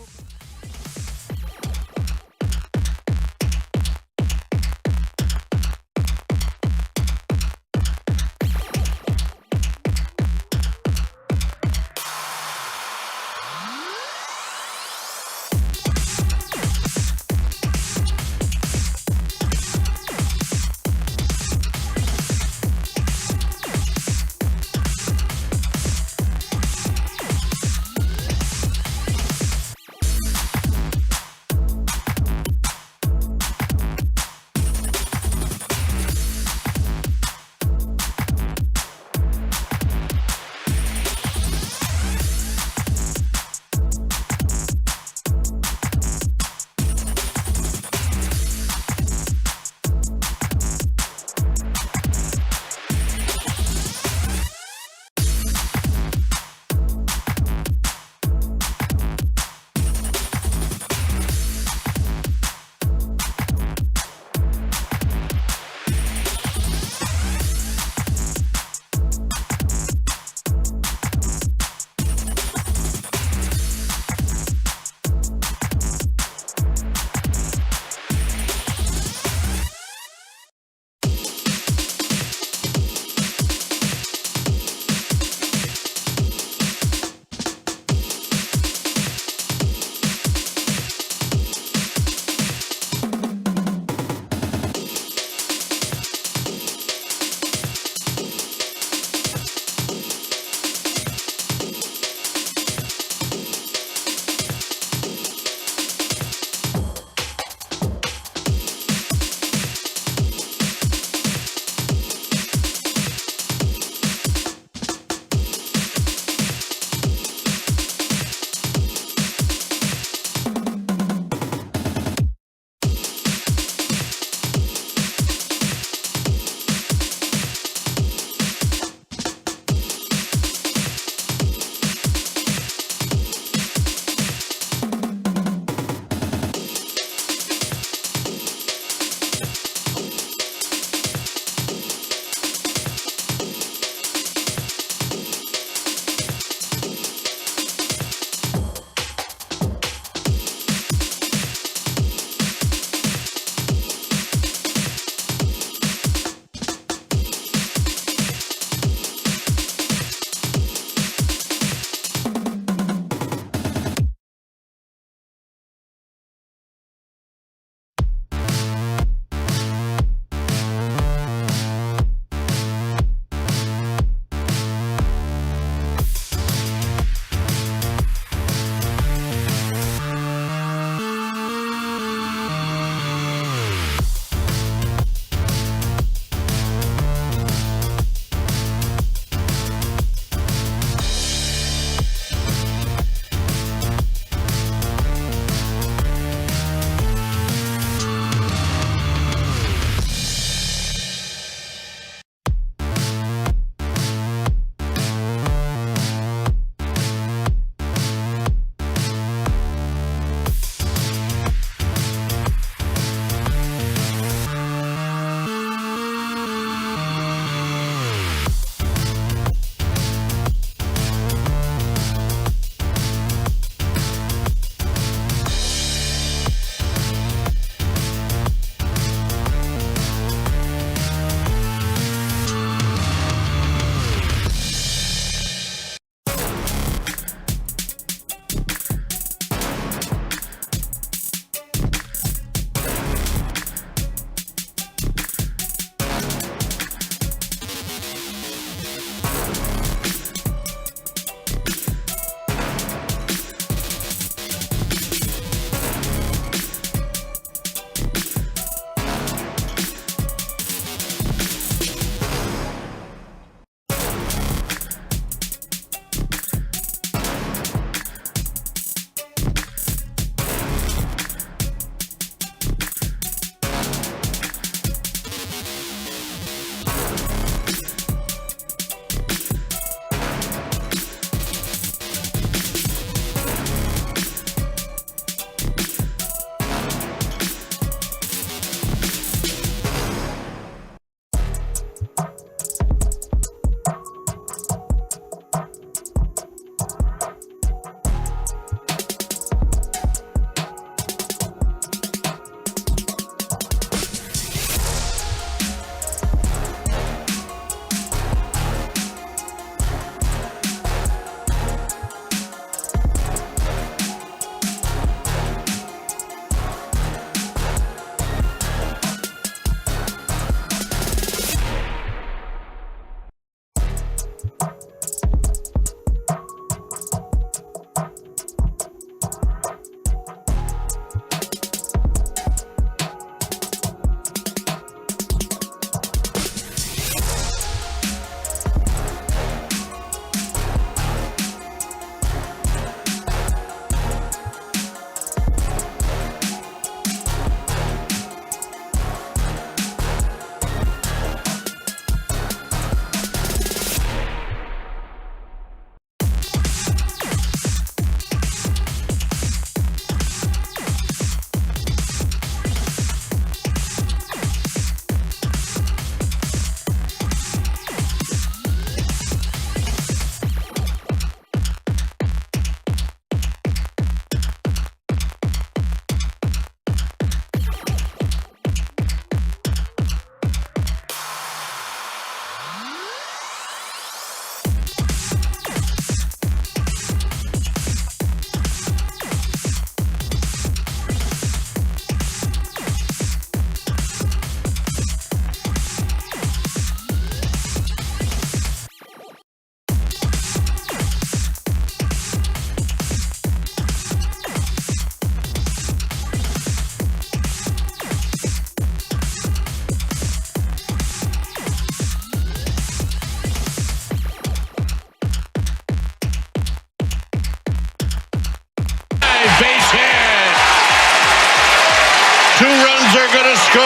Braves are going to score.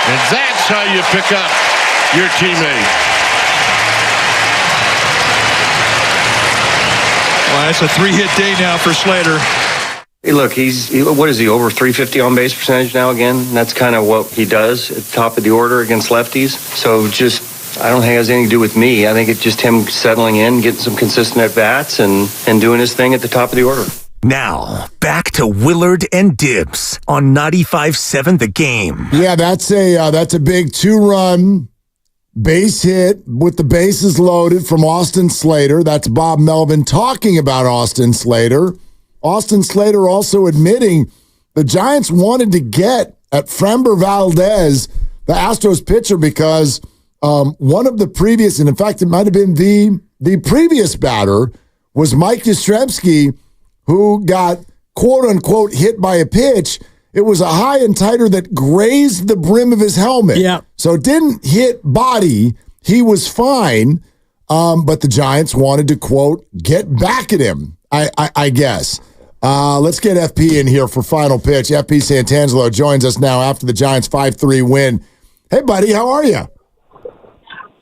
And that's how you pick up your teammate. Well, that's a 3-hit day now for Slater. Hey, look, what is he, over 350 on base percentage now again? And that's kind of what he does at the top of the order against lefties. So I don't think it has anything to do with me. I think it's just him settling in, getting some consistent at-bats, and doing his thing at the top of the order. Now, back to Willard and Dibs on 95.7 The Game. Yeah, that's a big 2-run base hit with the bases loaded from Austin Slater. That's Bob Melvin talking about Austin Slater. Austin Slater also admitting the Giants wanted to get at Framber Valdez, the Astros pitcher, because one of the previous, and in fact, it might have been the previous batter, was Mike Yastrzemski, who got quote-unquote hit by a pitch. It was a high and tighter that grazed the brim of his helmet. Yeah. So it didn't hit body. He was fine, but the Giants wanted to, quote, get back at him, I guess. Let's get FP in here for final pitch. FP Santangelo joins us now after the Giants' 5-3 win. Hey, buddy, how are you?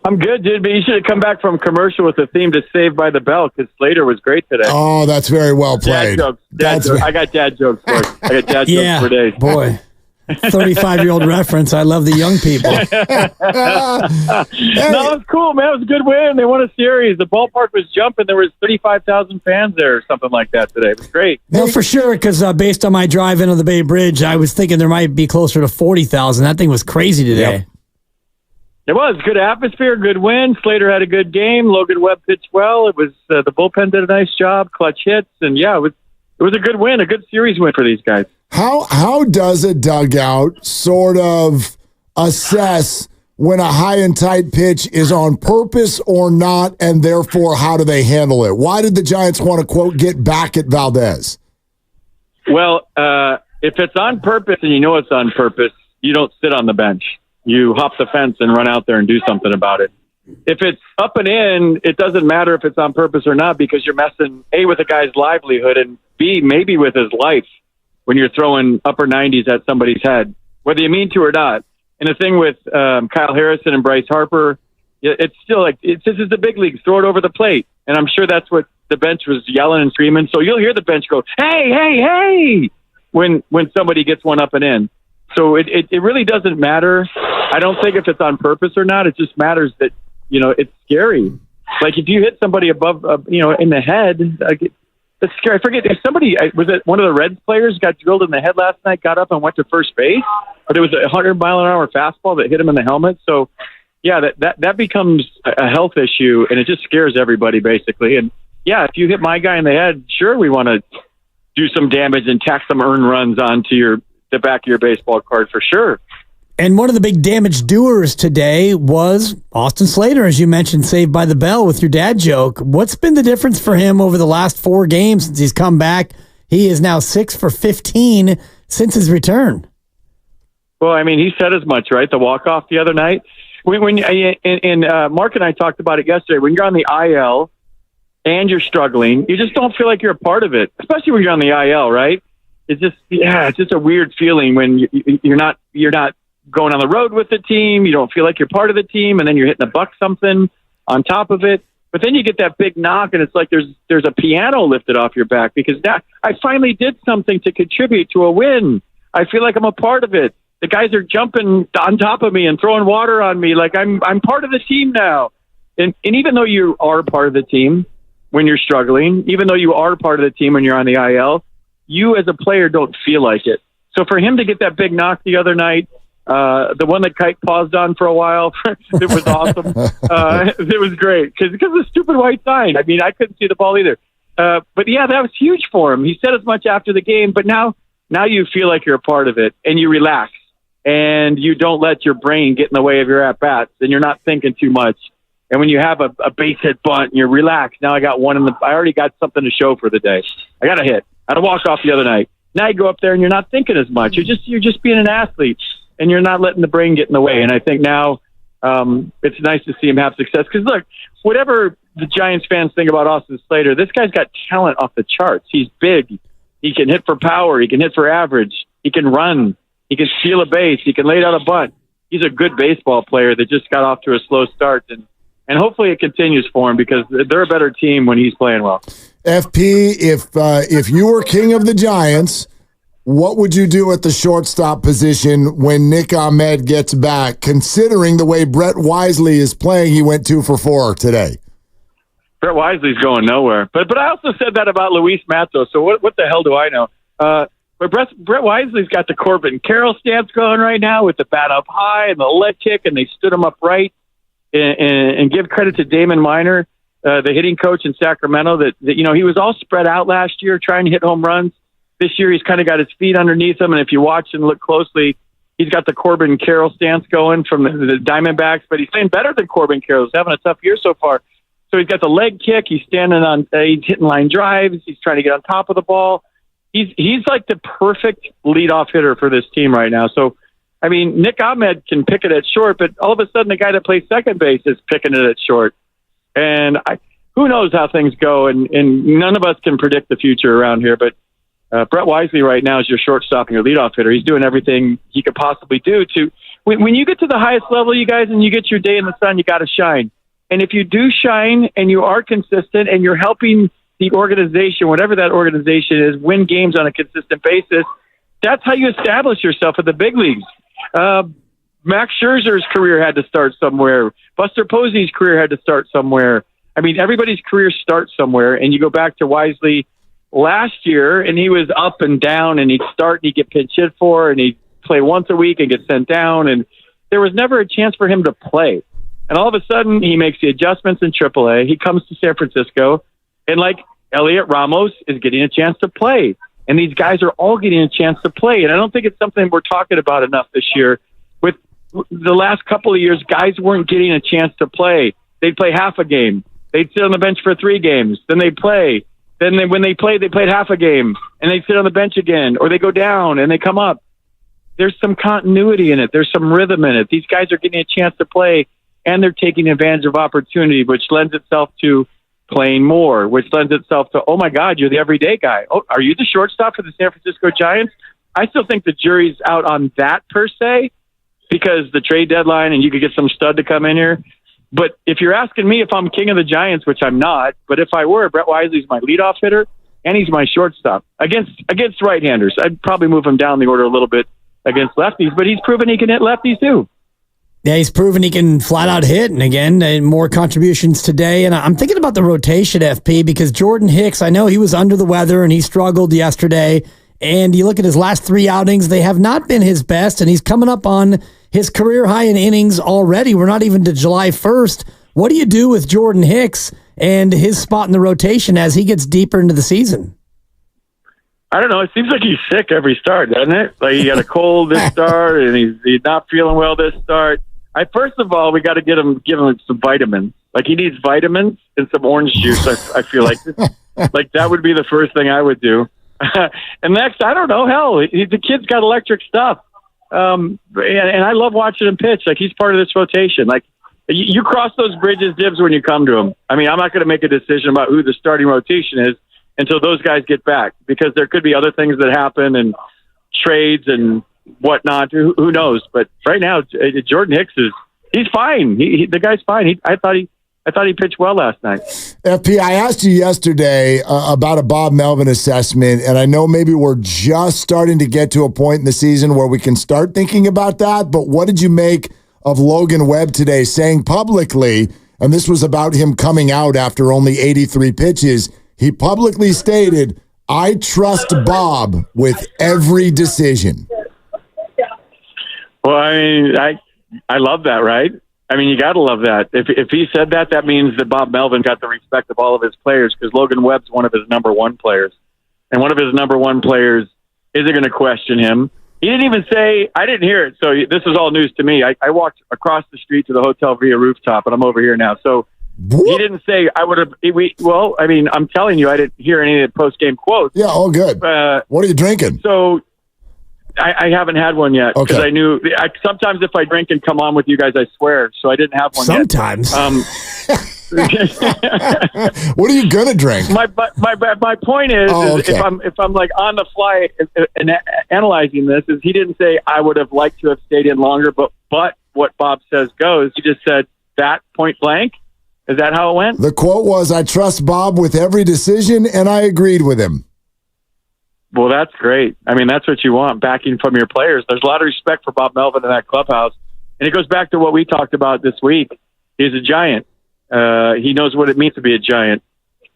I'm good, dude, but you should have come back from commercial with the theme to Saved by the Bell because Slater was great today. Oh, that's very well played. Dad jokes. I got dad jokes for it. I got dad jokes for days. Boy. 35-year-old reference. I love the young people. No, it was cool, man. It was a good win. They won a series. The ballpark was jumping. There was 35,000 fans there or something like that today. It was great. No, for sure, because based on my drive into the Bay Bridge, I was thinking there might be closer to 40,000. That thing was crazy today. Yep. It was good atmosphere, good win. Slater had a good game. Logan Webb pitched well. It was the bullpen did a nice job, clutch hits, and yeah, it was a good win, a good series win for these guys. How does a dugout sort of assess when a high and tight pitch is on purpose or not, and therefore how do they handle it? Why did the Giants want to, quote, get back at Valdez? Well, if it's on purpose and you know it's on purpose, you don't sit on the bench. You hop the fence and run out there and do something about it. If it's up and in, it doesn't matter if it's on purpose or not because you're messing, A, with a guy's livelihood, and B, maybe with his life when you're throwing upper 90s at somebody's head, whether you mean to or not. And the thing with Kyle Harrison and Bryce Harper, it's still like, this is the big leagues, throw it over the plate. And I'm sure that's what the bench was yelling and screaming. So you'll hear the bench go, hey, hey, hey, when somebody gets one up and in. So it really doesn't matter. I don't think if it's on purpose or not. It just matters that, it's scary. Like if you hit somebody above, in the head, it's scary. I forget if somebody, was it one of the Reds players got drilled in the head last night, got up and went to first base, but it was a 100-mile-an-hour fastball that hit him in the helmet. So yeah, that becomes a health issue and it just scares everybody basically. And yeah, if you hit my guy in the head, sure, we want to do some damage and tack some earned runs onto the back of your baseball card for sure. And one of the big damage doers today was Austin Slater, as you mentioned, Saved by the Bell with your dad joke. What's been the difference for him over the last 4 games since he's come back? He is now 6 for 15 since his return. Well, I mean, he said as much, right? The walk-off the other night. When Mark and I talked about it yesterday. When you're on the IL and you're struggling, you just don't feel like you're a part of it, especially when you're on the IL, right? It's just a weird feeling when you're not going on the road with the team. You don't feel like you're part of the team, and then you're hitting a buck something on top of it. But then you get that big knock, and it's like there's a piano lifted off your back because now I finally did something to contribute to a win. I feel like I'm a part of it. The guys are jumping on top of me and throwing water on me like I'm part of the team now. And even though you are part of the team when you're struggling, even though you are part of the team when you're on the IL, you as a player don't feel like it. So for him to get that big knock the other night, the one that Kike paused on for a while, it was awesome. It was great because of the stupid white sign. I mean, I couldn't see the ball either. But yeah, that was huge for him. He said as much after the game, but now you feel like you're a part of it and you relax and you don't let your brain get in the way of your at-bats and you're not thinking too much. And when you have a base hit bunt and you're relaxed, now I already got something to show for the day. I got a hit. I had a walk-off the other night. Now you go up there and you're not thinking as much. You're just being an athlete and you're not letting the brain get in the way. And I think now it's nice to see him have success. Because look, whatever the Giants fans think about Austin Slater, this guy's got talent off the charts. He's big. He can hit for power. He can hit for average. He can run. He can steal a base. He can lay down a bunt. He's a good baseball player that just got off to a slow start, and hopefully it continues for him because they're a better team when he's playing well. FP, if you were king of the Giants, what would you do at the shortstop position when Nick Ahmed gets back, considering the way Brett Wisely is playing? He went 2 for 4 today. Brett Wisely's going nowhere. But I also said that about Luis Matos, so what the hell do I know? But Brett Wisely's got the Corbin Carroll stance going right now with the bat up high and the leg kick, and they stood him up right. And give credit to Damon Minor, the hitting coach in Sacramento, that he was all spread out last year trying to hit home runs. This year he's kind of got his feet underneath him, and if you watch and look closely, he's got the Corbin Carroll stance going from the Diamondbacks, but he's playing better than Corbin Carroll. He's having a tough year so far. So he's got the leg kick. He's standing on. He's hitting line drives. He's trying to get on top of the ball. He's like the perfect leadoff hitter for this team right now. So, I mean, Nick Ahmed can pick it at short, but all of a sudden the guy that plays second base is picking it at short. And who knows how things go, and none of us can predict the future around here. But Brett Wisely right now is your shortstop and your leadoff hitter. He's doing everything he could possibly do to. When you get to the highest level, you guys, and you get your day in the sun, you got to shine. And if you do shine and you are consistent and you're helping the organization, whatever that organization is, win games on a consistent basis, that's how you establish yourself at the big leagues. Max Scherzer's career had to start somewhere. Buster Posey's career had to start somewhere. I mean, everybody's career starts somewhere, and you go back to Wisely last year, and he was up and down, and he'd start and he'd get pinch hit for, and he'd play once a week and get sent down, and there was never a chance for him to play. And all of a sudden, he makes the adjustments in AAA. He comes to San Francisco, and like Elliot Ramos is getting a chance to play. And these guys are all getting a chance to play. And I don't think it's something we're talking about enough this year. With the last couple of years, guys weren't getting a chance to play. They'd play half a game. They'd sit on the bench for 3 games. Then they'd play. Then when they played half a game. And they'd sit on the bench again. Or they go down and they come up. There's some continuity in it. There's some rhythm in it. These guys are getting a chance to play, and they're taking advantage of opportunity, which lends itself to playing more, which lends itself to, oh my God, you're the everyday guy. Oh, are you the shortstop for the San Francisco Giants? I still think the jury's out on that per se, because the trade deadline and you could get some stud to come in here. But if you're asking me if I'm king of the Giants, which I'm not, but if I were, Brett Wisely's my leadoff hitter and he's my shortstop against right-handers. I'd probably move him down the order a little bit against lefties, but he's proven he can hit lefties too. Yeah, he's proven he can flat out hit. And again, more contributions today. And I'm thinking about the rotation, FP, because Jordan Hicks, I know he was under the weather and he struggled yesterday. And you look at his last 3 outings, they have not been his best. And he's coming up on his career high in innings already. We're not even to July 1st. What do you do with Jordan Hicks and his spot in the rotation as he gets deeper into the season? I don't know. It seems like he's sick every start, doesn't it? Like he got a cold this start, and he's not feeling well this start. First of all, we got to give him some vitamins. Like he needs vitamins and some orange juice. I feel like that would be the first thing I would do. And next, I don't know. Hell, the kid's got electric stuff, and I love watching him pitch. Like he's part of this rotation. Like you cross those bridges, Dibs, when you come to him. I mean, I'm not going to make a decision about who the starting rotation is until those guys get back, because there could be other things that happen and trades and whatnot. Who knows? But right now, Jordan Hicks he's fine. The guy's fine. I thought he pitched well last night. FP, I asked you yesterday about a Bob Melvin assessment, and I know maybe we're just starting to get to a point in the season where we can start thinking about that, but what did you make of Logan Webb today saying publicly, and this was about him coming out after only 83 pitches, he publicly stated, "I trust Bob with every decision." Well, I mean, I love that, right? I mean, you got to love that. If he said that, that means that Bob Melvin got the respect of all of his players, because Logan Webb's one of his number 1 players. And one of his number 1 players isn't going to question him. He didn't even say, I didn't hear it, so this is all news to me. I walked across the street to the Hotel Via rooftop, and I'm over here now. So he didn't say I would have. Well, I mean, I'm telling you, I didn't hear any of the post-game quotes. Yeah, all good. What are you drinking? So I haven't had one yet, because I knew sometimes if I drink and come on with you guys, I swear. So I didn't have one sometimes. yet. What are you gonna drink? My point is, if I'm like on the fly and analyzing this, is he didn't say I would have liked to have stayed in longer, but what Bob says goes. He just said that point blank. Is that how it went? The quote was, "I trust Bob with every decision," and I agreed with him. Well, that's great. I mean, that's what you want, backing from your players. There's a lot of respect for Bob Melvin in that clubhouse. And it goes back to what we talked about this week. He's a giant. He knows what it means to be a giant.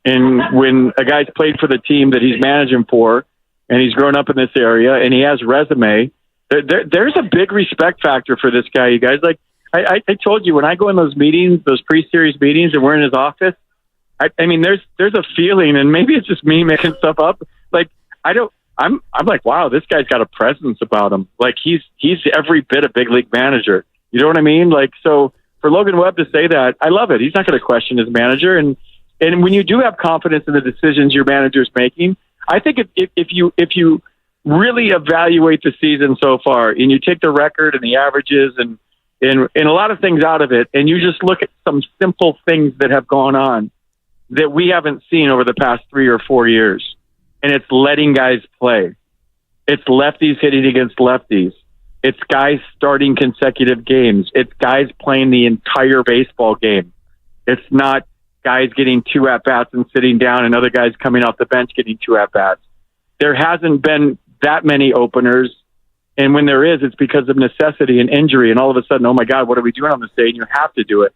And when a guy's played for the team that he's managing for, and he's grown up in this area, and he has resume, there's a big respect factor for this guy, you guys. Like, I told you, when I go in those meetings, those pre-series meetings, and we're in his office, I mean, there's a feeling, and maybe it's just me making stuff up. Like, I'm like, wow, this guy's got a presence about him. Like, he's every bit a big league manager. You know what I mean? Like, so for Logan Webb to say that, I love it. He's not going to question his manager. And when you do have confidence in the decisions your manager's making, I think if you really evaluate the season so far, and you take the record and the averages and a lot of things out of it, and you just look at some simple things that have gone on that we haven't seen over the past 3 or 4 years. And it's letting guys play. It's lefties hitting against lefties. It's guys starting consecutive games. It's guys playing the entire baseball game. It's not guys getting 2 at-bats and sitting down and other guys coming off the bench getting 2 at-bats. There hasn't been that many openers. And when there is, it's because of necessity and injury. And all of a sudden, oh, my God, what are we doing on this day? And you have to do it.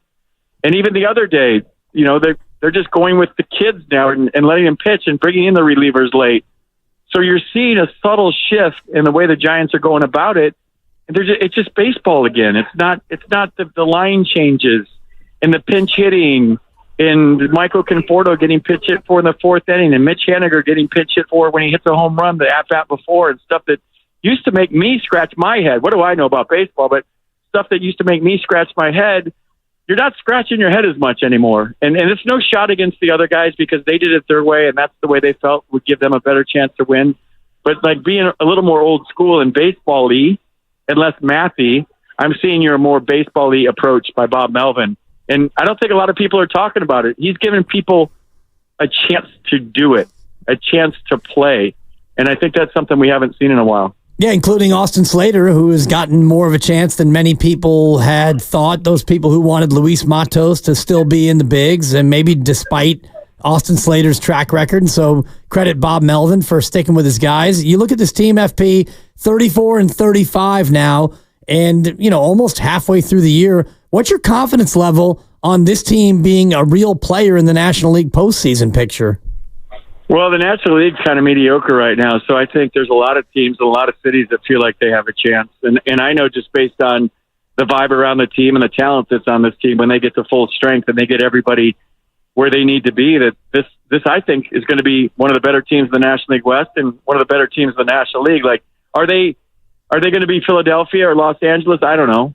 And even the other day, you know, they're just going with the kids now and letting them pitch and bringing in the relievers late. So you're seeing a subtle shift in the way the Giants are going about it. And it's just baseball again. It's not the line changes and the pinch hitting and Michael Conforto getting pitch hit for in the 4th inning and Mitch Haniger getting pitch hit for when he hits a home run, the at-bat before, and stuff that used to make me scratch my head. What do I know about baseball? But stuff that used to make me scratch my head, you're not scratching your head as much anymore. And it's no shot against the other guys because they did it their way, and that's the way they felt would give them a better chance to win. But like being a little more old school and baseball-y and less mathy, I'm seeing your more baseball-y approach by Bob Melvin. And I don't think a lot of people are talking about it. He's giving people a chance to do it, a chance to play. And I think that's something we haven't seen in a while. Yeah, including Austin Slater, who has gotten more of a chance than many people had thought. Those people who wanted Luis Matos to still be in the bigs, and maybe despite Austin Slater's track record. And so credit Bob Melvin for sticking with his guys. You look at this team, FP, 34-35 now, and almost halfway through the year. What's your confidence level on this team being a real player in the National League postseason picture? Well, the National League's kind of mediocre right now, so I think there's a lot of teams and a lot of cities that feel like they have a chance. And I know just based on the vibe around the team and the talent that's on this team, when they get to full strength and they get everybody where they need to be, that this I think is going to be one of the better teams in the National League West and one of the better teams in the National League. Like, are they going to be Philadelphia or Los Angeles? I don't know,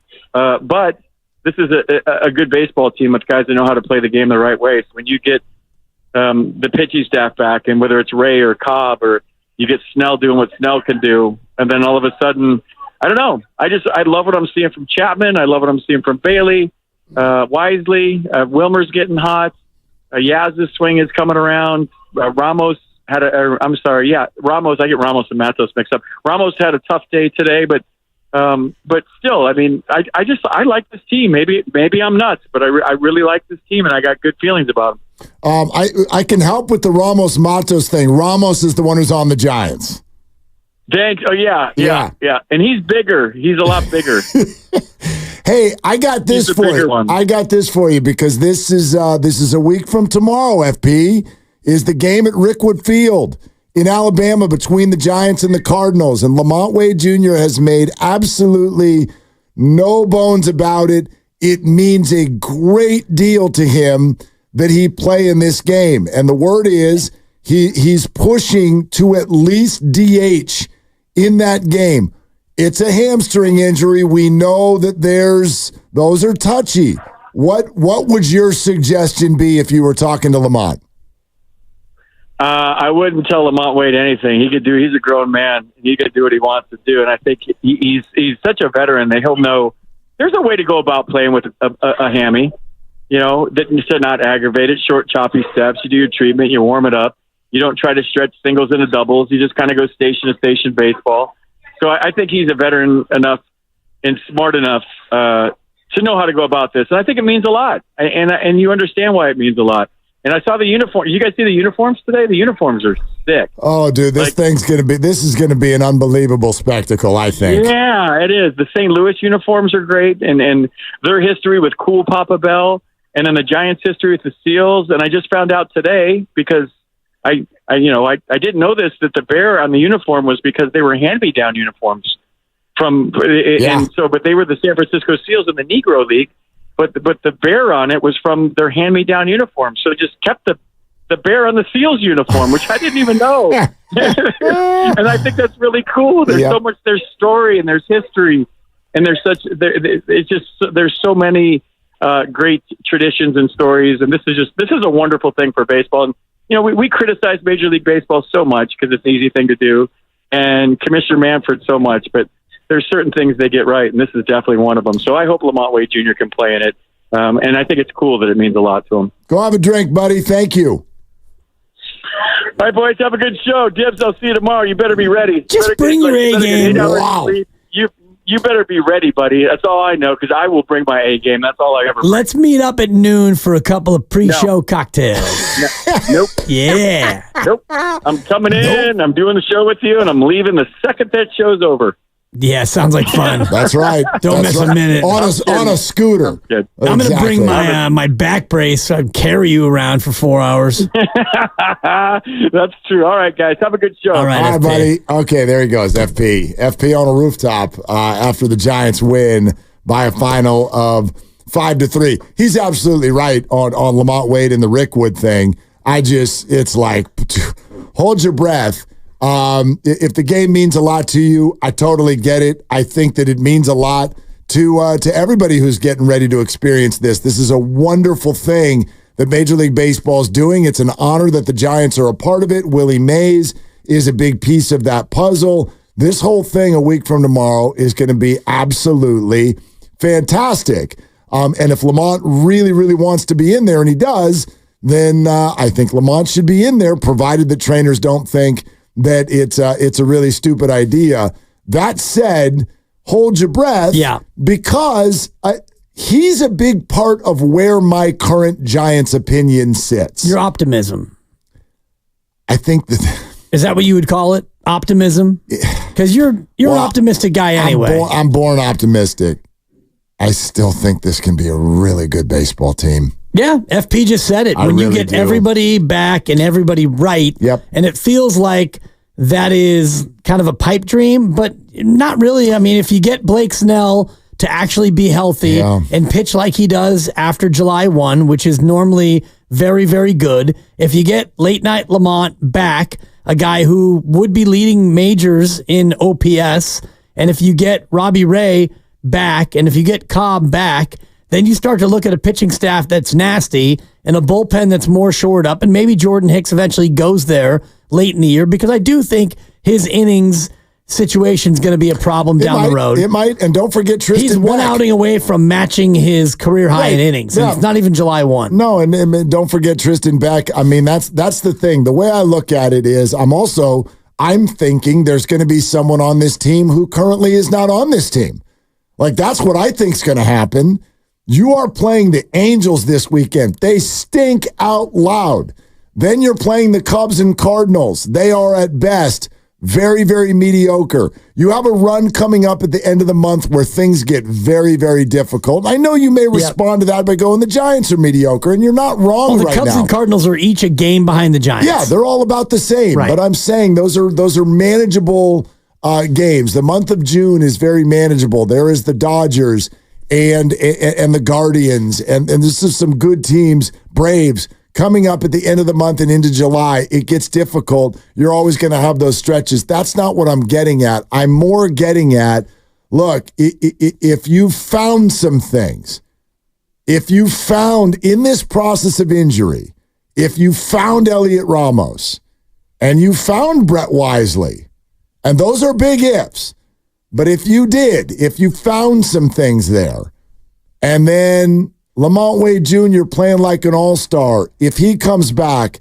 but this is a good baseball team with guys that know how to play the game the right way. So when you get the pitching staff back, and whether it's Ray or Cobb, or you get Snell doing what Snell can do, and then all of a sudden, I don't know. I love what I'm seeing from Chapman. I love what I'm seeing from Bailey, Wisely. Wilmer's getting hot. Yaz's swing is coming around. Ramos had Ramos. I get Ramos and Matos mixed up. Ramos had a tough day today, but still, I mean, I like this team. Maybe I'm nuts, but I really like this team, and I got good feelings about them. I can help with the Ramos Matos thing. Ramos is the one who's on the Giants. Thanks. Oh yeah. And he's bigger. He's a lot bigger. Hey, I got this for you. I got this for you because this is a week from tomorrow. FP is the game at Rickwood Field in Alabama between the Giants and the Cardinals, and Lamont Wade Jr. has made absolutely no bones about it. It means a great deal to him that he play in this game. And the word is he's pushing to at least DH in that game. It's a hamstring injury. We know that those are touchy. What would your suggestion be if you were talking to Lamont? I wouldn't tell Lamont Wade anything. He's a grown man. He could do what he wants to do. And I think he's such a veteran that he'll know there's a way to go about playing with a hammy. to not aggravate it. Short, choppy steps. You do your treatment. You warm it up. You don't try to stretch singles into doubles. You just kind of go station to station baseball. So I think he's a veteran enough and smart enough to know how to go about this. And I think it means a lot. And you understand why it means a lot. And I saw the uniform. You guys see the uniforms today? The uniforms are sick. Oh, dude, this is going to be an unbelievable spectacle, I think. Yeah, it is. The St. Louis uniforms are great, and their history with Cool Papa Bell, and then the Giants' history with the Seals. And I just found out today, because I didn't know this, that the bear on the uniform was because they were hand-me-down uniforms but they were the San Francisco Seals in the Negro League, but the bear on it was from their hand-me-down uniform. So it just kept the bear on the Seals uniform, which I didn't even know. And I think that's really cool. There's so much, there's story and there's history, and there's so many great traditions and stories. And this is a wonderful thing for baseball. And, we criticize Major League Baseball so much because it's an easy thing to do, and Commissioner Manfred so much, but there's certain things they get right, and this is definitely one of them. So I hope Lamont Wade Jr. can play in it. And I think it's cool that it means a lot to him. Go have a drink, buddy. Thank you. All right, boys, have a good show. Dibs, I'll see you tomorrow. You better be ready. Just bring your A game. Wow. You better be ready, buddy. That's all I know, because I will bring my A game. That's all I ever bring. Let's meet up at noon for a couple of pre-show cocktails. Nope. Yeah. Nope. I'm coming in. I'm doing the show with you, and I'm leaving the second that show's over. Yeah, sounds like fun. That's right. Don't miss a minute. On a scooter. I'm going to bring my back brace so I can carry you around for 4 hours. That's true. All right, guys. Have a good show. All right, buddy. Okay, there he goes, FP. FP on a rooftop after the Giants win by a final of 5-3. He's absolutely right on Lamont Wade and the Rickwood thing. It's like, hold your breath. If the game means a lot to you, I totally get it. I think that it means a lot to everybody who's getting ready to experience this. This is a wonderful thing that Major League Baseball is doing. It's an honor that the Giants are a part of it. Willie Mays is a big piece of that puzzle. This whole thing a week from tomorrow is going to be absolutely fantastic. And if Lamont really, really wants to be in there, and he does, then I think Lamont should be in there, provided that trainers don't think that it's a really stupid idea. That said, hold your breath. Yeah. Because he's a big part of where my current Giants opinion sits. Your optimism. I think that... Is that what you would call it? Optimism? Because you're an optimistic guy anyway. I'm born optimistic. I still think this can be a really good baseball team. Yeah, FP just said it. When you get everybody back and everybody right, and it feels like that is kind of a pipe dream, but not really. I mean, if you get Blake Snell to actually be healthy and pitch like he does after July 1, which is normally very, very good, if you get late night Lamont back, a guy who would be leading majors in OPS, and if you get Robbie Ray back, and if you get Cobb back, then you start to look at a pitching staff that's nasty and a bullpen that's more shored up, and maybe Jordan Hicks eventually goes there late in the year, because I do think his innings situation is going to be a problem down the road. It might, and don't forget Tristan He's one Beck. outing away from matching his career high in innings. And it's not even July 1. No, and don't forget Tristan Beck. I mean, that's the thing. The way I look at it is I'm thinking there's going to be someone on this team who currently is not on this team. Like, that's what I think is going to happen. You are playing the Angels this weekend. They stink out loud. Then you're playing the Cubs and Cardinals. They are at best very, very mediocre. You have a run coming up at the end of the month where things get very, very difficult. I know you may respond to that by going, the Giants are mediocre, and you're not wrong right now. The Cubs and Cardinals are each a game behind the Giants. Yeah, they're all about the same. Right. But I'm saying those are manageable games. The month of June is very manageable. There is the Dodgers and the Guardians, and this is some good teams, Braves, coming up at the end of the month and into July. It gets difficult. You're always going to have those stretches. That's not what I'm getting at. I'm more getting at, look, if you found some things, if you found in this process of injury, if you found Elliot Ramos and you found Brett Wisely, and those are big ifs, but if you found some things there, and then Lamont Wade Jr. playing like an all-star, if he comes back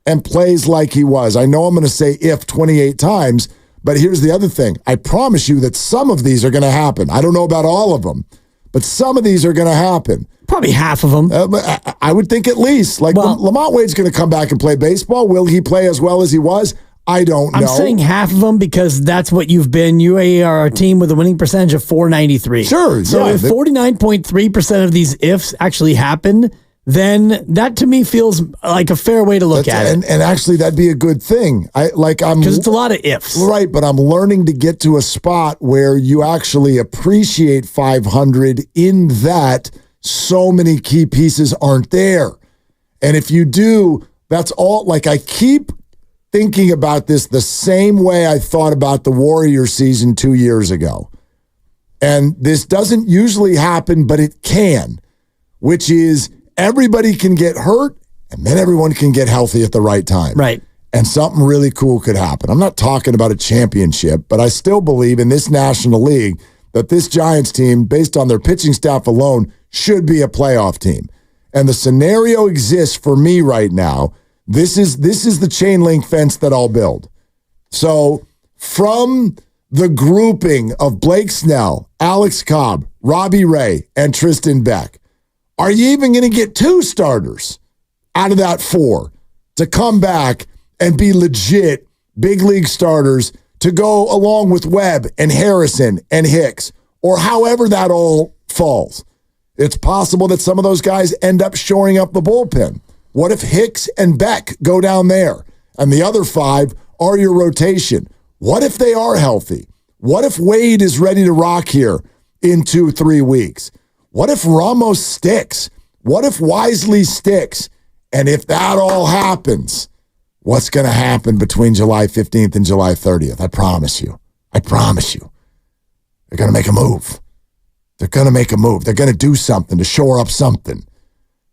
and plays like he was, I know I'm going to say if 28 times, but here's the other thing. I promise you that some of these are going to happen. I don't know about all of them, but some of these are going to happen. Probably half of them. I would think at least. Like, Lamont Wade's going to come back and play baseball. Will he play as well as he was? I don't know. I'm saying half of them because that's what you've been. You are a team with a winning percentage of .493. Sure. So if 49.3% of these ifs actually happen, then that to me feels like a fair way to look at it. And actually, that'd be a good thing. Because it's a lot of ifs. Right, but I'm learning to get to a spot where you actually appreciate 500 in that so many key pieces aren't there. And if you do, that's all. Like, I keep thinking about this the same way I thought about the Warrior season 2 years ago. And this doesn't usually happen, but it can, which is everybody can get hurt and then everyone can get healthy at the right time. Right. And something really cool could happen. I'm not talking about a championship, but I still believe in this National League that this Giants team, based on their pitching staff alone, should be a playoff team. And the scenario exists for me right now. This is the chain link fence that I'll build. So from the grouping of Blake Snell, Alex Cobb, Robbie Ray, and Tristan Beck, are you even going to get 2 starters out of that 4 to come back and be legit big league starters to go along with Webb and Harrison and Hicks, or however that all falls? It's possible that some of those guys end up shoring up the bullpen. What if Hicks and Beck go down there and the other 5 are your rotation? What if they are healthy? What if Wade is ready to rock here in 2-3 weeks? What if Ramos sticks? What if Wisely sticks? And if that all happens, what's going to happen between July 15th and July 30th? I promise you. I promise you. They're going to make a move. They're going to make a move. They're going to do something to shore up something.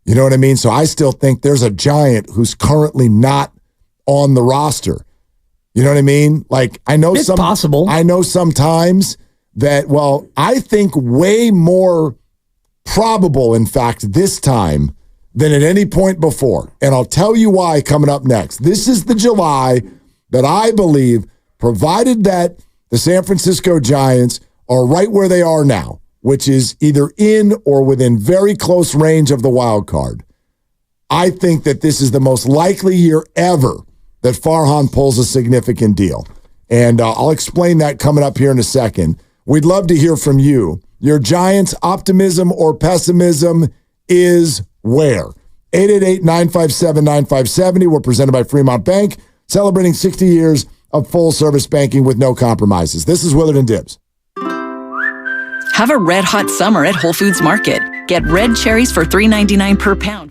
You know what I mean? So I still think there's a Giant who's currently not on the roster. You know what I mean? Like, I know it's possible. I know sometimes that, well, I think way more probable, in fact, this time than at any point before. And I'll tell you why coming up next. This is the July that I believe, provided that the San Francisco Giants are right where they are now, which is either in or within very close range of the wild card. I think that this is the most likely year ever that Farhan pulls a significant deal. And I'll explain that coming up here in a second. We'd love to hear from you. Your Giants optimism or pessimism is where? 888-957-9570. We're presented by Fremont Bank, celebrating 60 years of full-service banking with no compromises. This is Willard and Dibbs. Have a red-hot summer at Whole Foods Market. Get red cherries for $3.99 per pound.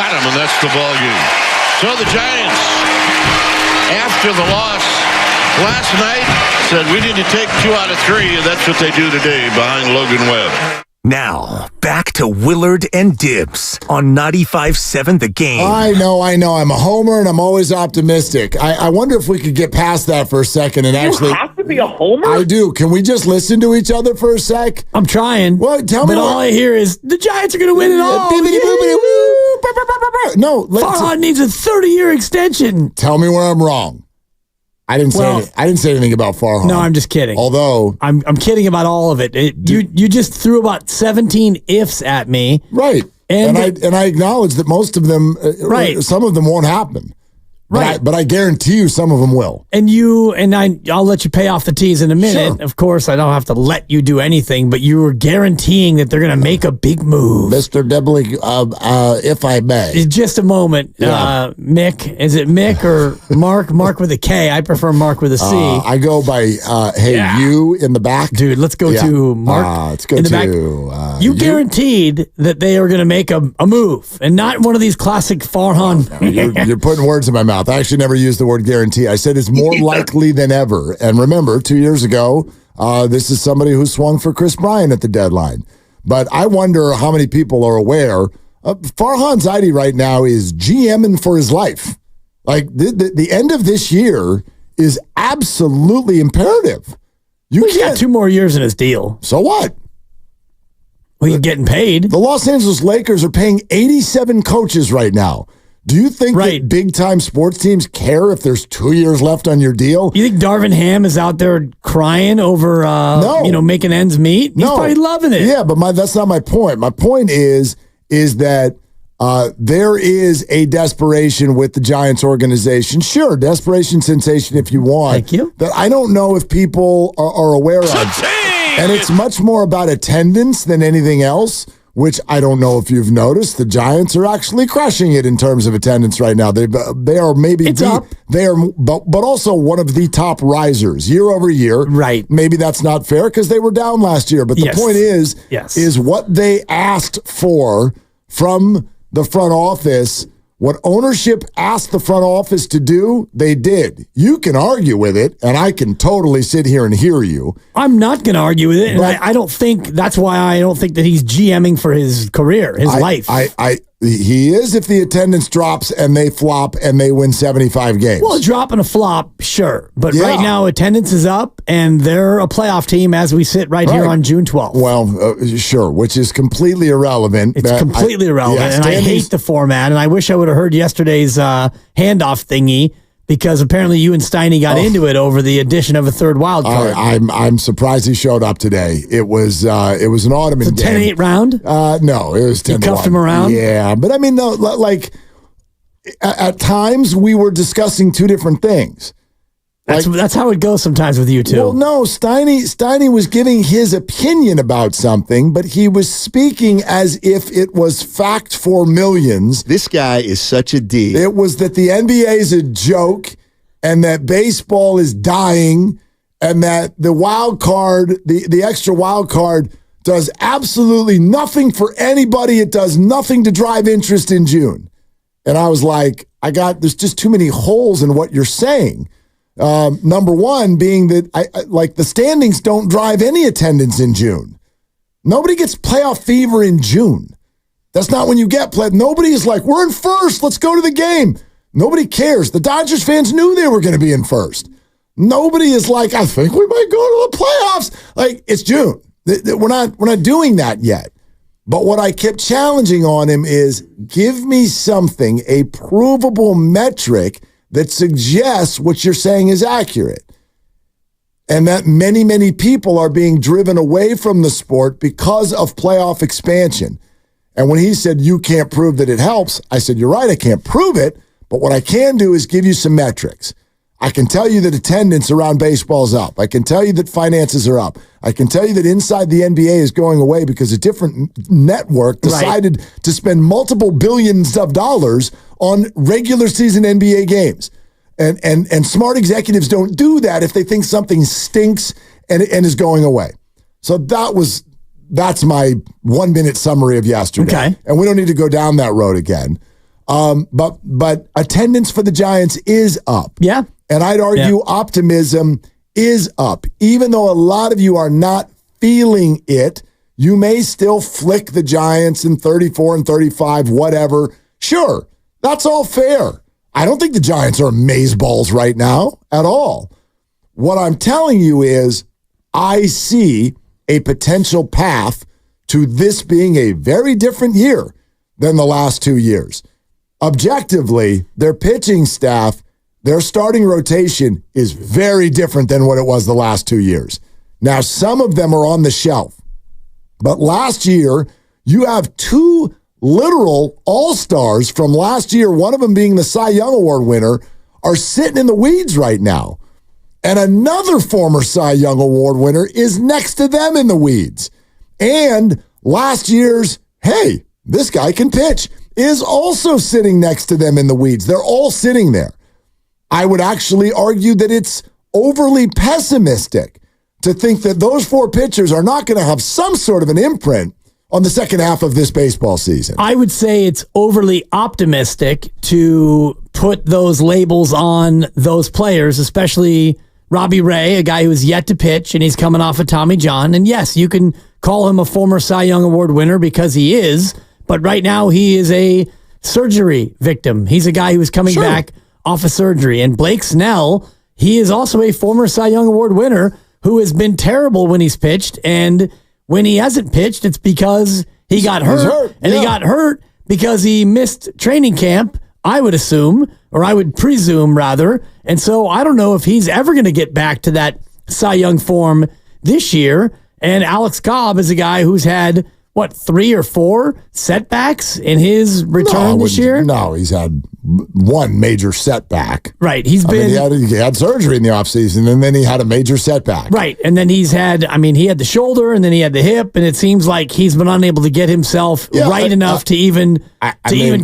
got him, and that's the ball game. So the Giants, after the loss last night, said we need to take 2 out of 3, and that's what they do today behind Logan Webb. Now, back to Willard and Dibs on 95.7 The Game. I know. I'm a homer, and I'm always optimistic. I wonder if we could get past that for a second and actually. You have to be a homer? I do. Can we just listen to each other for a sec? I'm trying. Well, tell me. But all I hear is the Giants are going to win it all. No, Farhan needs a 30-year extension. Tell me where I'm wrong. I didn't say anything about Farhan. No, I'm just kidding. Although I'm kidding about all of it. You just threw about 17 ifs at me. Right. And I acknowledge that most of them some of them won't happen. Right. But I guarantee you some of them will. And I'll let you pay off the tees in a minute. Sure. Of course, I don't have to let you do anything, but you were guaranteeing that they're going to make a big move. Mr. Dibley, if I may. Just a moment. Yeah. Mick, is it Mick or Mark? Mark with a K. I prefer Mark with a C. I go by, you in the back. Dude, let's go to Mark let's go in the back. You guaranteed that they are going to make a move and not one of these classic Farhan. You're putting words in my mouth. I actually never used the word guarantee. I said it's more likely than ever. And remember, 2 years ago, this is somebody who swung for Chris Bryant at the deadline. But I wonder how many people are aware. Farhan Zaidi right now is GMing for his life. Like the end of this year is absolutely imperative. He's got 2 more years in his deal. So what? Well, you're getting paid. The Los Angeles Lakers are paying 87 coaches right now. Do you think that big-time sports teams care if there's 2 years left on your deal? You think Darvin Ham is out there crying over, making ends meet? He's probably loving it. Yeah, but that's not my point. My point is that there is a desperation with the Giants organization. Sure, desperation sensation if you want. Thank you. That I don't know if people are aware of. And it's much more about attendance than anything else, which I don't know if you've noticed. The Giants are actually crushing it in terms of attendance right now. They are maybe but also one of the top risers year over year. Right. Maybe that's not fair because they were down last year. But the point is what they asked for from the front office. What ownership asked the front office to do, they did. You can argue with it, and I can totally sit here and hear you. I'm not going to argue with it, and I don't think that's why I don't think that he's GMing for his career, his life. He is if the attendance drops and they flop and they win 75 games. Well, dropping a flop, sure. But right now, attendance is up, and they're a playoff team as we sit right here on June 12th. Well, sure, which is completely irrelevant. It's completely irrelevant, and I hate the format, and I wish I would have heard yesterday's handoff thingy, because apparently you and Steiny got into it over the addition of a third wild card. I'm surprised he showed up today. It was an Ottoman game. 10-8 round? No, it was 10-1. You cuffed him around? Yeah, but I mean, at times we were discussing two different things. That's how it goes sometimes with you two. Well, no, Steiny was giving his opinion about something, but he was speaking as if it was fact for millions. This guy is such a D. It was that the NBA is a joke and that baseball is dying and that the wild card, the extra wild card, does absolutely nothing for anybody. It does nothing to drive interest in June. And I was like, there's just too many holes in what you're saying. Number one being that the standings don't drive any attendance in June. Nobody gets playoff fever in June. That's not when you get play. Nobody is like, we're in first. Let's go to the game. Nobody cares. The Dodgers fans knew they were going to be in first. Nobody is like, I think we might go to the playoffs. Like, it's June. We're not doing that yet. But what I kept challenging on him is give me something, a provable metric that suggests what you're saying is accurate. And that many, many people are being driven away from the sport because of playoff expansion. And when he said, you can't prove that it helps, I said, you're right, I can't prove it, but what I can do is give you some metrics. I can tell you that attendance around baseball is up. I can tell you that finances are up. I can tell you that inside the NBA is going away because a different network decided to spend multiple billions of dollars on regular season NBA games. And smart executives don't do that if they think something stinks and is going away. So that's my 1 minute summary of yesterday. Okay. And we don't need to go down that road again. But attendance for the Giants is up. Yeah. And I'd argue optimism is up. Even though a lot of you are not feeling it, you may still flick the Giants in 34 and 35, whatever. Sure, that's all fair. I don't think the Giants are amazeballs right now at all. What I'm telling you is I see a potential path to this being a very different year than the last 2 years. Objectively, their pitching staff, their starting rotation is very different than what it was the last 2 years. Now, some of them are on the shelf. But last year, you have two literal all-stars from last year, one of them being the Cy Young Award winner, are sitting in the weeds right now. And another former Cy Young Award winner is next to them in the weeds. And last year's, hey, this guy can pitch, is also sitting next to them in the weeds. They're all sitting there. I would actually argue that it's overly pessimistic to think that those four pitchers are not going to have some sort of an imprint on the second half of this baseball season. I would say it's overly optimistic to put those labels on those players, especially Robbie Ray, a guy who is yet to pitch, and he's coming off of Tommy John. And yes, you can call him a former Cy Young Award winner because he is, but right now he is a surgery victim. He's a guy who is coming back off of surgery. And Blake Snell, he is also a former Cy Young Award winner who has been terrible when he's pitched, and when he hasn't pitched, it's because he got hurt. And he got hurt because he missed training camp, I would assume, or I would presume rather. And so I don't know if he's ever going to get back to that Cy Young form this year. And Alex Cobb is a guy who's had, 3 or 4 setbacks in his return this year? No, he's had one major setback. Right. He had surgery in the offseason, and then he had a major setback. Right. And then he had the shoulder, and then he had the hip, and it seems like he's been unable to get himself enough to even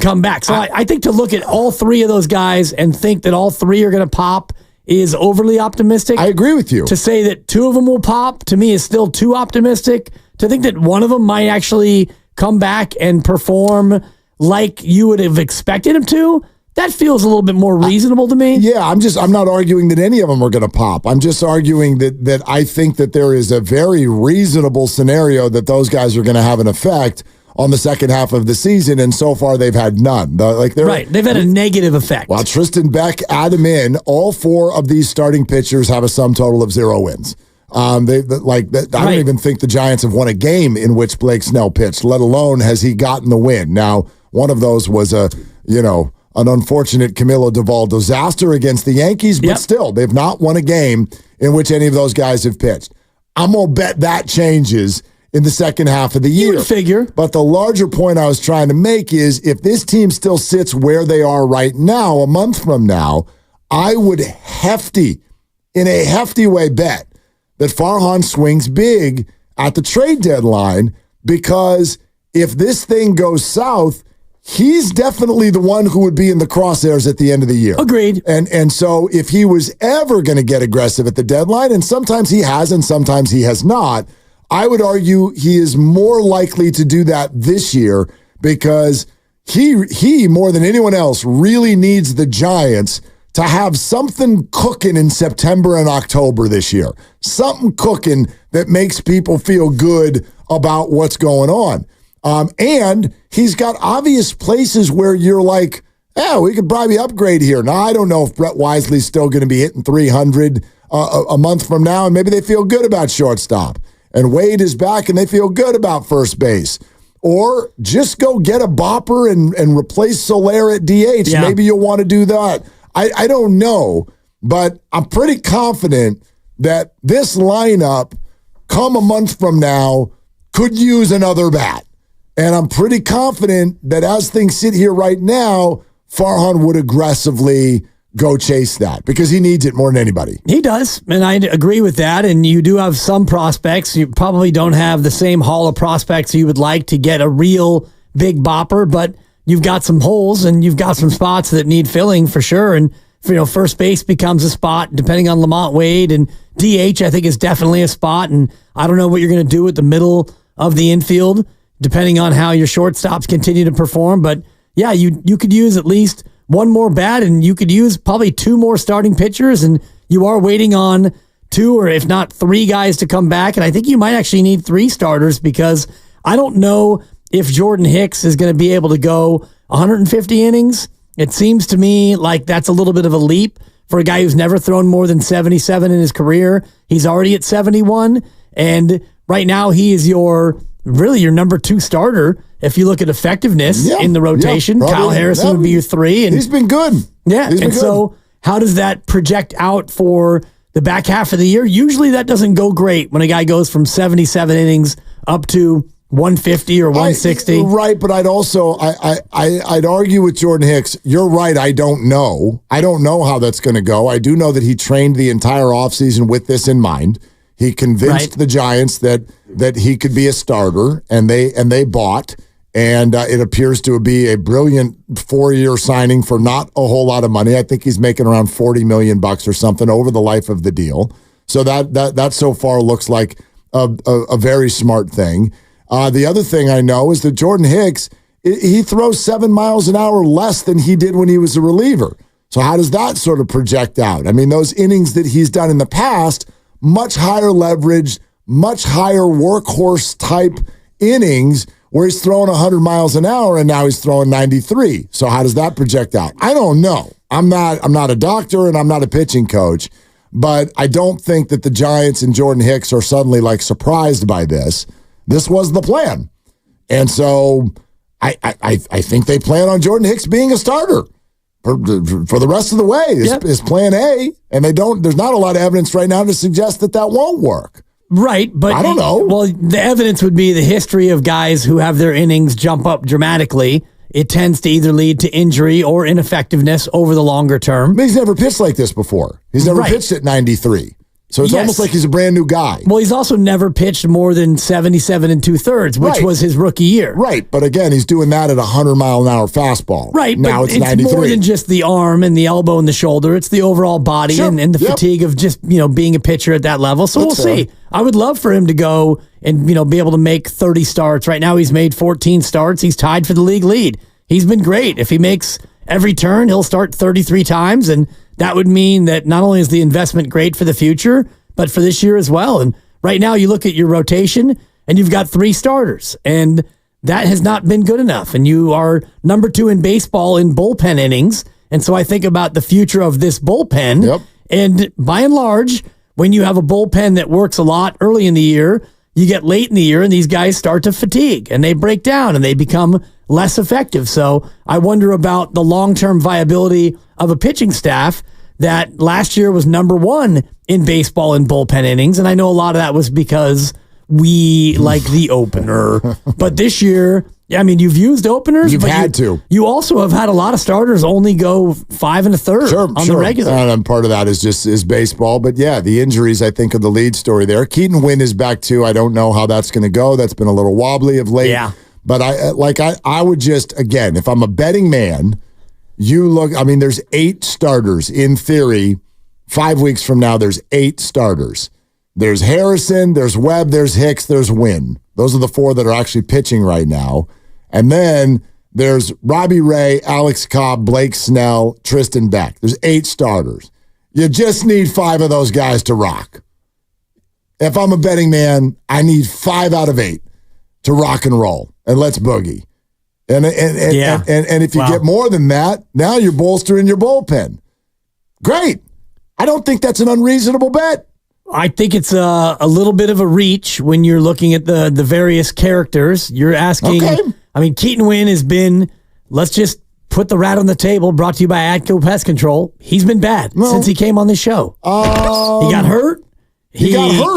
come back. So I think to look at all three of those guys and think that all three are going to pop is overly optimistic. I agree with you. To say that 2 of them will pop, to me, is still too optimistic. To think that one of them might actually come back and perform like you would have expected him to, that feels a little bit more reasonable to me. Yeah, I'm not arguing that any of them are going to pop. I'm just arguing that I think that there is a very reasonable scenario that those guys are going to have an effect on the second half of the season, and so far they've had none. They've had a negative effect. Well, Tristan Beck, add him in. All 4 of these starting pitchers have a sum total of 0 wins. I don't even think the Giants have won a game in which Blake Snell pitched, let alone has he gotten the win. Now, one of those was an unfortunate Camilo Doval disaster against the Yankees, but still, they've not won a game in which any of those guys have pitched. I'm going to bet that changes in the second half of the year. You would figure. But the larger point I was trying to make is if this team still sits where they are right now, a month from now, I would in a hefty way bet that Farhan swings big at the trade deadline, because if this thing goes south, he's definitely the one who would be in the crosshairs at the end of the year. Agreed. And so if he was ever going to get aggressive at the deadline, and sometimes he has and sometimes he has not, I would argue he is more likely to do that this year, because he more than anyone else really needs the Giants to have something cooking in September and October this year. Something cooking that makes people feel good about what's going on. And he's got obvious places where you're like, we could probably upgrade here. Now, I don't know if Brett Wisely's still going to be hitting 300 a month from now, and maybe they feel good about shortstop. And Wade is back, and they feel good about first base. Or just go get a bopper and replace Soler at DH. Yeah. Maybe you'll want to do that. I don't know, but I'm pretty confident that this lineup, come a month from now, could use another bat. And I'm pretty confident that as things sit here right now, Farhan would aggressively go chase that because he needs it more than anybody. He does, and I agree with that. And you do have some prospects. You probably don't have the same haul of prospects you would like to get a real big bopper, but you've got some holes and you've got some spots that need filling for sure. And first base becomes a spot depending on Lamont Wade, and DH I think is definitely a spot. And I don't know what you're going to do at the middle of the infield depending on how your shortstops continue to perform, but yeah, you could use at least one more bat, and you could use probably 2 more starting pitchers, and you are waiting on 2 or if not 3 guys to come back. And I think you might actually need 3 starters, because I don't know if Jordan Hicks is going to be able to go 150 innings. It seems to me like that's a little bit of a leap for a guy who's never thrown more than 77 in his career. He's already at 71, and right now he is your number 2 starter. If you look at effectiveness in the rotation, Kyle Harrison would be your 3. And he's been good. Yeah. And so how does that project out for the back half of the year? Usually that doesn't go great when a guy goes from 77 innings up to 150 or 160. Right, but I'd also I'd argue with Jordan Hicks. You're right, I don't know. I don't know how that's going to go. I do know that he trained the entire offseason with this in mind. He convinced the Giants that he could be a starter, and they bought. And it appears to be a brilliant 4-year signing for not a whole lot of money. I think he's making around $40 million or something over the life of the deal. So that so far looks like a very smart thing. The other thing I know is that Jordan Hicks, he throws 7 miles an hour less than he did when he was a reliever. So how does that sort of project out? I mean, those innings that he's done in the past, much higher leverage, much higher workhorse type innings, where he's throwing 100 miles an hour and now he's throwing 93. So how does that project out? I don't know. I'm not a doctor and I'm not a pitching coach, but I don't think that the Giants and Jordan Hicks are suddenly like surprised by this. This was the plan. And so I think they plan on Jordan Hicks being a starter for the rest of the way is plan A. And there's not a lot of evidence right now to suggest that won't work. Right, but I don't know. Well, the evidence would be the history of guys who have their innings jump up dramatically. It tends to either lead to injury or ineffectiveness over the longer term. But he's never pitched like this before. He's never pitched at 93. So it's almost like he's a brand new guy. Well, he's also never pitched more than 77 2/3, which was his rookie year. Right, but again, he's doing that at a 100-mile-an-hour fastball. Right, now but it's 93. More than just the arm and the elbow and the shoulder. It's the overall body and the fatigue of just being a pitcher at that level. So we'll see. I would love for him to go and be able to make 30 starts. Right now, he's made 14 starts. He's tied for the league lead. He's been great. If he makes every turn, he'll start 33 times, and that would mean that not only is the investment great for the future, but for this year as well. And right now you look at your rotation and you've got 3 starters, and that has not been good enough. And you are number 2 in baseball in bullpen innings. And so I think about the future of this bullpen. Yep. And by and large, when you have a bullpen that works a lot early in the year, you get late in the year and these guys start to fatigue and they break down and they become less effective. So I wonder about the long-term viability of a pitching staff that last year was number 1 in baseball in bullpen innings. And I know a lot of that was because we like the opener. But this year, I mean, you've used openers. You've had to. You also have had a lot of starters only go 5 1/3 on the regular. And part of that is baseball. But yeah, the injuries, I think, are the lead story there. Keaton Winn is back too. I don't know how that's going to go. That's been a little wobbly of late. Yeah. But I would just, again, if I'm a betting man, there's 8 starters in theory. 5 weeks from now, there's 8 starters. There's Harrison, there's Webb, there's Hicks, there's Wynn. Those are the 4 that are actually pitching right now. And then there's Robbie Ray, Alex Cobb, Blake Snell, Tristan Beck. There's 8 starters. You just need 5 of those guys to rock. If I'm a betting man, I need 5 out of 8 to rock and roll. And let's boogie. And if you get more than that, now you're bolstering your bullpen. Great. I don't think that's an unreasonable bet. I think it's a little bit of a reach when you're looking at the various characters. You're asking, I mean, Keaton Winn has been, let's just put the rat on the table, brought to you by Atco Pest Control. He's been bad since he came on this show. He got hurt. He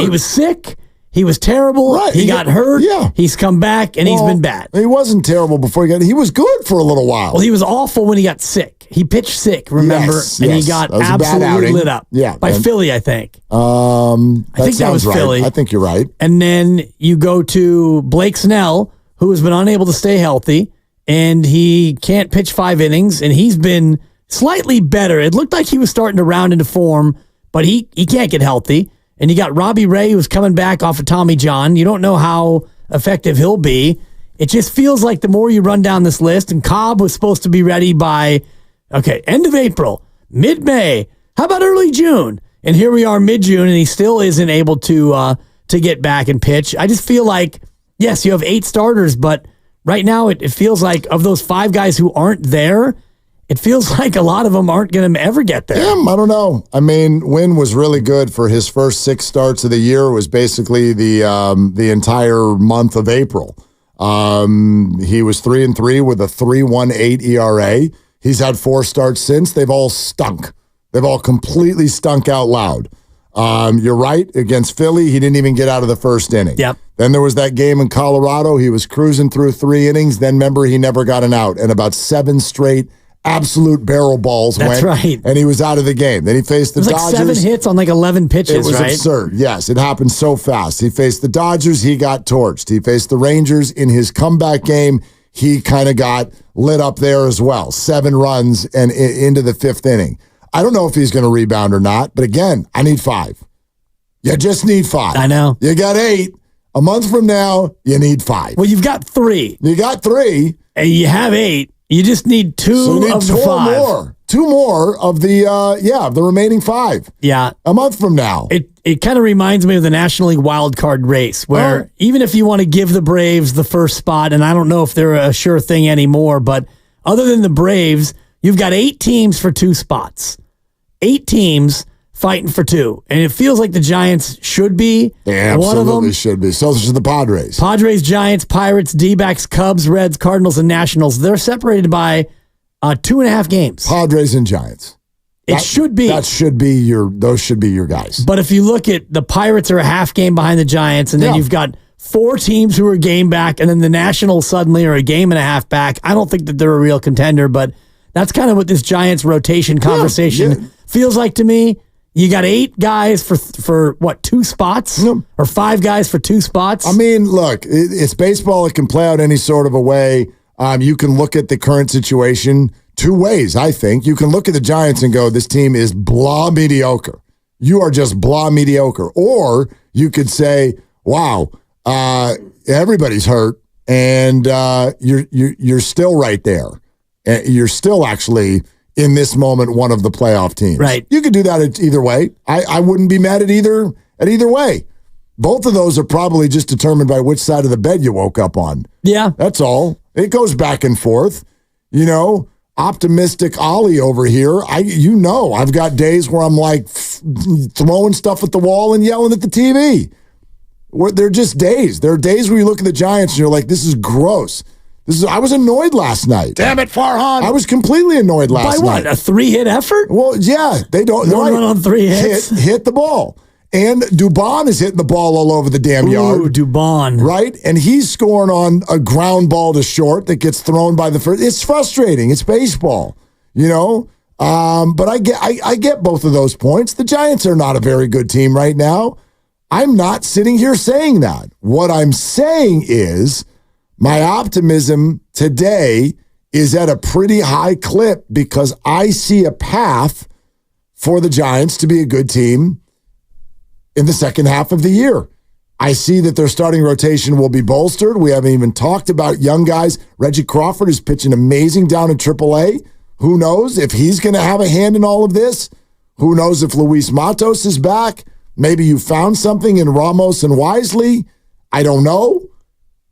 was sick. He was terrible. Right. He got hurt. Yeah. He's come back, and he's been bad. He wasn't terrible before he was good for a little while. Well, he was awful when he got sick. He pitched sick, remember? Yes, and he got absolutely lit up. Yeah, by Philly, I think. I think that was right. Philly. I think you're right. And then you go to Blake Snell, who has been unable to stay healthy, and he can't pitch 5 innings, and he's been slightly better. It looked like he was starting to round into form, but he can't get healthy. And you got Robbie Ray, who's coming back off of Tommy John. You don't know how effective he'll be. it just feels like the more you run down this list, and Cobb was supposed to be ready by, end of April, mid-May, how about early June? And here we are mid-June, and he still isn't able to get back and pitch. I just feel like, yes, you have 8 starters, but right now it feels like of those 5 guys who aren't there, it feels like a lot of them aren't going to ever get there. Yeah, I don't know. I mean, Wynn was really good for his first 6 starts of the year. It was basically the entire month of April. He was 3-3 with a 3.18 ERA. He's had 4 starts since. They've all stunk. They've all completely stunk out loud. You're right. Against Philly, he didn't even get out of the first inning. Yep. Then there was that game in Colorado. He was cruising through 3 innings. Then remember, he never got an out, and about 7 straight absolute barrel balls That's went, right. and he was out of the game. Then he faced the it was Dodgers. like 7 hits on like 11 pitches, It was right? absurd. Yes, it happened so fast. He faced the Dodgers. He got torched. He faced the Rangers in his comeback game. He kind of got lit up there as well. 7 runs and into the 5th inning. I don't know if he's going to rebound or not, but again, I need 5. You just need 5. I know. You got 8. A month from now, you need 5. Well, you've got 3. You got 3. And you have 8. You just need 2 So you need of the 2 5. more. 2 more of the of the remaining 5. Yeah. A month from now. It kind of reminds me of the National League wild card race, where even if you want to give the Braves the first spot, and I don't know if they're a sure thing anymore, but other than the Braves, you've got 8 teams for 2 spots. 8 teams fighting for 2. And it feels like the Giants should be They one of them. absolutely should be. So should the Padres. Padres, Giants, Pirates, D-backs, Cubs, Reds, Cardinals, and Nationals. They're separated by 2.5 games. Padres and Giants. It should be. Those should be your guys. But if you look at the Pirates are a half game behind the Giants, and then you've got 4 teams who are a game back, and then the Nationals suddenly are a game and a half back. I don't think that they're a real contender, but that's kind of what this Giants rotation conversation feels like to me. You got 8 guys for what, 2 spots? Or 5 guys for 2 spots? I mean, look, it's baseball. It can play out any sort of a way. You can look at the current situation 2 ways, I think. You can look at the Giants and go, this team is blah mediocre. You are just blah mediocre. Or you could say, wow, everybody's hurt, and you're still right there. You're still actually in this moment one of the playoff teams. Right. You could do that either way. I wouldn't be mad at either way. Both of those are probably just determined by which side of the bed you woke up on. Yeah. That's all. It goes back and forth. You know, optimistic Ollie over here. I've got days where I'm like throwing stuff at the wall and yelling at the TV. They're just days. There are days where you look at the Giants and you're like, this is gross. I was annoyed last night. Damn it, Farhan. I was completely annoyed last night. By what? A 3-hit effort? Well, yeah. They don't. One run on 3 hits? Hit the ball. And Dubon is hitting the ball all over the damn yard. Ooh, Dubon. Right? And he's scoring on a ground ball to short that gets thrown by the first. It's frustrating. It's baseball, you know? But I get both of those points. The Giants are not a very good team right now. I'm not sitting here saying that. What I'm saying is my optimism today is at a pretty high clip because I see a path for the Giants to be a good team in the second half of the year. I see that their starting rotation will be bolstered. We haven't even talked about young guys. Reggie Crawford is pitching amazing down in AAA. Who knows if he's going to have a hand in all of this? Who knows if Luis Matos is back? Maybe you found something in Ramos and Wisely. I don't know.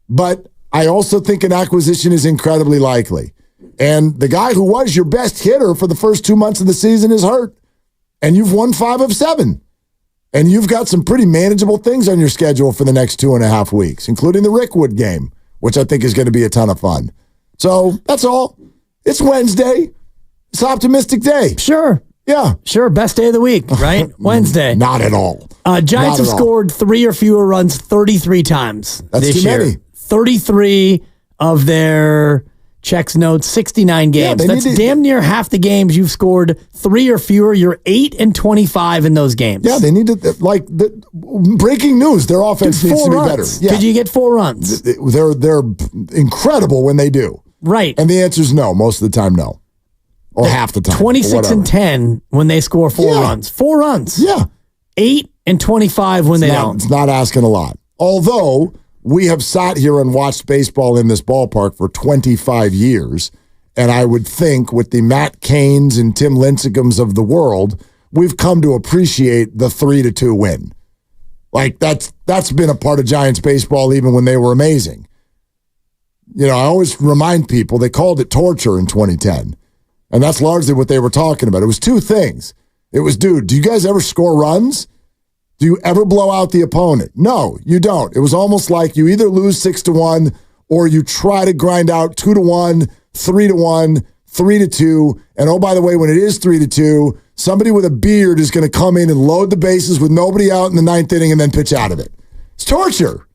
But I also think an acquisition is incredibly likely. And the guy who was your best hitter for the first 2 months of the season is hurt. And you've won 5 of 7. And you've got some pretty manageable things on your schedule for the next 2.5 weeks, including the Rickwood game, which I think is going to be a ton of fun. So that's all. It's Wednesday. It's an optimistic day. Sure. Yeah. Sure. Best day of the week, right? Wednesday. Not at all. Giants have scored 3 or fewer runs 33 times That's this too year. many. 33 of their checks notes, 69 games. That's damn near half the games you've scored 3 or fewer. You're 8-25 in those games. Yeah, they need to, breaking news, their offense needs to be better. Yeah. Could you get 4 runs? They're incredible when they do. Right. And the answer is no. Most of the time, no. Or half the time. 26-10 when they score 4 runs. 4 runs. Yeah. 8-25 when they don't. It's not asking a lot. Although, we have sat here and watched baseball in this ballpark for 25 years. And I would think with the Matt Cains and Tim Lincecums of the world, we've come to appreciate the 3-2 win. Like that's been a part of Giants baseball even when they were amazing. You know, I always remind people they called it torture in 2010. And that's largely what they were talking about. It was two things. It was, dude, do you guys ever score runs? Do you ever blow out the opponent? No, you don't. It was almost like you either lose 6-1 or you try to grind out 2-1, 3-1, 3-2. And oh, by the way, when it is 3-2, somebody with a beard is going to come in and load the bases with nobody out in the ninth inning and then pitch out of it. It's torture.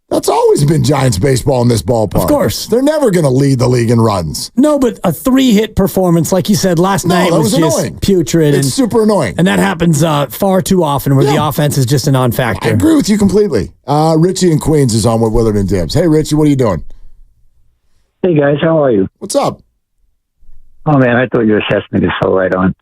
That's always been Giants baseball in this ballpark. Of course. They're never going to lead the league in runs. No, but a 3-hit performance, like you said last night, was just annoying. Putrid. It's super annoying. And that happens far too often where the offense is just a non-factor. I agree with you completely. Richie in Queens is on with Willard and Dibs. Hey, Richie, what are you doing? Hey, guys, how are you? What's up? Oh, man, I thought your assessment is so right on.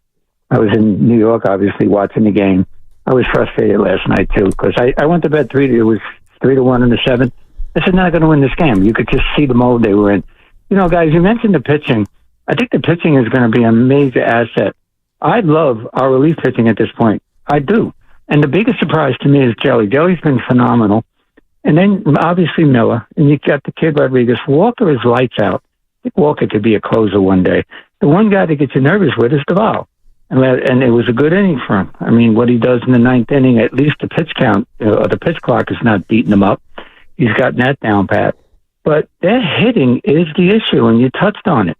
I was in New York, obviously, watching the game. I was frustrated last night, too, because I went to bed 3-2. It was 3-1 in the seventh. I said, not going to win this game. You could just see the mode they were in. You know, guys, you mentioned the pitching. I think the pitching is going to be a major asset. I love our relief pitching at this point. I do. And the biggest surprise to me is Jelly. Jelly's been phenomenal. And then, obviously, Miller. And you got the kid Rodriguez. Walker is lights out. I think Walker could be a closer one day. The one guy that gets you nervous with is Duvall. And it was a good inning for him. I mean, what he does in the ninth inning, at least the pitch count, or the pitch clock is not beating him up. He's gotten that down pat. But their hitting is the issue, and you touched on it.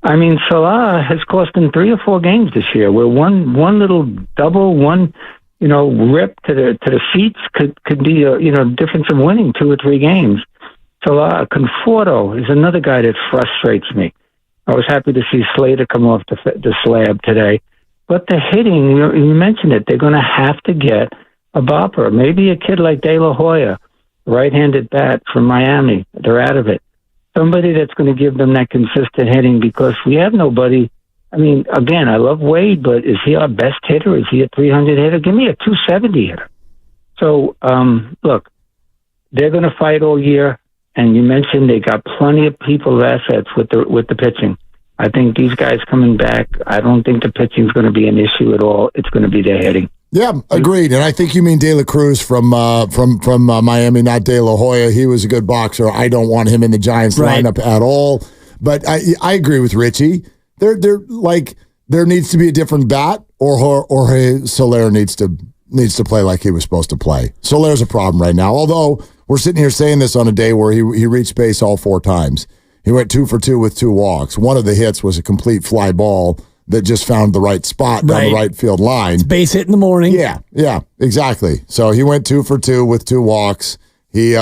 I mean, Salah has cost them 3 or 4 games this year, where one little double, one rip to the seats could be a difference in winning 2 or 3 games. Salah, Conforto is another guy that frustrates me. I was happy to see Slater come off the slab today. But the hitting, you mentioned it, they're going to have to get a bopper. Maybe a kid like De La Hoya, right-handed bat from Miami. They're out of it. Somebody that's going to give them that consistent hitting because we have nobody. I mean, again, I love Wade, but is he our best hitter? Is he a 300 hitter? Give me a 270 hitter. So, look, they're going to fight all year. And you mentioned they got plenty of people assets with the pitching. I think these guys coming back, I don't think the pitching is going to be an issue at all. It's going to be their hitting. Yeah, agreed. And I think you mean De La Cruz from Miami, not De La Hoya. He was a good boxer. I don't want him in the Giants lineup at all. But I agree with Richie. They're like there needs to be a different bat, or Soler needs to play like he was supposed to play. Soler's a problem right now. Although we're sitting here saying this on a day where he reached base all 4 times. He went 2 for 2 with 2 walks. One of the hits was a complete fly ball that just found the right spot down the right field line. It's base hit in the morning. Yeah, exactly. So he went 2 for 2 with 2 walks. He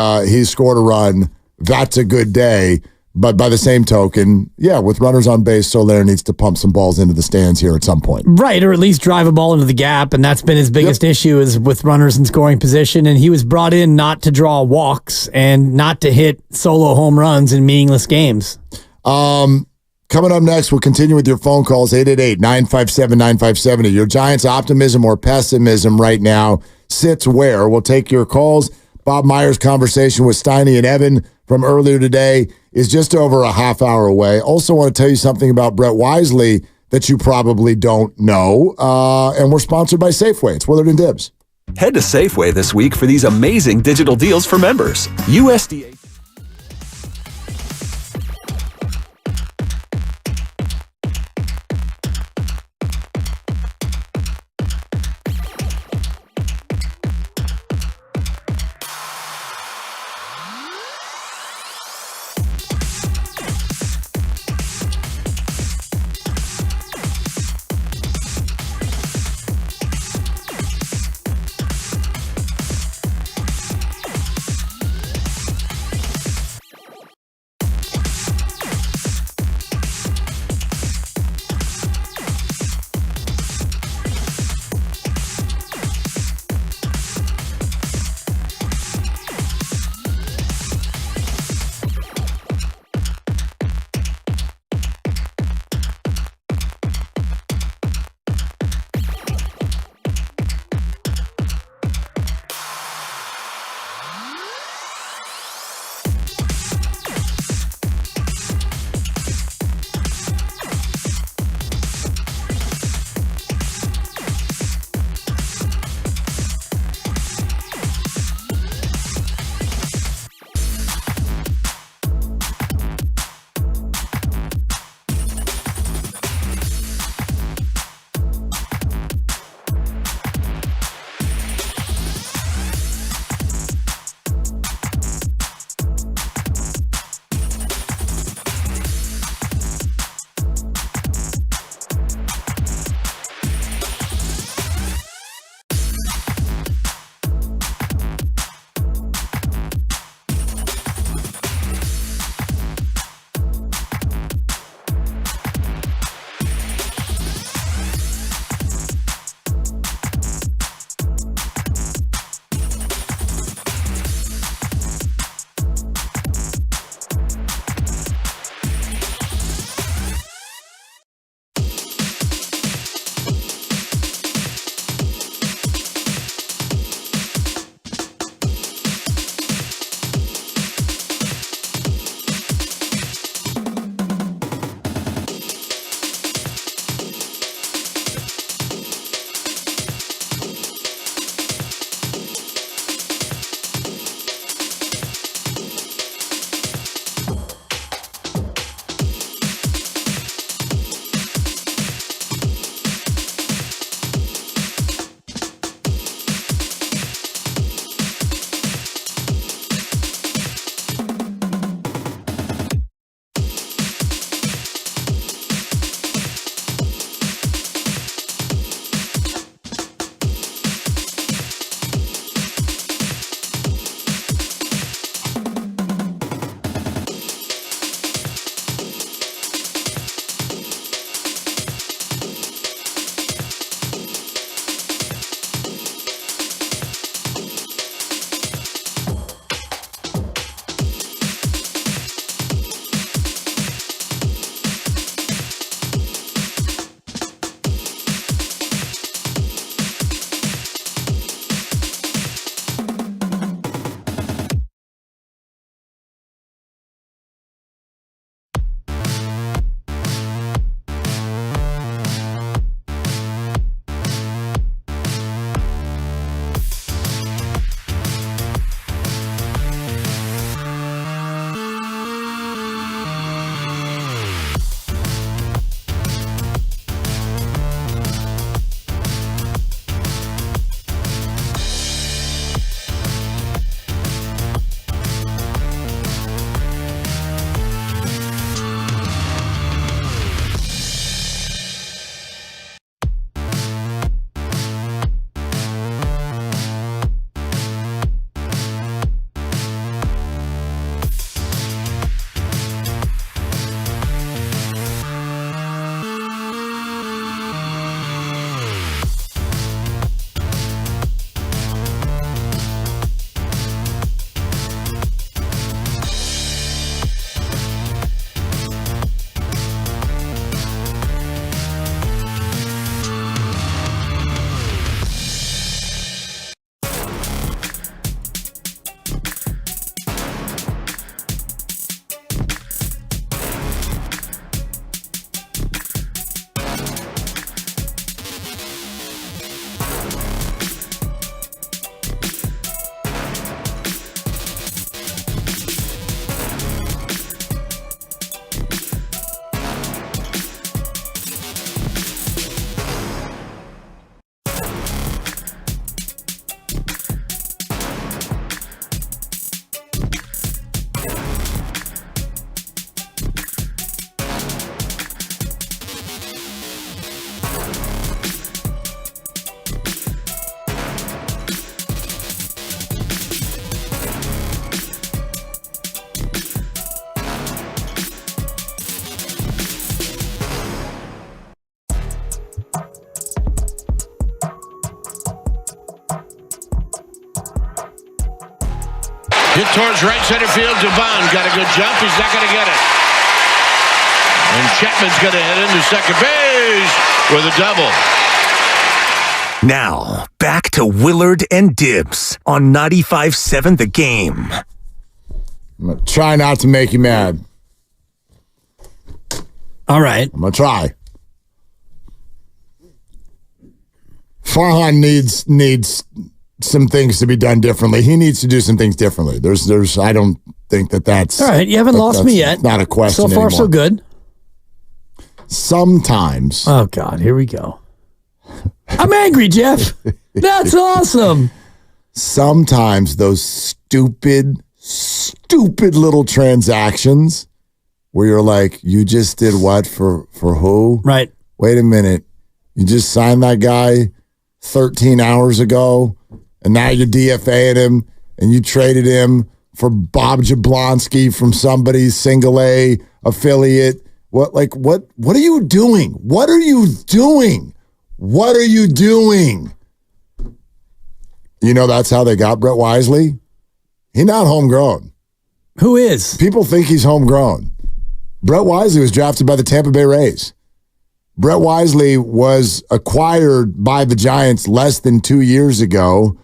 scored a run. That's a good day. But by the same token, with runners on base, Soler needs to pump some balls into the stands here at some point. Right, or at least drive a ball into the gap, and that's been his biggest issue is with runners in scoring position. And he was brought in not to draw walks and not to hit solo home runs in meaningless games. Coming up next, we'll continue with your phone calls, 888-957-9570. Your Giants optimism or pessimism right now sits where? We'll take your calls. Bob Myers' conversation with Steiny and Evan from earlier today is just over a half hour away. Also want to tell you something about Brett Wisely that you probably don't know. And we're sponsored by Safeway. It's Willard and Dibs. Head to Safeway this week for these amazing digital deals for members. USDA. towards right center field. Devon got a good jump. He's not going to get it. And Chapman's going to head into second base with a double. Now, back to Willard and Dibs on 95.7 The Game. I'm going to try not to make you mad. All right. I'm going to try. Farhan needs some things to be done differently. He needs to do some things differently. I don't think that's... All right, you haven't lost me yet. Not a question So far, anymore. so good. Sometimes... Oh, God, here we go. I'm angry, Jeff. That's awesome. Sometimes those stupid little transactions where you're like, you just did what for who? Right. Wait a minute. You just signed that guy 13 hours ago, and now you're DFAing him, and you traded him for Bob Jablonski from somebody's single A affiliate. What are you doing? What are you doing? What are you doing? You know that's how they got Brett Wisely? He's not homegrown. Who is? People think he's homegrown. Brett Wisely was drafted by the Tampa Bay Rays. Brett Wisely was acquired by the Giants less than 2 years ago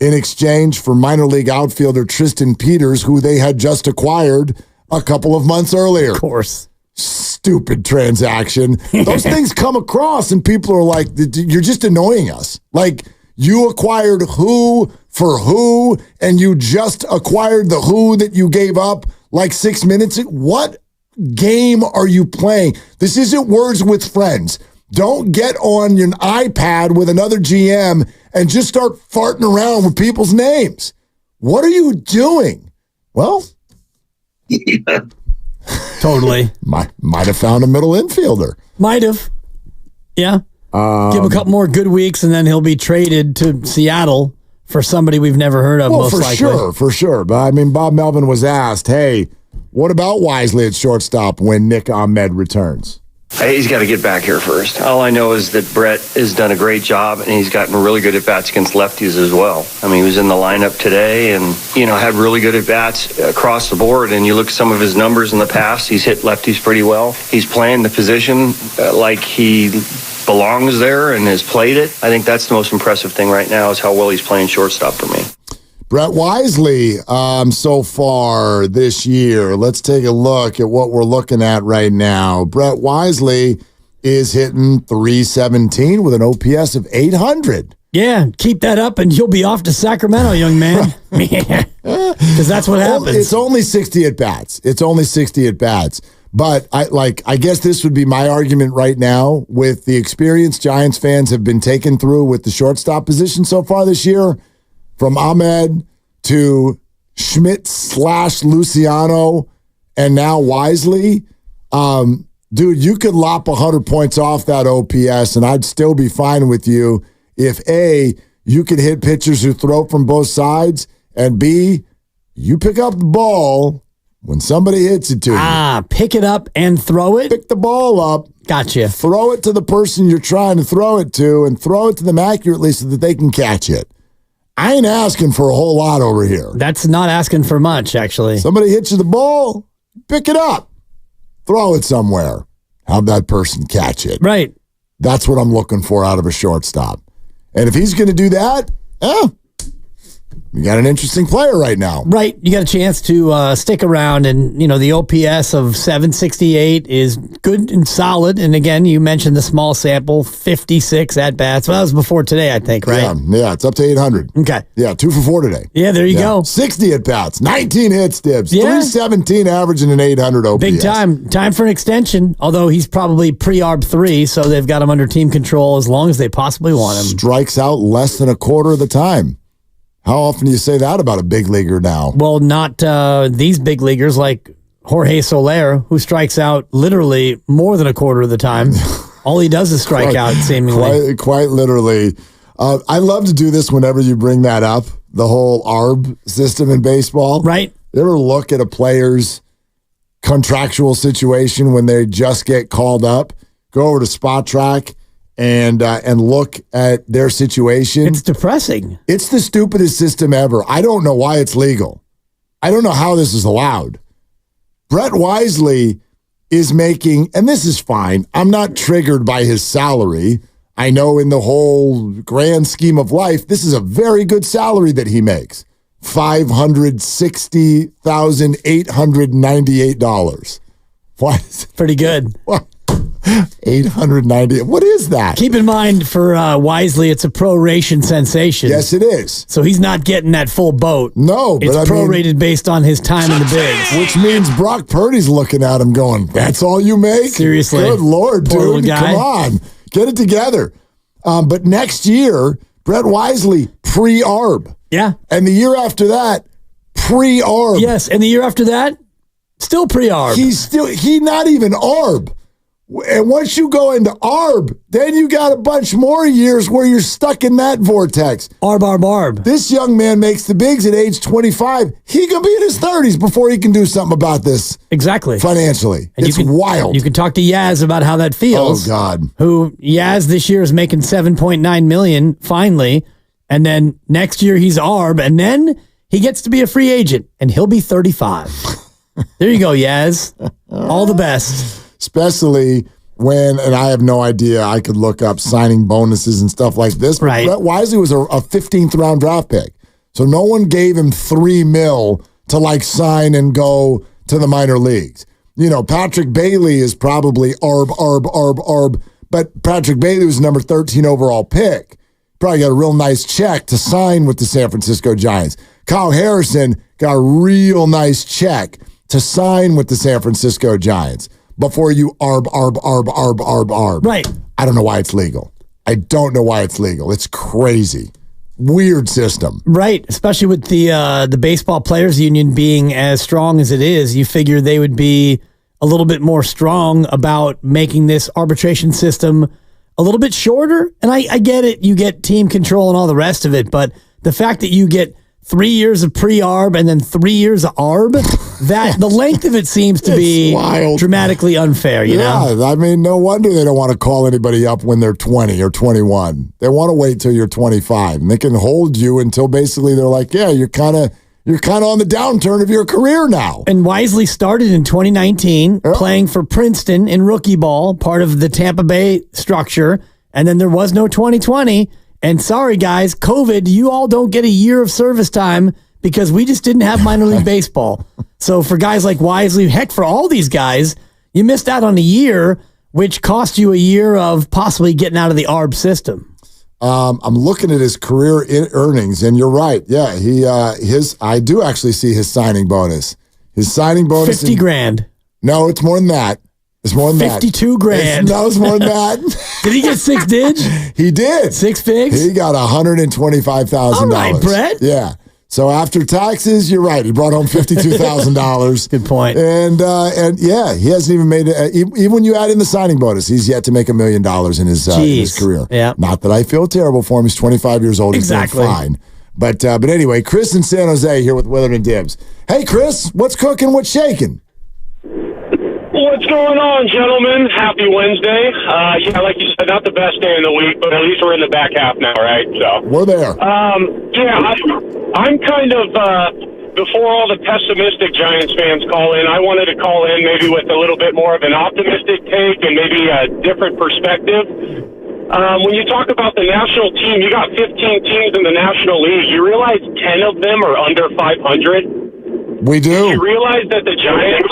in exchange for minor league outfielder Tristan Peters, who they had just acquired a couple of months earlier. Of course. Stupid transaction. Those things come across and people are like, you're just annoying us. Like, you acquired who for who, and you just acquired the who that you gave up like 6 minutes ago. What game are you playing? This isn't Words with Friends. Don't get on your iPad with another GM and just start farting around with people's names. What are you doing? Well, totally. Might have found a middle infielder. Might have. Yeah. Give a couple more good weeks, and then he'll be traded to Seattle for somebody we've never heard of, most likely. For sure. But, I mean, Bob Melvin was asked, hey, what about Wisely at shortstop when Nick Ahmed returns? He's got to get back here first. All I know is that Brett has done a great job, and he's gotten really good at-bats against lefties as well. I mean, he was in the lineup today and, had really good at-bats across the board. And you look at some of his numbers in the past, he's hit lefties pretty well. He's playing the position like he belongs there and has played it. I think that's the most impressive thing right now is how well he's playing shortstop for me. Brett Wisely, so far this year, let's take a look at what we're looking at right now. Brett Wisely is hitting .317 with an OPS of 800. Yeah, keep that up and you'll be off to Sacramento, young man. Because that's what happens. It's only 60 at-bats. But I guess this would be my argument right now with the experience Giants fans have been taken through with the shortstop position so far this year. From Ahmed to Schmidt/Luciano and now Wisely. Dude, you could lop 100 points off that OPS and I'd still be fine with you if A, you could hit pitchers who throw from both sides, and B, you pick up the ball when somebody hits it to you. Pick it up and throw it? Pick the ball up. Gotcha. Throw it to the person you're trying to throw it to and throw it to them accurately so that they can catch it. I ain't asking for a whole lot over here. That's not asking for much, actually. Somebody hits you the ball, pick it up. Throw it somewhere. Have that person catch it. Right. That's what I'm looking for out of a shortstop. And if he's going to do that, we got an interesting player right now. Right. You got a chance to stick around, and, the OPS of 768 is good and solid. And again, you mentioned the small sample, 56 at-bats. Well, that was before today, I think, right? Yeah, it's up to 800. Okay. Yeah, 2 for 4 today. Yeah, there you go. 60 at-bats, 19 hits, Dibs, Yeah. 317 average and an 800 OPS. Big time. Time for an extension, although he's probably pre-ARB 3, so they've got him under team control as long as they possibly want him. Strikes out less than a quarter of the time. How often do you say that about a big leaguer now? Well, not these big leaguers like Jorge Soler, who strikes out literally more than a quarter of the time. All he does is strike out, seemingly. Quite literally. I love to do this whenever you bring that up, the whole ARB system in baseball. Right. You ever look at a player's contractual situation when they just get called up? Go over to Spot Track and look at their situation. It's depressing. It's the stupidest system ever. I don't know why it's legal. I don't know how this is allowed. Brett Wisely is making, and this is fine. I'm not triggered by his salary. I know in the whole grand scheme of life, this is a very good salary that he makes. $560,898. What? Pretty good. What? 890. What is that? Keep in mind for Wisely, it's a proration sensation. Yes, it is. So he's not getting that full boat. No, but it's prorated based on his time in the bigs. Which means Brock Purdy's looking at him going, that's all you make? Seriously. Good Lord, Poor dude. guy. Come on. Get it together. But next year, Brett Wisely, pre-ARB. Yeah. And the year after that, pre-ARB. Yes, and the year after that, still pre-ARB. He's not even ARB. And once you go into ARB, then you got a bunch more years where you're stuck in that vortex. ARB. This young man makes the bigs at age 25. He can be in his 30s before he can do something about this. Exactly. Financially. And it's wild. You can talk to Yaz about how that feels. Oh, God. Who, Yaz this year is making $7.9 million, finally. And then next year he's ARB. And then he gets to be a free agent. And he'll be 35. There you go, Yaz. All the best. Especially when, and I have no idea, I could look up signing bonuses and stuff like this. But right. Brett Wisely was a 15th round draft pick. So no one gave him $3 million to like sign and go to the minor leagues. You know, Patrick Bailey is probably ARB, but Patrick Bailey was number 13 overall pick. Probably got a real nice check to sign with the San Francisco Giants. Kyle Harrison got a real nice check to sign with the San Francisco Giants. Before you ARB. Right. I don't know why it's legal. It's crazy. Weird system. Right. Especially with the baseball players union being as strong as it is, you figure they would be a little bit more strong about making this arbitration system a little bit shorter. And I get it. You get team control and all the rest of it. But the fact that you get 3 years of pre-ARB and then 3 years of ARB, that the length of it seems to be wild. Dramatically unfair, you know? I mean, no wonder they don't want to call anybody up when they're 20 or 21. They want to wait till you're 25, and they can hold you until basically they're like, yeah, you're kind of on the downturn of your career now. And Wisely started in 2019 playing for Princeton in rookie ball, part of the Tampa Bay structure, and then there was no 2020. And sorry, guys, COVID, you all don't get a year of service time because we just didn't have minor league baseball. So for guys like Wisely, heck, for all these guys, you missed out on a year, which cost you a year of possibly getting out of the ARB system. I'm looking at his career earnings, and you're right. Yeah, I do actually see his signing bonus. His signing bonus, $50,000. No, it's more than that. It's more than that. $52,000. No, it's more than that. Did he get 6 digits? He did. 6 figs? He got $125,000. All right, Brett. Yeah. So after taxes, you're right. He brought home $52,000. Good point. And yeah, he hasn't even made it. Even when you add in the signing bonus, he's yet to make $1 million in his career. Yeah. Not that I feel terrible for him. He's 25 years old. Exactly. He's doing fine. But anyway, Chris in San Jose here with Willard and Dibs. Hey, Chris, what's cooking? What's shaking? What's going on, gentlemen? Happy Wednesday. Yeah, like you said, not the best day in the week, but at least we're in the back half now, right? So we're there. Yeah, I'm kind of before all the pessimistic Giants fans call in. I wanted to call in maybe with a little bit more of an optimistic take and maybe a different perspective. When you talk about the national team, you got 15 teams in the National League. You realize 10 of them are under 500. We do. Do you realize that the Giants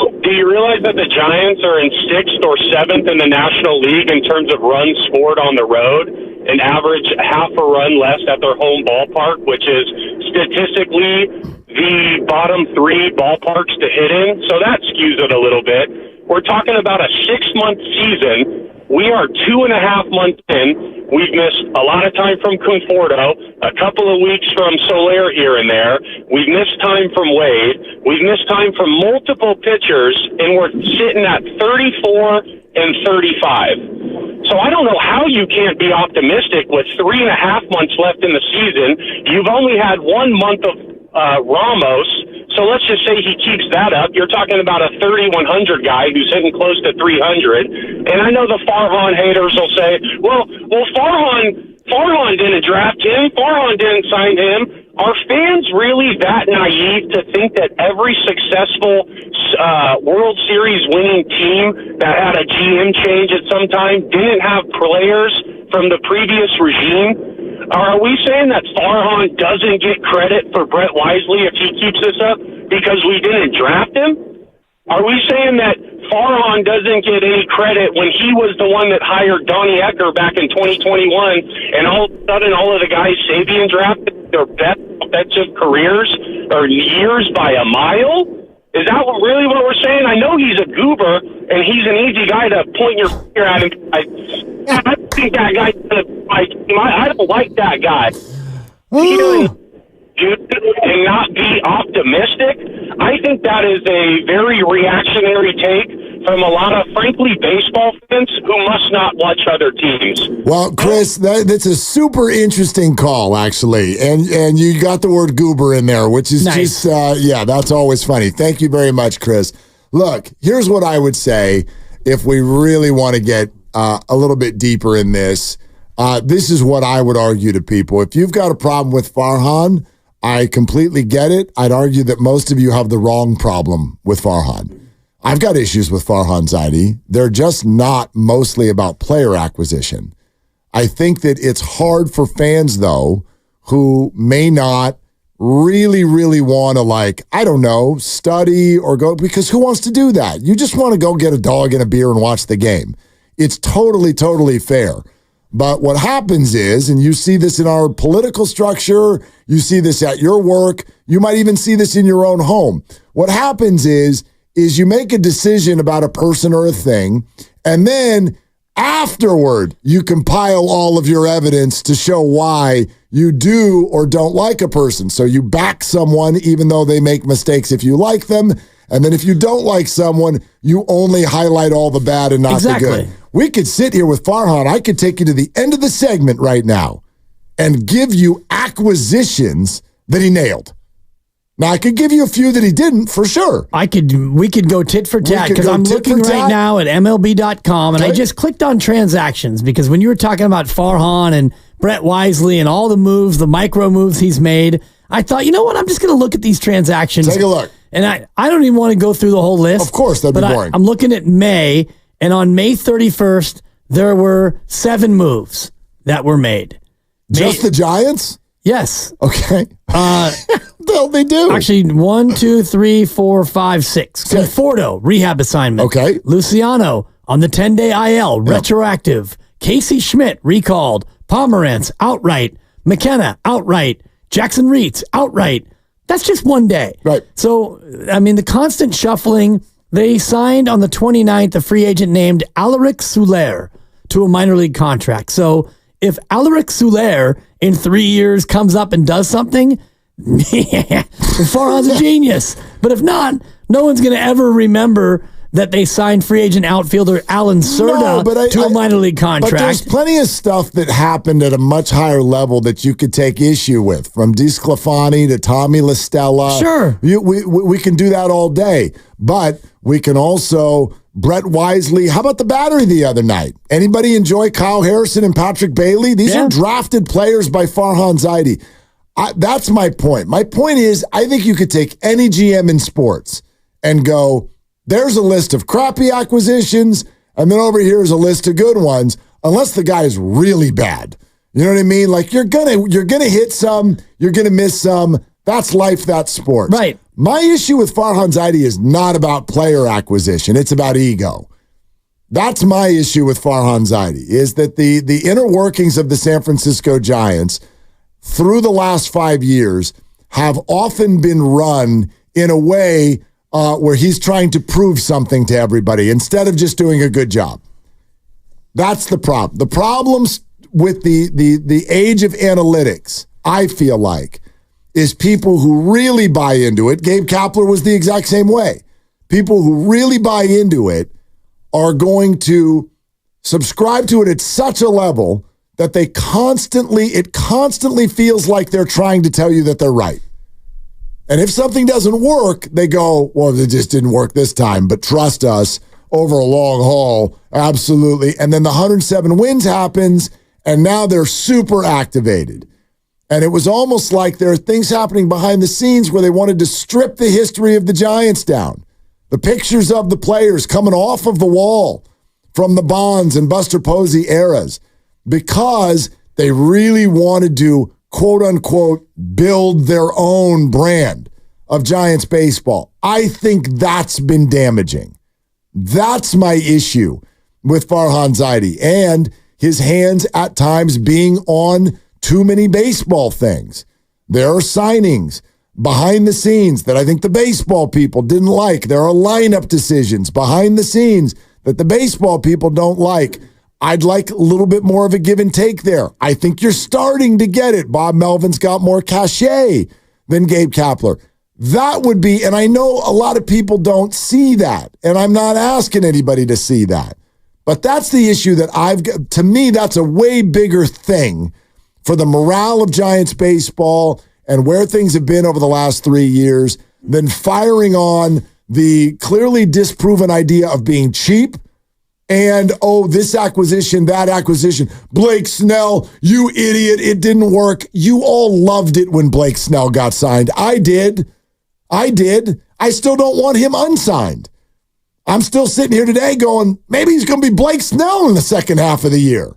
are in 6th or 7th in the National League in terms of runs scored on the road and average half a run less at their home ballpark, which is statistically the bottom 3 ballparks to hit in? So that skews it a little bit. We're talking about a 6-month season. We are 2.5 months in. We've missed a lot of time from Conforto, a couple of weeks from Soler here and there. We've missed time from Wade. We've missed time from multiple pitchers, and we're sitting at 34 and 35. So I don't know how you can't be optimistic with 3.5 months left in the season. You've only had 1 month of Ramos. So let's just say he keeps that up. You're talking about a 3,100 guy who's hitting close to 300. And I know the Farhan haters will say, well, Farhan didn't draft him. Farhan didn't sign him. Are fans really that naive to think that every successful World Series winning team that had a GM change at some time didn't have players from the previous regime? Are we saying that Farhan doesn't get credit for Brett Wisely if he keeps this up because we didn't draft him? Are we saying that Farhan doesn't get any credit when he was the one that hired Donnie Ecker back in 2021 and all of a sudden all of the guys Sabian drafted their best offensive careers or years by a mile? Is that really what we're saying? I know he's a goober and he's an easy guy to point your finger at him. I think that guy, I don't like that guy. And not be optimistic. I think that is a very reactionary take from a lot of, frankly, baseball fans who must not watch other teams. Well, Chris, that's a super interesting call, actually, and you got the word goober in there, which is nice. Just that's always funny. Thank you very much, Chris. Look, here's what I would say if we really want to get a little bit deeper in this. This is what I would argue to people. If you've got a problem with Farhan, I completely get it. I'd argue that most of you have the wrong problem with Farhan. I've got issues with Farhan Zaidi. They're just not mostly about player acquisition. I think that it's hard for fans, though, who may not really, really want to, study or go, because who wants to do that? You just want to go get a dog and a beer and watch the game. It's totally, totally fair. But what happens is, and you see this in our political structure, you see this at your work, you might even see this in your own home. What happens is you make a decision about a person or a thing, and then afterward, you compile all of your evidence to show why you do or don't like a person. So you back someone even though they make mistakes if you like them, and then if you don't like someone, you only highlight all the bad and not the good. We could sit here with Farhan. I could take you to the end of the segment right now and give you acquisitions that he nailed. Now, I could give you a few that he didn't, for sure. We could go tit for tat, because I'm looking right now at MLB.com, and I just clicked on transactions, because when you were talking about Farhan and Brett Wisely and all the moves, the micro moves he's made, I thought, you know what, I'm just going to look at these transactions. Take a look. And I don't even want to go through the whole list. Of course, that'd be boring. I'm looking at May, and on May 31st, there were 7 moves that were made. Just the Giants? Yes. Okay. What they do? Actually, 1, 2, 3, 4, 5, 6. Conforto, rehab assignment. Okay. Luciano on the 10-day IL, retroactive. Casey Schmidt, recalled. Pomerantz, outright. McKenna, outright. Jackson Reitz, outright. That's just one day. Right. So, I mean, the constant shuffling. They signed on the 29th a free agent named Alaric Soler to a minor league contract. So if Alaric Soler in 3 years comes up and does something, Farhan's a genius. But if not, no one's going to ever remember that they signed free agent outfielder Alan Serta to a minor league contract. But there's plenty of stuff that happened at a much higher level that you could take issue with, from DeSclafani to Tommy La Stella. Sure. We can do that all day. But we can also, Brett Wisely. How about the battery the other night? Anybody enjoy Kyle Harrison and Patrick Bailey? These are drafted players by Farhan Zaidi. That's my point. My point is, I think you could take any GM in sports and go, there's a list of crappy acquisitions, and then over here is a list of good ones, unless the guy is really bad. You know what I mean? Like, you're gonna hit some, you're gonna miss some. That's life, that's sports. Right. My issue with Farhan Zaidi is not about player acquisition. It's about ego. That's my issue with Farhan Zaidi, is that the inner workings of the San Francisco Giants through the last 5 years have often been run in a way where he's trying to prove something to everybody instead of just doing a good job. That's the problem. The problems with the age of analytics, I feel like, is people who really buy into it. Gabe Kapler was the exact same way. People who really buy into it are going to subscribe to it at such a level that it constantly feels like they're trying to tell you that they're right. And if something doesn't work, they go, well, it just didn't work this time, but trust us, over a long haul, absolutely. And then the 107 wins happens, and now they're super activated. And it was almost like there are things happening behind the scenes where they wanted to strip the history of the Giants down. The pictures of the players coming off of the wall from the Bonds and Buster Posey eras, because they really wanted to, quote unquote, build their own brand of Giants baseball. I think that's been damaging. That's my issue with Farhan Zaidi and his hands at times being on too many baseball things. There are signings behind the scenes that I think the baseball people didn't like. There are lineup decisions behind the scenes that the baseball people don't like. I'd like a little bit more of a give and take there. I think you're starting to get it. Bob Melvin's got more cachet than Gabe Kapler. That would be, and I know a lot of people don't see that, and I'm not asking anybody to see that. But that's the issue that I've got. To me, that's a way bigger thing for the morale of Giants baseball and where things have been over the last 3 years than firing on the clearly disproven idea of being cheap and, oh, this acquisition, that acquisition. Blake Snell, you idiot, it didn't work. You all loved it when Blake Snell got signed. I did. I still don't want him unsigned. I'm still sitting here today going, maybe he's going to be Blake Snell in the second half of the year.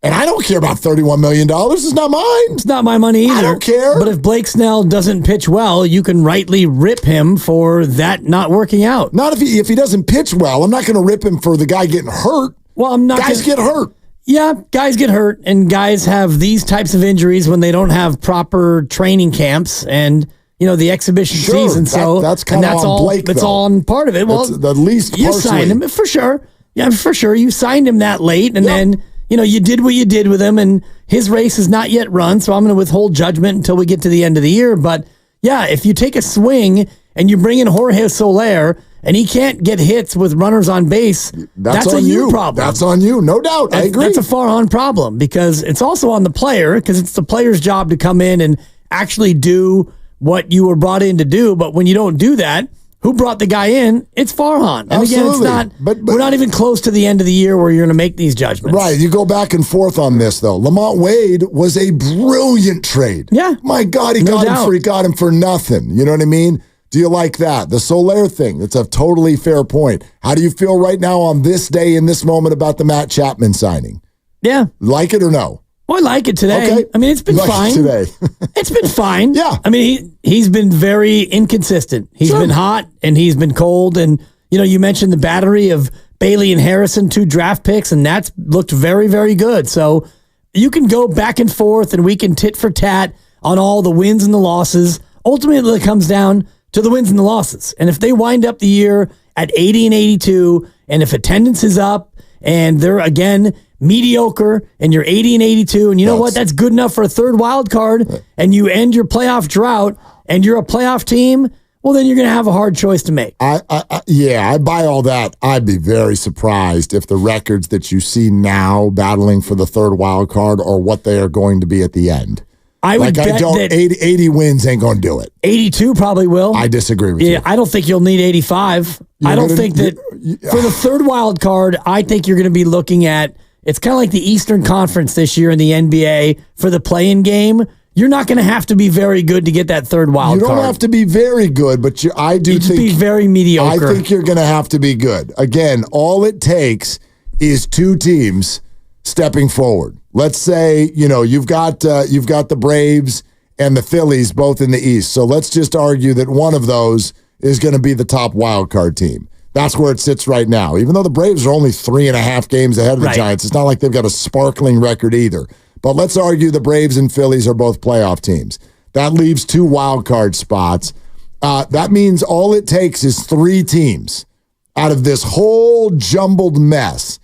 And I don't care about $31 million. It's not mine. It's not my money either. I don't care. But if Blake Snell doesn't pitch well, you can rightly rip him for that not working out. Not if he doesn't pitch well. I'm not going to rip him for the guy getting hurt. Well, I'm not. Guys get hurt. Yeah, guys get hurt, and guys have these types of injuries when they don't have proper training camps and the exhibition season. So that's kind of on Blake. That's all on part of it. Well, that's the least you partially. signed him for sure. Yeah, for sure. You signed him that late, and then. You did what you did with him, and his race is not yet run, so I'm going to withhold judgment until we get to the end of the year. But, yeah, if you take a swing and you bring in Jorge Soler and he can't get hits with runners on base, that's a you problem. That's on you, no doubt. I agree. That's a Farhan problem because it's also on the player because it's the player's job to come in and actually do what you were brought in to do. But when you don't do that, who brought the guy in? It's Farhan. And Absolutely. Again, it's not. But we're not even close to the end of the year where you're going to make these judgments. Right. You go back and forth on this, though. Lamont Wade was a brilliant trade. Yeah. My God, he got him for nothing. You know what I mean? Do you like that? The Soler thing, that's a totally fair point. How do you feel right now on this day, in this moment, about the Matt Chapman signing? Yeah. Like it or no? Well, I like it today. Okay. I mean, it's been fine. Today. It's been fine. Yeah. I mean, he's been very inconsistent. He's been hot and he's been cold. And, you mentioned the battery of Bailey and Harrison, 2 draft picks, and that's looked very, very good. So you can go back and forth and we can tit for tat on all the wins and the losses. Ultimately, it comes down to the wins and the losses. And if they wind up the year at 80 and 82, and if attendance is up and they're, again, mediocre and you're 80 and 82 and you know what, that's good enough for a third wild card and you end your playoff drought and you're a playoff team, well then you're going to have a hard choice to make. I buy all that. I'd be very surprised if the records that you see now battling for the third wild card are what they are going to be at the end. I would bet that 80 wins ain't going to do it. 82 probably will. I disagree with you. Yeah, I don't think you'll need 85. I don't think that for the third wild card, I think you're going to be looking at, it's kind of like the Eastern Conference this year in the NBA for the play-in game. You're not going to have to be very good to get that third wild card. You don't have to be very good, but I do think be very mediocre. I think you're going to have to be good. Again, all it takes is 2 teams stepping forward. Let's say, you've got the Braves and the Phillies both in the East. So let's just argue that one of those is going to be the top wild card team. That's where it sits right now. Even though the Braves are only 3.5 games ahead of the Giants, it's not like they've got a sparkling record either. But let's argue the Braves and Phillies are both playoff teams. That leaves 2 wild card spots. That means all it takes is 3 teams out of this whole jumbled mess.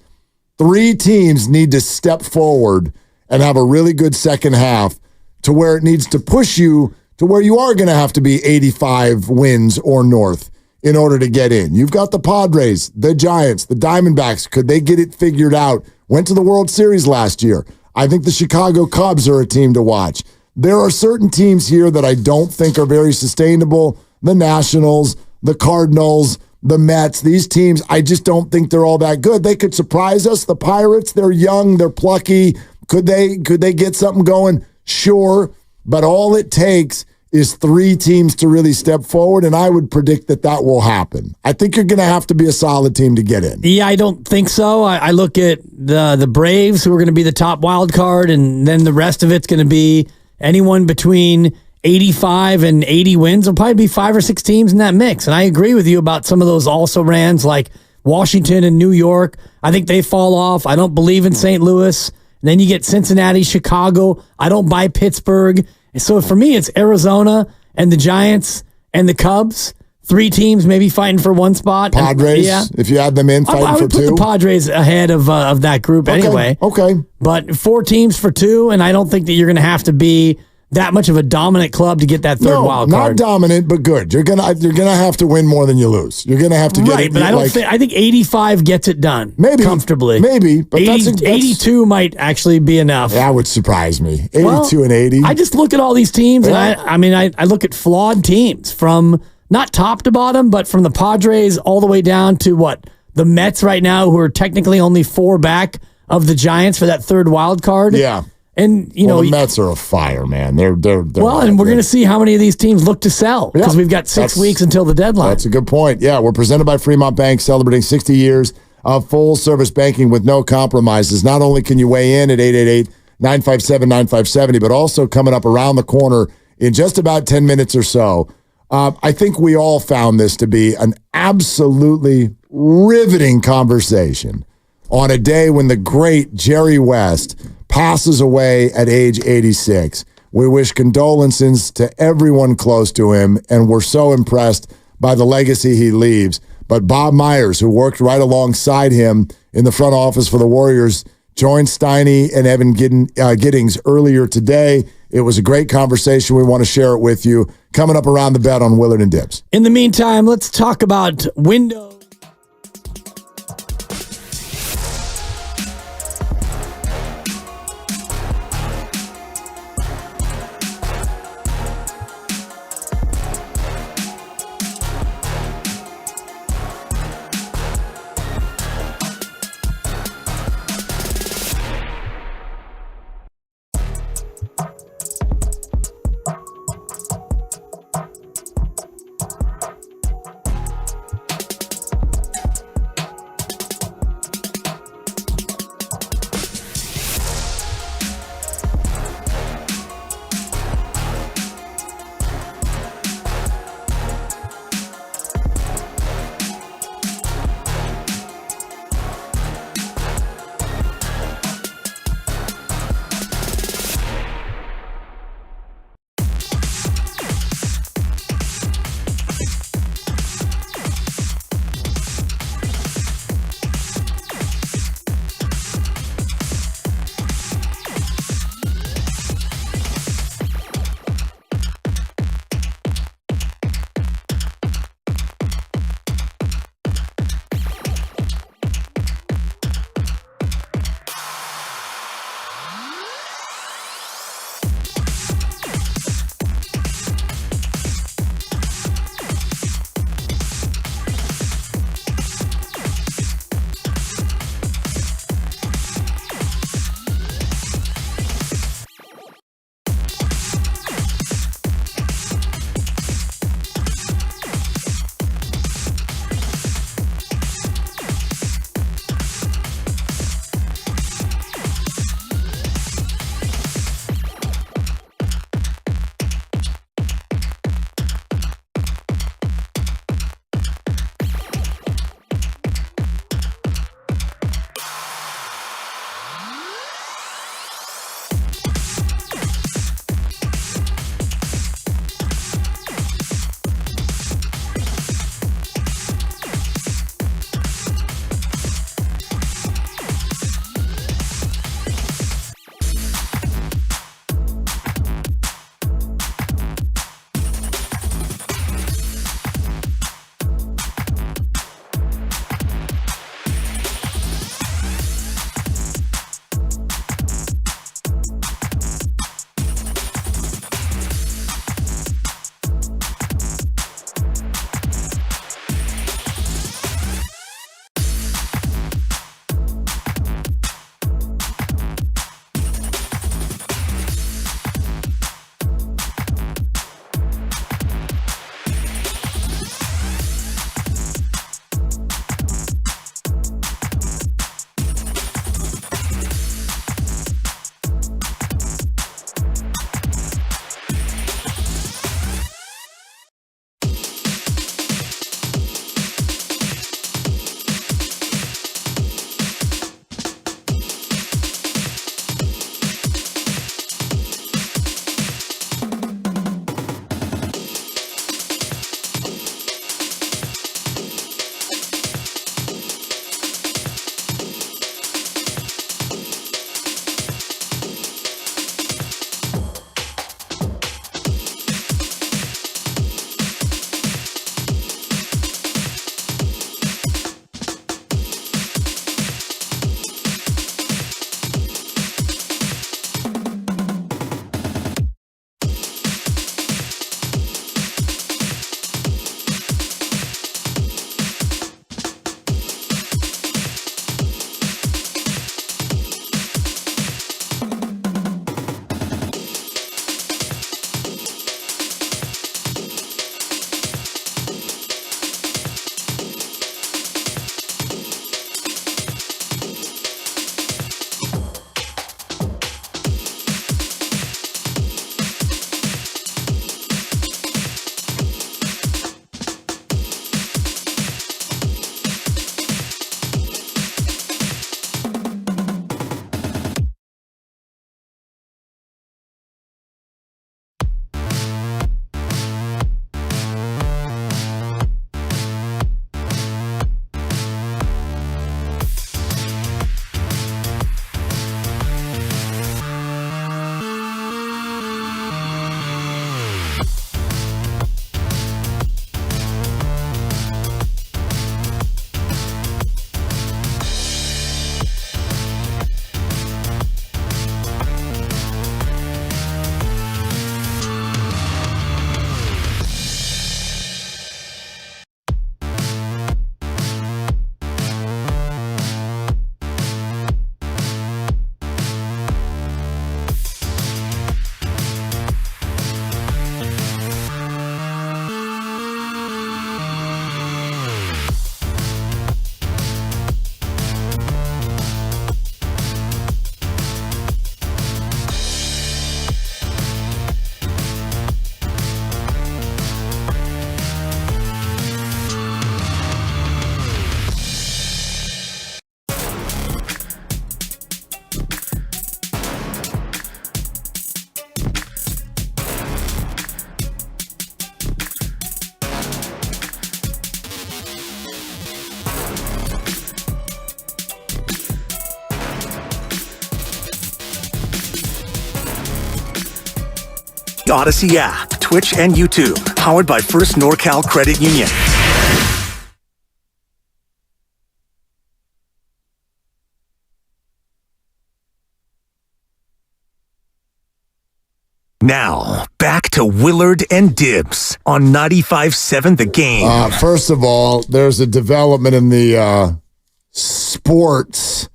3 teams need to step forward and have a really good second half to where it needs to push you to where you are going to have to be 85 wins or north in order to get in. You've got the Padres, the Giants, the Diamondbacks. Could they get it figured out? Went to the World Series last year. I think the Chicago Cubs are a team to watch. There are certain teams here that I don't think are very sustainable. The Nationals, the Cardinals, the Mets, these teams, I just don't think they're all that good. They could surprise us. The Pirates, they're young, they're plucky. Could they get something going? Sure. but all it takes is 3 teams to really step forward, and I would predict that will happen. I think you're going to have to be a solid team to get in. Yeah, I don't think so. I look at the Braves, who are going to be the top wild card, and then the rest of it's going to be anyone between 85 and 80 wins. There'll probably be 5 or 6 teams in that mix. And I agree with you about some of those also-rans like Washington and New York. I think they fall off. I don't believe in St. Louis. And then you get Cincinnati, Chicago. I don't buy Pittsburgh. And so for me, it's Arizona and the Giants and the Cubs. 3 teams maybe fighting for 1 spot. Padres, if you add them in, fighting for 2. I would put the Padres ahead of that group anyway. Okay. But 4 teams for 2, and I don't think that you're going to have to be that much of a dominant club to get that third wild card. Not dominant, but good. You're gonna have to win more than you lose. You're gonna have to get right, but I think 85 gets it done. Maybe comfortably. Maybe, but 82 might actually be enough. That would surprise me. 82 and 80. I just look at all these teams, and I look at flawed teams from not top to bottom, but from the Padres all the way down to the Mets right now, who are technically only 4 back of the Giants for that third wild card. Yeah. And the Mets are a fire, man. They're well, and we're going to see how many of these teams look to sell because we've got 6 weeks until the deadline. That's a good point. Yeah, we're presented by Fremont Bank, celebrating 60 years of full-service banking with no compromises. Not only can you weigh in at 888-957-9570, but also coming up around the corner in just about 10 minutes or so. I think we all found this to be an absolutely riveting conversation on a day when the great Jerry West passes away at age 86. We wish condolences to everyone close to him, and we're so impressed by the legacy he leaves. But Bob Myers, who worked right alongside him in the front office for the Warriors, joined Steiny and Evan Giddings earlier today. It was a great conversation. We want to share it with you. Coming up around the bet on Willard and Dibs. In the meantime, let's talk about Windows. The Odyssey app, Twitch, and YouTube. Powered by First NorCal Credit Union. Now, back to Willard and Dibbs on 95.7 The Game. First of all, there's a development in the sports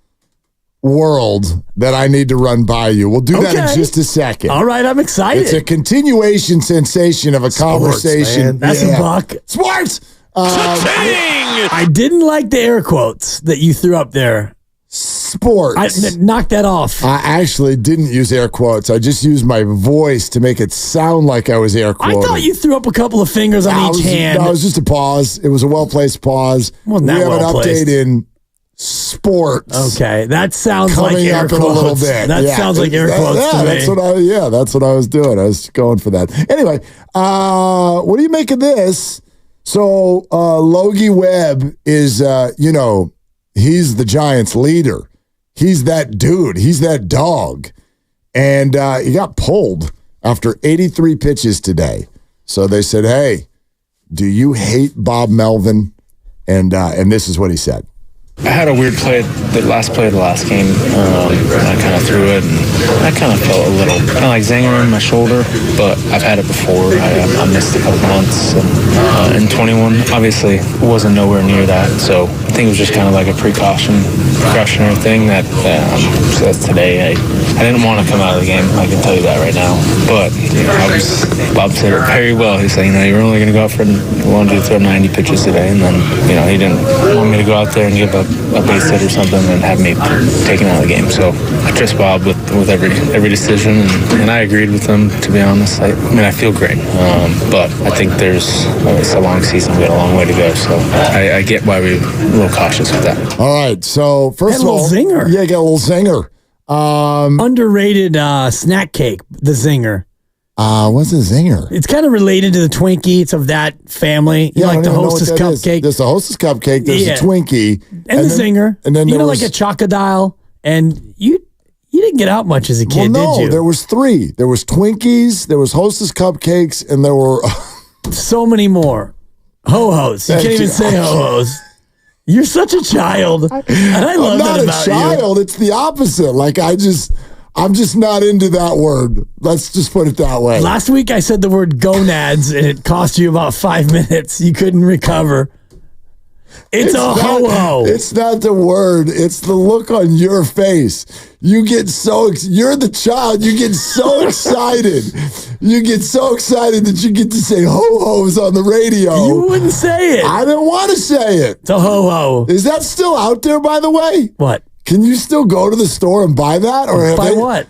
world that I need to run by you. We'll do that in just a second. All right, I'm excited. It's a continuation sensation of a conversation. Man. That's a buck. Sports! I didn't like the air quotes that you threw up there. Sports. I knocked that off. I actually didn't use air quotes. I just used my voice to make it sound like I was air quoting. I thought you threw up a couple of fingers on each hand. No, it was just a pause. It was a well-placed pause. Wasn't that we have well-placed? an update in sports. Okay, that sounds like coming air up in quotes. a little bit. That sounds like air quotes to me. That's what I was doing. I was going for that. Anyway, what do you make of this? So Logie Webb is, he's the Giants' leader. He's that dude. He's that dog. And he got pulled after 83 pitches today. So they said, hey, do you hate Bob Melvin? And this is what he said. I had a weird play, the last play of the last game. I kind of threw it, and I kind of felt a little, kind of like zinger in my shoulder, but I've had it before. I missed a couple months, and in 21, obviously, wasn't nowhere near that, so I think it was just kind of like a precautionary thing that, so that's today. I didn't want to come out of the game, I can tell you that right now, but Bob said it very well. He said, you're only going to go out for, wanted to throw 90 pitches today, and then, he didn't want me to go out there and give a base hit or something and have me taken out of the game. So I trust Bob with every decision, and I agreed with him, to be honest. I feel great, but I think it's a long season. We got a long way to go, so I get why we're a little cautious with that. All right, so first of all, zinger. Yeah, get a little zinger. Underrated snack cake, the zinger. What's a zinger? It's kind of related to the Twinkie. It's of that family. You like the Hostess cupcake. There's the Hostess cupcake. There's the Twinkie. And the zinger. And then like a Chocodile. And you didn't get out much as a kid, did you? There was 3. There was Twinkies, there was Hostess cupcakes, and there were... so many more. Ho-hos. You can't even say ho-hos. You're such a child. And I love that about you. I'm not a child. It's the opposite. I'm just not into that word. Let's just put it that way. Last week I said the word gonads, and it cost you about 5 minutes. You couldn't recover. It's a ho-ho. It's not the word. It's the look on your face. You get you're the child. You get so excited. You get so excited that you get to say ho-hos on the radio. You wouldn't say it. I didn't want to say it. It's a ho-ho. Is that still out there, by the way? What? Can you still go to the store and buy that? Or buy what?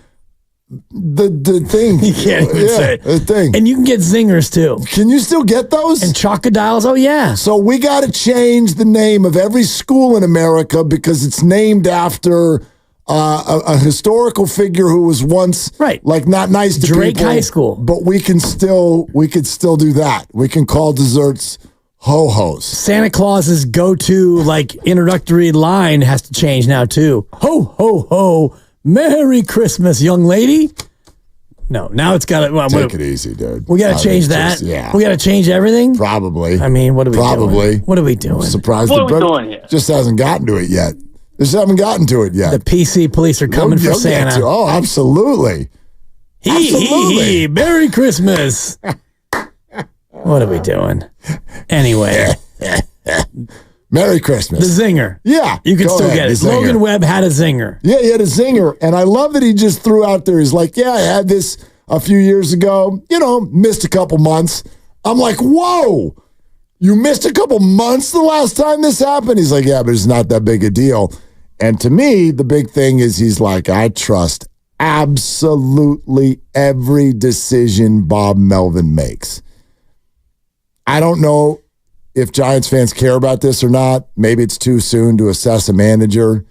The thing. You can't even say it. The thing. And you can get zingers too. Can you still get those? And Chocodiles, oh yeah. So we got to change the name of every school in America because it's named after a historical figure who was once not nice to Drake people. High School. But we could still do that. We can call desserts ho-hos. Santa Claus's go-to introductory line has to change now too. Ho ho ho. Merry Christmas, young lady. No, now it's got to... Take it easy, dude. We got to change that? We got to change everything? Probably. I mean, what are we doing? What are we doing? I'm surprised what are we doing here? Just hasn't gotten to it yet. Just haven't gotten to it yet. The PC police are coming for Santa. Oh, absolutely. He. Merry Christmas. What are we doing? Anyway. Merry Christmas. The zinger. Yeah. You can still get it. Logan Webb had a zinger. Yeah, he had a zinger. And I love that he just threw out there. He's like, yeah, I had this a few years ago. Missed a couple months. I'm like, whoa. You missed a couple months the last time this happened? He's like, yeah, but it's not that big a deal. And to me, the big thing is he's like, I trust absolutely every decision Bob Melvin makes. I don't know if Giants fans care about this or not. Maybe it's too soon to assess a manager.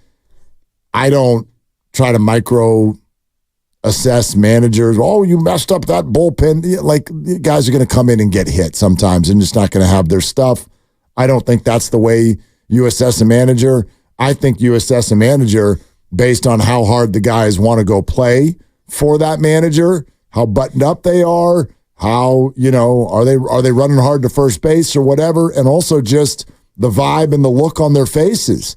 I don't try to micro assess managers. Oh, you messed up that bullpen. Guys are going to come in and get hit sometimes and just not going to have their stuff. I don't think that's the way you assess a manager. I think you assess a manager based on how hard the guys want to go play for that manager how buttoned up they are, how, are they running hard to first base or whatever, and also just the vibe and the look on their faces.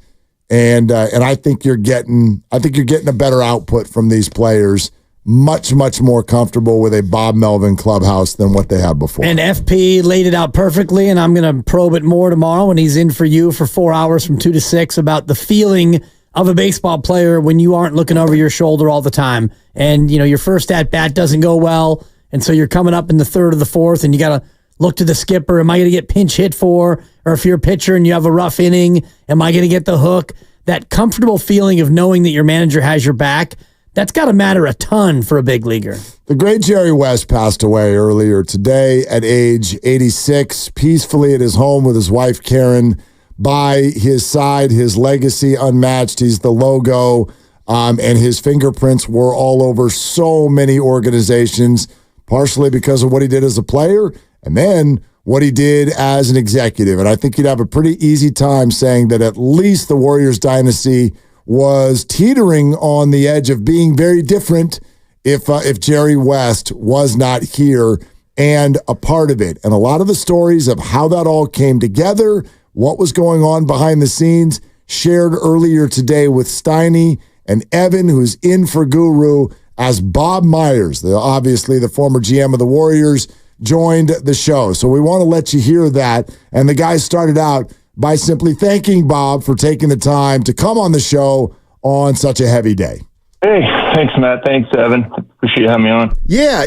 And I think you're getting a better output from these players, much, much more comfortable with a Bob Melvin clubhouse than what they had before. And FP laid it out perfectly, and I'm going to probe it more tomorrow when he's in for you for 4 hours from 2 to 6 about the feeling of a baseball player when you aren't looking over your shoulder all the time. And, your first at-bat doesn't go well, and so you're coming up in the third or the fourth, and you got to look to the skipper. Am I going to get pinch hit for? Or if you're a pitcher and you have a rough inning, am I going to get the hook? That comfortable feeling of knowing that your manager has your back, that's got to matter a ton for a big leaguer. The great Jerry West passed away earlier today at age 86, peacefully at his home with his wife, Karen, by his side, his legacy unmatched. He's the logo, and his fingerprints were all over so many organizations, partially because of what he did as a player, and then what he did as an executive. And I think you'd have a pretty easy time saying that at least the Warriors dynasty was teetering on the edge of being very different if Jerry West was not here and a part of it. And a lot of the stories of how that all came together, what was going on behind the scenes, shared earlier today with Steiny and Evan, who's in for Guru, as Bob Myers, obviously the former GM of the Warriors, joined the show. So we want to let you hear that. And the guy started out by simply thanking Bob for taking the time to come on the show on such a heavy day. Hey, thanks, Matt. Thanks, Evan. Appreciate you having me on. Yeah,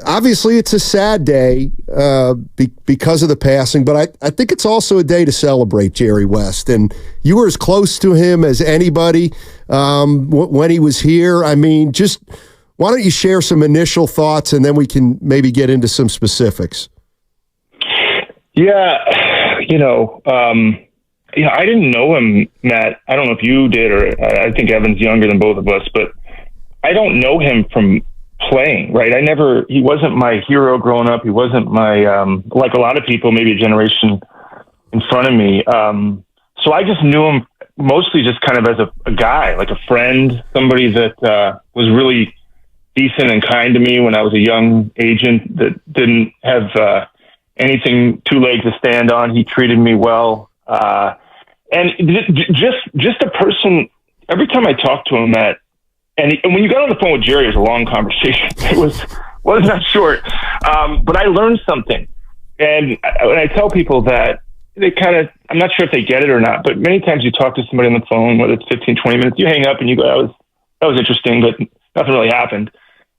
obviously it's a sad day because of the passing, but I think it's also a day to celebrate Jerry West. And you were as close to him as anybody when he was here. Just why don't you share some initial thoughts, and then we can maybe get into some specifics. Yeah, I didn't know him, Matt. I don't know if you did, or I think Evan's younger than both of us, but I don't know him from playing, right? He wasn't my hero growing up. He wasn't my, like a lot of people, maybe a generation in front of me. So I just knew him mostly just kind of as a guy, like a friend, somebody that was really decent and kind to me when I was a young agent that didn't have anything, two legs to stand on. He treated me well. And just a person, every time I talked to him, Matt, and when you got on the phone with Jerry, it was a long conversation. It was not short. But I learned something. And when I tell people that, they kind of, I'm not sure if they get it or not, but many times you talk to somebody on the phone, whether it's 15, 20 minutes, you hang up and you go, that was interesting, but nothing really happened.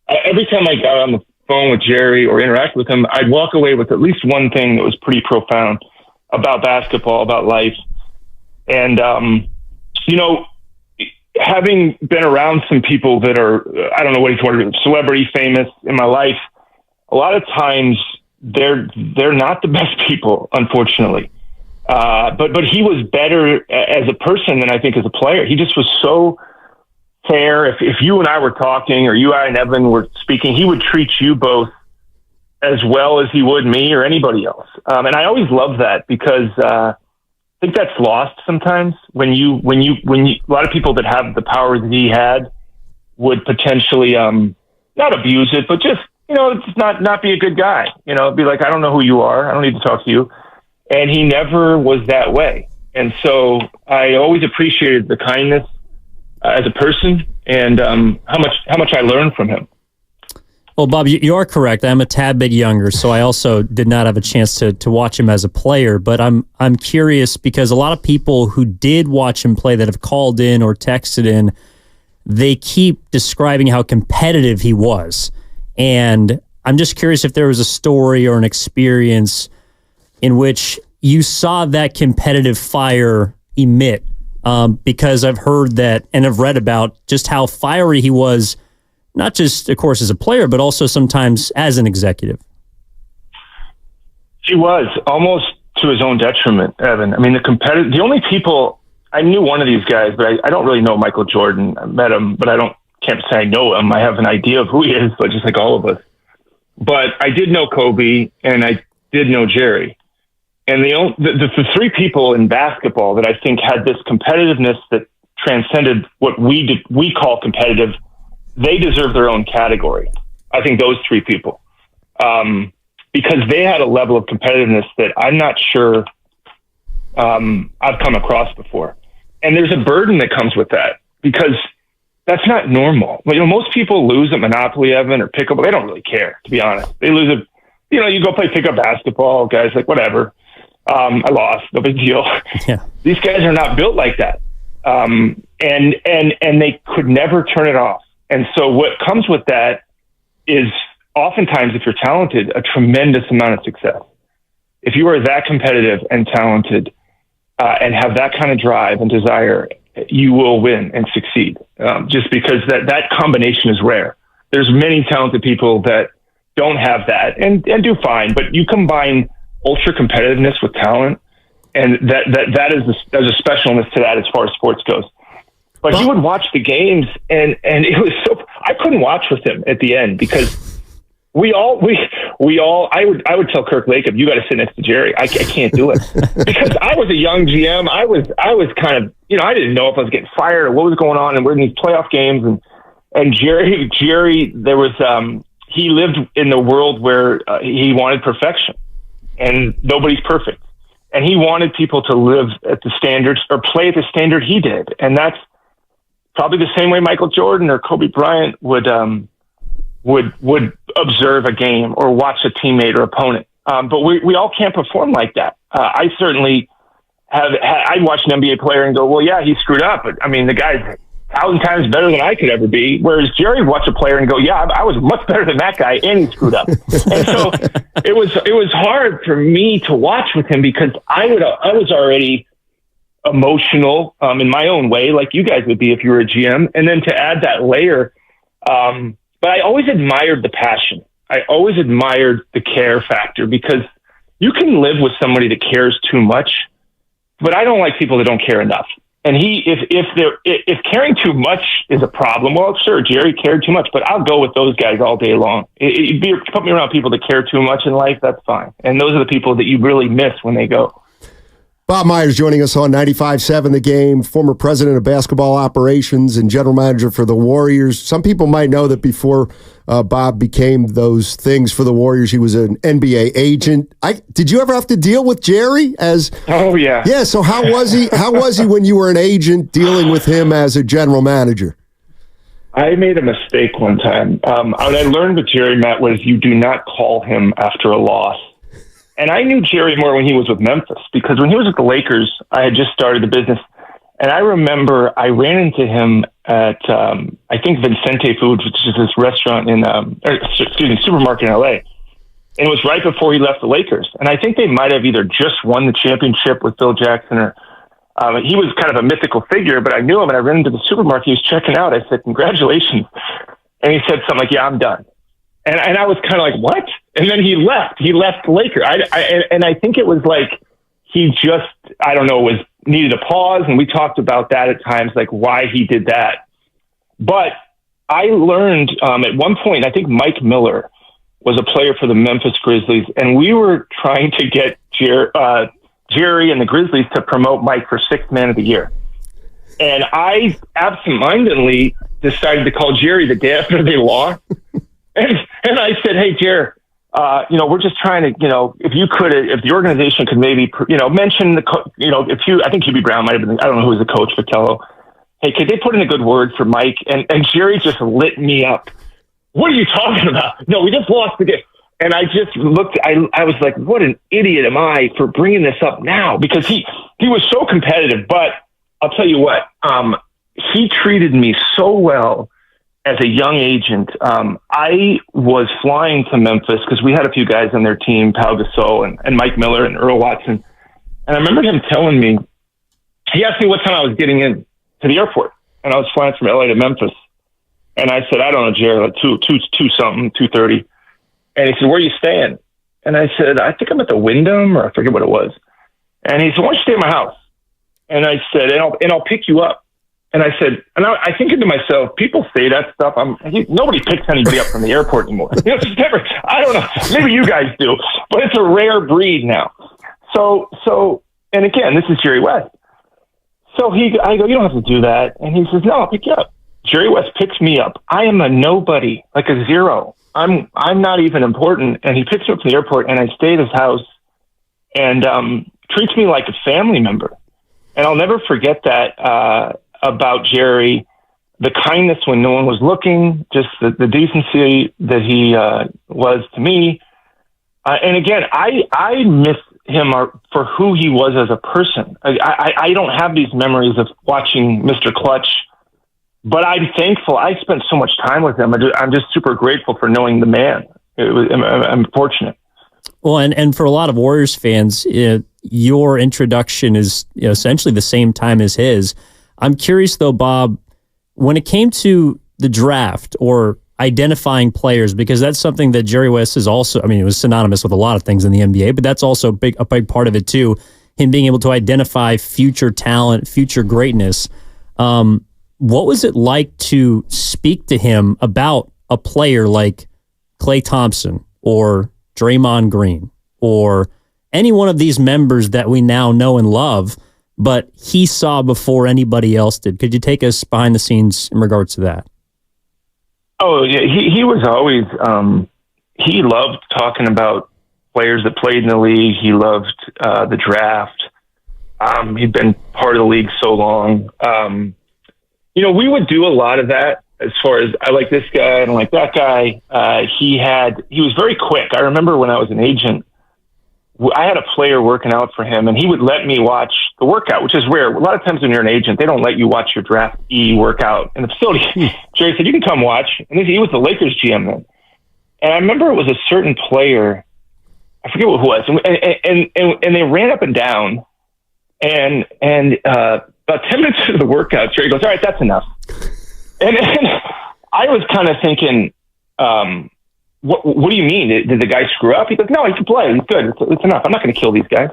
Every time I got on the phone with Jerry or interact with him, I'd walk away with at least one thing that was pretty profound about basketball, about life. And, having been around some people that are, I don't know what he's celebrity famous in my life, a lot of times they're not the best people, unfortunately. But he was better as a person than I think as a player. He just was so fair. If you and I were talking, or you, I, and Evan were speaking, he would treat you both as well as he would me or anybody else. And I always love that, because I think that's lost sometimes when you a lot of people that have the power that he had would potentially not abuse it, but just just not be a good guy. Be like, I don't know who you are, I don't need to talk to you. And he never was that way. And so I always appreciated the kindness as a person, and how much I learned from him. Well, Bob, you are correct. I'm a tad bit younger, so I also did not have a chance to watch him as a player. But I'm curious, because a lot of people who did watch him play that have called in or texted in, they keep describing how competitive he was. And I'm just curious if there was a story or an experience in which you saw that competitive fire emit, because I've heard that and have read about just how fiery he was, not just, of course, as a player, but also sometimes as an executive. He was, almost to his own detriment, Evan. The only people, I knew one of these guys, but I don't really know Michael Jordan. I met him, but can't say I know him. I have an idea of who he is, but just like all of us. But I did know Kobe, and I did know Jerry. And the three people in basketball that I think had this competitiveness that transcended what we call competitive they deserve their own category. I think those three people, because they had a level of competitiveness that I'm not sure I've come across before. And there's a burden that comes with that because that's not normal. Most people lose at Monopoly, Evan, or pickup. They don't really care, to be honest. They lose it. You go play pickup basketball, guys, like, whatever. I lost, no big deal. Yeah. These guys are not built like that. And they could never turn it off. And so what comes with that is oftentimes, if you're talented, a tremendous amount of success. If you are that competitive and talented and have that kind of drive and desire, you will win and succeed, just because that combination is rare. There's many talented people that don't have that and do fine, but you combine ultra competitiveness with talent, and there's a specialness to that as far as sports goes. But he would watch the games, and it was so, I couldn't watch with him at the end because we all I would tell Kirk Lacob, you got to sit next to Jerry. I can't do it because I was a young GM. I was kind of, I didn't know if I was getting fired or what was going on, and we're in these playoff games, and Jerry, there was he lived in the world where he wanted perfection, and nobody's perfect, and he wanted people to live at the standards or play at the standard he did, and that's probably the same way Michael Jordan or Kobe Bryant would observe a game or watch a teammate or opponent. But we all can't perform like that. I certainly I'd watch an NBA player and go, well, yeah, he screwed up, but I mean, the guy's 1,000 times better than I could ever be. Whereas Jerry would watch a player and go, yeah, I was much better than that guy, and he screwed up. And so it was hard for me to watch with him because I was already emotional in my own way, like you guys would be if you were a GM, and then to add that layer. But I always admired the passion. I always admired the care factor because you can live with somebody that cares too much, but I don't like people that don't care enough. And if caring too much is a problem, well, sure, Jerry cared too much, but I'll go with those guys all day long. Put me around people that care too much in life, that's fine. And those are the people that you really miss when they go. Bob Myers joining us on 95.7 The Game, former president of basketball operations and general manager for the Warriors. Some people might know that before Bob became those things for the Warriors, he was an NBA agent. Did you ever have to deal with Jerry? Oh, yeah. Yeah, so how was he? How was he when you were an agent dealing with him as a general manager? I made a mistake one time. What I learned with Jerry, Matt, was you do not call him after a loss. And I knew Jerry more when he was with Memphis, because when he was with the Lakers, I had just started the business. And I remember I ran into him at, I think, Vincente Foods, which is this restaurant supermarket in LA. And it was right before he left the Lakers. And I think they might have either just won the championship with Phil Jackson or he was kind of a mythical figure, but I knew him and I ran into the supermarket. He was checking out. I said, congratulations. And he said something like, yeah, I'm done. And I was kind of like, what? And then he left the Lakers. And I think it was like, he just, I don't know, needed a pause. And we talked about that at times, like why he did that. But I learned at one point, I think Mike Miller was a player for the Memphis Grizzlies. And we were trying to get Jerry and the Grizzlies to promote Mike for Sixth Man of the Year. And I absentmindedly decided to call Jerry the day after they lost. And I said, hey, Jerry, we're just trying to, if the organization could maybe, mention I think Hubie Brown might have been, I don't know who was the coach, Vitello. Hey, could they put in a good word for Mike? And Jerry just lit me up. What are you talking about? No, we just lost the game. And I just looked, I was like, what an idiot am I for bringing this up now? Because he was so competitive, but I'll tell you what, he treated me so well. As a young agent, I was flying to Memphis because we had a few guys on their team, Pau Gasol and Mike Miller and Earl Watson. And I remember him telling me, he asked me what time I was getting in to the airport. And I was flying from LA to Memphis. And I said, I don't know, Jerry, like 2:30. And he said, where are you staying? And I said, I think I'm at the Wyndham, or I forget what it was. And he said, why don't you stay at my house? And I said, and I'll pick you up. And I said, and I thinking to myself, people say that stuff. Nobody picks anybody up from the airport anymore. It's never, I don't know. Maybe you guys do, but it's a rare breed now. So, and again, this is Jerry West. So I go, you don't have to do that. And he says, no, I'll pick you up. Jerry West picks me up. I am a nobody, like a zero. I'm not even important. And he picks me up from the airport, and I stay at his house and treats me like a family member. And I'll never forget that about Jerry, the kindness when no one was looking, just the decency that he was to me. And again, I miss him for who he was as a person. I don't have these memories of watching Mr. Clutch, but I'm thankful. I spent so much time with him. I'm just super grateful for knowing the man. I'm fortunate. Well, and for a lot of Warriors fans, your introduction is essentially the same time as his. I'm curious, though, Bob, when it came to the draft or identifying players, because that's something that Jerry West is also, I mean, it was synonymous with a lot of things in the NBA, but that's also a big part of it, too, him being able to identify future talent, future greatness. What was it like to speak to him about a player like Klay Thompson or Draymond Green or any one of these members that we now know and love, but he saw before anybody else did? Could you take us behind the scenes in regards to that? Oh, yeah. He was always, he loved talking about players that played in the league. He loved the draft. He'd been part of the league so long. We would do a lot of that as far as I like this guy, I don't like that guy. He was very quick. I remember when I was an agent, I had a player working out for him, and he would let me watch the workout, which is rare. A lot of times when you're an agent, they don't let you watch your draft workout in the facility. Jerry said, you can come watch. And he was the Lakers GM then. And I remember it was a certain player, I forget who it was, and they ran up and down, and about 10 minutes into the workout, Jerry goes, all right, that's enough. And I was kind of thinking, what do you mean? Did the guy screw up? He goes, no, he can play. He's good. It's enough. I'm not going to kill these guys.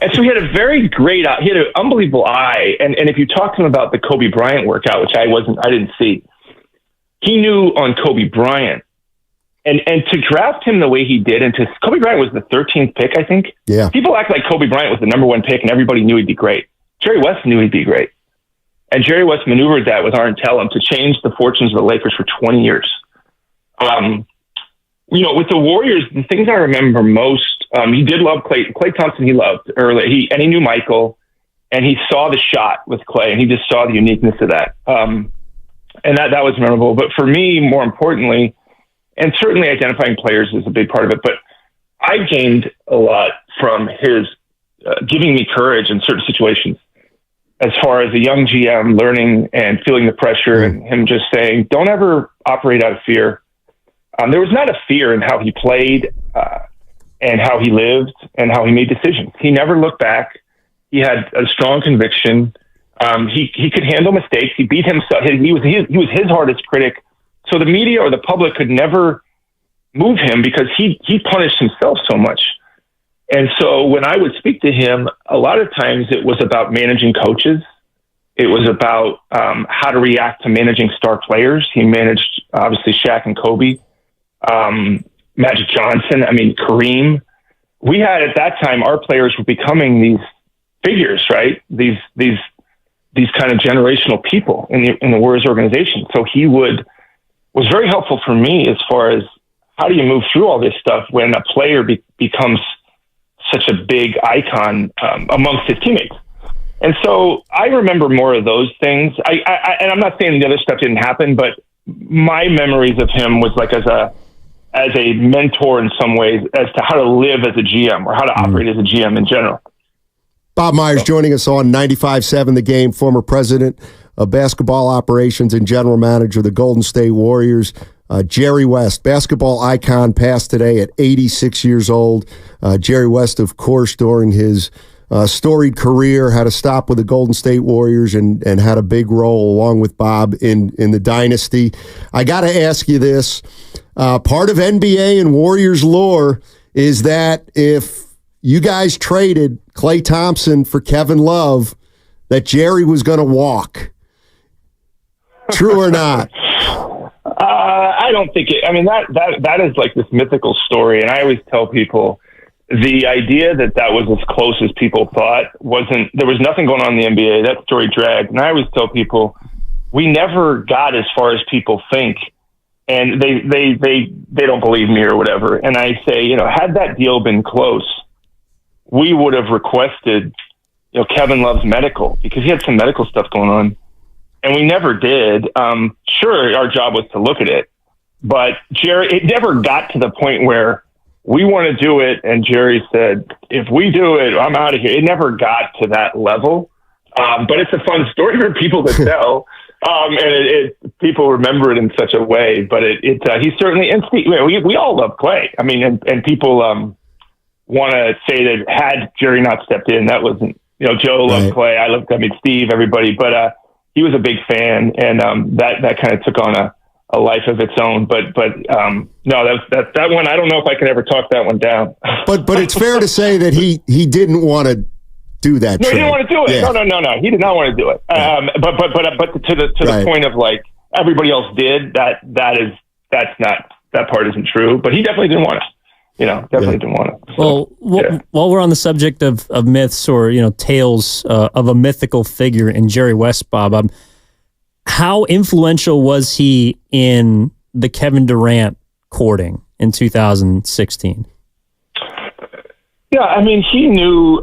And so he had a very great eye. He had an unbelievable eye. And if you talk to him about the Kobe Bryant workout, which I didn't see, he knew on Kobe Bryant. And to draft him the way he did, and Kobe Bryant was the 13th pick, I think. Yeah. People act like Kobe Bryant was the number one pick and everybody knew he'd be great. Jerry West knew he'd be great. And Jerry West maneuvered that with Arn Tellem to change the fortunes of the Lakers for 20 years. With the Warriors, the things I remember most, he did love Klay. Klay Thompson he loved early. He knew Michael, and he saw the shot with Klay, and he just saw the uniqueness of that. And that was memorable. But for me, more importantly, and certainly identifying players is a big part of it, but I gained a lot from his giving me courage in certain situations. As far as a young GM learning and feeling the pressure, and him just saying, don't ever operate out of fear. There was not a fear in how he played and how he lived and how he made decisions. He never looked back. He had a strong conviction. He could handle mistakes. He beat himself. He was his hardest critic. So the media or the public could never move him because he punished himself so much. And so when I would speak to him, a lot of times it was about managing coaches. It was about how to react to managing star players. He managed, obviously, Shaq and Kobe, Magic Johnson, Kareem. We had, at that time, our players were becoming these figures, right? These kind of generational people in the Warriors organization. So he was very helpful for me as far as how do you move through all this stuff when a player becomes such a big icon amongst his teammates. And so I remember more of those things. And I'm not saying the other stuff didn't happen, but my memories of him was like as a mentor in some ways as to how to live as a GM or how to operate as a GM in general. Bob Myers joining us on 95.7 The Game, former president of basketball operations and general manager of the Golden State Warriors. Jerry West, basketball icon, passed today at 86 years old. Jerry West, of course, during his storied career, had a stop with the Golden State Warriors and had a big role along with Bob in the dynasty. I got to ask you this. Part of NBA and Warriors lore is that if you guys traded Klay Thompson for Kevin Love, that Jerry was going to walk. True or not? I don't think it. That is like this mythical story, and I always tell people the idea that was as close as people thought wasn't. There was nothing going on in the NBA. That story dragged, and I always tell people we never got as far as people think. And they don't believe me or whatever. And I say, had that deal been close, we would have requested, Kevin Love's medical, because he had some medical stuff going on. And we never did. Sure, our job was to look at it. But Jerry, it never got to the point where we want to do it. And Jerry said, if we do it, I'm out of here. It never got to that level. But it's a fun story for people to tell. And people remember it in such a way, but he's certainly, and Steve, we all love Clay. I mean, and people want to say that had Jerry not stepped in, that wasn't, Joe loved Clay. Steve, everybody, but he was a big fan, and that kind of took on a life of its own. But no, that one, I don't know if I can ever talk that one down. But it's fair to say that he didn't want to do that. No, he didn't want to do it. Yeah. No. He did not want to do it. But to the point of like everybody else did, that part isn't true. But he definitely didn't want it. Didn't want it. So, well, while we're on the subject of myths or tales of a mythical figure in Jerry West, Bob, how influential was he in the Kevin Durant courting in 2016? Yeah, I mean, he knew.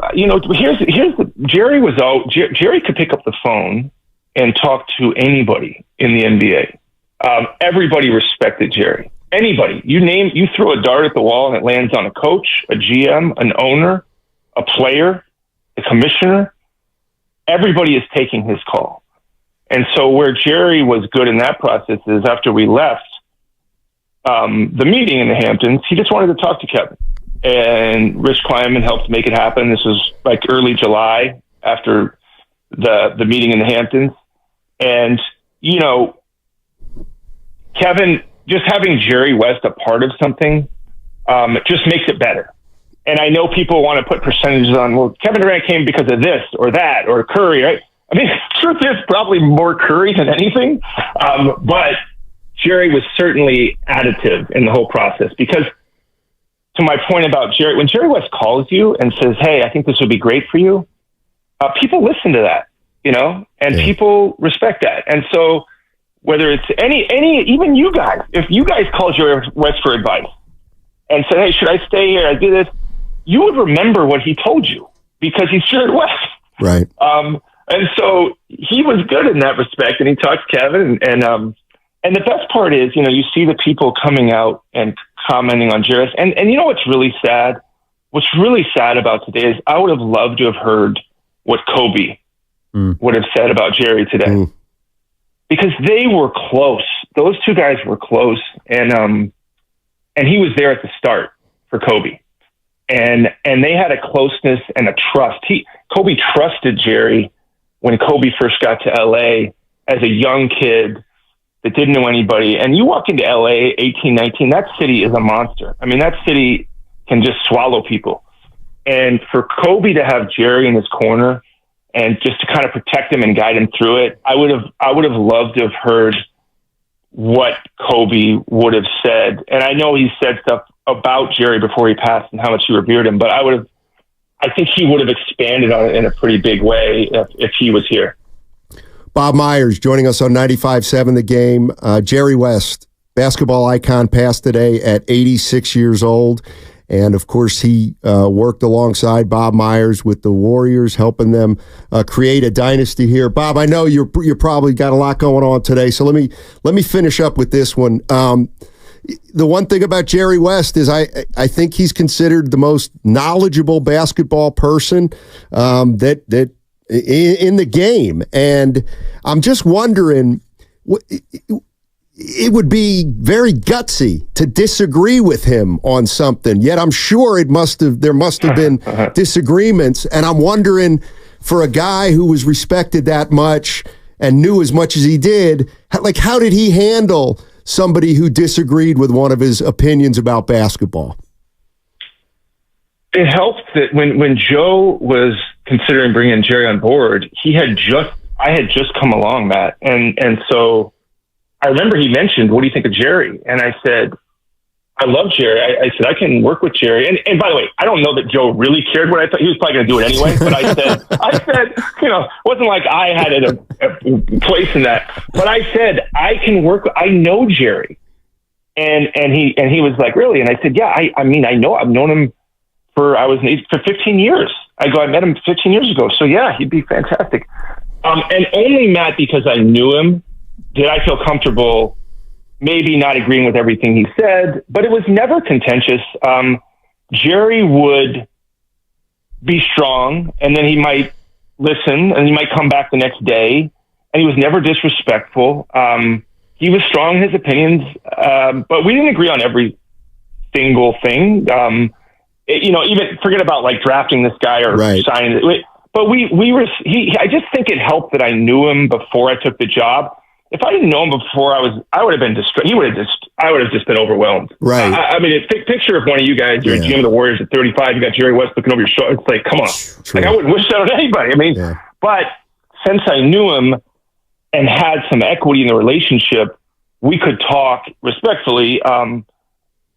Jerry was out. Jerry could pick up the phone and talk to anybody in the NBA. Everybody respected Jerry. Anybody you throw a dart at the wall and it lands on a coach, a GM, an owner, a player, a commissioner. Everybody is taking his call. And so where Jerry was good in that process is after we left the meeting in the Hamptons, he just wanted to talk to Kevin. And Rich Kleiman helped make it happen. This was like early July after the meeting in the Hamptons. And, Kevin, just having Jerry West a part of something just makes it better. And I know people want to put percentages on, well, Kevin Durant came because of this or that or Curry, right? I mean, truth is probably more Curry than anything. But Jerry was certainly additive in the whole process because, to my point about Jerry, when Jerry West calls you and says, hey, I think this would be great for you, people listen to that, and people respect that. And so whether it's even you guys, if you guys called Jerry West for advice and said, hey, should I stay here? I do this, you would remember what he told you because he's Jerry West. Right. And so he was good in that respect, and he talked to Kevin, and the best part is, you see the people coming out and commenting on Jerry. And what's really sad? What's really sad about today is I would have loved to have heard what Kobe would have said about Jerry today. Because they were close. Those two guys were close. And he was there at the start for Kobe. And they had a closeness and a trust. Kobe trusted Jerry when Kobe first got to LA as a young kid that didn't know anybody. And you walk into LA, 18, 19, that city is a monster. I mean, that city can just swallow people. And for Kobe to have Jerry in his corner and just to kind of protect him and guide him through it, I would have loved to have heard what Kobe would have said. And I know he said stuff about Jerry before he passed and how much he revered him, but I think he would have expanded on it in a pretty big way if he was here. Bob Myers joining us on 95.7 The Game. Jerry West, basketball icon, passed today at 86 years old. And, of course, he worked alongside Bob Myers with the Warriors, helping them create a dynasty here. Bob, I know you're probably got a lot going on today, so let me finish up with this one. The one thing about Jerry West is I think he's considered the most knowledgeable basketball person that in the game. And I'm just wondering, it would be very gutsy to disagree with him on something, yet I'm sure there must have been disagreements. And I'm wondering, for a guy who was respected that much and knew as much as he did, how did he handle somebody who disagreed with one of his opinions about basketball? It helped that when Joe was considering bringing Jerry on board, I had just come along, Matt. And so I remember he mentioned, what do you think of Jerry? And I said, I love Jerry. I said, I can work with Jerry. And by the way, I don't know that Joe really cared what I thought. He was probably going to do it anyway. But I said, it wasn't like I had a place in that. But I said, I can work. I know Jerry. And he was like, really? And I said, yeah, I mean, I know. I've known him for 15 years. I met him 15 years ago. So yeah, he'd be fantastic. And only, Matt, because I knew him, did I feel comfortable maybe not agreeing with everything he said, but it was never contentious. Jerry would be strong, and then he might listen, and he might come back the next day, and he was never disrespectful. He was strong in his opinions, but we didn't agree on every single thing. Even forget about like drafting this guy or signing it. But I just think it helped that I knew him before I took the job. If I didn't know him before, I would have been distressed. I would have just been overwhelmed. Right. I mean, picture of one of you guys, you're a GM of the Warriors at 35, you got Jerry West looking over your shoulder. It's like, come on. Like, I wouldn't wish that on anybody. I mean, but since I knew him and had some equity in the relationship, we could talk respectfully.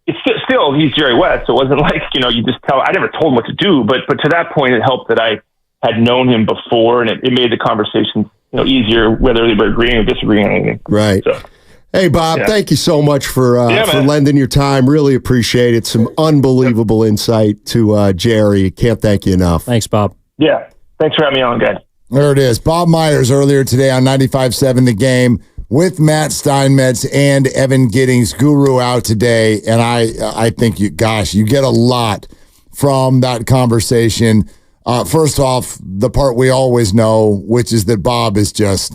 It's still, he's Jerry West. So it wasn't like, you just I never told him what to do, but to that point, it helped that I had known him before, and it made the conversation easier, whether they were agreeing or disagreeing on anything. Right. So, hey, Bob, thank you so much for lending your time. Really appreciate it. Some unbelievable insight to Jerry. Can't thank you enough. Thanks, Bob. Yeah. Thanks for having me on, guys. There it is. Bob Myers earlier today on 95.7 The Game with Matt Steinmetz and Evan Giddings. Guru out today, and I think you get a lot from that conversation. First off, the part we always know, which is that Bob is just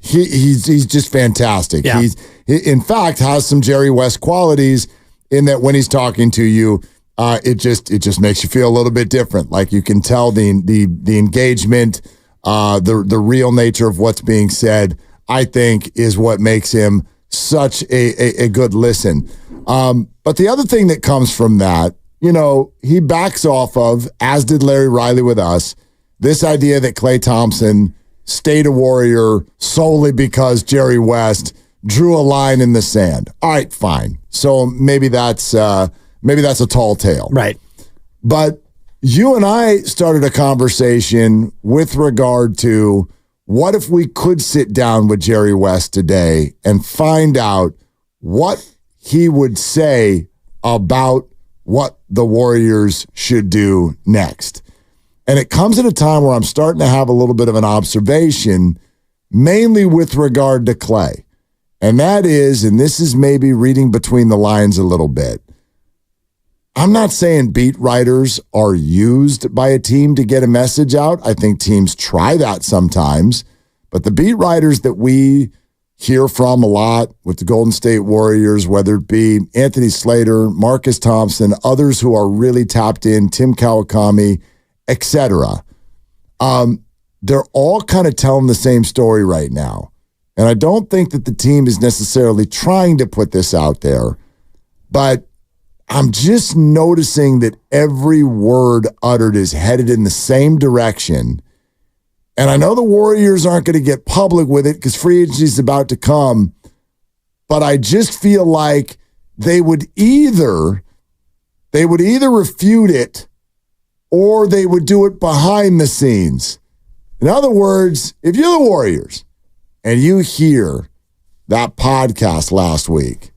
he's just fantastic. Yeah. He in fact has some Jerry West qualities in that when he's talking to you, it just makes you feel a little bit different. Like you can tell the engagement, the real nature of what's being said, I think is what makes him such a good listen. But the other thing that comes from that, he backs off of, as did Larry Riley with us, this idea that Klay Thompson stayed a Warrior solely because Jerry West drew a line in the sand. All right, fine. So maybe that's a tall tale. Right. But you and I started a conversation with regard to what if we could sit down with Jerry West today and find out what he would say about what the Warriors should do next. And it comes at a time where I'm starting to have a little bit of an observation, mainly with regard to Klay. And that is, and this is maybe reading between the lines a little bit, I'm not saying beat writers are used by a team to get a message out. I think teams try that sometimes. But the beat writers that we hear from a lot with the Golden State Warriors, whether it be Anthony Slater, Marcus Thompson, others who are really tapped in, Tim Kawakami, etc. They're all kind of telling the same story right now. And I don't think that the team is necessarily trying to put this out there, but I'm just noticing that every word uttered is headed in the same direction. And I know the Warriors aren't going to get public with it because free agency is about to come, but I just feel like they would either refute it or they would do it behind the scenes. In other words, if you're the Warriors and you hear that podcast last week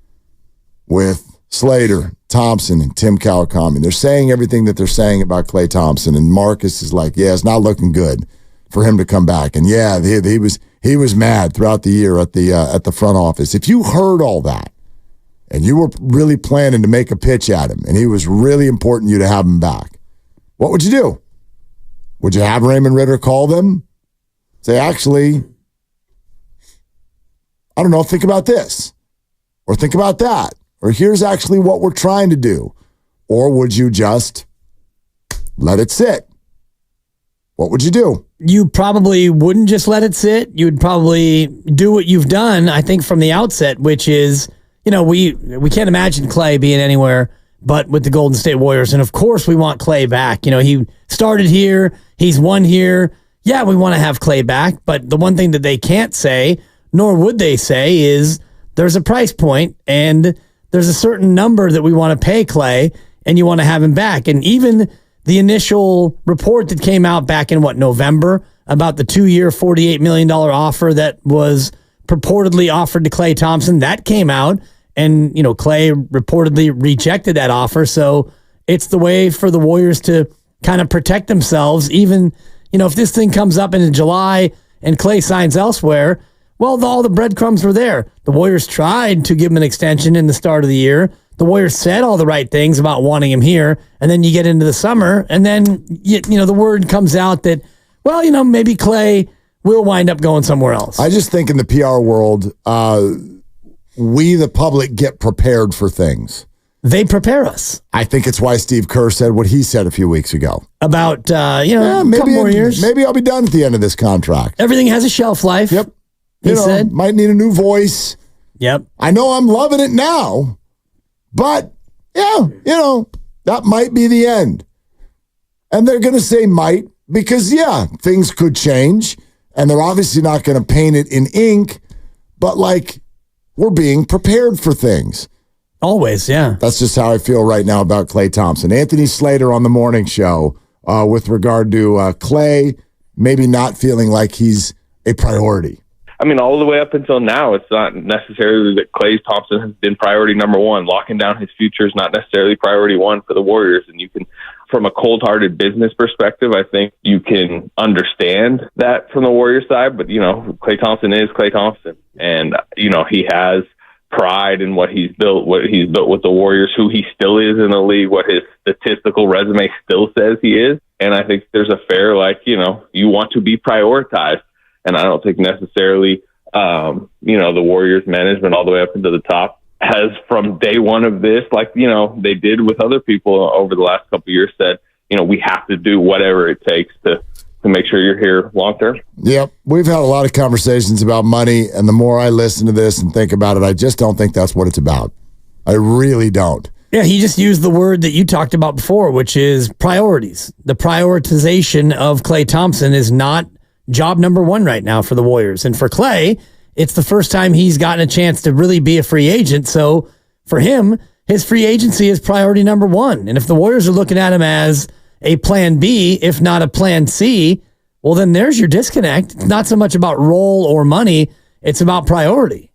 with Slater, Thompson, and Tim Kawakami, they're saying everything that they're saying about Klay Thompson, and Marcus is like, yeah, it's not looking good for him to come back. And yeah, he was mad throughout the year at the front office. If you heard all that and you were really planning to make a pitch at him and he was really important you to have him back, what would you do? Would you have Raymond Ritter call them? Say, actually, I don't know, think about this. Or think about that. Or here's actually what we're trying to do. Or would you just let it sit? What would you do? You probably wouldn't just let it sit. You'd probably do what you've done, I think, from the outset, which is, we can't imagine Klay being anywhere but with the Golden State Warriors. And of course we want Klay back. He started here. He's won here. Yeah, we want to have Klay back. But the one thing that they can't say, nor would they say, is there's a price point, and there's a certain number that we want to pay Clay, and you want to have him back. And even the initial report that came out back in November about the 2-year, $48 million offer that was purportedly offered to Klay Thompson, that came out, and Clay reportedly rejected that offer. So it's the way for the Warriors to kind of protect themselves. Even if this thing comes up in July and Clay signs elsewhere, well, all the breadcrumbs were there. The Warriors tried to give him an extension in the start of the year. The Warriors said all the right things about wanting him here, and then you get into the summer, and then the word comes out that, well, maybe Clay will wind up going somewhere else. I just think in the PR world, we, the public, get prepared for things. They prepare us. I think it's why Steve Kerr said what he said a few weeks ago. About, a couple more years. Maybe I'll be done at the end of this contract. Everything has a shelf life. Yep. He said. Might need a new voice. Yep. I know I'm loving it now, but, that might be the end. And they're going to say might because, things could change. And they're obviously not going to paint it in ink, but we're being prepared for things. Always, yeah. That's just how I feel right now about Klay Thompson. Anthony Slater on the morning show with regard to Clay maybe not feeling like he's a priority. I mean, all the way up until now, it's not necessarily that Klay Thompson has been priority number one. Locking down his future is not necessarily priority one for the Warriors. And you can, from a cold-hearted business perspective, I think you can understand that from the Warriors side. But, Klay Thompson is Klay Thompson. And, he has pride in what he's built with the Warriors, who he still is in the league, what his statistical resume still says he is. And I think there's a fair, you want to be prioritized. And I don't think necessarily, the Warriors management all the way up into the top has from day one of this, they did with other people over the last couple of years, said, we have to do whatever it takes to make sure you're here long term. Yep. We've had a lot of conversations about money. And the more I listen to this and think about it, I just don't think that's what it's about. I really don't. Yeah, he just used the word that you talked about before, which is priorities. The prioritization of Klay Thompson is not job number one right now for the Warriors. And for Clay, it's the first time he's gotten a chance to really be a free agent. So for him, his free agency is priority number one. And if the Warriors are looking at him as a plan B, if not a plan C, well, then there's your disconnect. It's not so much about role or money. It's about priority.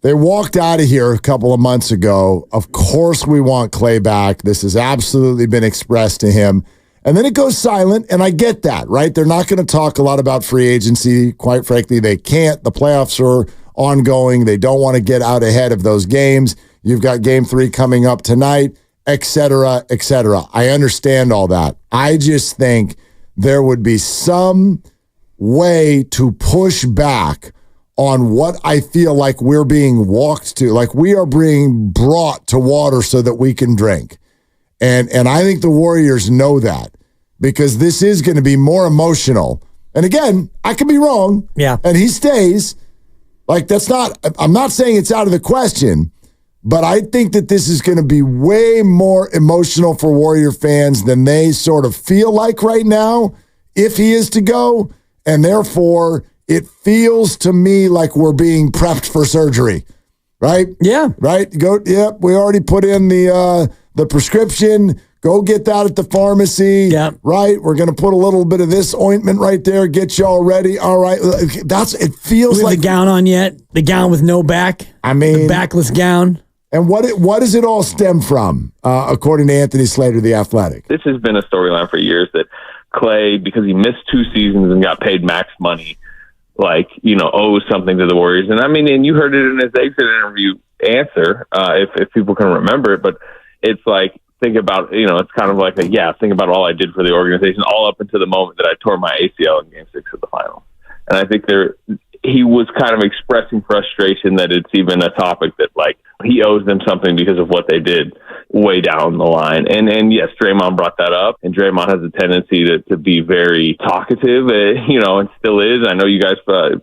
They walked out of here a couple of months ago. Of course we want Clay back. This has absolutely been expressed to him. And then it goes silent, and I get that, right? They're not going to talk a lot about free agency. Quite frankly, they can't. The playoffs are ongoing. They don't want to get out ahead of those games. You've got Game 3 coming up tonight, et cetera, et cetera. I understand all that. I just think there would be some way to push back on what I feel like we're being walked to, like we are being brought to water so that we can drink. And I think the Warriors know that because this is going to be more emotional. And again, I could be wrong. Yeah. And he stays. I'm not saying it's out of the question, but I think that this is going to be way more emotional for Warrior fans than they sort of feel like right now if he is to go. And therefore, it feels to me like we're being prepped for surgery. Right? Yeah. Right? Yep. We already put in the prescription. Go get that at the pharmacy. Yeah. Right? We're going to put a little bit of this ointment right there, get you all ready. All right. It feels like the gown on yet? The gown with no back? I mean, the backless gown. And what does it all stem from, according to Anthony Slater, The Athletic? This has been a storyline for years that Clay, because he missed 2 seasons and got paid max money, owes something to the Warriors. And I mean, and you heard it in his exit interview answer, if people can remember it, but it's like, think about, it's kind of like think about all I did for the organization all up until the moment that I tore my ACL in Game 6 of the finals. And I think he was kind of expressing frustration that it's even a topic that he owes them something because of what they did way down the line. And yes, Draymond brought that up, and Draymond has a tendency to be very talkative, and still is. I know you guys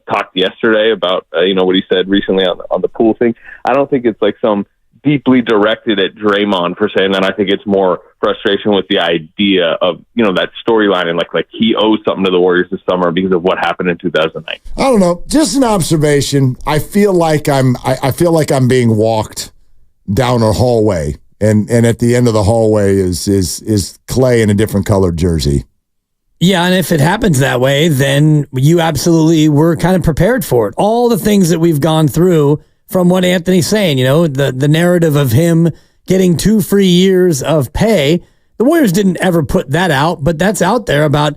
talked yesterday about, what he said recently on the pool thing. I don't think it's some deeply directed at Draymond for saying that. I think it's more frustration with the idea of, that storyline and like he owes something to the Warriors this summer because of what happened in 2009. I don't know. Just an observation. I feel like I'm being walked down a hallway, and at the end of the hallway is Clay in a different colored jersey. Yeah, and if it happens that way, then you absolutely were kind of prepared for it. All the things that we've gone through from what Anthony's saying, the narrative of him getting 2 free years of pay, the Warriors didn't ever put that out, but that's out there about,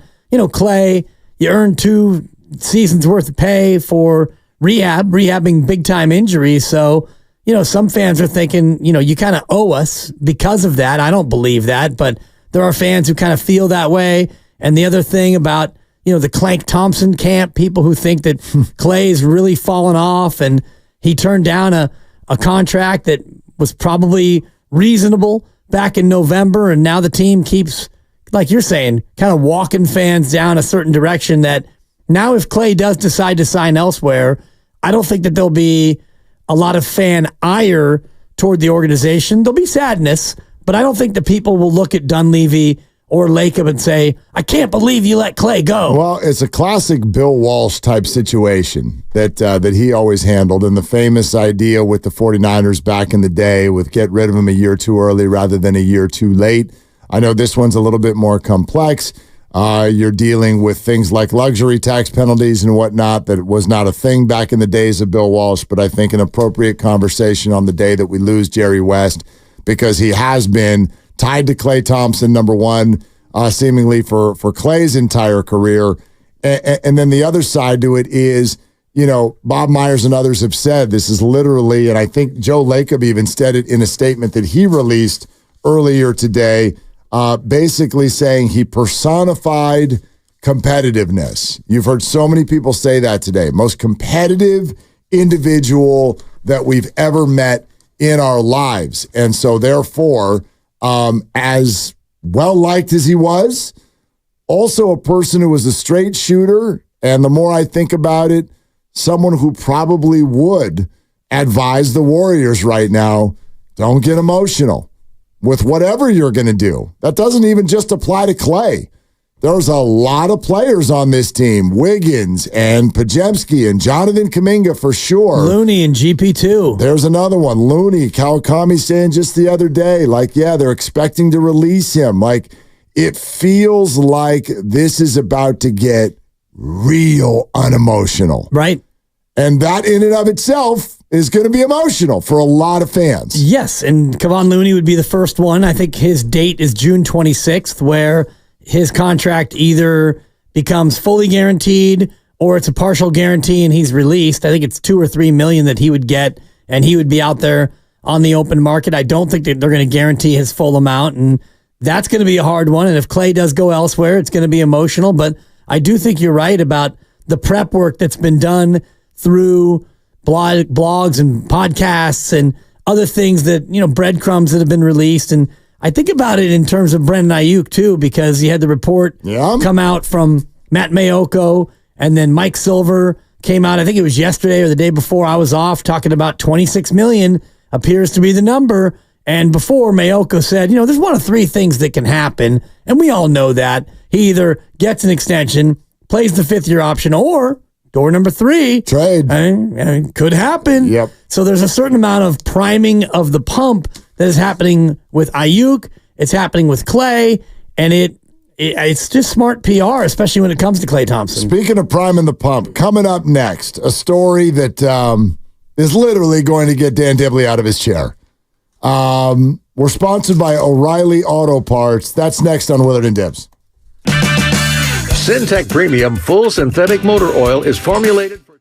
Clay, you earned 2 seasons worth of pay for rehabbing big time injuries. So, some fans are thinking, you kind of owe us because of that. I don't believe that, but there are fans who kind of feel that way. And the other thing about, the Clank Thompson camp, people who think that Clay's really fallen off and he turned down a contract that was probably reasonable back in November. And now the team keeps, like you're saying, kind of walking fans down a certain direction that now if Clay does decide to sign elsewhere, I don't think that there'll be a lot of fan ire toward the organization. There'll be sadness, but I don't think the people will look at Dunleavy or Lacob and say, I can't believe you let Clay go. Well, it's a classic Bill Walsh type situation that he always handled. And the famous idea with the 49ers back in the day with get rid of him a year too early rather than a year too late. I know this one's a little bit more complex. You're dealing with things like luxury tax penalties and whatnot that was not a thing back in the days of Bill Walsh, but I think an appropriate conversation on the day that we lose Jerry West, because he has been tied to Klay Thompson, number one, seemingly for Clay's entire career. And then the other side to it is, Bob Myers and others have said this is literally, and I think Joe Lacob even said it in a statement that he released earlier today, basically saying he personified competitiveness. You've heard so many people say that today. Most competitive individual that we've ever met in our lives. And so therefore, as well-liked as he was, also a person who was a straight shooter, and the more I think about it, someone who probably would advise the Warriors right now, don't get emotional with whatever you're going to do. That doesn't even just apply to Clay. There's a lot of players on this team, Wiggins and Podziemski and Jonathan Kuminga for sure. Looney and GP2. There's another one, Looney. Kawakami saying just the other day, they're expecting to release him. It feels like this is about to get real unemotional. Right. And that in and of itself is going to be emotional for a lot of fans. Yes, and Kevon Looney would be the first one. I think his date is June 26th, where his contract either becomes fully guaranteed or it's a partial guarantee and he's released. I think it's $2 or $3 million that he would get, and he would be out there on the open market. I don't think that they're going to guarantee his full amount, and that's going to be a hard one. And if Clay does go elsewhere, it's going to be emotional. But I do think you're right about the prep work that's been done through blogs and podcasts and other things that, breadcrumbs that have been released. And I think about it in terms of Brandon Ayuk, too, because he had the report come out from Matt Mayoko, and then Mike Silver came out, I think it was yesterday or the day before I was off, talking about $26 million appears to be the number. And before, Mayoko said, there's one of 3 things that can happen, and we all know that. He either gets an extension, plays the 5th-year option, or door number 3, trade. Could happen. Yep. So there's a certain amount of priming of the pump that is happening with Ayuk. It's happening with Clay, and it's just smart PR, especially when it comes to Klay Thompson. Speaking of priming the pump, coming up next, a story that is literally going to get Dan Dibley out of his chair. We're sponsored by O'Reilly Auto Parts. That's next on Willard and Dibs. Syntec Premium Full Synthetic Motor Oil is formulated for...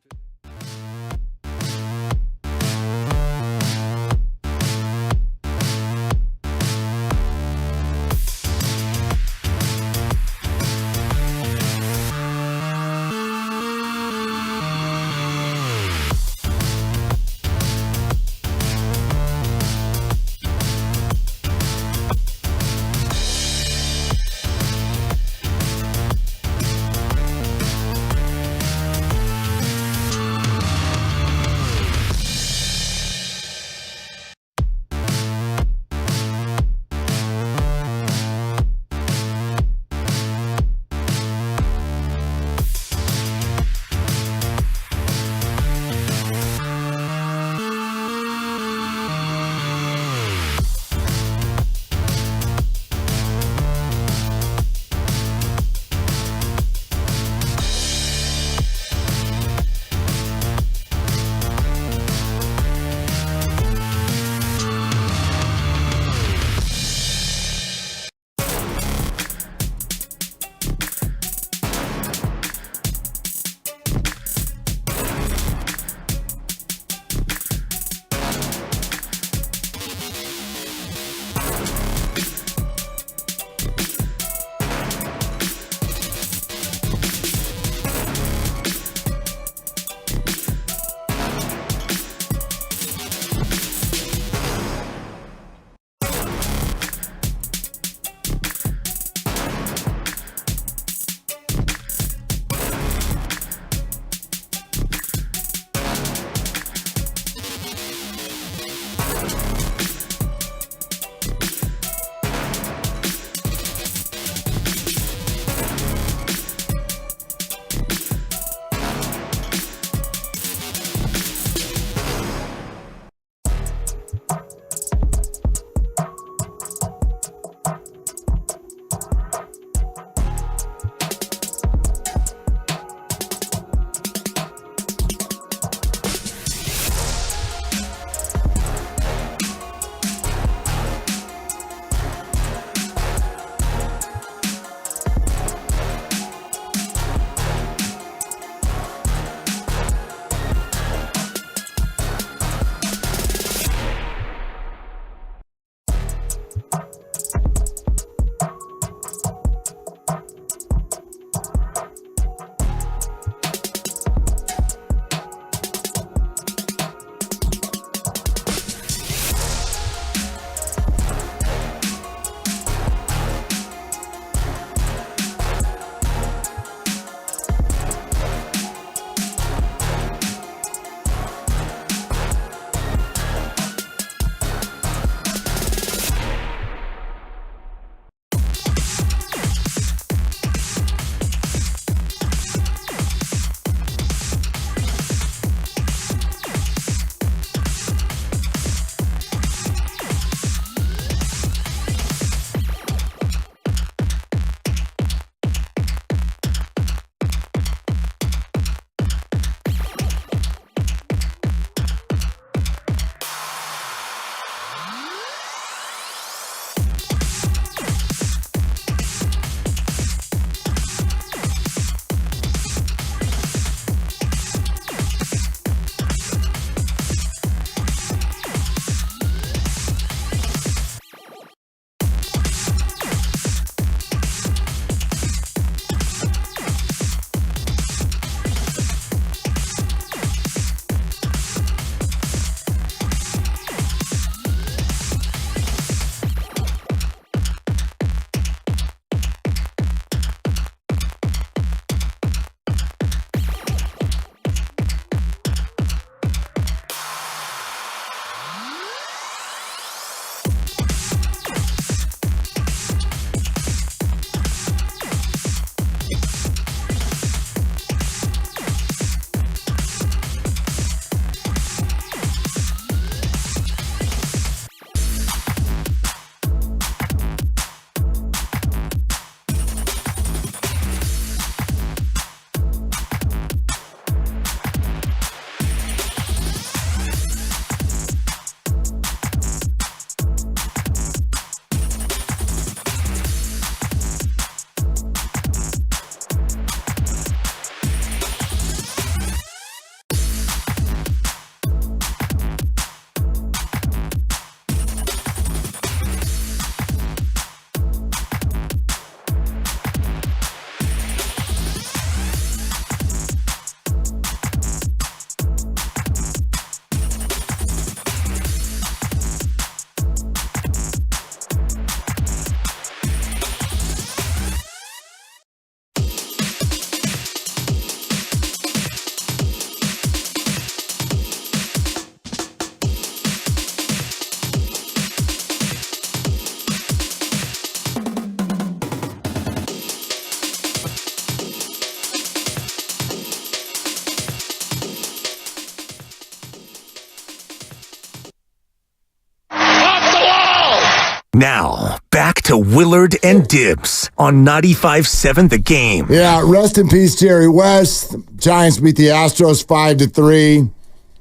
Now, back to Willard and Dibbs on 95.7 The Game. Yeah, rest in peace, Jerry West. Giants beat the Astros 5-3,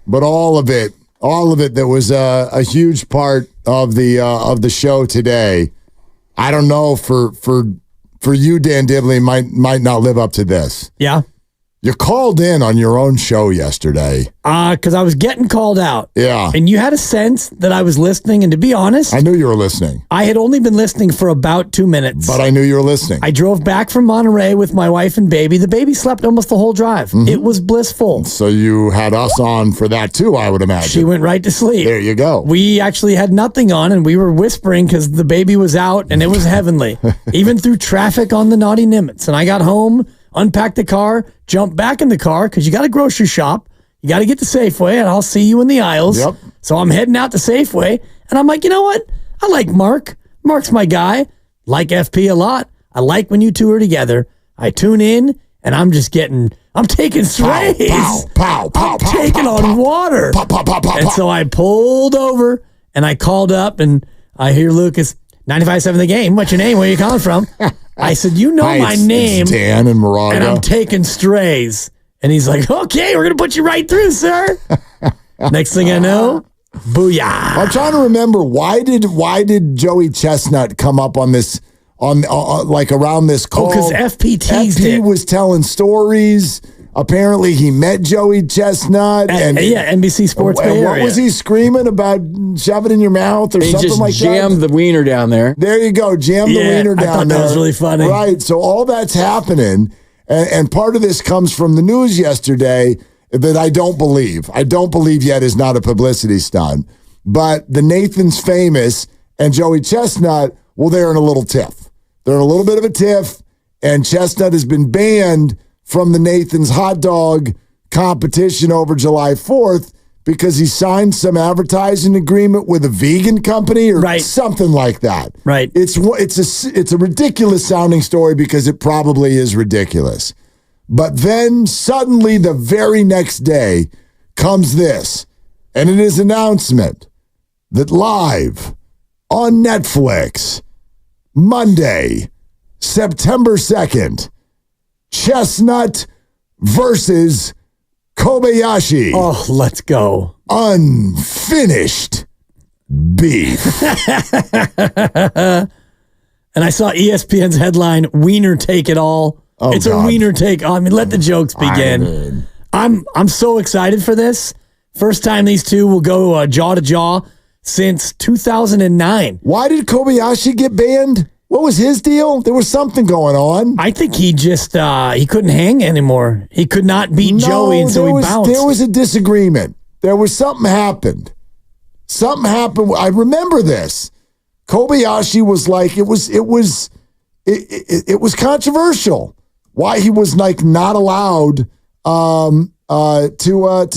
but all of it that was a huge part of the show today. I don't know for you, Dan Dibley, might not live up to this. Yeah. You called in on your own show yesterday. Because I was getting called out. Yeah. And you had a sense that I was listening. And to be honest, I knew you were listening. I had only been listening for about 2 minutes. But I knew you were listening. I drove back from Monterey with my wife and baby. The baby slept almost the whole drive. Mm-hmm. It was blissful. So you had us on for that too, I would imagine. She went right to sleep. There you go. We actually had nothing on, and we were whispering because the baby was out, and it was heavenly. Even through traffic on the Naughty Nimitz. And I got home, unpacked the car, jumped back in the car because you got to grocery shop. You got to get to Safeway, and I'll see you in the aisles. Yep. So I'm heading out to Safeway, and I'm like, you know what? I like Mark. Mark's my guy. Like FP a lot. I like when you two are together. I tune in, and I'm taking strays. I'm taking on water. And so I pulled over, and I called up, and I hear Lucas, 95.7 The Game. What's your name? Where are you calling from? I said, you know my name. It's Dan and Moraga. And I'm taking strays. And he's like, okay, we're going to put you right through, sir. Next thing I know, booyah. I'm trying to remember, why did Joey Chestnut come up on this, like around this call? Because FP teased it. FP was telling stories. Apparently, he met Joey Chestnut. NBC Sports Bay What Area. was he screaming about? Shove it in your mouth or something like that? He just jammed the wiener down there. There you go. Jam the wiener down there. I thought that was really funny. Right. So all that's happening. And part of this comes from the news yesterday that I don't believe. I don't believe yet is not a publicity stunt. But the Nathan's Famous and Joey Chestnut, well, they're in a little tiff. They're in a little bit of a tiff. And Chestnut has been banned from the Nathan's hot dog competition over July 4th because he signed some advertising agreement with a vegan company or something like that. Right. It's a ridiculous sounding story because it probably is ridiculous. But then suddenly the very next day comes this, and it is an announcement that live on Netflix, Monday, September 2nd, Chestnut versus Kobayashi. Oh, let's go. Unfinished beef. And I saw ESPN's headline, Wiener Take It All. Oh, it's God. a wiener take. I mean, let the jokes begin. I'm so excited for this. First time these two will go jaw to jaw since 2009. Why did Kobayashi get banned? What was his deal? There was something going on. I think he just he couldn't hang anymore. He could not beat Joey, and so he bounced. There was a disagreement. There was something happened. Something happened. I remember this. Kobayashi was like it was controversial. Why he was like not allowed to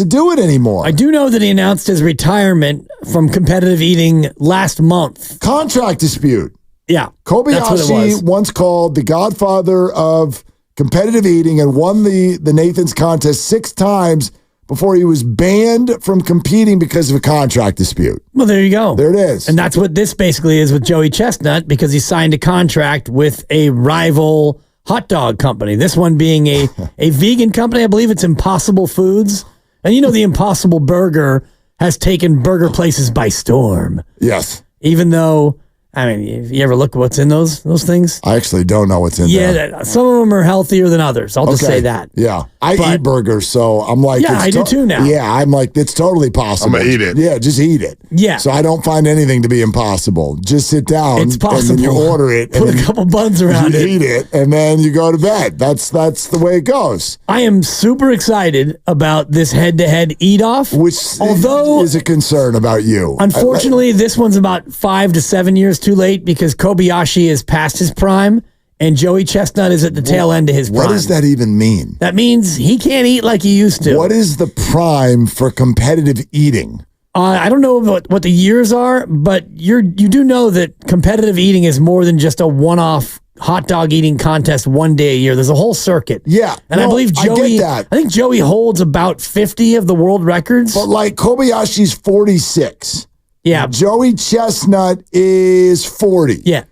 do it anymore. I do know that he announced his retirement from competitive eating last month. Contract dispute. Yeah, that's what it Kobayashi was. once called the godfather of competitive eating and won the Nathan's contest 6 times before he was banned from competing because of a contract dispute. Well, there you go. There it is. And that's what this basically is with Joey Chestnut, because he signed a contract with a rival hot dog company. This one being a vegan company. I believe it's Impossible Foods. And you know the Impossible Burger has taken burger places by storm. Yes. Even though, I mean, you ever look at what's in those things? I actually don't know what's in there. Yeah, some of them are healthier than others. I'll just say that. Yeah. I eat burgers, so I'm like... Yeah, I do too now. Yeah, I'm like, it's totally possible. I'm going to eat it. Yeah, just eat it. Yeah. So I don't find anything to be impossible. Just sit down. It's possible. And then you order it. Put and a couple buns around you it. eat it, and then you go to bed. That's the way it goes. I am super excited about this head-to-head eat-off. Which is a concern about you. Unfortunately, this one's about 5 to 7 years too late because Kobayashi is past his prime and Joey Chestnut is at the tail end of his prime. What does that even mean? That means he can't eat like he used to. What is the prime for competitive eating? I don't know what the years are, but you do know that competitive eating is more than just a one-off hot dog eating contest one day a year. There's a whole circuit. Yeah. And I believe Joey, I think Joey holds about 50 of the world records. But like Kobayashi's 46. Yeah. Joey Chestnut is 40. Yeah.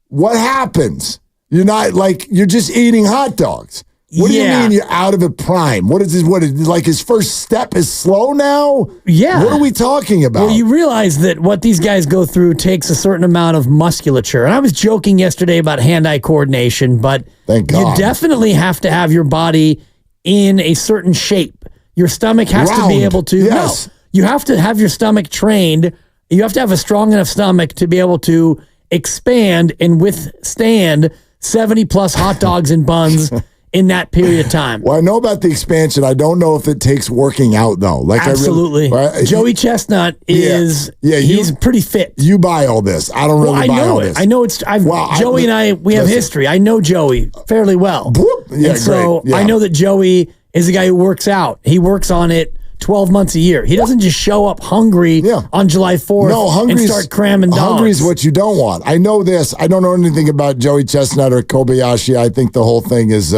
What happens? You're just eating hot dogs. What do you mean you're out of a prime? What is his first step is slow now? Yeah. What are we talking about? Well, you realize that what these guys go through takes a certain amount of musculature. And I was joking yesterday about hand-eye coordination, but Thank God. you definitely have to have your body in a certain shape. Your stomach has to be able to. Yes. No, you have to have your stomach trained. You have to have a strong enough stomach to be able to expand and withstand 70-plus hot dogs and buns in that period of time. Well, I know about the expansion. I don't know if it takes working out, though. Absolutely. Joey Chestnut is he's pretty fit. You buy all this. I don't really buy all this. I know it's Joey and I have history. I know Joey fairly well. Yeah, and so great. Yeah. I know that Joey is a guy who works out. He works on it 12 months a year. He doesn't just show up hungry on July 4th and start cramming dogs. Hungry is what you don't want. I know this. I don't know anything about Joey Chestnut or Kobayashi. I think the whole thing is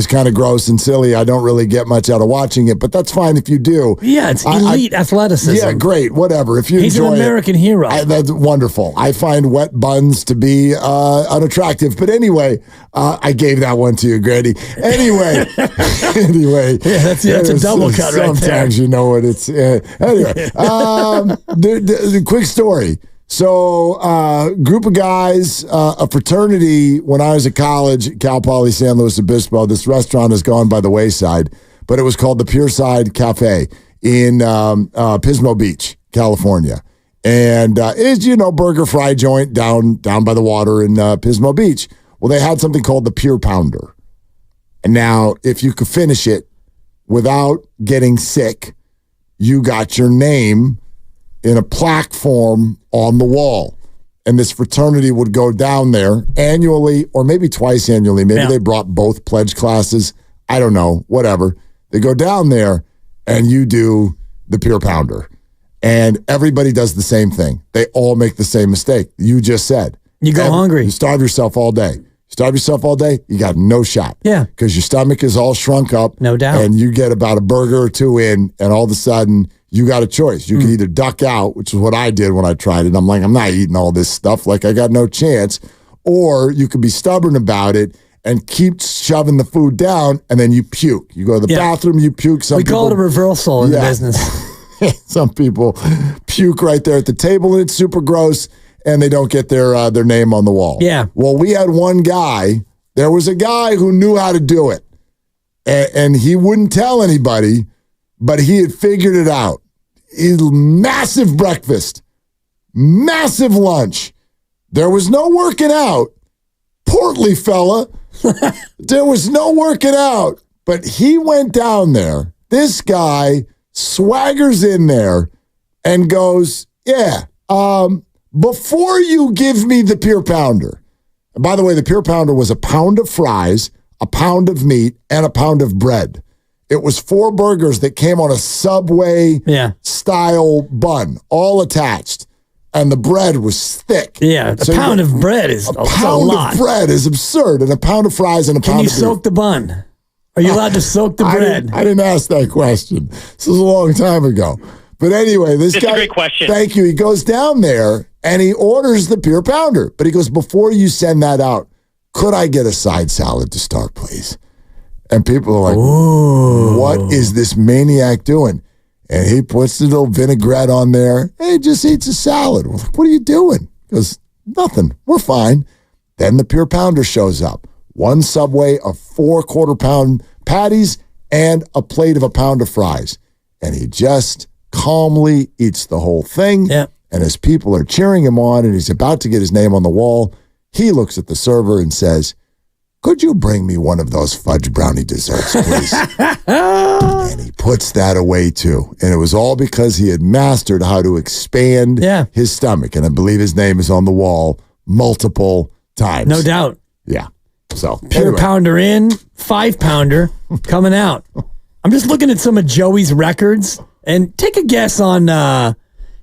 kind of gross and silly. I don't really get much out of watching it, but that's fine if you do. Yeah, it's elite athleticism. Yeah, great. Whatever. If you He's enjoy an American hero. that's wonderful. I find wet buns to be unattractive. But anyway, I gave that one to you, Grady. Anyway. That's a double cut right there. Sometimes you know what it's. Anyway, the quick story. So, group of guys, a fraternity. When I was at college, Cal Poly San Luis Obispo, this restaurant has gone by the wayside, but it was called the Pure Side Cafe in Pismo Beach, California, and is burger fry joint down by the water in Pismo Beach. Well, they had something called the Pure Pounder, and now if you could finish it without getting sick, you got your name in a plaque form on the wall. And this fraternity would go down there annually or maybe twice annually. Maybe they brought both pledge classes. I don't know, whatever. They go down there and you do the Pure Pounder. And everybody does the same thing. They all make the same mistake. You just said. You go hungry. You starve yourself all day. You got no shot. Yeah. Because your stomach is all shrunk up. No doubt. And you get about a burger or two in, and all of a sudden, you got a choice. You can either duck out, which is what I did when I tried it. I'm like, I'm not eating all this stuff. Like, I got no chance. Or you could be stubborn about it and keep shoving the food down, and then you puke. You go to the bathroom, you puke. We call it a reversal in the business. Some people puke right there at the table, and it's super gross. And they don't get their name on the wall. Yeah. Well, we had one guy. There was a guy who knew how to do it, and he wouldn't tell anybody, but he had figured it out. Massive breakfast, massive lunch. There was no working out. Portly fella. There was no working out. But he went down there. This guy swaggers in there and goes, before you give me the Pure Pounder, and by the way, the Pure Pounder was a pound of fries, a pound of meat, and a pound of bread. It was 4 burgers that came on a Subway style bun, all attached. And the bread was thick. Yeah, a pound of bread is a lot. A pound of bread is absurd, and a pound of fries and a pound of beef. Can you soak the bun? Are you allowed to soak the bread? I didn't ask that question. This was a long time ago. But anyway, this guy. That's a great question. Thank you. He goes down there and he orders the Pure Pounder. But he goes, before you send that out, could I get a side salad to start, please? And people are like, what is this maniac doing? And he puts the little vinaigrette on there and he just eats a salad. We're like, what are you doing? He goes, nothing. We're fine. Then the Pure Pounder shows up. 1 Subway of 4 quarter-pound patties and a plate of a pound of fries. And he just calmly eats the whole thing. Yeah. And as people are cheering him on and he's about to get his name on the wall, he looks at the server and says, could you bring me one of those fudge brownie desserts, please? And he puts that away too. And it was all because he had mastered how to expand his stomach. And I believe his name is on the wall multiple times. No doubt. Yeah. So Pure Pounder in, 5 pounder coming out. I'm just looking at some of Joey's records and take a guess on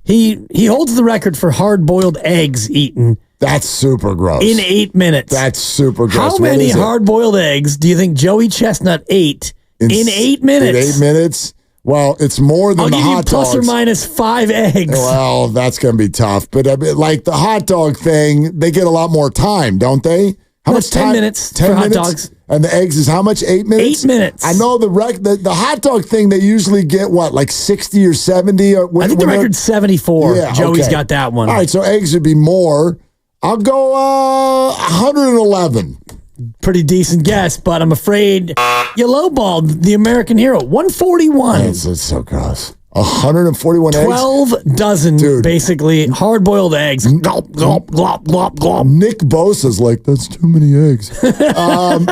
he holds the record for hard-boiled eggs eaten. That's super gross. In 8 minutes. That's super gross. How many hard-boiled eggs do you think Joey Chestnut ate in 8 minutes? In 8 minutes? Well, it's more than I'll the give you hot plus dogs. or minus 5 eggs. Well, that's going to be tough. But like the hot dog thing, they get a lot more time, don't they? How much 10 time? minutes 10 for hot minutes? dogs. And the eggs is how much? 8 minutes? 8 minutes. I know the hot dog thing, they usually get what, like 60 or 70? I think the record's 74. Yeah, Joey's okay. got that one. All right, so eggs would be more. I'll go 111. Pretty decent guess, but I'm afraid you lowballed the American hero. 141. It's so gross. 141 eggs? 12 dozen, basically, hard-boiled eggs. Glop, glop, glop, glop, glop. Nick Bosa's like, that's too many eggs.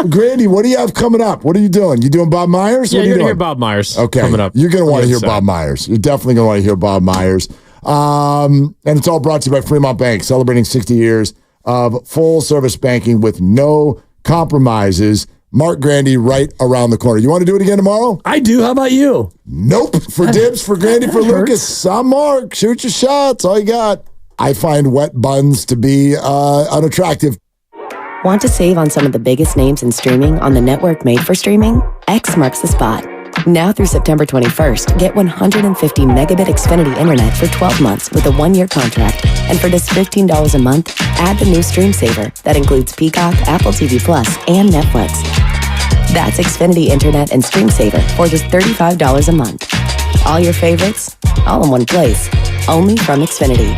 Grandy, what do you have coming up? What are you doing? You doing Bob Myers? Yeah, What are you're you going to doing? hear Bob Myers Okay. coming up. You're going to want to hear So- Bob Myers. You're definitely going to want to hear Bob Myers. And it's all brought to you by Fremont Bank, celebrating 60 years of full-service banking with no compromises. Mark Grandy right around the corner. You want to do it again tomorrow? I do. How about you? Nope. For Dibs, for Grandy, for Lucas. I'm Mark. Shoot your shots. All you got. I find wet buns to be unattractive. Want to save on some of the biggest names in streaming on the network made for streaming? X marks the spot. Now through September 21st, get 150 megabit Xfinity internet for 12 months with a 1-year contract. And for just $15 a month, add the new Stream Saver that includes Peacock, Apple TV Plus, and Netflix. That's Xfinity internet and Stream Saver for just $35 a month. All your favorites, all in one place, only from Xfinity.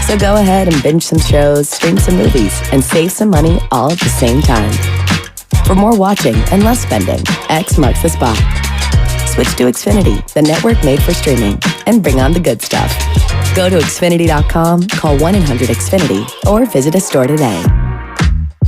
So go ahead and binge some shows, stream some movies, and save some money all at the same time. For more watching and less spending, X marks the spot. Switch to Xfinity, the network made for streaming, and bring on the good stuff. Go to Xfinity.com, call 1-800-XFINITY, or visit a store today.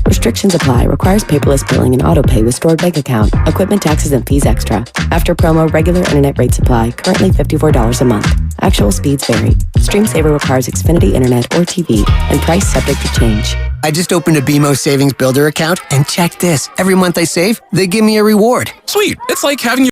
Restrictions apply. Requires paperless billing and autopay with stored bank account. Equipment taxes and fees extra. After promo, regular internet rates apply. Currently $54 a month. Actual speeds vary. Stream Saver requires Xfinity internet or TV, and price subject to change. I just opened a BMO Savings Builder account, and check this. Every month I save, they give me a reward. Sweet. It's like having